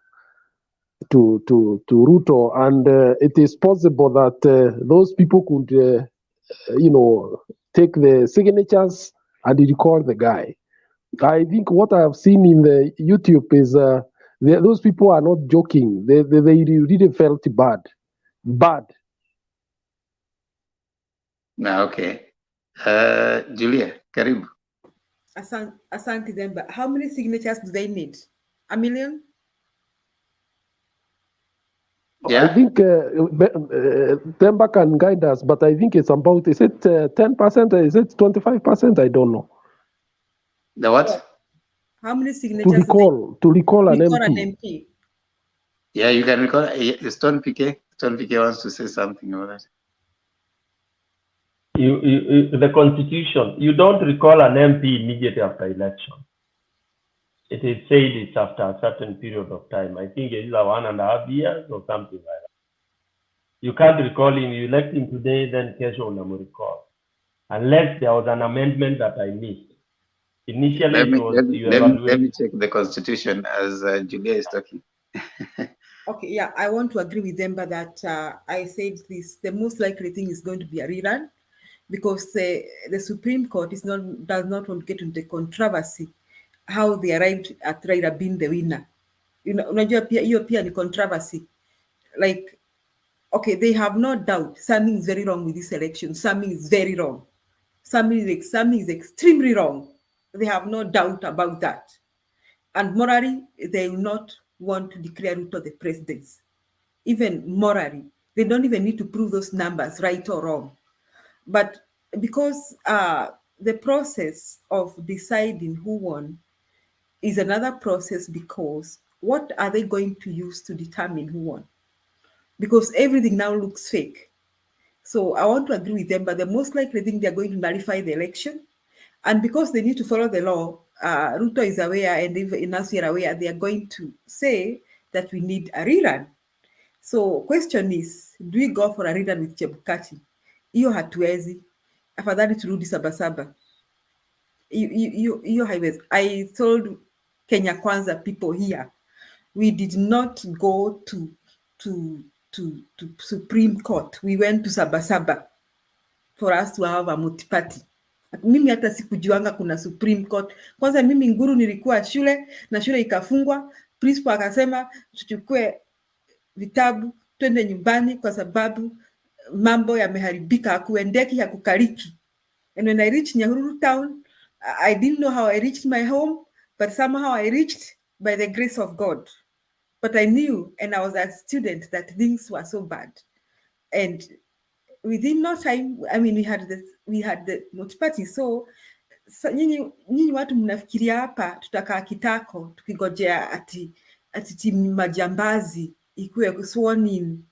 Ruto, and it is possible that those people could, take the signatures and recall the guy. I think what I have seen in the YouTube is those people are not joking. They really felt bad. Okay. Julia, karibu. Asante Demba. How many signatures do they need? 1 million? Yeah. I think Demba can guide us, but I think it's about, is it 10%? Is it 25%? I don't know. The what? How many To signatures recall an recall an MP. MP? Yeah, you can recall. Stone PK. Stone PK wants to say something about that. The constitution, you don't recall an MP immediately after election. It is said it's after a certain period of time. I think it's 1.5 years or something like that. You can't recall him. You elect him today, then kesho unamu recall, unless there was an amendment that I missed. Initially, Let me check the constitution as Julia is talking. Okay, yeah, I want to agree with Demba that I said this. The most likely thing is going to be a rerun, because the Supreme Court does not want to get into the controversy how they arrived at Raila being the winner. Unajua pia hiyo pia ni controversy. Like, okay, they have no doubt something is very wrong with this election. Something is very wrong. Something is extremely wrong. They have no doubt about that. And morally, they will not want to declare Ruto the president. Even morally, they don't even need to prove those numbers right or wrong. But because the process of deciding who won is another process, because what are they going to use to determine who won? Because everything now looks fake. So I want to agree with them, but the most likely thing, they're going to nullify the election. And because they need to follow the law, Ruto is aware, and even us we are aware, they are going to say that we need a rerun. So question is, do we go for a rerun with Chebukati? Hiyo hatuwezi. Afadhali turudi Sabasaba. Hiyo haiwezi. I told Kenya Kwanza people here, we did not go to Supreme Court. We went to Sabasaba for us to have a multi-party. Mimi hata sikujuanga kuna Supreme Court. Kwanza mimi Nguru nilikuwa shule na shule ikafungwa. Principal akasema tuchukue vitabu twende nyumbani kwa sababu mambo yameharibika, hakuendeki, hakukaliki. And when I reached Nyahururu town, I didn't know how I reached my home, but somehow I reached by the grace of God. But I knew, and I was a student, that things were so bad. And within no time, I mean, we had the multi-party. So nyinyi watu mnafikiria hapa tutakaa kitako tukigojea ati timu majambazi ikuwe sworn in,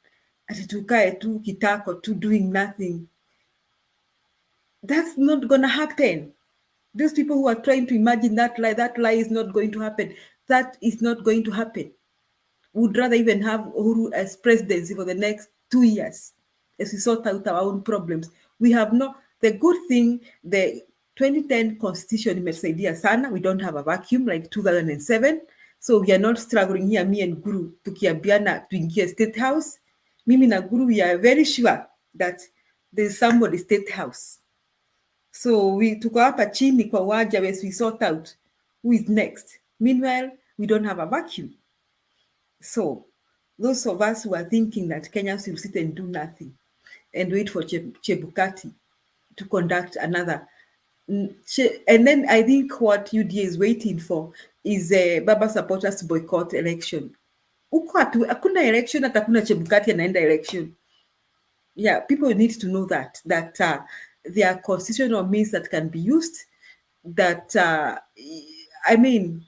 ati tukae tu kitako tu doing nothing. That's not gonna happen. Those people who are trying to imagine that lie is not going to happen. That is not going to happen. Would rather even have Uhuru as presidency for the next 2 years as we sort out our own problems. We have the good thing, the 2010 constitution imesaidia sana. We don't have a vacuum like 2007. So we are not struggling here, me and Guru, tukiambiana tuingie State House. Mimi na Guru, we are very sure that there's somebody State House. So we tuko hapa chini kwa waja as we sort out who is next. Meanwhile, we don't have a vacuum. So those of us who are thinking that Kenyans will sit and do nothing and wait for Chebukati to conduct another. And then I think what UDA is waiting for is Baba supporters to boycott election. Hakuna election, hata hakuna Chebukati anaenda election. Yeah, people need to know that there are constitutional means that can be used, that, I mean,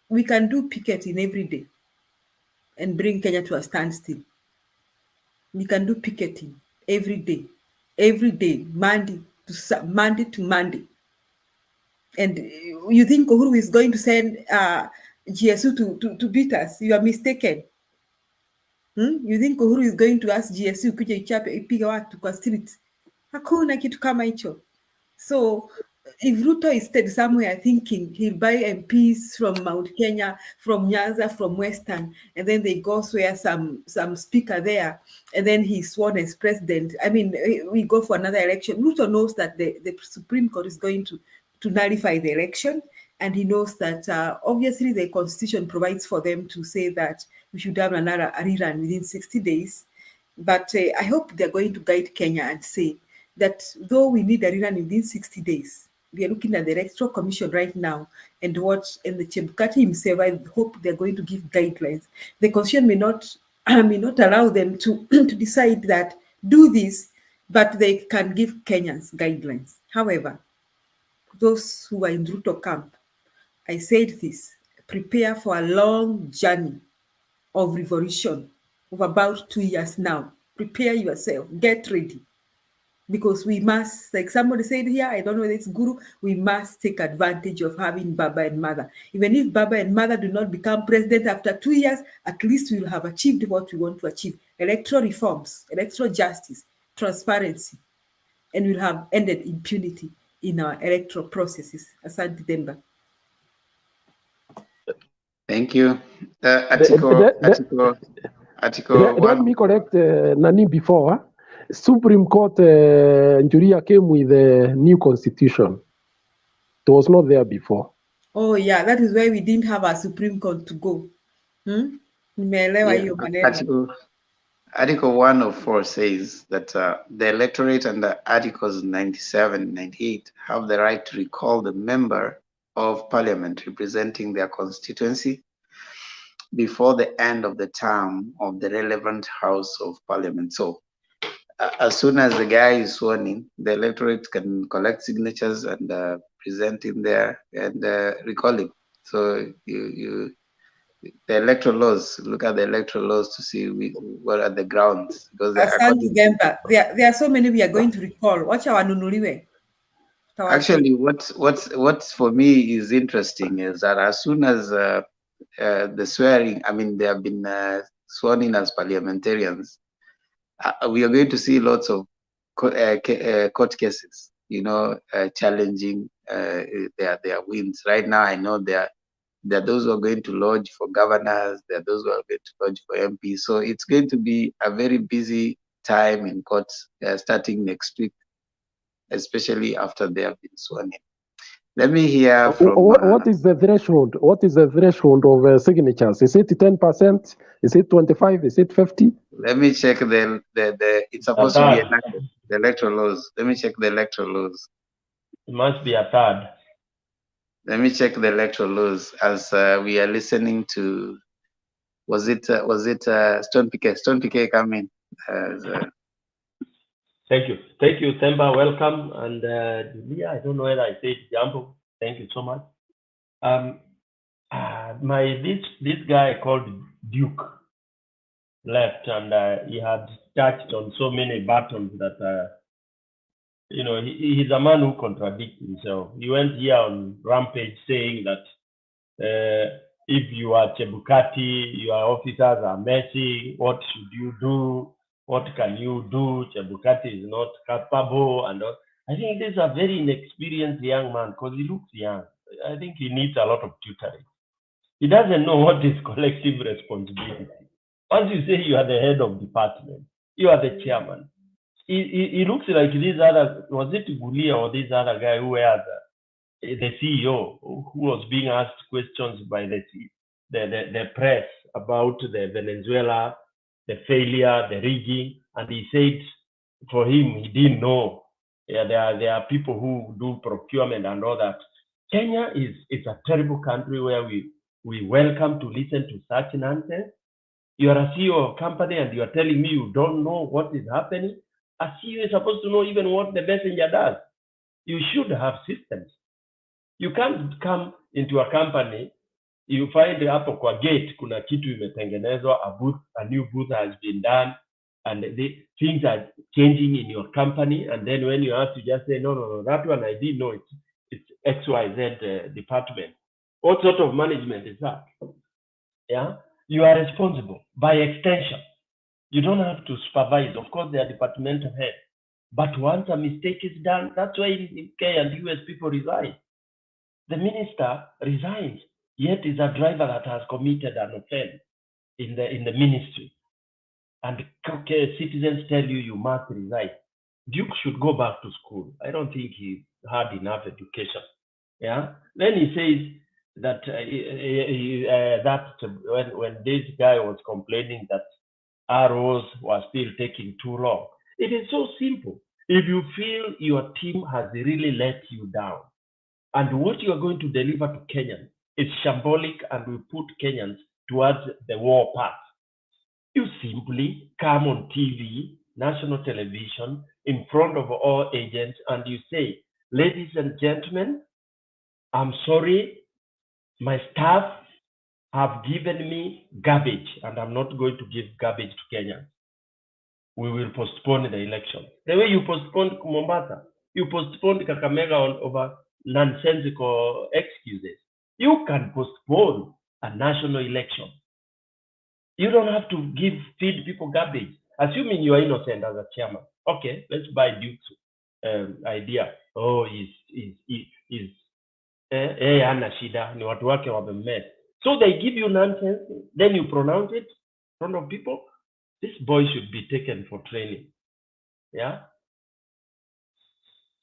we can do picketing every day and bring Kenya to a standstill. We can do picketing every day, Monday to Monday. And you think Uhuru is going to send GSU to beat us? You are mistaken. You think Uhuru is going to ask GSU kuja ichape ipiga watu kwa street? Hakuna kitu kama hicho. So if Ruto is stayed somewhere thinking he'll buy MPs from Mount Kenya, from Nyanza, from Western, and then they go swear some speaker there, and then he's sworn as president. I mean, we go for another election. Ruto knows that the Supreme Court is going to nullify the election, and he knows that obviously the Constitution provides for them to say that we should have another rerun within 60 days. But I hope they're going to guide Kenya and say that though we need a rerun within 60 days, we are looking at the Electoral Commission right now and the Chebukati himself, I hope they're going to give guidelines. The Constitution may not allow them to, to decide that do this, but they can give Kenyans guidelines. However, those who are in Ruto camp, I said this, prepare for a long journey of revolution of about 2 years now. Prepare yourself, get ready. Because we must, like somebody said here, I don't know whether it's Guru, we must take advantage of having Baba and Mother. Even if Baba and Mother do not become president after 2 years, at least we will have achieved what we want to achieve. Electoral reforms, electoral justice, transparency, and we'll have ended impunity in our electoral processes. Asante Demba. Thank you. Article Let me correct Nani before. Supreme Court Njuria came with a new constitution. It was not there before. Oh yeah, that is why we didn't have a Supreme Court to go. Nimeelewa hiyo maneno. Article 104 says that the electorate under Articles 97, 98 have the right to recall the member of parliament representing their constituency before the end of the term of the relevant House of Parliament. So as soon as the guy is sworn in, the electorate can collect signatures and present him there and recall him. So the electoral laws, look at the electoral laws to see what are the grounds. Because there are so many we are going to recall. Watch our nunuliwe. Actually, what's for me is interesting is that as soon as the swearing, I mean, they have been sworn in as parliamentarians, we are going to see lots of court cases, challenging their wins. Right now, I know there are those who are going to lodge for governors, there are those who are going to lodge for MPs. So it's going to be a very busy time in courts starting next week, especially after they have been sworn in. Let me hear from... What is the threshold? What is the threshold of signatures? Is it 10%? Is it 25? Is it 50? Let me check it's supposed to be enacted, the electoral laws. Let me check the electoral laws. It must be a third. Let me check the electoral laws as we are listening to. Was it Stone PK come in? Thank you, Themba. Welcome, and I don't know whether I said Jambo. Thank you so much. This guy called Duke left, and he had touched on so many buttons that he's a man who contradicts himself. He went here on rampage saying that if you are Chebukati, your officers are messy. What should you do? What can you do? Chebukati is not capable. And I think this is a very inexperienced young man because he looks young. I think he needs a lot of tutoring. He doesn't know what is collective responsibility. Once you say you are the head of department, you are the chairman. He looks like this other, was it Gulia or this other guy who was the CEO who was being asked questions by the press about the Venezuela, the failure, the rigging, and he said for him, he didn't know. Yeah, there are people who do procurement and all that. Kenya is a terrible country where we welcome to listen to such nonsense. You are a CEO of a company and you are telling me you don't know what is happening. A CEO is supposed to know even what the messenger does. You should have systems. You can't come into a company, you find hapo kwa gate kuna kitu imetengenezwa, a new booth has been done, and things are changing in your company, and then when you have to just say, no, that one I didn't know, it's XYZ department. What sort of management is that? Yeah, you are responsible by extension. You don't have to supervise. Of course, they are departmental head, But once a mistake is done, that's why in UK and US people resign. The minister resigns, yet is a driver that has committed an offense in the ministry. And citizens tell you must resign. Duke should go back to school. I don't think he had enough education. Yeah. Then he says that when this guy was complaining that ROs were still taking too long. It is so simple. If you feel your team has really let you down, and what you are going to deliver to Kenyans is shambolic and will put Kenyans towards the war path, you simply come on TV, national television, in front of all agents, and you say, ladies and gentlemen, I'm sorry, my staff have given me garbage, and I'm not going to give garbage to Kenyans. We will postpone the election. The way you postponed Mombasa, you postponed Kakamega over nonsensical excuses. You can postpone a national election. You don't have to feed people garbage, assuming you are innocent as a chairman. Okay, let's buy Duke's idea. Oh, he's hana shida, ni watu wake wamemmess. So they give you nonsense, then you pronounce it in front of people. This boy should be taken for training. Yeah.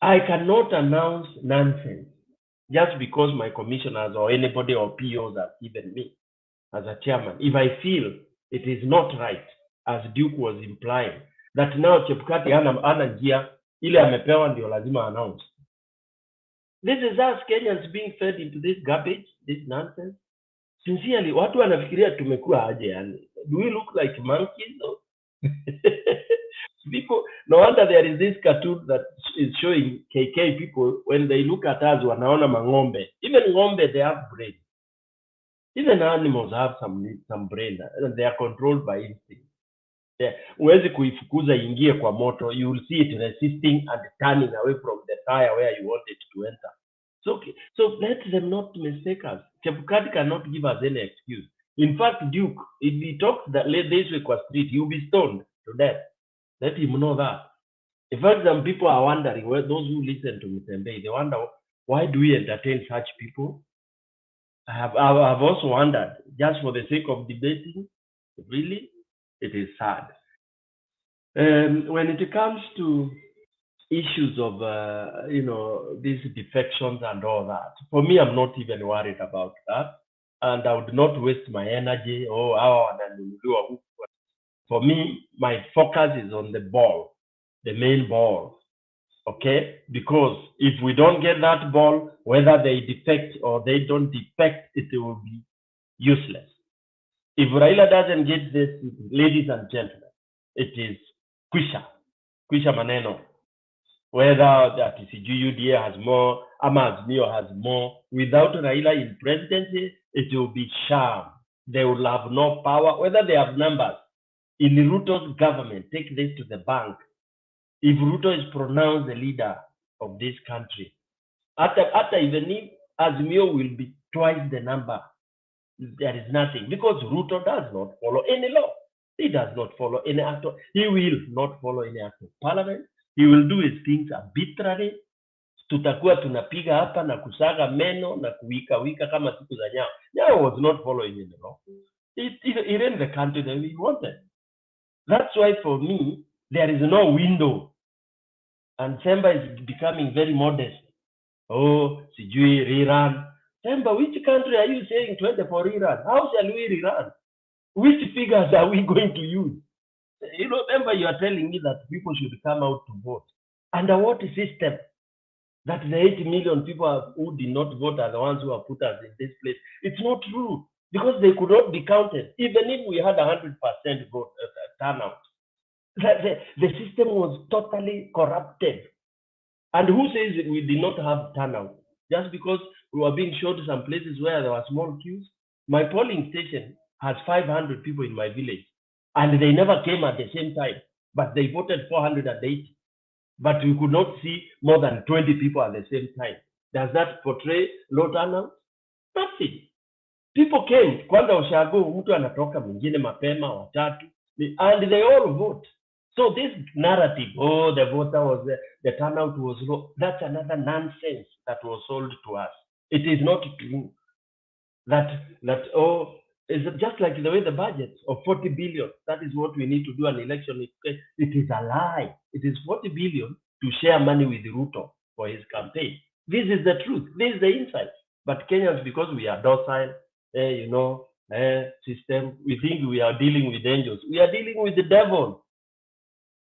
I cannot announce nonsense just because my commissioners or anybody or POs have given me as a chairman. If I feel it is not right, as Duke was implying, that now Chebukati ana njia ile amepewa ndio lazima announce. This is us Kenyans being fed into this garbage, this nonsense. Sincerely, watu wanafikiria tumekuwa aje yani? Do we look like monkeys? Or? People, no wonder there is this cartoon that is showing KK people when they look at us wanaona mang'ombe. Even ng'ombe, they have brain. Even animals have some brain and they are controlled by instinct. Huwezi kuifukuza ingie kwa moto, you will see it resisting and turning away from the fire where you want it to enter. So let them not mistake us. Chebukati cannot give us any excuse. In fact, Duke, if he talks that this week was street, he will be stoned to death. Let him know that. In fact, some people are wondering, those who listen to Mutembe, they wonder, why do we entertain such people? I have also wondered, just for the sake of debating, really, it is sad. When it comes to issues of, these defections and all that, for me, I'm not even worried about that. And I would not waste my energy. For me, my focus is on the ball, the main ball. Okay? Because if we don't get that ball, whether they defect or they don't defect, it will be useless. If Raila doesn't get this, ladies and gentlemen, it is kwisha maneno. Whether that is UDA has more, Azimio has more, without Raila in presidency, it will be sham. They will have no power, whether they have numbers. In Ruto's government, take this to the bank. If Ruto is pronounced the leader of this country, after even if Azimio will be twice the number, there is nothing, because Ruto does not follow any law. He does not follow any act. He will not follow any act of parliament. He will do his things arbitrarily. Tutakuwa tunapiga hapa na kusaga meno na kuwika kama siku za Nyao. Nyao was not following any law. He ran the country that he wanted. That's why for me, there is no window. And Semba is becoming very modest. Oh, sijui rerun. Semba, which country are you saying 24 rerun? How shall we rerun? Which figures are we going to use? Remember, you are telling me that people should come out to vote. Under what system? That the 80 million people who did not vote are the ones who have put us in this place. It's not true, because they could not be counted. Even if we had 100% vote turnout, the system was totally corrupted. And who says that we did not have turnout? Just because we were being showed some places where there were small queues. My polling station has 500 people in my village, and they never came at the same time, but they voted 480. But we could not see more than 20 people at the same time. Does that portray low turnout? Nothing. People came. Kwanza ushago, mtu anatoka mwingine mapema, watatu, and they all vote. So this narrative, oh, the voter was there, the turnout was low, that's another nonsense that was sold to us. It is not true. Oh, is it just like the way the budget of 40 billion, that is what we need to do an election. It is a lie. It is 40 billion to share money with Ruto for his campaign. This is the truth. This is the insight. But Kenyans, because we are docile, system, we think we are dealing with angels. We are dealing with the devil.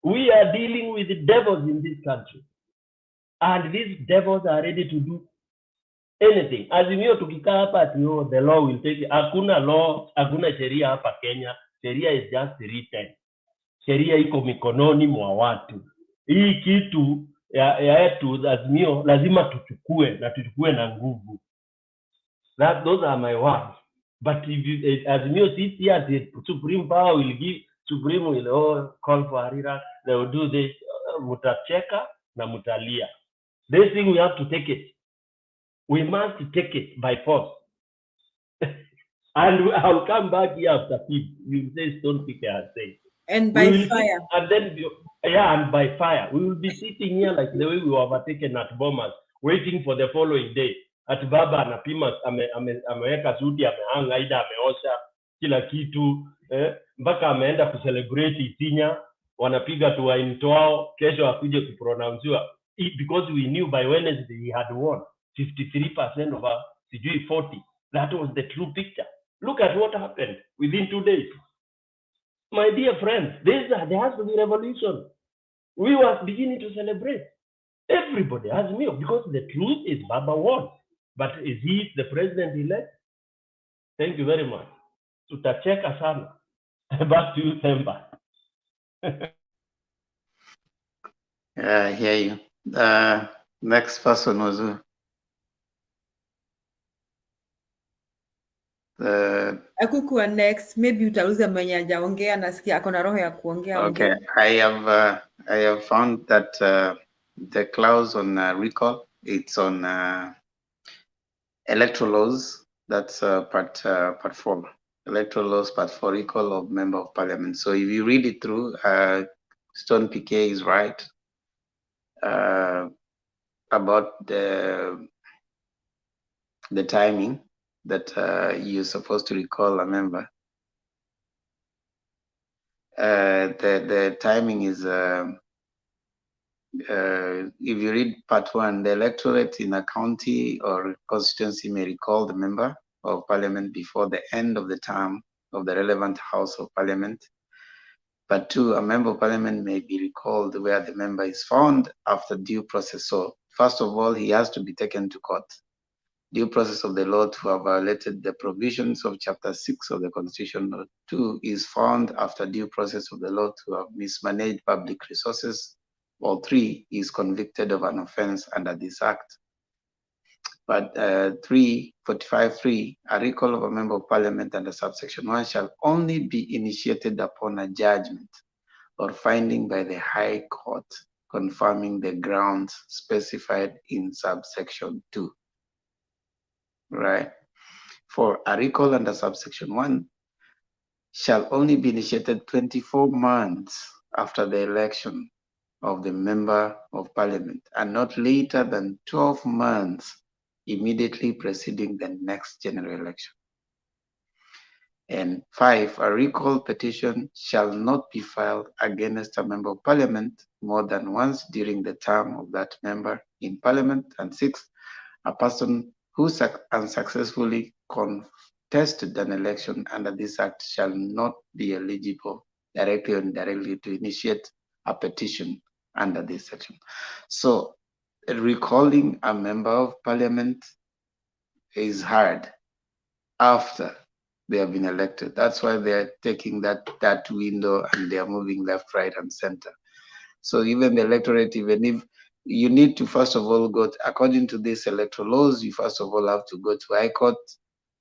We are dealing with the devils in this country. And these devils are ready to do anything. Azimio tukikaa hapa ati the law will take it. Hakuna law, hakuna sheria hapa Kenya. Sheria is just written. Sheria iko mikononi mwa watu. Hii kitu ya yetu Azimio lazima tuchukue na tuchukue na nguvu. Those are my words. But if Azimio sits here, the supreme power will give, supreme will call for Harira, they will do this, mutacheka na mutalia. This thing we have to take it. We must take it by force. And I'll come back here after Pete. You say Stone Picker has said. And by fire. And then, and by fire. We will be sitting here like the way we were overtaken at Bomas, waiting for the following day. At Baba anapima ameweka suti, amehanga ida, ameosha kila kitu, mpaka ameenda kucelebrate Isinya, wanapiga tuwaini twao, kesho akuje kupronouncewa. Because we knew by Wednesday he had won 53% of our CG 40. That was the true picture. Look at what happened within 2 days. My dear friends, there has to be revolution. We were beginning to celebrate. Everybody has me, because the truth is Baba won. But is he the president-elect? Thank you very much. Tutacheka sana. Back to you, Themba. I hear you. Next person was Akukuwa next, maybe utauliza mwenye hajaongea, nasikia ako na roho ya kuongea. Okay, I have found that the clause on recall, it's on electoral laws. That's part 4. Electoral laws part 4, recall of member of parliament. So if you read it through, Stone Piquet is right about the timing that you're supposed to recall a member. The timing is if you read part 1, the electorate in a county or constituency may recall the member of parliament before the end of the term of the relevant house of parliament. Part 2, a member of parliament may be recalled where the member is found after due process. So first of all, he has to be taken to court. Due process of the law to have violated the provisions of Chapter 6 of the Constitution. 2 is found after due process of the law to have mismanaged public resources. Or 3 is convicted of an offense under this Act. But 45.3, a recall of a member of parliament under subsection 1 shall only be initiated upon a judgment or finding by the High Court confirming the grounds specified in subsection 2. Right? For a recall under subsection 1 shall only be initiated 24 months after the election of the member of parliament and not later than 12 months immediately preceding the next general election. And 5, a recall petition shall not be filed against a member of parliament more than once during the term of that member in parliament. And 6, a person who unsuccessfully contested an election under this Act shall not be eligible directly or indirectly to initiate a petition under this section. So recalling a member of parliament is hard after they have been elected. That's why they're taking that window and they're moving left, right, and center. So even the electorate, even if you need to first of all go to, according to these electoral laws, you first of all have to go to High Court,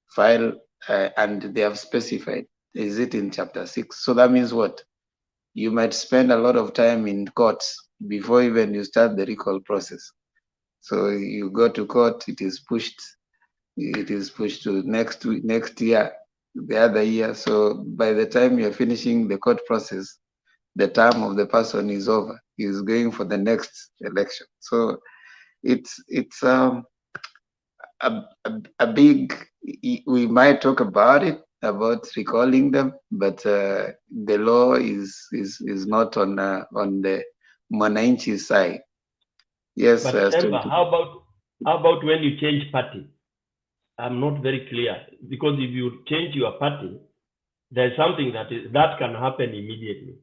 file, and they have specified, is it in Chapter 6? So that means what? You might spend a lot of time in courts before even you start the recall process. So you go to court, it is pushed to next year, the other year. So by the time you're finishing the court process, the term of the person is over. He's going for the next election. So it's a big, we might talk about it, about recalling them, but the law is not on the Mwananchi side. Yes, But Temba, how about when you change party? I'm not very clear, because if you change your party, there's something that can happen immediately.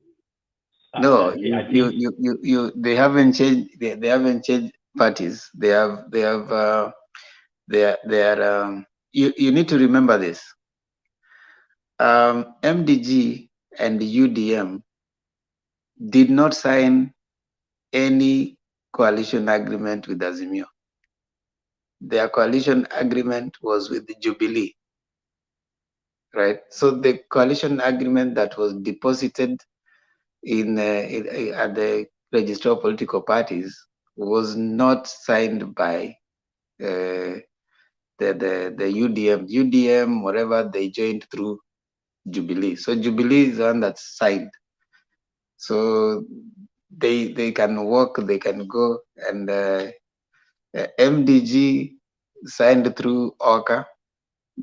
No, they haven't changed. They haven't changed parties. They are. You need to remember this. MDG and the UDM did not sign any coalition agreement with Azimio. Their coalition agreement was with the Jubilee, right? So the coalition agreement that was deposited at the Register of Political Parties was not signed by the UDM. UDM, whatever, they joined through Jubilee. So Jubilee is the one that's signed. So they can work, they can go, and MDG signed through Oka,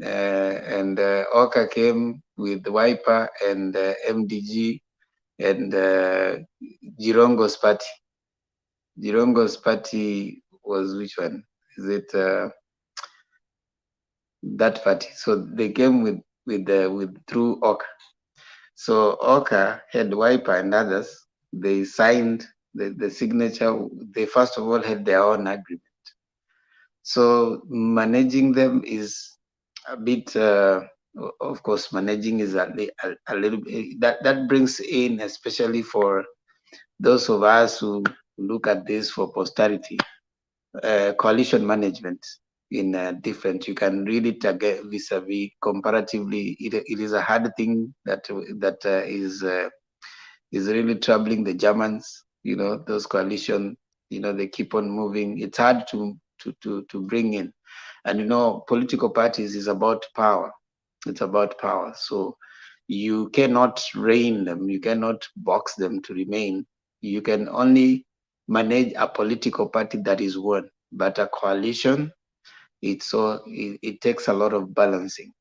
and Oka came with Wiper and MDG and Jirongo's party. Jirongo's party was which one? Is it that party? So they came with through Oka. So Oka had Wiper and others. They signed the signature. They first of all had their own agreement. So managing them is a bit. Of course, managing is a little bit. That brings in, especially for those of us who look at this for posterity, coalition management in different. You can read it again vis-a-vis comparatively. It is a hard thing that is really troubling the Germans. You know, those coalition. You know, they keep on moving. It's hard to bring in, and you know, political parties is about power. It's about power. So you cannot rein them. You cannot box them to remain. You can only manage a political party that is one, but a coalition, it takes a lot of balancing.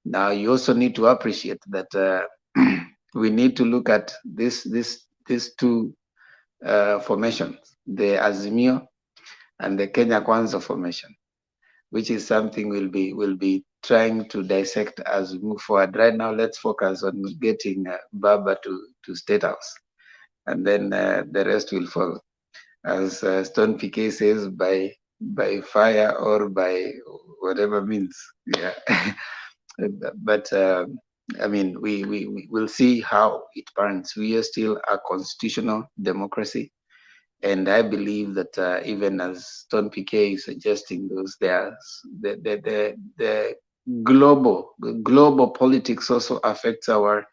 Now you also need to appreciate that we need to look at these two formations, the Azimio and the Kenya Kwanza formation, which is something we'll be trying to dissect as we move forward. Right now, let's focus on getting Baba to State House, and then the rest will follow. As Stone PK says, by fire or by whatever means. Yeah. But I mean, we will see how it pans. We are still a constitutional democracy, and I believe that even as Stone PK is suggesting those, the global politics also affects our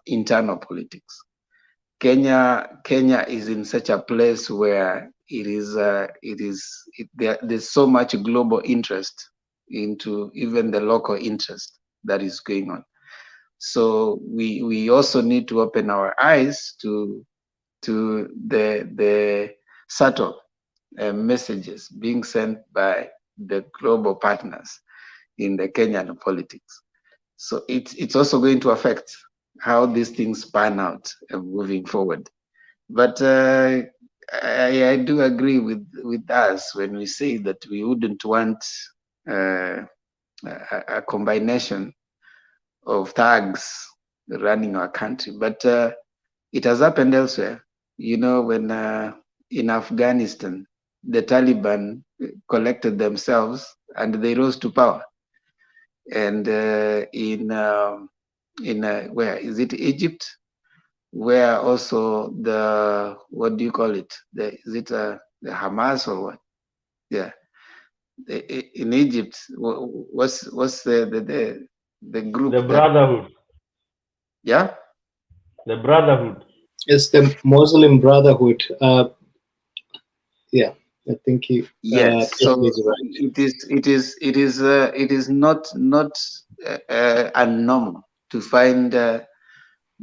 internal politics. Kenya is in such a place where there's so much global interest into even the local interest that is going on. So we also need to open our eyes to the subtle messages being sent by the global partners in the Kenyan politics. So it's also going to affect how these things pan out moving forward. But I do agree with us when we say that we wouldn't want a combination of thugs running our country. But it has happened elsewhere. You know, when in Afghanistan, the Taliban collected themselves and they rose to power. And in where is it, Egypt, where also the, what do you call it? Is it the Hamas or what? Yeah, in Egypt, what's the group? The Brotherhood. Yeah. The Brotherhood. It's the Muslim Brotherhood. Yeah, I think he. Yes. So right. it is not unnormal to find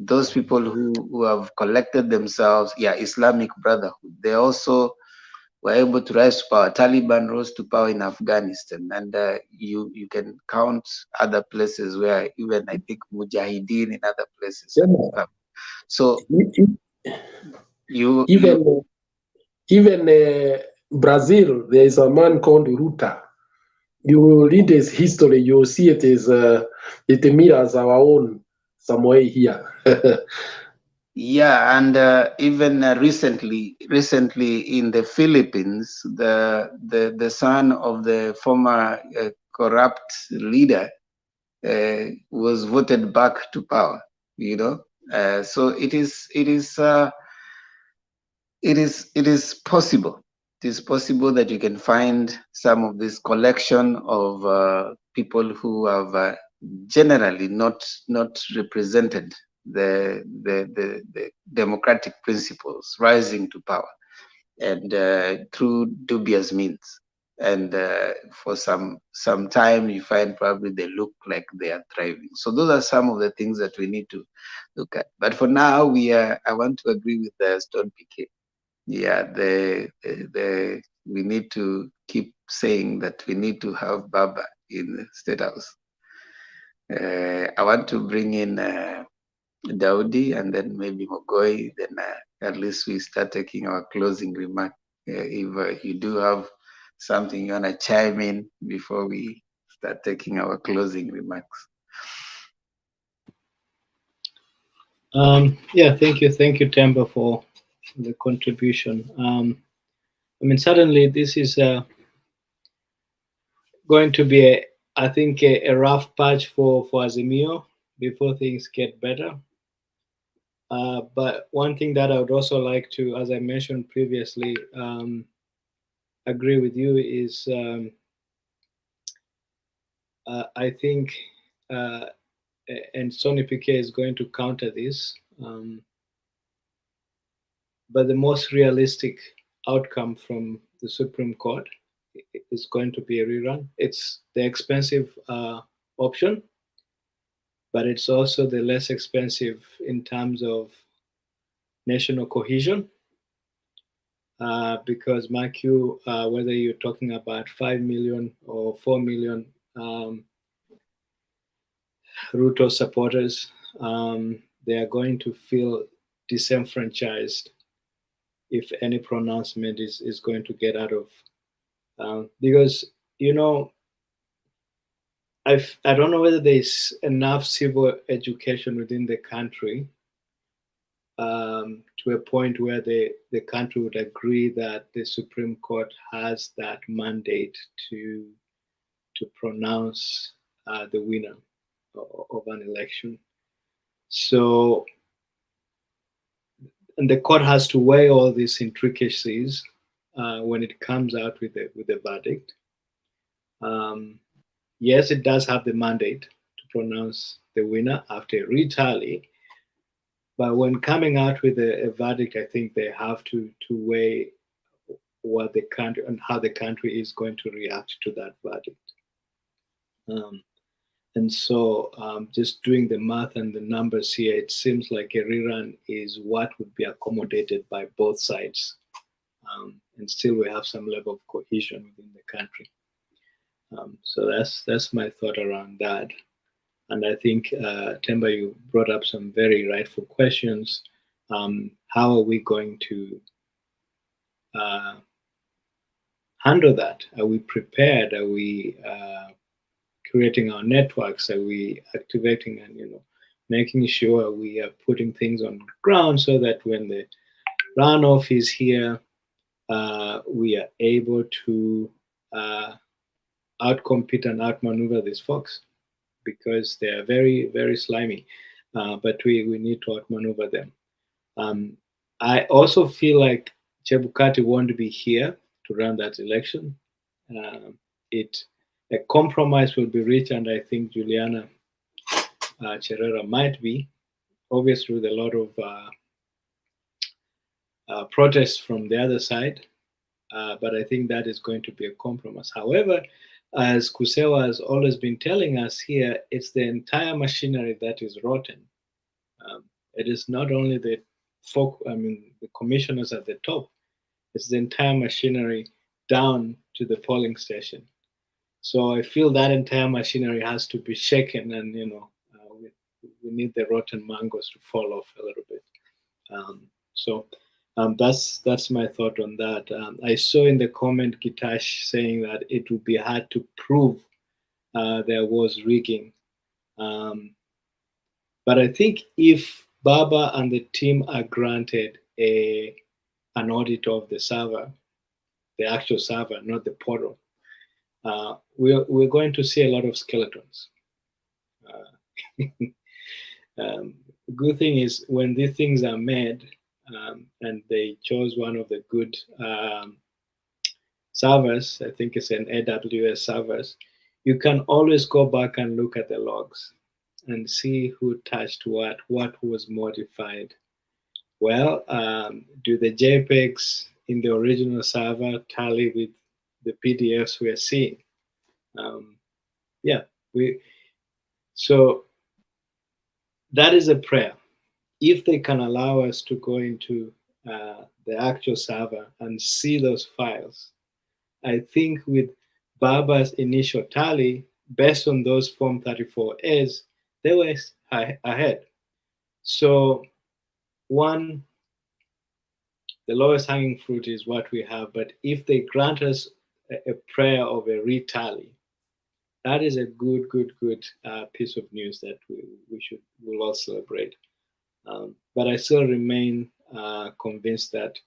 those people who have collected themselves, Islamic Brotherhood, they also were able to rise to power. Taliban rose to power in Afghanistan, and you can count other places where even I think Mujahideen in other places. Yeah. So even Brazil, there is a man called Ruto. You will read his history, you will see it is it mirrors our own some way here. Yeah, and even recently in the Philippines, the son of the former corrupt leader was voted back to power. You know, so it is possible. It is possible that you can find some of this collection of people who have generally not represented the democratic principles rising to power, and through dubious means. And for some time, you find probably they look like they are thriving. So those are some of the things that we need to look at. But for now, I want to agree with Stone PK. Yeah, we need to keep saying that we need to have Baba in the State House. I want to bring in Daudi and then maybe Mogoi, then at least we start taking our closing remark. If you do have something you want to chime in before we start taking our closing remarks. Yeah, thank you, Temba, for the contribution. I mean, certainly this is going to be, I think, a rough patch for Azimio before things get better. But one thing that I would also like to, as I mentioned previously, agree with you is I think, and Sonny PK is going to counter this, but the most realistic outcome from the Supreme Court is going to be a rerun. It's the expensive option, but it's also the less expensive in terms of national cohesion. Because mark you, whether you're talking about 5 million or 4 million Ruto supporters, they are going to feel disenfranchised if any pronouncement is going to get out of. Because, you know, I don't know whether there's enough civil education within the country to a point where the country would agree that the Supreme Court has that mandate to pronounce the winner of an election. So, and the court has to weigh all these intricacies when it comes out with the verdict. Yes, it does have the mandate to pronounce the winner after a retally, but when coming out with a verdict, I think they have to weigh what the country and how the country is going to react to that verdict. And so just doing the math and the numbers here, it seems like a rerun is what would be accommodated by both sides. And still we have some level of cohesion within the country. So that's my thought around that. And I think, Temba, you brought up some very rightful questions. How are we going to handle that? Are we prepared? Are we creating our networks? Are we activating and making sure we are putting things on ground so that when the runoff is here, we are able to outcompete and outmaneuver these folks, because they are very, very slimy. But we need to outmaneuver them. I also feel like Chebukati won't be here to run that election. A compromise will be reached, and I think Juliana Cherera might be, obviously with a lot of protests from the other side, but I think that is going to be a compromise. However, as Kusewa has always been telling us here, it's the entire machinery that is rotten. It is not only the the commissioners at the top, it's the entire machinery down to the polling station. So I feel that entire machinery has to be shaken, and we need the rotten mangoes to fall off a little bit. That's my thought on that. I saw in the comment Gitash saying that it would be hard to prove there was rigging. But I think if Baba and the team are granted an audit of the server, the actual server, not the portal, we're going to see a lot of skeletons. Good thing is when these things are made and they chose one of the good servers, I think it's an AWS servers, you can always go back and look at the logs and see who touched what was modified. Well, do the JPEGs in the original server tally with the PDFs we are seeing? So that is a prayer. If they can allow us to go into the actual server and see those files, I think with Baba's initial tally, based on those Form 34As, they were ahead. So one, the lowest hanging fruit is what we have, but if they grant us a prayer of a retally, that is a good piece of news that we'll all celebrate. But I still remain convinced that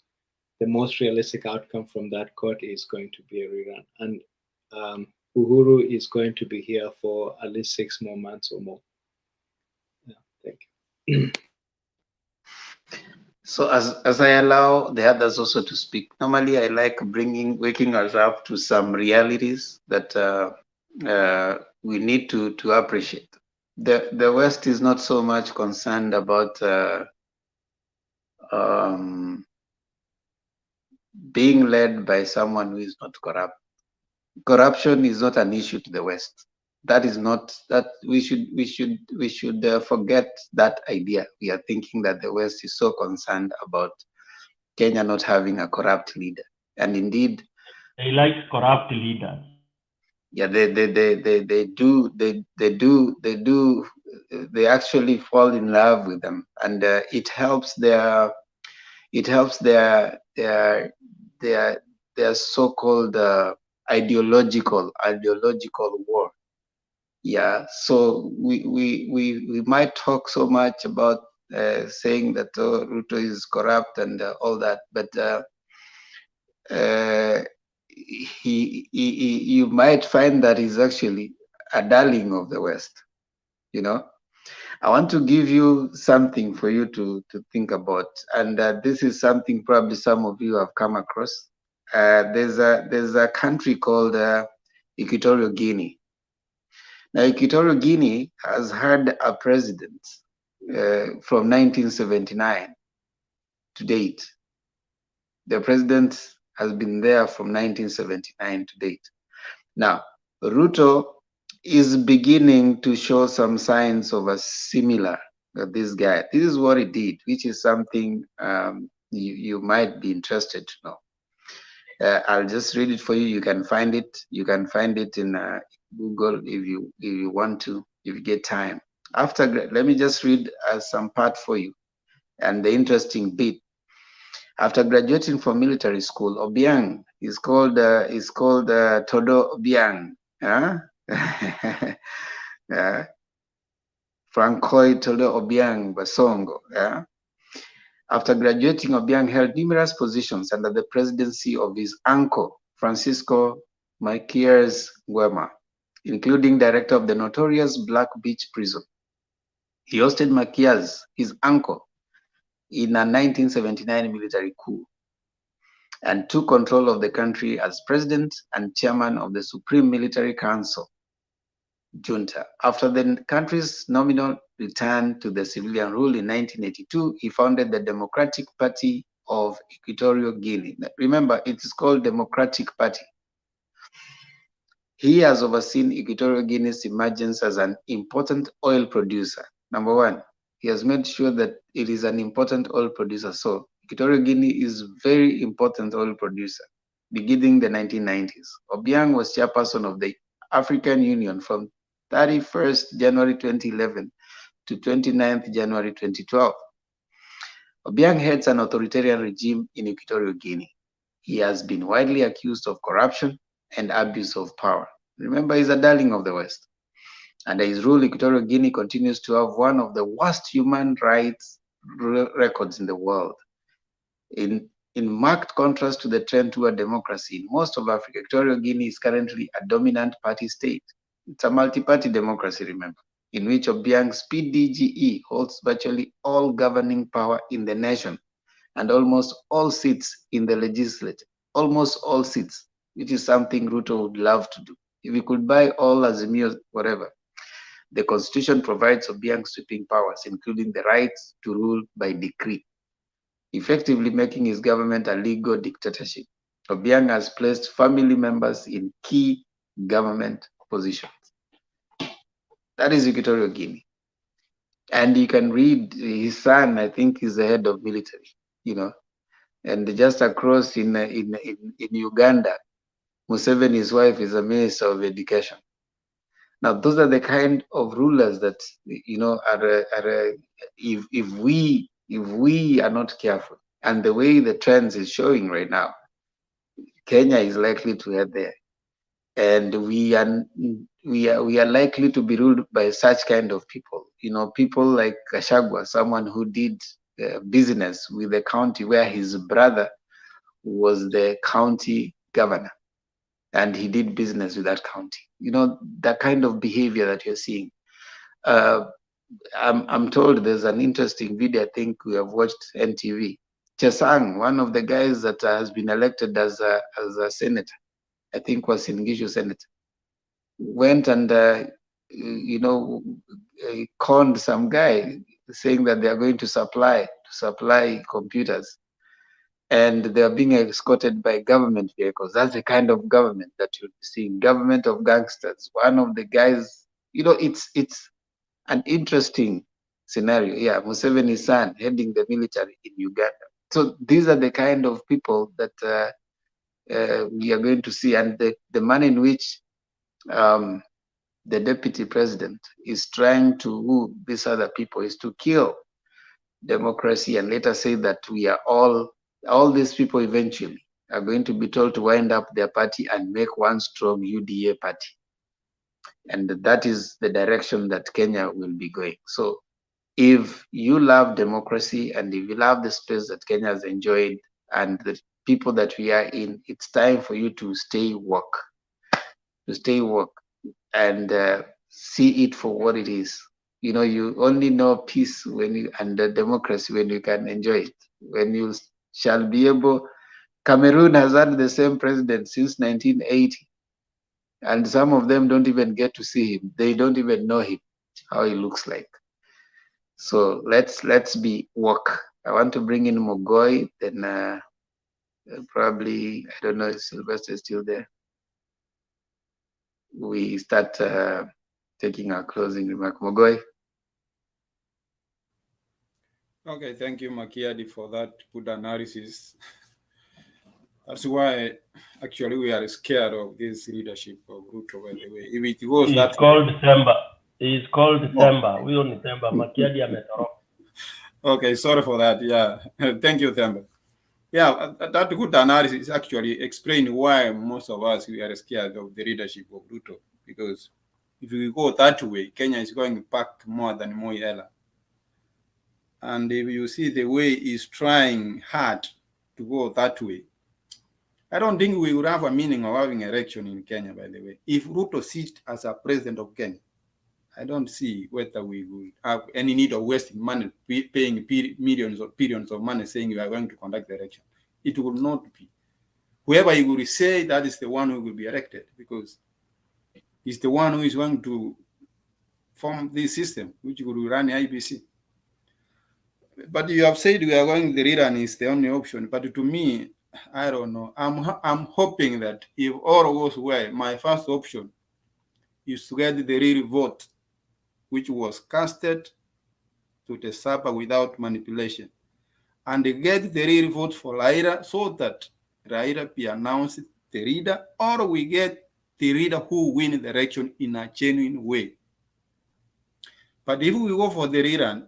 the most realistic outcome from that court is going to be a rerun. And Uhuru is going to be here for at least 6 more months or more. Yeah, thank you. So as I allow the others also to speak, normally I like waking us up to some realities that we need to appreciate. The West is not so much concerned about being led by someone who is not corrupt. Corruption is not an issue to the West. That is not that we should forget that idea. We are thinking that the West is so concerned about Kenya not having a corrupt leader, and indeed, they like corrupt leaders. Yeah, they do. They actually fall in love with them, and it helps their so-called ideological war. Yeah, so we might talk so much about saying that Ruto is corrupt and all that, but you might find that he's actually a darling of the West. I want to give you something for you to think about, and this is something probably some of you have come across. There's a country called Equatorial Guinea. Now, Equatorial Guinea has had a president from 1979 to date. The president has been there from 1979 to date. Now, Ruto is beginning to show some signs of a similar this guy. This is what he did, which is something you might be interested to know. I'll just read it for you. You can find it. You can find it in Google if you want to, if you get time. Let me just read some part for you, and the interesting bit. After graduating from military school, Obiang is called Todo Obiang. Francois Todo Obiang Basongo. After graduating, Obiang held numerous positions under the presidency of his uncle, Francisco Macias Nguema, including director of the notorious Black Beach Prison. He hosted Macias, his uncle, in a 1979 military coup and took control of the country as president and chairman of the Supreme Military Council, junta. After the country's nominal return to the civilian rule in 1982, he founded the Democratic Party of Equatorial Guinea. Remember, it is called Democratic Party. He has overseen Equatorial Guinea's emergence as an important oil producer. Number one, He has made sure that it is an important oil producer. So Equatorial Guinea is very important oil producer, beginning the 1990s. Obiang was chairperson of the African Union from 31st January 2011 to 29th January 2012. Obiang heads an authoritarian regime in Equatorial Guinea. He has been widely accused of corruption and abuse of power. Remember, he's a darling of the West. Under his rule, Equatorial Guinea continues to have one of the worst human rights records in the world. In marked contrast to the trend toward democracy in most of Africa, Equatorial Guinea is currently a dominant party state. It's a multi-party democracy, remember, in which Obiang's PDGE holds virtually all governing power in the nation and almost all seats in the legislature. Almost all seats, which is something Ruto would love to do. If he could buy all Azimio, whatever. The constitution provides Obiang sweeping powers, including the rights to rule by decree, effectively making his government a legal dictatorship. Obiang has placed family members in key government positions. That is Equatorial Guinea. And you can read his son, I think he's the head of military, and just across in Uganda, Museveni's wife is a minister of education. Now, those are the kind of rulers that if we are not careful, and the way the trends is showing right now, Kenya is likely to head there, and we are likely to be ruled by such kind of people. People like Gachagua, someone who did business with the county where his brother was the county governor, and he did business with that county. That kind of behavior that you're seeing. I'm told there's an interesting video, I think we have watched NTV. Chesang, one of the guys that has been elected as a senator, I think was in Gishu Senate, went and conned some guy saying that they are going to supply computers, and they are being escorted by government vehicles. That's the kind of government that you're seeing, government of gangsters. One of the guys, it's an interesting scenario. Yeah, Museveni's son heading the military in Uganda. So these are the kind of people that we are going to see, and the manner in which the deputy president is trying to woo these other people is to kill democracy, and later say that we are all these people eventually are going to be told to wind up their party and make one strong UDA party. And that is the direction that Kenya will be going. So if you love democracy and if you love the space that Kenya has enjoyed and the people that we are in, it's time for you to stay woke, and see it for what it is. You only know peace and democracy when you can enjoy it, when you shall be able. Cameroon has had the same president since 1980, and some of them don't even get to see him. They don't even know him, how he looks like. So let's be woke. I want to bring in Mogoi, then probably, I don't know if Sylvester is still there. We start taking our closing remark. Mogoi. Okay, thank you, Makiadi, for that good analysis. That's why, actually, we are scared of this leadership of Ruto, by the way. If it was He's that... called December. He's called December. We on December. Makiadi ametoroka. Okay, sorry for that. Yeah, thank you, Themba. Yeah, that good analysis actually explain why most of us, we are scared of the leadership of Ruto. Because if we go that way, Kenya is going back more than Moyela. And if you see the way he's trying hard to go that way, I don't think we would have a meaning of having an election in Kenya, by the way. If Ruto sits as a president of Kenya, I don't see whether we will have any need of wasting money, paying millions or billions of money saying we are going to conduct the election. It will not be. Whoever he will say, that is the one who will be elected, because he's the one who is going to form this system, which will run the IBC. But you have said we are going, the rerun is the only option. But to me, I don't know. I'm hoping that if all goes well, my first option is to get the real vote, which was casted to the supper without manipulation and get the real vote for Raila so that Raila be announced the leader, or we get the leader who win the election in a genuine way. But if we go for the rerun,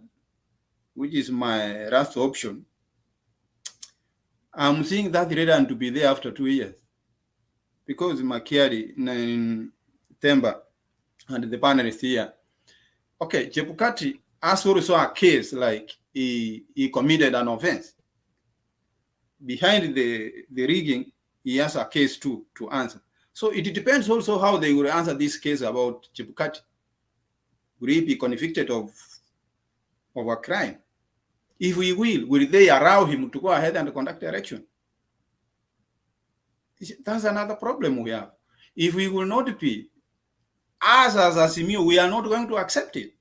which is my last option, I'm seeing that rerun to be there after 2 years. Because Makiari in Temba and the panelists here, okay, Chebukati has also a case like he committed an offense. Behind the rigging, he has a case too to answer. So it depends also how they will answer this case about Chebukati. Will he be convicted of a crime? If we will they allow him to go ahead and conduct the election? That's another problem we have. If we will not be, as Azimio, we are not going to accept it.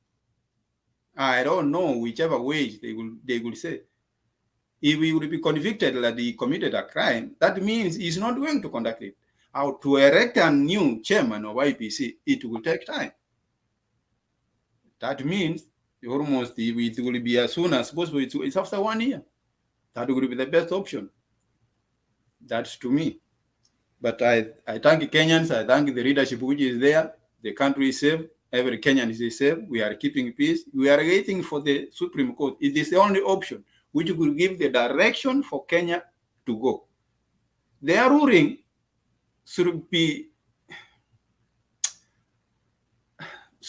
I don't know whichever way they will say. If we will be convicted that he committed a crime, that means he's not going to conduct it. How to elect a new chairman of IPC, it will take time. That means almost it will be as soon as possible. It's after 1 year. That will be the best option. That's to me. But I thank Kenyans, I thank the leadership which is there. The country is safe. Every Kenyan is safe. We are keeping peace. We are waiting for the Supreme Court. It is the only option which will give the direction for Kenya to go. Their ruling should be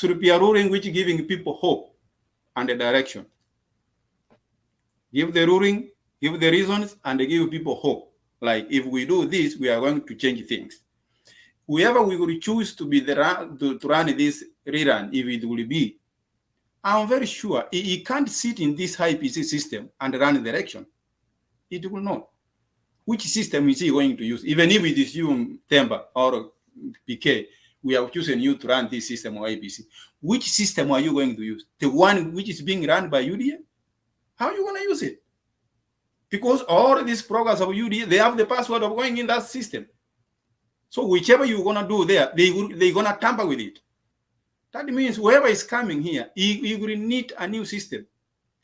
a ruling which is giving people hope and a direction. Give the ruling, give the reasons, and give people hope. Like, if we do this, we are going to change things. Whoever we will choose to be to run this rerun, if it will be, I'm very sure he can't sit in this high PC system and run the election. It will not. Which system is he going to use? Even if it is you, Temba, or PK, we have chosen you to run this system or IPC. Which system are you going to use? The one which is being run by UDA? How are you going to use it? Because all these programs of UDA, they have the password of going in that system. So whichever you're going to do there, they're going to tamper with it. That means whoever is coming here, he will need a new system.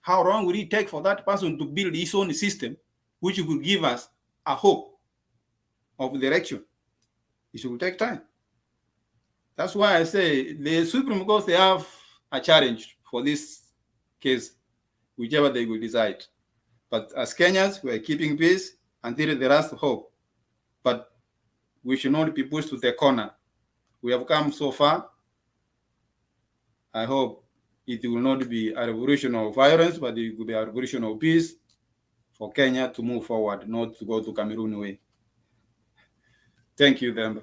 How long will it take for that person to build his own system, which will give us a hope of the election? It will take time. That's why I say the Supreme Court, they have a challenge for this case, whichever they will decide. But as Kenyans, we are keeping peace until the last hope. But we should not be pushed to the corner. We have come so far. I hope it will not be a revolution of violence, but it will be a revolution of peace for Kenya to move forward, not to go to Cameroon way. Thank you, Demba.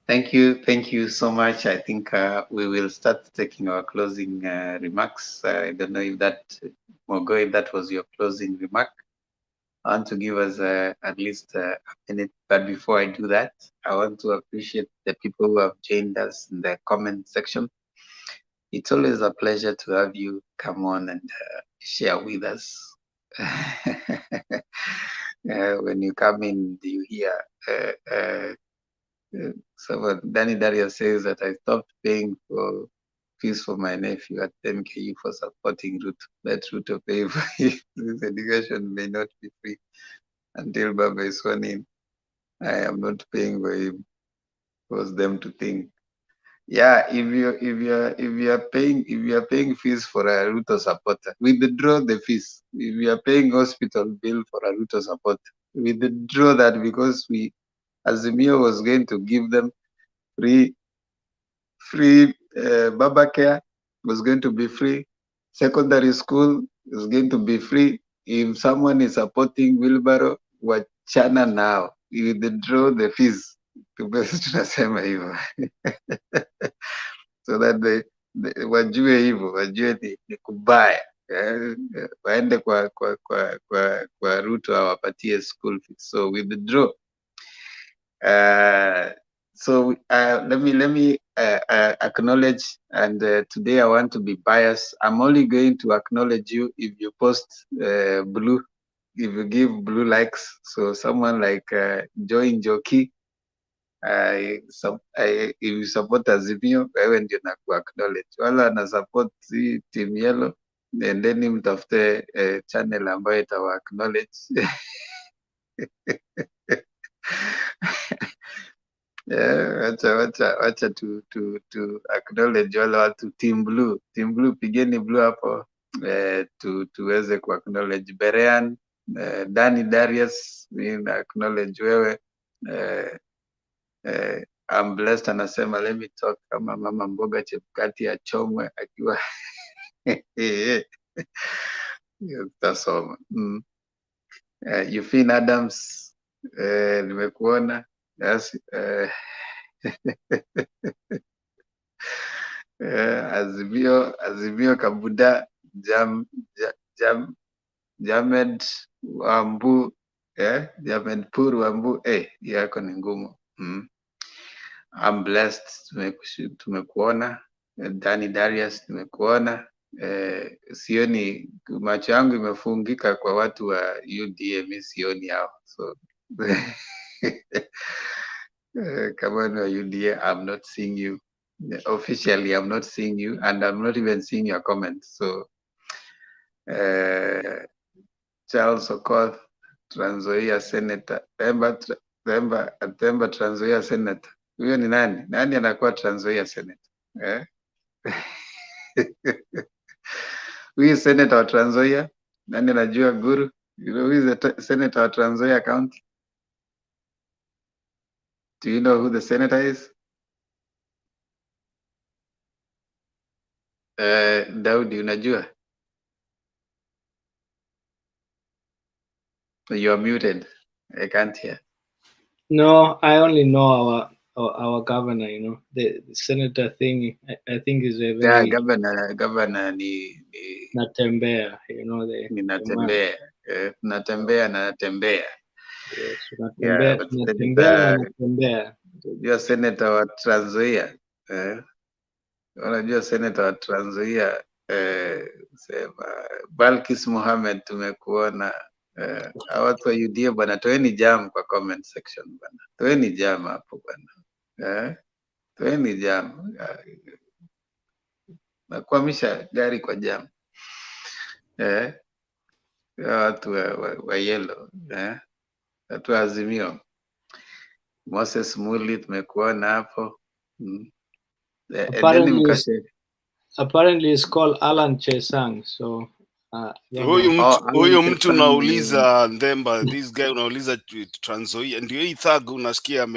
Thank you so much. I think we will start taking our closing remarks. I don't know if that, Mogo, if that was your closing remark. I want to give us at least a minute, but before I do that, I want to appreciate the people who have joined us in the comment section. It's always a pleasure to have you come on and share with us. When you come in, you hear so Danny Dario says that I stopped paying for fees for my nephew at 10K for supporting Ruto. Let Ruto pay for his education may not be free until Baba is sworn in. I am not paying for him. Force them to think. Yeah, if you are paying fees for a Ruto supporter, withdraw the fees. If you are paying hospital bill for a Ruto supporter, withdraw that, because Azimio was going to give them free Baba care was going to be free. Secondary school is going to be free. If someone is supporting wheelbarrow, wachana now. You withdraw the fees. Tunasema hivyo so that wajue hivyo, wajue ni kubaya. Waende kwa Ruto awapatie school fees. So withdraw. So let me acknowledge, and today I want to be biased. I'm only going to acknowledge you if you post blue, if you give blue likes. So someone like Joy Njoki, if you support Azimio, wewe ndio na acknowledge. Wala ana support hii team yellow, nendeni mtafute channel ambayo itawa acknowledge. Wacha to acknowledge wale watu team blue. Team blue, pigeni blue hapo tuweze ku acknowledge Berean, Danny Darius, mimi na acknowledge wewe. I'm blessed, anasema let me talk kama mama mboga Chebukati achomwe akiwa tutasoma. Eugene Adams, nimekuona. Yes, Azimio Kabuda, Jamed Wambu, Jamed Pur Wambu, yako ni ngumu. I'm blessed, tumekuona. Danny Darius, tumekuona. Sioni, macho yangu imefungika kwa watu wa UDA, mimi sioni hao. So kama ni wa UDA, I'm not seeing you. Officially, I'm not seeing you, and I'm not even seeing your comments. So Charles Okoth, Trans Nzoia Senator, Themba Trans Nzoia Senator. Huyo ni nani? Nani anakuwa Trans Nzoia Senator? Huyu senator wa Trans Nzoia, nani anajua Guru? You know who is the senator wa Trans Nzoia County? Do you know who the senator is? Daudi, unajua? You are muted. I can't hear. No, I only know our governor. You know, the senator thing. I think is a very governor ni Natembea. You know ni Natembea. Natembea na Natembea. Yes, Natembea. Unajua senator wa Trans Nzoia. Unajua senator wa Trans Nzoia, sema Balkis Mohamed, tumekuona. Watu wa UDA bwana, toeni jam kwa comment section bwana. Toeni jam hapo bwana. Toeni jam. Nakwamisha gari kwa jam. Watu wa yellow. Watu wa Azimio. Moses Muli, tumekuona hapo. Apparently it's called Alan Chesang. So huyo mtu unauliza Themba, this guy unauliza Trans Nzoia, ndio hii thug unasikia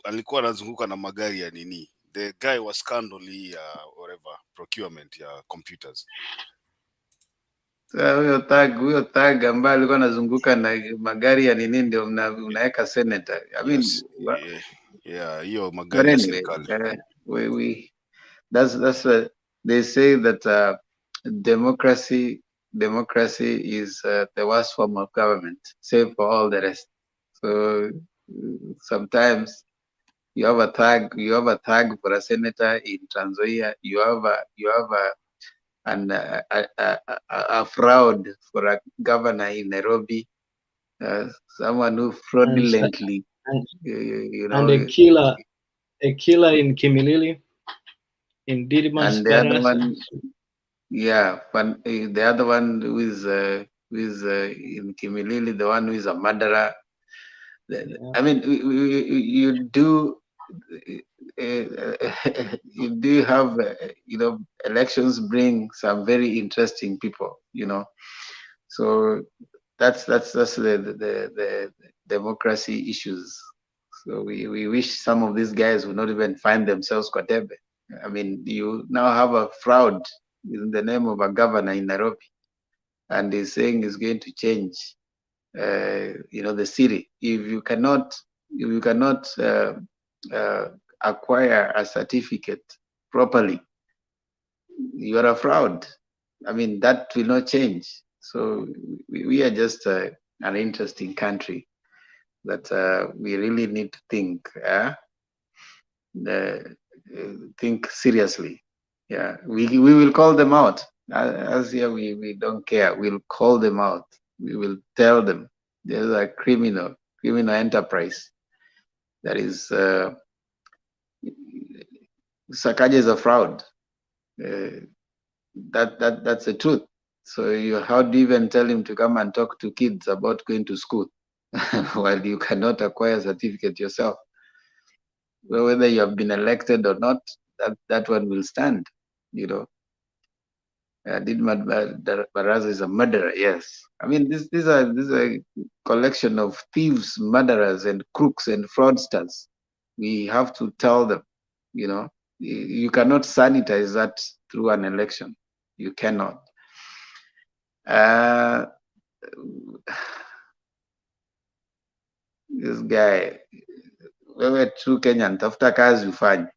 alikuwa anazunguka na magari ya nini? The guy was scandal ya whatever procurement ya computers. Huyo thug ambaye alikuwa anazunguka na magari ya nini ndio unaweka senator. I mean, hiyo magari ya serikali. That's they say that democracy is the worst form of government, save for all the rest. So sometimes you have a thug for a senator in Trans Nzoia. You have a fraud for a governor in Nairobi. Someone who fraudulently, and a killer in Kimilili, in Didimans. And the other one, the other one who is in Kimilili, the one who is a murderer. I mean, you do have elections bring some very interesting people, so that's the democracy issues. So we wish some of these guys would not even find themselves Kwatebe. I mean, you now have a fraud in the name of a governor in Nairobi, and he's saying he's going to change the city. If you cannot acquire a certificate properly, you are a fraud. I mean, that will not change. So we are just an interesting country that we really need to think seriously. Yeah, we will call them out. As here, we don't care. We'll call them out. We will tell them there's a criminal enterprise that is Sakaja is a fraud. That's the truth. So how do you even tell him to come and talk to kids about going to school while you cannot acquire a certificate yourself? Well, whether you have been elected or not, that one will stand. Baraza is a murderer. Yes, I mean these are a collection of thieves, murderers, and crooks and fraudsters. We have to tell them. You cannot sanitize that through an election. You cannot. This guy, wewe true Kenyan, tafuta kazi ufanye.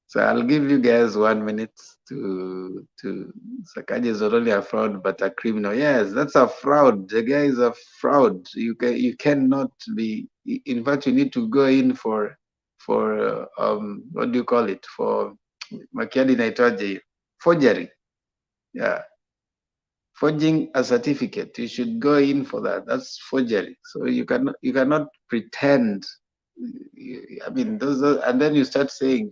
So I'll give you guys 1 minute to Sakaja is not only a fraud but a criminal. Yes, that's a fraud. The guy is a fraud. You cannot be. In fact, you need to go in for what do you call it? For makiadi naitwaje? Forgery. Yeah. Forging a certificate. You should go in for that. That's forgery. So you cannot pretend. I mean, and then you start saying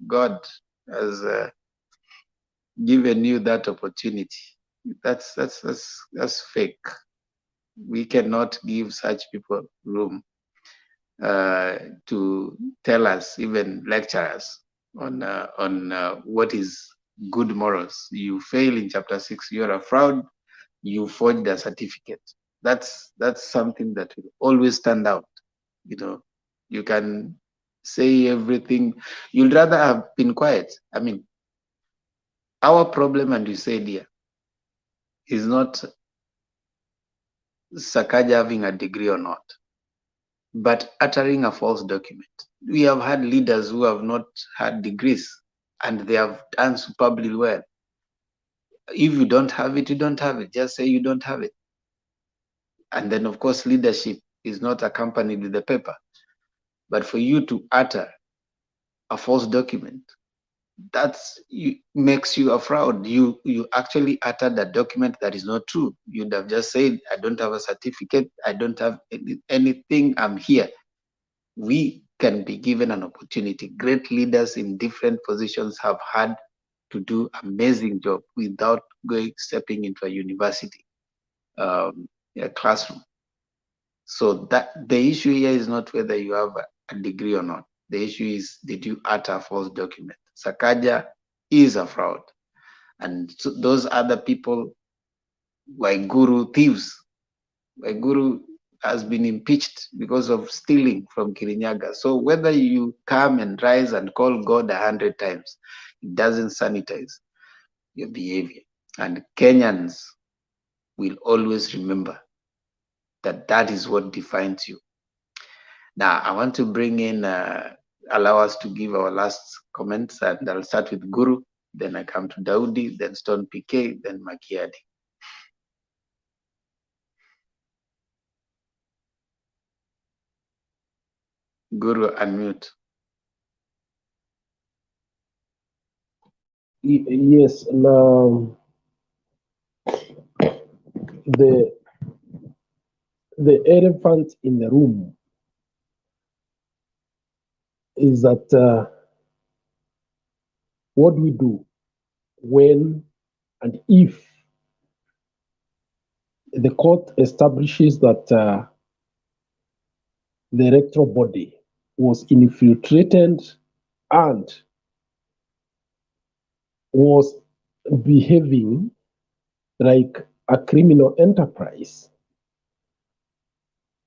God has given you that opportunity. That's fake. We cannot give such people room to tell us, even lecture us on what is good morals. You fail in chapter 6, you're a fraud. You forged a certificate. That's something that will always stand out. You can say everything. You'd rather have been quiet. I mean, our problem, and you said here, is not Sakaja having a degree or not, but uttering a false document. We have had leaders who have not had degrees, and they have done superbly well. If you don't have it, you don't have it. Just say you don't have it. And then, of course, leadership is not accompanied with the paper. But for you to utter a false document, makes you a fraud. You actually uttered a document that is not true. You'd have just said, I don't have a certificate, I don't have anything, I'm here. We can be given an opportunity. Great leaders in different positions have had to do amazing job without stepping into a university a classroom. So that the issue here is not whether you have a degree or not. The issue is, did you utter a false document? Sakaja is a fraud. And so those other people, Waiguru thieves. Waiguru has been impeached because of stealing from Kirinyaga. So whether you come and rise and call God 100 times, it doesn't sanitize your behavior. And Kenyans will always remember that is what defines you. Now, I want to bring in, allow us to give our last comments, and I'll start with Guru, then I come to Daudi, then Stone PK, then Makiadi. Guru, unmute. Yes, now the elephant in the room is that what do we do when and if the court establishes that the electoral body was infiltrated and was behaving like a criminal enterprise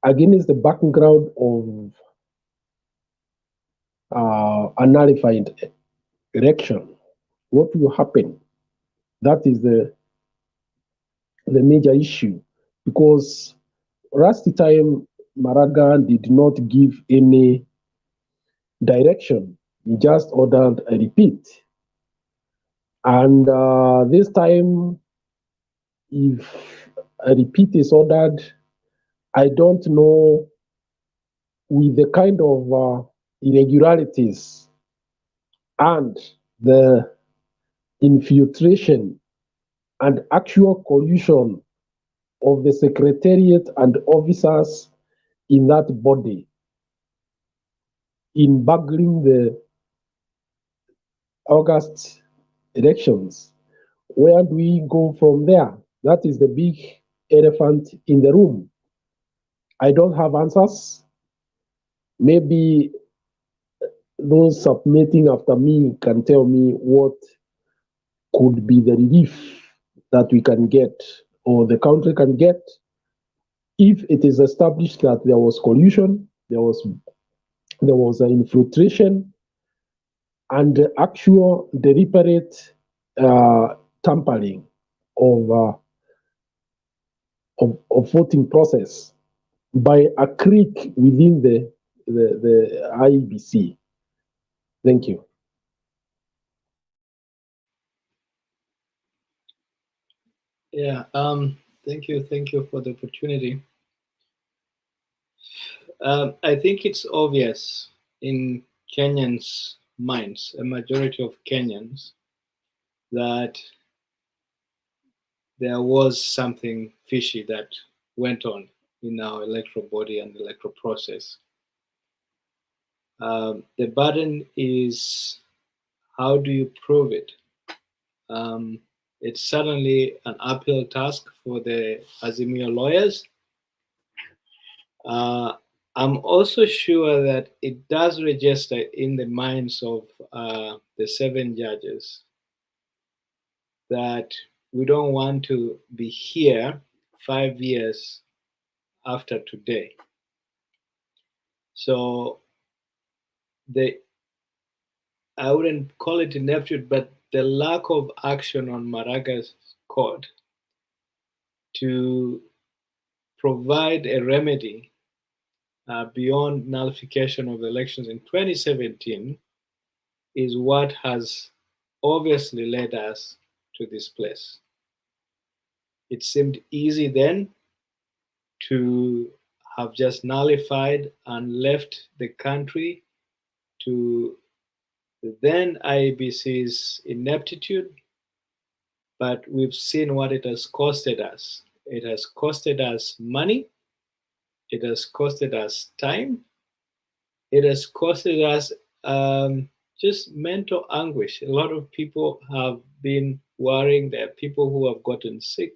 against the background of a nullified election? What will happen? That is the major issue, because last time Maraga did not give any direction. He just ordered a repeat. And this time, if a repeat is ordered, I don't know, with the kind of irregularities and the infiltration and actual collusion of the secretariat and officers in that body in bugling the August elections? Where do we go from there? That is the big elephant in the room. I don't have answers. Maybe those submitting after me can tell me what could be the relief that we can get or the country can get if it is established that there was collusion, there was an infiltration, and actual deliberate tampering of voting process by a clique within the IEBC. Thank you. Yeah, thank you for the opportunity. I think it's obvious in Kenyans' minds, a majority of Kenyans, that there was something fishy that went on in our electoral body and electoral process. The burden is, how do you prove it? It's certainly an uphill task for the Azimio lawyers. I'm also sure that it does register in the minds of the 7 judges that we don't want to be here 5 years after today. So I wouldn't call it ineptitude, but the lack of action on Maraga's court to provide a remedy beyond nullification of the elections in 2017 is what has obviously led us to this place. It seemed easy then to have just nullified and left the country to the then IEBC's ineptitude, but we've seen what it has costed us. It has costed us money, it has costed us time, it has costed us just mental anguish. A lot of people have been worrying. There are people who have gotten sick.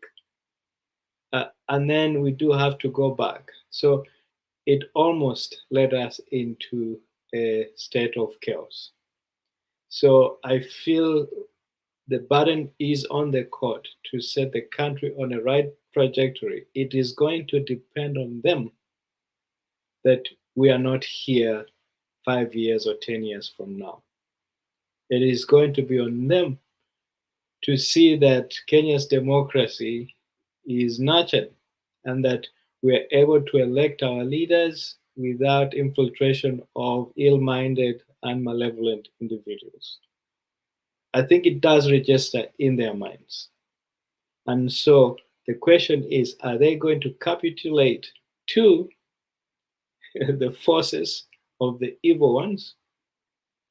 And then we do have to go back. So it almost led us into a state of chaos. So I feel the burden is on the court to set the country on a right trajectory. It is going to depend on them that we are not here 5 years or 10 years from now. It is going to be on them to see that Kenya's democracy is nurtured and that we are able to elect our leaders without infiltration of ill-minded and malevolent individuals. I think it does register in their minds. And so the question is, are they going to capitulate to the forces of the evil ones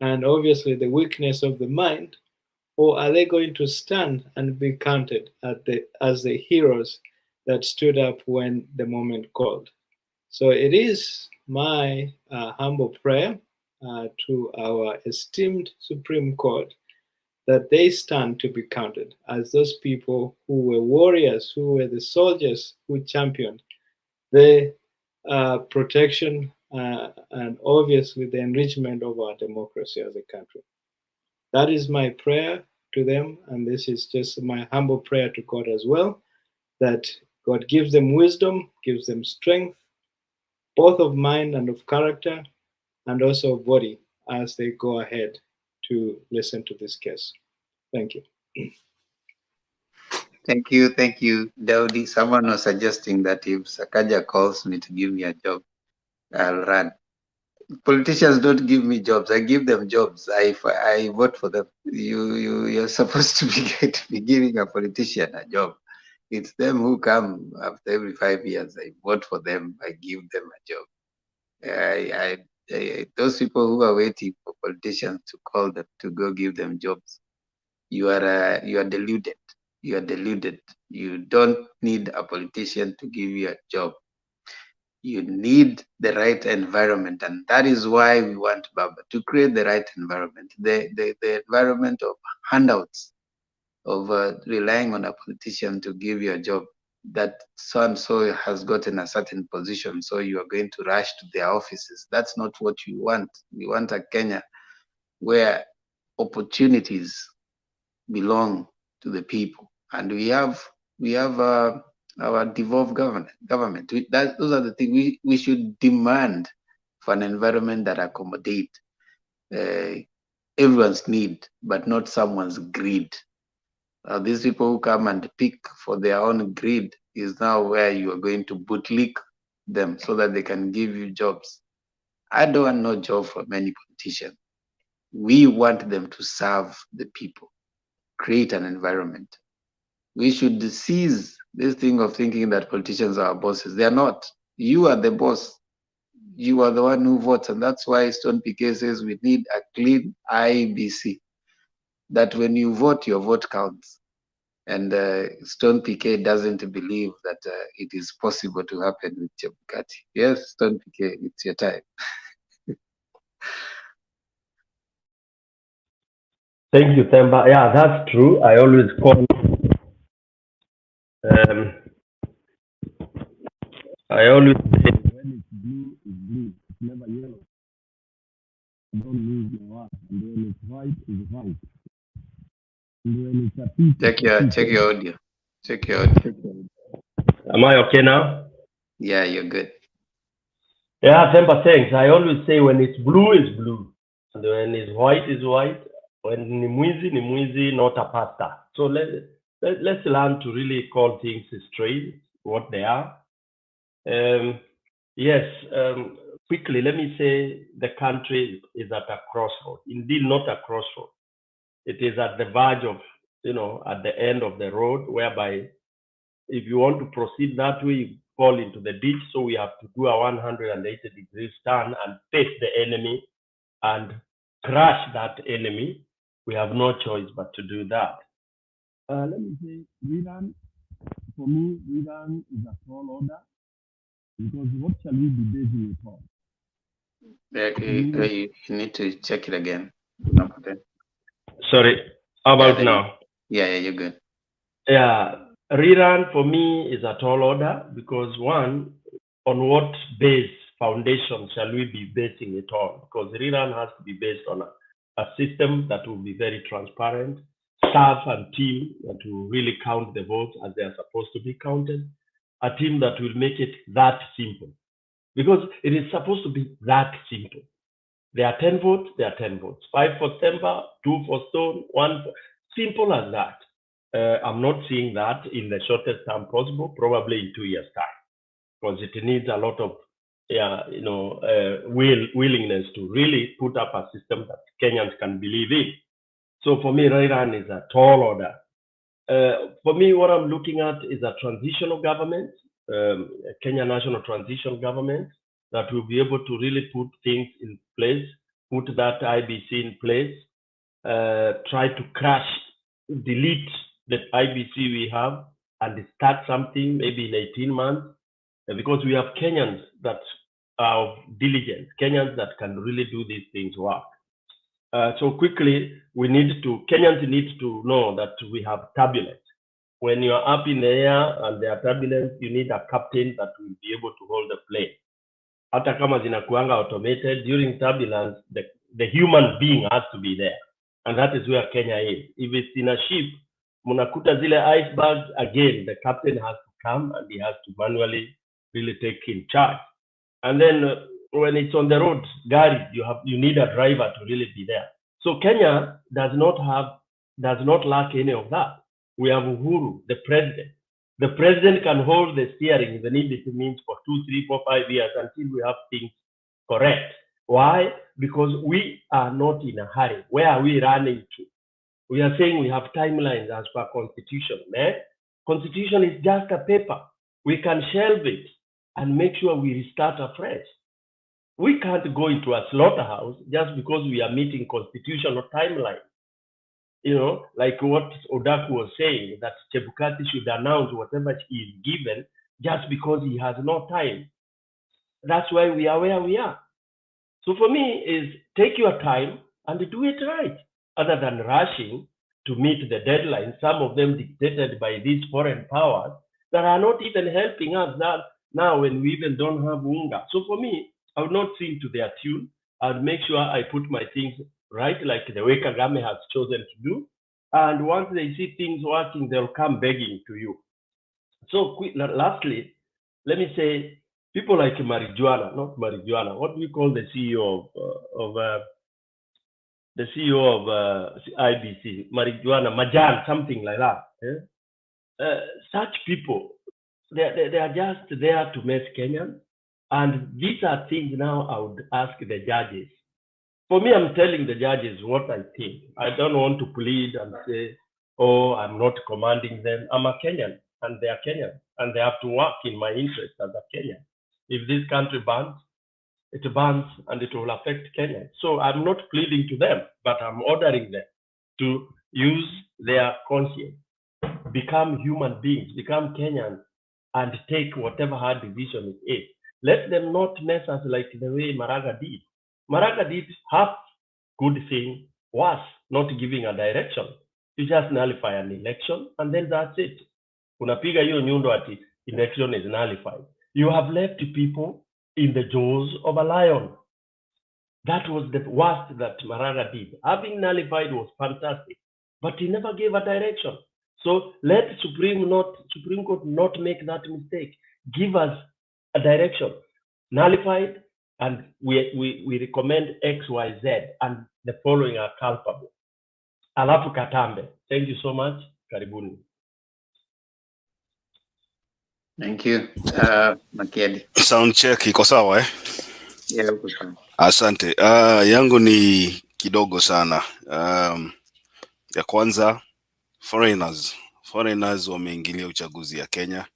and obviously the weakness of the mind, or are they going to stand and be counted as the heroes that stood up when the moment called? So it is my humble prayer to our esteemed Supreme Court that they stand to be counted as those people who were warriors, who were the soldiers who championed the protection and obviously the enrichment of our democracy as a country. That is my prayer to them, and this is just my humble prayer to God as well, that God gives them wisdom, gives them strength, both of mind and of character, and also of body as they go ahead to listen to this case. Thank you. Thank you, Daudi. Someone was suggesting that if Sakaja calls me to give me a job, I'll run. Politicians don't give me jobs. I give them jobs. I vote for them. You're supposed to be giving a politician a job. It's them who come after every 5 years. I vote for them. I give them a job. Those people who are waiting for politicians to call them to go give them jobs, you are deluded. You are deluded. You don't need a politician to give you a job. You need the right environment, and that is why we want Baba to create the right environment. The environment of handouts, of relying on a politician to give you a job, that so and so has gotten a certain position, so you are going to rush to their offices. That's not what we want. We want a Kenya where opportunities belong to the people, and we have our devolved government. Those are the things we should demand for an environment that accommodate everyone's need, but not someone's greed. These people who come and pick for their own greed is now where you are going to bootlick them so that they can give you jobs. I don't want no job from any politician. We want them to serve the people, create an environment. We should cease this thing of thinking that politicians are our bosses. They are not. You are the boss. You are the one who votes, and that's why Stone PK says we need a clean IBC. That when you vote, your vote counts. And Stone PK doesn't believe that it is possible to happen with Chebukati. Yes, Stone PK, it's your time. Thank you, Themba. Yeah, that's true. I always call. I always say when it's blue, it's blue. It's never yellow. Don't lose your word. And when it's white, it's white. And when it's a peach, Check your audio. Check your audio. Am I okay now? Yeah, you're good. Yeah, Themba, thanks. I always say when it's blue, it's blue. And when it's white, it's white. When ni mwizi, not a pasta. So let's learn to really call things straight, what they are. Yes, quickly, let me say the country is at a crossroad. Indeed, not a crossroad. It is at the verge of, at the end of the road, whereby if you want to proceed that way, you fall into the ditch. So we have to do a 180-degree turn and face the enemy and crush that enemy. We have no choice but to do that. Let me say, for me, Iran is a tall order, because what shall we be basing it on? You need to check it again. Sorry, how about now? Yeah, you're good. Yeah, rerun for me is a tall order, because one, on what base foundation shall we be basing it on? Because rerun has to be based on a system that will be very transparent, staff and team that will really count the votes as they are supposed to be counted, a team that will make it that simple. Because it is supposed to be that simple. There are 10 votes, there are 10 votes. 5 for Themba, 2 for Stone, 1 for... Simple as that. I'm not seeing that in the shortest time possible, probably in 2 years' time, because it needs a lot of willingness to really put up a system that Kenyans can believe in. So for me, Rairan is a tall order. For me, what I'm looking at is a transitional government, a Kenya National Transition Government, that will be able to really put things in place, put that IBC in place, try to crash, delete the IBC we have, and start something maybe in 18 months, because we have Kenyans that are of diligence, Kenyans that can really do these things work. So quickly, Kenyans need to know that we have turbulence. When you're up in the air and there are turbulence, you need a captain that will be able to hold the plane. Hata kama zinakuanga automated, during turbulence, the human being has to be there. And that is where Kenya is. If it's in a ship, munakuta zile icebergs, again, the captain has to come and he has to manually really take in charge. And then when it's on the road, gari, you need a driver to really be there. So Kenya does not lack any of that. We have Uhuru, the president. The president can hold the steering, even if it means for 2, 3, 4, 5 years until we have things correct. Why? Because we are not in a hurry. Where are we running to? We are saying we have timelines as per constitution. Constitution is just a paper. We can shelve it and make sure we restart afresh. We can't go into a slaughterhouse just because we are meeting constitutional timelines. Like what Odaku was saying, that Chebukati should announce whatever he is given just because he has no time. That's why we are where we are. So for me, is take your time and do it right, other than rushing to meet the deadline, some of them dictated by these foreign powers that are not even helping us now when we even don't have unga. So for me, I would not sing to their tune. I would make sure I put my things right, like the way Kagame has chosen to do. And once they see things working, they'll come begging to you. So lastly, let me say, people like Marijuana, not Marijuana, what do you call the CEO of IBC, Marijuana, Majan, something like that. Such people, they are just there to mess Kenyans. And these are things now I would ask the judges. For me, I'm telling the judges what I think. I don't want to plead and say, oh, I'm not commanding them. I'm a Kenyan and they are Kenyan and they have to work in my interest as a Kenyan. If this country bans, it bans and it will affect Kenya. So I'm not pleading to them, but I'm ordering them to use their conscience, become human beings, become Kenyans, and take whatever hard decision it is. Let them not mess us like the way Maraga did. Maraga did half good thing, worse, not giving a direction. You just nullify an election, and then that's it. Unapiga hiyo nyundo ati election is nullified. You have left people in the jaws of a lion. That was the worst that Maraga did. Having nullified was fantastic, but he never gave a direction. So let Supreme Court not make that mistake. Give us a direction. Nullified, and we recommend X, Y, Z, and the following are culpable. Alafu Katambe. Thank you so much. Karibuni. Thank you. Makiadi. Sound check iko sawa eh? Yeah, uko sawa. Asante. Yangu ni kidogo sana. Ya kwanza, foreigners wameingilia uchaguzi ya Kenya.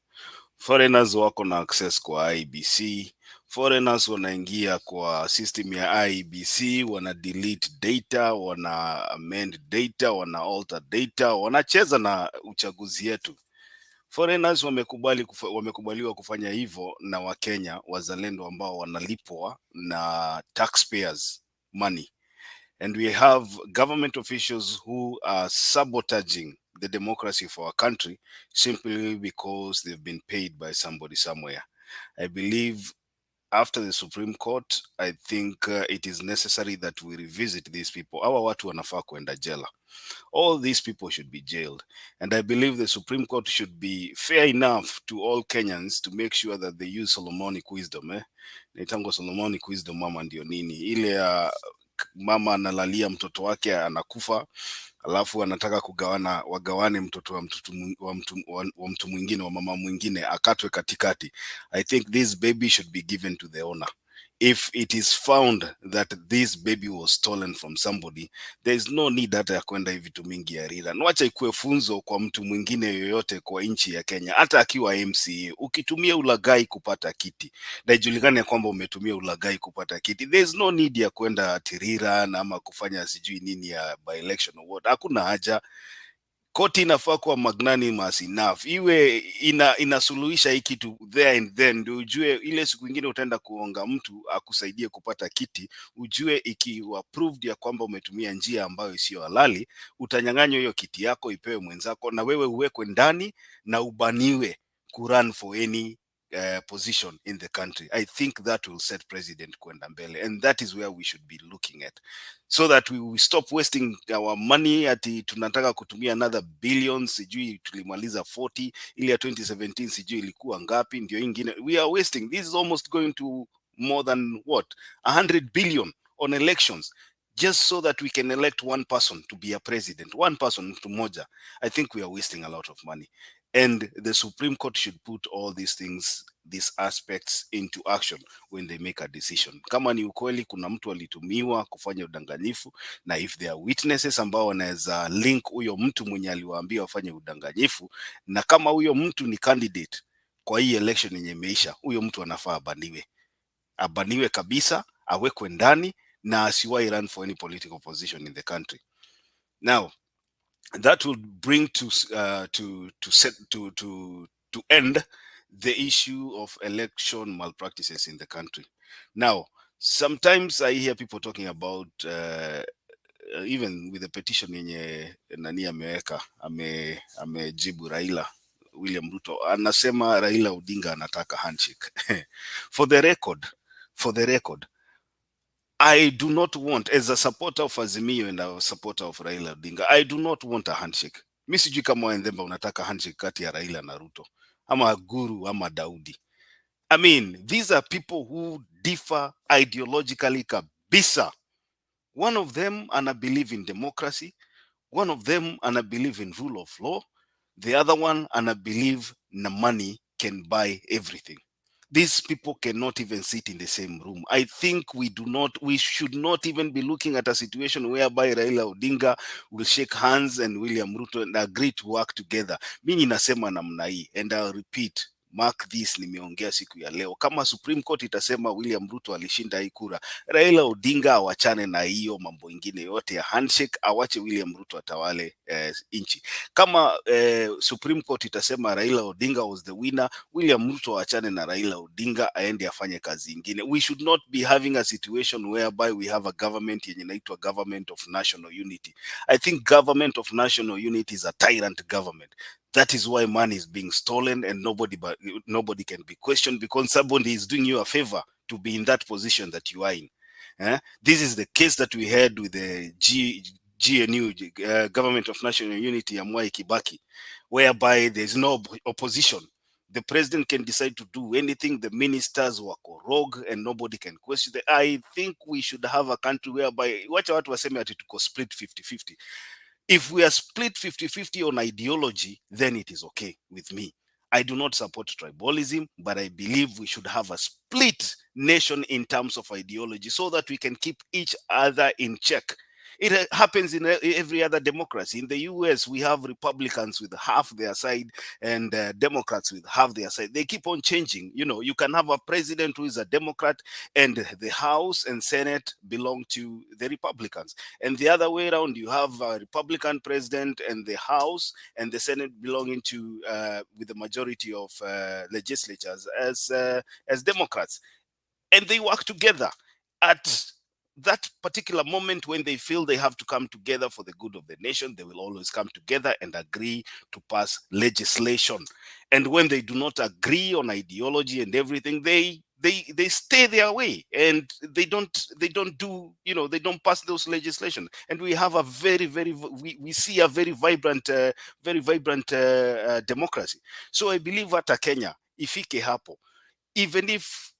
Foreigners wako na access kwa IBC. Foreigners wanaingia kwa system ya IBC, wana delete data, wana amend data, wana alter data, wanacheza na uchaguzi yetu. Foreigners wamekubaliwa kufanya hivyo na Wakenya wazalendo ambao wanalipwa na taxpayers money. And we have government officials who are sabotaging the democracy for our country simply because they've been paid by somebody somewhere. I believe after the Supreme Court, I think it is necessary that we revisit these people. Hawa watu wanafaa kwenda jela. All these people should be jailed. And I believe the Supreme Court should be fair enough to all Kenyans to make sure that they use Solomonic wisdom. Naitango Solomonic wisdom mama ndio nini? Ile ya mama analalia mtoto wake anakufa, alafu anataka wagawane mtoto wa mtu mwingine, wa mama mwingine, akatwe katikati. I think this baby should be given to the owner. If it is found that this baby was stolen from somebody, there is no need hata ya kwenda vitu mingi ya rira. Nwacha ikuwe funzo kwa mtu mwingine yoyote kwa nchi ya Kenya, hata akiwa MCA. Ukitumia ulagai kupata kiti, na ijulikane kwamba umetumia ulagai kupata kiti, there is no need ya kwenda tirira na ama kufanya sijui nini ya by election or what. Hakuna haja. Koti inafaa kuwa magnanimous enough, iwe inasuluhisha hii kitu there and then, ndio ujue ile siku ingine utaenda kuonga mtu akusaidie kupata kiti, ujue ikiwa proved ya kwamba umetumia njia ambayo sio halali, utanyang'anywa hiyo kiti yako ipewe mwenzako, na wewe uwekwe ndani na ubaniwe kurun for any position in the country. I think that will set precedent kwenda mbele, and that is where we should be looking at, so that we will stop wasting our money. Ati tunataka kutumia another billions, sijui tulimaliza 40, ili ya 2017 sijui ilikuwa ngapi, ndio ingine we are wasting. This is almost going to more than what, 100 billion on elections, just so that we can elect one person to be a president, one person, mtu mmoja. I think we are wasting a lot of money. And the Supreme Court should put all these things, these aspects into action when they make a decision. Kama ni ukweli kuna mtu alitumiwa kufanya udanganyifu, na if there are witnesses ambao wanaweza link huyo mtu mwenye aliwaambia wafanye udanganyifu, na kama huyo mtu ni candidate kwa hii election yenye imeisha, huyo mtu anafaa abaniwe kabisa, awekwe ndani na asiwahi run for any political position in the country. Now, that will bring to end the issue of election malpractices in the country. Now, sometimes I hear people talking about even with the petition yenye nani ameweka amejibu Raila William Ruto, anasema Raila Odinga anataka handshake. For the record, I do not want, as a supporter of Azimio and a supporter of Raila Odinga, I do not want a handshake. Mi sijui kama wenzemba unataka handshake kati ya Raila na Ruto, ama Guru ama Daudi. I mean, these are people who differ ideologically kabisa. One of them and I believe in democracy. One of them and I believe in rule of law. The other one and I believe na money can buy everything. These people cannot even sit in the same room. I think we should not even be looking at a situation whereby Raila Odinga will shake hands and William Ruto and agree to work together. Mimi nasema namna hii, and I'll repeat, mark this, nimeongea siku ya leo. Kama Supreme Court itasema William Ruto alishinda hii kura, Raila Odinga awachane na hiyo mambo ingine yote ya handshake, awache William Ruto atawale inchi. Kama Supreme Court itasema Raila Odinga was the winner, William Ruto awachane na Raila Odinga aende afanye kazi ingine. We should not be having a situation whereby we have a government yenye inaitwa government of national unity. I think government of national unity is a tyrant government. That is why money is being stolen and nobody can be questioned, because somebody is doing you a favor to be in that position that you are in. This is the case that we had with the GNU, Government of National Unity, Mwai Kibaki, whereby there is no opposition. The president can decide to do anything. The ministers were rogue and nobody can question them. I think we should have a country whereby, wacha watu waseme ati tuko split 50-50. If we are split 50-50 on ideology, then it is okay with me. I do not support tribalism, but I believe we should have a split nation in terms of ideology so that we can keep each other in check. It happens in every other democracy. In the US, we have Republicans with half their side and Democrats with half their side. They keep on changing. You know, you can have a president who is a Democrat and the House and Senate belong to the Republicans. And the other way around, you have a Republican president and the House and the Senate belonging to, with the majority of legislatures as Democrats. And they work together at that particular moment when they feel they have to come together for the good of the nation. They will always come together and agree to pass legislation. And when they do not agree on ideology and everything, they stay their way and they don't do, you know, they don't pass those legislation. And we have a we see a very vibrant democracy. So I believe hata Kenya ifike hapo, even if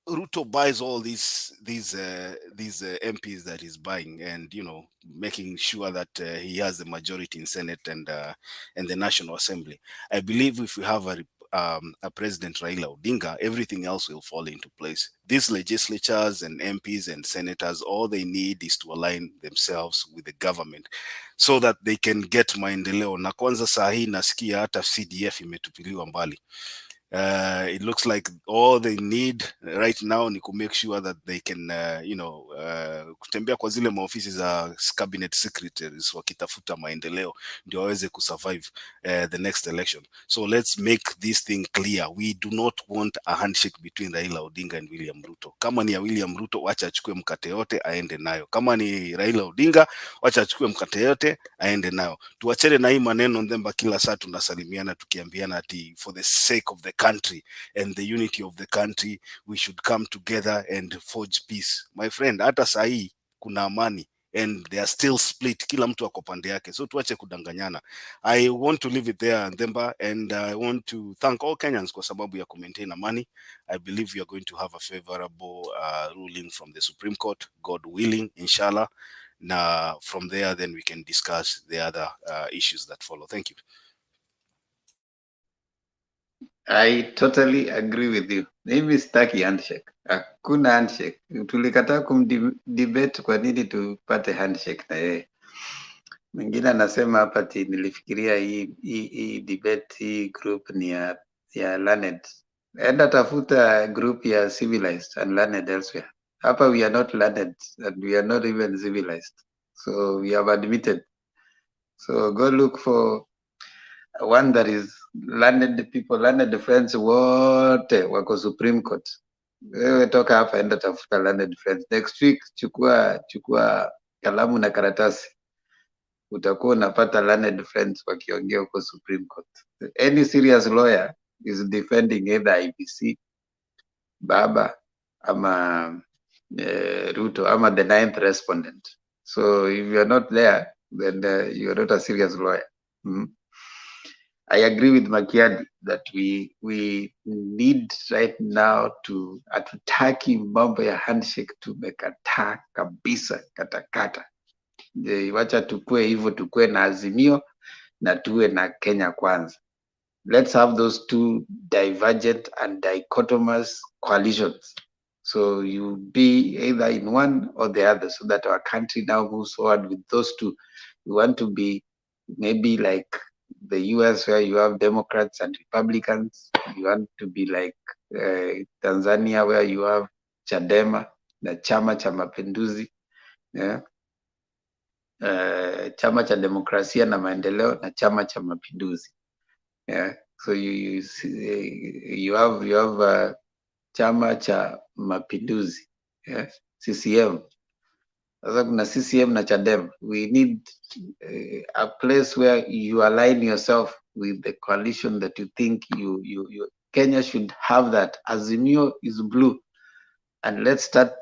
Ruto buys all these MPs that he's buying, and you know, making sure that he has the majority in Senate and the National Assembly. I believe if we have a President Raila Odinga, everything else will fall into place. These legislatures and MPs and senators, all they need is to align themselves with the government so that they can get maendeleo. Na kwanza saa hii nasikia hata CDF imetupiliwa mbali. It looks like all they need right now ni to make sure that they can kutembea kwa zile maofisi za cabinet secretaries wakitafuta maendeleo ndio waweze kusurvive the next election. So let's make this thing clear. We do not want a handshake between Raila Odinga and William Ruto. Kama ni ya William Ruto, wacha achukue mkate yote aende nayo. Kama ni Raila Odinga, wacha achukue mkate yote aende nayo. Tuachane na hii maneno ndemba kila saa tunasalimiana tukiambiana ati for the sake of the country and the unity of the country we should come together and forge peace. My friend, hata sahi kuna amani and they are still split, kila mtu ako pande yake, so tuache kudanganyana. I want to leave it there, Ndemba, and I want to thank all Kenyans kwa sababu ya maintain amani. I believe we are going to have a favorable ruling from the Supreme Court, God willing, inshallah. Now from there then we can discuss the other issues that follow. Thank you. I totally agree with you. Mimi sitaki handshake. Hakuna handshake. Tulikataa kumdebate kwa nini tupate handshake na yeye. Mwingine anasema hapa ati nilifikiria hii debate hii group ni ya learned. Enda tafuta group ya civilized and learned elsewhere. Hapa we are not learned and we are not even civilized. So we have admitted. So go look for one that is learned people, learned friends wote wako Supreme Court. Wewe toka hapa enda tafuta learned friends. Next week chukua kalamu na karatasi, utakuwa unapata learned friends wakiongea huko Supreme Court. Any serious lawyer is defending either IBC, Baba, ama Ruto, ama the 9th respondent. So if you are not there, then you are not a serious lawyer. I agree with Makiadi that we need right now to atutaki mambo ya handshake, tumekataa kabisa katakata. Wacha tukue hivyo, tukue na Azimio na tuwe na Kenya Kwanza. Let's have those two divergent and dichotomous coalitions. So you be either in one or the other, so that our country now moves forward with those two. We want to be maybe like the US, where you have Democrats and Republicans. You want to be like Tanzania, where you have Chadema, the Chama cha Mapinduzi, yeah? Chama cha Demokrasia na Maendeleo na Chama cha Mapinduzi. Yeah. So you have Chama cha Mapinduzi, yeah? CCM. Sasa kuna CCM na Chadema. We need a place where you align yourself with the coalition that you think you Kenya should have. That Azimio is blue, and let's start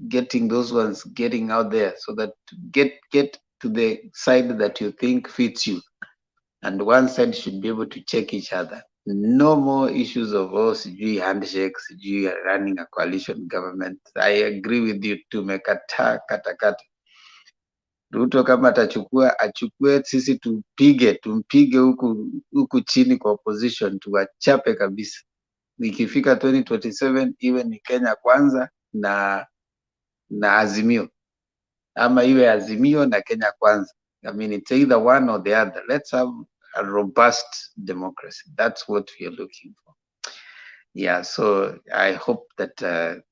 getting those ones getting out there, so that get to the side that you think fits you, and one side should be able to check each other. No more issues of sijui handshakes, sijui running a coalition government. I agree with you, tumekataa katakata. Ruto kama achukue, sisi tumpige huku chini kwa opposition, tuwachape kabisa. Nikifika 2027 iwe ni Kenya Kwanza na Azimio, ama iwe Azimio na Kenya Kwanza. I mean, it's either one or the other. Let's have a robust democracy. That's what we are looking for. Yeah, so I hope that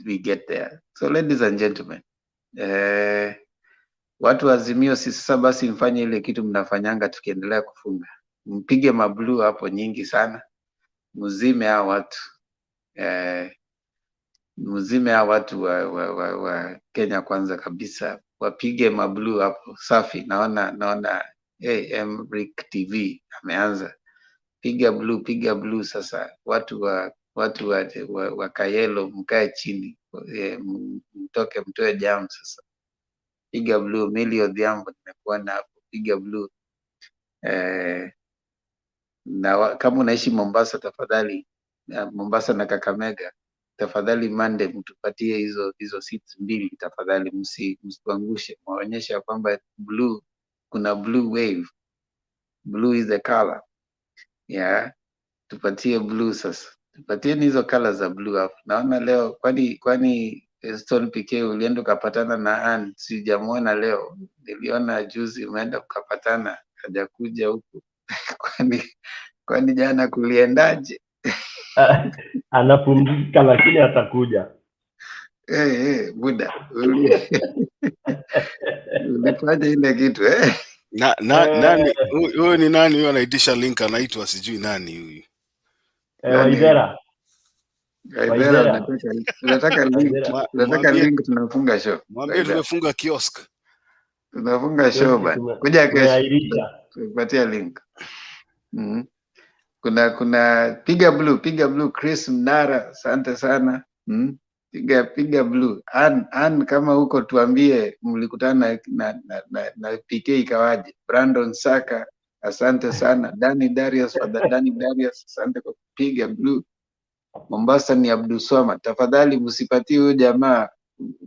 we get there. So ladies and gentlemen, watu wa Azimio, sasa basi mfanye ile kitu mnafanyanga tukiendelea kufunga. Mpige mablue hapo nyingi sana. Muzime hao watu. Muzime hao watu wa Kenya Kwanza kabisa. Wapige mablue hapo. Safi. Naona Rick TV ameanza. Piga blue sasa. Watu wa Kayelo mkae chini. Mtoe jam sasa. Piga blue. Millie Odhiambo nimekuona hapo. Piga blue. Na kama unaishi Mombasa, tafadhali, Mombasa na Kakamega, tafadhali Monday mtupatie hizo seats mbili tafadhali, msituangushe. Muonyeshe kwamba blue, kuna blue wave. Blue is the color. Yeah. Tupatie blue sasa. Tupatieni hizo color za blue hapo. Naona leo kwani Stone PK ulienda ukapatana na Ann, sijamuona leo. Niliona juzi umeenda ukapatana, hajakuja huku. Kwani jana kuliendaje? Anapumzika lakini atakuja. Buda. Ulifanya ile kitu Nani huyu? Ni nani huyu anaitisha link? Anaitwa sijui nani huyu. Waidera. Unataka link, tunafunga show. Mwambie tumefunga kiosk. Tunafunga show bana. Kuja kesho. Tupatie link. Kuna piga blue Chris Mnara, asante sana. Piga blue. Ann kama huko tuambie mlikutana na PK ikawaje. Brandon Saka, asante sana. Danny Darius, asante kwa piga blue. Mombasa ni Abdul Swama, tafadhali msipatie huyo jamaa,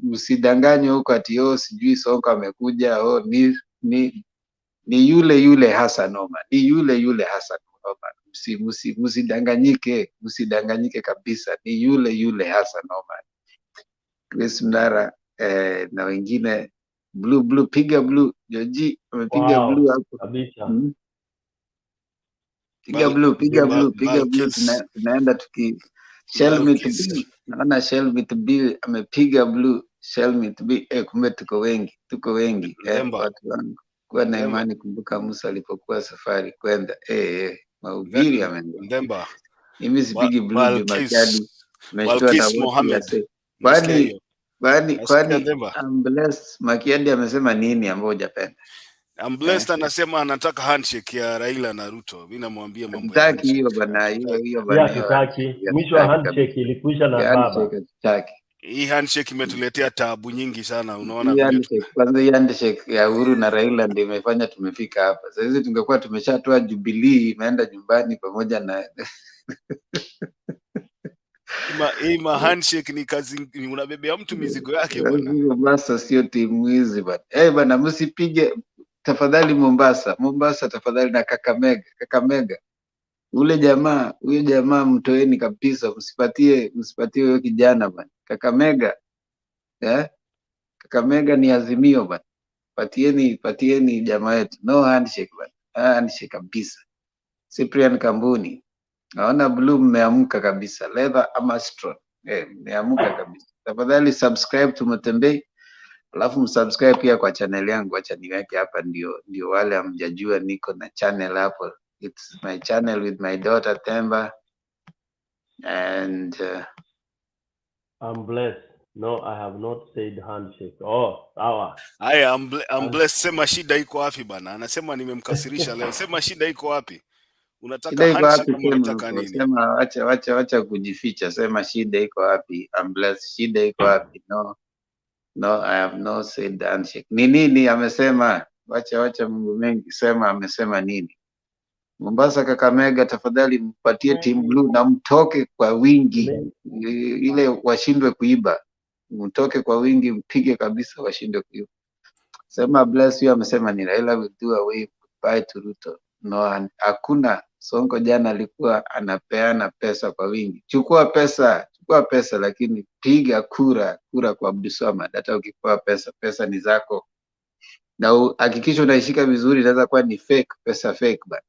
msidanganywe huko ati sijui Sonko amekuja, ni yule Hassan Omar, ni yule Hassan Omar. Msidanganyike kabisa, ni yule Hassan Omar. Chris Mnara na wengine blue, piga blue. Joji amepiga blue hapo kabisa. Piga blue. Tunaenda Shelmit B. Naona Shelmit B amepiga blue. Shelmit B, kumbe tuko wengi. Watu wangu. Kuwa na imani, kumbuka Musa alipokuwa safari kwenda mahubiri ameenda. Ndemba. Mimi sipigi blue juu Makiadi ameshtua na wote yase. Kwani I'm blessed. Makiadi amesema nini ambao hujapenda? I'm blessed anasema anataka handshake ya Raila na Ruto. Mimi namwambia mambo ya handshake. Hiyo bana, hiyo bana. Hatutaki. Mwisho wa handshake ilikuisha na baba. Hii handshake imetuletea taabu nyingi sana, unaona vile. Kwanza hii handshake ya Uhuru na Raila ndio imefanya tumefika hapa. Sasa hizi tungekuwa tumeshatoa Jubilee imeenda nyumbani pamoja na hii handshake ni kazi, unabebea mtu mizigo yake bwana. Mombasa sio timu hizi bwana. Bwana msipige tafadhali Mombasa tafadhali, na Kakamega. Huyo jamaa mtoeni kabisa, msipatie huyo kijana bwana. Kakamega. Kakamega ni Azimio bwana. Patieni jamaa yetu. No handshake bwana. Handshake kabisa. Cyprian Kambuni. Naona blue mmeamka kabisa. Leather Armstrong. Mmeamka kabisa. Tafadhali subscribe Tumotembei. Alafu msubscribe pia kwa channel yangu. Acha niweke hapa ndio wale hamjajua niko na channel hapo. It's my channel with my daughter Temba. And I'm blessed. No, I have not said handshake. Sawa. Haya, I'm blessed. Sema shida iko wapi bana? Anasema nimemkasirisha leo. Sema shida iko wapi? Unataka handshake ama unataka nini? Sema acha kujificha. Sema shida iko wapi? I'm blessed. Shida iko wapi? No, I have not said handshake. Ni nini amesema? Wacha Mungu mengi. Sema amesema nini? Mombasa Kakamega, tafadhali mpatie team blue na mtoke kwa wingi. Ile washindwe kuiba. Mtoke kwa wingi, mpige kabisa washindwe kuiba. Sema bless you amesema ni Raila will do away goodbye to Ruto. No, hakuna. Sonko jana alikuwa anapeana pesa kwa wingi. Chukua pesa lakini piga kura kwa Abdulswamad. Hata ukipewa pesa ni zako. Na hakikisha unaishika vizuri, inaweza kuwa ni pesa fake bana.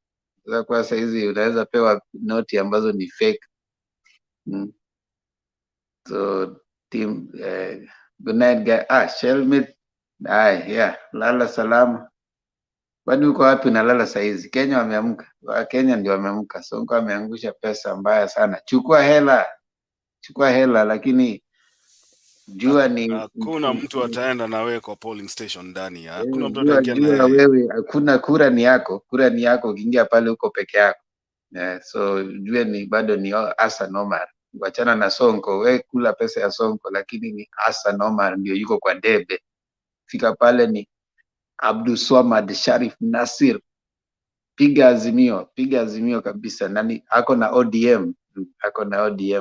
Kwa sasa hizi unaweza pewa noti ambazo ni fake. So team good night guys. Shelmith. Lala salama. Kwani uko wapi unalala saa hizi? Kenya wameamka. Kenya ndio wameamka. Sonko ameangusha pesa mbaya sana. Chukua hela lakini jua ni hakuna mtu ataenda na wewe kwa polling station ndani. Hakuna mtu ataingia na wewe. Hakuna, kura ni yako. Ukiingia pale uko peke yako. So jua ni bado ni Hassan Omar. Wachana na Sonko, wewe kula pesa ya Sonko, lakini ni Hassan Omar ndio yuko kwa debe. Fika pale ni Abdulswamad Sharif Nasir. Piga Azimio kabisa. Nani ako na ODM?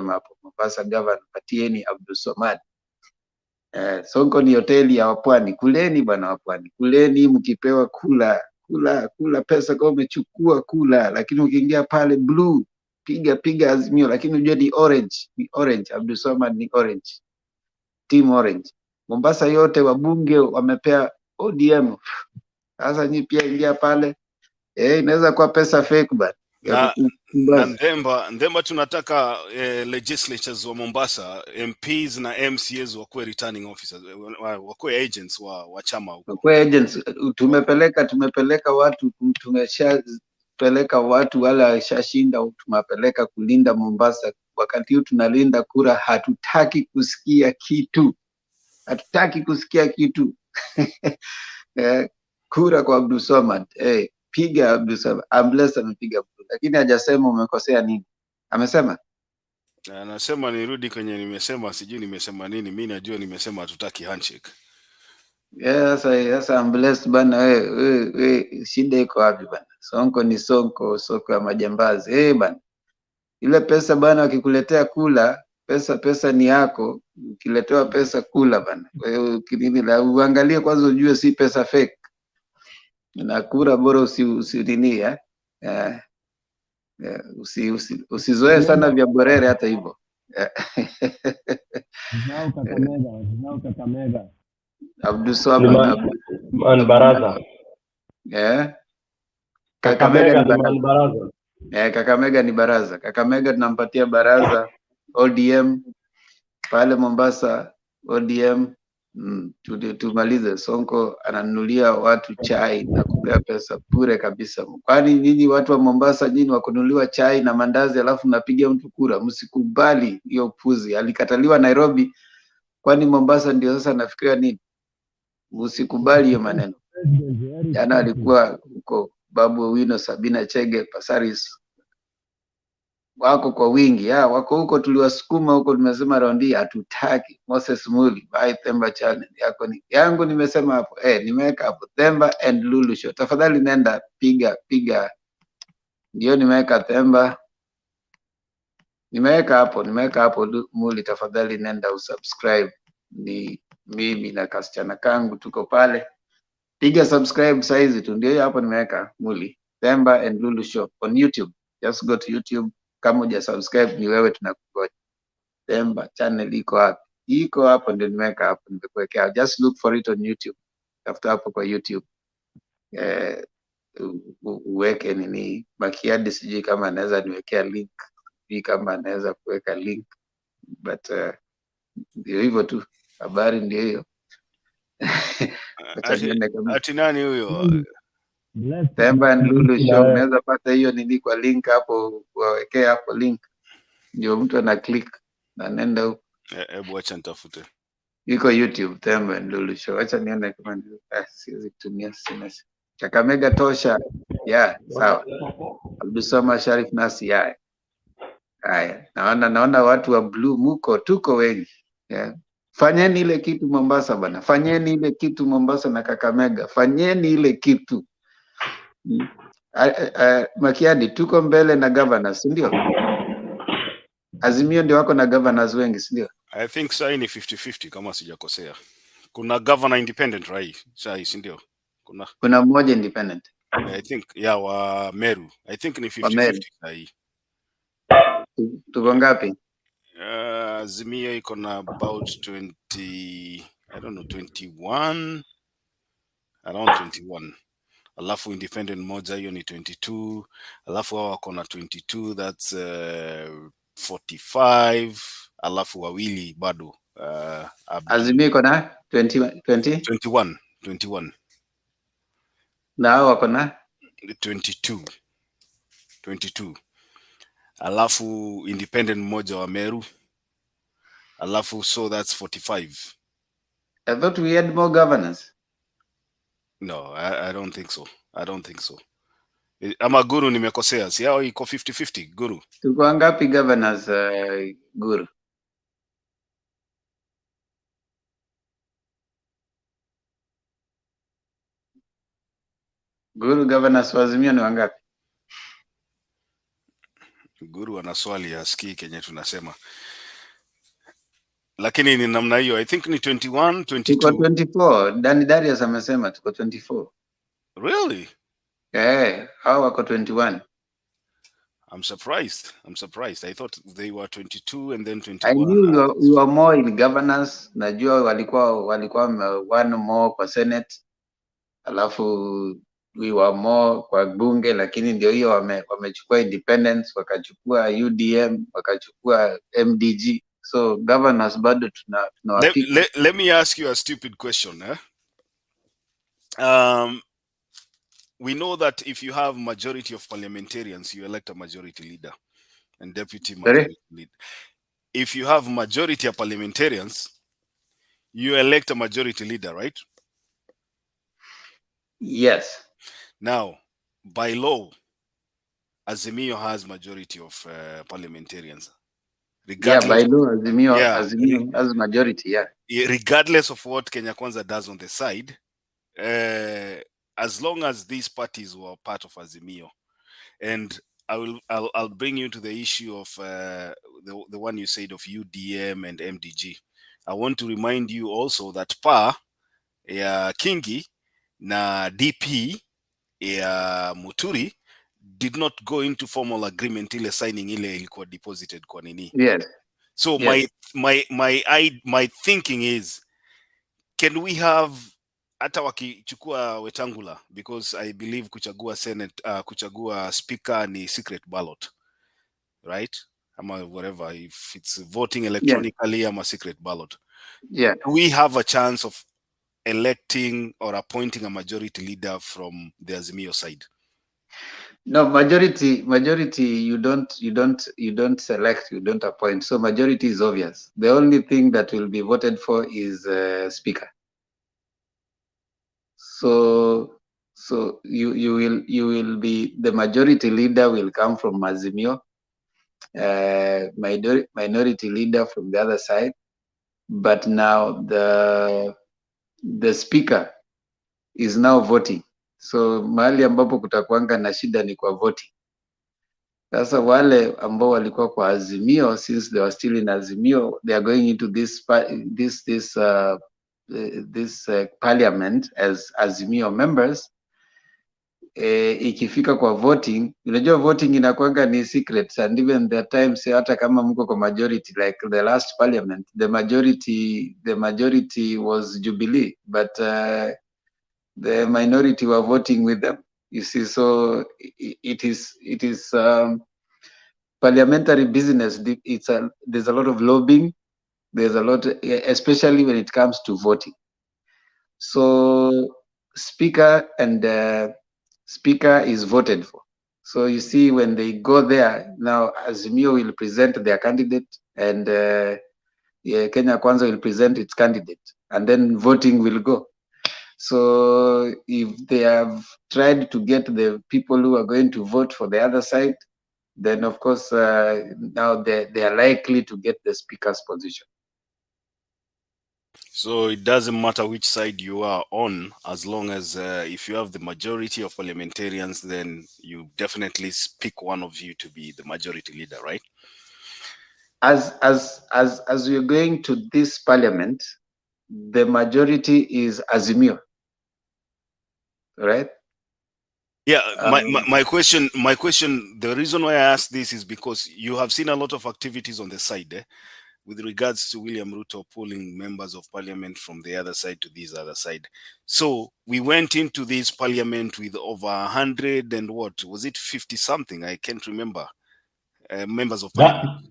Hapo. Mombasa governor patieni Abdulswamad. Sonko ni hoteli ya wapwani. Kuleni bwana wapwani. Kuleni mkipewa kula pesa kama umechukua kula, lakini ukiingia pale blue piga Azimio, lakini unajua ni orange. Abdulswamad ni orange. Team orange. Mombasa yote wabunge wamepea ODM. Sasa nyi pia ingia pale. Inaweza kuwa pesa fake bana. Na Ndemba tunataka legislatures wa Mombasa, MPs na MCAs wakuwe returning officers, wakuwe agents wa chama huko. Wakuwe agents. Tumepeleka watu, tumeshapeleka watu wale washashinda, tumepeleka kulinda Mombasa. Wakati huu tunalinda kura, hatutaki kusikia kitu. Kura kwa Abdulswamad. Piga Abdulswamad. Ambless amepiga, lakini hajasema umekosea nini. Amesema? Anasema nirudi kwenye nimesema, sijui nimesema nini. Mimi najua nimesema hatutaki handshake. Yes, Ambless bana, wewe shida iko wapi bana? Sonko ni Sonko ya majambazi. Bana. Ile pesa bana wakikuletea kula, pesa ni yako. Ukiletewa pesa kula bana. Wewe kinini la uangalie kwanza ujue si pesa fake. Na kura bora usidinia. Usizoe sana vya borere hata hivyo. Kakamega. Abdulswamad Baraza. Kakamega ni baraza. Kakamega ni baraza. Kakamega tunampatia baraza ODM. Pale Mombasa ODM. Tumalize. Sonko ananunulia watu chai na kupea pesa bure kabisa. Kwani nyinyi watu wa Mombasa, nyinyi wakununuliwa chai na mandazi alafu napiga mtu kura? Msikubali hiyo upuzi. Alikataliwa Nairobi, kwani Mombasa ndio sasa nafikiria nini? Msikubali hiyo maneno. Jana alikuwa huko Babu Owino, Sabina Chege, Pasaris wako kwa wingi wako huko, tuliwasukuma huko, tumesema raundi hatutaki. Moses Muli, bye Themba channel yako ni yangu, nimesema hapo nimeweka hapo Themba and Lulu Show. Tafadhali nenda piga, ndio nimeweka Themba, nimeweka hapo Muli, tafadhali nenda usubscribe. Ni mimi na kasichana kangu tuko pale, piga subscribe saizi tu, ndio hapo nimeweka Muli, Themba and Lulu Show on YouTube. Just go to YouTube. Kama huja subscribe ni wewe, tunakugoja. Themba channel iko hapo, ndio nimeweka hapo, nimekuwekea. Just look for it on YouTube, tafuta hapo kwa YouTube. Uweke nini Makiadi, sijui kama anaweza niwekea link, sijui kama anaweza kuweka link, but ndio hivyo tu, habari ndio hiyo. Ati nani huyo? Themba and Lulu Show, unaweza pata hiyo nini kwa link hapo, wawekea hapo link, ndio mtu ana click na nenda huko. Hebu acha nitafute. Iko YouTube, Themba and Lulu Show. Acha nione kama siwezi kutumia SMS. Kakamega tosha. Sawa. Abdusama Sharif Nasi haya. Naona watu wa blue tuko wengi. Fanyeni ile kitu Mombasa bana. Fanyeni ile kitu Mombasa na Kakamega. Fanyeni ile kitu. Makiadi, tuko mbele na governors, ndio? Azimio ndio wako na governors wengi, ndio? I think sai ni 50-50 kama sijakosea. Kuna governor independent sai, ndio? Kuna mmoja independent. I think wa Meru. I think ni 50-50 sai. Tuko ngapi? Azimio iko na about 20, I don't know, 21, around 21. Alafu independent moja hiyo ni 22, alafu hao wako na 22, that's 45, alafu wawili bado Azimio iko na 21. Na hao wako na 22. Alafu independent moja wa Meru, alafu so that's 45. I thought we had more governors. No, I don't think so. Ama Guru nimekosea, si hao iko 50-50 Guru. Tuko ngapi governors Guru? Guru, governors wa Azimio ni wangapi? Guru ana swali asikii kenye tunasema. Lakini ni namna hiyo. I think ni 21, 22. Tuko 24. Dani Darius amesema tuko 24. Really? Hao wako 21. I'm surprised. I thought they were 22 and then 21. I knew you were more in governance. Najua walikuwa one more kwa Senate. Alafu we were more kwa bunge, lakini ndio hiyo wamechukua independence, wakachukua UDM, wakachukua MDG. So governors bado tunawapita. Let me ask you a stupid question. We know that if you have majority of parliamentarians, you elect a majority leader and deputy majority leader. If you have majority of parliamentarians, you elect a majority leader, right? Yes. Now, by law, Azimio has majority of parliamentarians. By law, Azimio has majority, regardless of what Kenya Kwanza does on the side, as long as these parties were part of Azimio. And I'll bring you to the issue of the one you said of UDM and MDG. I want to remind you also that PA ya Kingi na DP ya Muturi did not go into formal agreement ile signing ile ilikuwa deposited kwa nini. Yes. So my thinking is, can we have hata wakichukua Wetangula, because I believe kuchagua Senate, kuchagua speaker ni secret ballot, right? Ama whatever, if it's voting electronically, ama secret ballot. Yeah. Do we have a chance of electing or appointing a majority leader from the Azimio side? No, majority, you don't select, you don't appoint. So majority is obvious. The only thing that will be voted for is speaker. So you will be, the majority leader will come from Azimio, minority leader from the other side. But now the speaker is now voting. So mahali ambapo kutakuanga na shida ni kwa voting. Sasa wale ambao walikuwa kwa Azimio, since they were still in Azimio, they are going into this parliament as Azimio members. Ikifika kwa voting, unajua voting inakuanga ni secret, and even the times hata kama mko kwa majority, like the last parliament, the majority was Jubilee, but the minority were voting with them. You see, so it is parliamentary business. There's a lot of lobbying. There's a lot, especially when it comes to voting. So speaker is voted for. So you see, when they go there now, Azimio will present their candidate, and Kenya Kwanza will present its candidate, and then voting will go. So if they have tried to get the people who are going to vote for the other side, then of course now they are likely to get the speaker's position. So it doesn't matter which side you are on, as long as if you have the majority of parliamentarians, then you definitely pick one of you to be the majority leader, right? As we're going to this parliament, the majority is Azimio, right? Yeah, my question, the reason why I ask this is because you have seen a lot of activities on the side with regards to William Ruto pulling members of parliament from the other side to this other side. So we went into this parliament with over 100 and what was it, 50 something? I can't remember. Members of parliament.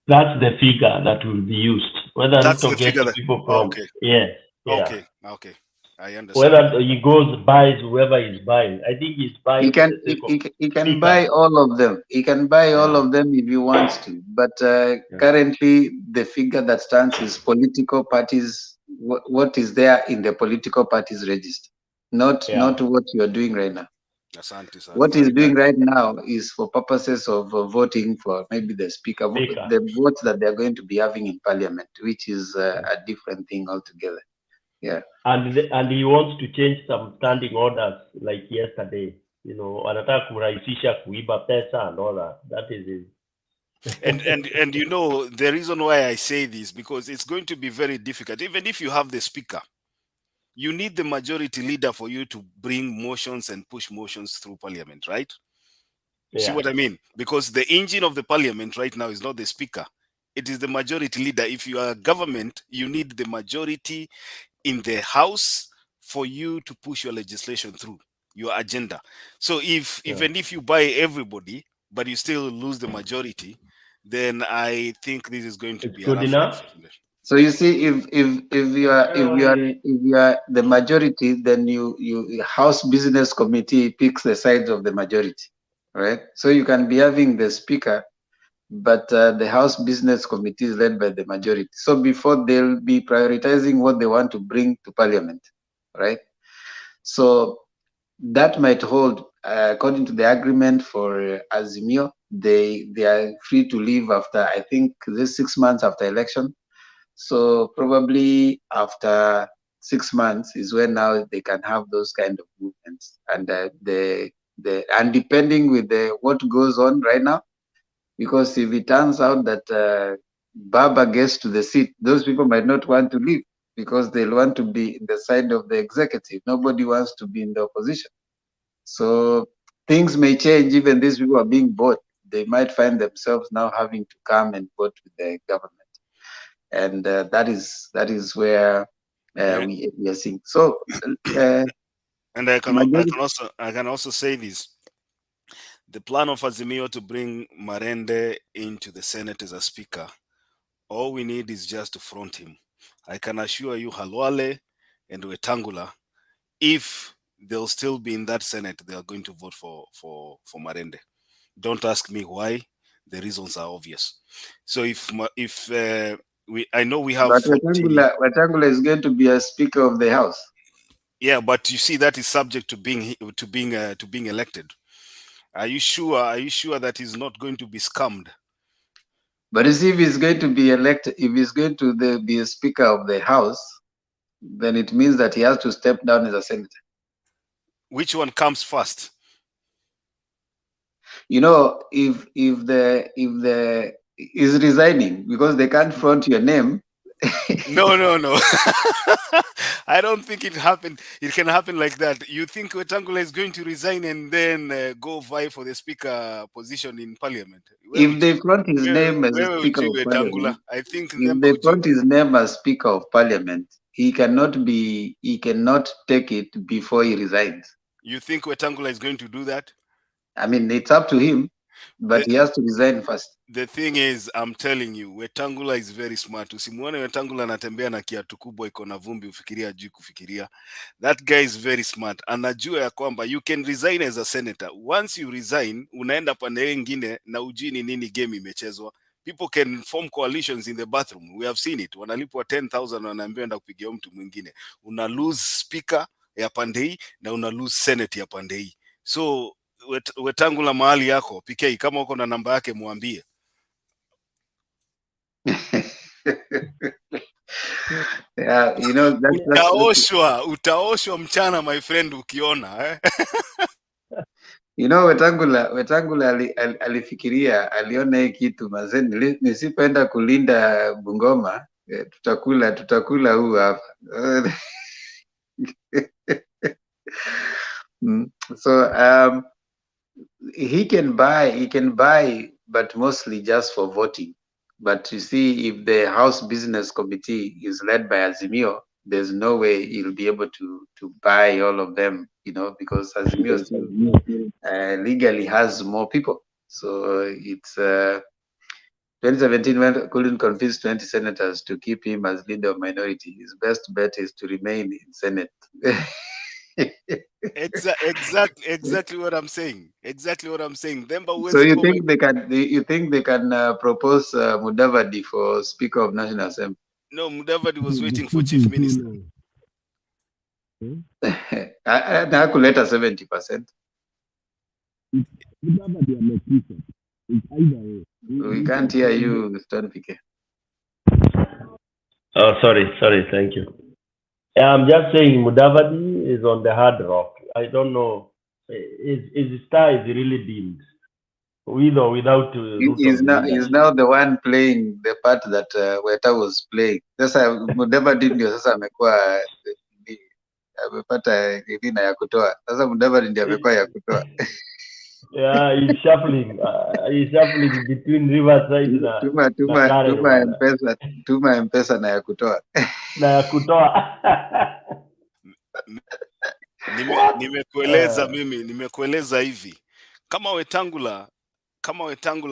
That's the figure that will be used. Whether That's Ruto the gets figure. people from, yes, yeah. Okay. I understand. Whether he goes buys whoever he's buying, I think he's buying. He can buy all of them. He can buy all of them if he wants to. But currently, the figure that stands is political parties. What is there in the political parties register? Not what you are doing right now. What he's doing right now is for purposes of voting for maybe the speaker, the votes that they're going to be having in parliament, which is a different thing altogether. Yeah. And he wants to change some standing orders like yesterday. You know, anataka kurahisisha kuiba pesa and all that. That is it. and you know, the reason why I say this, because it's going to be very difficult. Even if you have the speaker, you need the majority leader for you to bring motions and push motions through parliament, right? See what I mean? Because the engine of the parliament right now is not the speaker. It is the majority leader. If you are a government, you need the majority in the house for you to push your legislation through, your agenda. So even if you buy everybody, but you still lose the majority, then I think this is going to be good enough. So you see, if you are the majority, then you House Business Committee picks the sides of the majority, right? So you can be having the speaker, but the House Business Committee is led by the majority. So before, they'll be prioritizing what they want to bring to Parliament, right? So that might hold, according to the agreement for Azimio, they are free to leave after, I think, this 6 months after election. So probably after 6 months is when now they can have those kind of movements, and and depending with what goes on right now, because if it turns out that Baba gets to the seat, those people might not want to leave because they'll want to be in the side of the executive. Nobody wants to be in the opposition. So things may change. Even these people are being bought. They might find themselves now having to come and vote with the government. And that is where we are seeing. So, and I can also say this: the plan of Azimio to bring Marende into the Senate as a speaker, all we need is just to front him. I can assure you Halwale and Wetangula, if they'll still be in that Senate, they are going to vote for Marende. Don't ask me why. The reasons are obvious. So I know we have But 40. Wetangula is going to be a Speaker of the House. Yeah, but you see that is subject to being elected. Are you sure that he's not going to be scammed? But you see, if he's going to be elected, if he's going to be a Speaker of the House, then it means that he has to step down as a senator. Which one comes first? You know, if is resigning because they can't front your name. No. I don't think it can happen like that. You think Wetangula is going to resign and then go vie for the speaker position in parliament? If they front his name as Speaker of Parliament, I think if they front his name as Speaker of Parliament, he cannot take it before he resigns. You think Wetangula is going to do that? I mean, it's up to him, but he has to resign first. The thing is, I'm telling you, Wetangula is very smart. Usimuone Wetangula anatembea na kiatu kubwa iko na vumbi ufikiria juu kufikiria. That guy is very smart. Anajua ya kwamba you can resign as a senator. Once you resign, unaenda pande nyingine na ujui ni nini game imechezwa. People can form coalitions in the bathroom. We have seen it. Wanalipwa 10,000 wanaambiwa enda kupigia mtu mwingine. Una lose speaker ya pande hii na una lose senate ya pande hii. So Wetangula mahali yako, PK, kama uko na namba yake muambie. Yeah, you know, utaoshwa mchana my friend ukiona You know, Wetangula alifikiria, aliona hii kitu mazeni, nisipoenda kulinda Bungoma tutakula huu hapa. So he can buy but mostly just for voting. But you see, if the House Business Committee is led by Azimio, there's no way he'll be able to buy all of them, you know, because Azimio still legally has more people. So it's 2017 couldn't convince 20 senators to keep him as leader of minority. His best bet is to remain in Senate. Exactly what I'm saying. So you think they can propose Mudavadi for Speaker of National Assembly? No, Mudavadi was waiting for Chief Minister. I could let 70%. We can't hear you, Stone PK. Oh, sorry, thank you. I'm just saying Mudavadi is on the hard rock. I don't know. His star is really dimmed. With or without He's now the one playing the part that Weta was playing. Sasa Mudavadi ndio sasa amekuwa amepata idhina ya kutoa. Sasa Mudavadi ndio amekuwa ya kutoa. Yeah, he's shuffling between Riverside na tuma M-Pesa na ya kutoa. Na ya kutoa. Nimekueleza hivi. Kama Wetangula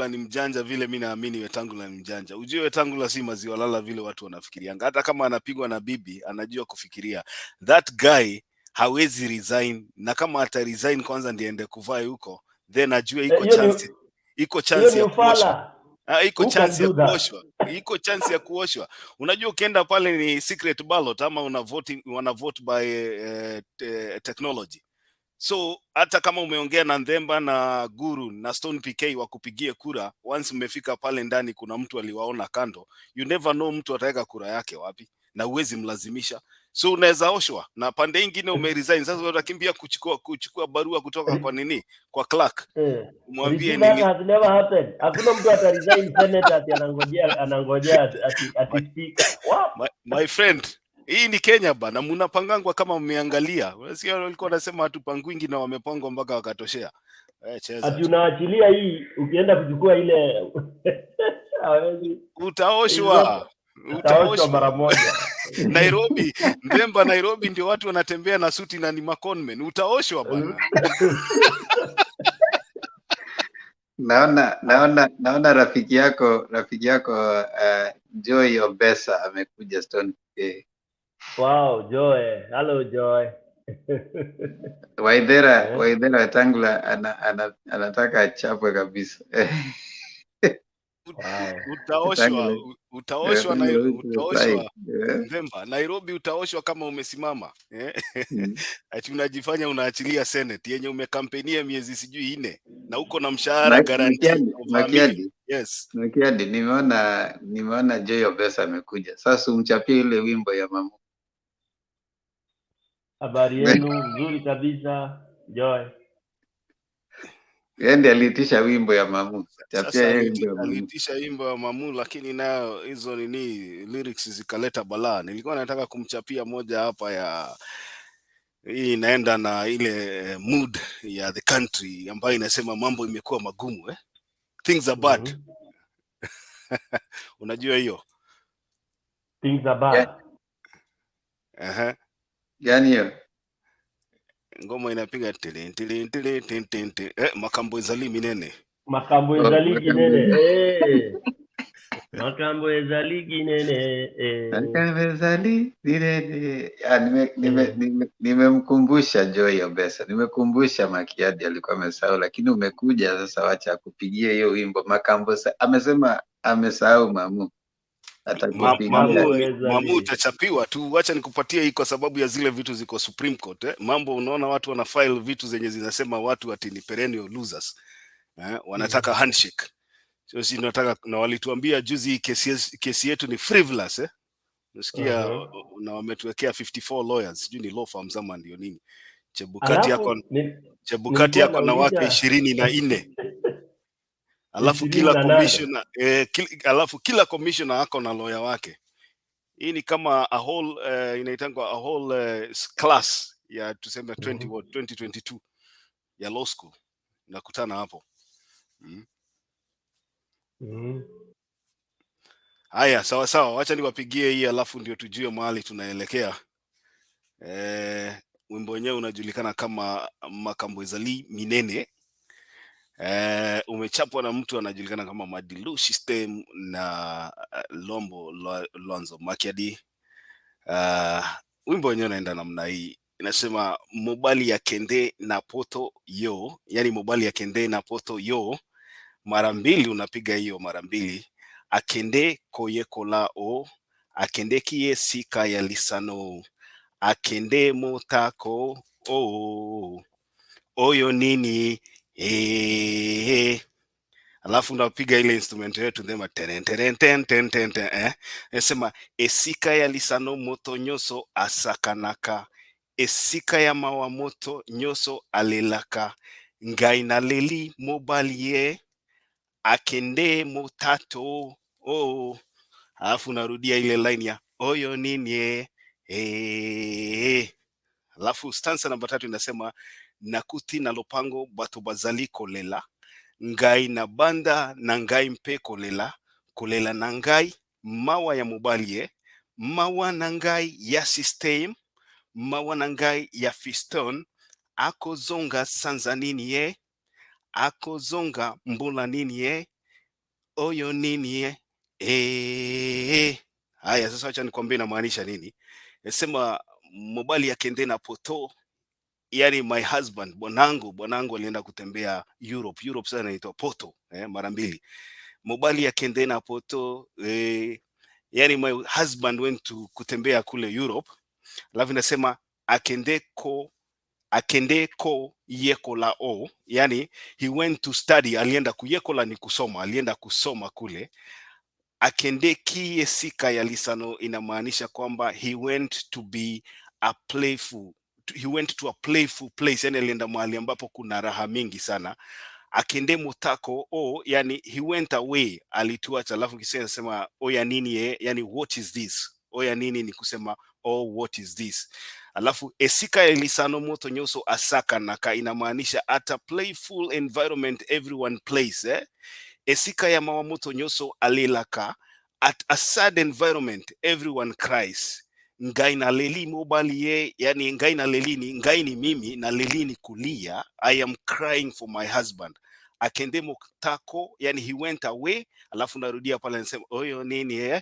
ni mjanja vile mimi naamini Wetangula ni mjanja. Ujue Wetangula si maziwa lala vile watu wanafikiria. Hata kama anapigwa na bibi, anajua kufikiria. That guy hawezi resign, na kama ata resign kwanza ndiye aende kuvaa huko, then ajue iko chance ya kuoshwa. Iko chance ya kuoshwa. Unajua ukienda pale ni secret ballot ama wana vote by technology. So hata kama umeongea na Ndemba na Guru na Stone PK wakupigie kura, once umefika pale ndani kuna mtu aliwaona kando, you never know mtu ataweka kura yake wapi, na uwezi mlazimisha. So unaweza oshwa na pande nyingine umeresign. Sasa utakimbia kuchukua barua kutoka kwa nini? Kwa clerk. Mwambie nini? Has never happened. Hakuna mtu ataresign Senate ati anangojea ati speaker. My friend, hii ni Kenya bana, mnapangangwa kama mmeangalia. Unasikia walikuwa wanasema hatupangwingi na wamepangwa mpaka wakatoshea. Cheza. Ati unaachilia hii ukienda kuchukua ile utaoshwa mara moja. Nairobi ndio watu wanatembea na suti na ni maconmen. Utaoshwa bana. Naona rafiki yako Joy Obesa amekuja Stone K. Wow, Joy. Hello, Joy. Waithera Wetangula anataka achapwe kabisa. Wow. Utaoshwa Like, Ndemba, Nairobi utaoshwa kama umesimama ati unajifanya unaachilia Senate yenye umekampenia miezi sijui 4 na uko na mshahara guarantee over $1 million. Yes. Makiadi, nimeona Joy Obesa amekuja. Sasa umchapie ile wimbo ya mama. Habari yenu, nzuri kabisa, Joy. Yeye aliitisha wimbo ya mamu. Sasa aliitisha wimbo ya mamu, lakini nayo hizo nini lyrics zikaleta balaa. Nilikuwa nataka kumchapia moja hapa ya hii inaenda na ile mood ya the country ambayo inasema mambo imekuwa magumu things are bad. Unajua hiyo things are bad? Gani hiyo? Ngoma inapiga makambo ezali minene. Makambo ezali kinene. Makambo ezali kinene. Makambo ezali kinene. Nimemkumbusha Joy Obesa. Nimekumbusha Makiadi alikuwa amesahau, lakini umekuja sasa, wacha akupigie hiyo wimbo Makambo. Amesema amesahau mamu. Mamu utachapiwa tu. Wacha nikupatie hii kwa sababu ya zile vitu ziko Supreme Court Mambo unaona watu wana file vitu zenye zinasema watu ati ni perennial losers wanataka handshake. So si nataka, na walituambia juzi kesi yetu ni frivolous Nasikia na wametuwekea 54 lawyers, sijui ni law firms ama ndio nini. Chebukati yako na wake 24. Alafu kila commissioner ako na lawyer wake. Hii ni kama a whole inaitangwa a whole class ya tuseme 2022 ya law school nakutana hapo. Haya, sawa, wacha niwapigie hii alafu ndio tujue mahali tunaelekea. Wimbo wenyewe unajulikana kama Makambo ezali minene. Umechapwa na mtu anajulikana kama Madilu System na Lombo Lonzo Makiadi. Wimbo wenyewe unaenda namna hii. Inasema mobali ya kende na poto yo, yani mobali ya kende na poto yo, mara mbili unapiga hiyo mara mbili. Akende koyekola o, akende kie sika ya lisano, akende motako o, oyo nini alafu unapiga ile instrument yetu ndema nasema esika ya lisano moto nyoso asakanaka, esika ya mawa moto nyoso alelaka, ngaina leli mobalie akende motato alafu narudia ile line ya oyo nini alafu stanza namba 3 inasema nakuti na lopango bato bazali kolela, ngai na banda na ngai mpe kolela na ngai mawa ya mobalie, mawa na ngai ya system, mawa na ngai ya fiston, akozonga sanza nini akozonga mbula nini oyo nini Haya, sasa acha nikwambie inamaanisha nini. Nasema mobali ya kende na poto, yani my husband, bwanangu alienda kutembea Europe sasa inaitwa poto mara mbili. Mobali ya kende na poto yani my husband went to kutembea kule Europe. Alafu nasema akendeko yekola o, yani he went to study, alienda kuyekola ni kusoma, alienda kusoma kule. Akendeki esika ya lisano inamaanisha kwamba he went to a playful place, yani alienda mahali ambapo kuna raha mingi sana. Akende motako o, yani he went away, alituacha. Alafu kisema oya nini yani what is this, oya nini ni kusema what is this. Alafu esika ya lisano moto nyoso asaka naka inamaanisha at a playful environment everyone plays Esika ya mawamoto nyoso alelaka, at a sad environment everyone cries. Ngai na leli mobalie, yani ngai na leli ni ngai ni mimi na leli ni kulia. I am crying for my husband. Akende motako, yani he went away. Alafu narudia pala nasema oyo nini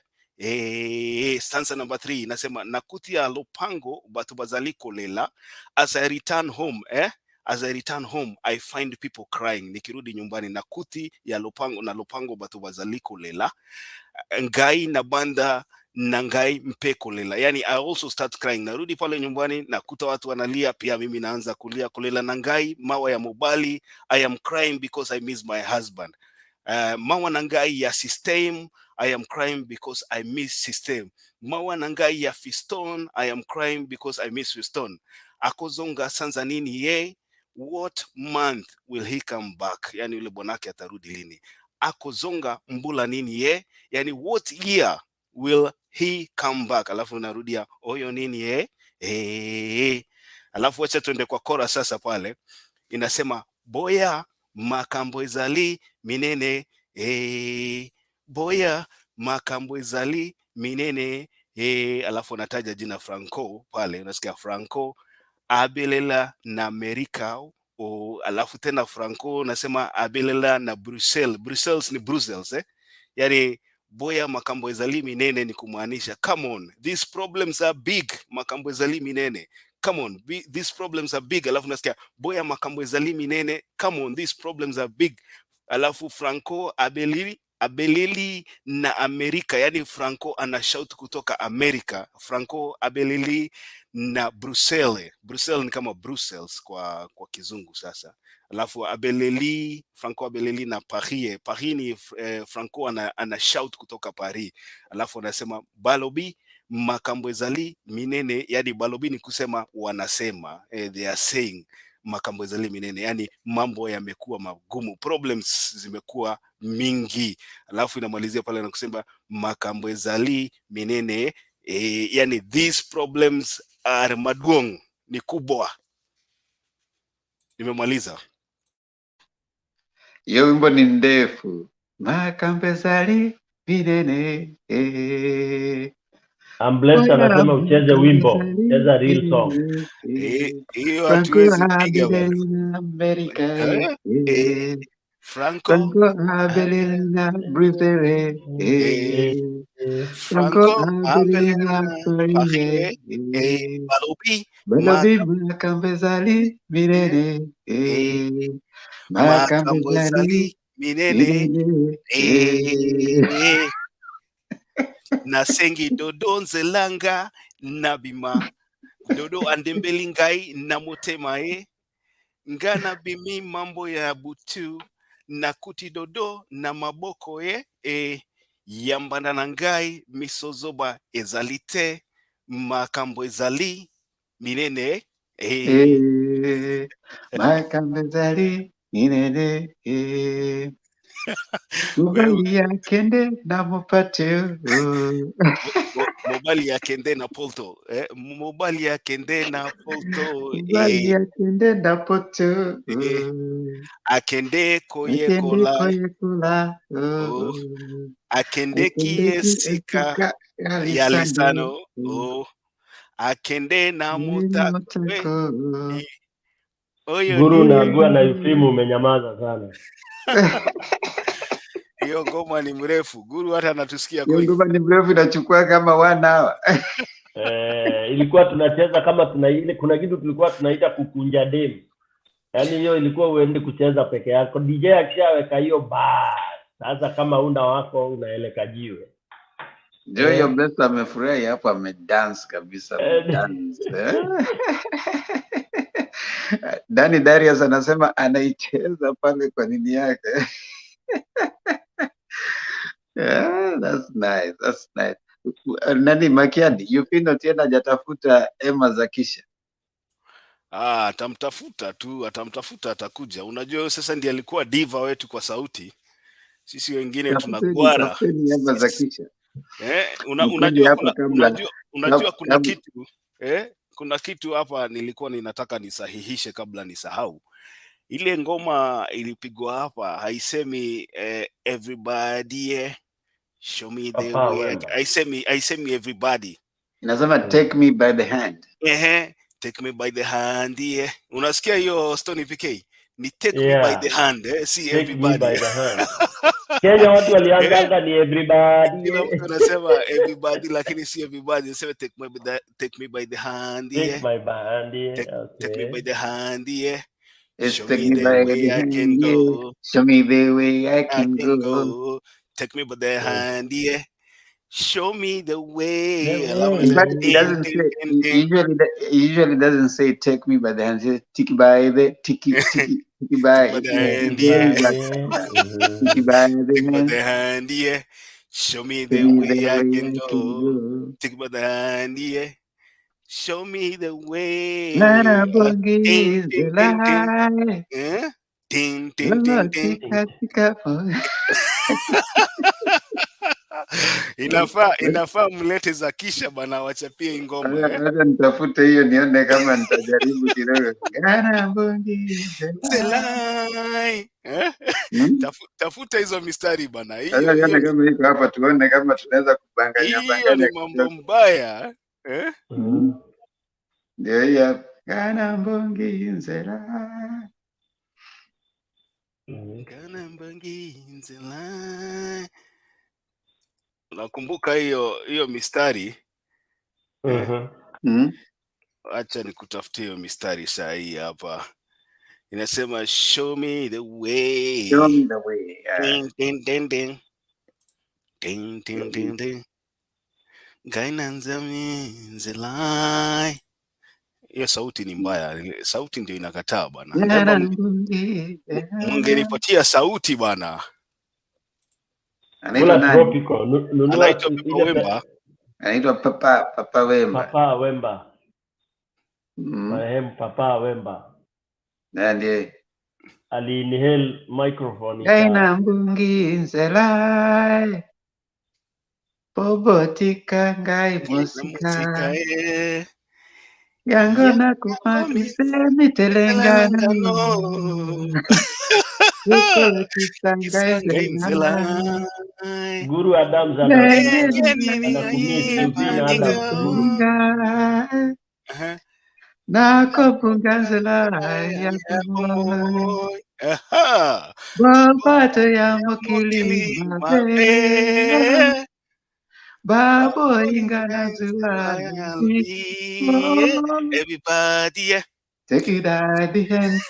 Stanza number 3 inasema nakuti ya lopango batu bazaliko lela as I return home as I return home I find people crying. Nikirudi nyumbani nakuti ya lopango batu bazaliko lela ngai na banda na ngai mpeko lela. Yani I also start crying. Narudi pale nyumbani nakuta watu wanalia, pia mimi naanza kulia kulela na ngai mawa ya mobali. I am crying because I miss my husband. Mawa na ngai ya system, I am crying because I miss system. Mawa na ngai ya fiston, I am crying because I miss fiston. Akozonga sanza nini ye, what month will he come back? Yani yule bwanake atarudi lini? Akozonga mbula nini ye, yani what year will he come back? Alafu narudia oyo nini ye. Alafu wacha tuende kwa kora sasa pale. Inasema boya makambo ezali minene boya makambo ezali minene alafu nataja jina Franco pale, unasikia Franco abelela na Amerika alafu tena Franco nasema abelela na Brussels ni Brussels yani boya makambo ezali minene ni kumaanisha come on, these problems are big. Makambo ezali minene, come on, these problems are big. Alafu nasikia boya makambo ezali minene, come on, these problems are big. Alafu Franco abelili na Amerika, yani Franco ana shout kutoka Amerika. Franco abelili na Brussels ni kama Brussels kwa kizungu sasa. Alafu Franco abeleli na Paris ni Franco ana shout kutoka Paris. Alafu anasema balobi makambo ezali minene, yani balobi ni kusema wanasema, they are saying makambo ezali minene, yani mambo yamekuwa magumu, problems zimekuwa mingi. Alafu inamalizia pale na kusema makambo ezali minene, yani these problems are maduong, ni kubwa. Nimemaliza. Hiyo wimbo ni ndefu. Makambo ezali minene Blessed anasema ucheze wimbo, cheza real song. Hiyo hatuwezi piga bwana. Amerika Franco abelina Brussels Franco abelina Paris balobi makambo ezali minene makambo ezali minene nasengi dodo nzelanga nabima dodo andembeli ngai na motema ngana bimi mambo ya butu nakuti dodo na maboko yambana na ngai misozoba ezali te makambo ezali minene makambo ezali minene mobali ya kende na mopate mobali ya kende na polto mobali ya kende na polto mobali ya kende na poto akende koyekola akende kiesika ya lisano akende na mutako Guru naambiwa na Yufimu umenyamaza sana. Hiyo ngoma ni mrefu. Guru hata anatusikia kweli. Hiyo ngoma ni mrefu, inachukua kama 1 hour. Ilikuwa tunacheza kama kuna kitu tulikuwa tunaita kukunja demu. Yaani hiyo ilikuwa uende kucheza peke yako. DJ akishaweka hiyo sasa kama unda wako unaeleka jiwe. Ndio hiyo Blessed amefurahi hapo, amedance kabisa, dance. Dani Darius anasema anaicheza pale kwa nini yake. Yeah, that's nice. That's nice. Nani Makiadi, Yupino tena hajatafuta Emma Zakisha? Atamtafuta tu, atakuja. Unajua sasa ndiye alikuwa diva wetu kwa sauti. Sisi wengine tunagwara. Emma Zakisha. Unajua kuna kitu kuna kitu hapa nilikuwa ninataka nisahihishe kabla nisahau. Ile ngoma ilipigwa hapa haisemi everybody show me the way. Haisemi everybody. Inasema take me by the hand. Take me by the hand. Unasikia hiyo Stony PK? Ni take me by the hand, see everybody. Me by the hand. Kenya watu walianzanga ni everybody. Kila mtu anasema everybody, lakini si everybody. Sema take me by the hand, Take my hand, take me by the hand, Show me the way I can go. Show me the way I can go. Take me by the hand, show me the way. In fact, it doesn't say. Usually doesn't say take me by the hand. It says tiki by the tiki by the hand, tiki by the hand, show me the way I can go. Tiki by the hand, show me the way. Nana bongi zelai. Ding ding ding ding. Inafaa mlete za kisha bana, wachapie ngoma. Hata nitafute hiyo nione kama nitajaribu kidogo. Nana bongi zelai. Tafuta hizo mistari bana. Hiyo kama iko hapa tuone kama tunaweza kubanganya hiyo ni mambo mbaya. Ndio hiyo. Kana bongi nzela. Kana bongi nzela. Nakumbuka hiyo mistari. Acha nikutafutie hiyo mistari saa hii hapa. Inasema show me the way. Show me the way. Ding ding ding ding. Ding ding ding ding. Gainanza minzelai. Hiyo sauti ni mbaya. Sauti ndio inakataa bana. Mngenipatia sauti bana. Anaitwa Papa Wemba. Papa Wemba. Marehemu Papa Wemba. Ndiye ali-inhale microphone. Gaina mbungi nzelai. Pobotika ngai musika. Yango na kumatisemi telengana. Guru Adams nako punganzela ya babato ya mokili mabe babo ingana zula everybody take it at the hand.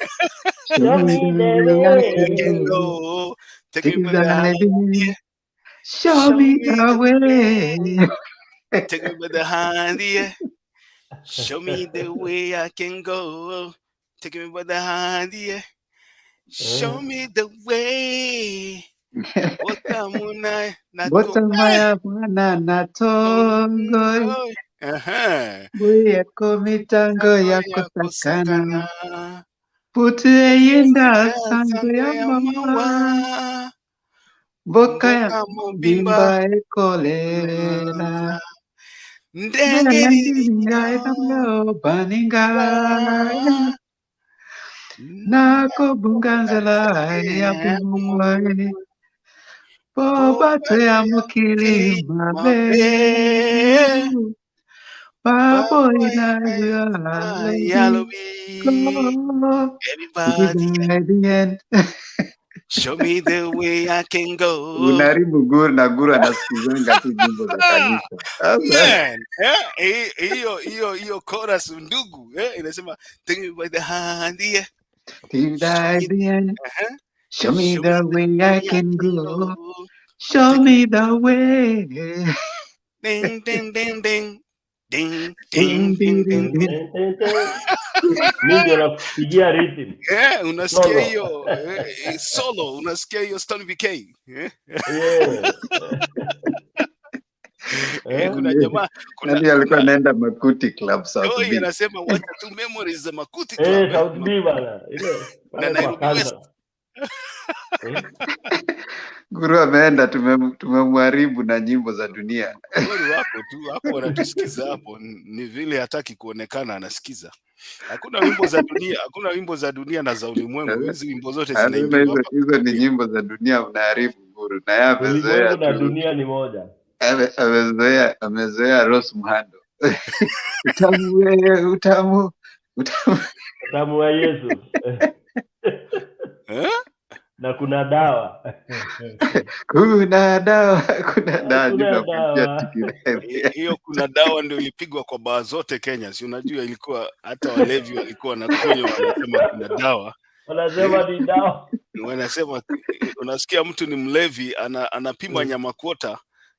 Show me the way I can go. Take me by the hand. Show me the way. Take me by the hand, Show me the way I can go. Take me by the hand, Show me the way. Botamaya mwana natongo. Buya komitango ya kusakana. Putu yinda sango ya mama. Boka ya bimba ekolela. Ndengeri ngai namlo baninga. Nako bunganzela ya bumwe. Bobato ya mukili mabe. Babo ina yellow everybody. Show me the way I can go. Unaribu guru na guru anasikizanga tu nyimbo za kanisa. Hiyo chorus ndugu, inasema take me by the hand, Show me the way I can go. Show me the way. Ding ding ding ding. Ding ding ding ding ding. Ndio nakupigia rhythm. Unasikia hiyo solo, unasikia hiyo Stone BK. Kuna jamaa kuna alikuwa anaenda Makuti Club South B. Anasema wacha tu memories za Makuti Club. South B bana. Na Nairobi West. Guru ameenda, tumemharibu na nyimbo za dunia. Wale wako tu hapo wanatusikiza hapo, ni vile hataki kuonekana anasikiza. Hakuna wimbo za dunia na za ulimwengu. Hizi wimbo zote zinaimba hapa. Hizo ni nyimbo za dunia unaharibu Guru. Na yeye amezoea na dunia ni moja. Amezoea Rose Muhando. Utamu wa Yesu. Na kuna dawa. Kuna dawa dawa. Hiyo kuna dawa ndio ilipigwa kwa baa zote Kenya. Si unajua ilikuwa hata walevi walikuwa wanakunywa wanasema kuna dawa. Wanasema ni dawa. Wanasema unasikia mtu ni mlevi anapima nyama kwota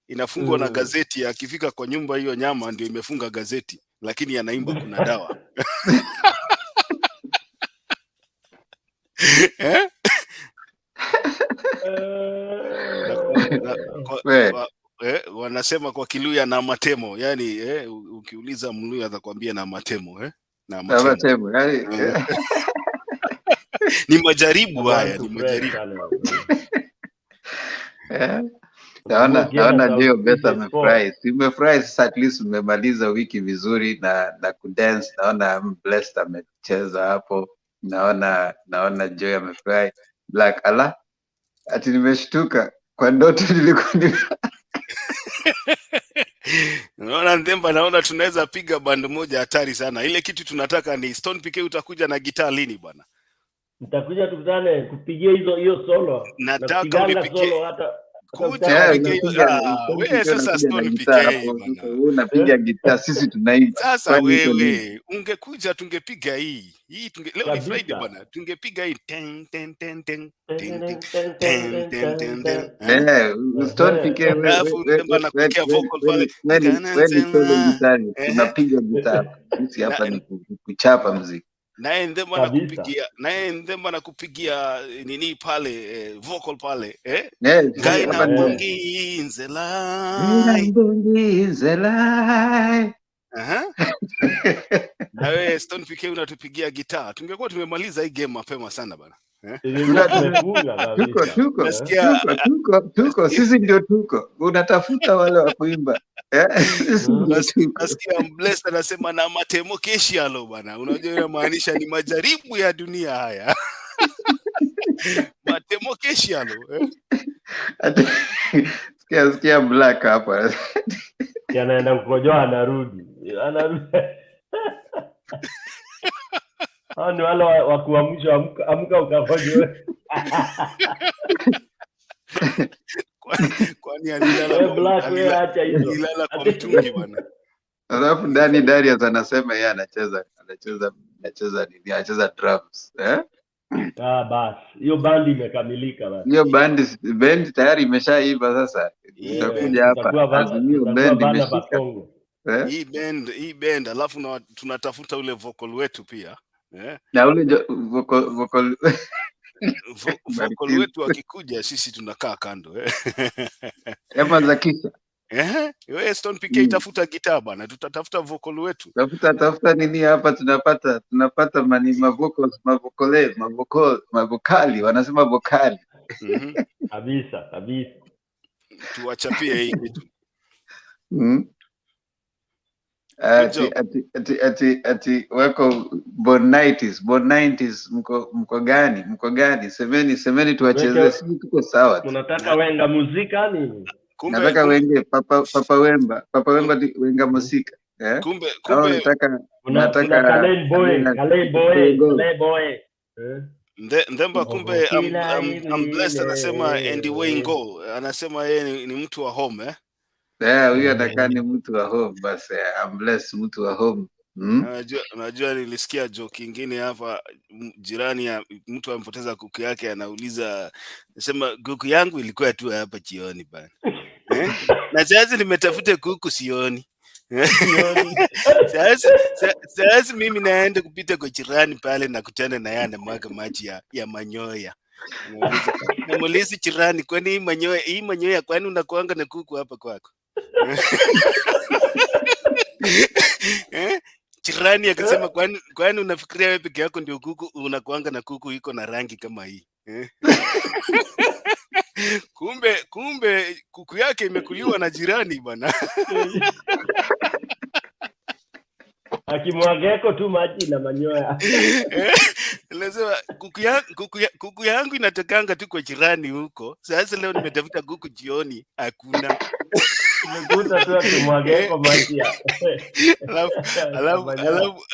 inafungwa na gazeti, akifika kwa nyumba hiyo nyama ndio imefunga gazeti, lakini anaimba kuna dawa. Wanasema kwa Kiluya na matemo, yani ukiuliza Mluya atakwambia na matemo na matemo. Ni majaribu haya, ni majaribu. Naona ndio Beth amefurahi. Umefurahi sasa, at least umemaliza wiki vizuri na kudance. Naona Blessed amecheza hapo. Naona Joy amefurahi. Black ala. Ati nimeshtuka kwa ndoto nilikuwa Naona Ndemba, naona tunaweza piga band moja hatari sana. Ile kitu tunataka ni Stone PK, utakuja na gitaa lini bwana? Nitakuja tukutane kupigia hiyo solo. Nataka unipigie solo hata wewe sasa Stone PK bwana. Unapiga gitaa, sisi tunaimba. Sasa wewe ungekuja tungepiga hii. Leo ni Friday bwana. Tungepiga hii ten ten ten ten ten ten ten ten. Stone PK wewe unapiga vocal pale. Tunapiga gitaa. Sisi hapa ni kuchapa muziki. Naye Ndemba nakupigia nini pale vocal pale Gaina bongi nzelai. Na wewe Stone PK unatupigia gitaa. Tungekuwa tumemaliza hii game mapema sana bana. Tuko sisi ndio tuko. Unatafuta wale wa kuimba. Nasikia Blessed anasema na matemo keshialo bana. Unajua inamaanisha ni majaribu ya dunia haya. Matemo keshialo. Sikia Black hapa. Anaenda kukojoa anarudi. Ni wale wa kuamsha amka ukakojoe. Kwani alilala kwa mtungi bwana. Alafu ndani Darius anasema yeye anacheza drums. Basi hiyo bandi imekamilika basi. Hiyo band tayari imeshaiva sasa. Tutakuja hapa Azimio band imeshika. Hii band alafu tunatafuta ule vocal wetu pia. Na ule vocal wetu akikuja sisi tunakaa kando. Kama Zakisha. Wewe Stone PK tafuta gitaa bana, tutatafuta vocal wetu. Tafuta nini hapa tunapata mavokali, wanasema vokali. Kabisa. Tuwachapie hii kitu. Ati wako Bonitis mko gani? Semeni tuwacheze, sisi tuko sawa. Tunataka wenga muzika nini? Nataka wenge Papa Wemba wenga muzika. Kumbe unataka Kalen boy. Ndemba kumbe I'm Blessed anasema Andy Waingo anasema yeye ni mtu wa home huyo atakaa ni mtu wa home basi. I'm Blessed mtu wa home. Unajua nilisikia joke nyingine hapa, jirani ya mtu amepoteza kuku yake anauliza, nasema kuku yangu ilikuwa tu hapa jioni bana. Na sasa nimetafuta kuku sioni. Sasa mimi naenda kupita kwa jirani pale na kutana na yana mwaga maji ya manyoya. Namuuliza jirani, kwani hii manyoya kwani unakuanga na kuku hapa kwako? Jirani akasema kwani unafikiria wewe peke yako ndio kuku unakuanga na kuku iko na rangi kama hii? Kumbe kuku yake imekuliwa na jirani bwana. Akimwageko tu maji na manyoya. Lazima kuku yangu inatakanga tu kwa jirani huko. Sasa leo nimetafuta kuku jioni hakuna. Nimekuta tu akimwageko maji.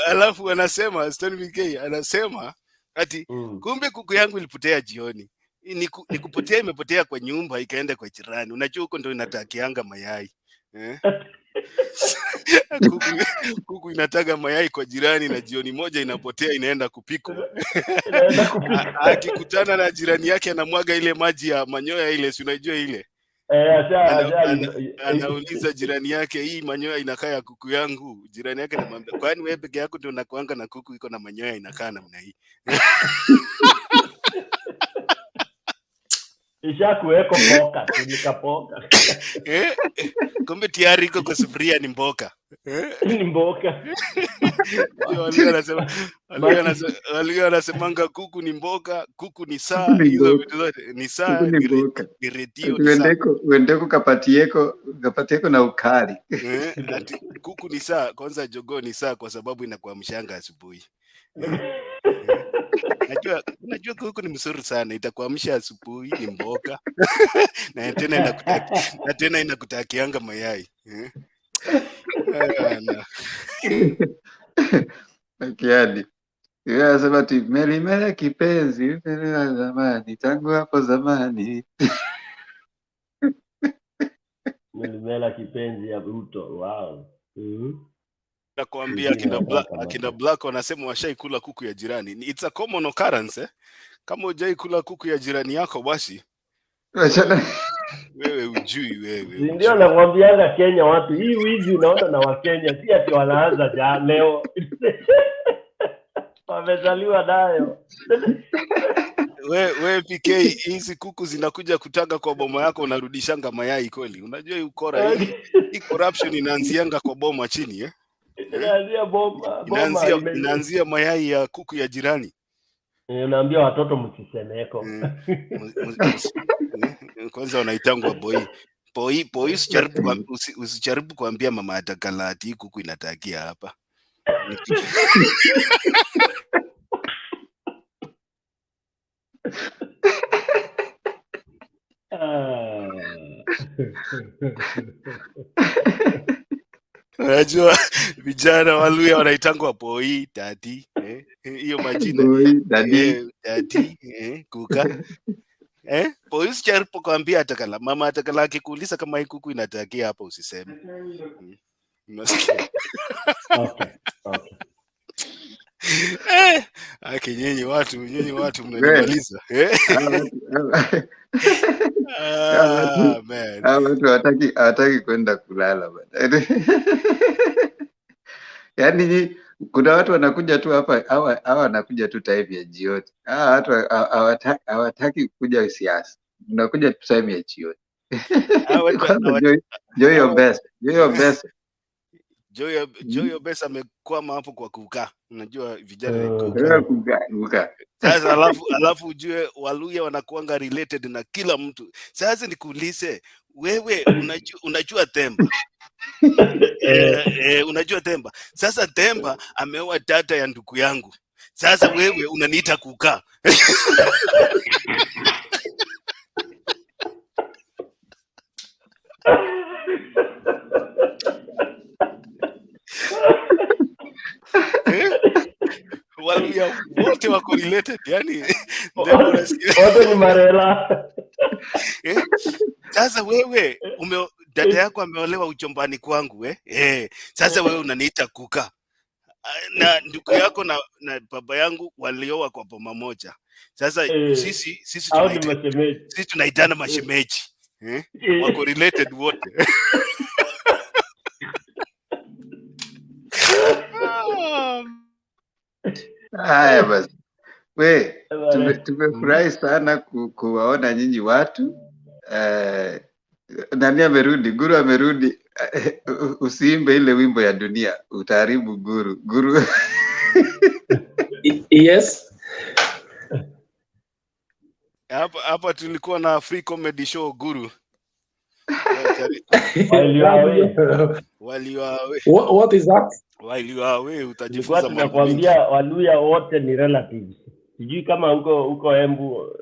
Alafu anasema Stone PK anasema ati kumbe kuku yangu ilipotea jioni. ni kupotea, imepotea kwa nyumba ikaenda kwa jirani. Unajua huko ndio inatakianga mayai. Kuku inataga mayai kwa jirani na jioni moja inapotea inaenda kupikwa. Akikutana na jirani yake anamwaga ile maji ya manyoya ile, si unajua ile? Anauliza jirani yake, hii manyoya inakaa ya kuku yangu. Jirani yake anamwambia, kwani wewe peke yako ndio unakuanga na kuku iko na manyoya inakaa namna hii? Ishakuweko mboka, nikapoka. Kumbe tayari iko kwa sufuria ni mboka. Ni mboka. Walio anasemanga kuku ni mboka, kuku ni saa, hizo vitu zote ni saa, ni redio, ni saa. Uendeko kapatieko na ukali. Kuku ni saa, kwanza jogoo ni saa kwa sababu inakuamshanga asubuhi. Najua kuku ni mzuri sana, itakuamsha asubuhi, ni mboka. na tena inakutakianga mayai. Kiadi. Yeye anasema ati Melimela kipenzi, Melimela zamani, tangu hapo zamani. Melimela kipenzi ya Ruto. Wow. Nakwambia akina Black wanasema washaikula kuku ya jirani. It's a common occurrence. Kama hujaikula kuku ya jirani yako basi wewe ujui wewe. Ndio nakwambianga Kenya watu hii wizi unaona na Wakenya si ati wanaanza leo. Wamezaliwa nayo. Wewe PK, hizi kuku zinakuja kutaga kwa boma yako unarudishanga mayai kweli? Unajua hii ukora hii corruption inaanzianga kwa boma chini Inaanzia boma. Inaanzia mayai ya kuku ya jirani. Unaambia watoto msisemeko. Kwanza wanaitangwa boy usijaribu kuambia mama atakalati kuku inatakia hapa. Unajua vijana Waluya wanaitangwa boy daddy, hiyo majina boy daddy, kuka. Boy usijaribu kuambia atakala, mama atakala akikuuliza kama hii kuku inatakia hapa usiseme. Unasikia? Okay. Nyinyi watu mnanimaliza. Man. Watu hawataki kwenda kulala bana. Yaani kuna watu wanakuja tu hapa, hawa wanakuja tu time ya jioni. Watu hawataki kuja siasa. Unakuja tu time ya jioni. Joy your best. Joy your best amekwama hapo kwa kukaa. Unajua vijana kukaa. Sasa alafu ujue Waluya wanakuanga related na kila mtu. Sasa nikuulize, wewe unajua Temba? Unajua Temba? Sasa Temba ameoa tata ya ndugu yangu. Sasa wewe unaniita kukaa. Waluya wote wako related, yani wote ni marela. Sasa wewe dada yako ameolewa uchombani kwangu sasa wewe unaniita kuka, na ndugu yako na baba yangu walioa kwa boma moja. Sasa sisi tunaitana mashemeji wako related wote. Haya basi. Tumefurahi sana kuwaona nyinyi watu. Nani amerudi? Guru amerudi. Usiimbe ile wimbo ya dunia, utaharibu Guru. Yes. Hapa tulikuwa na free comedy show Guru. What is that? While you are away utajifunza mambo. Nakwambia Waluya wote ni relatives. Sijui kama huko Embu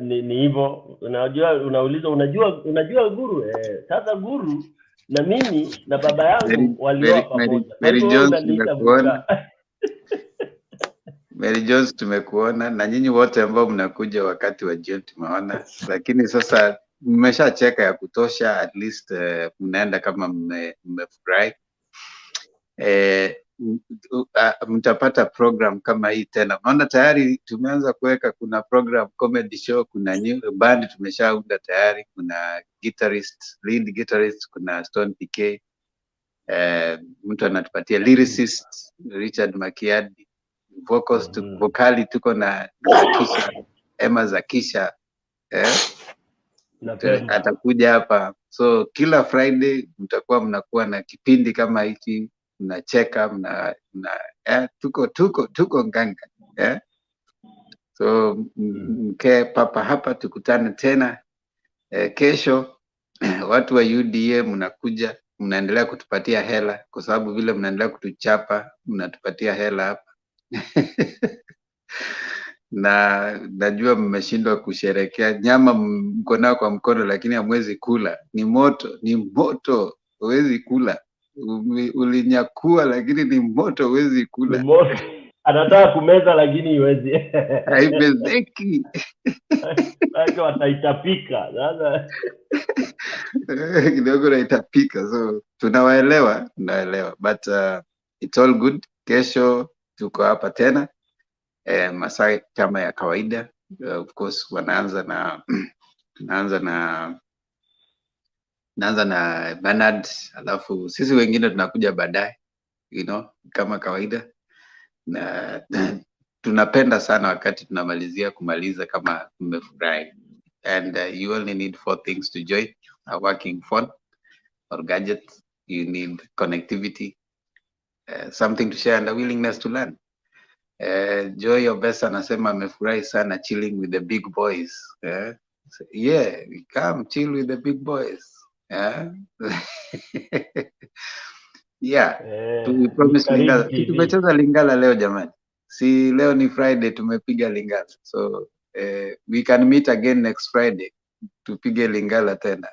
ni hivyo. Unauliza unajua Guru? Sasa Guru na mimi na baba yangu walioa pamoja. Mary Jones tumekuona, na nyinyi wote ambao mnakuja wakati wa jioni tumeona, lakini sasa mmeshacheka ya kutosha, at least mnaenda kama mmefurahi. Mtapata program kama hii tena. Maana tayari tumeanza kuweka, kuna program comedy show, kuna new band tumeshaunda tayari, kuna guitarist, lead guitarist, kuna Stone PK, mtu anatupatia lyricist Richard Makiadi, vocals vocali tuko na Zakisha, Emma Zakisha, atakuja hapa. So kila Friday mtakuwa mnakuwa na kipindi kama hiki, mnacheka, tuko nganga, so mke papa hapa, tukutane tena kesho. Watu wa UDA mnakuja, mnaendelea kutupatia hela, kwa sababu vile mnaendelea kutuchapa, mnatupatia hela hapa na najua mmeshindwa kusherekea. Nyama mko nao kwa mkono, lakini hamwezi kula. Ni moto, huwezi kula. Ulinyakua lakini ni moto, huwezi kula. Ni moto. Anataka kumeza lakini iwezi. Haimezeki. Sasa wataitapika. Sasa kidogo naitapika. So tunawaelewa. But it's all good. Kesho tuko hapa tena. Masaa kama ya kawaida. Of course wanaanza na Bernard, alafu sisi wengine tunakuja baadaye, kama kawaida. Na tunapenda sana wakati tunamalizia kama mmefurahi. And you only need 4 things to join: a working phone or gadget, you need connectivity, something to share, and a willingness to learn. Joy Obesa anasema amefurahi sana chilling with the big boys. Yeah, come chill with the big boys. Yeah, we promise Lingala. Tumecheza Lingala leo jamani. Si leo ni Friday, tumepiga Lingala. So we can meet again next Friday tupige Lingala tena.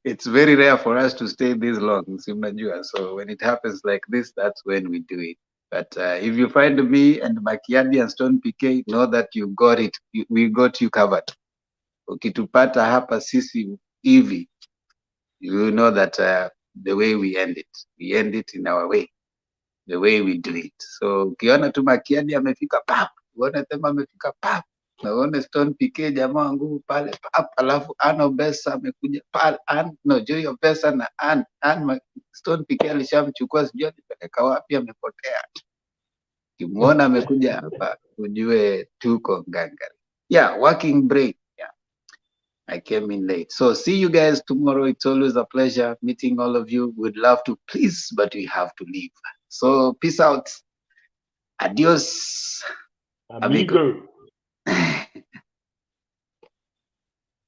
It's very rare for us to stay this long, si mnajua. So when it happens like this, that's when we do it. But if you find me and Makiadi and Stone PK, know that you got it. We got you covered. Ukitupata hapa sisi hivi, you know that the way we end it in our way, the way we do it. So ukiona tu Makiadi amefika pap, uone Tema amefika pap, na uone Stone PK jamaa nguvu pale pap, alafu Ano Besa amekuja pale, Joy Besa na Stone PK alishamchukua, sijui alipeleka wapi, amepotea. Kimuona amekuja hapa, ujue tuko ngangari. Yeah, working brain. I came in late. So see you guys tomorrow. It's always a pleasure meeting all of you. We'd love to please, but we have to leave. So peace out. Adios. Amigo.